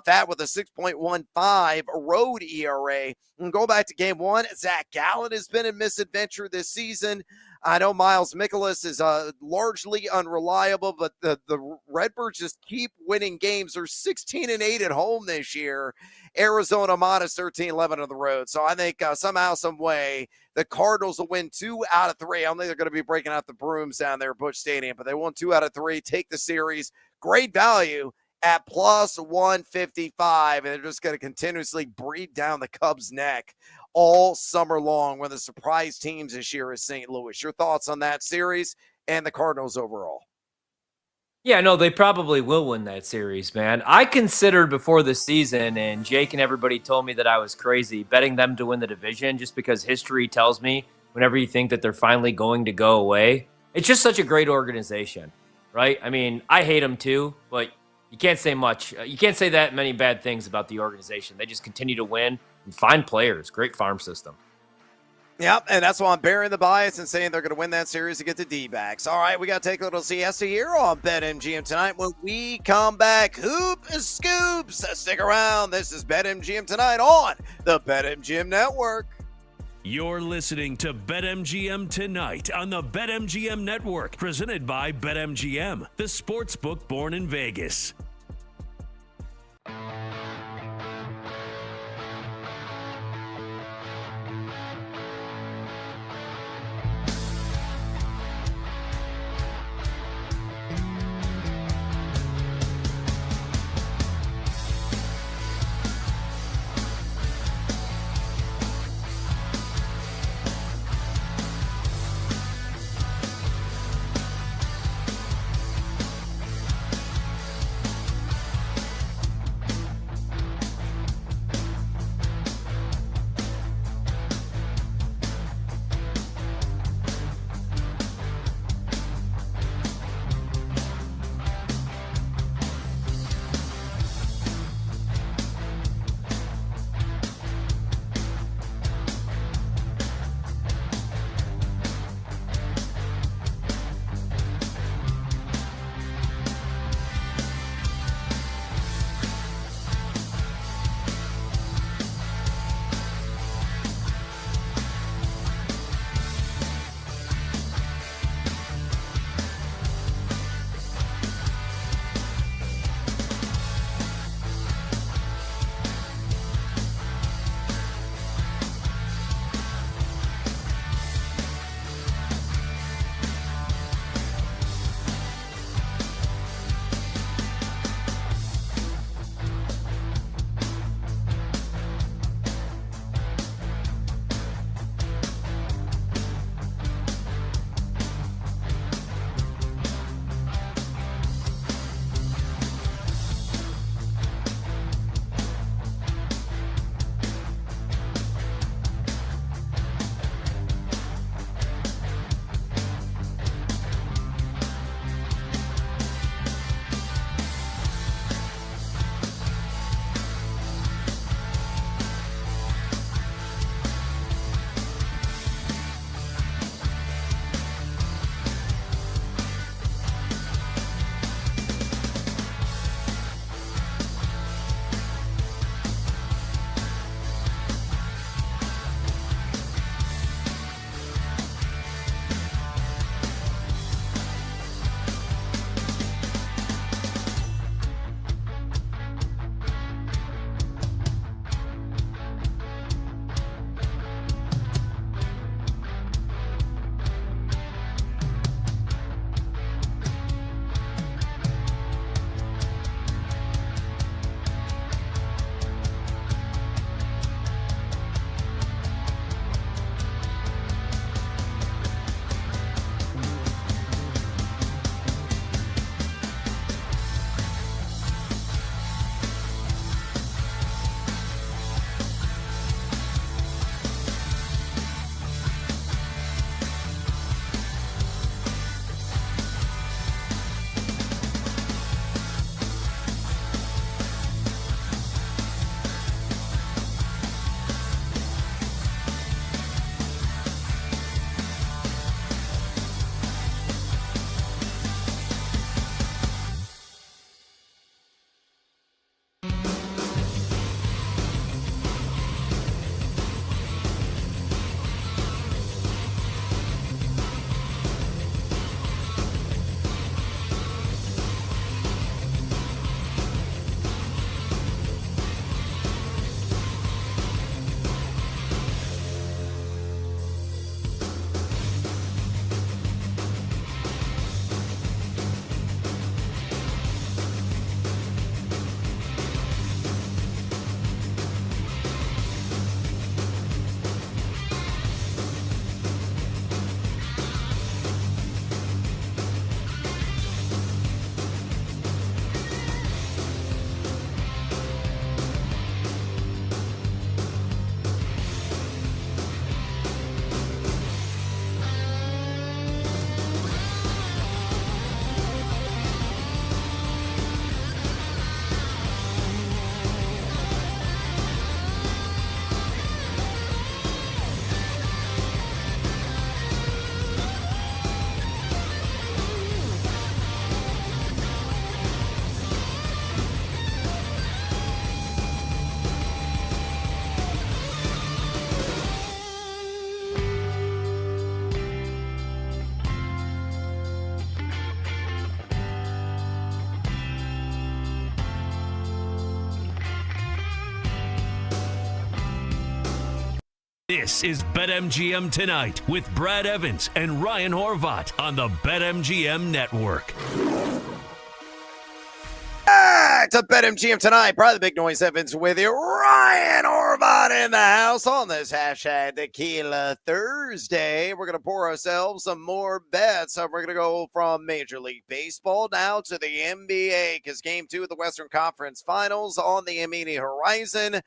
That with a 6.15 road ERA. And go back to game 1, Zach Gallen has been a misadventure this season. I know Miles Mikolas is largely unreliable, but the Redbirds just keep winning games. They're 16-8 at home this year. Arizona minus 13-11 on the road. So I think somehow, some way, the Cardinals will win 2 out of 3. I don't think they're going to be breaking out the brooms down there at Busch Stadium, but they won 2 out of 3. Take the series. Great value at plus 155, and they're just going to continuously breathe down the Cubs' neck all summer long. One of the surprise teams this year is St. Louis. Your thoughts on that series and the Cardinals overall? Yeah, no, they probably will win that series, man. I considered before the season, and Jake and everybody told me that I was crazy, betting them to win the division just because history tells me whenever you think that they're finally going to go away, it's just such a great organization, right? I mean, I hate them too, but you can't say much. You can't say that many bad things about the organization. They just continue to win and find players. Great farm system. Yep, and that's why I'm bearing the bias and saying they're going to win that series to get the D-backs. All right, we got to take a little siesta here on BetMGM tonight. When we come back, Hoop Scoops. Stick around. This is BetMGM tonight on the BetMGM Network. You're listening to BetMGM tonight on the BetMGM Network, presented by BetMGM, the sportsbook born in Vegas. This is BetMGM Tonight with Brad Evans and Ryan Horvat on the BetMGM Network. Back to BetMGM Tonight. Probably the Big Noise Evans with you. Ryan Horvat in the house on this hashtag Tequila Thursday. We're going to pour ourselves some more bets. We're going to go from Major League Baseball now to the NBA because Game 2 of the Western Conference Finals on the immediate horizon,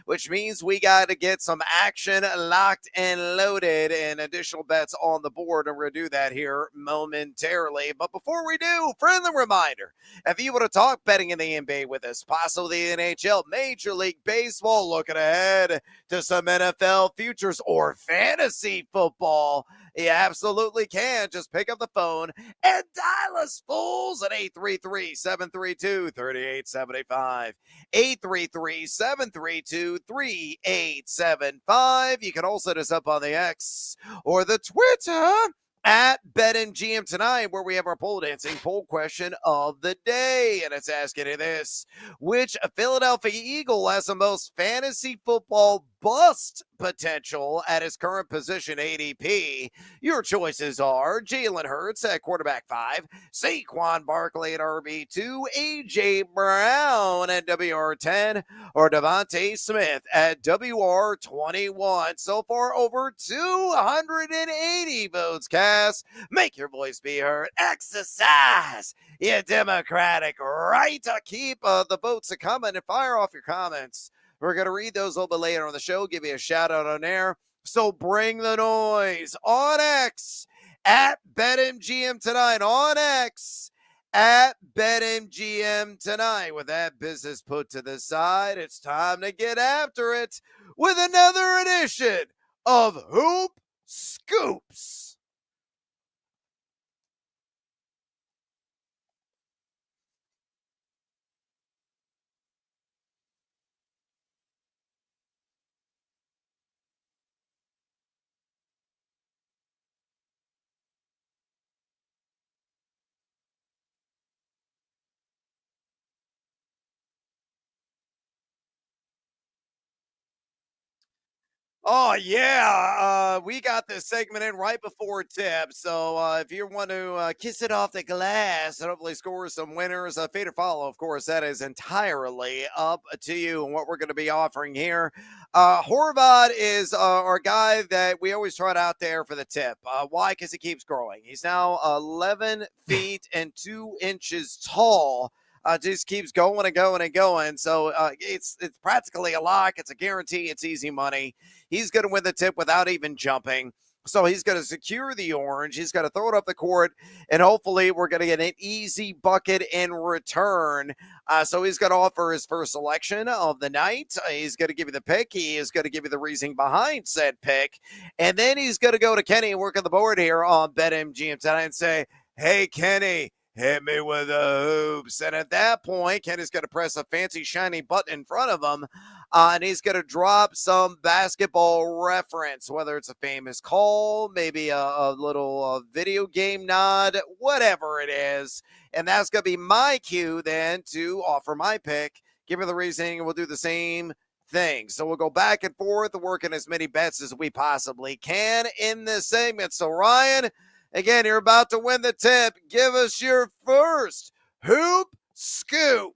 which means we got to get some action locked and loaded and additional bets on the board, and we're going to do that here momentarily. But before we do, friendly reminder, if you want to talk betting in the NBA with us, possibly the NHL, Major League Baseball, looking ahead to some NFL futures or fantasy football, you absolutely can. Just pick up the phone and dial us fools at 833-732-3875. 833-732-3875. You can also hit us up on the X or the Twitter at BetMGM Tonight, where we have our pole dancing poll question of the day. And it's asking you this: which Philadelphia Eagle has the most fantasy football bust potential at his current position ADP? Your choices are Jalen Hurts at quarterback 5, Saquon Barkley at RB2, A.J. Brown at WR10, or Devontae Smith at WR21. So far, over 280 votes cast. Make your voice be heard. Exercise your democratic right to keep the votes coming, and fire off your comments. We're going to read those a little bit later on the show, give you a shout out on air. So bring the noise on X at BetMGM Tonight, on X at BetMGM Tonight. With that business put to the side, it's time to get after it with another edition of Hoop Scoops. Oh, yeah. We got this segment in right before tip. So if you want to kiss it off the glass and hopefully score some winners, fade or follow, of course, that is entirely up to you and what we're going to be offering here. Horvat is our guy that we always trot out there for the tip. Why? Because he keeps growing. He's now 11 feet and 2 inches tall. Just keeps going and going and going. So it's practically a lock. It's a guarantee. It's easy money. He's going to win the tip without even jumping. So he's going to secure the orange. He's going to throw it up the court, and hopefully we're going to get an easy bucket in return. So he's going to offer his first selection of the night. He's going to give you the pick. He is going to give you the reasoning behind said pick. And then he's going to go to Kenny and work on the board here on BetMGM tonight and say, hey, Kenny, hit me with the hoops. And at that point, Kenny's going to press a fancy, shiny button in front of him, and he's going to drop some basketball reference, whether it's a famous call, maybe a little video game nod, whatever it is. And that's going to be my cue then to offer my pick, give her the reasoning, and we'll do the same thing. So we'll go back and forth, working as many bets as we possibly can in this segment. So, Ryan, again, you're about to win the tip. Give us your first hoop scoop.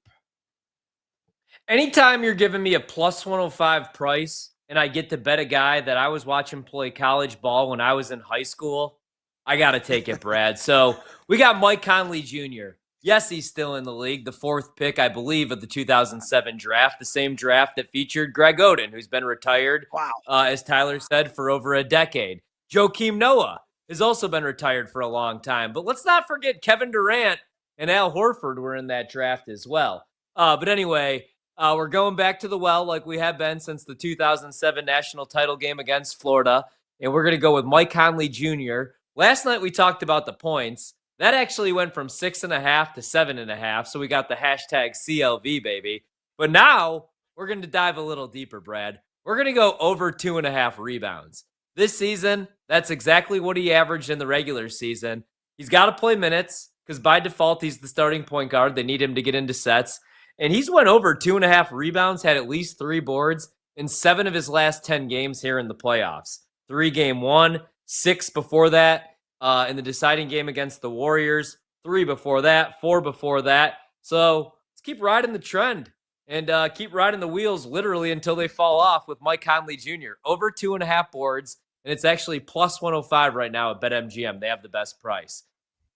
Anytime you're giving me a plus 105 price and I get to bet a guy that I was watching play college ball when I was in high school, I got to take it, Brad. So we got Mike Conley Jr. Yes, he's still in the league, the 4th pick, I believe, of the 2007 draft, the same draft that featured Greg Oden, who's been retired, as Tyler said, for over a decade. Joakim Noah has also been retired for a long time. But let's not forget Kevin Durant and Al Horford were in that draft as well. But anyway, we're going back to the well like we have been since the 2007 national title game against Florida. And we're going to go with Mike Conley Jr. Last night we talked about the points. That actually went from 6.5 to 7.5. So we got the hashtag CLV, baby. But now we're going to dive a little deeper, Brad. We're going to go over 2.5 rebounds. This season, that's exactly what he averaged in the regular season. He's got to play minutes because by default, he's the starting point guard. They need him to get into sets. And he's went over 2.5 rebounds, had at least 3 boards in 7 of his last 10 games here in the playoffs. 3 game 1, 6 before that in the deciding game against the Warriors, 3 before that, 4 before that. So let's keep riding the trend and keep riding the wheels literally until they fall off with Mike Conley Jr. Over 2.5 boards, and it's actually plus 105 right now at BetMGM. They have the best price.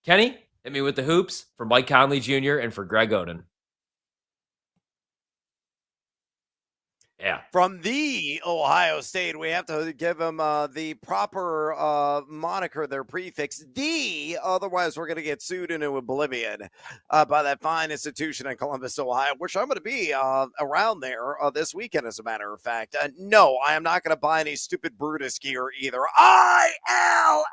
Kenny, hit me with the hoops for Mike Conley Jr. and for Greg Oden. Yeah. From the Ohio State, we have to give them the proper moniker, their prefix, the. Otherwise, we're going to get sued into oblivion by that fine institution in Columbus, Ohio, which I'm going to be around there this weekend, as a matter of fact. No, I am not going to buy any stupid Brutus gear either. ILL.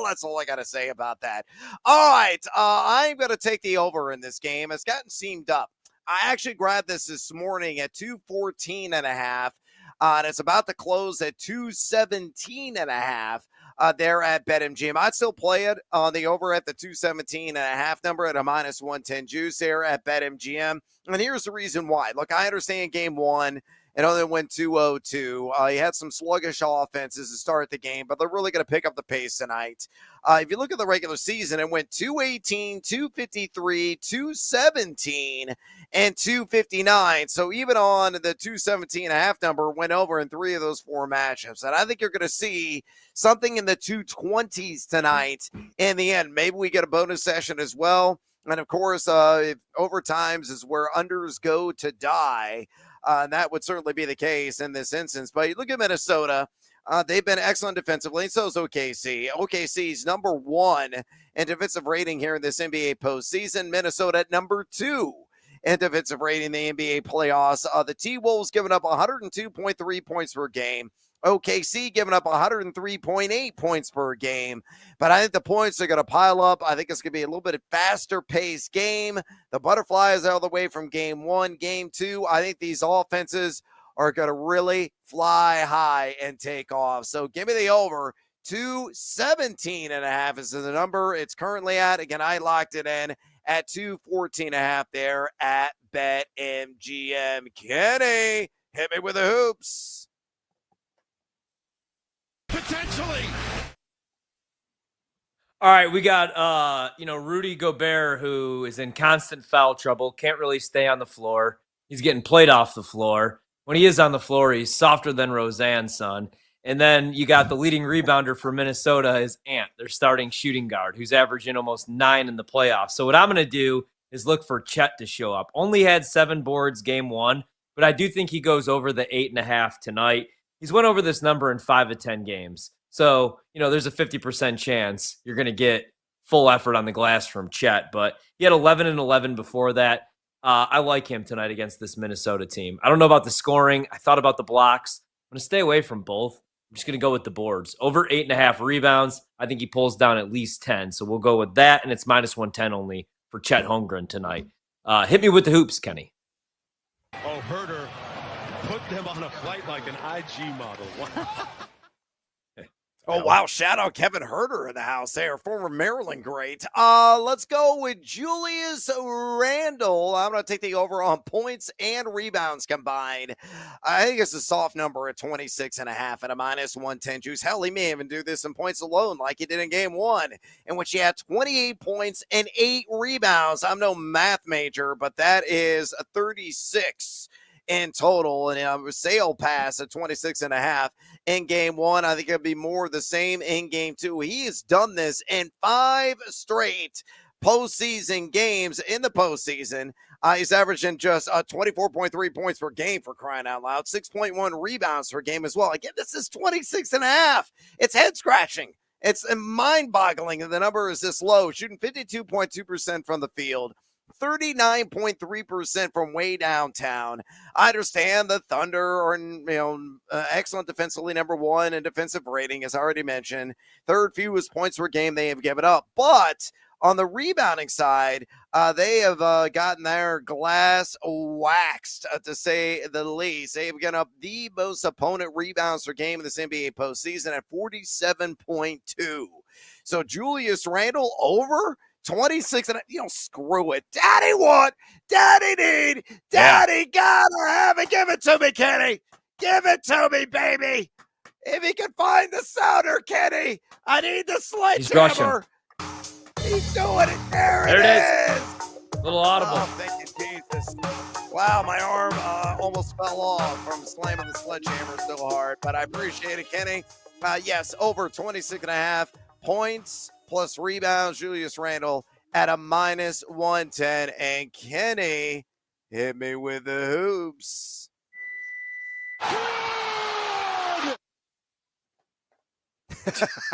That's all I got to say about that. All right. I'm going to take the over in this game. It's gotten seamed up. I actually grabbed this morning at 214.5, and it's about to close at 217.5 there at BetMGM. I'd still play it on the over at the 217.5 number at a minus 110 juice there at BetMGM. And here's the reason why. Look, I understand game 1. And only went 2-0-2. He had some sluggish offenses to start the game, but they're really going to pick up the pace tonight. If you look at the regular season, it went 218, 253, 217, and 259. So even on the 217.5 number, went over in 3 of those 4 matchups. And I think you're going to see something in the 220s tonight in the end. Maybe we get a bonus session as well. And of course, if overtimes is where unders go to die. And that would certainly be the case in this instance. But you look at Minnesota, they've been excellent defensively. So is OKC. OKC's number 1 in defensive rating here in this NBA postseason. Minnesota at number 2 in defensive rating in the NBA playoffs. The T-Wolves giving up 102.3 points per game. OKC giving up 103.8 points per game. But I think the points are going to pile up. I think it's going to be a little bit of faster-paced game. The Butterflies all the way from game 1, game 2. I think these offenses are going to really fly high and take off. So give me the over. 217.5 is the number it's currently at. Again, I locked it in at 214.5 there at BetMGM. Kenny, hit me with the hoops. Potentially. All right, we got Rudy Gobert, who is in constant foul trouble, can't really stay on the floor. He's getting played off the floor. When he is on the floor, he's softer than Roseanne's son. And then you got the leading rebounder for Minnesota, his Ant, their starting shooting guard, who's averaging almost 9 in the playoffs. So what I'm going to do is look for Chet to show up. Only had 7 boards game 1, but I do think he goes over the 8.5 tonight. He's went over this number in 5 of 10 games. So, there's a 50% chance you're going to get full effort on the glass from Chet. But he had 11 and 11 before that. I like him tonight against this Minnesota team. I don't know about the scoring. I thought about the blocks. I'm going to stay away from both. I'm just going to go with the boards. Over 8.5 rebounds. I think he pulls down at least 10. So we'll go with that, and it's minus 110 only for Chet Holmgren tonight. Hit me with the hoops, Kenny. Oh, Herter put them on a flight like an IG model. Oh, wow. Shout out Kevin Herter in the house there, former Maryland great. Let's go with Julius Randle. I'm going to take the over on points and rebounds combined. I think it's a soft number at 26.5 at a minus 110 juice. Hell, he may even do this in points alone like he did in game 1, in which he had 28 points and 8 rebounds. I'm no math major, but that is a 36 in total, and a sale pass at 26.5 in game 1. I think it'll be more of the same in game 2. He has done this in 5 straight postseason games in the postseason. He's averaging just 24.3 points per game, for crying out loud, 6.1 rebounds per game as well. Again, this is 26.5. It's head scratching. It's mind-boggling that the number is this low, shooting 52.2% from the field. 39.3% from way downtown. I understand the Thunder are, excellent defensively, number 1 in defensive rating, as I already mentioned. 3rd fewest points per game they have given up. But on the rebounding side, they have gotten their glass waxed, to say the least. They've given up the most opponent rebounds per game in this NBA postseason at 47.2. So Julius Randle over 26, and screw it. Daddy want, daddy need, daddy gotta have it. Give it to me, Kenny. Give it to me, baby. If he can find the sounder, Kenny, I need the sledgehammer. He's doing it. There it is. Little audible. Oh, thank you, Jesus. Wow, my arm almost fell off from slamming the sledgehammer so hard, but I appreciate it, Kenny. Yes, over 26.5 points plus rebounds. Julius Randle at a minus 110, and Kenny hit me with the hoops.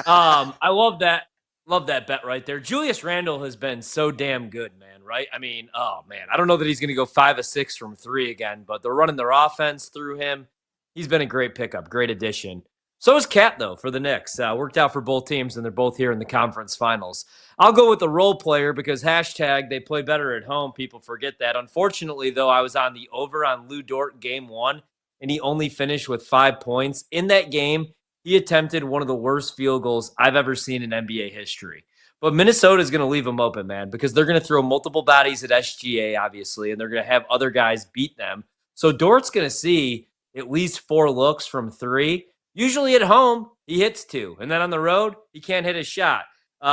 I love that. Love that bet right there. Julius Randle has been so damn good, man, right? I mean, oh, man. I don't know that he's going to go 5 of 6 from 3 again, but they're running their offense through him. He's been a great pickup, great addition. So is Cat, though, for the Knicks. Worked out for both teams, and they're both here in the conference finals. I'll go with the role player because hashtag they play better at home. People forget that. Unfortunately, though, I was on the over on Lou Dort game 1, and he only finished with 5 points. In that game, he attempted one of the worst field goals I've ever seen in NBA history. But Minnesota is going to leave him open, man, because they're going to throw multiple bodies at SGA, obviously, and they're going to have other guys beat them. So Dort's going to see at least 4 looks from 3. Usually at home, he hits 2. And then on the road, he can't hit a shot.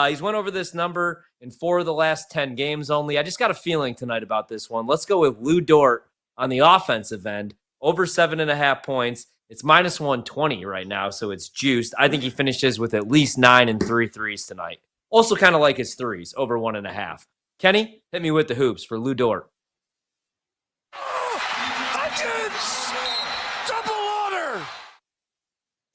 He's went over this number in 4 of the last 10 games only. I just got a feeling tonight about this one. Let's go with Lou Dort on the offensive end, over 7.5 points. It's minus 120 right now, so it's juiced. I think he finishes with at least 9 and 3 threes tonight. Also kind of like his threes, over 1.5. Kenny, hit me with the hoops for Lou Dort.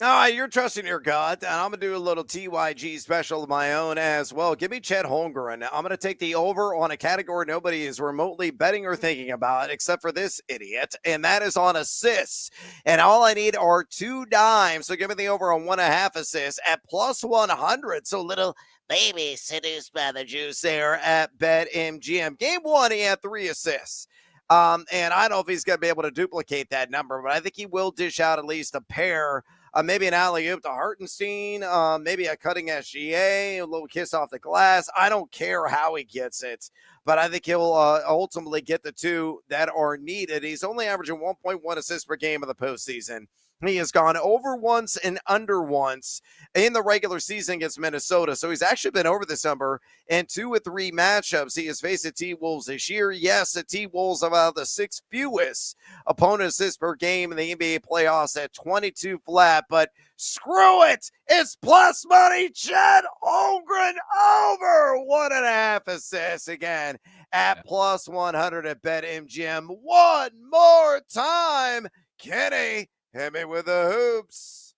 All right, you're trusting your gut, and I'm going to do a little TYG special of my own as well. Give me Chet Holmgren. I'm going to take the over on a category nobody is remotely betting or thinking about except for this idiot, and that is on assists. And all I need are 2 dimes, so give me the over on 1.5 assists at plus 100. So little baby seduced by the juice there at BetMGM. Game 1, he had 3 assists. And I don't know if he's going to be able to duplicate that number, but I think he will dish out at least a pair. Maybe an alley-oop to Hartenstein, maybe a cutting SGA, a little kiss off the glass. I don't care how he gets it, but I think he'll ultimately get the 2 that are needed. He's only averaging 1.1 assists per game in the postseason. He has gone over once and under once in the regular season against Minnesota. So he's actually been over this number in 2 of 3 matchups. He has faced the T-Wolves this year. Yes, the T-Wolves have about the 6th fewest opponent assists per game in the NBA playoffs at 22 flat. But screw it. It's plus money. Chet Holmgren over 1.5 assists again at plus 100 at BetMGM. One more time. Kenny, hit me with the hoops.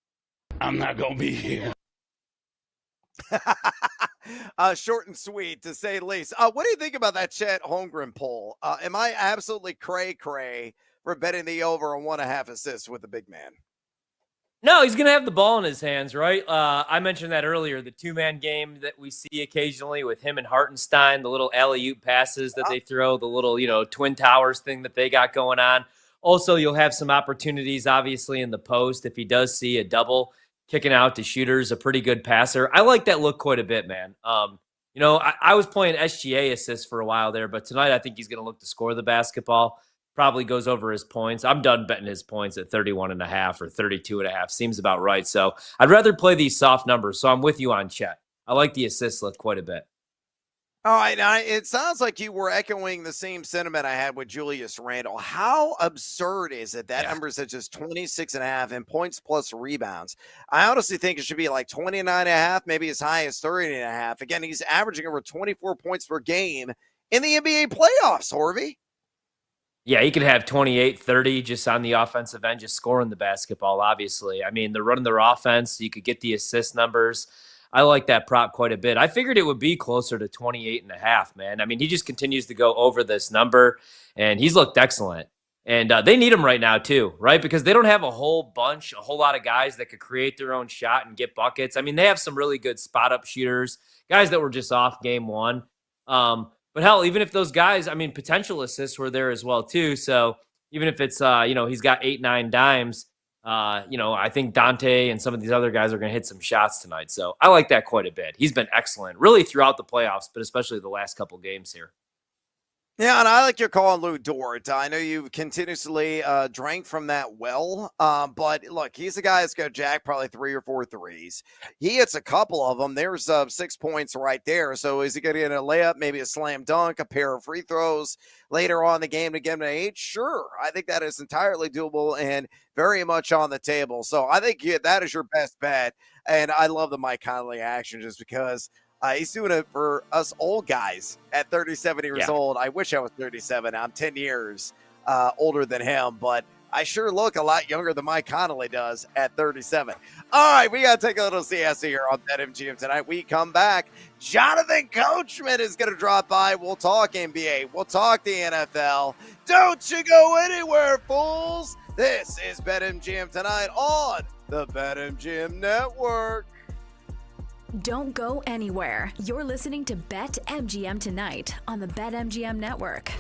I'm not going to be here. Short and sweet, to say the least. What do you think about that Chet Holmgren poll? Am I absolutely cray-cray for betting the over on 1.5 assists with the big man? No, he's going to have the ball in his hands, right? I mentioned that earlier, the 2-man game that we see occasionally with him and Hartenstein, the little alley-oop passes that they throw, the little, Twin Towers thing that they got going on. Also, you'll have some opportunities, obviously, in the post. If he does see a double kicking out to shooters, a pretty good passer. I like that look quite a bit, man. I was playing SGA assists for a while there, but tonight I think he's going to look to score the basketball. Probably goes over his points. I'm done betting his points at 31.5 or 32.5. Seems about right. So I'd rather play these soft numbers. So I'm with you on Chet. I like the assist look quite a bit. All right, now it sounds like you were echoing the same sentiment I had with Julius Randle. How absurd is it that number is at just 26.5 and points plus rebounds? I honestly think it should be like 29.5, maybe as high as 30.5. Again, he's averaging over 24 points per game in the NBA playoffs, Horvey. Yeah, he could have 28, 30 just on the offensive end, just scoring the basketball, obviously. I mean, they're running their offense. You could get the assist numbers. I like that prop quite a bit. I figured it would be closer to 28.5, man. I mean, he just continues to go over this number, and he's looked excellent. And they need him right now, too, right? Because they don't have a whole lot of guys that could create their own shot and get buckets. I mean, they have some really good spot-up shooters, guys that were just off game 1. But hell, even if those guys, I mean, potential assists were there as well, too. So even if it's, he's got 8, 9 dimes, I think Dante and some of these other guys are going to hit some shots tonight. So I like that quite a bit. He's been excellent, really throughout the playoffs, but especially the last couple games here. Yeah, and I like your call on Lou Dort. I know you've continuously drank from that well, but look, he's a guy that's going to jack probably 3 or 4 threes. He hits a couple of them. There's 6 points right there. So is he going to get a layup, maybe a slam dunk, a pair of free throws later on in the game to get him to 8? Sure. I think that is entirely doable and very much on the table. So I think that is your best bet. And I love the Mike Conley action just because he's doing it for us old guys at 37 years old. I wish I was 37. I'm 10 years older than him, but I sure look a lot younger than Mike Connolly does at 37. All right, we got to take a little siesta here on BetMGM tonight. We come back. Jonathan Coachman is going to drop by. We'll talk NBA. We'll talk the NFL. Don't you go anywhere, fools. This is BetMGM tonight on the BetMGM Network. Don't go anywhere. You're listening to BetMGM tonight on the BetMGM Network.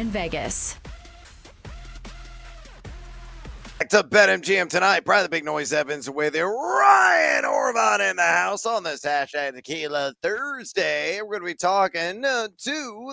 in Vegas. Back to BetMGM tonight. Probably the Big Noise Evans with Ryan Orban in the house on this hashtag Tequila Thursday. We're going to be talking to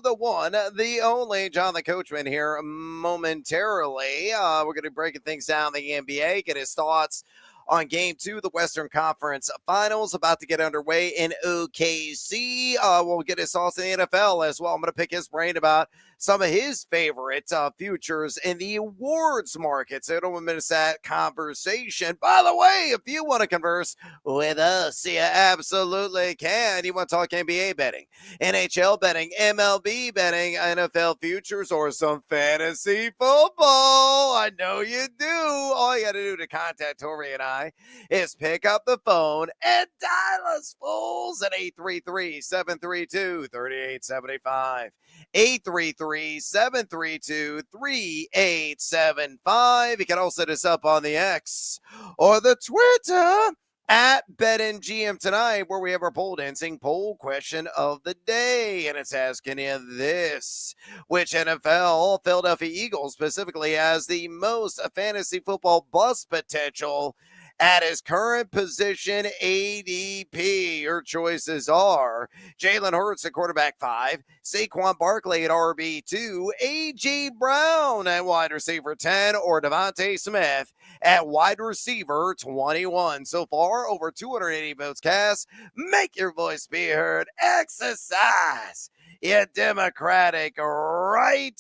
the one, the only John the Coachman here momentarily. We're going to be breaking things down in the NBA, get his thoughts on Game 2, the Western Conference Finals, about to get underway in OKC. We'll get his thoughts in the NFL as well. I'm going to pick his brain about some of his favorite futures in the awards markets. I don't miss that conversation. By the way, if you want to converse with us, you absolutely can. You want to talk NBA betting, NHL betting, MLB betting, NFL futures, or some fantasy football? I know you do. All you got to do to contact Tori and I is pick up the phone and dial us, fools, at 833-732-3875. 833-732-3875. You can also hit us up on the X or the Twitter at BetMGM tonight, where we have our pole dancing poll question of the day. And it's asking you this: which NFL Philadelphia Eagles specifically has the most fantasy football bust potential at his current position ADP? Your choices are Jalen Hurts at quarterback 5, Saquon Barkley at RB2, A.J. Brown at wide receiver 10, or Devontae Smith at wide receiver 21. So far, over 280 votes cast. Make your voice be heard. Exercise your democratic right.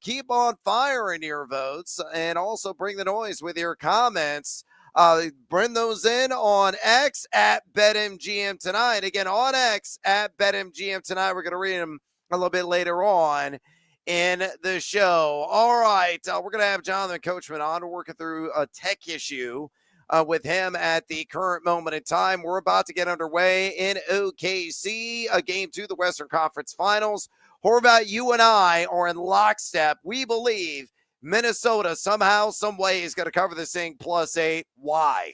Keep on firing your votes, and also bring the noise with your comments. Bring those in on X at BetMGM tonight. Again, on X at BetMGM tonight. We're going to read them a little bit later on in the show. All right. We're going to have Jonathan Coachman on. We're working through a tech issue with him at the current moment in time. We're about to get underway in OKC, Game 2, the Western Conference Finals. Horvat, you and I are in lockstep. We believe Minnesota somehow, some way is going to cover this thing +8. Why?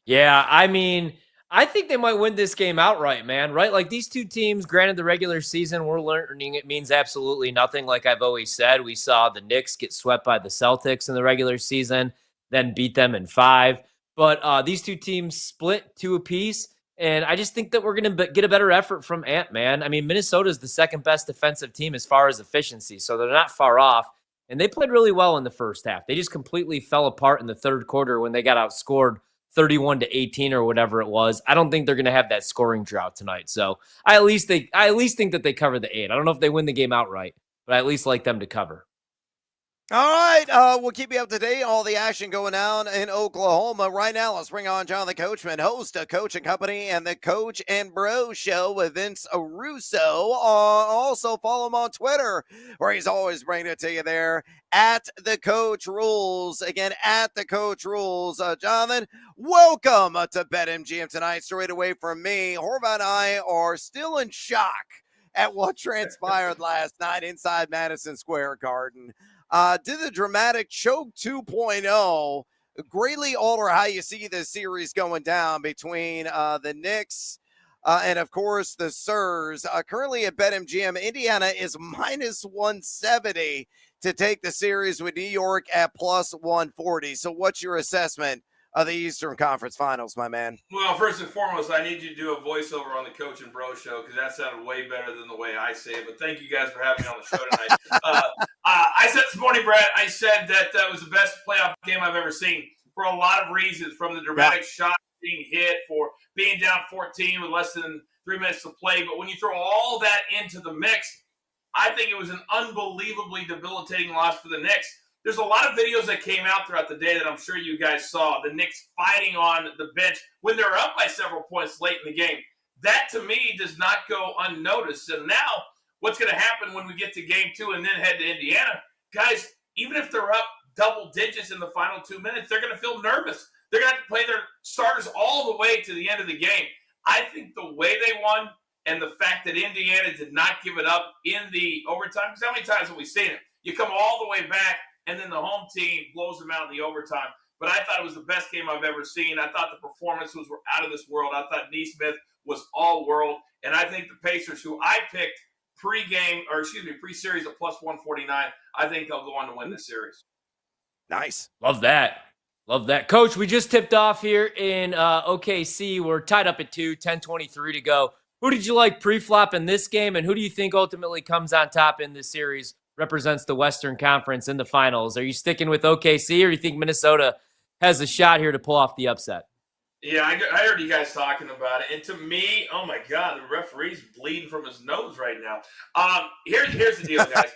Yeah, I mean, I think they might win this game outright, man, right? Like, these two teams, granted the regular season, we're learning it means absolutely nothing. Like I've always said, we saw the Knicks get swept by the Celtics in the regular season, then beat them in 5. But these two teams split 2 apiece, and I just think that we're going to get a better effort from Ant, man. I mean, Minnesota is the second best defensive team as far as efficiency, so they're not far off. And they played really well in the first half. They just completely fell apart in the third quarter when they got outscored 31-18 or whatever it was. I don't think they're going to have that scoring drought tonight. So I at least think that they cover the 8. I don't know if they win the game outright, but I at least like them to cover. All right, we'll keep you up to date. All the action going down in Oklahoma right now. Let's bring on John the Coachman, host of Coach and Company and the Coach and Bro Show with Vince Russo. Also follow him on Twitter, where he's always bringing it to you there at the Coach Rules. Again, at the Coach Rules. Jonathan, welcome to BetMGM tonight. Straight away from me, Horvat and I are still in shock at what transpired last night inside Madison Square Garden. Did the dramatic choke 2.0 greatly alter how you see this series going down between the Knicks and, of course, the Spurs? Currently at BetMGM, Indiana is -170 to take the series with New York at +140. So what's your assessment of the Eastern Conference Finals, my man? Well, first and foremost, I need you to do a voiceover on the Coach and Bro Show, because that sounded way better than the way I say it. But thank you guys for having me on the show tonight. I said this morning, Brad, I said that was the best playoff game I've ever seen for a lot of reasons, from the dramatic shot being hit, for being down 14 with less than 3 minutes to play. But when you throw all that into the mix, I think it was an unbelievably debilitating loss for the Knicks. There's a lot of videos that came out throughout the day that I'm sure you guys saw. The Knicks fighting on the bench when they're up by several points late in the game. That, to me, does not go unnoticed. And now, what's going to happen when we get to Game 2 and then head to Indiana? Guys, even if they're up double digits in the final 2 minutes, they're going to feel nervous. They're going to have to play their starters all the way to the end of the game. I think the way they won, and the fact that Indiana did not give it up in the overtime, because how many times have we seen it? You come all the way back, and then the home team blows them out in the overtime. But I thought it was the best game I've ever seen. I thought the performances were out of this world. I thought Neesmith was all world. And I think the Pacers, who I picked pre-series at plus 149. I think they'll go on to win this series. Nice. Love that. Love that. Coach, we just tipped off here in OKC. We're tied up at 10:23 to go. Who did you like pre-flop in this game, and who do you think ultimately comes on top in this series, represents the Western Conference in the finals? Are you sticking with OKC, or do you think Minnesota has a shot here to pull off the upset? Yeah, I heard you guys talking about it. And to me, oh, my God, the referee's bleeding from his nose right now. Here's the deal, guys.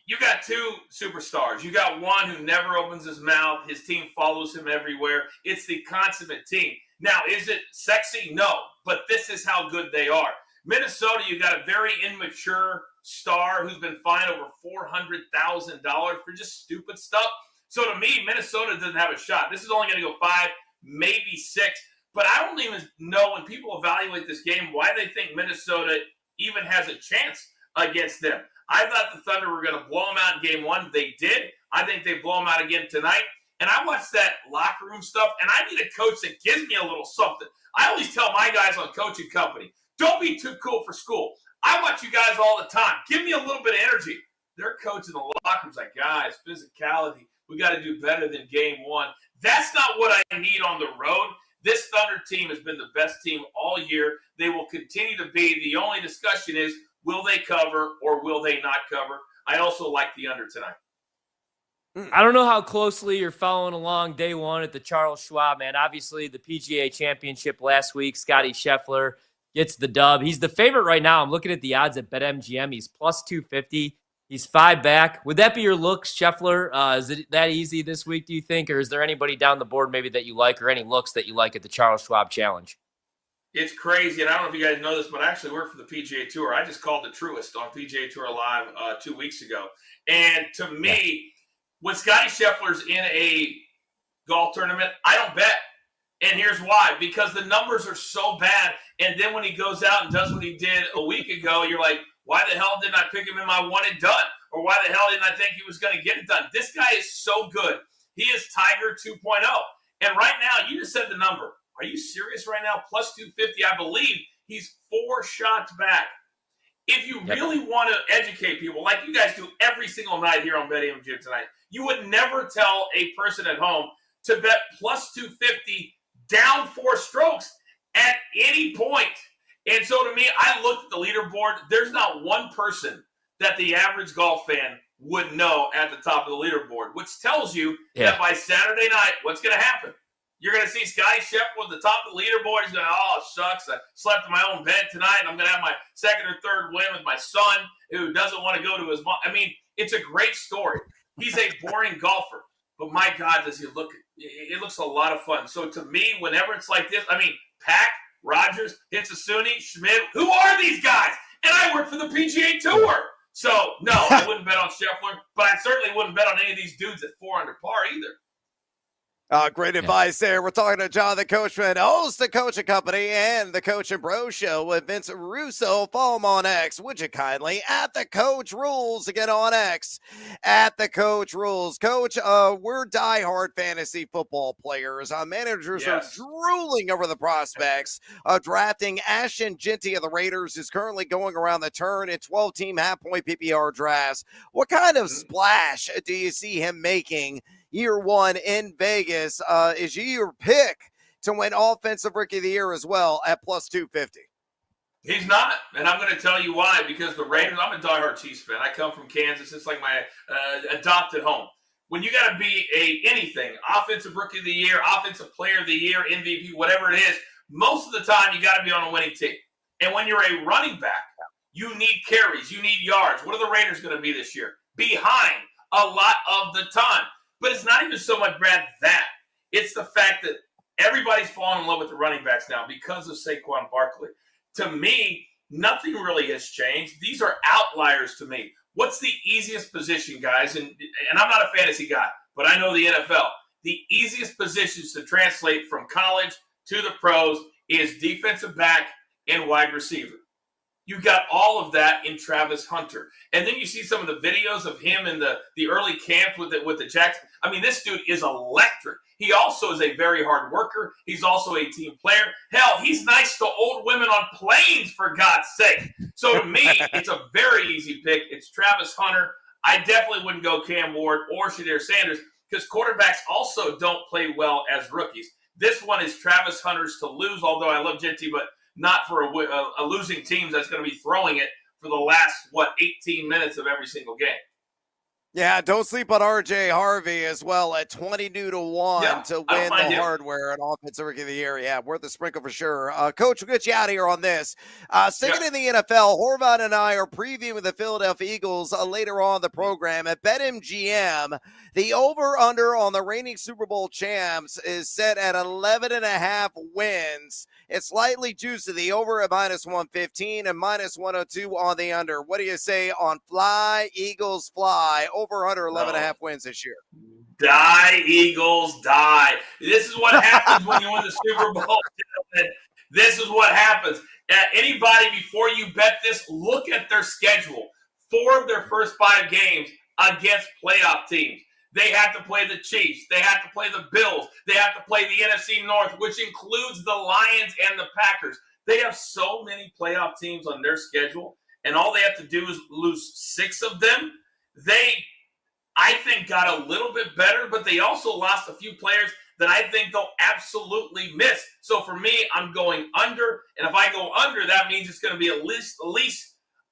You got two superstars. You got one who never opens his mouth. His team follows him everywhere. It's the consummate team. Now, is it sexy? No, but this is how good they are. Minnesota, you got a very immature star who's been fined over $400,000 for just stupid stuff. So to me, Minnesota doesn't have a shot. This is only going to go 5, maybe 6. But I don't even know when people evaluate this game why they think Minnesota even has a chance against them. I thought the Thunder were going to blow them out in game 1. They did. I think they blow them out again tonight. And I watched that locker room stuff, and I need a coach that gives me a little something. I always tell my guys on Coaching Company, don't be too cool for school. I watch you guys all the time. Give me a little bit of energy. Their coach in the locker room's like, guys, physicality. We got to do better than game 1. That's not what I need on the road. This Thunder team has been the best team all year. They will continue to be. The only discussion is, will they cover or will they not cover? I also like the under tonight. I don't know how closely you're following along day one at the Charles Schwab, man. Obviously, the PGA Championship last week, Scotty Scheffler gets the dub. He's the favorite right now. I'm looking at the odds at BetMGM. He's plus 250. He's 5 back. Would that be your looks, Scheffler? Is it that easy this week, do you think? Or is there anybody down the board maybe that you like or any looks that you like at the Charles Schwab Challenge? It's crazy, and I don't know if you guys know this, but I actually work for the PGA Tour. I just called the Truist on PGA Tour Live 2 weeks ago. And to me, when Scotty Scheffler's in a golf tournament, I don't bet. And here's why. Because the numbers are so bad. And then when he goes out and does what he did a week ago, you're like, why the hell didn't I pick him in my one and done? Or why the hell didn't I think he was going to get it done? This guy is so good. He is Tiger 2.0. And right now, you just said the number. Are you serious right now? Plus 250, I believe he's 4 shots back. If you really want to educate people, like you guys do every single night here on BetMGM tonight, you would never tell a person at home to bet plus 250 down 4 strokes at any point. And so to me, I looked at the leaderboard. There's not one person that the average golf fan would know at the top of the leaderboard, which tells you that by Saturday night, what's going to happen? You're going to see Scotty Scheffler at the top of the leaderboard. He's going, oh, shucks, I slept in my own bed tonight, and I'm going to have my second or third win with my son who doesn't want to go to his mom. I mean, it's a great story. He's a boring golfer, but my God, does he look – it looks a lot of fun. So to me, whenever it's like this, I mean, Pack, Rogers, Hitsasuni, Schmidt, who are these guys? And I work for the PGA Tour. So, no, I wouldn't bet on Scheffler, but I certainly wouldn't bet on any of these dudes at 4 under par either. Great advice there. We're talking to Jonathan Coachman, host of Coaching Company and the Coach and Bro Show with Vince Russo. Follow him on X, would you kindly? At the Coach Rules. Again on X, at the Coach Rules. Coach, we're diehard fantasy football players. Managers are drooling over the prospects of drafting Ashton Genty of the Raiders, who's currently going around the turn in 12-team half-point PPR drafts. What kind of splash do you see him making year one in Vegas? Is he your pick to win Offensive Rookie of the Year as well at plus 250? He's not, and I'm going to tell you why. Because the Raiders, I'm a diehard Chiefs fan. I come from Kansas. It's like my adopted home. When you got to be anything, Offensive Rookie of the Year, Offensive Player of the Year, MVP, whatever it is, most of the time you got to be on a winning team. And when you're a running back, you need carries, you need yards. What are the Raiders going to be this year? Behind a lot of the time. But it's not even so much, Brad, that. It's the fact that everybody's falling in love with the running backs now because of Saquon Barkley. To me, nothing really has changed. These are outliers to me. What's the easiest position, guys? And I'm not a fantasy guy, but I know the NFL. The easiest positions to translate from college to the pros is defensive back and wide receiver. You got all of that in Travis Hunter. And then you see some of the videos of him in the early camp with the Jacks. I mean, this dude is electric. He also is a very hard worker. He's also a team player. Hell, he's nice to old women on planes, for God's sake. So to me, it's a very easy pick. It's Travis Hunter. I definitely wouldn't go Cam Ward or Shedeur Sanders because quarterbacks also don't play well as rookies. This one is Travis Hunter's to lose, although I love Genty, but not for a losing team that's going to be throwing it for the last, 18 minutes of every single game. Yeah, don't sleep on R.J. Harvey as well at 22-1 to win the hardware and Offensive Rookie of the Year. Yeah, worth a sprinkle for sure. Coach, we'll get you out of here on this. Sticking in the NFL, Horvath and I are previewing the Philadelphia Eagles later on the program at BetMGM. The over-under on the reigning Super Bowl champs is set at 11.5 wins. It's slightly juiced to the over at -115 and -102 on the under. What do you say on Fly, Eagles Fly, over under 11.5 wins this year? Die, Eagles, die. This is what happens when you win the Super Bowl. This is what happens. Anybody, before you bet this, look at their schedule. 4 of their first 5 games against playoff teams. They have to play the Chiefs. They have to play the Bills. They have to play the NFC North, which includes the Lions and the Packers. They have so many playoff teams on their schedule, and all they have to do is lose 6 of them. They, I think, got a little bit better, but they also lost a few players that I think they'll absolutely miss. So for me, I'm going under, and if I go under, that means it's going to be at least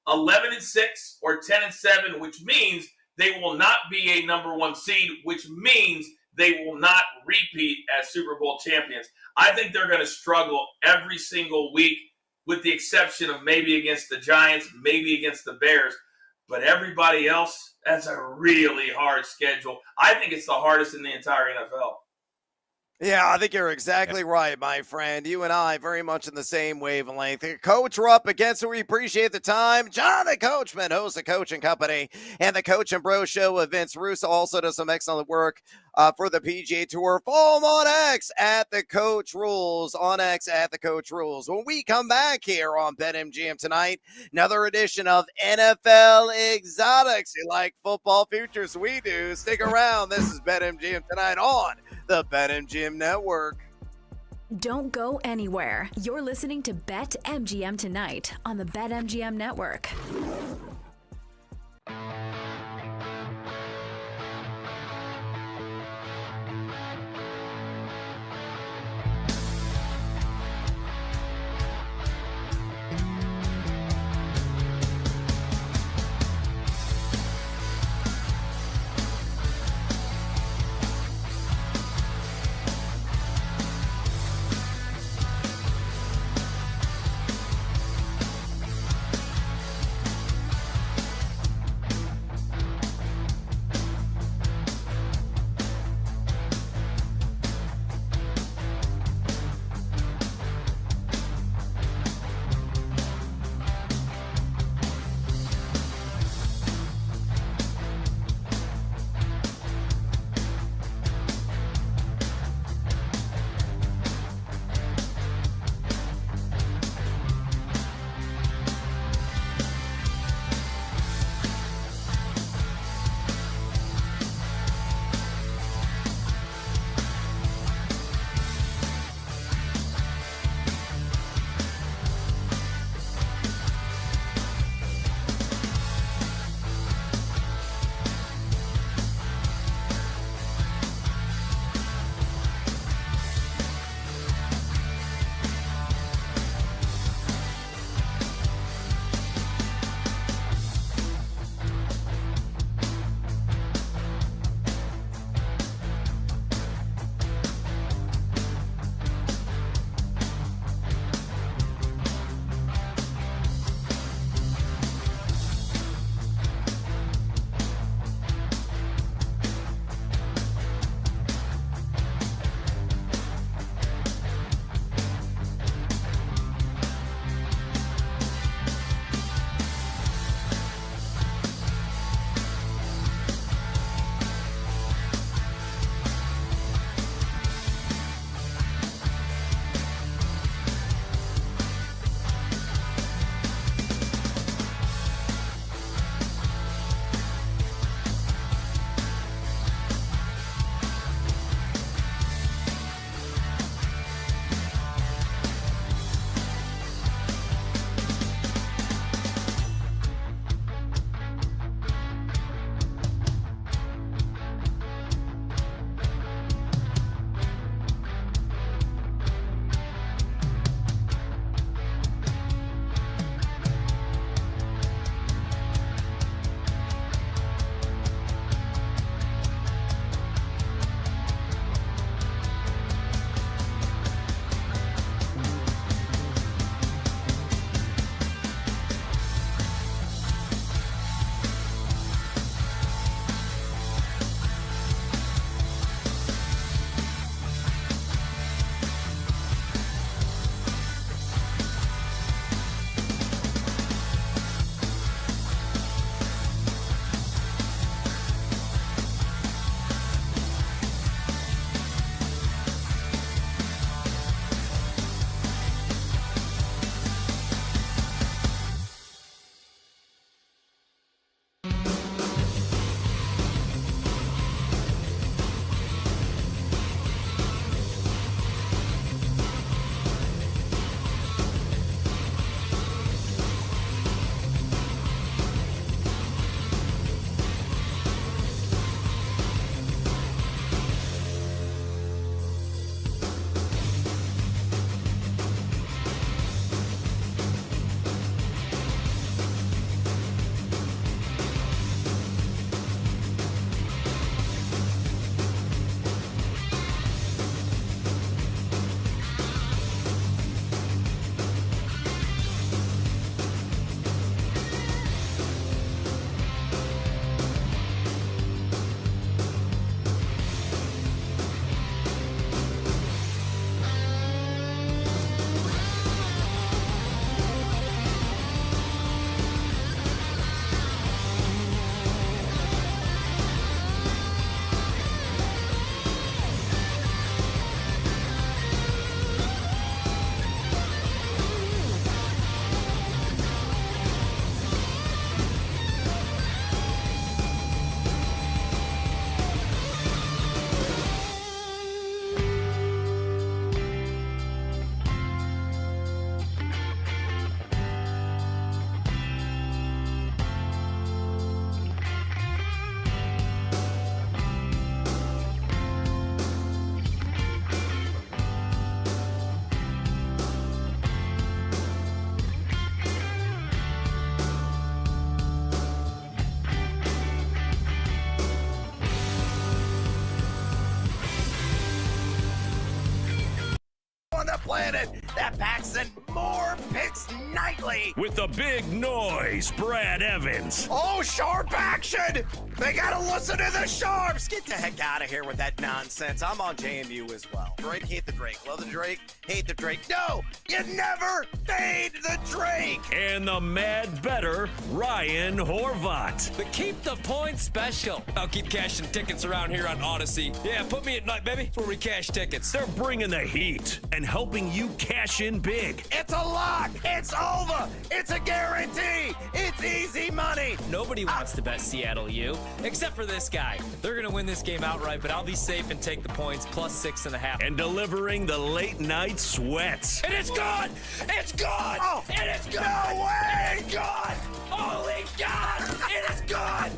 11-6 or 10-7, which means they will not be a number 1 seed, which means they will not repeat as Super Bowl champions. I think they're going to struggle every single week, with the exception of maybe against the Giants, maybe against the Bears. But everybody else, that's a really hard schedule. I think it's the hardest in the entire NFL. Yeah, I think you're exactly right, my friend. You and I very much in the same wavelength. Coach, we're up against it. We appreciate the time. Jonathan Coachman, host of Coach and Company and the Coach and Bro Show with Vince Russo, also does some excellent work for the PGA Tour. Follow him on X at the Coach Rules. On X at the Coach Rules. When we come back here on BetMGM tonight, another edition of NFL Exotics. You like football futures? We do. Stick around. This is BetMGM tonight on the BetMGM Network. Don't go anywhere. You're listening to BetMGM tonight on the BetMGM Network. President that packs in more picks nightly. With the big noise, Brad Evans. Oh, sharp action! They gotta listen to the sharps! Get the heck out of here with that nonsense. I'm on JMU as well. Drake, hate the Drake. Love the Drake, hate the Drake. No, you never fade the Drake! And the mad better, Ryan Horvat. The Keep the Points special. I'll keep cashing tickets around here on Odyssey. Yeah, put me at night, baby. That's where we cash tickets. They're bringing the heat and helping you cash in big. It's a lock! It's over! It's a guarantee! It's easy money! Nobody wants to bet Seattle U, except for this guy. They're going to win this game outright, but I'll be safe and take the points plus 6.5. And delivering the late night sweats. And it's gone! It's gone! Oh, and it's gone! No way! It's gone! Holy God! It is gone!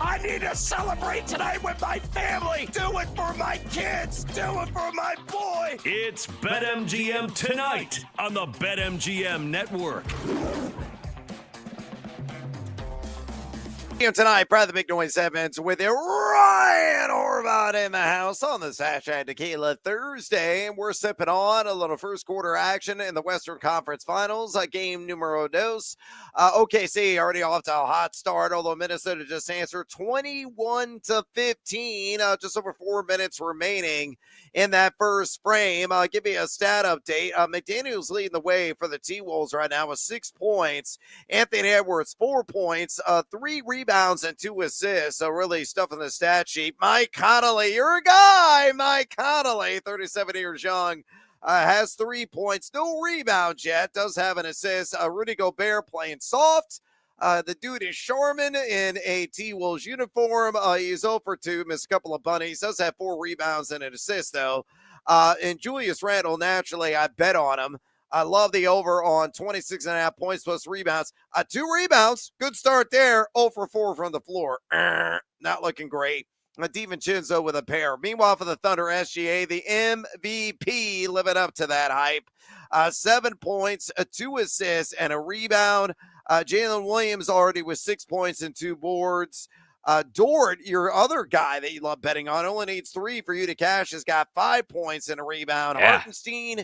I need to celebrate tonight with my family! Do it for my kids! Do it for my boy! It's BetMGM tonight on the BetMGM Network. Tonight, Brad the Big Noise Evans with you, Ryan Horvat in the house on this hashtag Tequila Thursday, and we're sipping on a little first quarter action in the Western Conference Finals, game numero dos. OKC already off to a hot start, although Minnesota just answered 21-15, just over 4 minutes remaining in that first frame. Give me a stat update. McDaniel's leading the way for the T-Wolves right now with 6 points. Anthony Edwards, 4 points, 3 rebounds and 2 assists. So really stuffing the stat sheet. Mike Connolly, you're a guy. Mike Connolly, 37 years young, has 3 points. No rebounds yet. Does have an assist. Rudy Gobert playing soft. The dude is Sharman in a T-Wolves uniform. He's 0 for 2, missed a couple of bunnies. Does have 4 rebounds and an assist, though. And Julius Randle, naturally, I bet on him. I love the over on 26.5 points plus rebounds. 2 rebounds. Good start there. 0 for 4 from the floor. Not looking great. DiVincenzo with a pair. Meanwhile, for the Thunder, SGA, the MVP, living up to that hype. 7 points, 2 assists, and a rebound. Jalen Williams already with 6 points and 2 boards. Dort, your other guy that you love betting on, only needs 3 for you to cash, has got 5 points and a rebound. Yeah. Hartenstein,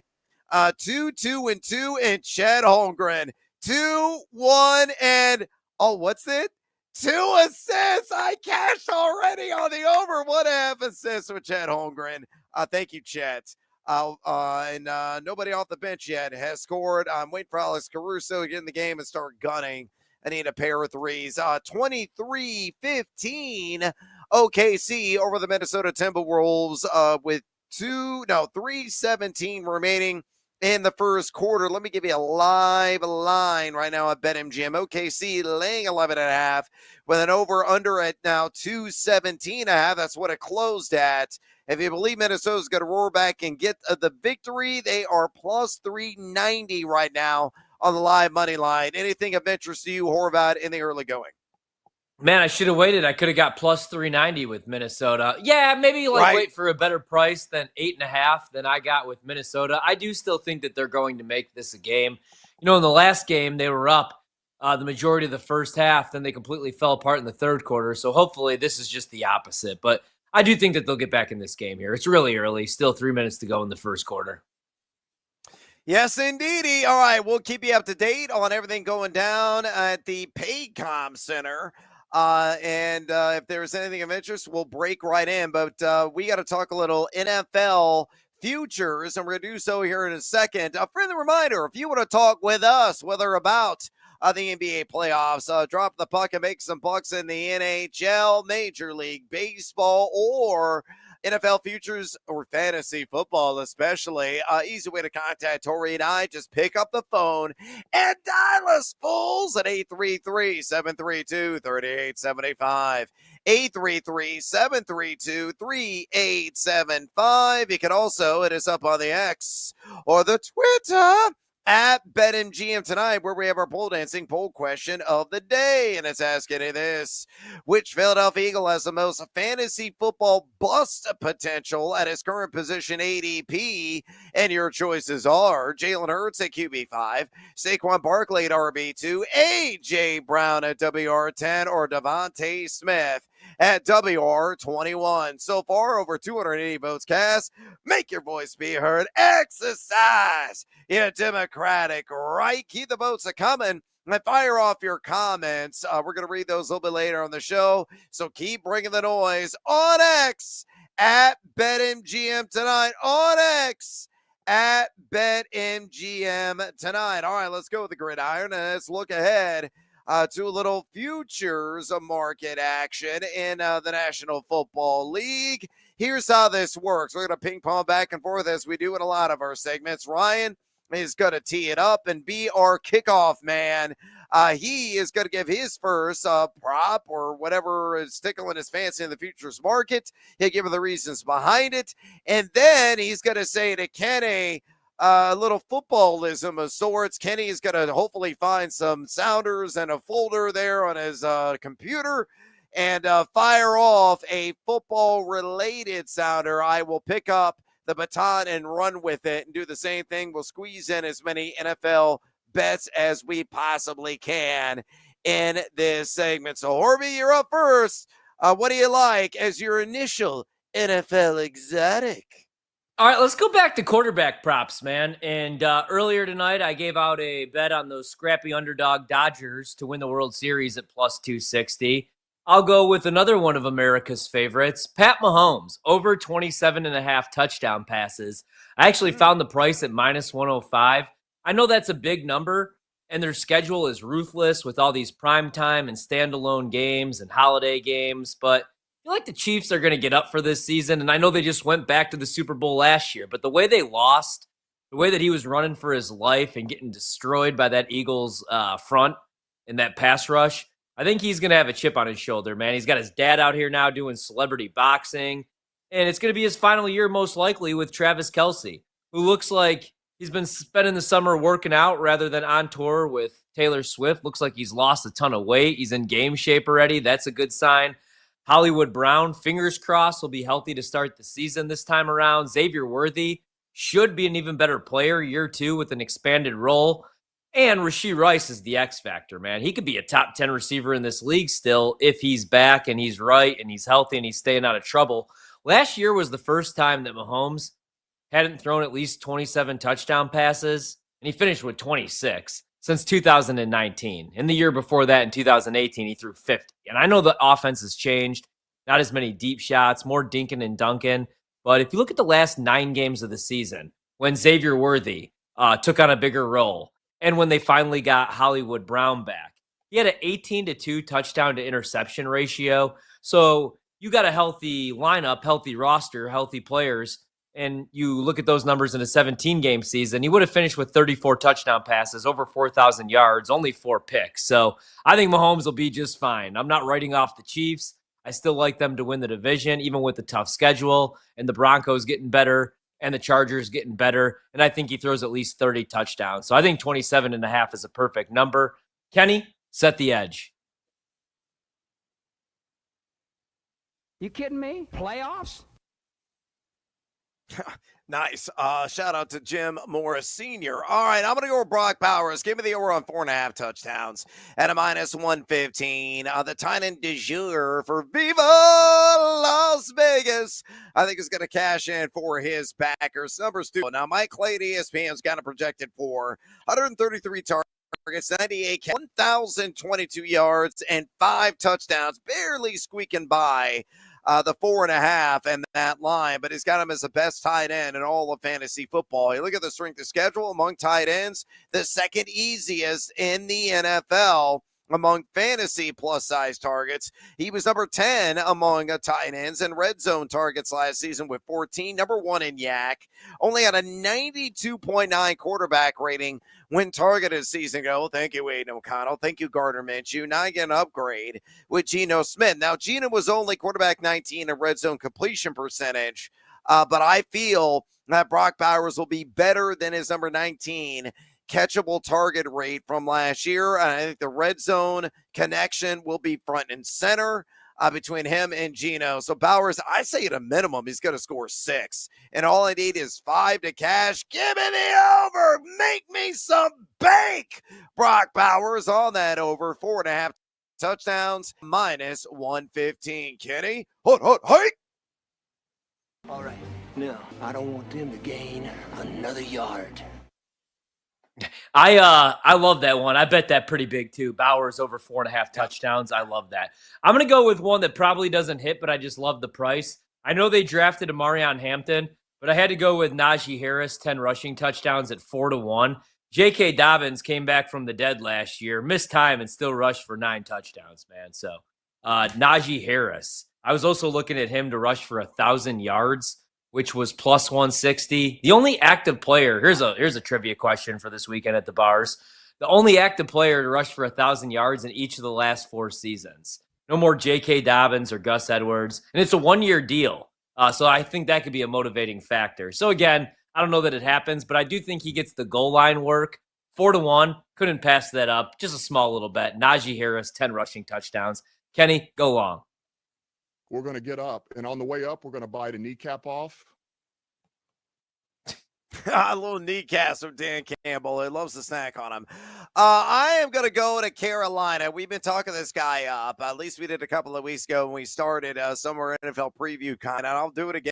2-2-2, and Chet Holmgren, 2-1, and what's it? 2 assists. I cashed already on the over. 1.5 assists with Chet Holmgren. Thank you, Chet. And nobody off the bench yet has scored. I'm waiting for Alex Caruso to get in the game and start gunning. I need a pair of threes. 23-15 OKC over the Minnesota Timberwolves with 3:17 remaining in the first quarter. Let me give you a live line right now at BetMGM. OKC laying 11.5 with an over-under at now 217.5. That's what it closed at. If you believe Minnesota's going to roar back and get the victory, they are plus 390 right now on the live money line. Anything of interest to you, Horvat, in the early going? Man, I should have waited. I could have got plus 390 with Minnesota. Yeah, maybe wait for a better price than 8.5 than I got with Minnesota. I do still think that they're going to make this a game. You know, in the last game, they were up the majority of the first half. Then they completely fell apart in the third quarter. So hopefully this is just the opposite. But I do think that they'll get back in this game here. It's really early. Still 3 minutes to go in the first quarter. Yes, indeedy. All right, we'll keep you up to date on everything going down at the Paycom Center. And if there's anything of interest, we'll break right in. But we got to talk a little NFL futures, and we're going to do so here in a second. A friendly reminder, if you want to talk with us, whether about the NBA playoffs, drop the puck and make some bucks in the NHL, Major League Baseball, or NFL futures or fantasy football especially, easy way to contact Tori and I. Just pick up the phone and dial us, fools, at 833-732-3875. 833-732-3875. You can also hit us up on the X or the Twitter at BetMGM tonight, where we have our pole dancing poll question of the day. And it's asking you this: which Philadelphia Eagle has the most fantasy football bust potential at his current position ADP? And your choices are Jalen Hurts at QB5, Saquon Barkley at RB2, A.J. Brown at WR10, or Devontae Smith at WR21. So far, over 280 votes cast. Make your voice be heard. Exercise your democratic right. Keep the votes coming. And fire off your comments. We're going to read those a little bit later on the show. So keep bringing the noise on X at BetMGM tonight. On X at BetMGM tonight. All right, let's go with the gridiron and let's look ahead to a little futures market action in the National Football League. Here's how this works. We're going to ping pong back and forth as we do in a lot of our segments. Ryan is going to tee it up and be our kickoff man. He is going to give his first prop or whatever is tickling his fancy in the futures market. He'll give him the reasons behind it. And then he's going to say to Kenny, a little footballism of sorts. Kenny is going to hopefully find some sounders and a folder there on his computer and fire off a football-related sounder. I will pick up the baton and run with it and do the same thing. We'll squeeze in as many NFL bets as we possibly can in this segment. So, Horby, you're up first. What do you like as your initial NFL exotic? All right, let's go back to quarterback props, man. And earlier tonight, I gave out a bet on those scrappy underdog Dodgers to win the World Series at plus 260. I'll go with another one of America's favorites, Pat Mahomes, over 27.5 touchdown passes. I actually found the price at minus 105. I know that's a big number, and their schedule is ruthless with all these primetime and standalone games and holiday games, but I feel like the Chiefs are going to get up for this season, and I know they just went back to the Super Bowl last year, but the way they lost, the way that he was running for his life and getting destroyed by that Eagles front in that pass rush, I think he's going to have a chip on his shoulder, man. He's got his dad out here now doing celebrity boxing, and it's going to be his final year most likely with Travis Kelce, who looks like he's been spending the summer working out rather than on tour with Taylor Swift. Looks like he's lost a ton of weight. He's in game shape already. That's a good sign. Hollywood Brown, fingers crossed, will be healthy to start the season this time around. Xavier Worthy should be an even better player year two with an expanded role. And Rashee Rice is the X factor, man. He could be a top 10 receiver in this league still if he's back and he's right and he's healthy and he's staying out of trouble. Last year was the first time that Mahomes hadn't thrown at least 27 touchdown passes, and he finished with 26 since 2019. In the year before that, in 2018, he threw 50. And I know the offense has changed, not as many deep shots, more dinking and dunking. But if you look at the last 9 games of the season, when Xavier Worthy took on a bigger role, and when they finally got Hollywood Brown back, he had an 18-2 touchdown to interception ratio. So you got a healthy lineup, healthy roster, healthy players, and you look at those numbers in a 17-game season, he would have finished with 34 touchdown passes, over 4,000 yards, only 4 picks. So I think Mahomes will be just fine. I'm not writing off the Chiefs. I still like them to win the division, even with the tough schedule, and the Broncos getting better, and the Chargers getting better. And I think he throws at least 30 touchdowns. So I think 27.5 is a perfect number. Kenny, set the edge. You kidding me? Playoffs? Nice. Shout out to Jim Morris Sr. All right, I'm going to go with Brock Bowers. Give me the over on 4.5 touchdowns at a minus 115. The tight end de jour for Viva Las Vegas, I think is going to cash in for his backers. Numbers 2. Now, Mike Clay at ESPN's got a projected for 133 targets, 98, 1,022 yards, and 5 touchdowns, barely squeaking by the 4.5 and that line, but he's got him as the best tight end in all of fantasy football. You look at the strength of schedule among tight ends, the second easiest in the NFL among fantasy plus-size targets. He was number 10 among tight ends and red zone targets last season with 14, number 1 in Yak. Only had a 92.9 quarterback rating when targeted a season ago. Thank you, Aiden O'Connell. Thank you, Gardner Minshew. Now you get an upgrade with Geno Smith. Now, Geno was only quarterback 19 in red zone completion percentage, but I feel that Brock Bowers will be better than his number 19 catchable target rate from last year. And I think the red zone connection will be front and center between him and Geno. So Bowers, I say at a minimum, he's going to score 6. And all I need is 5 to cash. Give me the over. Make me some bank. Brock Bowers on that over 4.5 touchdowns, minus 115. Kenny, hot, hike. All right, now I don't want them to gain another yard. I love that one. I bet that pretty big too. Bowers over 4.5 touchdowns. I love that. I'm gonna go with one that probably doesn't hit, but I just love the price. I know they drafted Amarion Hampton, but I had to go with Najee Harris, 10 rushing touchdowns at 4-1. J.K. Dobbins came back from the dead last year, missed time, and still rushed for 9 touchdowns, man. So Najee Harris. I was also looking at him to rush for 1,000 yards, which was plus 160. The only active player, here's a trivia question for this weekend at the bars. The only active player to rush for 1,000 yards in each of the last 4 seasons. No more J.K. Dobbins or Gus Edwards. And it's a 1-year deal. So I think that could be a motivating factor. So again, I don't know that it happens, but I do think he gets the goal line work. 4-1. Couldn't pass that up. Just a small little bet. Najee Harris, 10 rushing touchdowns. Kenny, go long. We're going to get up, and on the way up, we're going to bite a kneecap off. A little kneecaps from Dan Campbell. He loves to snack on him. I am going to go to Carolina. We've been talking this guy up. At least we did a couple of weeks ago when we started somewhere NFL preview kind. And I'll do it again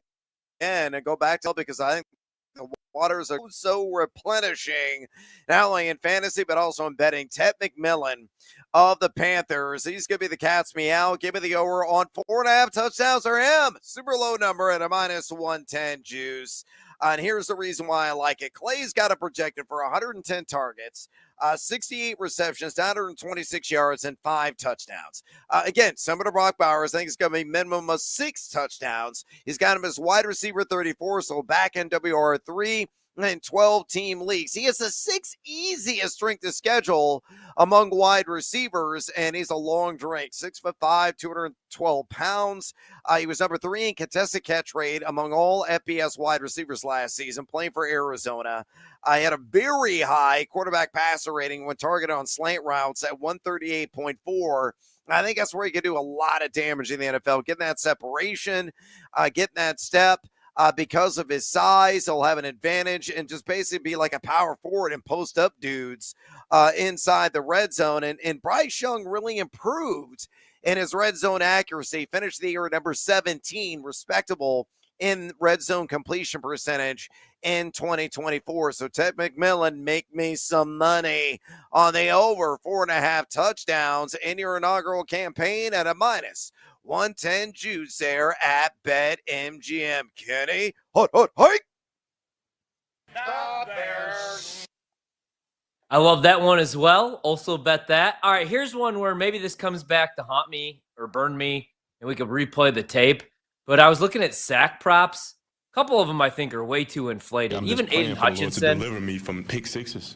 and go back to it because I think the waters are so replenishing, not only in fantasy, but also in betting. Ted McMillan of the Panthers. He's going to be the cat's meow. Give me the over on 4.5 touchdowns for him. Super low number at a minus 110 juice. And here's the reason why I like it. Clay's got it projected for 110 targets, 68 receptions, 926 yards, and 5 touchdowns. Again, similar to Brock Bowers, I think it's going to be minimum of 6 touchdowns. He's got him as wide receiver 34, so back in WR3 in 12-team leagues. He has the 6th easiest strength of schedule among wide receivers, and he's a long drink. 6'5", 212 pounds. He was number 3 in contested catch rate among all FBS wide receivers last season, playing for Arizona. He had a very high quarterback passer rating when targeted on slant routes at 138.4. I think that's where he can do a lot of damage in the NFL, getting that separation, getting that step. Because of his size, he'll have an advantage and just basically be like a power forward and post up dudes inside the red zone. And Bryce Young really improved in his red zone accuracy, finished the year at number 17, respectable in red zone completion percentage in 2024. So Ted McMillan, make me some money on the over 4.5 touchdowns in your inaugural campaign at a minus 110 juice there at BetMGM. Kenny, hot, hike. The Bears. I love that one as well. Also bet that. All right, here's one where maybe this comes back to haunt me or burn me, and we could replay the tape. But I was looking at sack props. A couple of them I think are way too inflated. Even Aiden Hutchinson. To deliver me from pick sixes.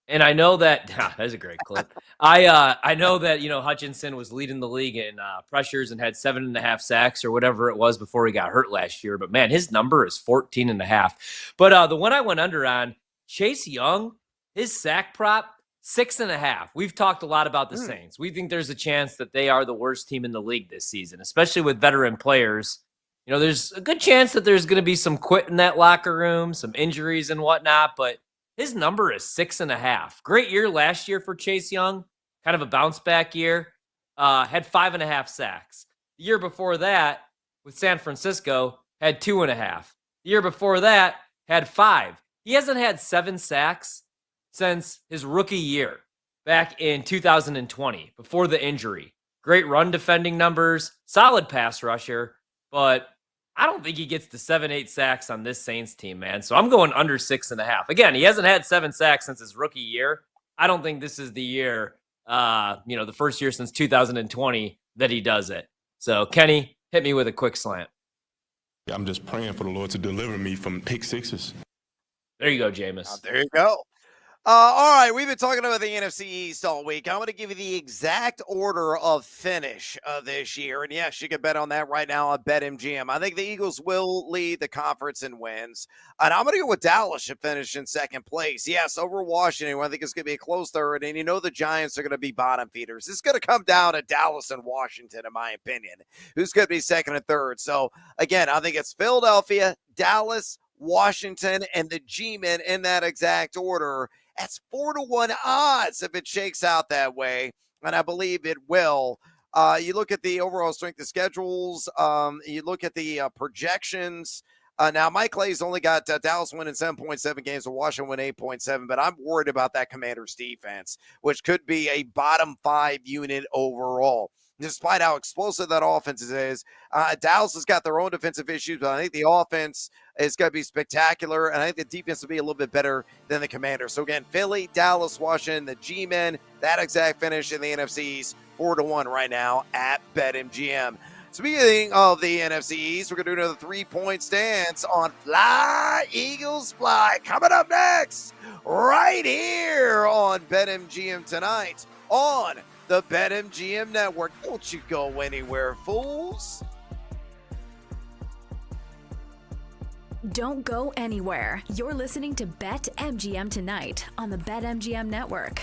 And I know that that's a great clip. I know that Hutchinson was leading the league in pressures and had 7.5 sacks or whatever it was before he got hurt last year. But man, his number is 14.5. But the one I went under on, Chase Young, his sack prop 6.5. We've talked a lot about the Saints. We think there's a chance that they are the worst team in the league this season, especially with veteran players. There's a good chance that there's going to be some quit in that locker room, some injuries and whatnot, but his number is 6.5. Great year last year for Chase Young, kind of a bounce back year. Had 5.5 sacks. The year before that, with San Francisco, had 2.5. The year before that, had 5. He hasn't had 7 sacks since his rookie year back in 2020, before the injury. Great run defending numbers, solid pass rusher, but I don't think he gets the 7-8 sacks on this Saints team, man. So I'm going under 6.5. Again, he hasn't had 7 sacks since his rookie year. I don't think this is the year, the first year since 2020 that he does it. So Kenny, hit me with a quick slant. I'm just praying for the Lord to deliver me from pick sixes. There you go, Jameis. There you go. All right, we've been talking about the NFC East all week. I'm going to give you the exact order of finish this year. And yes, you can bet on that right now on BetMGM. I think the Eagles will lead the conference in wins. And I'm going to go with Dallas to finish in second place. Yes, over Washington, I think it's going to be a close third. And the Giants are going to be bottom feeders. It's going to come down to Dallas and Washington, in my opinion, who's going to be second and third. So, again, I think it's Philadelphia, Dallas, Washington, and the G-men in that exact order. That's 4-1 odds if it shakes out that way. and I believe it will. You look at the overall strength of schedules. You look at the projections. Now, Mike Clay's only got Dallas winning 7.7 games and Washington win 8.7, but I'm worried about that Commanders defense, which could be a bottom 5 unit overall. Despite how explosive that offense is, Dallas has got their own defensive issues, but I think the offense is going to be spectacular, and I think the defense will be a little bit better than the Commanders. So again, Philly, Dallas, Washington, the G-Men, that exact finish in the NFCs, 4-1 right now at BetMGM. Speaking of the NFC East, we're going to do another 3-point stance on Fly, Eagles Fly. Coming up next, right here on BetMGM tonight on the BetMGM Network. Don't you go anywhere, fools. Don't go anywhere. You're listening to BetMGM tonight on the BetMGM Network.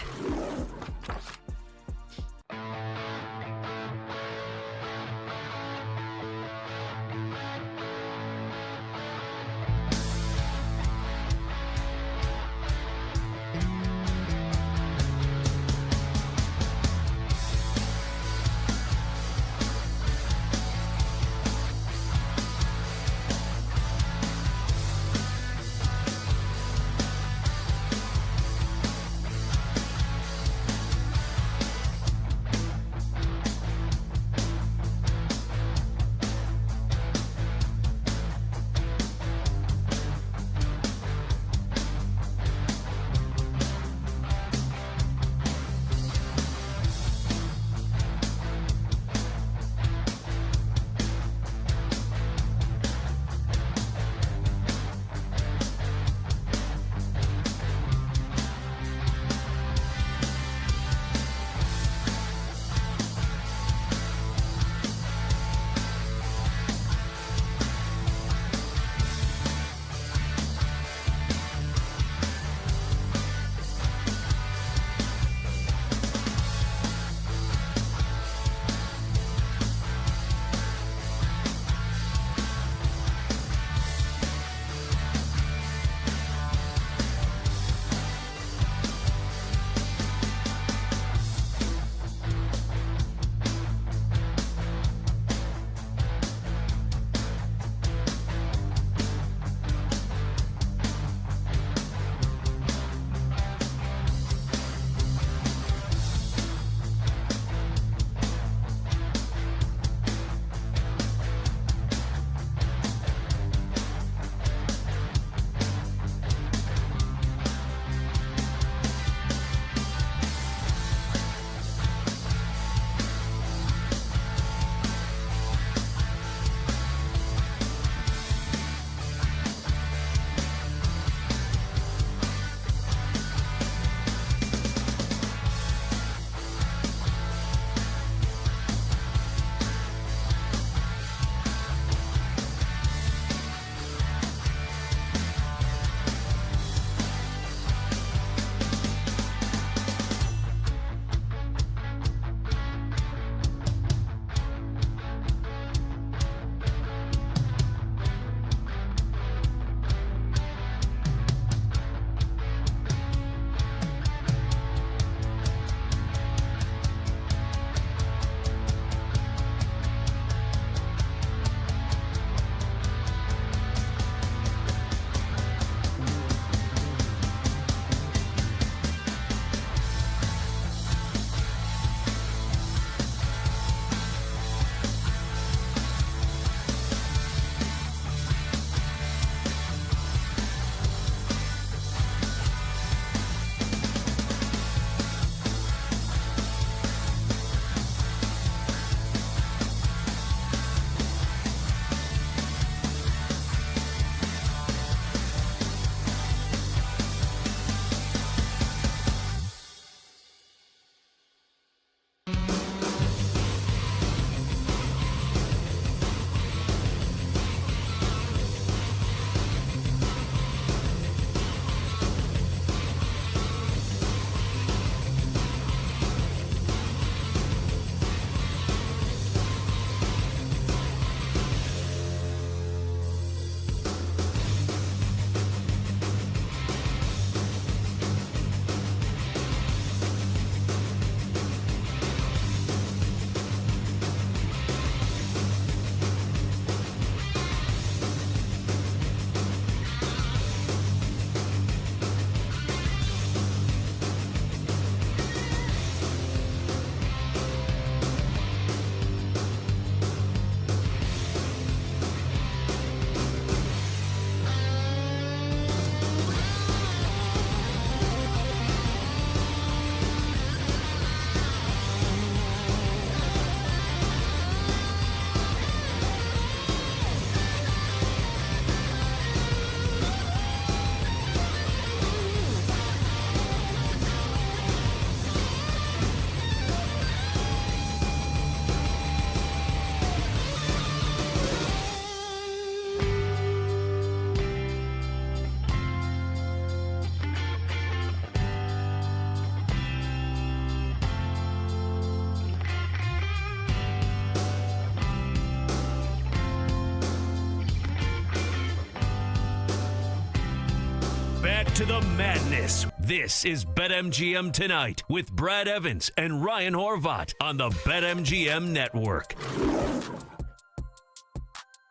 to the madness. This is BetMGM Tonight with Brad Evans and Ryan Horvat on the BetMGM Network.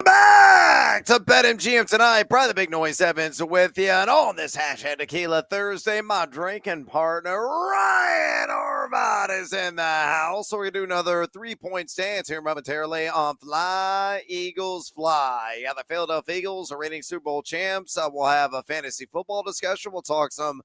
Back to BetMGM Tonight. Brad the Big Noise Evans with you. And on this Hashtag Tequila Thursday, my drinking partner, Ryan Horvat, is in the house. So we're going to do another 3-point stance here momentarily on Fly, Eagles, Fly. Yeah, the Philadelphia Eagles are reigning Super Bowl champs. We'll have a fantasy football discussion. We'll talk some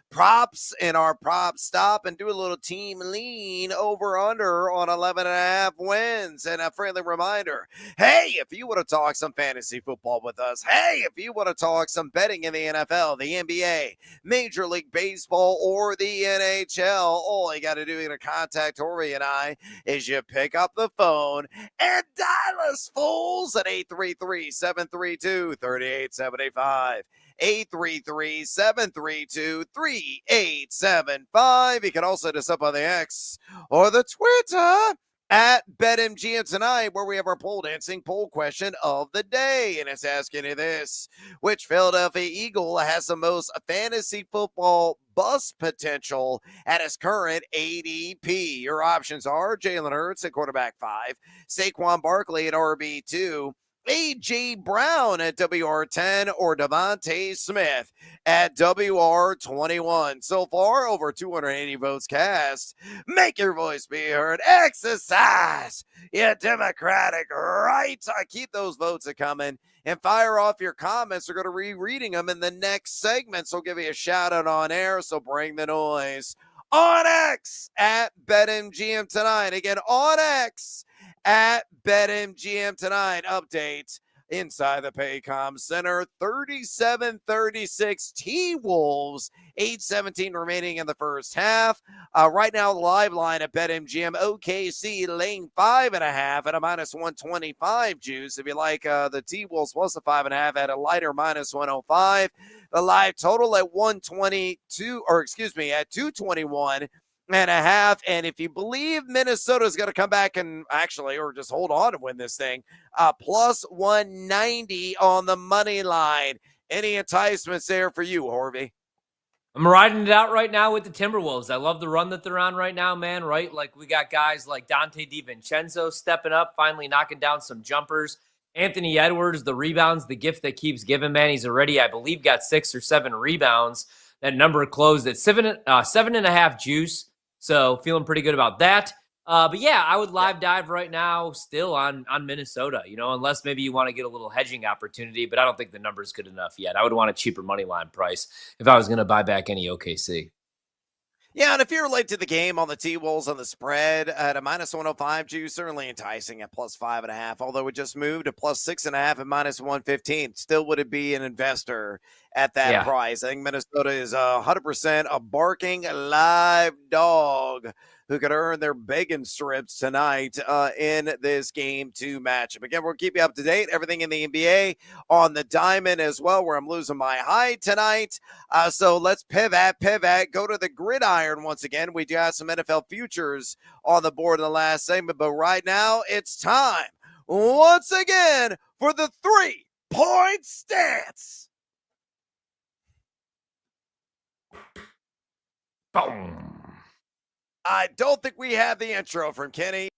props in our prop stop and do a little team lean over under on 11.5 wins. And a friendly reminder, hey, if you want to talk some fantasy football with us, hey, if you want to talk some betting in the NFL, the NBA, Major League Baseball, or the NHL, all you got to do to contact Tori and I is you pick up the phone and dial us fools at 833-732-3875. 833-732-3875. You can also hit us up on the X or the Twitter at BetMGM Tonight, where we have our pole dancing poll question of the day. And it's asking you this: which Philadelphia Eagle has the most fantasy football bust potential at his current ADP? Your options are Jalen Hurts at quarterback 5, Saquon Barkley at RB2, A.J. Brown at WR10, or Devontae Smith at WR21. So far, over 280 votes cast. Make your voice be heard. Exercise your democratic rights. I keep those votes coming and fire off your comments. We're going to be reading them in the next segment, so give you a shout out on air. So bring the noise. On X at BetMGM Tonight. Again, on X at BetMGM Tonight. Update inside the Paycom Center. 37-36 T-Wolves. 8:17 remaining in the first half. Right now, live line at BetMGM. OKC laying 5.5 at a -125 juice. If you like the T-Wolves plus the 5.5 at a lighter -105. The live total at 122, or excuse me, at 221.5. And if you believe Minnesota's going to come back and actually, or just hold on and win this thing, plus 190 on the money line. Any enticements there for you, Horvey? I'm riding it out right now with the Timberwolves. I love the run that they're on right now, man, right? Like, we got guys like Dante DiVincenzo stepping up, finally knocking down some jumpers. Anthony Edwards, the rebounds, the gift that keeps giving, man. He's already, I believe, got 6 or 7 rebounds. That number closed at 7.5 juice. So feeling pretty good about that. But yeah, I would live dive right now still on Minnesota, unless maybe you want to get a little hedging opportunity, but I don't think the number is good enough yet. I would want a cheaper money line price if I was going to buy back any OKC. Yeah, and if you're late to the game on the T-Wolves on the spread at a -105 juice, certainly enticing at plus 5.5, although it just moved to plus 6.5 at -115. Still would it be an investor at that price? I think Minnesota is 100% a barking live dog who could earn their bacon strips tonight in this Game 2 matchup. Again, we'll keep you up to date. Everything in the NBA on the diamond as well, where I'm losing my hide tonight. So let's pivot, go to the gridiron once again. We got some NFL futures on the board in the last segment, but right now it's time once again for the 3-point stance. Boom. I don't think we have the intro from Kenny.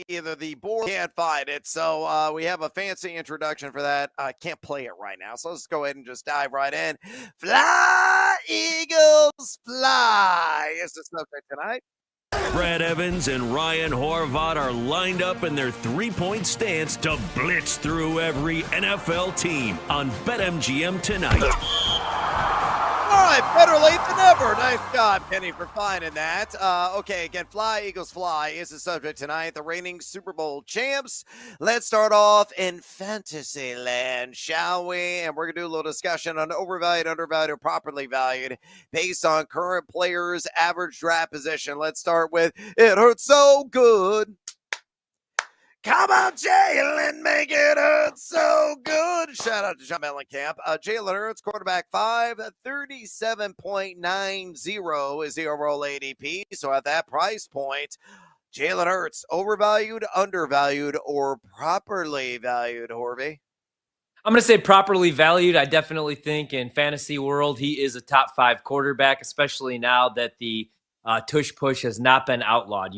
Either the board can't find it, so we have a fancy introduction for that. I can't play it right now, so let's go ahead and just dive right in. Fly, Eagles, fly is the subject tonight. Brad Evans and Ryan Horvat are lined up in their 3-point stance to blitz through every NFL team on BetMGM Tonight. All right, better late than never. Nice job, Kenny, for finding that. Okay, again, Fly, Eagles, fly is the subject tonight. The reigning Super Bowl champs. Let's start off in fantasy land, shall we? And we're going to do a little discussion on overvalued, undervalued, or properly valued based on current players' average draft position. Let's start with It Hurts So Good. Come on, Jalen, make it hurt so good. Shout out to John Mellencamp. Jalen Hurts, quarterback 5, 37.90 is the overall ADP. So at that price point, Jalen Hurts, overvalued, undervalued, or properly valued, Horvey? I'm going to say properly valued. I definitely think in fantasy world, he is a top 5 quarterback, especially now that the tush push has not been outlawed.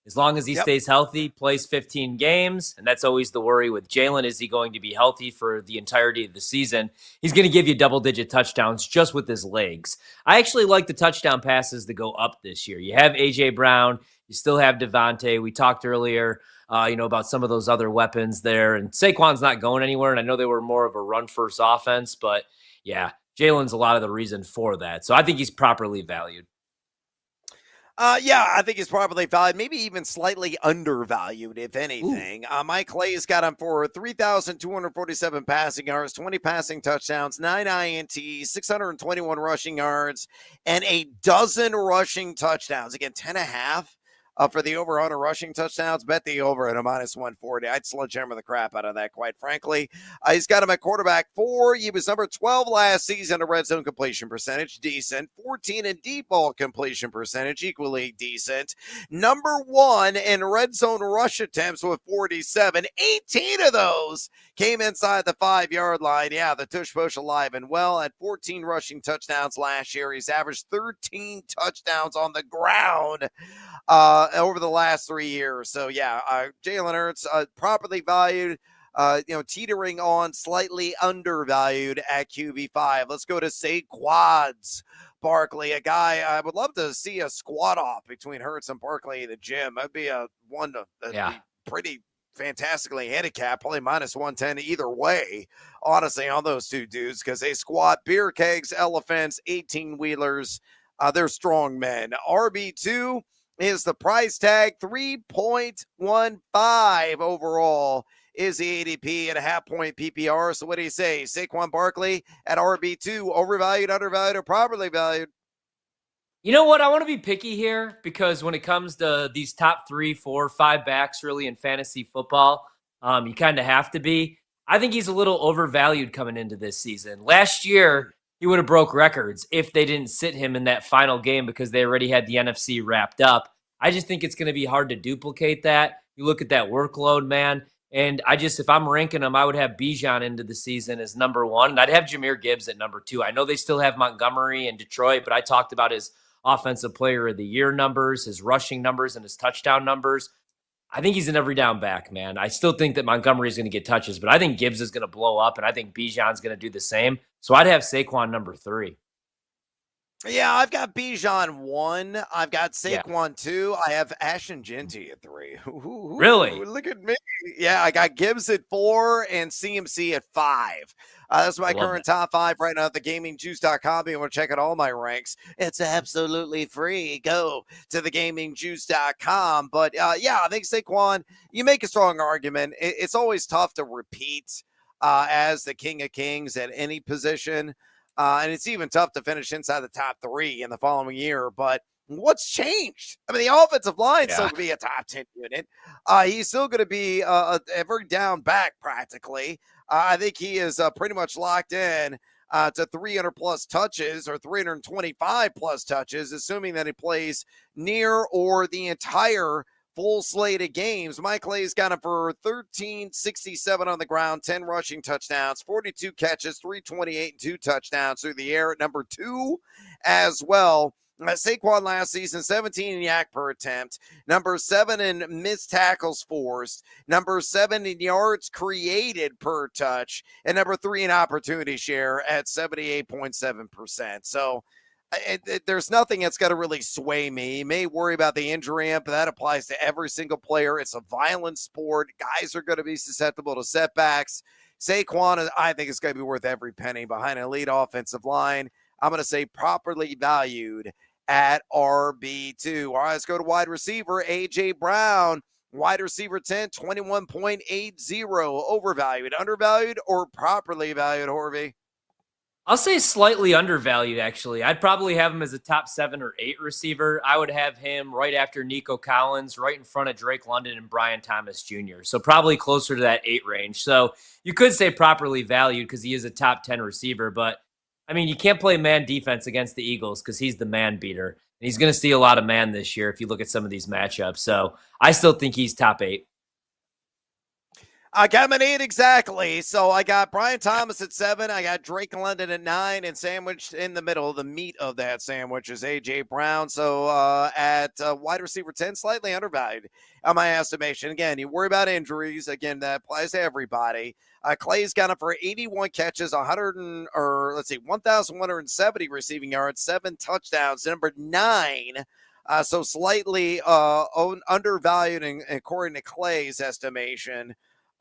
As long as he stays healthy, plays 15 games, and that's always the worry with Jalen. Is he going to be healthy for the entirety of the season? He's going to give you double-digit touchdowns just with his legs. I actually like the touchdown passes to go up this year. You have A.J. Brown. You still have Devontae. We talked earlier about some of those other weapons there. And Saquon's not going anywhere, and I know they were more of a run-first offense, but, yeah, Jalen's a lot of the reason for that. So I think he's properly valued. Yeah, I think he's probably valued, maybe even slightly undervalued, if anything. Mike Clay's got him for 3,247 passing yards, 20 passing touchdowns, 9 INTs, 621 rushing yards, and a dozen rushing touchdowns. Again, 10.5 for the over-under rushing touchdowns. Bet the over at a -140. I'd sledgehammer the crap out of that, quite frankly. He's got him at quarterback 4. He was number 12 last season in red zone completion percentage, decent. 14 in deep ball completion percentage, equally decent. Number 1 in red zone rush attempts with 47. 18 of those came inside the 5-yard line. Yeah, the tush push alive and well. At 14 rushing touchdowns last year, he's averaged 13 touchdowns on the ground over the last 3 years. So, yeah, Jalen Hurts, properly valued, teetering on slightly undervalued at QB5. Let's go to Saquon Barkley, a guy I would love to see a squat off between Hurts and Barkley in the gym. That'd be be pretty fantastically handicapped, probably -110 either way, honestly, on those two dudes, because they squat beer kegs, elephants, 18-wheelers. They're strong men. RB2 is the price tag, 3.15 overall is the ADP at a half-point PPR. So what do you say? Saquon Barkley at RB2, overvalued, undervalued, or properly valued? You know what? I want to be picky here because when it comes to these top 3, 4, 5 backs really in fantasy football, you kind of have to be. I think he's a little overvalued coming into this season. Last year, he would have broke records if they didn't sit him in that final game because they already had the NFC wrapped up. I just think it's going to be hard to duplicate that. You look at that workload, man. And if I'm ranking them, I would have Bijan into the season as number 1. And I'd have Jahmyr Gibbs at number 2. I know they still have Montgomery and Detroit, but I talked about his offensive player of the year numbers, his rushing numbers, and his touchdown numbers. I think he's an every down back, man. I still think that Montgomery is going to get touches, but I think Gibbs is going to blow up, and I think Bijan's going to do the same. So I'd have Saquon number 3. Yeah, I've got Bijan 1. I've got Saquon 2. I have Ashton Genty at 3. Really? Look at me. Yeah, I got Gibbs at 4 and CMC at 5. That's my current top 5 right now at thegamingjuice.com. You want to check out all my ranks? It's absolutely free. Go to thegamingjuice.com. But, yeah, I think Saquon, you make a strong argument. It's always tough to repeat as the king of kings at any position. And it's even tough to finish inside the top 3 in the following year. But what's changed? I mean, the offensive line still going to be a top 10 unit. He's still going to be a very down back practically. I think he is pretty much locked in to 300-plus touches or 325-plus touches, assuming that he plays near or the entire full slate of games. Mike Clay's got him for 1,367 on the ground, 10 rushing touchdowns, 42 catches, 328 and 2 touchdowns through the air at number 2 as well. Saquon last season, 17 in yak per attempt, number 7 in missed tackles forced, number 7 in yards created per touch, and number 3 in opportunity share at 78.7%. So there's nothing that's going to really sway me. You may worry about the injury amp, but that applies to every single player. It's a violent sport. Guys are going to be susceptible to setbacks. Saquon, I think, is going to be worth every penny behind an elite offensive line. I'm going to say properly valued at RB2. All right, let's go to wide receiver, A.J. Brown. Wide receiver 10, 21.80. Overvalued, undervalued, or properly valued, Horvey? I'll say slightly undervalued, actually. I'd probably have him as a top 7 or 8 receiver. I would have him right after Nico Collins, right in front of Drake London and Brian Thomas Jr. So probably closer to that 8 range. So you could say properly valued because he is a top 10 receiver. But, I mean, you can't play man defense against the Eagles because he's the man beater. And he's going to see a lot of man this year if you look at some of these matchups. So I still think he's top 8. I got an 8 exactly. So I got Brian Thomas at 7. I got Drake London at 9, and sandwiched in the middle. The meat of that sandwich is A.J. Brown. So at wide receiver 10, slightly undervalued on my estimation. Again, you worry about injuries. Again, that applies to everybody. Clay's got him for 81 catches, 1,170 receiving yards, 7 touchdowns. Number 9. So slightly undervalued, according to Clay's estimation.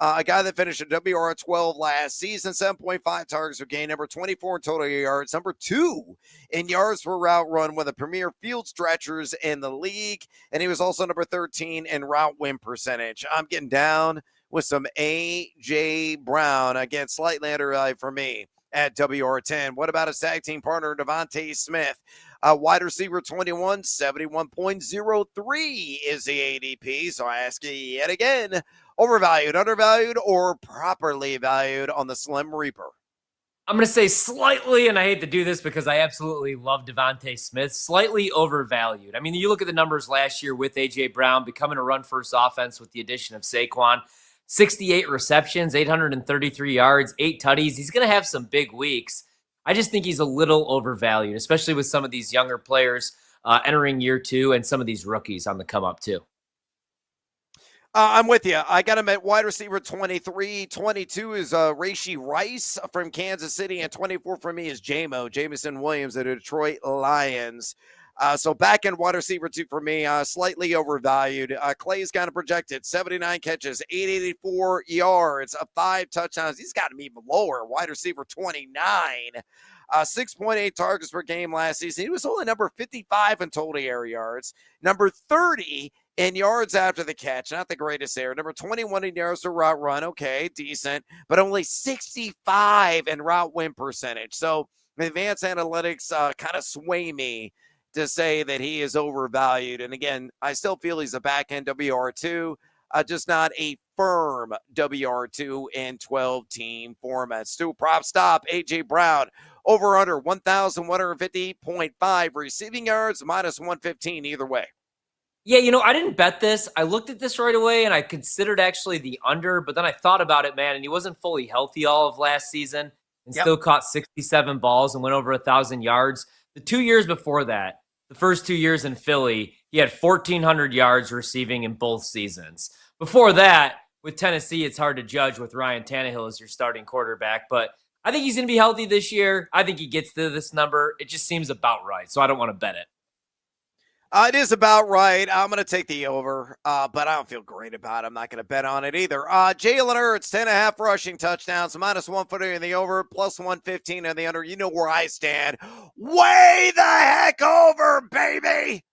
A guy that finished a WR 12 last season, 7.5 targets per game, number 24 in total yards, number 2 in yards per route run, one of the premier field stretchers in the league, and he was also number 13 in route win percentage. I'm getting down with some A.J. Brown, again, slightly undervalued for me at WR10. What about his tag team partner, Devontae Smith? Wide receiver 21, 71.03 is the ADP. So I ask you yet again, overvalued, undervalued, or properly valued on the Slim Reaper? I'm going to say slightly, and I hate to do this because I absolutely love Devontae Smith, slightly overvalued. I mean, you look at the numbers last year with A.J. Brown becoming a run-first offense with the addition of Saquon. 68 receptions, 833 yards, 8 tutties. He's going to have some big weeks. I just think he's a little overvalued, especially with some of these younger players entering year 2 and some of these rookies on the come up too. I'm with you. I got him at wide receiver 23. 22 is Rashee Rice from Kansas City, and 24 for me is Jameson Williams of the Detroit Lions. So back in wide receiver 2 for me, slightly overvalued. Clay's kind of projected 79 catches, 884 yards, 5 touchdowns. He's got him even lower. Wide receiver 29, 6.8 targets per game last season. He was only number 55 in total air yards, number 30 in yards after the catch. Not the greatest there. Number 21 in yards to route run. Okay, decent, but only 65 in route win percentage. So advanced analytics kind of sway me to say that he is overvalued. And again, I still feel he's a back-end WR2, just not a firm WR2 in 12-team formats. Stu, prop stop, A.J. Brown, over under 1,150.5 receiving yards, minus 115 either way. Yeah, I didn't bet this. I looked at this right away, and I considered actually the under, but then I thought about it, man, and he wasn't fully healthy all of last season and still caught 67 balls and went over 1,000 yards. The 2 years before that, the first 2 years in Philly, he had 1,400 yards receiving in both seasons. Before that, with Tennessee, it's hard to judge with Ryan Tannehill as your starting quarterback, but I think he's going to be healthy this year. I think he gets to this number. It just seems about right, so I don't want to bet it. It is about right. I'm going to take the over, but I don't feel great about it. I'm not going to bet on it either. Jalen Hurts, 10.5 rushing touchdowns, minus 140 in the over, plus 115 in the under. You know where I stand. Way the heck over, baby!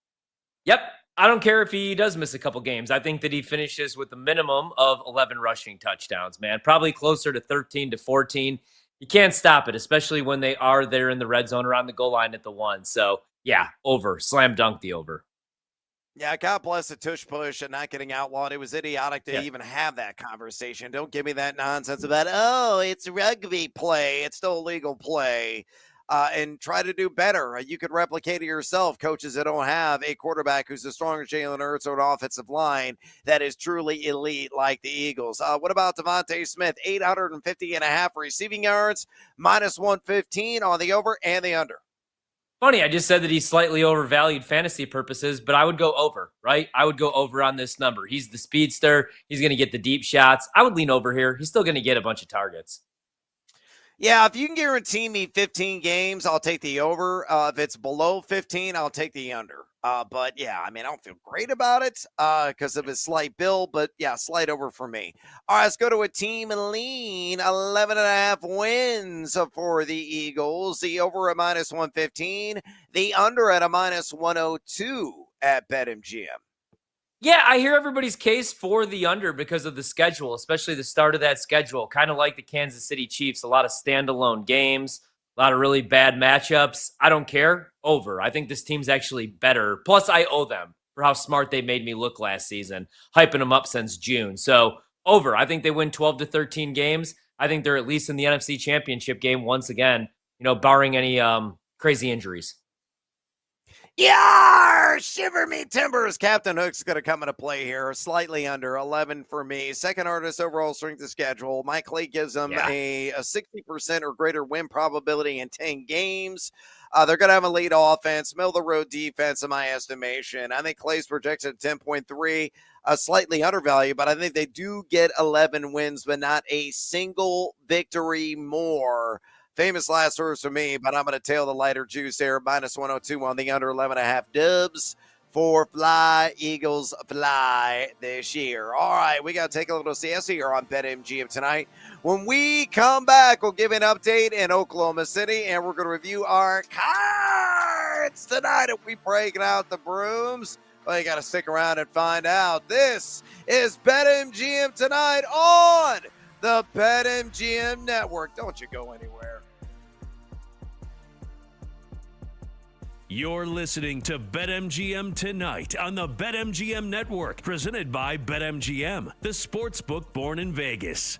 Yep. I don't care if he does miss a couple games. I think that he finishes with a minimum of 11 rushing touchdowns, man. Probably closer to 13 to 14. You can't stop it, especially when they are there in the red zone around the goal line at the 1. So, yeah, over. Slam dunk the over. Yeah, God bless the tush push and not getting outlawed. It was idiotic to even have that conversation. Don't give me that nonsense about, oh, it's rugby play. It's still legal play. And try to do better. You could replicate it yourself. Coaches that don't have a quarterback who's as strong as Jalen Hurts or an offensive line that is truly elite like the Eagles. What about Devontae Smith? 850.5 receiving yards, minus 115 on the over and the under. Funny, I just said that he's slightly overvalued fantasy purposes, but I would go over, right? I would go over on this number. He's the speedster. He's going to get the deep shots. I would lean over here. He's still going to get a bunch of targets. Yeah, if you can guarantee me 15 games, I'll take the over. If it's below 15, I'll take the under. But yeah, I mean, I don't feel great about it because of his slight build, but yeah, slight over for me. All right, let's go to a team lean. 11.5 wins for the Eagles. The over at minus 115, the under at a minus 102 at BetMGM. Yeah, I hear everybody's case for the under because of the schedule, especially the start of that schedule. Kind of like the Kansas City Chiefs, a lot of standalone games, a lot of really bad matchups. I don't care. Over. I think this team's actually better. Plus, I owe them for how smart they made me look last season, hyping them up since June. So, over. I think they win 12 to 13 games. I think they're at least in the NFC Championship game once again, barring any crazy injuries. Yar! Shiver me timbers. Captain Hook's going to come into play here. Slightly under 11 for me. Second hardest overall strength of schedule. Mike Lee gives them a 60% or greater win probability in 10 games. They're going to have a lead offense, middle of the road defense in my estimation. I think Clay's projected at 10.3, slightly undervalued, but I think they do get 11 wins, but not a single victory more. Famous last words for me, but I'm going to tail the lighter juice here. Minus 102 on the under 11.5 dubs for Fly Eagles Fly this year. All right, we got to take a little siesta here on BetMGM tonight. When we come back, we'll give an update in Oklahoma City, and we're going to review our cards tonight. If we breaking out the brooms, well, you got to stick around and find out. This is BetMGM tonight on the BetMGM Network. Don't you go anywhere. You're listening to BetMGM tonight on the BetMGM Network, presented by BetMGM, the sportsbook born in Vegas.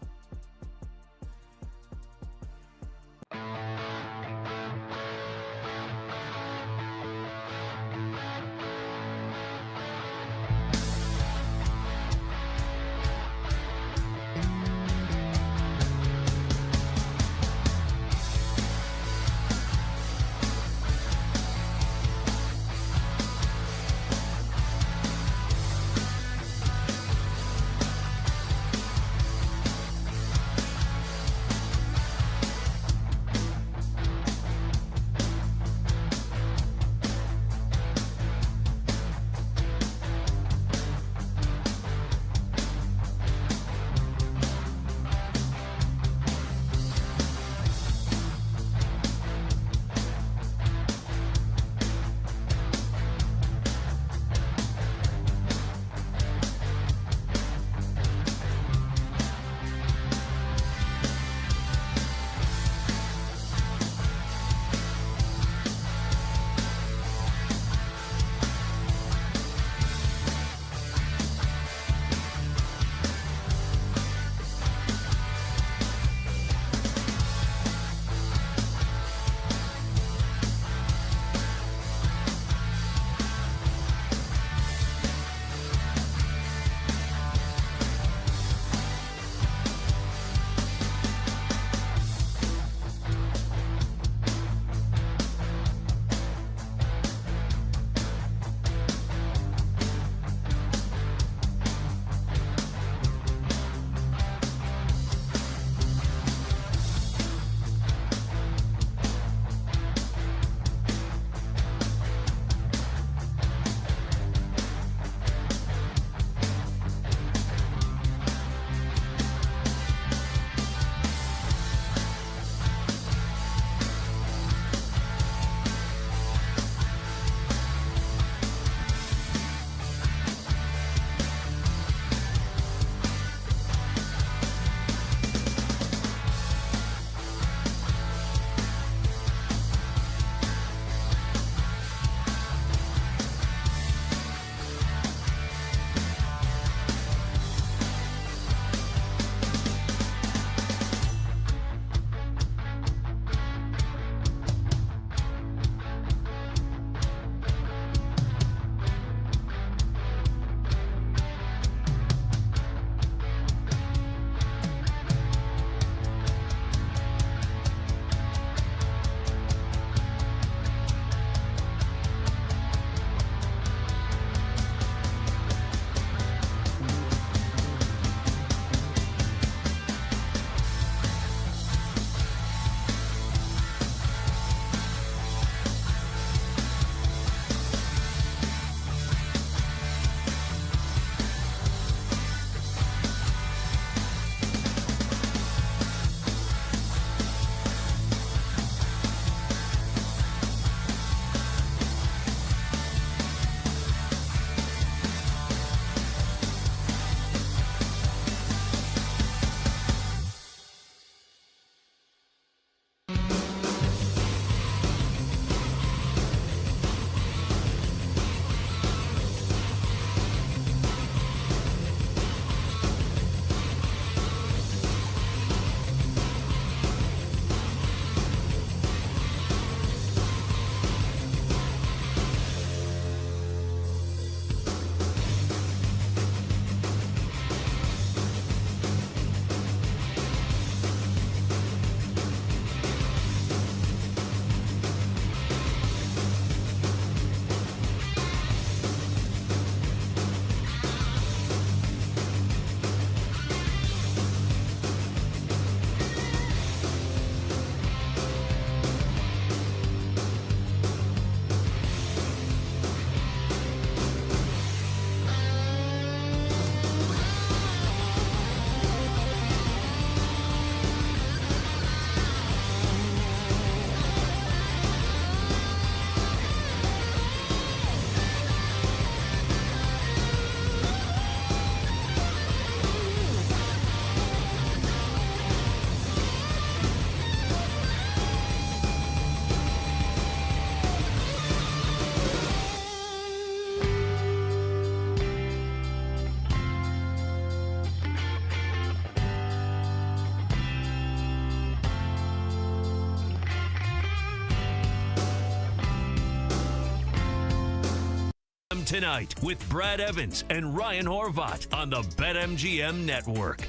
tonight with Brad Evans and Ryan Horvat on the BetMGM Network.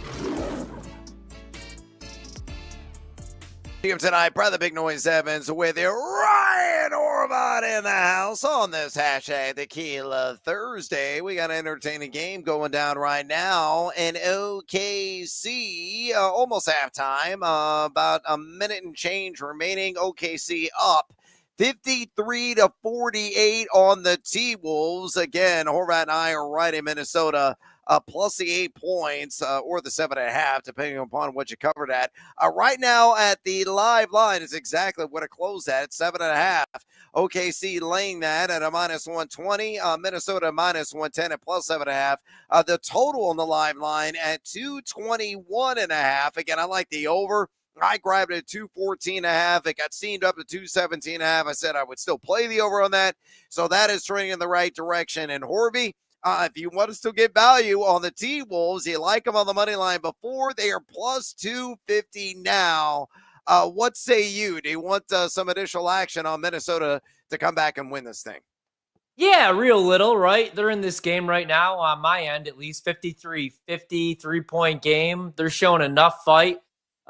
Tonight, Brother Big Noise Evans with you, Ryan Horvat in the house on this hashtag Tequila Thursday. We got an entertaining game going down right now in OKC, almost halftime, about a minute and change remaining. OKC up 53-48 on the T-Wolves. Again, Horvat and I are right in Minnesota. Plus the 8 points or the 7.5, depending upon what you covered at. Right now at the live line is exactly what it closed at 7.5. OKC laying that at a minus 120. Minnesota minus 110 at plus 7.5. The total on the live line at 221.5. Again, I like the over. I grabbed it at 214.5. It got steamed up to 217.5. I said I would still play the over on that. So that is trending in the right direction. And Horby, if you want to still get value on the T-Wolves, you like them on the money line before, they are plus 250 now. What say you? Do you want some additional action on Minnesota to come back and win this thing? Yeah, real little, right? They're in this game right now, on my end at least, 53-point game. They're showing enough fight.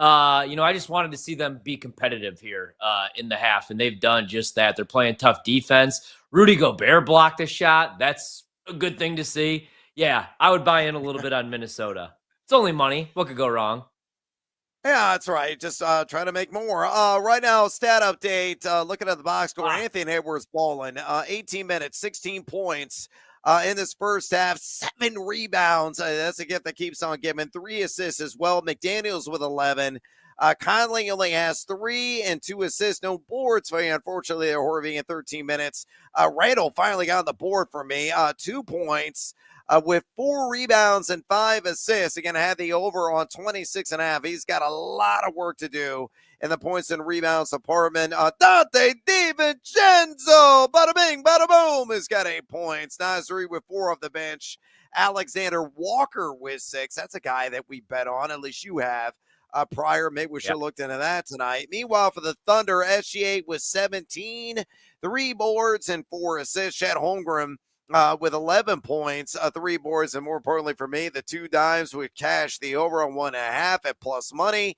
I just wanted to see them be competitive here in the half, and they've done just that. They're playing tough defense. Rudy Gobert blocked a shot. That's a good thing to see. Yeah, I would buy in a little bit on Minnesota. It's only money. What could go wrong? Yeah, that's right. Just trying to make more. Right now, stat update. Looking at the box score, Anthony Edwards balling. 18 minutes, 16 points in this first half, 7 rebounds. That's a gift that keeps on giving. 3 assists as well. McDaniels with 11. Conley only has 3 and 2 assists, no boards. Very unfortunately, they're Horvey in 13 minutes. Randall finally got on the board for me. 2 points with 4 rebounds and 5 assists. Again, I had the over on 26.5. He's got a lot of work to do in the points and rebounds department. Dante DiVincenzo, bada bing, bada boom, has got 8 points. Nasri with 4 off the bench. Alexander Walker with 6. That's a guy that we bet on, at least you have. Prior, maybe we should have looked into that tonight. Meanwhile, for the Thunder, SGA with 17, 3 boards and 4 assists. Chet Holmgren with 11 points, 3 boards, and more importantly for me, the 2 dimes with cash the over on 1.5 at plus money.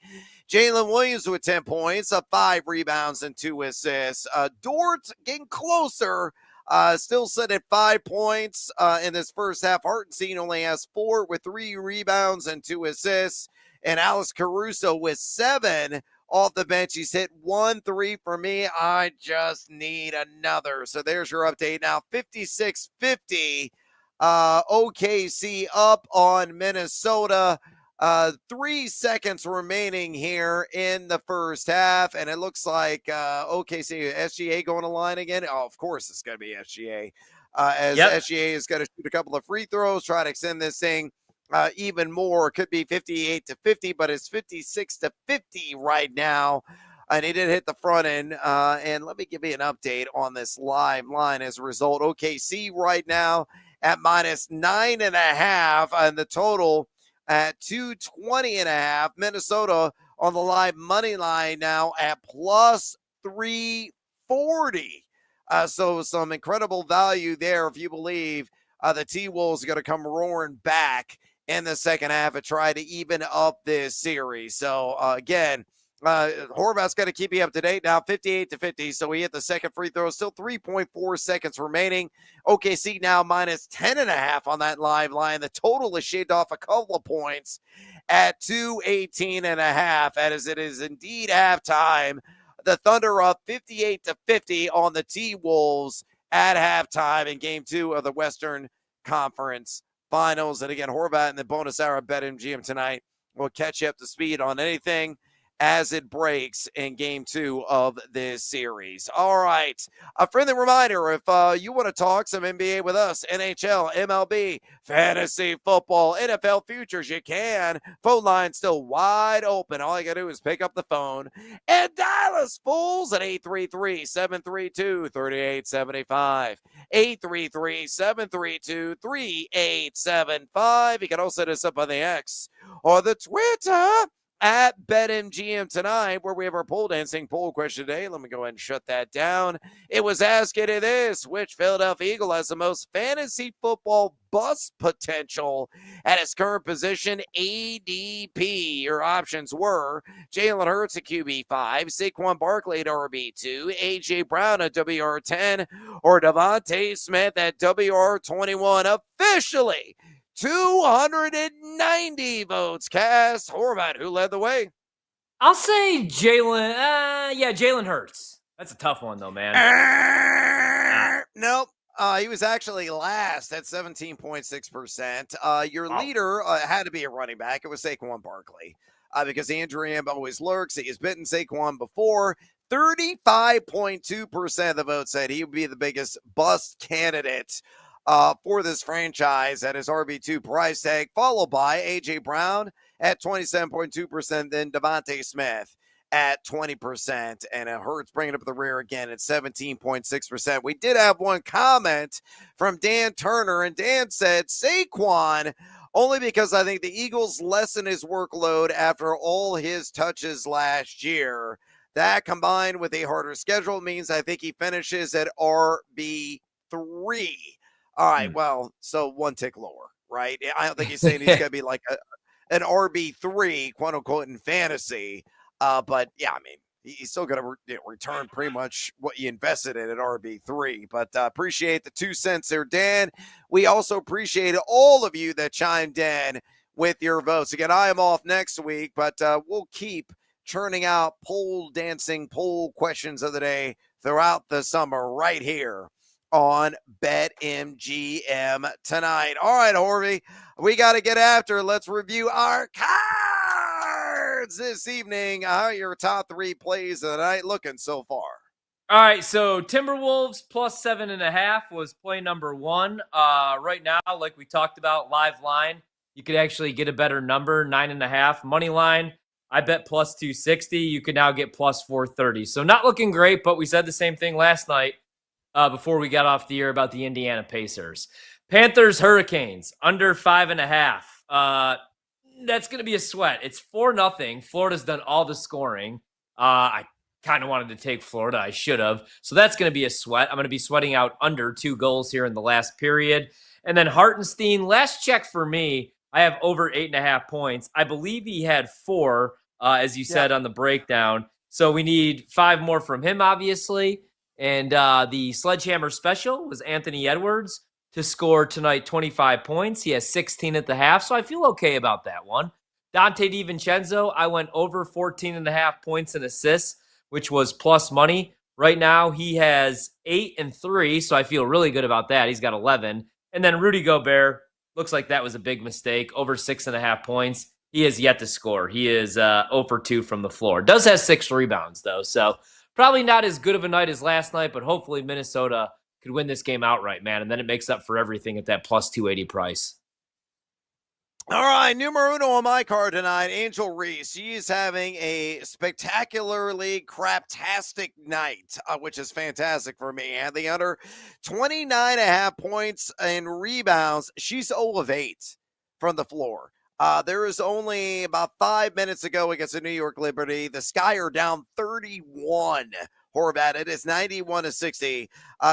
Jalen Williams with 10 points, 5 rebounds and 2 assists. Dort getting closer. Still set at 5 points in this first half. Hartenstein only has 4 with 3 rebounds and 2 assists. And Alex Caruso with 7 off the bench. He's hit 1 3 for me. I just need another. So there's your update now. 56-50. OKC up on Minnesota. 3 seconds remaining here in the first half. And it looks like OKC, SGA going to line again. Oh, of course it's going to be SGA. SGA is going to shoot a couple of free throws, try to extend this thing. Even more. It could be 58-50, but it's 56-50 right now. And he did hit the front end. And let me give you an update on this live line as a result. OKC right now at minus 9.5, and the total at 220.5. Minnesota on the live money line now at plus 340. So some incredible value there if you believe the T-Wolves are going to come roaring back in the second half and try to even up this series. So, again, Horvat's got to keep you up to date now, 58-50. So he hit the second free throw. Still 3.4 seconds remaining. OKC now minus 10.5 on that live line. The total is shaved off a couple of points at 218.5. As it is indeed halftime. The Thunder up 58-50 on the T-Wolves at halftime in Game 2 of the Western Conference Finals. And again, Horvat in the bonus hour of BetMGM tonight will catch you up to speed on anything as it breaks in Game 2 of this series. All right. A friendly reminder, if you want to talk some NBA with us, NHL, MLB, fantasy football, NFL futures, you can. Phone line still wide open. All you got to do is pick up the phone and dial us, fools, at 833-732-3875. 833-732-3875. You can also hit us up on the X or the Twitter at BetMGM tonight, where we have our pole dancing poll question today. Let me go ahead and shut that down. It was asking you this: which Philadelphia Eagle has the most fantasy football bust potential at its current position, ADP? Your options were Jalen Hurts at QB5, Saquon Barkley at RB2, A.J. Brown at WR10, or Devontae Smith at WR21. Officially 290 votes cast. Horvat, who led the way? I'll say Jalen. Jalen Hurts. That's a tough one, though, man. Nope. He was actually last at 17.6%. Your leader had to be a running back. It was Saquon Barkley because Andrew Am always lurks. He has bitten Saquon before. 35.2% of the vote said he would be the biggest bust candidate for this franchise at his RB2 price tag, followed by A.J. Brown at 27.2%, then Devontae Smith at 20%, and Hurts bringing up the rear again at 17.6%. We did have one comment from Dan Turner, and Dan said Saquon only because I think the Eagles lessen his workload after all his touches last year. That combined with a harder schedule means I think he finishes at RB3. All right, well, so one tick lower, right? I don't think he's saying he's going to be like an RB3, quote unquote, in fantasy. But yeah, I mean, he's still going to return pretty much what you invested in at RB3. But appreciate the 2 cents there, Dan. We also appreciate all of you that chimed in with your votes. Again, I am off next week, but we'll keep churning out poll questions of the day throughout the summer right here on BetMGM tonight. All right, Horvey, we got to get after. Let's review our cards this evening. How are your top 3 plays of the night looking so far? All right, so Timberwolves plus 7.5 was play number 1. Right now, like we talked about, live line, you could actually get a better number, 9.5. Money line, I bet plus 260. You can now get plus 430. So not looking great, but we said the same thing last night before we got off the air about the Indiana Pacers. Panthers, Hurricanes, under 5.5. That's going to be a sweat. It's 4-0. Florida's done all the scoring. I kind of wanted to take Florida. I should have. So that's going to be a sweat. I'm going to be sweating out under 2 goals here in the last period. And then Hartenstein, last check for me, I have over 8.5 points. I believe he had 4, as you said on the breakdown. So we need 5 more from him, obviously. And the Sledgehammer special was Anthony Edwards to score tonight 25 points. He has 16 at the half, so I feel okay about that one. Dante DiVincenzo, I went over 14.5 points and assists, which was plus money. Right now, he has 8 and 3, so I feel really good about that. He's got 11. And then Rudy Gobert, looks like that was a big mistake, over 6.5 points. He has yet to score. He is 0 for 2 from the floor. Does have 6 rebounds, though, so probably not as good of a night as last night, but hopefully Minnesota could win this game outright, man, and then it makes up for everything at that plus 280 price. All right, numero uno on my card tonight, Angel Reese. She's having a spectacularly craptastic night, which is fantastic for me. And the under 29.5 points and rebounds. She's 0 of 8 from the floor. There is only about 5 minutes ago against the New York Liberty. The Sky are down 31. Horvat, it is 91-60.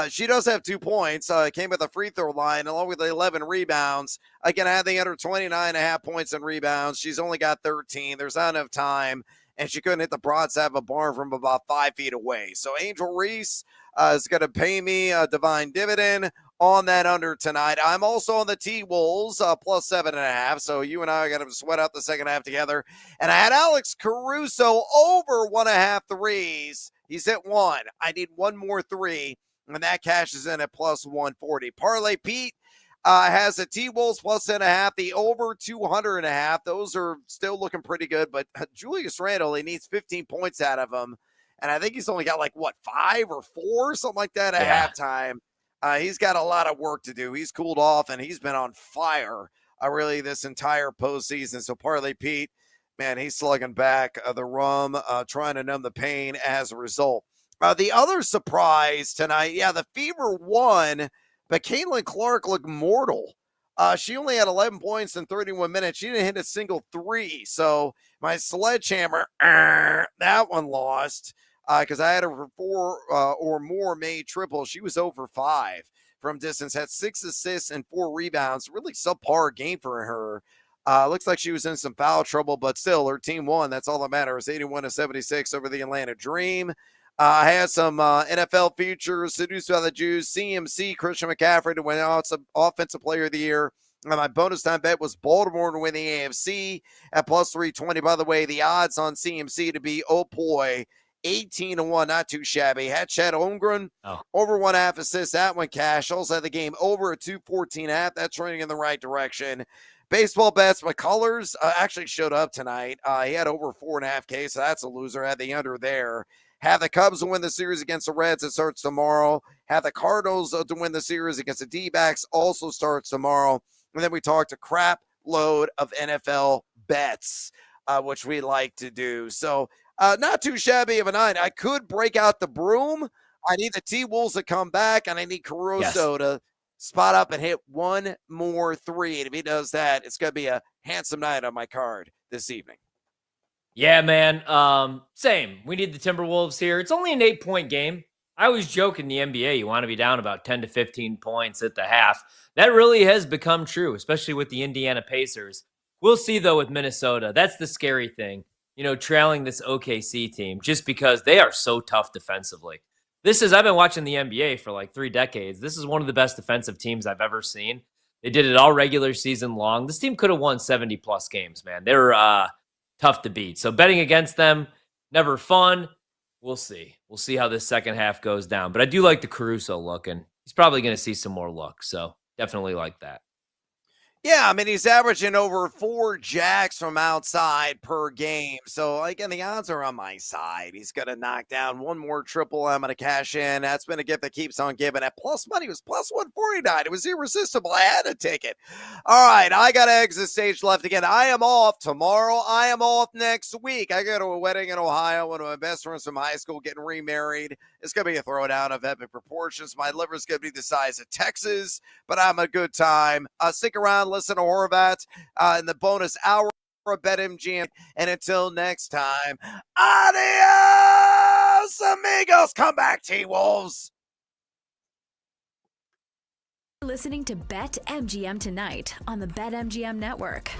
She does have 2 points. Came with a free throw line along with 11 rebounds. Again, I had the under 29.5 points and rebounds. She's only got 13. There's not enough time, and she couldn't hit the broadside of a barn from about 5 feet away. So Angel Reese is going to pay me a divine dividend on that under tonight. I'm also on the T-Wolves plus 7.5. So you and I are going to sweat out the second half together. And I had Alex Caruso over 1.5 threes. He's hit 1. I need 1 more 3, and that cashes in at plus 140. Parlay Pete has the T-Wolves plus 10.5, the over 200.5. Those are still looking pretty good, but Julius Randle, he needs 15 points out of him. And I think he's only got 5 or 4, something like that at halftime. He's got a lot of work to do. He's cooled off, and he's been on fire really this entire postseason. So Parlay Pete, man, he's slugging back the rum, trying to numb the pain as a result. The other surprise tonight, the Fever won, but Caitlin Clark looked mortal She only had 11 points in 31 minutes. She didn't hit a single three. So my sledgehammer, that one lost because I had her for 4 or more made triples. She was over 5 from distance, had 6 assists and 4 rebounds. Really subpar game for her. Looks like she was in some foul trouble, but still, her team won. That's all that matters. 81-76 over the Atlanta Dream. I had some NFL futures seduced by the Jews. CMC, Christian McCaffrey to win Offensive Player of the Year. And my bonus time bet was Baltimore to win the AFC at plus 320. By the way, the odds on CMC to be, 18-1, not too shabby. Had Chad Holmgren over 1.5 assists. That one cash. Also had the game over at 214.5. That's running in the right direction. Baseball bets, McCullers actually showed up tonight. He had over 4.5K, so that's a loser. Had the under there. Have the Cubs to win the series against the Reds. It starts tomorrow. Have the Cardinals to win the series against the D-backs. Also starts tomorrow. And then we talked a crap load of NFL bets, which we like to do. So not too shabby of a night. I could break out the broom. I need the T-Wolves to come back, and I need Caruso to spot up and hit one more three. And if he does that, it's going to be a handsome night on my card this evening. Yeah, man. Same. We need the Timberwolves here. It's only an 8-point game. I always joke in the NBA, you want to be down about 10 to 15 points at the half. That really has become true, especially with the Indiana Pacers. We'll see, though, with Minnesota. That's the scary thing, trailing this OKC team, just because they are so tough defensively. I've been watching the NBA for like 3 decades. This is one of the best defensive teams I've ever seen. They did it all regular season long. This team could have won 70-plus games, man. They're tough to beat. So betting against them, never fun. We'll see. We'll see how this second half goes down. But I do like the Caruso look, and he's probably going to see some more looks. So definitely like that. Yeah, I mean, he's averaging over 4 jacks from outside per game. So, again, the odds are on my side. He's going to knock down one more triple. I'm going to cash in. That's been a gift that keeps on giving. At plus money, it was plus 149. It was irresistible. I had to take it. All right, I got to exit stage left again. I am off tomorrow. I am off next week. I go to a wedding in Ohio. One of my best friends from high school getting remarried. It's going to be a throwdown of epic proportions. My liver's going to be the size of Texas, but I'm a good time. Stick around. Listen to Horvat in the bonus hour of BetMGM. And until next time, adios, amigos. Come back, T-Wolves. Listening to BetMGM tonight on the BetMGM Network.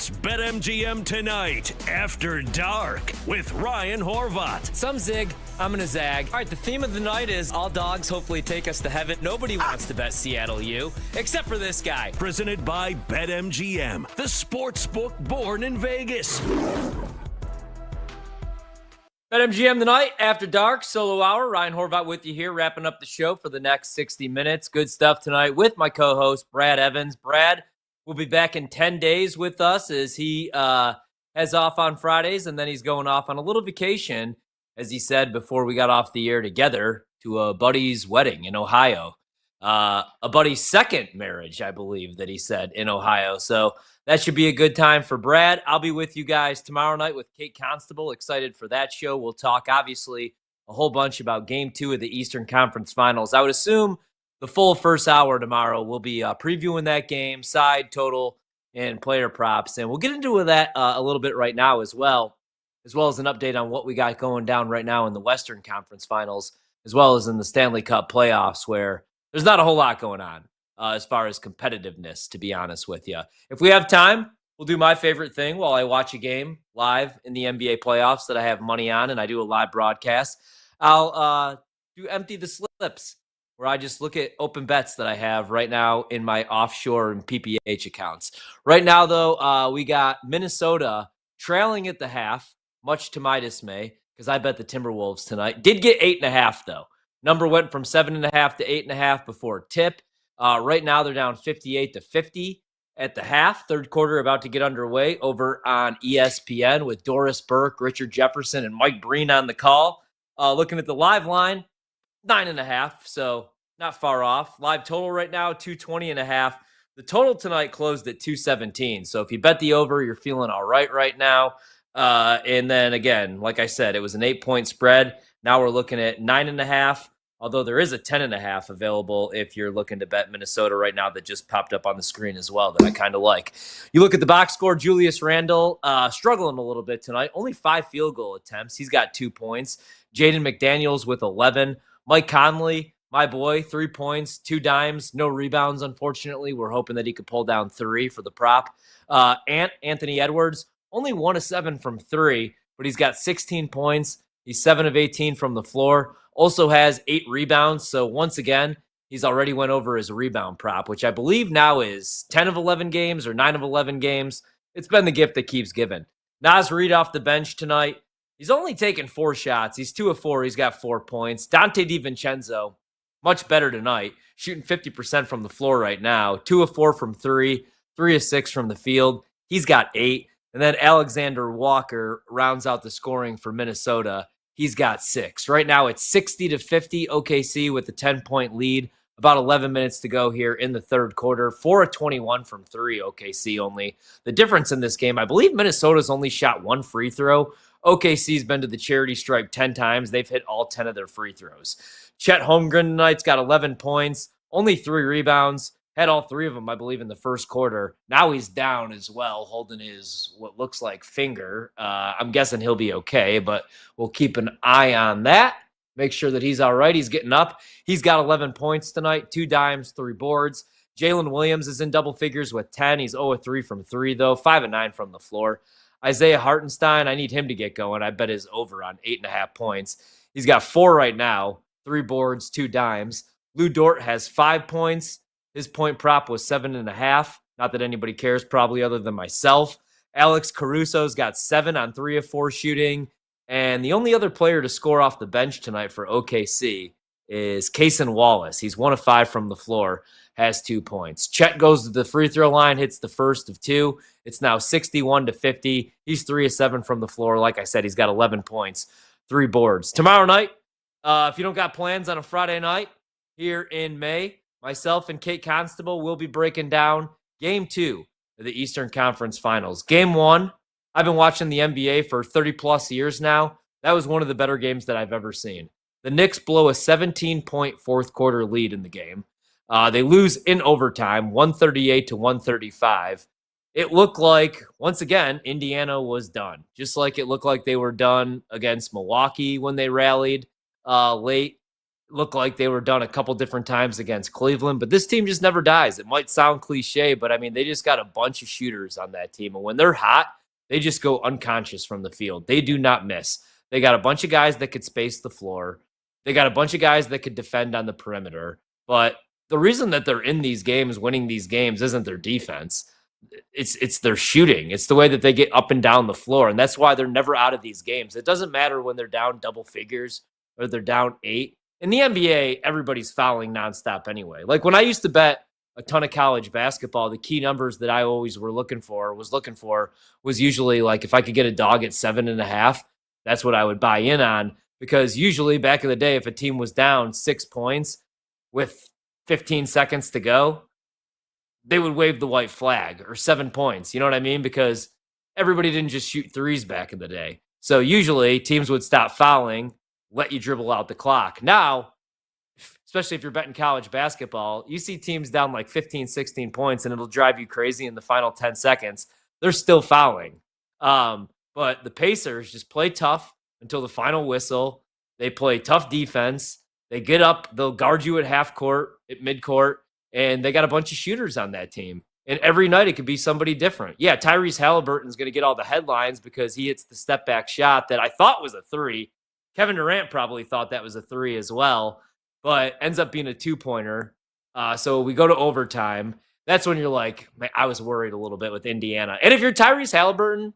It's BetMGM Tonight After Dark with Ryan Horvat. Some zig, I'm gonna zag. All right, the theme of the night is all dogs hopefully take us to heaven. Nobody wants to bet Seattle U, except for this guy. Presented by BetMGM, the sportsbook born in Vegas. BetMGM tonight after dark, solo hour. Ryan Horvat with you here, wrapping up the show for the next 60 minutes. Good stuff tonight with my co-host, Brad Evans. Brad will be back in 10 days with us as he has off on Fridays, and then he's going off on a little vacation, as he said before we got off the air together, to a buddy's wedding in Ohio. A buddy's second marriage, I believe, that he said, in Ohio. So that should be a good time for Brad. I'll be with you guys tomorrow night with Kate Constable. Excited for that show. We'll talk, obviously, a whole bunch about Game 2 of the Eastern Conference Finals. I would assume the full first hour tomorrow we'll be previewing that game, side, total, and player props. And we'll get into that a little bit right now as well as an update on what we got going down right now in the Western Conference Finals, as well as in the Stanley Cup playoffs, where there's not a whole lot going on as far as competitiveness, to be honest with you. If we have time, we'll do my favorite thing while I watch a game live in the NBA playoffs that I have money on, and I do a live broadcast. I'll do empty the slips, where I just look at open bets that I have right now in my offshore and PPH accounts. Right now, though, we got Minnesota trailing at the half, much to my dismay, because I bet the Timberwolves tonight. Did get 8.5, though. Number went from 7.5 to 8.5 before tip. Right now, they're down 58-50 at the half. Third quarter about to get underway over on ESPN with Doris Burke, Richard Jefferson, and Mike Breen on the call. Looking at the live line, 9.5, so not far off. Live total right now, 220.5. The total tonight closed at 217. So if you bet the over, you're feeling all right now. And then again, like I said, it was an 8-point spread. Now we're looking at 9.5. Although there is a 10.5 available if you're looking to bet Minnesota right now that just popped up on the screen as well that I kind of like. You look at the box score, Julius Randle struggling a little bit tonight. Only 5 field goal attempts. He's got 2 points. Jaden McDaniels with 11. Mike Conley, my boy, 3 points, 2 dimes, no rebounds, unfortunately. We're hoping that he could pull down 3 for the prop. Anthony Edwards, only 1 of 7 from 3, but he's got 16 points. He's 7 of 18 from the floor. Also has 8 rebounds. So once again, he's already went over his rebound prop, which I believe now is 10 of 11 games or 9 of 11 games. It's been the gift that keeps giving. Naz Reid off the bench tonight. He's only taken 4 shots. He's 2 of 4. He's got 4 points. Dante DiVincenzo, much better tonight, shooting 50% from the floor right now. 2 of 4 from 3, 3 of 6 from the field. He's got 8. And then Alexander Walker rounds out the scoring for Minnesota. He's got 6. Right now it's 60-50 OKC with a 10-point lead. About 11 minutes to go here in the third quarter. 4 of 21 from 3 OKC only. The difference in this game, I believe Minnesota's only shot 1 free throw. OKC's been to the charity stripe 10 times. They've hit all 10 of their free throws. Chet Holmgren tonight's got 11 points, only 3 rebounds. Had all 3 of them, I believe, in the first quarter. Now he's down as well, holding his what looks like finger. I'm guessing he'll be okay, but we'll keep an eye on that. Make sure that he's all right. He's getting up. He's got 11 points tonight, 2 dimes, 3 boards. Jalen Williams is in double figures with 10. He's 0 of 3 from 3, though, 5 of 9 from the floor. Isaiah Hartenstein, I need him to get going. I bet his over on 8.5 points. He's got 4 right now, 3 boards, 2 dimes. Lou Dort has 5 points. His point prop was 7.5. Not that anybody cares, probably other than myself. Alex Caruso's got 7 on 3 of 4 shooting. And the only other player to score off the bench tonight for OKC is Cason Wallace. He's 1 of 5 from the floor, has 2 points. Chet goes to the free throw line, hits the first of 2. It's now 61-50. He's 3 of 7 from the floor. Like I said, he's got 11 points, 3 boards. Tomorrow night, if you don't got plans on a Friday night here in May, myself and Kate Constable will be breaking down Game 2 of the Eastern Conference Finals. Game 1, I've been watching the NBA for 30-plus years now. That was one of the better games that I've ever seen. The Knicks blow a 17-point fourth-quarter lead in the game. They lose in overtime, 138-135. It looked like, once again, Indiana was done. Just like it looked like they were done against Milwaukee when they rallied late. looked like they were done a couple different times against Cleveland, but this team just never dies. It might sound cliche, but I mean, they just got a bunch of shooters on that team. And when they're hot, they just go unconscious from the field. They do not miss. They got a bunch of guys that could space the floor. They got a bunch of guys that could defend on the perimeter. But the reason that they're in these games, winning these games, isn't their defense. It's their shooting. It's the way that they get up and down the floor. And that's why they're never out of these games. It doesn't matter when they're down double figures or they're down 8. In the NBA, everybody's fouling nonstop anyway. Like when I used to bet a ton of college basketball, the key numbers that I always was looking for was usually like if I could get a dog at 7.5, that's what I would buy in on. Because usually back in the day, if a team was down 6 points with 15 seconds to go, they would wave the white flag, or 7 points. You know what I mean? Because everybody didn't just shoot threes back in the day. So usually teams would stop fouling, let you dribble out the clock. Now, especially if you're betting college basketball, you see teams down like 15, 16 points, and it'll drive you crazy in the final 10 seconds. They're still fouling. But the Pacers just play tough until the final whistle. They play tough defense. They get up. They'll guard you at half court, at midcourt, and they got a bunch of shooters on that team. And every night it could be somebody different. Yeah, Tyrese Halliburton's going to get all the headlines because he hits the step back shot that I thought was a 3. Kevin Durant probably thought that was a 3 as well, but ends up being a 2-pointer. So we go to overtime. That's when you're like, man, I was worried a little bit with Indiana. And if you're Tyrese Halliburton,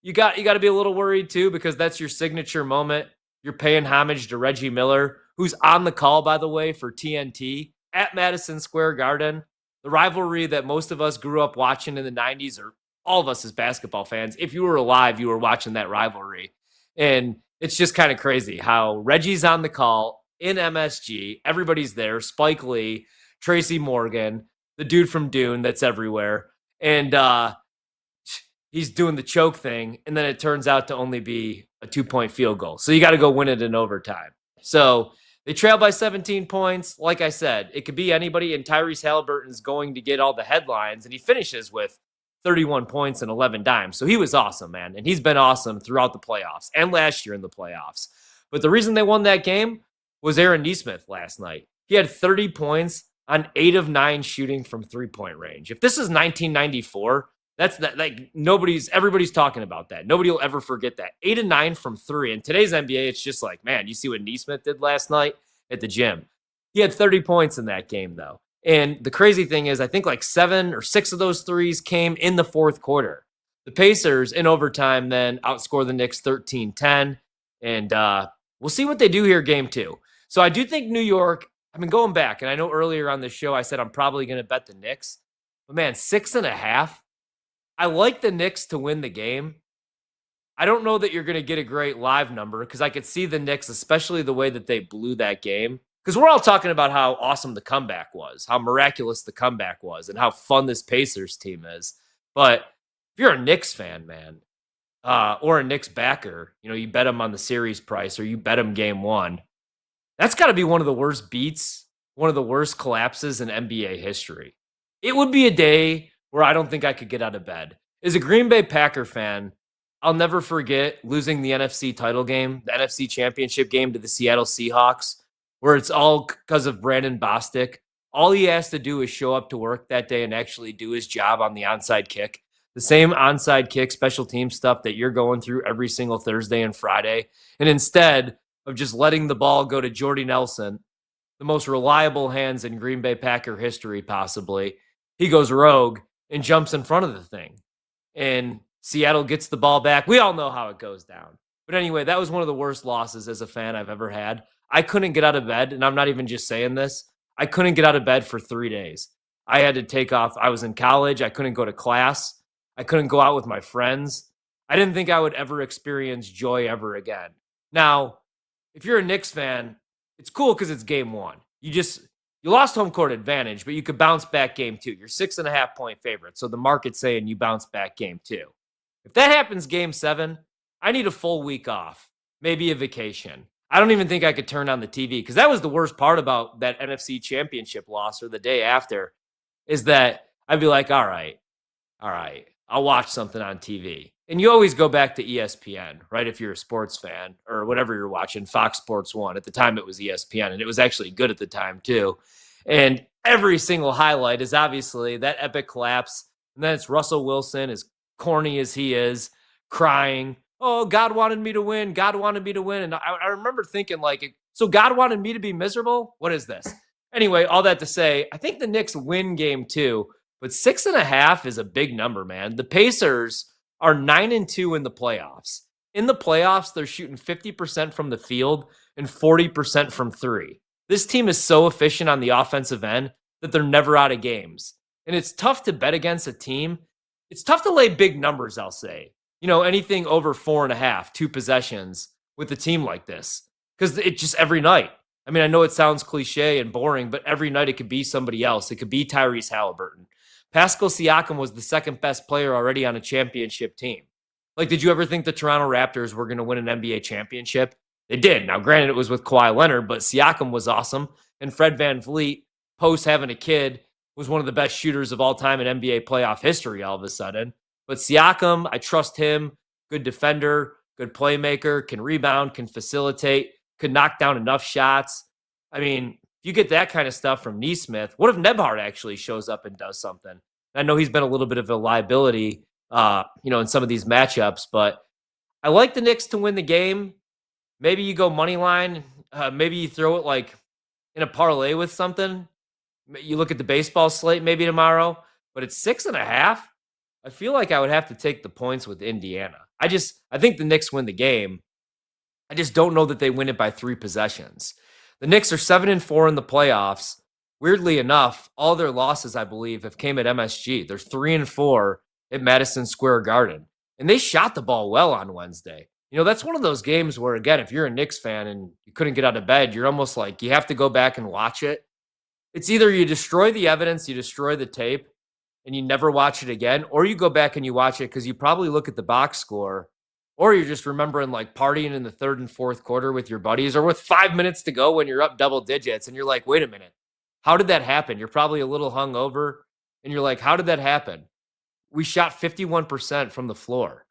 you got to be a little worried too, because that's your signature moment. You're paying homage to Reggie Miller, who's on the call, by the way, for TNT at Madison Square Garden. The rivalry that most of us grew up watching in the 90s, or all of us as basketball fans, if you were alive, you were watching that rivalry. And it's just kind of crazy how Reggie's on the call in MSG. Everybody's there. Spike Lee, Tracy Morgan, the dude from Dune that's everywhere. And he's doing the choke thing. And then it turns out to only be a 2-point field goal. So you got to go win it in overtime. So they trail by 17 points. Like I said, it could be anybody, and Tyrese Halliburton's going to get all the headlines, and he finishes with 31 points and 11 dimes. So he was awesome, man. And he's been awesome throughout the playoffs and last year in the playoffs. But the reason they won that game was Aaron Nesmith last night. He had 30 points on 8 of 9 shooting from 3-point range. If this is 1994, that's that, like everybody's talking about that. Nobody will ever forget that. 8 of 9 from 3. In today's NBA, it's just like, man, you see what Nesmith did last night at the gym. He had 30 points in that game, though. And the crazy thing is, I think like 7 or 6 of those threes came in the fourth quarter. The Pacers in overtime then outscore the Knicks 13-10. And we'll see what they do here game 2. So I do think New York, I've been going back, and I know earlier on this show I said I'm probably going to bet the Knicks. But man, 6.5. I like the Knicks to win the game. I don't know that you're going to get a great live number because I could see the Knicks, especially the way that they blew that game. Because we're all talking about how awesome the comeback was, how miraculous the comeback was, and how fun this Pacers team is. But if you're a Knicks fan, man, or a Knicks backer, you bet them on the series price or you bet them game 1, that's got to be one of the worst beats, one of the worst collapses in NBA history. It would be a day where I don't think I could get out of bed. As a Green Bay Packer fan, I'll never forget losing the NFC title game, the NFC championship game to the Seattle Seahawks, where it's all because of Brandon Bostic. All he has to do is show up to work that day and actually do his job on the onside kick. The same onside kick special team stuff that you're going through every single Thursday and Friday. And instead of just letting the ball go to Jordy Nelson, the most reliable hands in Green Bay Packer history possibly, he goes rogue and jumps in front of the thing. And Seattle gets the ball back. We all know how it goes down. But anyway, that was one of the worst losses as a fan I've ever had. I couldn't get out of bed, and I'm not even just saying this. I couldn't get out of bed for 3 days. I had to take off. I was in college. I couldn't go to class. I couldn't go out with my friends. I didn't think I would ever experience joy ever again. Now, if you're a Knicks fan, it's cool because it's game 1. You lost home court advantage, but you could bounce back game 2. You're 6.5-point favorite, so the market's saying you bounce back game 2. If that happens game 7, I need a full week off, maybe a vacation. I don't even think I could turn on the TV because that was the worst part about that NFC championship loss or the day after is that I'd be like, all right, I'll watch something on TV. And you always go back to ESPN, right? If you're a sports fan or whatever you're watching, Fox Sports 1. At the time, it was ESPN, and it was actually good at the time, too. And every single highlight is obviously that epic collapse. And then it's Russell Wilson, as corny as he is, crying, oh, God wanted me to win. God wanted me to win. And I remember thinking, like, so God wanted me to be miserable? What is this? Anyway, all that to say, I think the Knicks win game 2, but 6.5 is a big number, man. The Pacers are 9-2 in the playoffs. In the playoffs, they're shooting 50% from the field and 40% from 3. This team is so efficient on the offensive end that they're never out of games. And it's tough to bet against a team. It's tough to lay big numbers, I'll say. You know, anything over 4.5, 2 possessions with a team like this. Because it just every night. I mean, I know it sounds cliche and boring, but every night it could be somebody else. It could be Tyrese Halliburton. Pascal Siakam was the second best player already on a championship team. Like, did you ever think the Toronto Raptors were going to win an NBA championship? They did. Now, granted, it was with Kawhi Leonard, but Siakam was awesome. And Fred VanVleet, post having a kid, was one of the best shooters of all time in NBA playoff history all of a sudden. But Siakam, I trust him. Good defender, good playmaker, can rebound, can facilitate, could knock down enough shots. I mean, you get that kind of stuff from Nesmith. What if Nebhard actually shows up and does something? I know he's been a little bit of a liability, in some of these matchups, but I like the Knicks to win the game. Maybe you go money line. Maybe you throw it like in a parlay with something. You look at the baseball slate maybe tomorrow, but it's 6.5. I feel like I would have to take the points with Indiana. I think the Knicks win the game. I just don't know that they win it by 3 possessions. The Knicks are 7-4 in the playoffs. Weirdly enough, all their losses, I believe, have came at MSG. They're 3-4 at Madison Square Garden. And they shot the ball well on Wednesday. You know, that's one of those games where, again, if you're a Knicks fan and you couldn't get out of bed, you're almost like you have to go back and watch it. It's either you destroy the evidence, you destroy the tape, and you never watch it again, or you go back and you watch it because you probably look at the box score, or you're just remembering like partying in the 3rd and 4th quarter with your buddies, or with 5 minutes to go when you're up double digits and you're like, wait a minute, how did that happen? You're probably a little hungover and you're like, how did that happen? We shot 51% from the floor.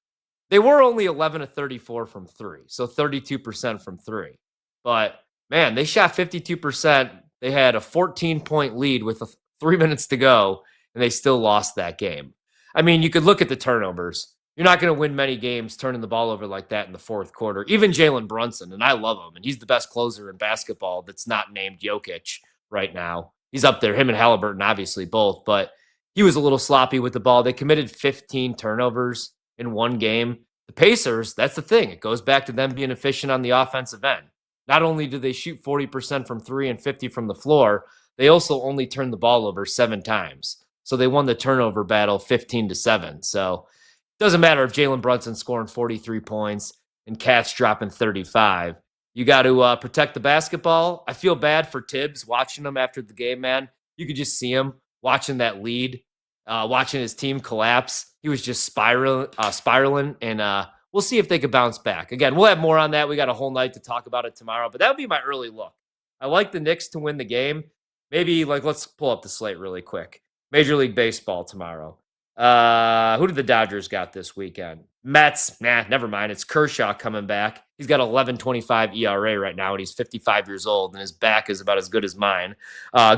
They were only 11 of 34 from 3, so 32% from 3. But man, they shot 52%. They had a 14-point lead with 3 minutes to go, and they still lost that game. I mean, you could look at the turnovers. You're not going to win many games turning the ball over like that in the 4th quarter. Even Jalen Brunson, and I love him, and he's the best closer in basketball that's not named Jokic right now. He's up there, him and Halliburton, obviously both, but he was a little sloppy with the ball. They committed 15 turnovers in one game. The Pacers, that's the thing. It goes back to them being efficient on the offensive end. Not only do they shoot 40% from 3 and 50 from the floor, they also only turned the ball over 7 times. So they won the turnover battle 15-7. So it doesn't matter if Jalen Brunson's scoring 43 points and Cat's dropping 35. You got to protect the basketball. I feel bad for Tibbs watching him after the game, man. You could just see him watching that lead, watching his team collapse. He was just spiraling, and we'll see if they could bounce back. Again, we'll have more on that. We got a whole night to talk about it tomorrow, but that would be my early look. I like the Knicks to win the game. Maybe, let's pull up the slate really quick. Major League Baseball tomorrow. Who did the Dodgers got this weekend? Mets. Never mind. It's Kershaw coming back. He's got 11.25 ERA right now, and he's 55 years old, and his back is about as good as mine.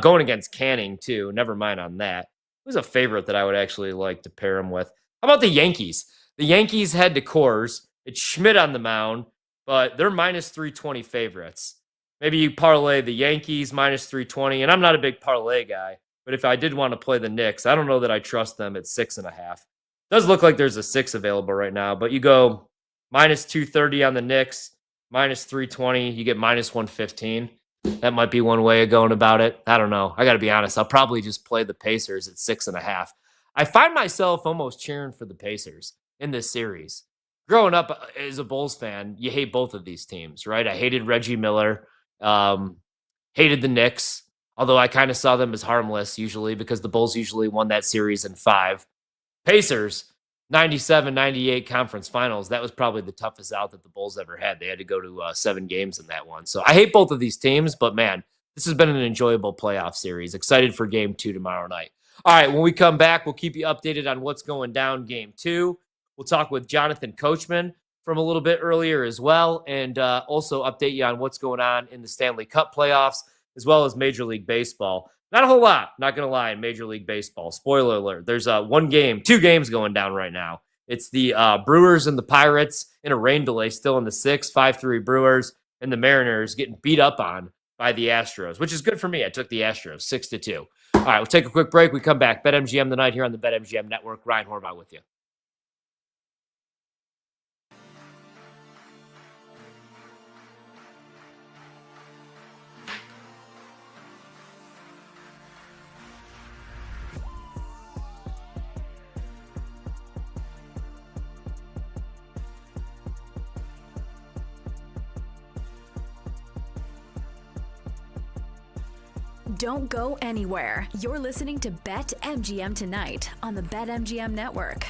Going against Canning, too. Never mind on that. Who's a favorite that I would actually like to pair him with? How about the Yankees? The Yankees head to Coors. It's Schmidt on the mound, but they're minus 320 favorites. Maybe you parlay the Yankees minus 320, and I'm not a big parlay guy, but if I did want to play the Knicks, I don't know that I trust them at 6.5. Does look like there's a 6 available right now, but you go minus 230 on the Knicks, minus 320, you get minus 115. That might be one way of going about it. I don't know. I got to be honest. I'll probably just play the Pacers at 6.5. I find myself almost cheering for the Pacers in this series. Growing up as a Bulls fan, you hate both of these teams, right? I hated Reggie Miller, hated the Knicks, although I kind of saw them as harmless usually because the Bulls usually won that series in 5. Pacers, 97, 98 conference finals. That was probably the toughest out that the Bulls ever had. They had to go to 7 games in that one. So I hate both of these teams, but man, this has been an enjoyable playoff series. Excited for game 2 tomorrow night. All right, when we come back, we'll keep you updated on what's going down game 2. We'll talk with Jonathan Coachman from a little bit earlier as well, and also update you on what's going on in the Stanley Cup playoffs, as well as Major League Baseball. Not a whole lot, not going to lie, in Major League Baseball. Spoiler alert, there's two games going down right now. It's the Brewers and the Pirates in a rain delay still in the 6th, 5-3 Brewers, and the Mariners getting beat up on by the Astros, which is good for me. I took the Astros 6-2. All right, we'll take a quick break. We come back. BetMGM tonight here on the BetMGM Network. Ryan Horvath with you. Don't go anywhere. You're listening to BetMGM tonight on the BetMGM Network.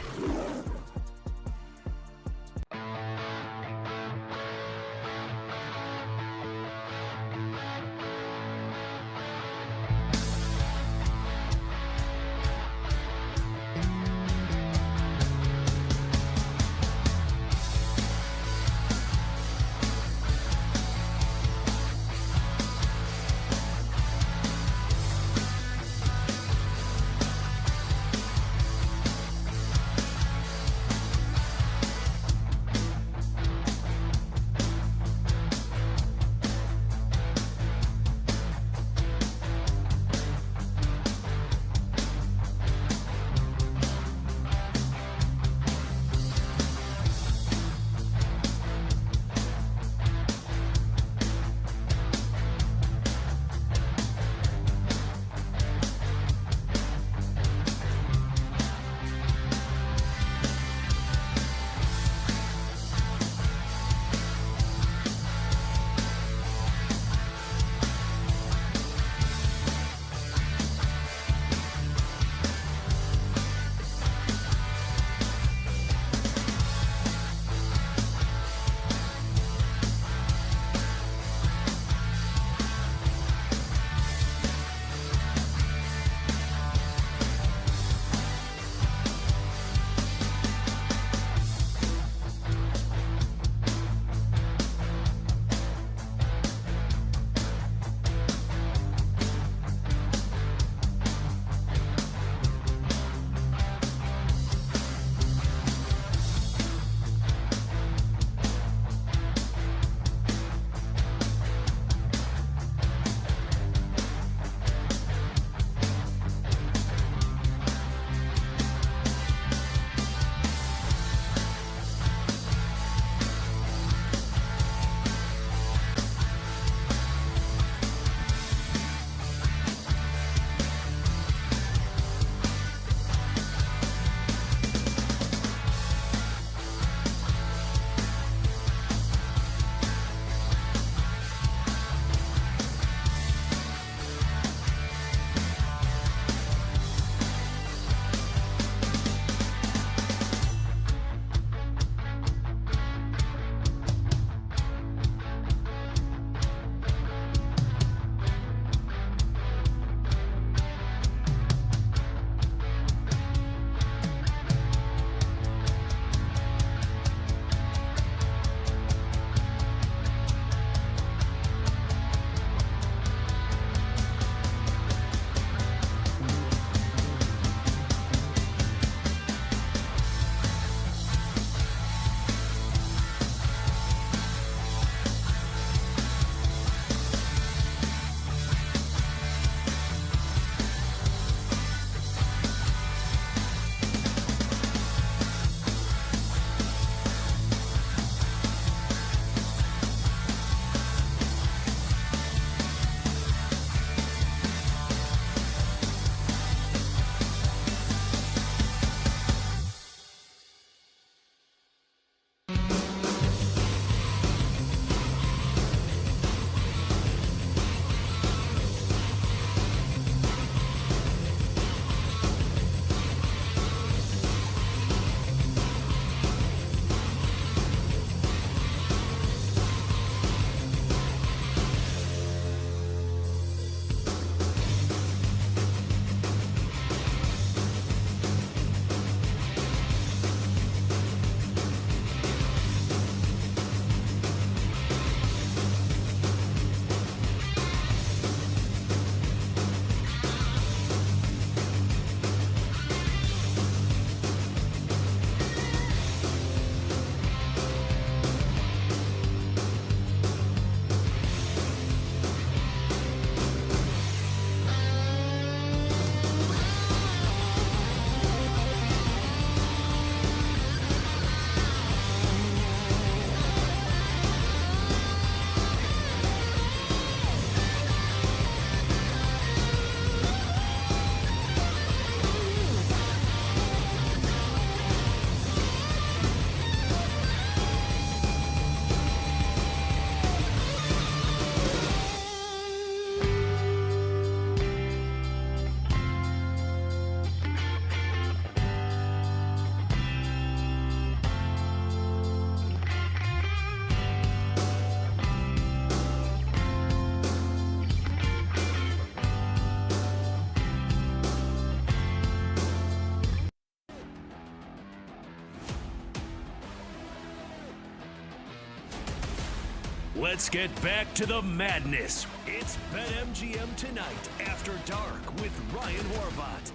Let's get back to the madness. It's BetMGM Tonight After Dark with Ryan Horvat.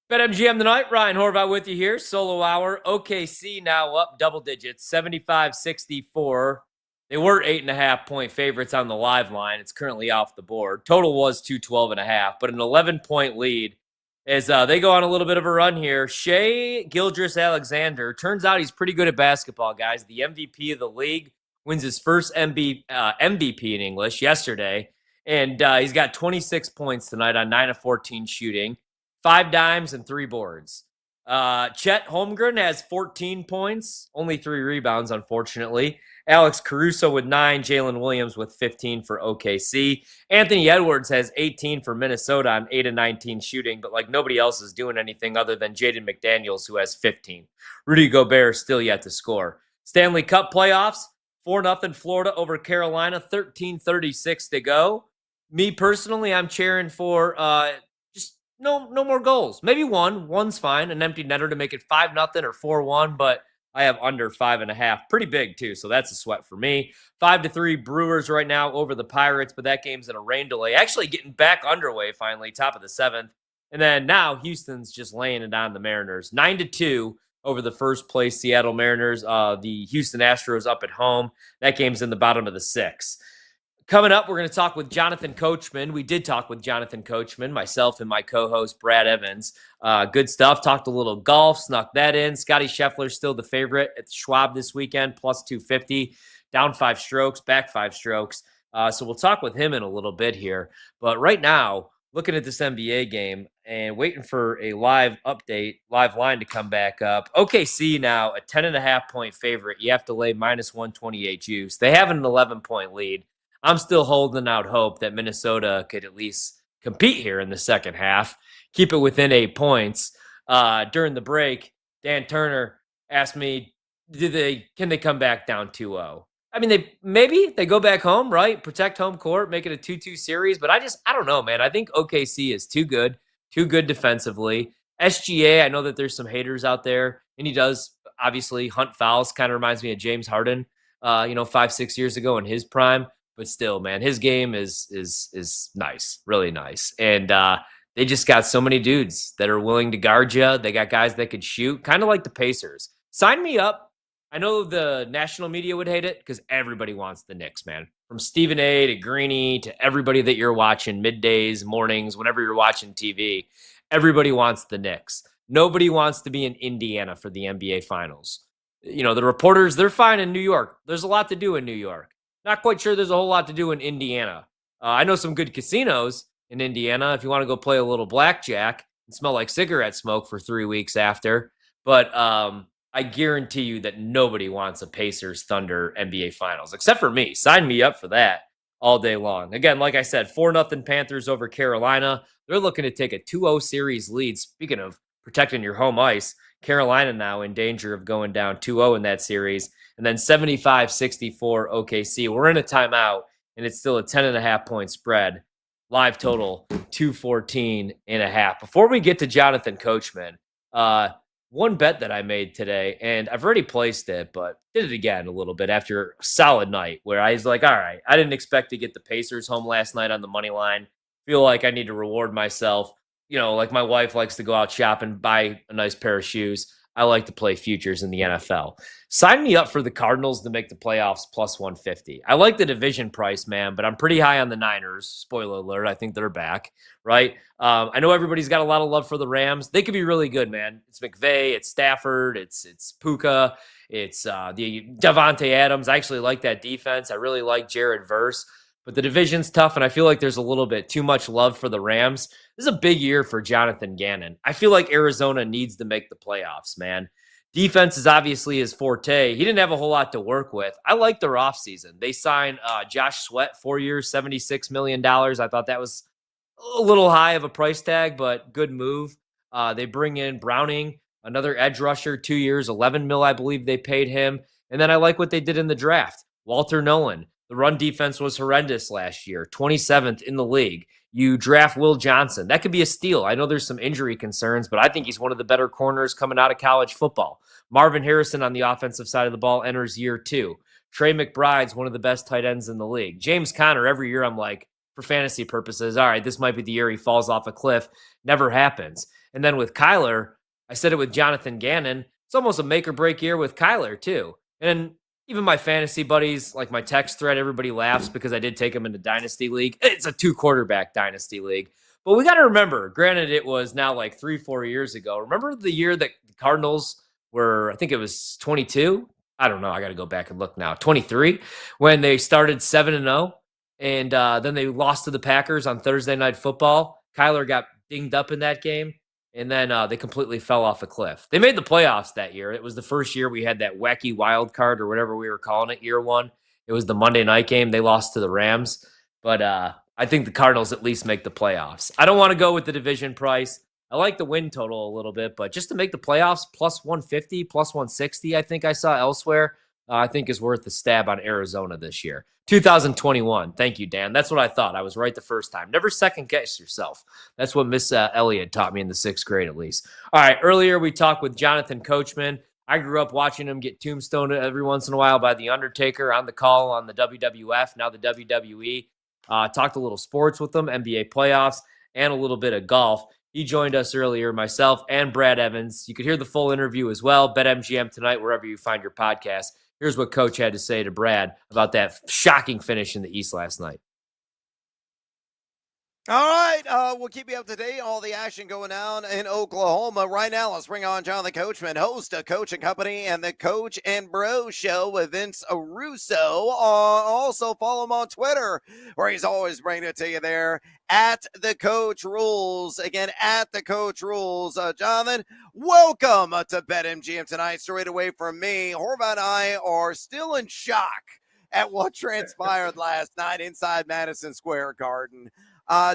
BetMGM Tonight, Ryan Horvat with you here. Solo hour. OKC now up double digits, 75-64. They were 8.5-point favorites on the live line. It's currently off the board. Total was 212.5, but an 11-point lead as they go on a little bit of a run here. Shai Gilgeous-Alexander, turns out he's pretty good at basketball, guys. The MVP of the league, wins his first MVP in English yesterday, and he's got 26 points tonight on 9 of 14 shooting, 5 dimes and 3 boards. Chet Holmgren has 14 points, only 3 rebounds, unfortunately. Alex Caruso with 9, Jalen Williams with 15 for OKC. Anthony Edwards has 18 for Minnesota on 8 of 19 shooting, but like nobody else is doing anything other than Jaden McDaniels, who has 15. Rudy Gobert still yet to score. Stanley Cup playoffs, 4-0 Florida over Carolina, 13:36 to go. Me personally, I'm cheering for just no more goals. Maybe one. One's fine, an empty netter to make it 5-0 or 4-1, but I have under 5.5. Pretty big, too, so that's a sweat for me. 5-3 Brewers right now over the Pirates, but that game's in a rain delay. Actually getting back underway finally, top of the 7th. And then now Houston's just laying it on the Mariners. 9-2 over the first place Seattle Mariners. The Houston Astros up at home. That game's in the bottom of the 6th. Coming up, we're going to talk with Jonathan Coachman. We did talk with Jonathan Coachman, myself and my co-host, Brad Evans. Good stuff. Talked a little golf, snuck that in. Scotty Scheffler still the favorite at the Schwab this weekend, plus 250. Down 5 strokes, back 5 strokes. So we'll talk with him in a little bit here. But right now, looking at this NBA game and waiting for a live update, live line to come back up. OKC now a 10.5-point favorite. You have to lay minus 128 juice. They have an 11-point lead. I'm still holding out hope that Minnesota could at least compete here in the second half, keep it within 8 points. During the break, Dan Turner asked me, can they come back down 2-0? I mean, they go back home, right? Protect home court, make it a 2-2 series. But I don't know, man. I think OKC is too good defensively. SGA, I know that there's some haters out there, and he does obviously hunt fouls. Kind of reminds me of James Harden, 5-6 years ago in his prime. But still, man, his game is nice, really nice. And they just got so many dudes that are willing to guard you. They got guys that could shoot, kind of like the Pacers. Sign me up. I know the national media would hate it because everybody wants the Knicks, man. From Stephen A. to Greeny to everybody that you're watching middays, mornings, whenever you're watching TV, everybody wants the Knicks. Nobody wants to be in Indiana for the NBA Finals. The reporters, they're fine in New York. There's a lot to do in New York. Not quite sure there's a whole lot to do in Indiana. I know some good casinos in Indiana if you want to go play a little blackjack and smell like cigarette smoke for 3 weeks after. But I guarantee you that nobody wants a Pacers Thunder NBA Finals, except for me. Sign me up for that all day long. Again, like I said, 4-0 Panthers over Carolina. They're looking to take a 2-0 series lead. Speaking of protecting your home ice, Carolina now in danger of going down 2-0 in that series. And then 75-64 OKC. We're in a timeout, and it's still a 10.5-point spread. Live total, 214.5. Before we get to Jonathan Coachman, one bet that I made today, and I've already placed it, but did it again a little bit after a solid night where I was like, all right, I didn't expect to get the Pacers home last night on the money line. Feel like I need to reward myself. Like my wife likes to go out shopping, buy a nice pair of shoes. I like to play futures in the NFL. Sign me up for the Cardinals to make the playoffs plus 150. I like the division price, man, but I'm pretty high on the Niners. Spoiler alert, I think they're back, right? I know everybody's got a lot of love for the Rams. They could be really good, man. It's McVay, it's Stafford, it's Puka, it's the Davante Adams. I actually like that defense. I really like Jared Verse. But the division's tough, and I feel like there's a little bit too much love for the Rams. This is a big year for Jonathan Gannon. I feel like Arizona needs to make the playoffs, man. Defense is obviously his forte. He didn't have a whole lot to work with. I like their offseason. They signed Josh Sweat, 4 years, $76 million. I thought that was a little high of a price tag, but good move. They bring in Browning, another edge rusher, 2 years, $11 million, I believe they paid him. And then I like what they did in the draft. Walter Nolan, The run defense was horrendous last year, 27th in the league. You draft Will Johnson. That could be a steal. I know there's some injury concerns, but I think he's one of the better corners coming out of college football. Marvin Harrison on the offensive side of the ball enters year 2. Trey McBride's one of the best tight ends in the league. James Conner, every year I'm like, for fantasy purposes, all right, this might be the year he falls off a cliff. Never happens. And then with Kyler, I said it with Jonathan Gannon, it's almost a make or break year with Kyler too. And even my fantasy buddies, like my text thread, everybody laughs because I did take him into Dynasty League. It's a 2-quarterback Dynasty League. But we got to remember, granted, it was now like 3-4 years ago. Remember the year that the Cardinals were, I think it was 22? I don't know. I got to go back and look now. 23, when they started 7-0. And then they lost to the Packers on Thursday Night Football. Kyler got dinged up in that game. And then they completely fell off a cliff. They made the playoffs that year. It was the first year we had that wacky wild card or whatever we were calling it, year 1. It was the Monday night game. They lost to the Rams. But I think the Cardinals at least make the playoffs. I don't want to go with the division price. I like the win total a little bit, but just to make the playoffs, plus 150, plus 160, I think I saw elsewhere, I think is worth the stab on Arizona this year. 2021. Thank you, Dan. That's what I thought. I was right the first time. Never second guess yourself. That's what Miss Elliott taught me in the 6th grade, at least. All right. Earlier, we talked with Jonathan Coachman. I grew up watching him get tombstoned every once in a while by The Undertaker on the call on the WWF, now the WWE. Talked a little sports with him, NBA playoffs, and a little bit of golf. He joined us earlier, myself and Brad Evans. You could hear the full interview as well. BetMGM tonight, wherever you find your podcast. Here's what Coach had to say to Brad about that shocking finish in the East last night. All right, we'll keep you up to date. All the action going down in Oklahoma right now. Let's bring on Jonathan Coachman, host of Coach and Company and the Coach and Bro Show with Vince Russo. Also follow him on Twitter, where he's always bringing it to you there at the Coach Rules. Again, at the Coach Rules. Jonathan, welcome to BetMGM tonight. Straight away from me, Horvath and I are still in shock at what transpired last night inside Madison Square Garden.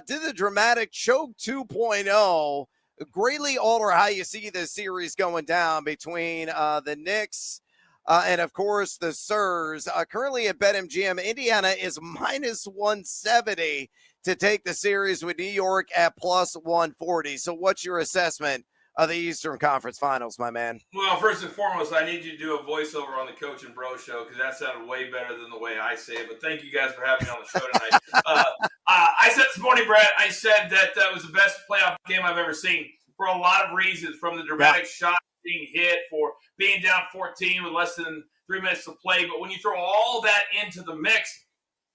Did the dramatic choke 2.0 greatly alter how you see this series going down between the Knicks and, of course, the Sirs? Currently at BetMGM, Indiana is minus 170 to take the series with New York at plus 140. So what's your assessment of the Eastern Conference Finals, my man? Well, first and foremost, I need you to do a voiceover on the Coach and Bro Show because that sounded way better than the way I say it. But thank you guys for having me on the show tonight. I said this morning, Brad, I said that was the best playoff game I've ever seen for a lot of reasons, from the dramatic shot being hit, for being down 14 with less than 3 minutes to play. But when you throw all that into the mix,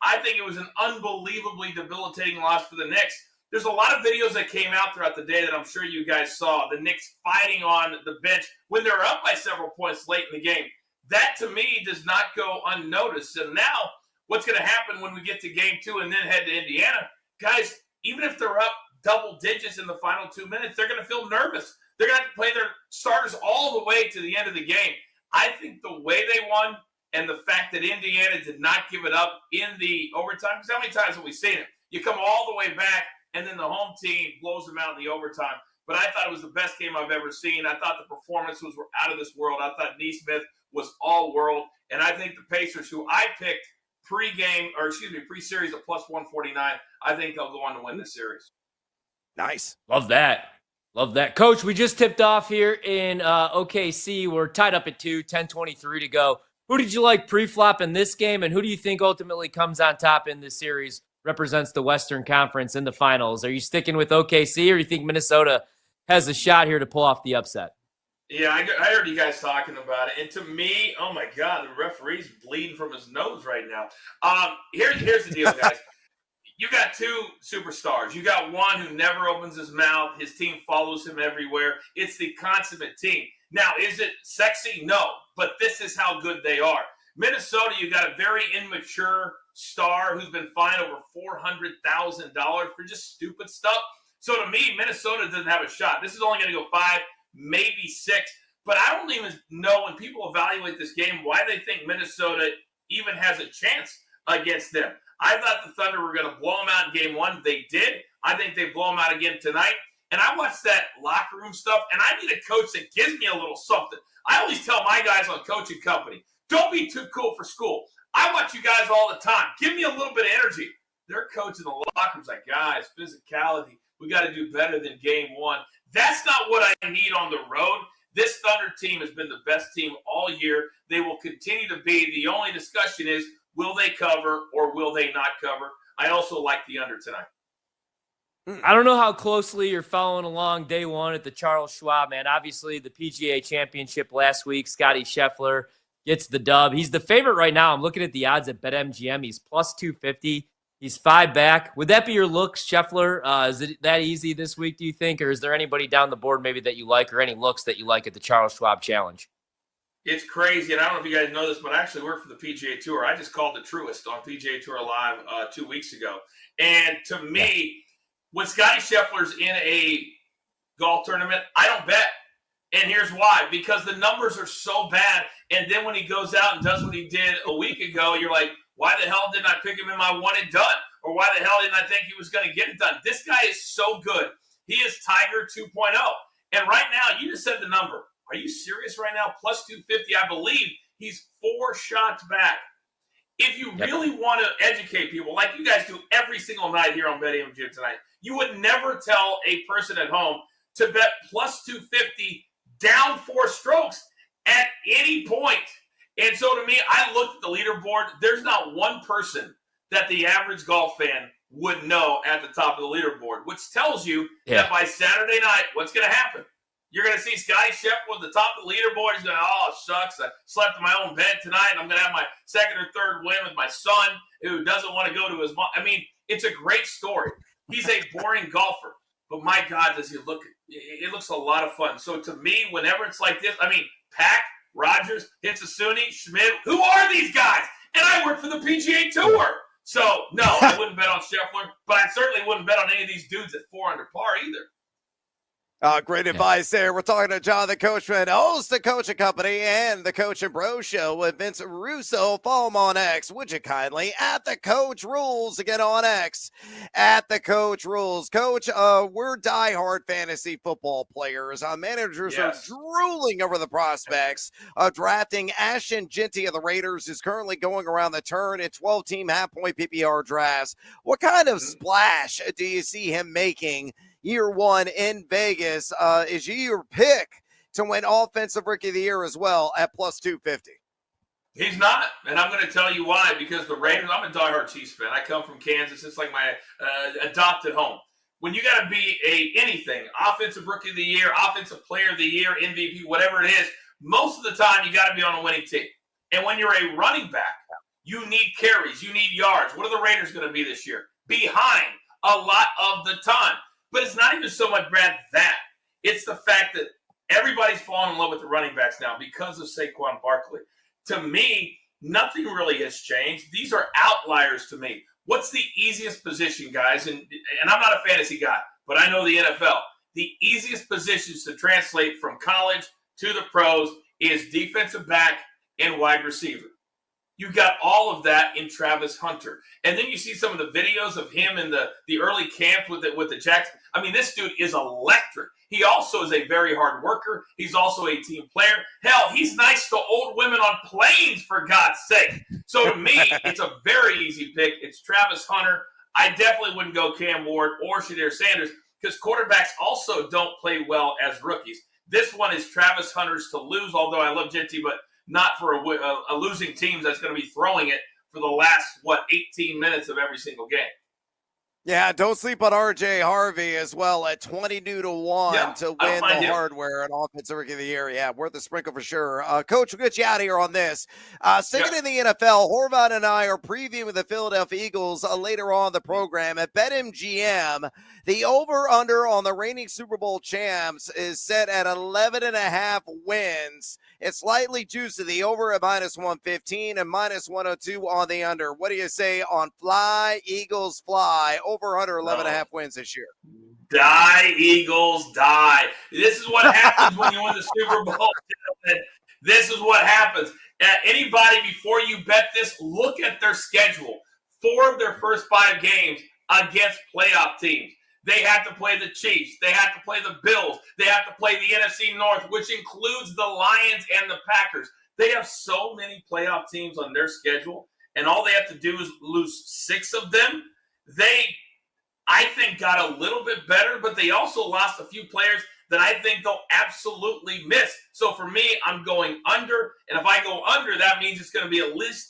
I think it was an unbelievably debilitating loss for the Knicks. There's a lot of videos that came out throughout the day that I'm sure you guys saw. The Knicks fighting on the bench when they're up by several points late in the game. That, to me, does not go unnoticed. And now, what's going to happen when we get to game 2 and then head to Indiana? Guys, even if they're up double digits in the final 2 minutes, they're going to feel nervous. They're going to have to play their starters all the way to the end of the game. I think the way they won and the fact that Indiana did not give it up in the overtime, because how many times have we seen it? You come all the way back, and then the home team blows them out in the overtime. But I thought it was the best game I've ever seen. I thought the performances were out of this world. I thought Neesmith was all world. And I think the Pacers, who I picked pre-series at plus 149, I think they'll go on to win this series. Nice. Love that. Love that. Coach, we just tipped off here in OKC. We're tied up at 10:23 to go. Who did you like pre-flop in this game, and who do you think ultimately comes on top in this series, represents the Western Conference in the finals? Are you sticking with OKC, or do you think Minnesota has a shot here to pull off the upset? Yeah, I heard you guys talking about it. And to me, oh, my God, the referee's bleeding from his nose right now. Here's the deal, guys. You got 2 superstars. You got one who never opens his mouth. His team follows him everywhere. It's the consummate team. Now, is it sexy? No, but this is how good they are. Minnesota, you got a very immature star who's been fined over $400,000 for just stupid stuff. So to me, Minnesota doesn't have a shot. This is only going to go 5, maybe 6. But I don't even know, when people evaluate this game, why they think Minnesota even has a chance against them. I thought the Thunder were going to blow them out in game 1. They did. I think they blow them out again tonight. And I watched that locker room stuff, and I need a coach that gives me a little something. I always tell my guys on Coach and Company, don't be too cool for school. I watch you guys all the time. Give me a little bit of energy. Their coach in the locker room's like, guys, physicality. We got to do better than game one. That's not what I need on the road. This Thunder team has been the best team all year. They will continue to be. The only discussion is, will they cover or will they not cover? I also like the under tonight. I don't know how closely you're following along day one at the Charles Schwab, man. Obviously, the PGA Championship last week, Scotty Scheffler gets the dub. He's the favorite right now. I'm looking at the odds at BetMGM. He's plus 250. He's 5 back. Would that be your looks, Scheffler? Is it that easy this week, do you think? Or is there anybody down the board maybe that you like or any looks that you like at the Charles Schwab Challenge? It's crazy, and I don't know if you guys know this, but I actually work for the PGA Tour. I just called the Truist on PGA Tour Live 2 weeks ago. And to me, when Scotty Scheffler's in a golf tournament, I don't bet. And here's why. Because the numbers are so bad. And then when he goes out and does what he did a week ago, you're like, why the hell didn't I pick him in my one and done? Or why the hell didn't I think he was going to get it done? This guy is so good. He is Tiger 2.0. And right now, you just said the number. Are you serious right now? Plus 250. I believe he's 4 shots back. If you really want to educate people, like you guys do every single night here on BetMGM tonight, you would never tell a person at home to bet plus 250 down 4 strokes at any point. And so to me, I looked at the leaderboard. There's not one person that the average golf fan would know at the top of the leaderboard, which tells you that by Saturday night, what's going to happen? You're going to see Scotty Scheffler at the top of the leaderboard. He's going, oh, shucks, I slept in my own bed tonight, and I'm going to have my second or third win with my son who doesn't want to go to his mom. I mean, it's a great story. He's a boring golfer, but my God, does he look – it looks a lot of fun. So to me, whenever it's like this, I mean, Pack, Rogers, Hitsasuni, Schmidt, who are these guys? And I work for the PGA Tour. So, no, I wouldn't bet on Scheffler, but I certainly wouldn't bet on any of these dudes at 4 under par either. Great advice there. We're talking to Jonathan Coachman, host of Coach and Company and the Coach and Bro Show with Vince Russo. Follow him on X, would you kindly? At the Coach Rules, again on X, at the Coach Rules. Coach, we're diehard fantasy football players. Managers are drooling over the prospects of drafting Ashton Genty of the Raiders, who's currently going around the turn in 12-team half-point PPR drafts. What kind of splash do you see him making year one in Vegas? Is your pick to win Offensive Rookie of the Year as well at plus 250? He's not, and I'm going to tell you why. Because the Raiders, I'm a diehard Chiefs fan. I come from Kansas. It's like my adopted home. When you got to be anything, Offensive Rookie of the Year, Offensive Player of the Year, MVP, whatever it is, most of the time you got to be on a winning team. And when you're a running back, you need carries, you need yards. What are the Raiders going to be this year? Behind a lot of the time. But it's not even so much, Brad, that. It's the fact that everybody's fallen in love with the running backs now because of Saquon Barkley. To me, nothing really has changed. These are outliers to me. What's the easiest position, guys? And I'm not a fantasy guy, but I know the NFL. The easiest positions to translate from college to the pros is defensive back and wide receiver. You got all of that in Travis Hunter. And then you see some of the videos of him in the early camp with the Jacks. I mean, this dude is electric. He also is a very hard worker. He's also a team player. Hell, he's nice to old women on planes, for God's sake. So to me, it's a very easy pick. It's Travis Hunter. I definitely wouldn't go Cam Ward or Shadir Sanders because quarterbacks also don't play well as rookies. This one is Travis Hunter's to lose, although I love Genty, but not for a losing team that's going to be throwing it for the last, 18 minutes of every single game. Yeah, don't sleep on R.J. Harvey as well at 22-1 to win the hardware and Offensive Rookie of the Year. Yeah, worth a sprinkle for sure. Coach, we'll get you out of here on this. Sticking in the NFL, Horvath and I are previewing the Philadelphia Eagles later on the program. At BetMGM, the over-under on the reigning Super Bowl champs is set at 11.5 wins. It's slightly juiced to the over at minus 115 and minus 102 on the under. What do you say on Fly, Eagles, Fly? Over under 11.5 wins this year. Die, Eagles, die. This is what happens when you win the Super Bowl. This is what happens. Anybody, before you bet this, look at their schedule. 4 of their first 5 games against playoff teams. They have to play the Chiefs. They have to play the Bills. They have to play the NFC North, which includes the Lions and the Packers. They have so many playoff teams on their schedule. and all they have to do is lose 6 of them. They, I think, got a little bit better, but they also lost a few players that I think they'll absolutely miss. So for me, I'm going under, and if I go under, that means it's going to be at least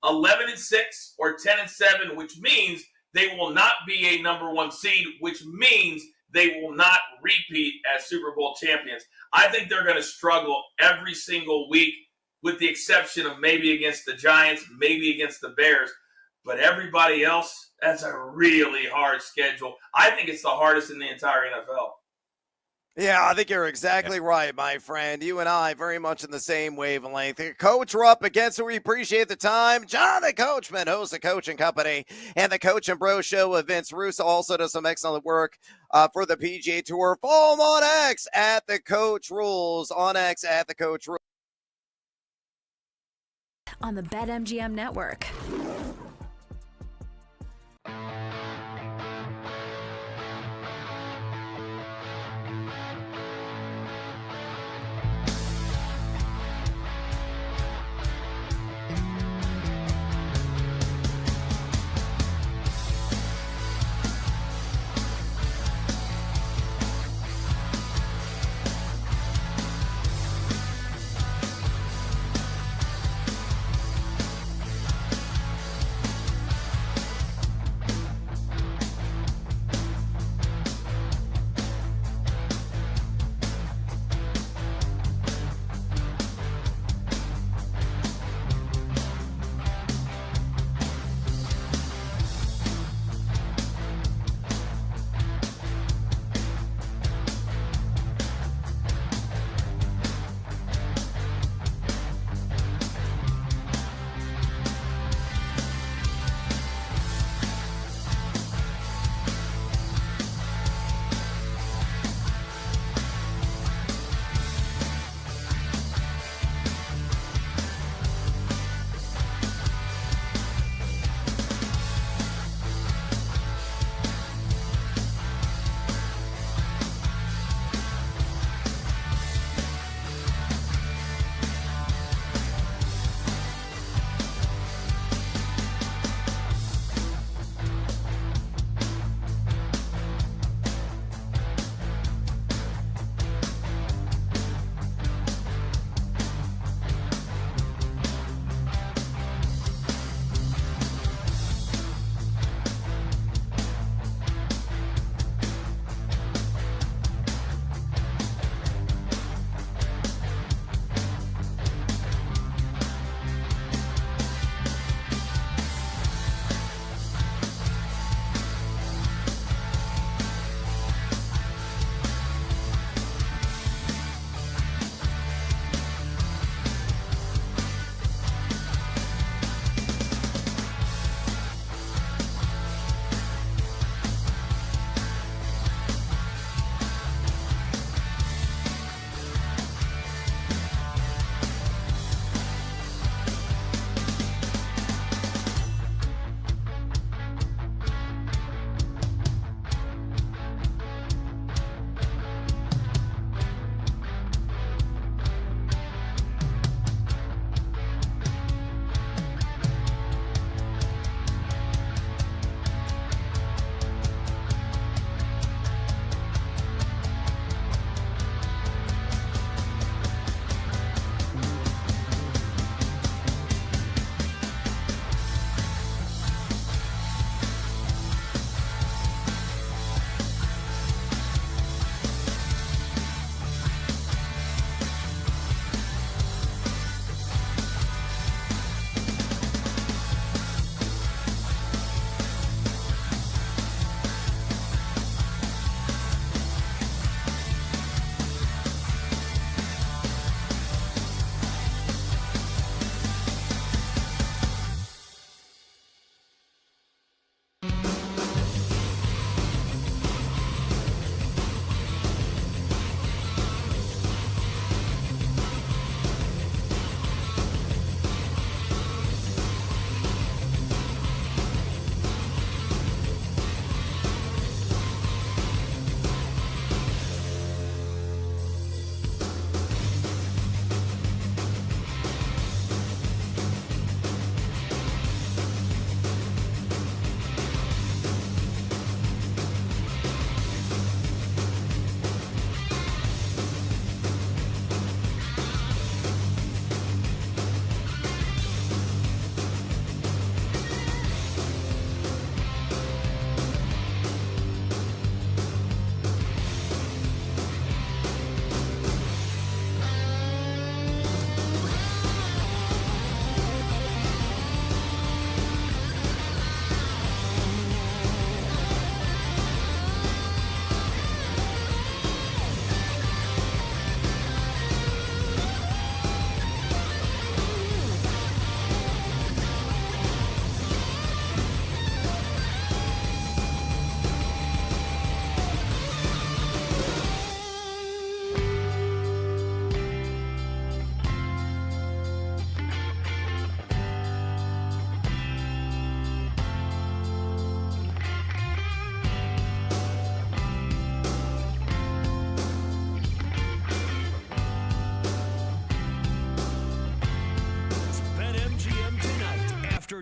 11-6 or 10-7, which means they will not be a number 1 seed, which means they will not repeat as Super Bowl champions. I think they're going to struggle every single week, with the exception of maybe against the Giants, maybe against the Bears. But everybody else, that's a really hard schedule. I think it's the hardest in the entire NFL. Yeah, I think you're exactly right, my friend. You and I very much in the same wavelength. Coach, we're up against it. We appreciate the time. John the Coachman, host of Coaching Company and the Coach and Bro Show with Vince Russo. Also does some excellent work for the PGA Tour. Follow him on X at the Coach Rules. On X at the Coach Rules. On the BetMGM network.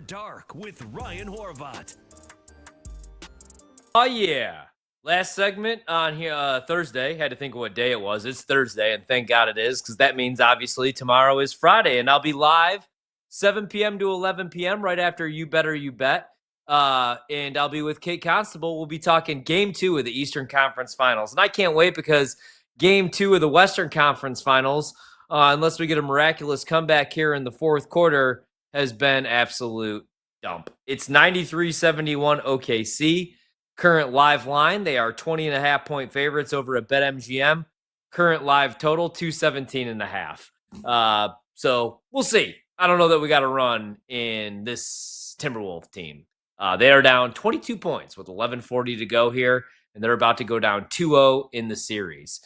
Dark with Ryan Horvat. Oh, yeah. Last segment on here Thursday. Had to think of what day it was. It's Thursday, and thank God it is, because that means obviously tomorrow is Friday, and I'll be live 7 p.m. to 11 p.m. right after You Better You Bet. And I'll be with Kate Constable. We'll be talking Game 2 of the Eastern Conference Finals. And I can't wait because Game 2 of the Western Conference Finals, unless we get a miraculous comeback here in the fourth quarter, has been absolute dump. It's 93-71 OKC. Current live line, they are 20.5-point favorites over at BetMGM. Current live total, 217.5. So we'll see. I don't know that we got to run in this Timberwolf team. They are down 22 points with 11:40 to go here, and they're about to go down 2-0 in the series.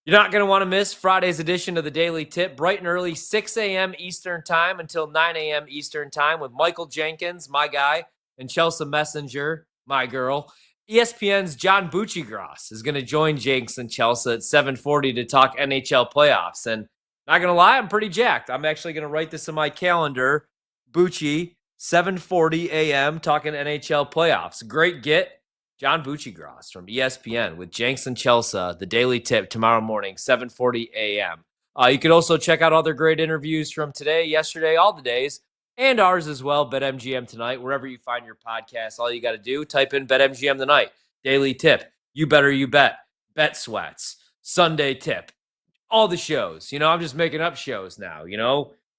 You're not going to want to miss Friday's edition of the Daily Tip, bright and early, 6 a.m. Eastern Time until 9 a.m. Eastern Time with Michael Jenkins, my guy, and Chelsea Messenger, my girl. ESPN's John Buccigross is going to join Jenks and Chelsea at 7:40 to talk NHL playoffs. And not going to lie, I'm pretty jacked. I'm actually going to write this in my calendar. Bucci, 7:40 a.m., talking NHL playoffs. Great get. John Buccigross from ESPN with Jenks and Chelsea, the Daily Tip, tomorrow morning, 7:40 a.m. You could also check out other great interviews from today, yesterday, all the days, and ours as well, BetMGM Tonight. Wherever you find your podcast, all you got to do, type in BetMGM Tonight, Daily Tip, You Better You Bet, Bet Sweats, Sunday Tip, all the shows. I'm just making up shows now,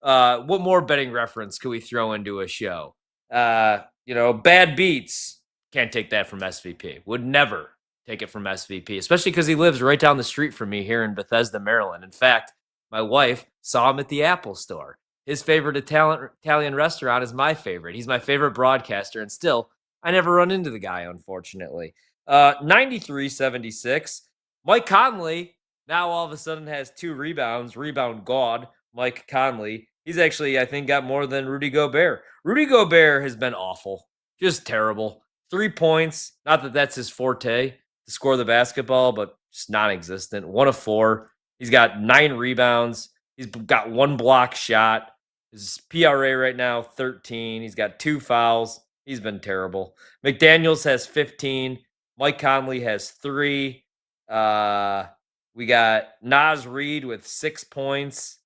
What more betting reference could we throw into a show? Bad Beats. Can't take that from SVP. Would never take it from SVP, especially because he lives right down the street from me here in Bethesda, Maryland. In fact, my wife saw him at the Apple Store. His favorite Italian restaurant is my favorite. He's my favorite broadcaster, and still, I never run into the guy, unfortunately. 93-76. Mike Conley now all of a sudden has 2 rebounds. Rebound god, Mike Conley. He's actually, I think, got more than Rudy Gobert. Rudy Gobert has been awful. Just terrible. 3 points. Not that that's his forte, to score the basketball, but just non-existent. 1 of 4. He's got 9 rebounds. He's got 1 block shot. His PRA right now, 13. He's got 2 fouls. He's been terrible. McDaniels has 15. Mike Conley has 3. We got Naz Reid with 6 points.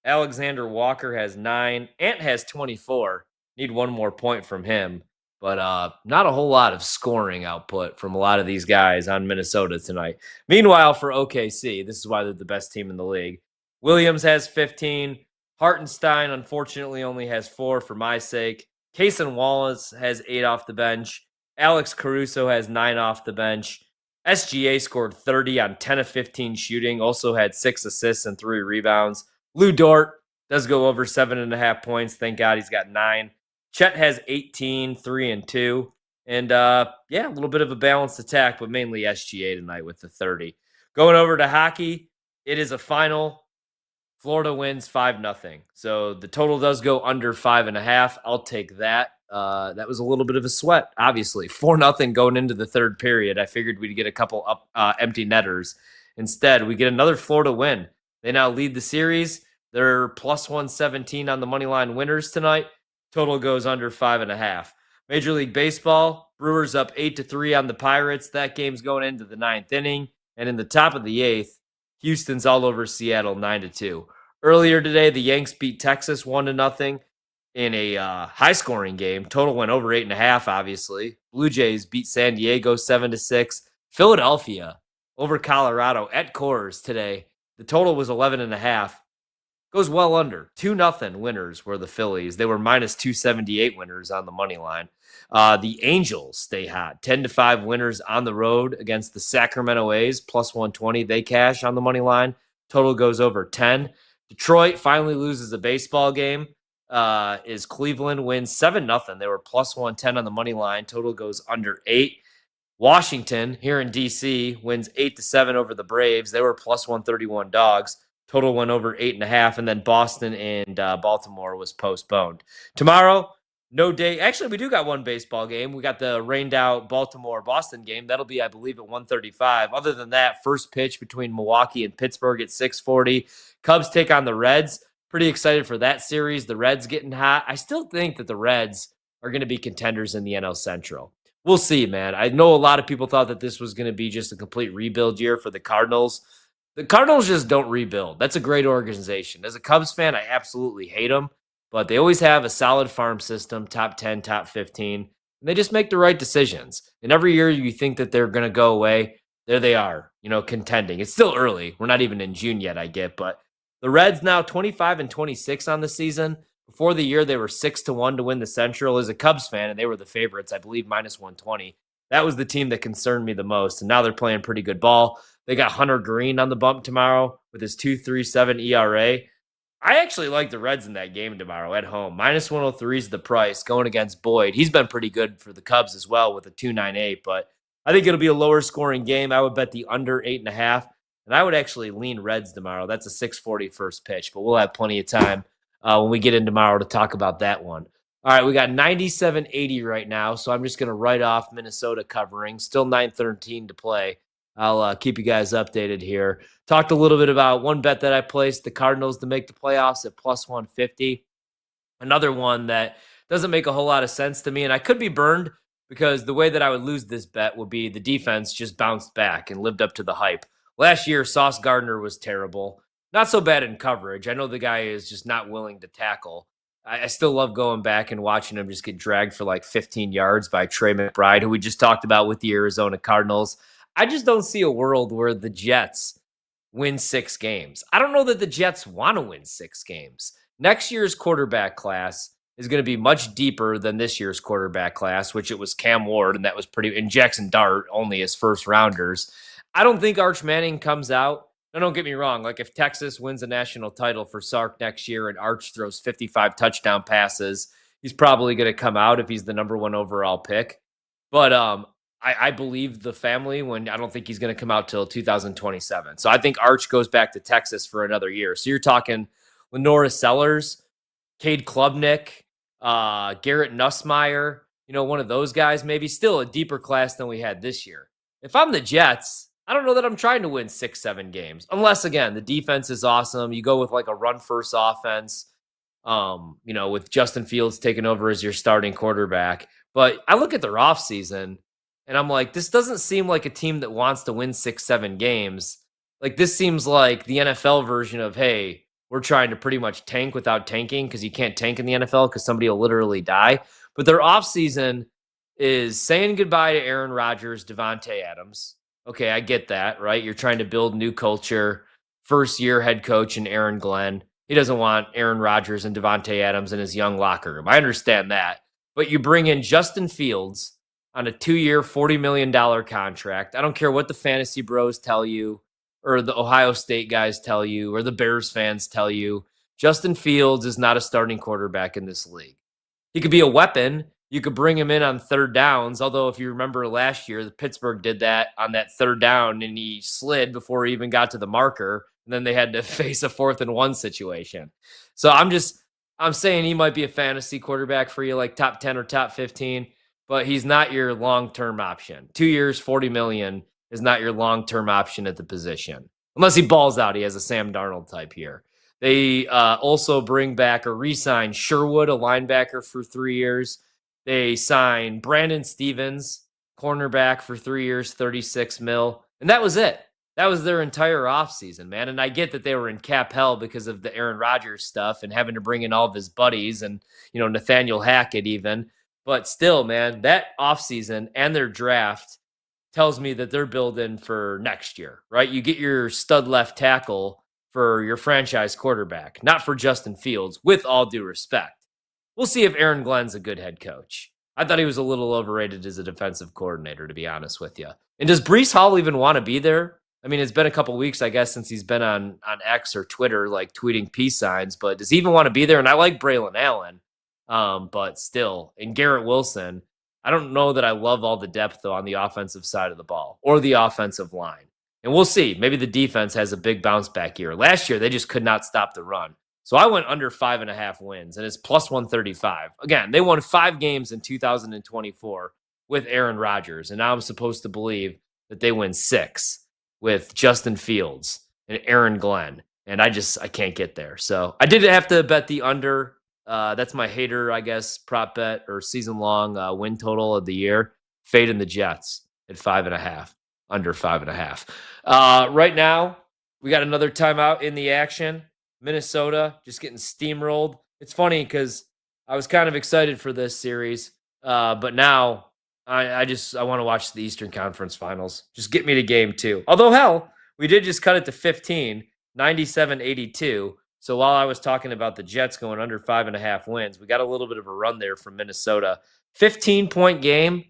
Alexander Walker has 9. Ant has 24. Need 1 more point from him. But not a whole lot of scoring output from a lot of these guys on Minnesota tonight. Meanwhile, for OKC, this is why they're the best team in the league. Williams has 15. Hartenstein, unfortunately, only has 4 for my sake. Kaysen Wallace has 8 off the bench. Alex Caruso has 9 off the bench. SGA scored 30 on 10 of 15 shooting. Also had 6 assists and 3 rebounds. Lou Dort does go over 7.5 points. Thank God he's got 9. Chet has 18, 3 and 2. And, a little bit of a balanced attack, but mainly SGA tonight with the 30. Going over to hockey, it is a final. Florida wins 5-0. So the total does go under 5.5. I'll take that. That was a little bit of a sweat, obviously. 4-0 going into the third period. I figured we'd get a couple empty netters. Instead, we get another Florida win. They now lead the series. They're plus 117 on the money line winners tonight. Total goes under 5.5. Major League Baseball, Brewers up 8-3 on the Pirates. That game's going into the 9th inning. And in the top of the 8th, Houston's all over Seattle 9-2. Earlier today, the Yanks beat Texas 1-0 in a high-scoring game. Total went over 8.5, obviously. Blue Jays beat San Diego 7-6. Philadelphia over Colorado at Coors today. The total was 11.5. Goes well under. 2-0 winners were the Phillies. They were minus 278 winners on the money line. The Angels stay hot. 10-5 winners on the road against the Sacramento A's. Plus 120. They cash on the money line. Total goes over 10. Detroit finally loses a baseball game. Is Cleveland wins 7-0. They were plus 110 on the money line. Total goes under 8. Washington here in D.C. wins 8-7 over the Braves. They were plus 131 dogs. Total went over 8.5, and then Boston and Baltimore was postponed. Tomorrow, no day. Actually, we do got one baseball game. We got the rained-out Baltimore-Boston game. That'll be, I believe, at 1:35. Other than that, first pitch between Milwaukee and Pittsburgh at 6:40. Cubs take on the Reds. Pretty excited for that series. The Reds getting hot. I still think that the Reds are going to be contenders in the NL Central. We'll see, man. I know a lot of people thought that this was going to be just a complete rebuild year for the Cardinals. The Cardinals just don't rebuild. That's a great organization. As a Cubs fan, I absolutely hate them, but they always have a solid farm system, top 10, top 15, and they just make the right decisions. And every year you think that they're going to go away, there they are, contending. It's still early. We're not even in June yet, I get, but the Reds now 25-26 on the season. Before the year, they were 6-1 to win the Central. As a Cubs fan, and they were the favorites, I believe, -120. That was the team that concerned me the most, and now they're playing pretty good ball. They got Hunter Green on the bump tomorrow with his 2.37 ERA. I actually like the Reds in that game tomorrow at home. -103 is the price going against Boyd. He's been pretty good for the Cubs as well with a 2.98, but I think it'll be a lower scoring game. I would bet the under 8.5, and I would actually lean Reds tomorrow. That's a 6:40 first pitch, but we'll have plenty of time when we get in tomorrow to talk about that one. All right, we got 97.80 right now, so I'm just going to write off Minnesota covering. Still 9:13 to play. I'll keep you guys updated here. Talked a little bit about one bet that I placed, the Cardinals to make the playoffs at +150. Another one that doesn't make a whole lot of sense to me, and I could be burned because the way that I would lose this bet would be the defense just bounced back and lived up to the hype. Last year, Sauce Gardner was terrible. Not so bad in coverage. I know the guy is just not willing to tackle. I still love going back and watching him just get dragged for like 15 yards by Trey McBride, who we just talked about with the Arizona Cardinals. I just don't see a world where the Jets win 6 games. I don't know that the Jets want to win 6 games. Next year's quarterback class is going to be much deeper than this year's quarterback class, which it was Cam Ward, and that was and Jackson Dart only as first rounders. I don't think Arch Manning comes out. Now, don't get me wrong. Like if Texas wins a national title for Sark next year and Arch throws 55 touchdown passes, he's probably going to come out if he's the number 1 overall pick. But I believe the family when I don't think he's going to come out till 2027. So I think Arch goes back to Texas for another year. So you're talking Lenora Sellers, Cade Klubnik, Garrett Nussmeier, one of those guys, maybe still a deeper class than we had this year. If I'm the Jets, I don't know that I'm trying to win 6-7 games. Unless, again, the defense is awesome. You go with like a run-first offense, with Justin Fields taking over as your starting quarterback. But I look at their offseason, and I'm like, this doesn't seem like a team that wants to win 6-7 games. Like, this seems like the NFL version of, hey, we're trying to pretty much tank without tanking because you can't tank in the NFL because somebody will literally die. But their offseason is saying goodbye to Aaron Rodgers, Devontae Adams. Okay, I get that, right? You're trying to build new culture. First-year head coach in Aaron Glenn. He doesn't want Aaron Rodgers and Devontae Adams in his young locker room. I understand that. But you bring in Justin Fields on a 2-year, $40 million contract. I don't care what the fantasy bros tell you or the Ohio State guys tell you or the Bears fans tell you. Justin Fields is not a starting quarterback in this league. He could be a weapon. You could bring him in on third downs, although if you remember last year, Pittsburgh did that on that third down, and he slid before he even got to the marker, and then they had to face a 4th and 1 situation. So I'm saying he might be a fantasy quarterback for you, like top 10 or top 15, but he's not your long-term option. 2 years, $40 million is not your long-term option at the position. Unless he balls out, he has a Sam Darnold type here. They also bring back or re-sign Sherwood, a linebacker, for 3 years. They sign Brandon Stevens, cornerback, for 3 years, $36 million. And that was it. That was their entire offseason, man. And I get that they were in cap hell because of the Aaron Rodgers stuff and having to bring in all of his buddies and, Nathaniel Hackett even. But still, man, that offseason and their draft tells me that they're building for next year, right? You get your stud left tackle for your franchise quarterback, not for Justin Fields, with all due respect. We'll see if Aaron Glenn's a good head coach. I thought he was a little overrated as a defensive coordinator, to be honest with you. And does Breece Hall even want to be there? I mean, it's been a couple weeks, I guess, since he's been on X or Twitter, like tweeting peace signs, but does he even want to be there? And I like Braylon Allen, but still. And Garrett Wilson, I don't know that I love all the depth, though, on the offensive side of the ball or the offensive line. And we'll see. Maybe the defense has a big bounce back year. Last year, they just could not stop the run. So I went under 5.5 wins, and it's plus 135. Again, they won 5 games in 2024 with Aaron Rodgers, and now I'm supposed to believe that they win 6 with Justin Fields and Aaron Glenn, and I can't get there. So I did have to bet the under That's my hater, I guess, prop bet or season-long win total of the year. Fading the Jets at 5.5, under 5.5. Right now, we got another timeout in the action. Minnesota just getting steamrolled. It's funny because I was kind of excited for this series, but now I want to watch the Eastern Conference Finals. Just get me to game 2. Although, hell, we did just cut it to 15, 97-82. So while I was talking about the Jets going under 5.5 wins, we got a little bit of a run there from Minnesota. 15-point game,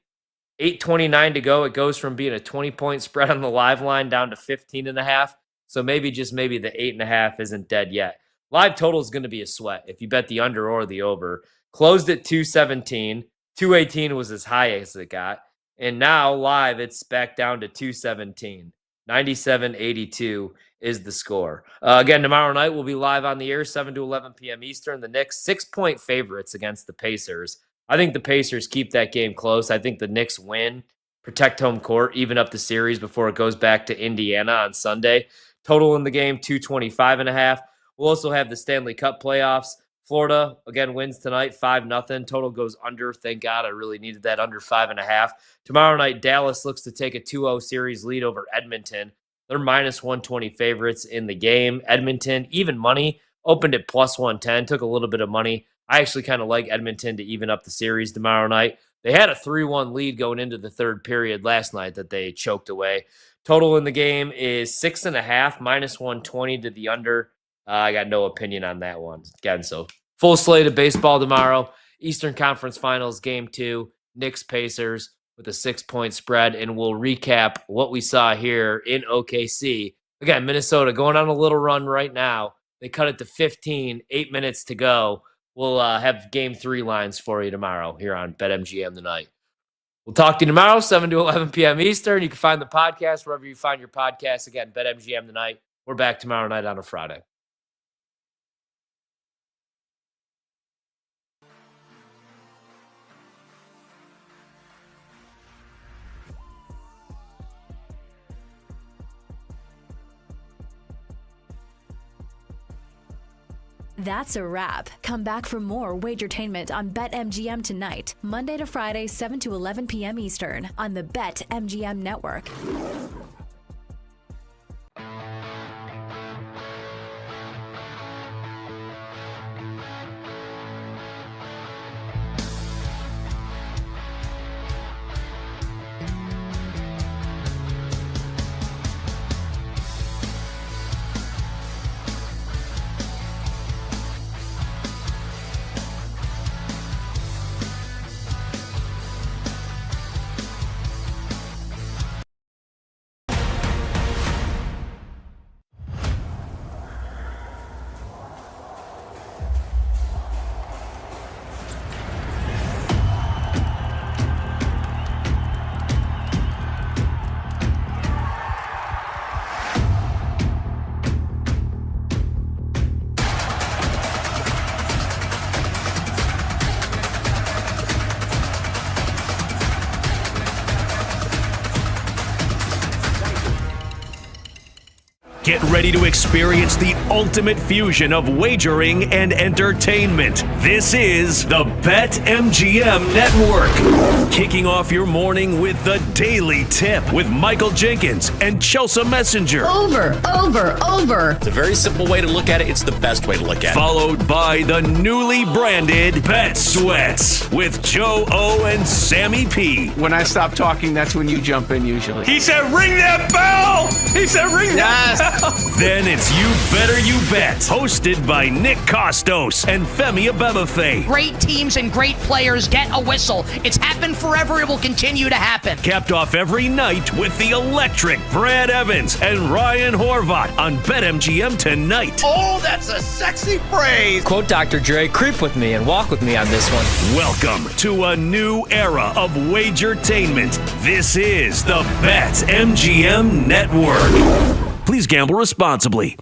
8:29 to go. It goes from being a 20-point spread on the live line down to 15.5. So maybe the 8.5 isn't dead yet. Live total is going to be a sweat if you bet the under or the over. Closed at 217. 218 was as high as it got. And now live, it's back down to 217. 97-82 is the score. Again, tomorrow night we'll be live on the air, 7 to 11 p.m. Eastern. The Knicks, 6-point favorites against the Pacers. I think the Pacers keep that game close. I think the Knicks win, protect home court, even up the series before it goes back to Indiana on Sunday. Total in the game, 225.5. We'll also have the Stanley Cup playoffs. Florida, again, wins tonight, 5-0. Total goes under. Thank God. I really needed that under 5.5. Tomorrow night, Dallas looks to take a 2-0 series lead over Edmonton. They're minus 120 favorites in the game. Edmonton, even money, opened at plus 110, took a little bit of money. I actually kind of like Edmonton to even up the series tomorrow night. They had a 3-1 lead going into the third period last night that they choked away. Total in the game is 6.5, minus 120 to the under. I got no opinion on that one. Again, so full slate of baseball tomorrow. Eastern Conference Finals, Game 2, Knicks Pacers with a 6-point spread, and we'll recap what we saw here in OKC. Again, Minnesota going on a little run right now. They cut it to 15, 8 minutes to go. We'll have Game 3 lines for you tomorrow here on BetMGM tonight. We'll talk to you tomorrow, 7 to 11 p.m. Eastern. You can find the podcast wherever you find your podcasts. Again, BetMGM tonight. We're back tomorrow night on a Friday. That's a wrap. Come back for more Wagertainment on BetMGM tonight, Monday to Friday, 7 to 11 p.m. Eastern on the BetMGM Network. Get ready to experience the ultimate fusion of wagering and entertainment. This is the BetMGM Network. Kicking off your morning with the Daily Tip with Michael Jenkins and Chelsea Messenger. Over. It's a very simple way to look at it. It's the best way to look at it. Followed by the newly branded Bet Sweats with Joe O and Sammy P. When I stop talking, that's when you jump in usually. He said, ring that bell! He said, ring that bell! Then it's You Better You Bet, hosted by Nick Costos and Femi Abebefe. Great teams and great players get a whistle. It's happened forever. It will continue to happen. Capped off every night with the electric Brad Evans and Ryan Horvat on BetMGM tonight. Oh, that's a sexy phrase. Quote Dr. Dre, creep with me and walk with me on this one. Welcome to a new era of Wagertainment. This is the BetMGM Network. Please gamble responsibly.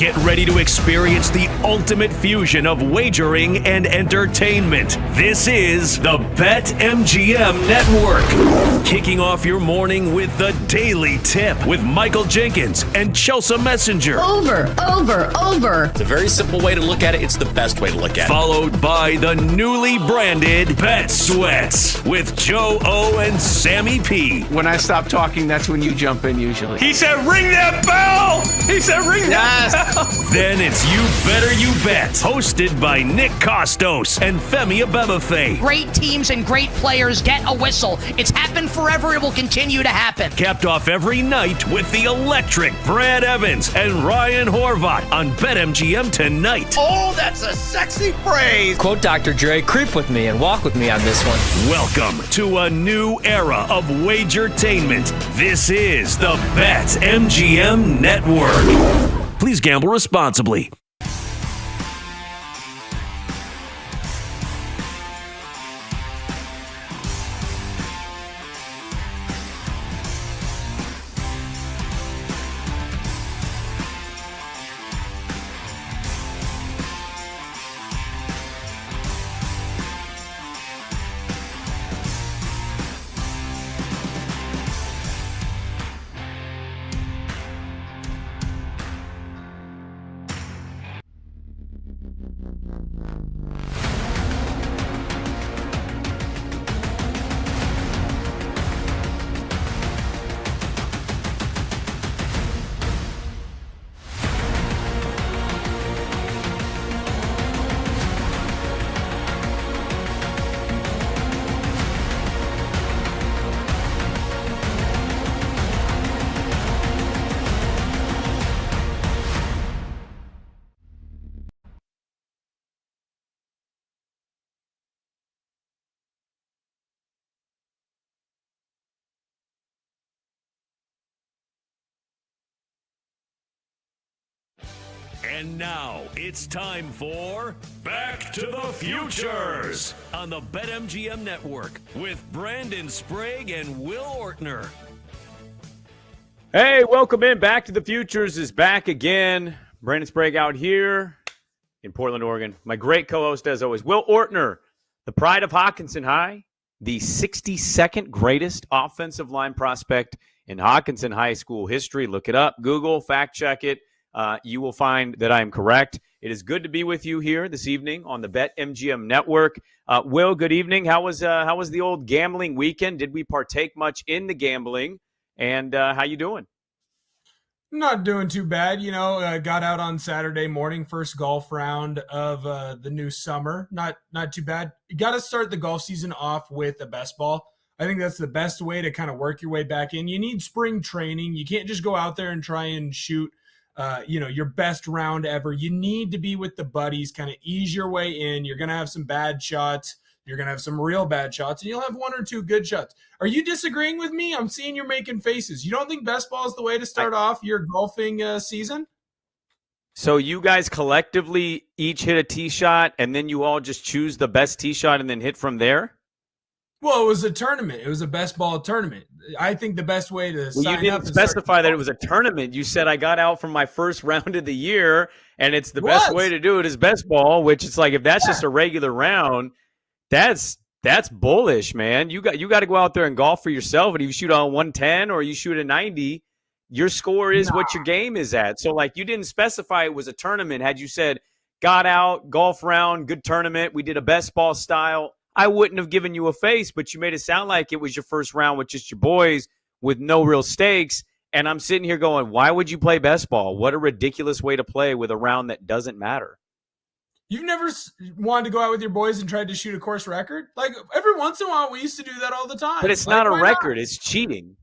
Get ready to experience the ultimate fusion of wagering and entertainment. This is the BetMGM Network. Kicking off your morning with the Daily Tip with Michael Jenkins and Chelsea Messenger. Over. It's a very simple way to look at it. It's the best way to look at it. Followed by the newly branded Bet Sweats with Joe O and Sammy P. When I stop talking, that's when you jump in usually. He said, ring that bell! He said, ring that bell! Then it's You Better You Bet, hosted by Nick Costos and Femi Abebefe. Great teams and great players get a whistle. It's happened forever. It will continue to happen. Capped off every night with the electric Brad Evans and Ryan Horvat on BetMGM tonight. Oh, that's a sexy phrase. Quote Dr. Dre, creep with me and walk with me on this one. Welcome to a new era of Wagertainment. This is the BetMGM Network. Please gamble responsibly. And now it's time for Back to the Futures on the BetMGM Network with Brandon Sprague and Will Ortner. Hey, welcome in. Back to the Futures is back again. Brandon Sprague out here in Portland, Oregon. My great co-host, as always, Will Ortner, the pride of Hockinson High, the 62nd greatest offensive line prospect in Hockinson High School history. Look it up. Google, fact check it. You will find that I am correct. It is good to be with you here this evening on the BetMGM Network. Will, good evening. How was the old gambling weekend? Did we partake much in the gambling? And how you doing? Not doing too bad. Got out on Saturday morning, first golf round of the new summer. Not too bad. You got to start the golf season off with a best ball. I think that's the best way to kind of work your way back in. You need spring training. You can't just go out there and try and shoot your best round ever. You need to be with the buddies, kind of ease your way in. You're going to have some bad shots. You're going to have some real bad shots, and you'll have one or two good shots. Are you disagreeing with me? I'm seeing you're making faces. You don't think best ball is the way to start off your golfing season? So you guys collectively each hit a tee shot, and then you all just choose the best tee shot and then hit from there? Well, it was a tournament. It was a best ball tournament. I think the best way to sign up. You didn't specify that it was a tournament. You said I got out from my first round of the year, and it's the best way to do it is best ball. Which it's like if that's just a regular round, that's bullish, man. You got to go out there and golf for yourself. And if you shoot on 110 or you shoot a 90, your score is what your game is at. So like you didn't specify it was a tournament. Had you said got out, golf round, good tournament, we did a best ball style, I wouldn't have given you a face, but you made it sound like it was your first round with just your boys with no real stakes. And I'm sitting here going, why would you play best ball? What a ridiculous way to play with a round that doesn't matter. You've never wanted to go out with your boys and tried to shoot a course record? Like every once in a while, we used to do that all the time. But it's not a record. It's cheating.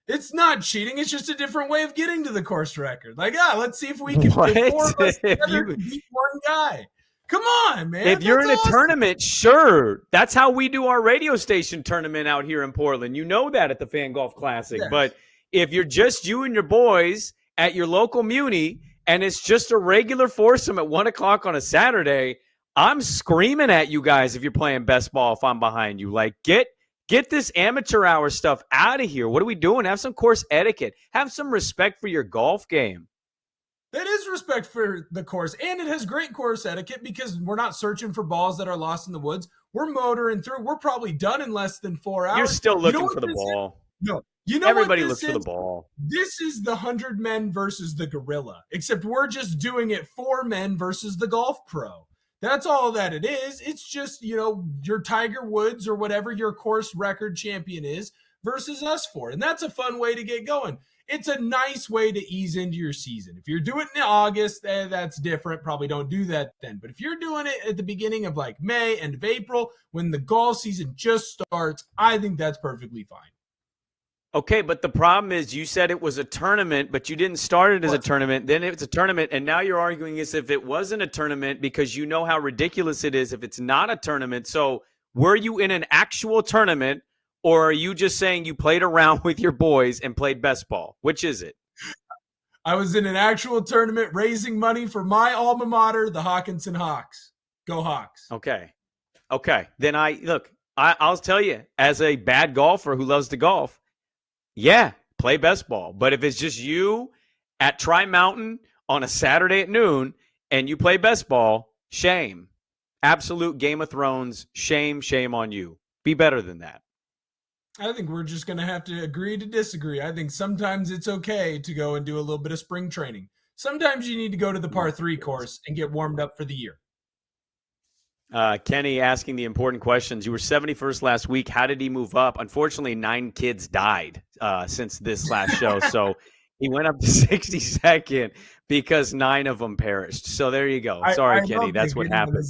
It's not cheating. It's just a different way of getting to the course record. Like, let's see if we can What? if 4 of us together can beat one guy. Come on, man. If you're in That's a tournament, sure. That's how we do our radio station tournament out here in Portland. You know that at the Fan Golf Classic. Yes. But if you're just you and your boys at your local muni and it's just a regular foursome at 1 o'clock on a Saturday, I'm screaming at you guys if you're playing best ball if I'm behind you. Like, get this amateur hour stuff out of here. What are we doing? Have some course etiquette. Have some respect for your golf game. That is respect for the course, and it has great course etiquette because we're not searching for balls that are lost in the woods. We're motoring through. We're probably done in less than 4 hours. You're still You know looking what for the this ball. is? No. You know Everybody what looks this for the is? ball. This is the 100 men versus the gorilla, except we're just doing it 4 men versus the golf pro. That's all that it is. It's just, your Tiger Woods or whatever your course record champion is versus us 4. And that's a fun way to get going. It's a nice way to ease into your season. If you're doing it in August, that's different. Probably don't do that then. But if you're doing it at the beginning of like May, end of April, when the golf season just starts, I think that's perfectly fine. Okay, but the problem is you said it was a tournament, but you didn't start it as a tournament. Then it's a tournament, and now you're arguing as if it wasn't a tournament because you know how ridiculous it is if it's not a tournament. So were you in an actual tournament, or are you just saying you played around with your boys and played best ball? Which is it? I was in an actual tournament raising money for my alma mater, the Hawkinson Hawks. Go Hawks. Okay. Then I'll tell you, as a bad golfer who loves to golf, yeah, play best ball. But if it's just you at Tri Mountain on a Saturday at noon and you play best ball, shame. Absolute Game of Thrones, shame on you. Be better than that. I think we're just going to have to agree to disagree. I think sometimes it's okay to go and do a little bit of spring training. Sometimes you need to go to the par 3 course and get warmed up for the year. Kenny asking the important questions. You were 71st last week. How did he move up? Unfortunately, 9 kids died since this last show. So he went up to 62nd because 9 of them perished. So there you go. Sorry, Kenny. That's what happened.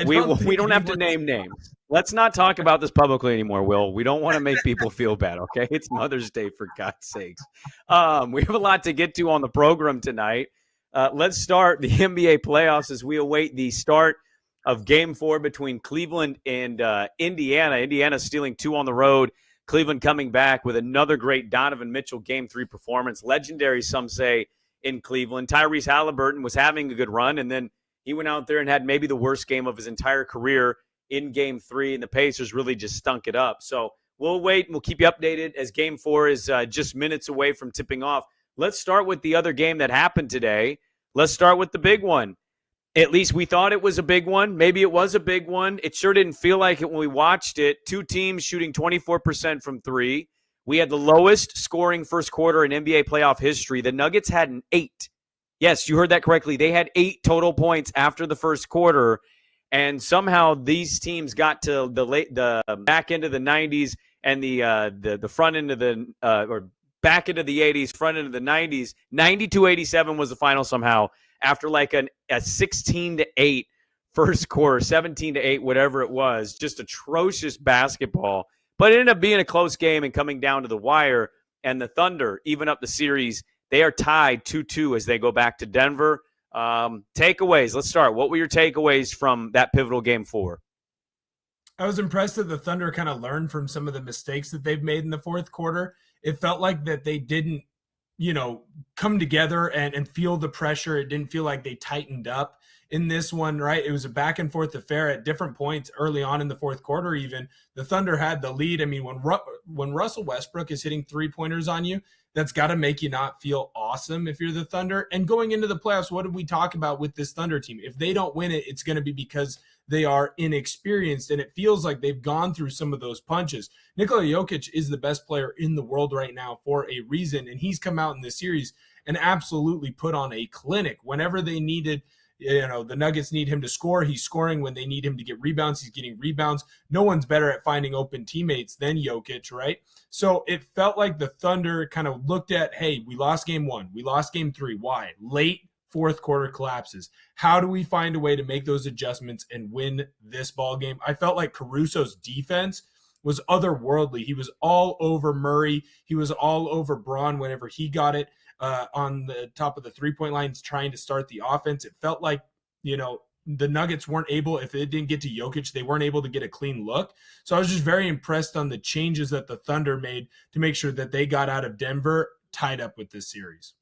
We don't have to name names. Let's not talk about this publicly anymore, Will. We don't want to make people feel bad, okay? It's Mother's Day, for God's sakes. We have a lot to get to on the program tonight. Let's start the NBA playoffs as we await the start of Game 4 between Cleveland and Indiana. Indiana stealing 2 on the road. Cleveland coming back with another great Donovan Mitchell Game 3 performance. Legendary, some say, in Cleveland. Tyrese Halliburton was having a good run, and then he went out there and had maybe the worst game of his entire career in Game 3, and the Pacers really just stunk it up. So we'll wait, and we'll keep you updated as Game 4 is just minutes away from tipping off. Let's start with the other game that happened today. Let's start with the big one. At least we thought it was a big one. Maybe it was a big one. It sure didn't feel like it when we watched it. 2 teams shooting 24% from 3. We had the lowest scoring first quarter in NBA playoff history. The Nuggets had an 8. Yes, you heard that correctly. They had 8 total points after the first quarter, and somehow these teams got to the back end of the 90s and the front end of the or back into the 80s, front end of the 90s. 92-87 was the final somehow after like a 16-8 first quarter, 17-8, whatever it was. Just atrocious basketball. But it ended up being a close game and coming down to the wire. And the Thunder, even up the series, they are tied 2-2 as they go back to Denver. Takeaways. Let's start. What were your takeaways from that pivotal Game 4? I was impressed that the Thunder kind of learned from some of the mistakes that they've made in the fourth quarter. It felt like that they didn't, come together and feel the pressure. It didn't feel like they tightened up in this one, right? It was a back and forth affair at different points early on in the fourth quarter. Even the Thunder had the lead. I mean, when Russell Westbrook is hitting 3-pointers on you, that's got to make you not feel awesome if you're the Thunder. And going into the playoffs, what did we talk about with this Thunder team? If they don't win it, it's going to be because they are inexperienced, and it feels like they've gone through some of those punches. Nikola Jokic is the best player in the world right now for a reason, and he's come out in this series and absolutely put on a clinic. Whenever they needed, the Nuggets need him to score, he's scoring. When they need him to get rebounds, he's getting rebounds. No one's better at finding open teammates than Jokic, right? So it felt like the Thunder kind of looked at, hey, we lost Game 1, we lost Game 3. Why? Late fourth quarter collapses. How do we find a way to make those adjustments and win this ball game? I felt like Caruso's defense was otherworldly. He was all over Murray. He was all over Braun whenever he got it on the top of the three-point lines trying to start the offense. It felt like, the Nuggets weren't able, if it didn't get to Jokic, they weren't able to get a clean look. So I was just very impressed on the changes that the Thunder made to make sure that they got out of Denver tied up with this series.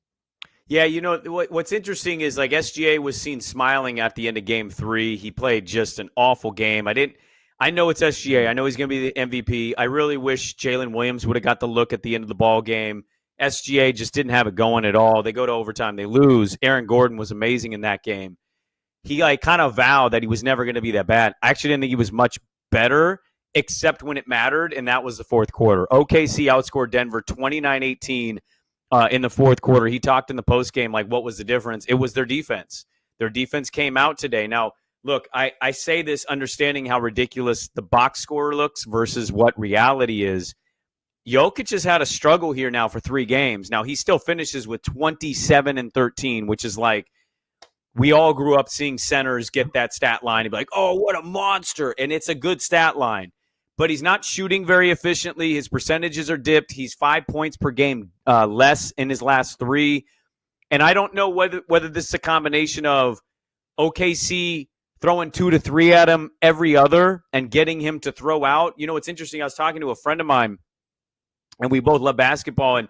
Yeah, what's interesting is like SGA was seen smiling at the end of Game 3. He played just an awful game. I know it's SGA. I know he's going to be the MVP. I really wish Jalen Williams would have got the look at the end of the ball game SGA just didn't have it going at all. They go to overtime, they lose. Aaron Gordon was amazing in that game. He like kind of vowed that he was never going to be that bad. I actually didn't think he was much better, except when it mattered, and that was the fourth quarter. OKC outscored Denver 29-18 in the fourth quarter. He talked in the postgame like what was the difference? It was their defense. Their defense came out today. Now, look, I say this understanding how ridiculous the box score looks versus what reality is. Jokic has had a struggle here now for 3 games. Now, he still finishes with 27-13, which is like, we all grew up seeing centers get that stat line and be like, oh, what a monster. And it's a good stat line. But he's not shooting very efficiently. His percentages are dipped. He's 5 points per game less in his last 3. And I don't know whether this is a combination of OKC throwing 2 to 3 at him every other and getting him to throw out. You know, it's interesting. I was talking to a friend of mine, and we both love basketball. And,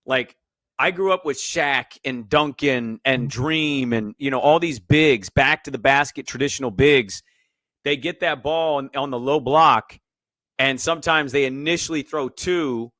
like, I grew up with Shaq and Duncan and Dream and, you know, all these bigs, back to the basket, traditional bigs. They get that ball on the low block, and sometimes they initially throw 2,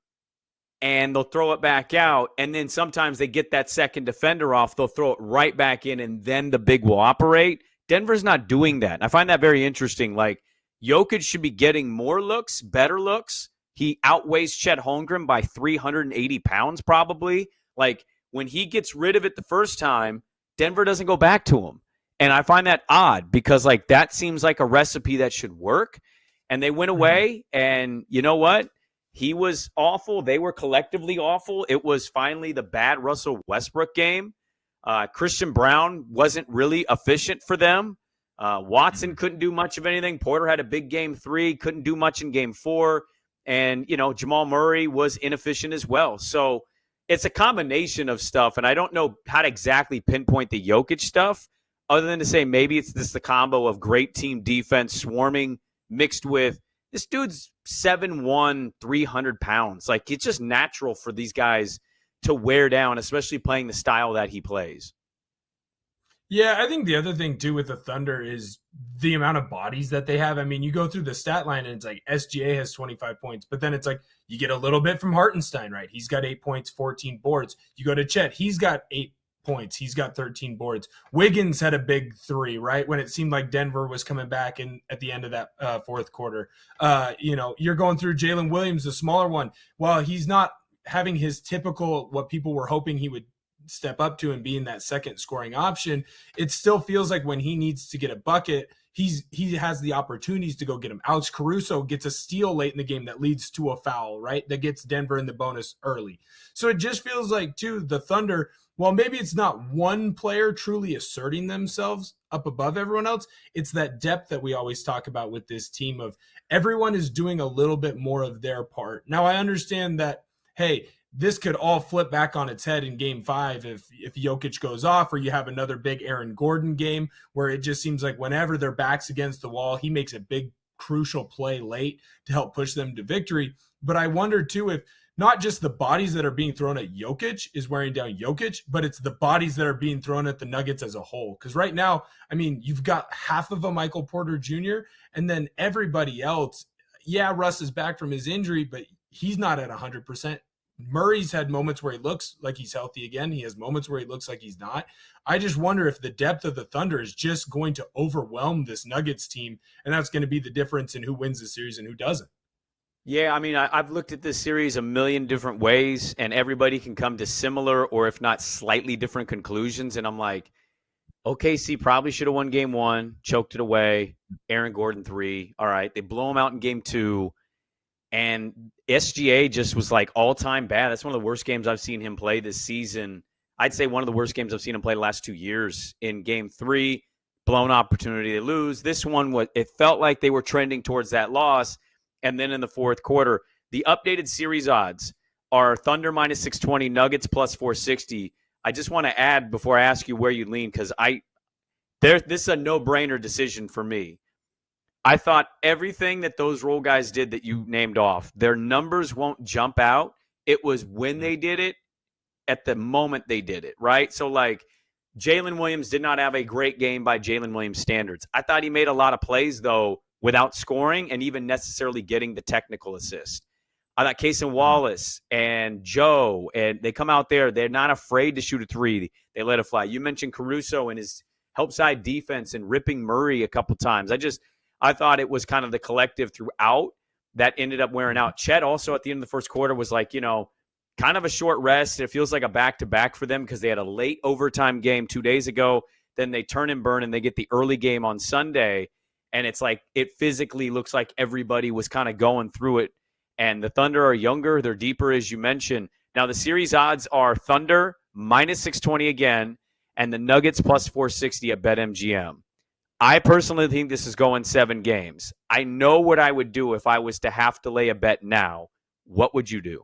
and they'll throw it back out. And then sometimes they get that second defender off. They'll throw it right back in, and then the big will operate. Denver's not doing that. I find that very interesting. Like, Jokic should be getting more looks, better looks. He outweighs Chet Holmgren by 380 pounds probably. Like, when he gets rid of it the first time, Denver doesn't go back to him. And I find that odd because, like, that seems like a recipe that should work. And they went away, and you know what? He was awful. They were collectively awful. It was finally the bad Russell Westbrook game. Christian Brown wasn't really efficient for them. Watson couldn't do much of anything. Porter had a big game 3, couldn't do much in game 4. And, you know, Jamal Murray was inefficient as well. So it's a combination of stuff, and I don't know how to exactly pinpoint the Jokic stuff other than to say maybe it's the combo of great team defense, swarming, mixed with this dude's 7'1", 300 pounds. Like, it's just natural for these guys to wear down, especially playing the style that he plays. Yeah, I think the other thing, too, with the Thunder is the amount of bodies that they have. I mean, you go through the stat line, and it's like SGA has 25 points, but then it's like you get a little bit from Hartenstein, right? He's got 8 points, 14 boards. You go to Chet, he's got 8 points. He's got 13 boards. Wiggins had a big 3, right? When it seemed like Denver was coming back in at the end of that fourth quarter. You know, you're going through Jalen Williams, the smaller one. While he's not having his typical, what people were hoping he would step up to and be in that second scoring option, it still feels like when he needs to get a bucket, he has the opportunities to go get him. Alex Caruso gets a steal late in the game that leads to a foul, right? That gets Denver in the bonus early. So it just feels like, too, the Thunder, well, maybe it's not one player truly asserting themselves up above everyone else. It's that depth that we always talk about with this team of everyone is doing a little bit more of their part. Now, I understand that, hey, this could all flip back on its head in game 5 if Jokic goes off, or you have another big Aaron Gordon game where it just seems like whenever their back's against the wall, he makes a big crucial play late to help push them to victory. But I wonder, too, if not just the bodies that are being thrown at Jokic is wearing down Jokic, but it's the bodies that are being thrown at the Nuggets as a whole. Because right now, I mean, you've got half of a Michael Porter Jr., and then everybody else, yeah, Russ is back from his injury, but he's not at 100%. Murray's had moments where he looks like he's healthy again. He has moments where he looks like he's not. I just wonder if the depth of the Thunder is just going to overwhelm this Nuggets team, and that's going to be the difference in who wins the series and who doesn't. Yeah, I mean, I've looked at this series a million different ways, and everybody can come to similar or if not slightly different conclusions. And I'm like, OKC probably should have won game 1, choked it away. Aaron Gordon 3. All right, they blow him out in game 2. And SGA just was like all-time bad. That's one of the worst games I've seen him play this season. I'd say one of the worst games I've seen him play the last 2 years. In game 3, blown opportunity to lose. This one, it felt like they were trending towards that loss. And then in the fourth quarter, the updated series odds are Thunder minus 620, Nuggets plus 460. I just want to add before I ask you where you lean, because this is a no-brainer decision for me. I thought everything that those role guys did that you named off, their numbers won't jump out. It was when they did it, at the moment they did it, right? So, like, Jalen Williams did not have a great game by Jalen Williams standards. I thought he made a lot of plays, though, without scoring and even necessarily getting the technical assist. I thought Cason Wallace and Joe, and they come out there. They're not afraid to shoot a three. They let it fly. You mentioned Caruso and his help side defense and ripping Murray a couple times. I thought it was kind of the collective throughout that ended up wearing out. Chet also at the end of the first quarter was like, kind of a short rest. It feels like a back-to-back for them because they had a late overtime game 2 days ago. Then they turn and burn, and they get the early game on Sunday. And it's like it physically looks like everybody was kind of going through it. And the Thunder are younger. They're deeper, as you mentioned. Now, the series odds are Thunder minus 620 again, and the Nuggets plus 460 at BetMGM. I personally think this is going 7 games. I know what I would do if I was to have to lay a bet now. What would you do?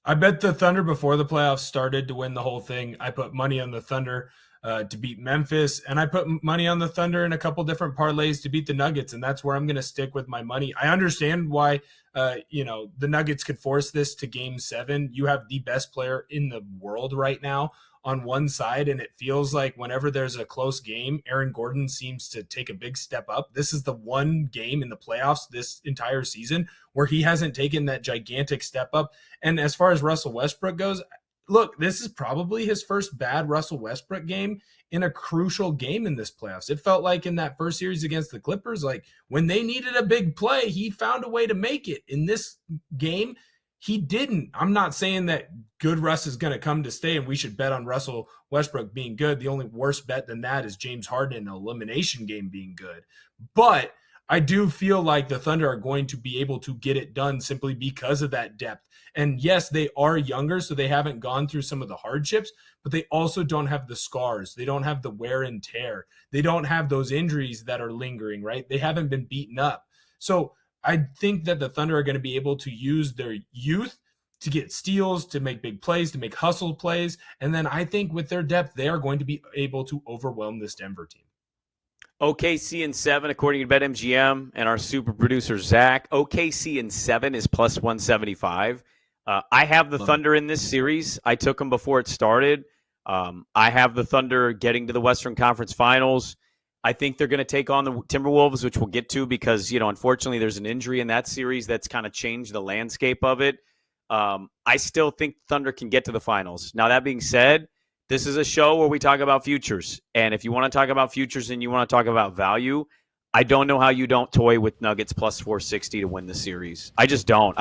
I bet the Thunder before the playoffs started to win the whole thing. I put money on the Thunder to beat Memphis, and I put money on the Thunder in a couple different parlays to beat the Nuggets, and that's where I'm going to stick with my money. I understand why the Nuggets could force this to Game 7. You have the best player in the world right now on one side, and it feels like whenever there's a close game, Aaron Gordon seems to take a big step up. This is the one game in the playoffs this entire season where he hasn't taken that gigantic step up. And as far as Russell Westbrook goes, look, this is probably his first bad Russell Westbrook game in a crucial game in this playoffs. It felt like in that first series against the Clippers, like when they needed a big play, he found a way to make it. In this game, he didn't. I'm not saying that good Russ is going to come to stay and we should bet on Russell Westbrook being good. The only worse bet than that is James Harden in an elimination game being good. But I do feel like the Thunder are going to be able to get it done simply because of that depth. And yes, they are younger, so they haven't gone through some of the hardships, but they also don't have the scars. They don't have the wear and tear. They don't have those injuries that are lingering, right? They haven't been beaten up. So I think that the Thunder are going to be able to use their youth to get steals, to make big plays, to make hustle plays. And then I think with their depth, they are going to be able to overwhelm this Denver team. OKC in 7, according to BetMGM and our super producer, Zach. OKC in 7 is plus 175. I have the Thunder in this series. I took them before it started. I have the Thunder getting to the Western Conference Finals. I think they're going to take on the Timberwolves, which we'll get to because, unfortunately there's an injury in that series that's kind of changed the landscape of it. I still think Thunder can get to the finals. Now, that being said, this is a show where we talk about futures. And if you want to talk about futures and you want to talk about value, I don't know how you don't toy with Nuggets plus 460 to win the series. I just don't.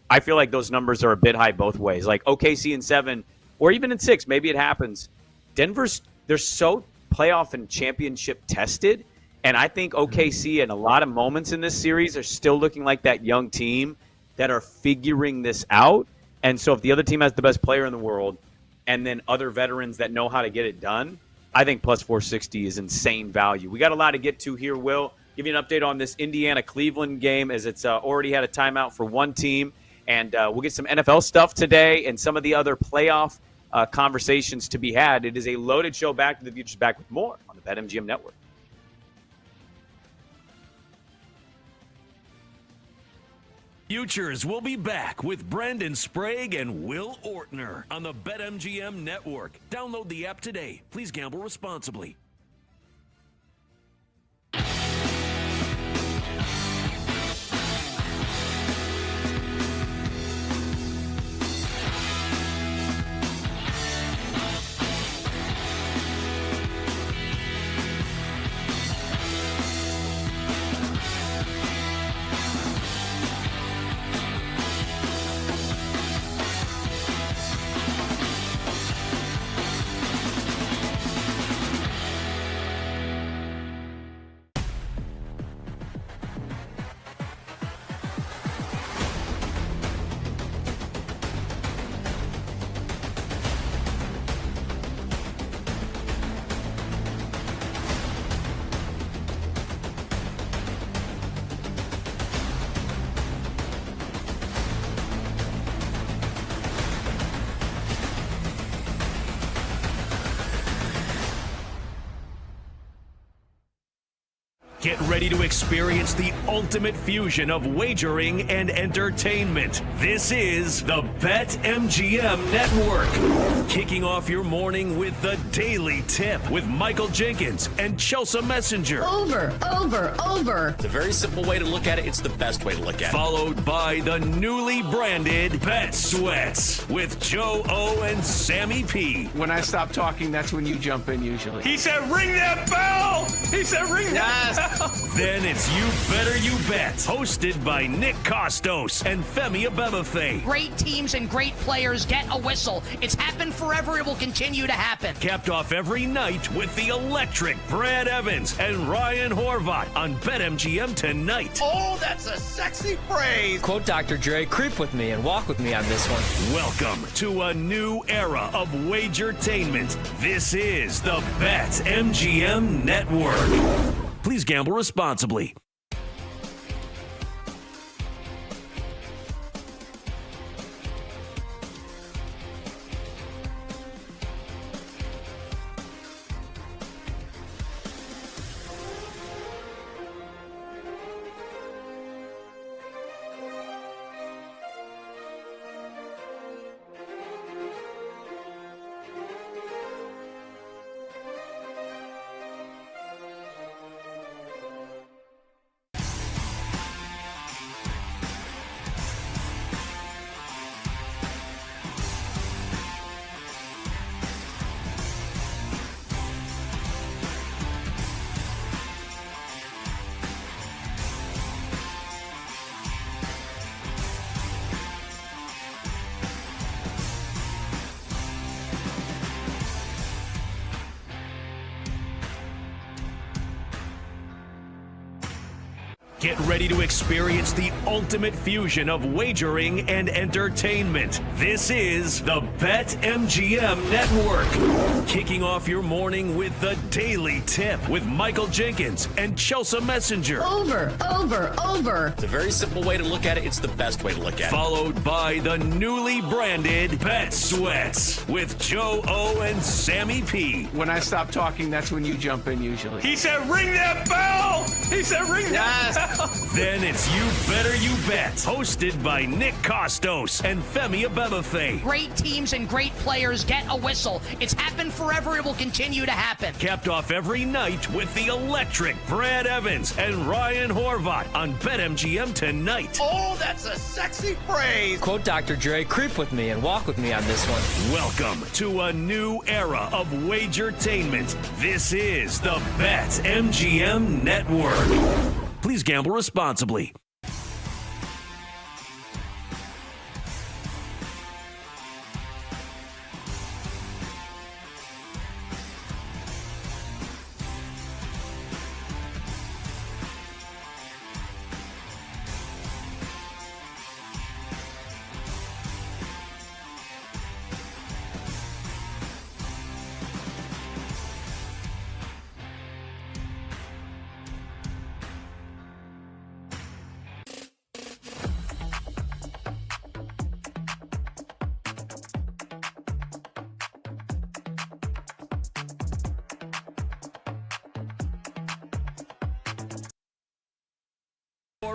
I feel like those numbers are a bit high both ways. Like OKC in 7 or even in 6, maybe it happens. They're so playoff and championship tested. And I think OKC in a lot of moments in this series are still looking like that young team that are figuring this out. And so if the other team has the best player in the world and then other veterans that know how to get it done, I think plus 460 is insane value. We got a lot to get to here, Will. Give you an update on this Indiana-Cleveland game as it's already had a timeout for one team. And we'll get some NFL stuff today and some of the other playoff conversations to be had. It is a loaded show. Back to the Future's back with more on the BetMGM Network. Futures will be back with Brandon Sprague and Will Ortner on the BetMGM Network. Download the app today. Please gamble responsibly. Get ready to experience the ultimate fusion of wagering and entertainment. This is the BetMGM Network. Kicking off your morning with the Daily Tip with Michael Jenkins and Chelsea Messenger. Over. It's a very simple way to look at it. It's the best way to look at it. Followed by the newly branded Bet Sweats with Joe O and Sammy P. When I stop talking, that's when you jump in usually. He said, ring that bell! He said, ring that bell! Then it's You Better You Bet, hosted by Nick Costos and Femi Abebefe. Great teams and great players get a whistle. It's happened forever. It will continue to happen. Capped off every night with the electric Brad Evans and Ryan Horvat on BetMGM tonight. Oh, that's a sexy phrase. Quote Dr. Dre, creep with me and walk with me on this one. Welcome to a new era of Wagertainment. This is the BetMGM Network. Please gamble responsibly. Get ready to experience the ultimate fusion of wagering and entertainment. This is the BetMGM Network. Kicking off your morning with the Daily Tip with Michael Jenkins and Chelsea Messenger. Over. It's a very simple way to look at it. It's the best way to look at it. Followed by the newly branded Bet Sweats with Joe O and Sammy P. When I stop talking, that's when you jump in usually. He said, ring that bell! He said, ring that bell! Then it's You Better You Bet, hosted by Nick Costos and Femi Abebefe. Great teams and great players get a whistle. It's happened forever. It will continue to happen. Capped off every night with the electric Brad Evans and Ryan Horvat on BetMGM tonight. Oh, that's a sexy phrase. Quote Dr. Dre, creep with me and walk with me on this one. Welcome to a new era of Wagertainment. This is the BetMGM Network. Please gamble responsibly.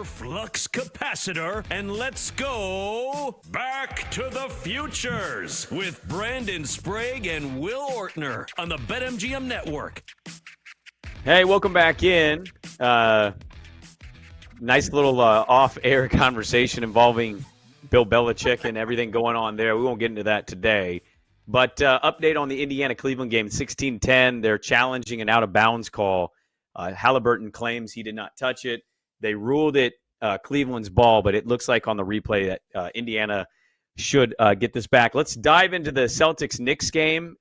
Flux capacitor, and let's go back to the futures with Brandon Sprague and Will Ortner on the BetMGM Network. Hey, welcome back in. Nice little off-air conversation involving Bill Belichick and everything going on there. We won't get into that today. But update on the Indiana-Cleveland game, 16-10. They're challenging an out-of-bounds call. Halliburton claims he did not touch it. They ruled it Cleveland's ball, but it looks like on the replay that Indiana should get this back. Let's dive into the Celtics-Knicks game.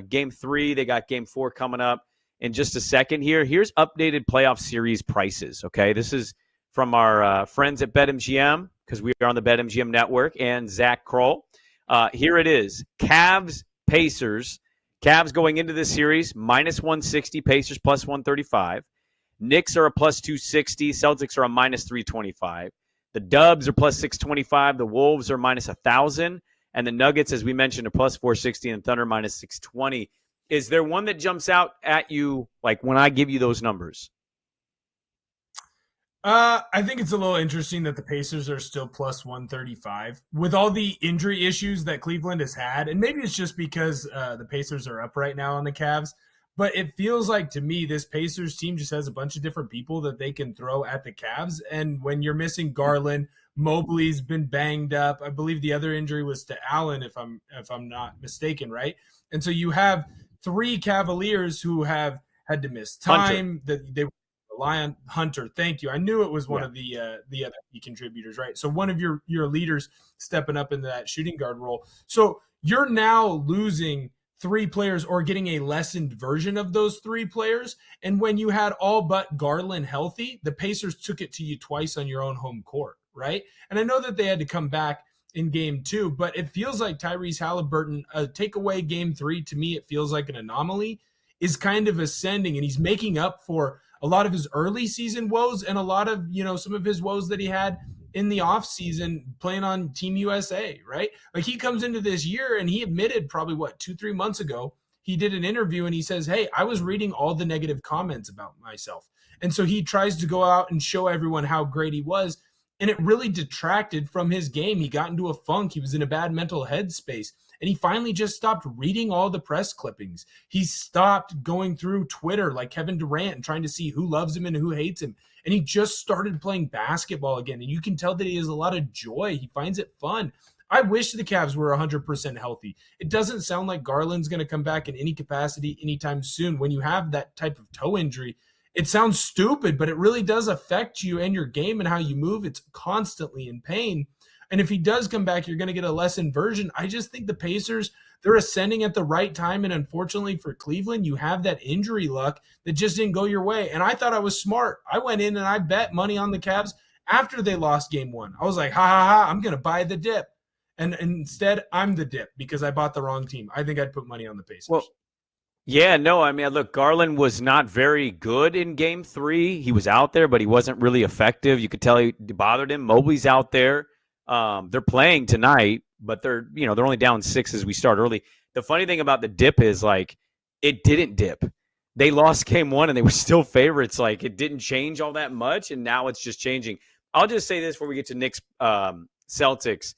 Game 3, they got Game 4 coming up in just a second here. Here's updated playoff series prices, okay? This is from our friends at BetMGM because we are on the BetMGM Network, and Zach Kroll. Here it is. Cavs-Pacers. Cavs going into this series, minus 160, Pacers plus 135. Knicks are a plus 260. Celtics are a minus 325. The Dubs are plus 625. The Wolves are minus 1,000. And the Nuggets, as we mentioned, are plus 460 and Thunder minus 620. Is there one that jumps out at you, like when I give you those numbers? I think it's a little interesting that the Pacers are still plus 135 with all the injury issues that Cleveland has had. And maybe it's just because the Pacers are up right now on the Cavs. But it feels like to me, this Pacers team just has a bunch of different people that they can throw at the Cavs. And when you're missing Garland, Mobley's been banged up. I believe the other injury was to Allen, if I'm not mistaken, right? And so you have 3 Cavaliers who have had to miss time. That they rely on Hunter. Thank you. I knew it was one of the other key contributors, right? So one of your leaders stepping up into that shooting guard role. So you're now losing 3 players or getting a lessened version of those 3 players. And when you had all but Garland healthy, the Pacers took it to you twice on your own home court, right? And I know that they had to come back in game 2, but it feels like Tyrese Halliburton, take away game 3, to me, it feels like an anomaly, is kind of ascending, and he's making up for a lot of his early season woes and a lot of, some of his woes that he had in the offseason playing on Team USA, right? Like he comes into this year and he admitted probably 2-3 months ago, he did an interview and he says, hey, I was reading all the negative comments about myself. And so he tries to go out and show everyone how great he was. And it really detracted from his game. He got into a funk. He was in a bad mental headspace. And he finally just stopped reading all the press clippings. He stopped going through Twitter like Kevin Durant and trying to see who loves him and who hates him. And he just started playing basketball again. And you can tell that he has a lot of joy. He finds it fun. I wish the Cavs were 100% healthy. It doesn't sound like Garland's going to come back in any capacity anytime soon. When you have that type of toe injury, it sounds stupid, but it really does affect you and your game and how you move. It's constantly in pain. And if he does come back, you're going to get a lessened version. I just think the Pacers, they're ascending at the right time. And unfortunately for Cleveland, you have that injury luck that just didn't go your way. And I thought I was smart. I went in and I bet money on the Cavs after they lost game 1. I was like, ha, ha, ha, I'm going to buy the dip. And instead, I'm the dip because I bought the wrong team. I think I'd put money on the Pacers. Well, yeah, no, I mean, look, Garland was not very good in game 3. He was out there, but he wasn't really effective. You could tell he bothered him. Mobley's out there. They're playing tonight, but they're only down 6 as we start early. The funny thing about the dip is it didn't dip. They lost game 1 and they were still favorites. It didn't change all that much. And now it's just changing. I'll just say this before we get to Knicks, Celtics.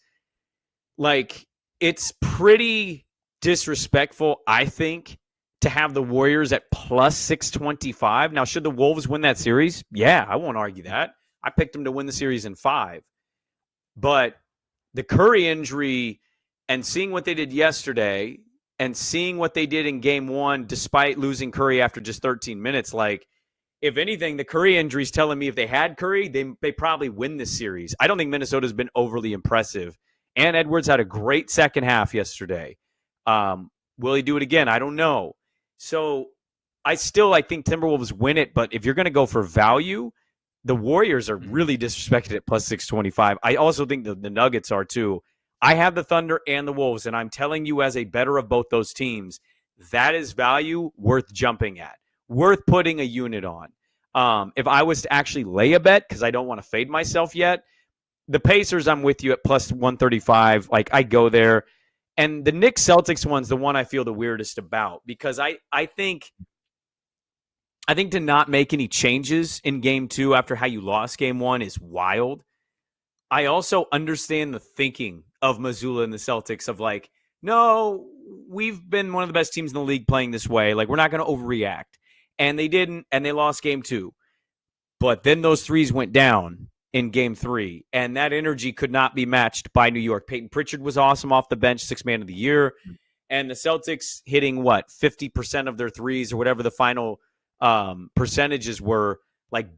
It's pretty disrespectful, I think, to have the Warriors at plus 625. Now, should the Wolves win that series? Yeah, I won't argue that. I picked them to win the series in 5. But the Curry injury and seeing what they did yesterday and seeing what they did in game 1, despite losing Curry after just 13 minutes, if anything, the Curry injury is telling me if they had Curry, they probably win this series. I don't think Minnesota's been overly impressive. And Edwards had a great second half yesterday. Will he do it again? I don't know. So I think Timberwolves win it. But if you're going to go for value, the Warriors are really disrespected at plus 625. I also think the Nuggets are too. I have the Thunder and the Wolves, and I'm telling you as a better of both those teams, that is value worth jumping at, worth putting a unit on. If I was to actually lay a bet, because I don't want to fade myself yet, the Pacers, I'm with you at plus 135. I go there. And the Knicks Celtics one's the one I feel the weirdest about because I think to not make any changes in game 2 after how you lost game 1 is wild. I also understand the thinking of Mazzulla and the Celtics of no, we've been one of the best teams in the league playing this way. We're not going to overreact. And they didn't, and they lost game 2. But then those threes went down in game 3, and that energy could not be matched by New York. Peyton Pritchard was awesome off the bench, 6th man of the year. And the Celtics hitting 50% of their threes or whatever the final percentages were,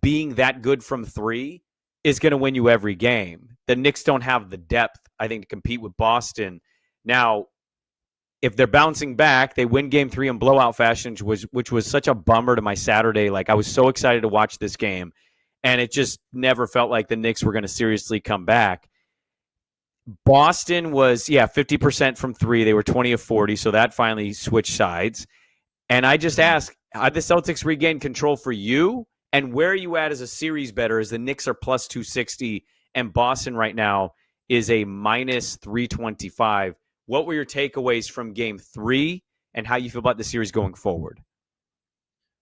being that good from 3 is going to win you every game. The Knicks don't have the depth, I think, to compete with Boston. Now, if they're bouncing back, they win game 3 in blowout fashion, which was such a bummer to my Saturday. I was so excited to watch this game, and it just never felt like the Knicks were going to seriously come back. Boston was, 50% from 3. They were 20 of 40, so that finally switched sides. And I just ask, have the Celtics regained control for you? And where are you at as a series better as the Knicks are plus 260 and Boston right now is a minus 325? What were your takeaways from game 3 and how you feel about the series going forward?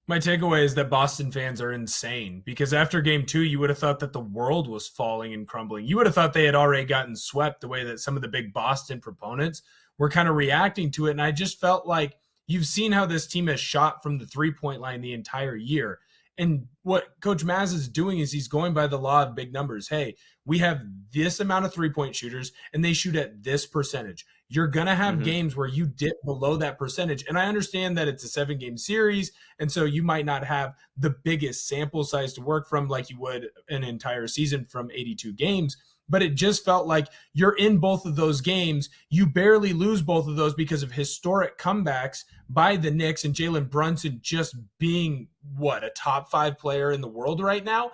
My takeaway is that Boston fans are insane because after game 2, you would have thought that the world was falling and crumbling. You would have thought they had already gotten swept the way that some of the big Boston proponents were kind of reacting to it. And I just felt like you've seen how this team has shot from the 3-point line the entire year. And what Coach Maz is doing is he's going by the law of big numbers. Hey, we have this amount of 3-point shooters and they shoot at this percentage. You're going to have games where you dip below that percentage. And I understand that it's a 7-game series. And so you might not have the biggest sample size to work from like you would an entire season from 82 games. But it just felt like you're in both of those games. You barely lose both of those because of historic comebacks by the Knicks and Jalen Brunson just being, a top 5 player in the world right now.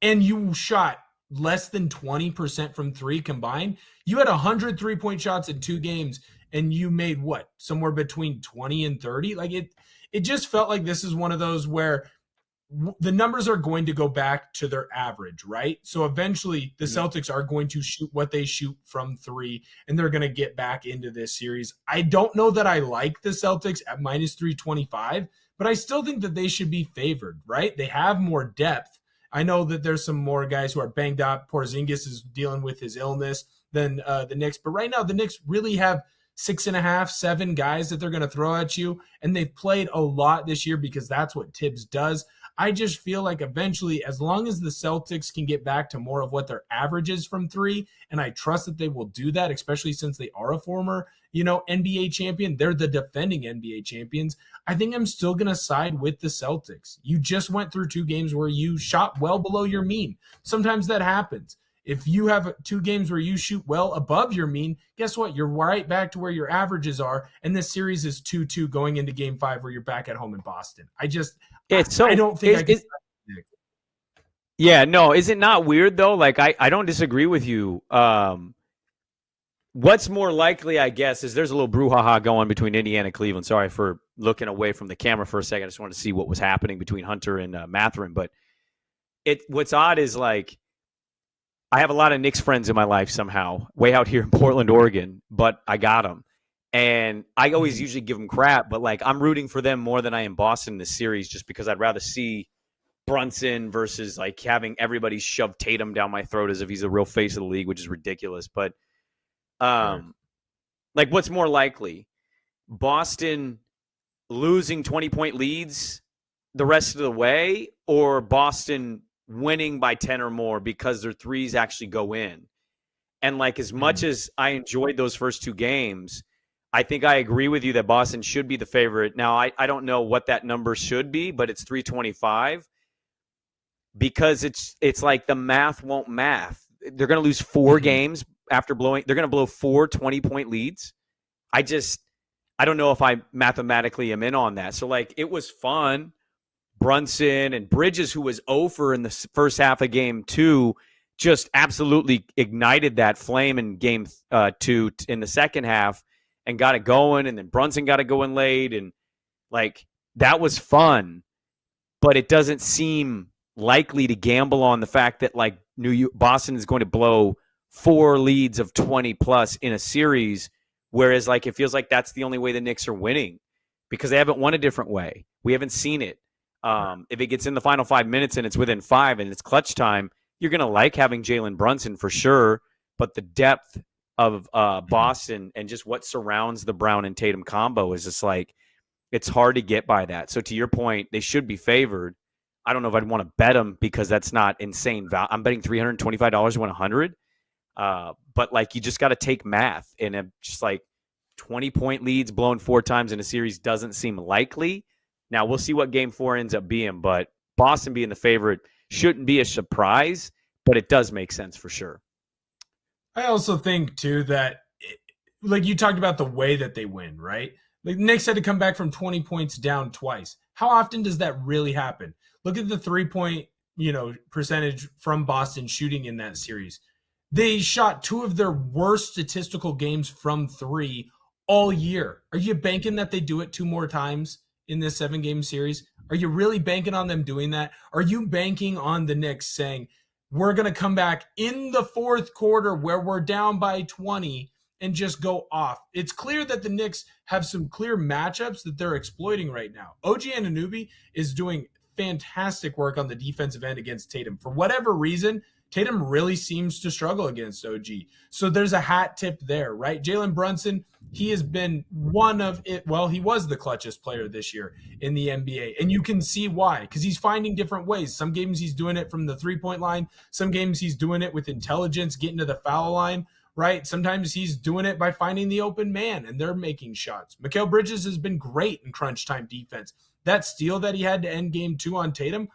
And you shot less than 20% from 3 combined. You had 100 3-point shots in 2 games, and you made somewhere between 20 and 30. Like it just felt like this is one of those where the numbers are going to go back to their average, right? So eventually the Celtics are going to shoot what they shoot from 3, and they're going to get back into this series. I don't know that I like the Celtics at minus 325, but I still think that they should be favored, right? They have more depth. I know that there's some more guys who are banged up. Porzingis is dealing with his illness than the Knicks, but right now the Knicks really have 6.5, 7 guys that they're going to throw at you, and they've played a lot this year because that's what Tibbs does. I just feel like eventually, as long as the Celtics can get back to more of what their average is from 3, and I trust that they will do that, especially since they are a former, NBA champion. They're the defending NBA champions. I think I'm still going to side with the Celtics. You just went through 2 games where you shot well below your mean. Sometimes that happens. If you have 2 games where you shoot well above your mean, guess what? You're right back to where your averages are, and this series is 2-2 going into Game 5 where you're back at home in Boston. I don't think I can. Yeah, no, is it not weird though? Like I don't disagree with you. What's more likely, I guess, is there's a little brouhaha going between Indiana and Cleveland. Sorry for looking away from the camera for a second. I just wanted to see what was happening between Hunter and Mathurin. But what's odd is like I have a lot of Knicks friends in my life somehow, way out here in Portland, Oregon, but I got them. And I always usually give them crap, but like I'm rooting for them more than I am Boston in this series just because I'd rather see Brunson versus like having everybody shove Tatum down my throat as if he's the real face of the league, which is ridiculous. But like what's more likely? Boston losing 20-point leads the rest of the way, or Boston winning by 10 or more because their threes actually go in? And like as much as I enjoyed those first 2 games, I think I agree with you that Boston should be the favorite. Now, I don't know what that number should be, but it's 325 because it's like the math won't math. They're going to lose 4 games after blowing. They're going to blow 4 20-point leads. I don't know if I mathematically am in on that. So like it was fun. Brunson and Bridges, who was 0 in the first half of game 2, just absolutely ignited that flame in game 2 in the second half and got it going. And then Brunson got it going late. And like, that was fun, but it doesn't seem likely to gamble on the fact that like Boston is going to blow 4 leads of 20 plus in a series. Whereas like, it feels like that's the only way the Knicks are winning because they haven't won a different way. We haven't seen it. If it gets in the final 5 minutes and it's within 5 and it's clutch time, you're going to like having Jalen Brunson for sure. But the depth of Boston and just what surrounds the Brown and Tatum combo is just like, it's hard to get by that. So to your point, they should be favored. I don't know if I'd want to bet them because that's not insane value. I'm betting $325 to win 100. But like, you just got to take math, and just like 20-point leads blown 4 times in a series doesn't seem likely. Now we'll see what game 4 ends up being, but Boston being the favorite shouldn't be a surprise, but it does make sense for sure. I also think too that like you talked about the way that they win, right? Like Knicks had to come back from 20 points down twice. How often does that really happen? Look at the 3-point, percentage from Boston shooting in that series. They shot 2 of their worst statistical games from 3 all year. Are you banking that they do it 2 more times in this 7-game series? Are you really banking on them doing that? Are you banking on the Knicks saying, we're going to come back in the 4th quarter where we're down by 20 and just go off. It's clear that the Knicks have some clear matchups that they're exploiting right now. OG Anunoby is doing fantastic work on the defensive end against Tatum. For whatever reason, Tatum really seems to struggle against OG. So there's a hat tip there, right? Jalen Brunson, he has been one of it. Well, he was the clutchest player this year in the NBA. And you can see why, because he's finding different ways. Some games he's doing it from the 3-point line. Some games he's doing it with intelligence, getting to the foul line, right? Sometimes he's doing it by finding the open man and they're making shots. Mikal Bridges has been great in crunch time defense. That steal that he had to end game 2 on Tatum,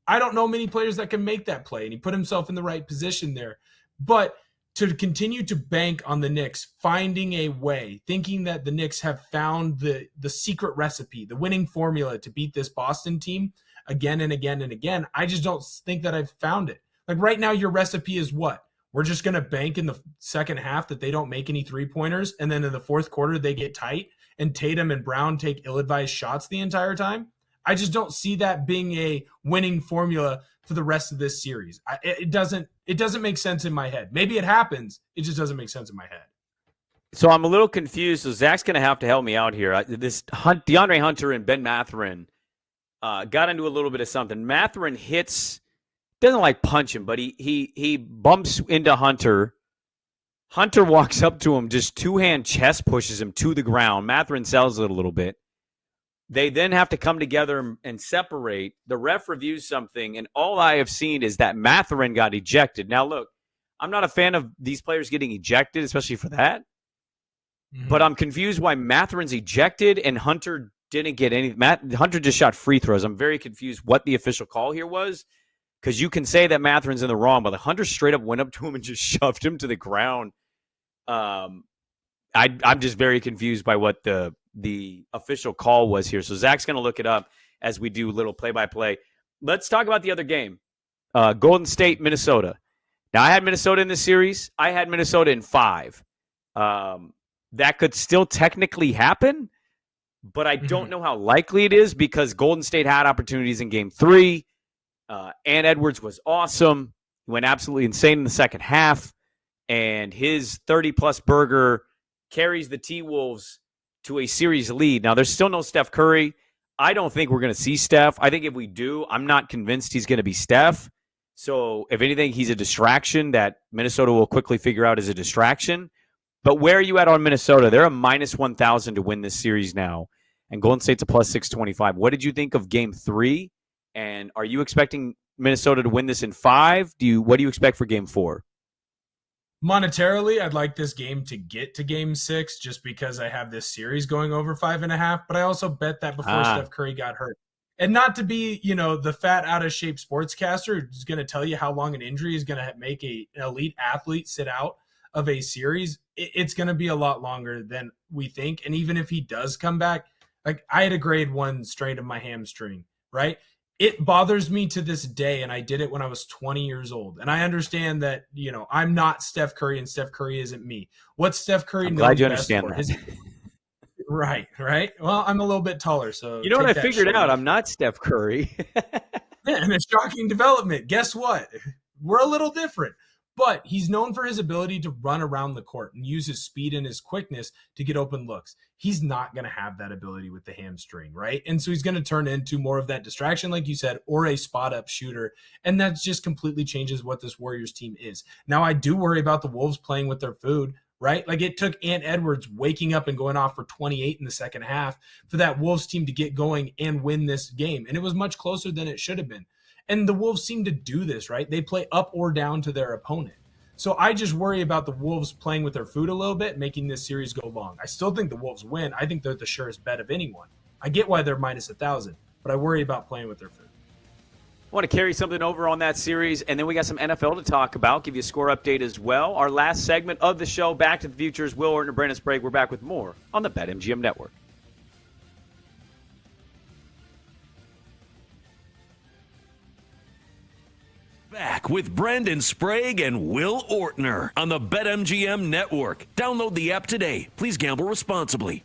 I don't know many players that can make that play, and he put himself in the right position there. But to continue to bank on the Knicks finding a way, thinking that the Knicks have found the secret recipe, the winning formula to beat this Boston team again and again and again, I just don't think that I've found it. Like right now, your recipe is what? We're just going to bank in the second half that they don't make any three-pointers, and then in the fourth quarter they get tight, and Tatum and Brown take ill-advised shots the entire time? I just don't see that being a winning formula for the rest of this series. It doesn't make sense in my head. Maybe it happens. It just doesn't make sense in my head. So I'm a little confused. So Zach's going to have to help me out here. DeAndre Hunter and Ben Mathurin got into a little bit of something. Mathurin doesn't like punch him, but he bumps into Hunter. Hunter walks up to him, just two-hand chest pushes him to the ground. Mathurin sells it a little bit. They then have to come together and separate. The ref reviews something, and all I have seen is that Mathurin got ejected. Now, look, I'm not a fan of these players getting ejected, especially for that. Mm-hmm. But I'm confused why Matherin's ejected and Hunter didn't get any. Hunter just shot free throws. I'm very confused what the official call here was, because you can say that Matherin's in the wrong, but Hunter straight up went up to him and just shoved him to the ground. I'm just very confused by what the official call was here. So Zach's going to look it up as we do little play-by-play. Let's talk about the other game. Golden State, Minnesota. Now, I had Minnesota in this series. I had Minnesota in 5. That could still technically happen, but I don't know how likely it is because Golden State had opportunities in game 3. Ant Edwards was awesome. He went absolutely insane in the second half, and his 30-plus burger carries the T-Wolves to a series lead. Now, there's still no Steph Curry. I don't think we're going to see Steph. I think if we do, I'm not convinced he's going to be Steph. So, if anything, he's a distraction that Minnesota will quickly figure out is a distraction. But where are you at on Minnesota? They're a minus 1,000 to win this series now, and Golden State's a plus 625. What did you think of game 3? And are you expecting Minnesota to win this in 5? What do you expect for game 4? Monetarily, I'd like this game to get to game 6 just because I have this series going over 5.5. But I also bet that before Steph Curry got hurt. And not to be, the fat, out-of-shape sportscaster who's going to tell you how long an injury is going to make an elite athlete sit out of a series, it's going to be a lot longer than we think. And even if he does come back, like I had a grade 1 strain of my hamstring, right? It bothers me to this day, and I did it when I was 20 years old. And I understand that, I'm not Steph Curry, and Steph Curry isn't me. What's Steph Curry known glad you best understand for? that. Right. Well, I'm a little bit taller, so you know what I figured out? I'm not Steph Curry. And a shocking development. Guess what? We're a little different. But he's known for his ability to run around the court and use his speed and his quickness to get open looks. He's not going to have that ability with the hamstring, right? And so he's going to turn into more of that distraction, like you said, or a spot-up shooter. And that just completely changes what this Warriors team is. Now, I do worry about the Wolves playing with their food, right? Like it took Ant Edwards waking up and going off for 28 in the second half for that Wolves team to get going and win this game. And it was much closer than it should have been. And the Wolves seem to do this, right? They play up or down to their opponent. So I just worry about the Wolves playing with their food a little bit, making this series go long. I still think the Wolves win. I think they're the surest bet of anyone. I get why they're minus 1,000, but I worry about playing with their food. I want to carry something over on that series, and then we got some NFL to talk about, give you a score update as well. Our last segment of the show, Back to the Futures, Will Orton and Brandon Sprague. We're back with more on the BetMGM Network. Back with Brandon Sprague and Will Ortner on the BetMGM Network. Download the app today. Please gamble responsibly.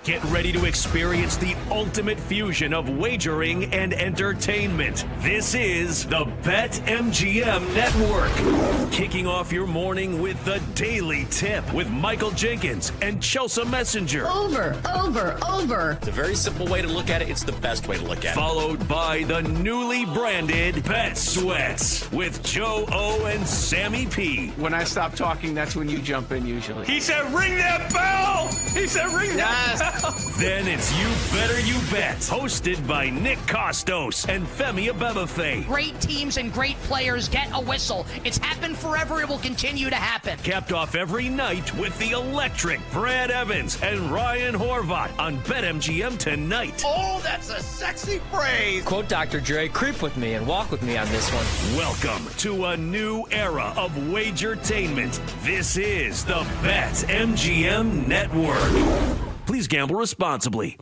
Get ready to experience the ultimate fusion of wagering and entertainment. This is the BetMGM Network. Kicking off your morning with the Daily Tip with Michael Jenkins and Chelsea Messenger. Over. It's a very simple way to look at it. It's the best way to look at it. Followed by the newly branded Bet Sweats with Joe O and Sammy P. When I stop talking, that's when you jump in usually. He said, ring that bell! He said, ring that bell! Then it's You Better You Bet, hosted by Nick Costos and Femi Abebefe. Great teams and great players get a whistle. It's happened forever. It will continue to happen. Capped off every night with the electric Brad Evans and Ryan Horvat on BetMGM tonight. Oh, that's a sexy phrase. Quote Dr. Dre, creep with me and walk with me on this one. Welcome to a new era of Wagertainment. This is the BetMGM Network. Please gamble responsibly.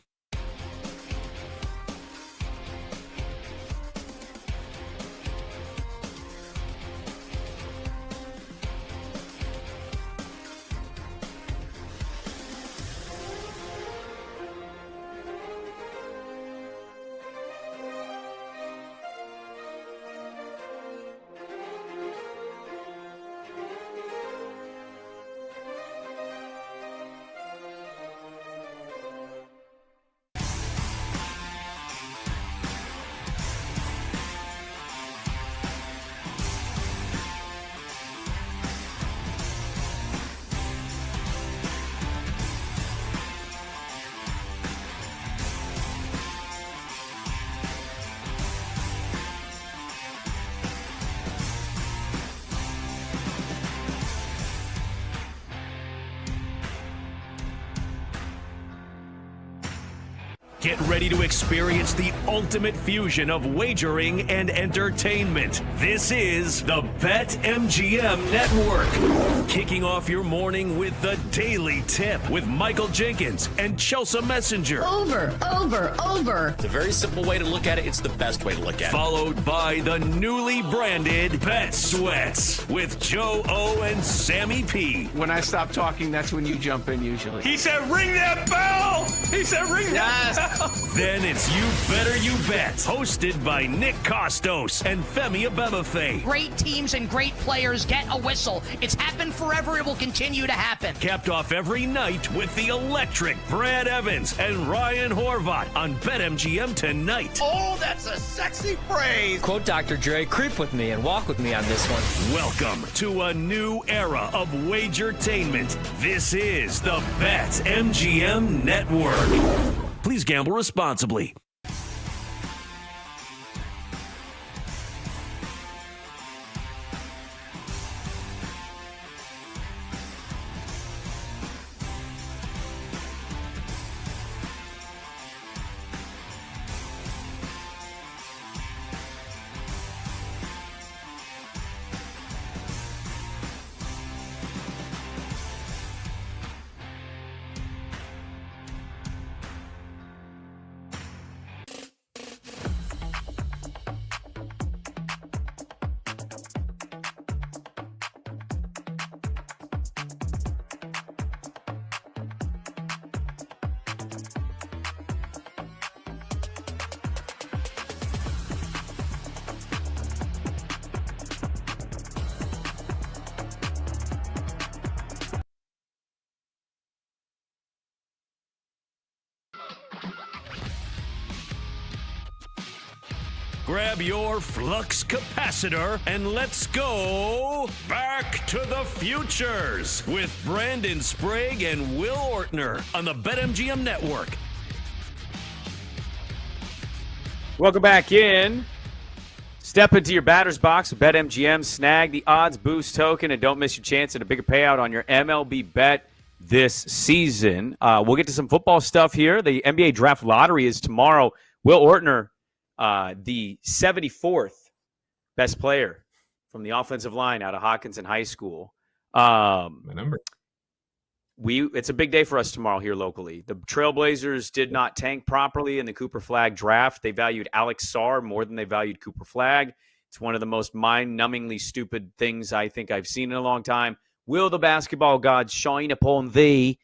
Get ready to experience the ultimate fusion of wagering and entertainment. This is the BetMGM Network. Kicking off your morning with the Daily Tip with Michael Jenkins and Chelsea Messenger. Over. It's a very simple way to look at it. It's the best way to look at it. Followed by the newly branded Bet Sweats with Joe O and Sammy P. When I stop talking, that's when you jump in usually. He said, ring that bell! He said, ring that bell! Then it's You Better You Bet, hosted by Nick Costos and Femi Abebefe. Great teams and great players get a whistle. It's happened forever. It will continue to happen. Capped off every night with the electric Brad Evans and Ryan Horvat on BetMGM tonight. Oh, that's a sexy phrase. Quote Dr. Dre, creep with me and walk with me on this one. Welcome to a new era of Wagertainment. This is the BetMGM Network. Please gamble responsibly. Grab your flux capacitor and let's go back to the futures with Brandon Sprague and Will Ortner on the BetMGM Network. Welcome back in. Step into your batter's box with BetMGM. Snag the odds boost token and don't miss your chance at a bigger payout on your MLB bet this season. We'll get to some football stuff here. The NBA draft lottery is tomorrow. Will Ortner, the 74th best player from the offensive line out of Hopkinton High School. My number. It's a big day for us tomorrow here locally. The Trailblazers did not tank properly in the Cooper Flagg draft. They valued Alex Sarr more than they valued Cooper Flagg. It's one of the most mind-numbingly stupid things I think I've seen in a long time. Will the basketball gods shine upon thee,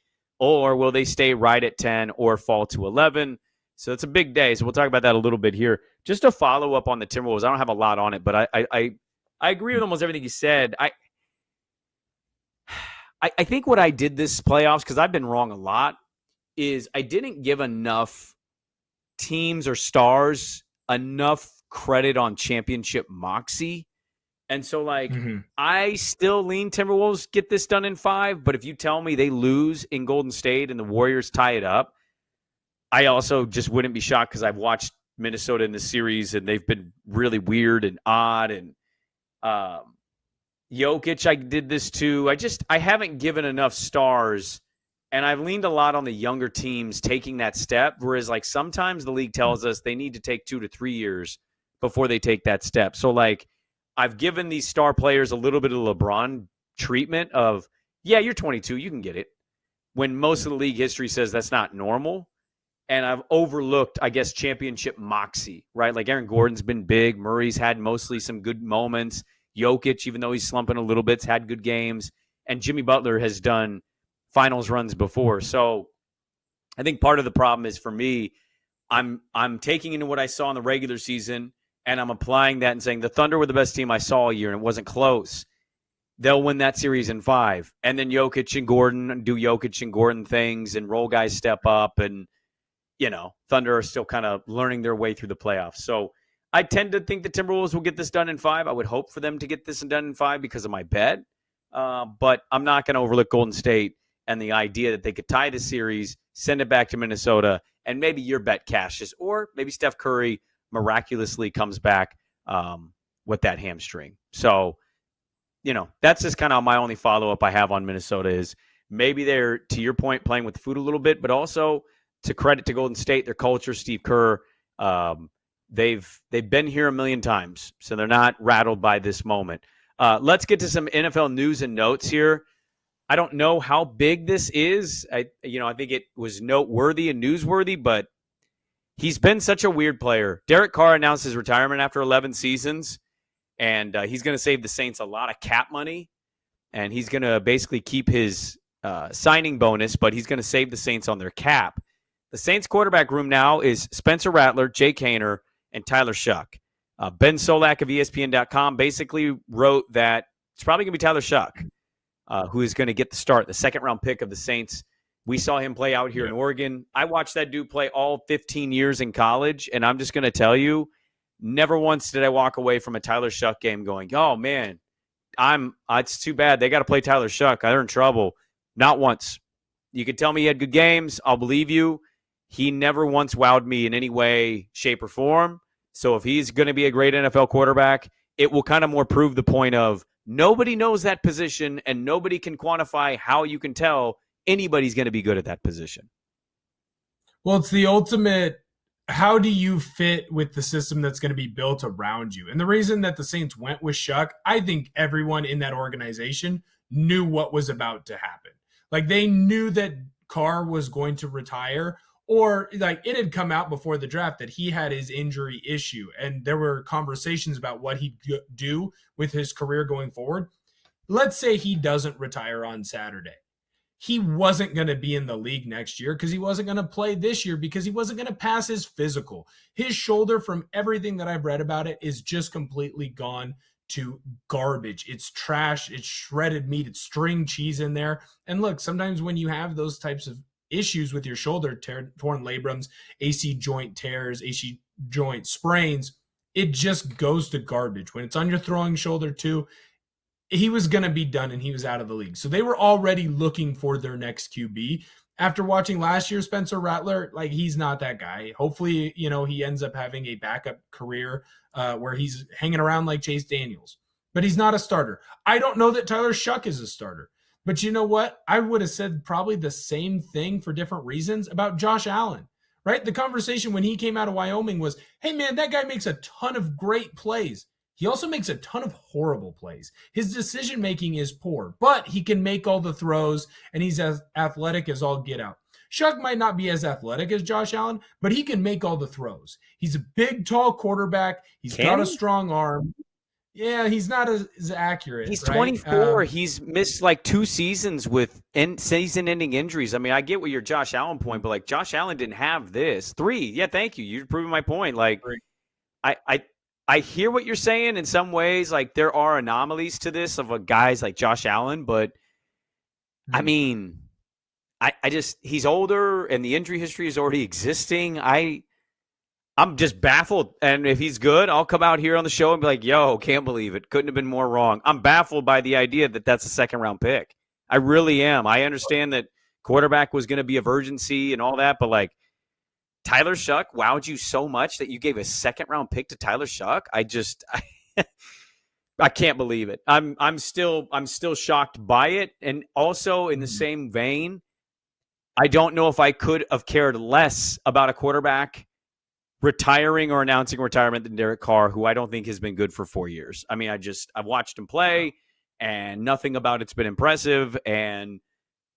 or will they stay right at 10 or fall to 11? So it's a big day. So we'll talk about that a little bit here. Just to follow up on the Timberwolves, I don't have a lot on it, but I agree with almost everything you said. I think what I did this playoffs, because I've been wrong a lot, is I didn't give enough teams or stars enough credit on championship moxie. And so, I still lean Timberwolves get this done in 5, but if you tell me they lose in Golden State and the Warriors tie it up, I also just wouldn't be shocked because I've watched Minnesota in the series and they've been really weird and odd. And Jokic, I did this too. I haven't given enough stars, and I've leaned a lot on the younger teams taking that step, whereas sometimes the league tells us they need to take 2 to 3 years before they take that step. So I've given these star players a little bit of LeBron treatment of, yeah, you're 22, you can get it, when most of the league history says that's not normal. And I've overlooked, I guess, championship moxie, right? Aaron Gordon's been big. Murray's had mostly some good moments. Jokic, even though he's slumping a little bit, has had good games. And Jimmy Butler has done finals runs before. So I think part of the problem is, for me, I'm taking into what I saw in the regular season, and I'm applying that and saying the Thunder were the best team I saw all year, and it wasn't close. They'll win that series in 5. And then Jokic and Gordon do Jokic and Gordon things, and role guys step up, and, Thunder are still kind of learning their way through the playoffs. So I tend to think the Timberwolves will get this done in 5. I would hope for them to get this done in 5 because of my bet. But I'm not going to overlook Golden State and the idea that they could tie the series, send it back to Minnesota, and maybe your bet cashes. Or maybe Steph Curry miraculously comes back with that hamstring. So, that's just kind of my only follow-up I have on Minnesota is maybe they're, to your point, playing with the food a little bit, but also to credit to Golden State, their culture, Steve Kerr, they've been here a million times, so they're not rattled by this moment. Let's get to some NFL news and notes here. I don't know how big this is. I think it was noteworthy and newsworthy, but he's been such a weird player. Derek Carr announced his retirement after 11 seasons, and he's going to save the Saints a lot of cap money, and he's going to basically keep his signing bonus, but he's going to save the Saints on their cap. The Saints quarterback room now is Spencer Rattler, Jake Haener, and Tyler Shuck. Ben Solak of ESPN.com basically wrote that it's probably going to be Tyler Shuck who is going to get the start, the second-round pick of the Saints. We saw him play out here in Oregon. I watched that dude play all 15 years in college, and I'm just going to tell you, never once did I walk away from a Tyler Shuck game going, oh, man, it's too bad. They got to play Tyler Shuck. They're in trouble. Not once. You could tell me he had good games. I'll believe you. He never once wowed me in any way, shape, or form. So if he's going to be a great NFL quarterback, it will kind of more prove the point of nobody knows that position and nobody can quantify how you can tell anybody's going to be good at that position. Well, it's the ultimate, how do you fit with the system that's going to be built around you? And the reason that the Saints went with Shuck, I think everyone in that organization knew what was about to happen. They knew that Carr was going to retire, or it had come out before the draft that he had his injury issue, and there were conversations about what he'd do with his career going forward. Let's say he doesn't retire on Saturday. He wasn't going to be in the league next year because he wasn't going to play this year because he wasn't going to pass his physical. His shoulder, from everything that I've read about it, is just completely gone to garbage. It's trash. It's shredded meat. It's string cheese in there. And look, sometimes when you have those types of issues with your shoulder, torn labrums, AC joint tears, AC joint sprains, it just goes to garbage. When it's on your throwing shoulder too, he was going to be done and he was out of the league. So they were already looking for their next QB. After watching last year, Spencer Rattler, he's not that guy. Hopefully, he ends up having a backup career where he's hanging around like Chase Daniels. But he's not a starter. I don't know that Tyler Shuck is a starter. But you know what? I would have said probably the same thing for different reasons about Josh Allen, right? The conversation when he came out of Wyoming was, hey, man, that guy makes a ton of great plays. He also makes a ton of horrible plays. His decision-making is poor, but he can make all the throws, and he's as athletic as all get out. Shuck might not be as athletic as Josh Allen, but he can make all the throws. He's a big, tall quarterback. He's got a strong arm. Yeah, he's not as accurate. He's right? 24. He's missed like 2 seasons with season-ending injuries. I mean, I get what your Josh Allen point, but like Josh Allen didn't have this. 3. Yeah, thank you. You're proving my point. Like, I hear what you're saying in some ways. Like, there are anomalies to this of a guys like Josh Allen, but I mean, I just he's older and the injury history is already existing. I'm just baffled. And if he's good, I'll come out here on the show and be like, yo, can't believe it. Couldn't have been more wrong. I'm baffled by the idea that that's a second-round pick. I really am. I understand that quarterback was going to be a virgency and all that, but like Tyler Shuck wowed you so much that you gave a second-round pick to Tyler Shuck. I can't believe it. I'm still shocked by it. And also in the same vein, I don't know if I could have cared less about a quarterback retiring or announcing retirement than Derek Carr, who I don't think has been good for 4 years. I mean, I've watched him play, and nothing about it's been impressive. And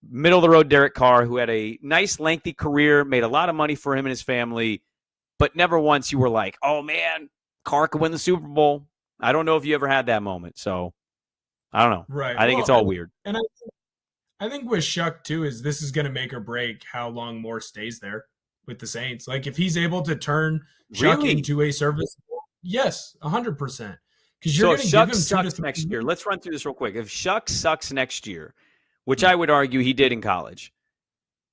middle of the road Derek Carr, who had a nice, lengthy career, made a lot of money for him and his family, but never once you were like, oh, man, Carr could win the Super Bowl. I don't know if you ever had that moment. So, I don't know. Right. I think it's all weird. And I think with Shuck, too, is this is going to make or break how long Moore stays there with the Saints. Like, if he's able to turn Shuck into a serviceable, yes, 100%. Because you're going to give him sucks next year. Let's run through this real quick. If Shuck sucks next year, which I would argue he did in college,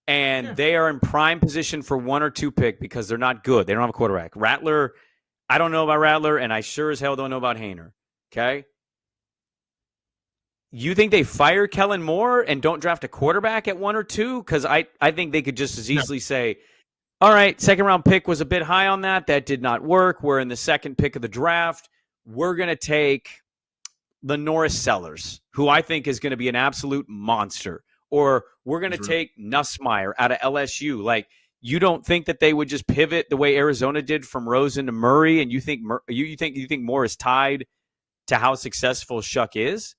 and they are in prime position for 1 or 2 pick because they're not good. They don't have a quarterback. Rattler, I don't know about Rattler, and I sure as hell don't know about Haener. Okay? You think they fire Kellen Moore and don't draft a quarterback at 1 or 2? Because I think they could just as easily say, all right, second-round pick was a bit high on that. That did not work. We're in the second pick of the draft. We're going to take the Norris Sellers, who I think is going to be an absolute monster. Or we're going to take Nussmeier out of LSU. Like, you don't think that they would just pivot the way Arizona did from Rosen to Murray, and you think Moore is tied to how successful Shuck is?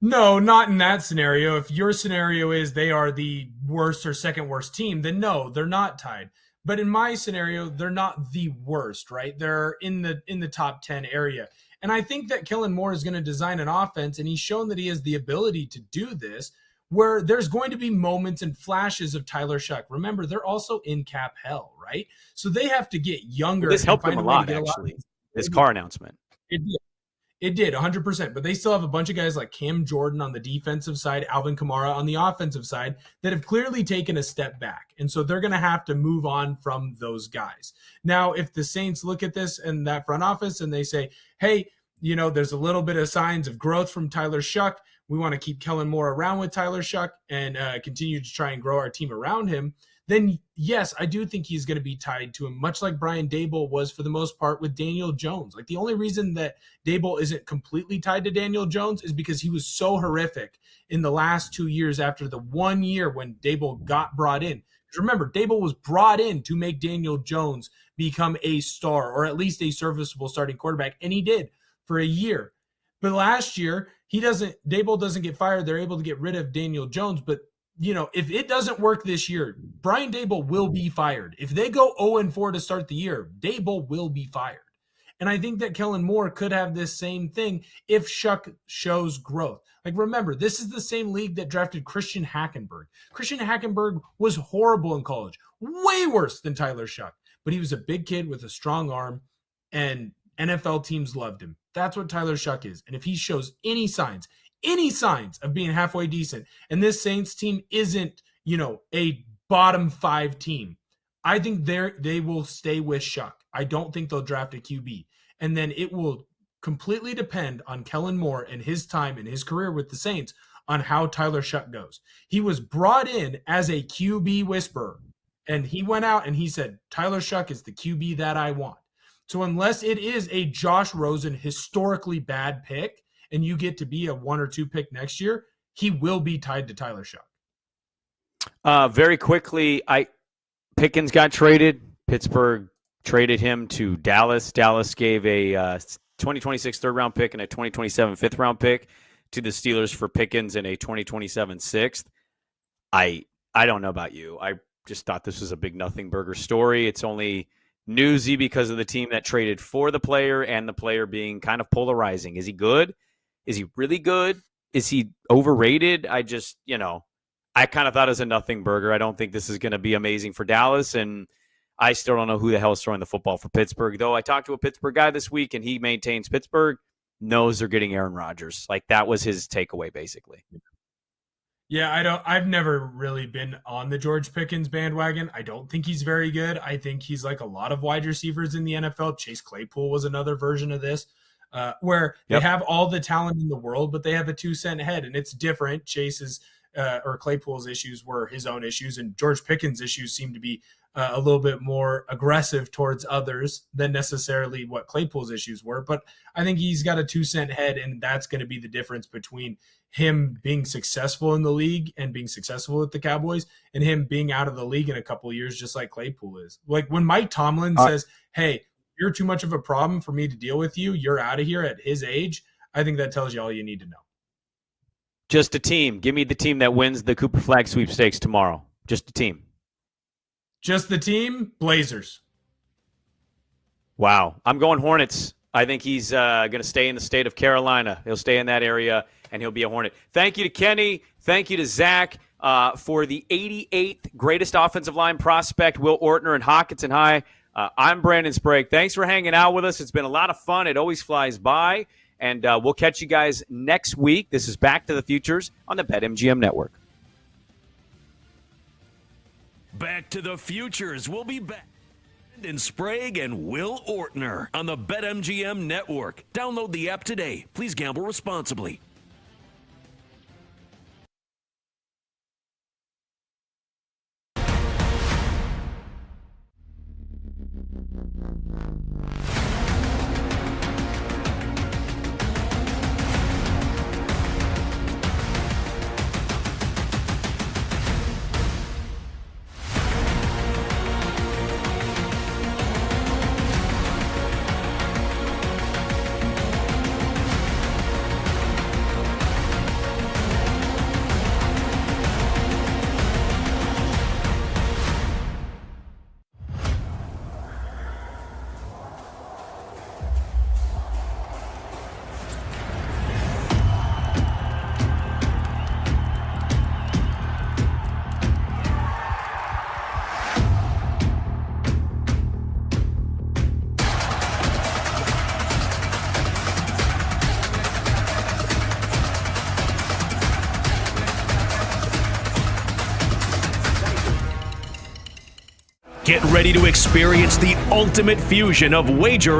No, not in that scenario. If your scenario is they are the worst or second worst team, then no, they're not tied. But in my scenario, they're not the worst, right? They're in the top 10 area. And I think that Kellen Moore is going to design an offense, and he's shown that he has the ability to do this, where there's going to be moments and flashes of Tyler Shuck. Remember, they're also in cap hell, right? So they have to get younger. This helped them a lot, actually, this Carr announcement. It did, 100%. But they still have a bunch of guys like Cam Jordan on the defensive side, Alvin Kamara on the offensive side that have clearly taken a step back. And so they're going to have to move on from those guys. Now, if the Saints look at this in that front office and they say, hey, there's a little bit of signs of growth from Tyler Shuck. We want to keep Kellen Moore around with Tyler Shuck and continue to try and grow our team around him. Then, yes, I do think he's going to be tied to him, much like Brian Daboll was for the most part with Daniel Jones. Like, the only reason that Daboll isn't completely tied to Daniel Jones is because he was so horrific in the last 2 years after the 1 year when Daboll got brought in. Because remember, Daboll was brought in to make Daniel Jones become a star or at least a serviceable starting quarterback, and he did for a year. But last year, Daboll doesn't get fired. They're able to get rid of Daniel Jones, but if it doesn't work this year, Brian Daboll will be fired. If they go 0-4 to start the year, Daboll will be fired. And I think that Kellen Moore could have this same thing if Shuck shows growth. Like, remember, this is the same league that drafted Christian Hackenberg. Christian Hackenberg was horrible in college, way worse than Tyler Shuck. But he was a big kid with a strong arm, and NFL teams loved him. That's what Tyler Shuck is. And if he shows any signs of being halfway decent, and this Saints team isn't, a bottom 5 team, I think they will stay with Shuck. I don't think they'll draft a QB. And then it will completely depend on Kellen Moore and his time in his career with the Saints on how Tyler Shuck goes. He was brought in as a QB whisperer, and he went out and he said, Tyler Shuck is the QB that I want. So unless it is a Josh Rosen historically bad pick, and you get to be a 1 or 2 pick next year, he will be tied to Tyler Shuck. Very quickly, Pickens got traded. Pittsburgh traded him to Dallas. Dallas gave a 2026 third-round pick and a 2027 fifth-round pick to the Steelers for Pickens and a 2027 sixth. I don't know about you. I just thought this was a big nothing burger story. It's only newsy because of the team that traded for the player and the player being kind of polarizing. Is he good? Is he really good? Is he overrated? I just, I kind of thought it was a nothing burger. I don't think this is going to be amazing for Dallas, and I still don't know who the hell is throwing the football for Pittsburgh, though I talked to a Pittsburgh guy this week, and he maintains Pittsburgh knows they're getting Aaron Rodgers. Like, that was his takeaway, basically. Yeah, I've never really been on the George Pickens bandwagon. I don't think he's very good. I think he's like a lot of wide receivers in the NFL. Chase Claypool was another version of this, where they have all the talent in the world, but they have a 2-cent head, and it's different. Chase's or Claypool's issues were his own issues, and George Pickens' issues seem to be a little bit more aggressive towards others than necessarily what Claypool's issues were. But I think he's got a 2-cent head, and that's going to be the difference between him being successful in the league and being successful with the Cowboys and him being out of the league in a couple of years, just like Claypool is. Like when Mike Tomlin says, hey, you're too much of a problem for me to deal with you, you're out of here at his age, I think that tells you all you need to know. Just a team. Give me the team that wins the Cooper Flag sweepstakes tomorrow. Just a team. Just the team, Blazers. Wow. I'm going Hornets. I think he's going to stay in the state of Carolina. He'll stay in that area, and he'll be a Hornet. Thank you to Kenny. Thank you to Zach for the 88th greatest offensive line prospect, Will Ortner and Hockenson High. I'm Brandon Sprague. Thanks for hanging out with us. It's been a lot of fun. It always flies by. And we'll catch you guys next week. This is Back to the Futures on the BetMGM Network. Back to the Futures. We'll be back. Brandon Sprague and Will Ortner on the BetMGM Network. Download the app today. Please gamble responsibly. Get ready to experience the ultimate fusion of wager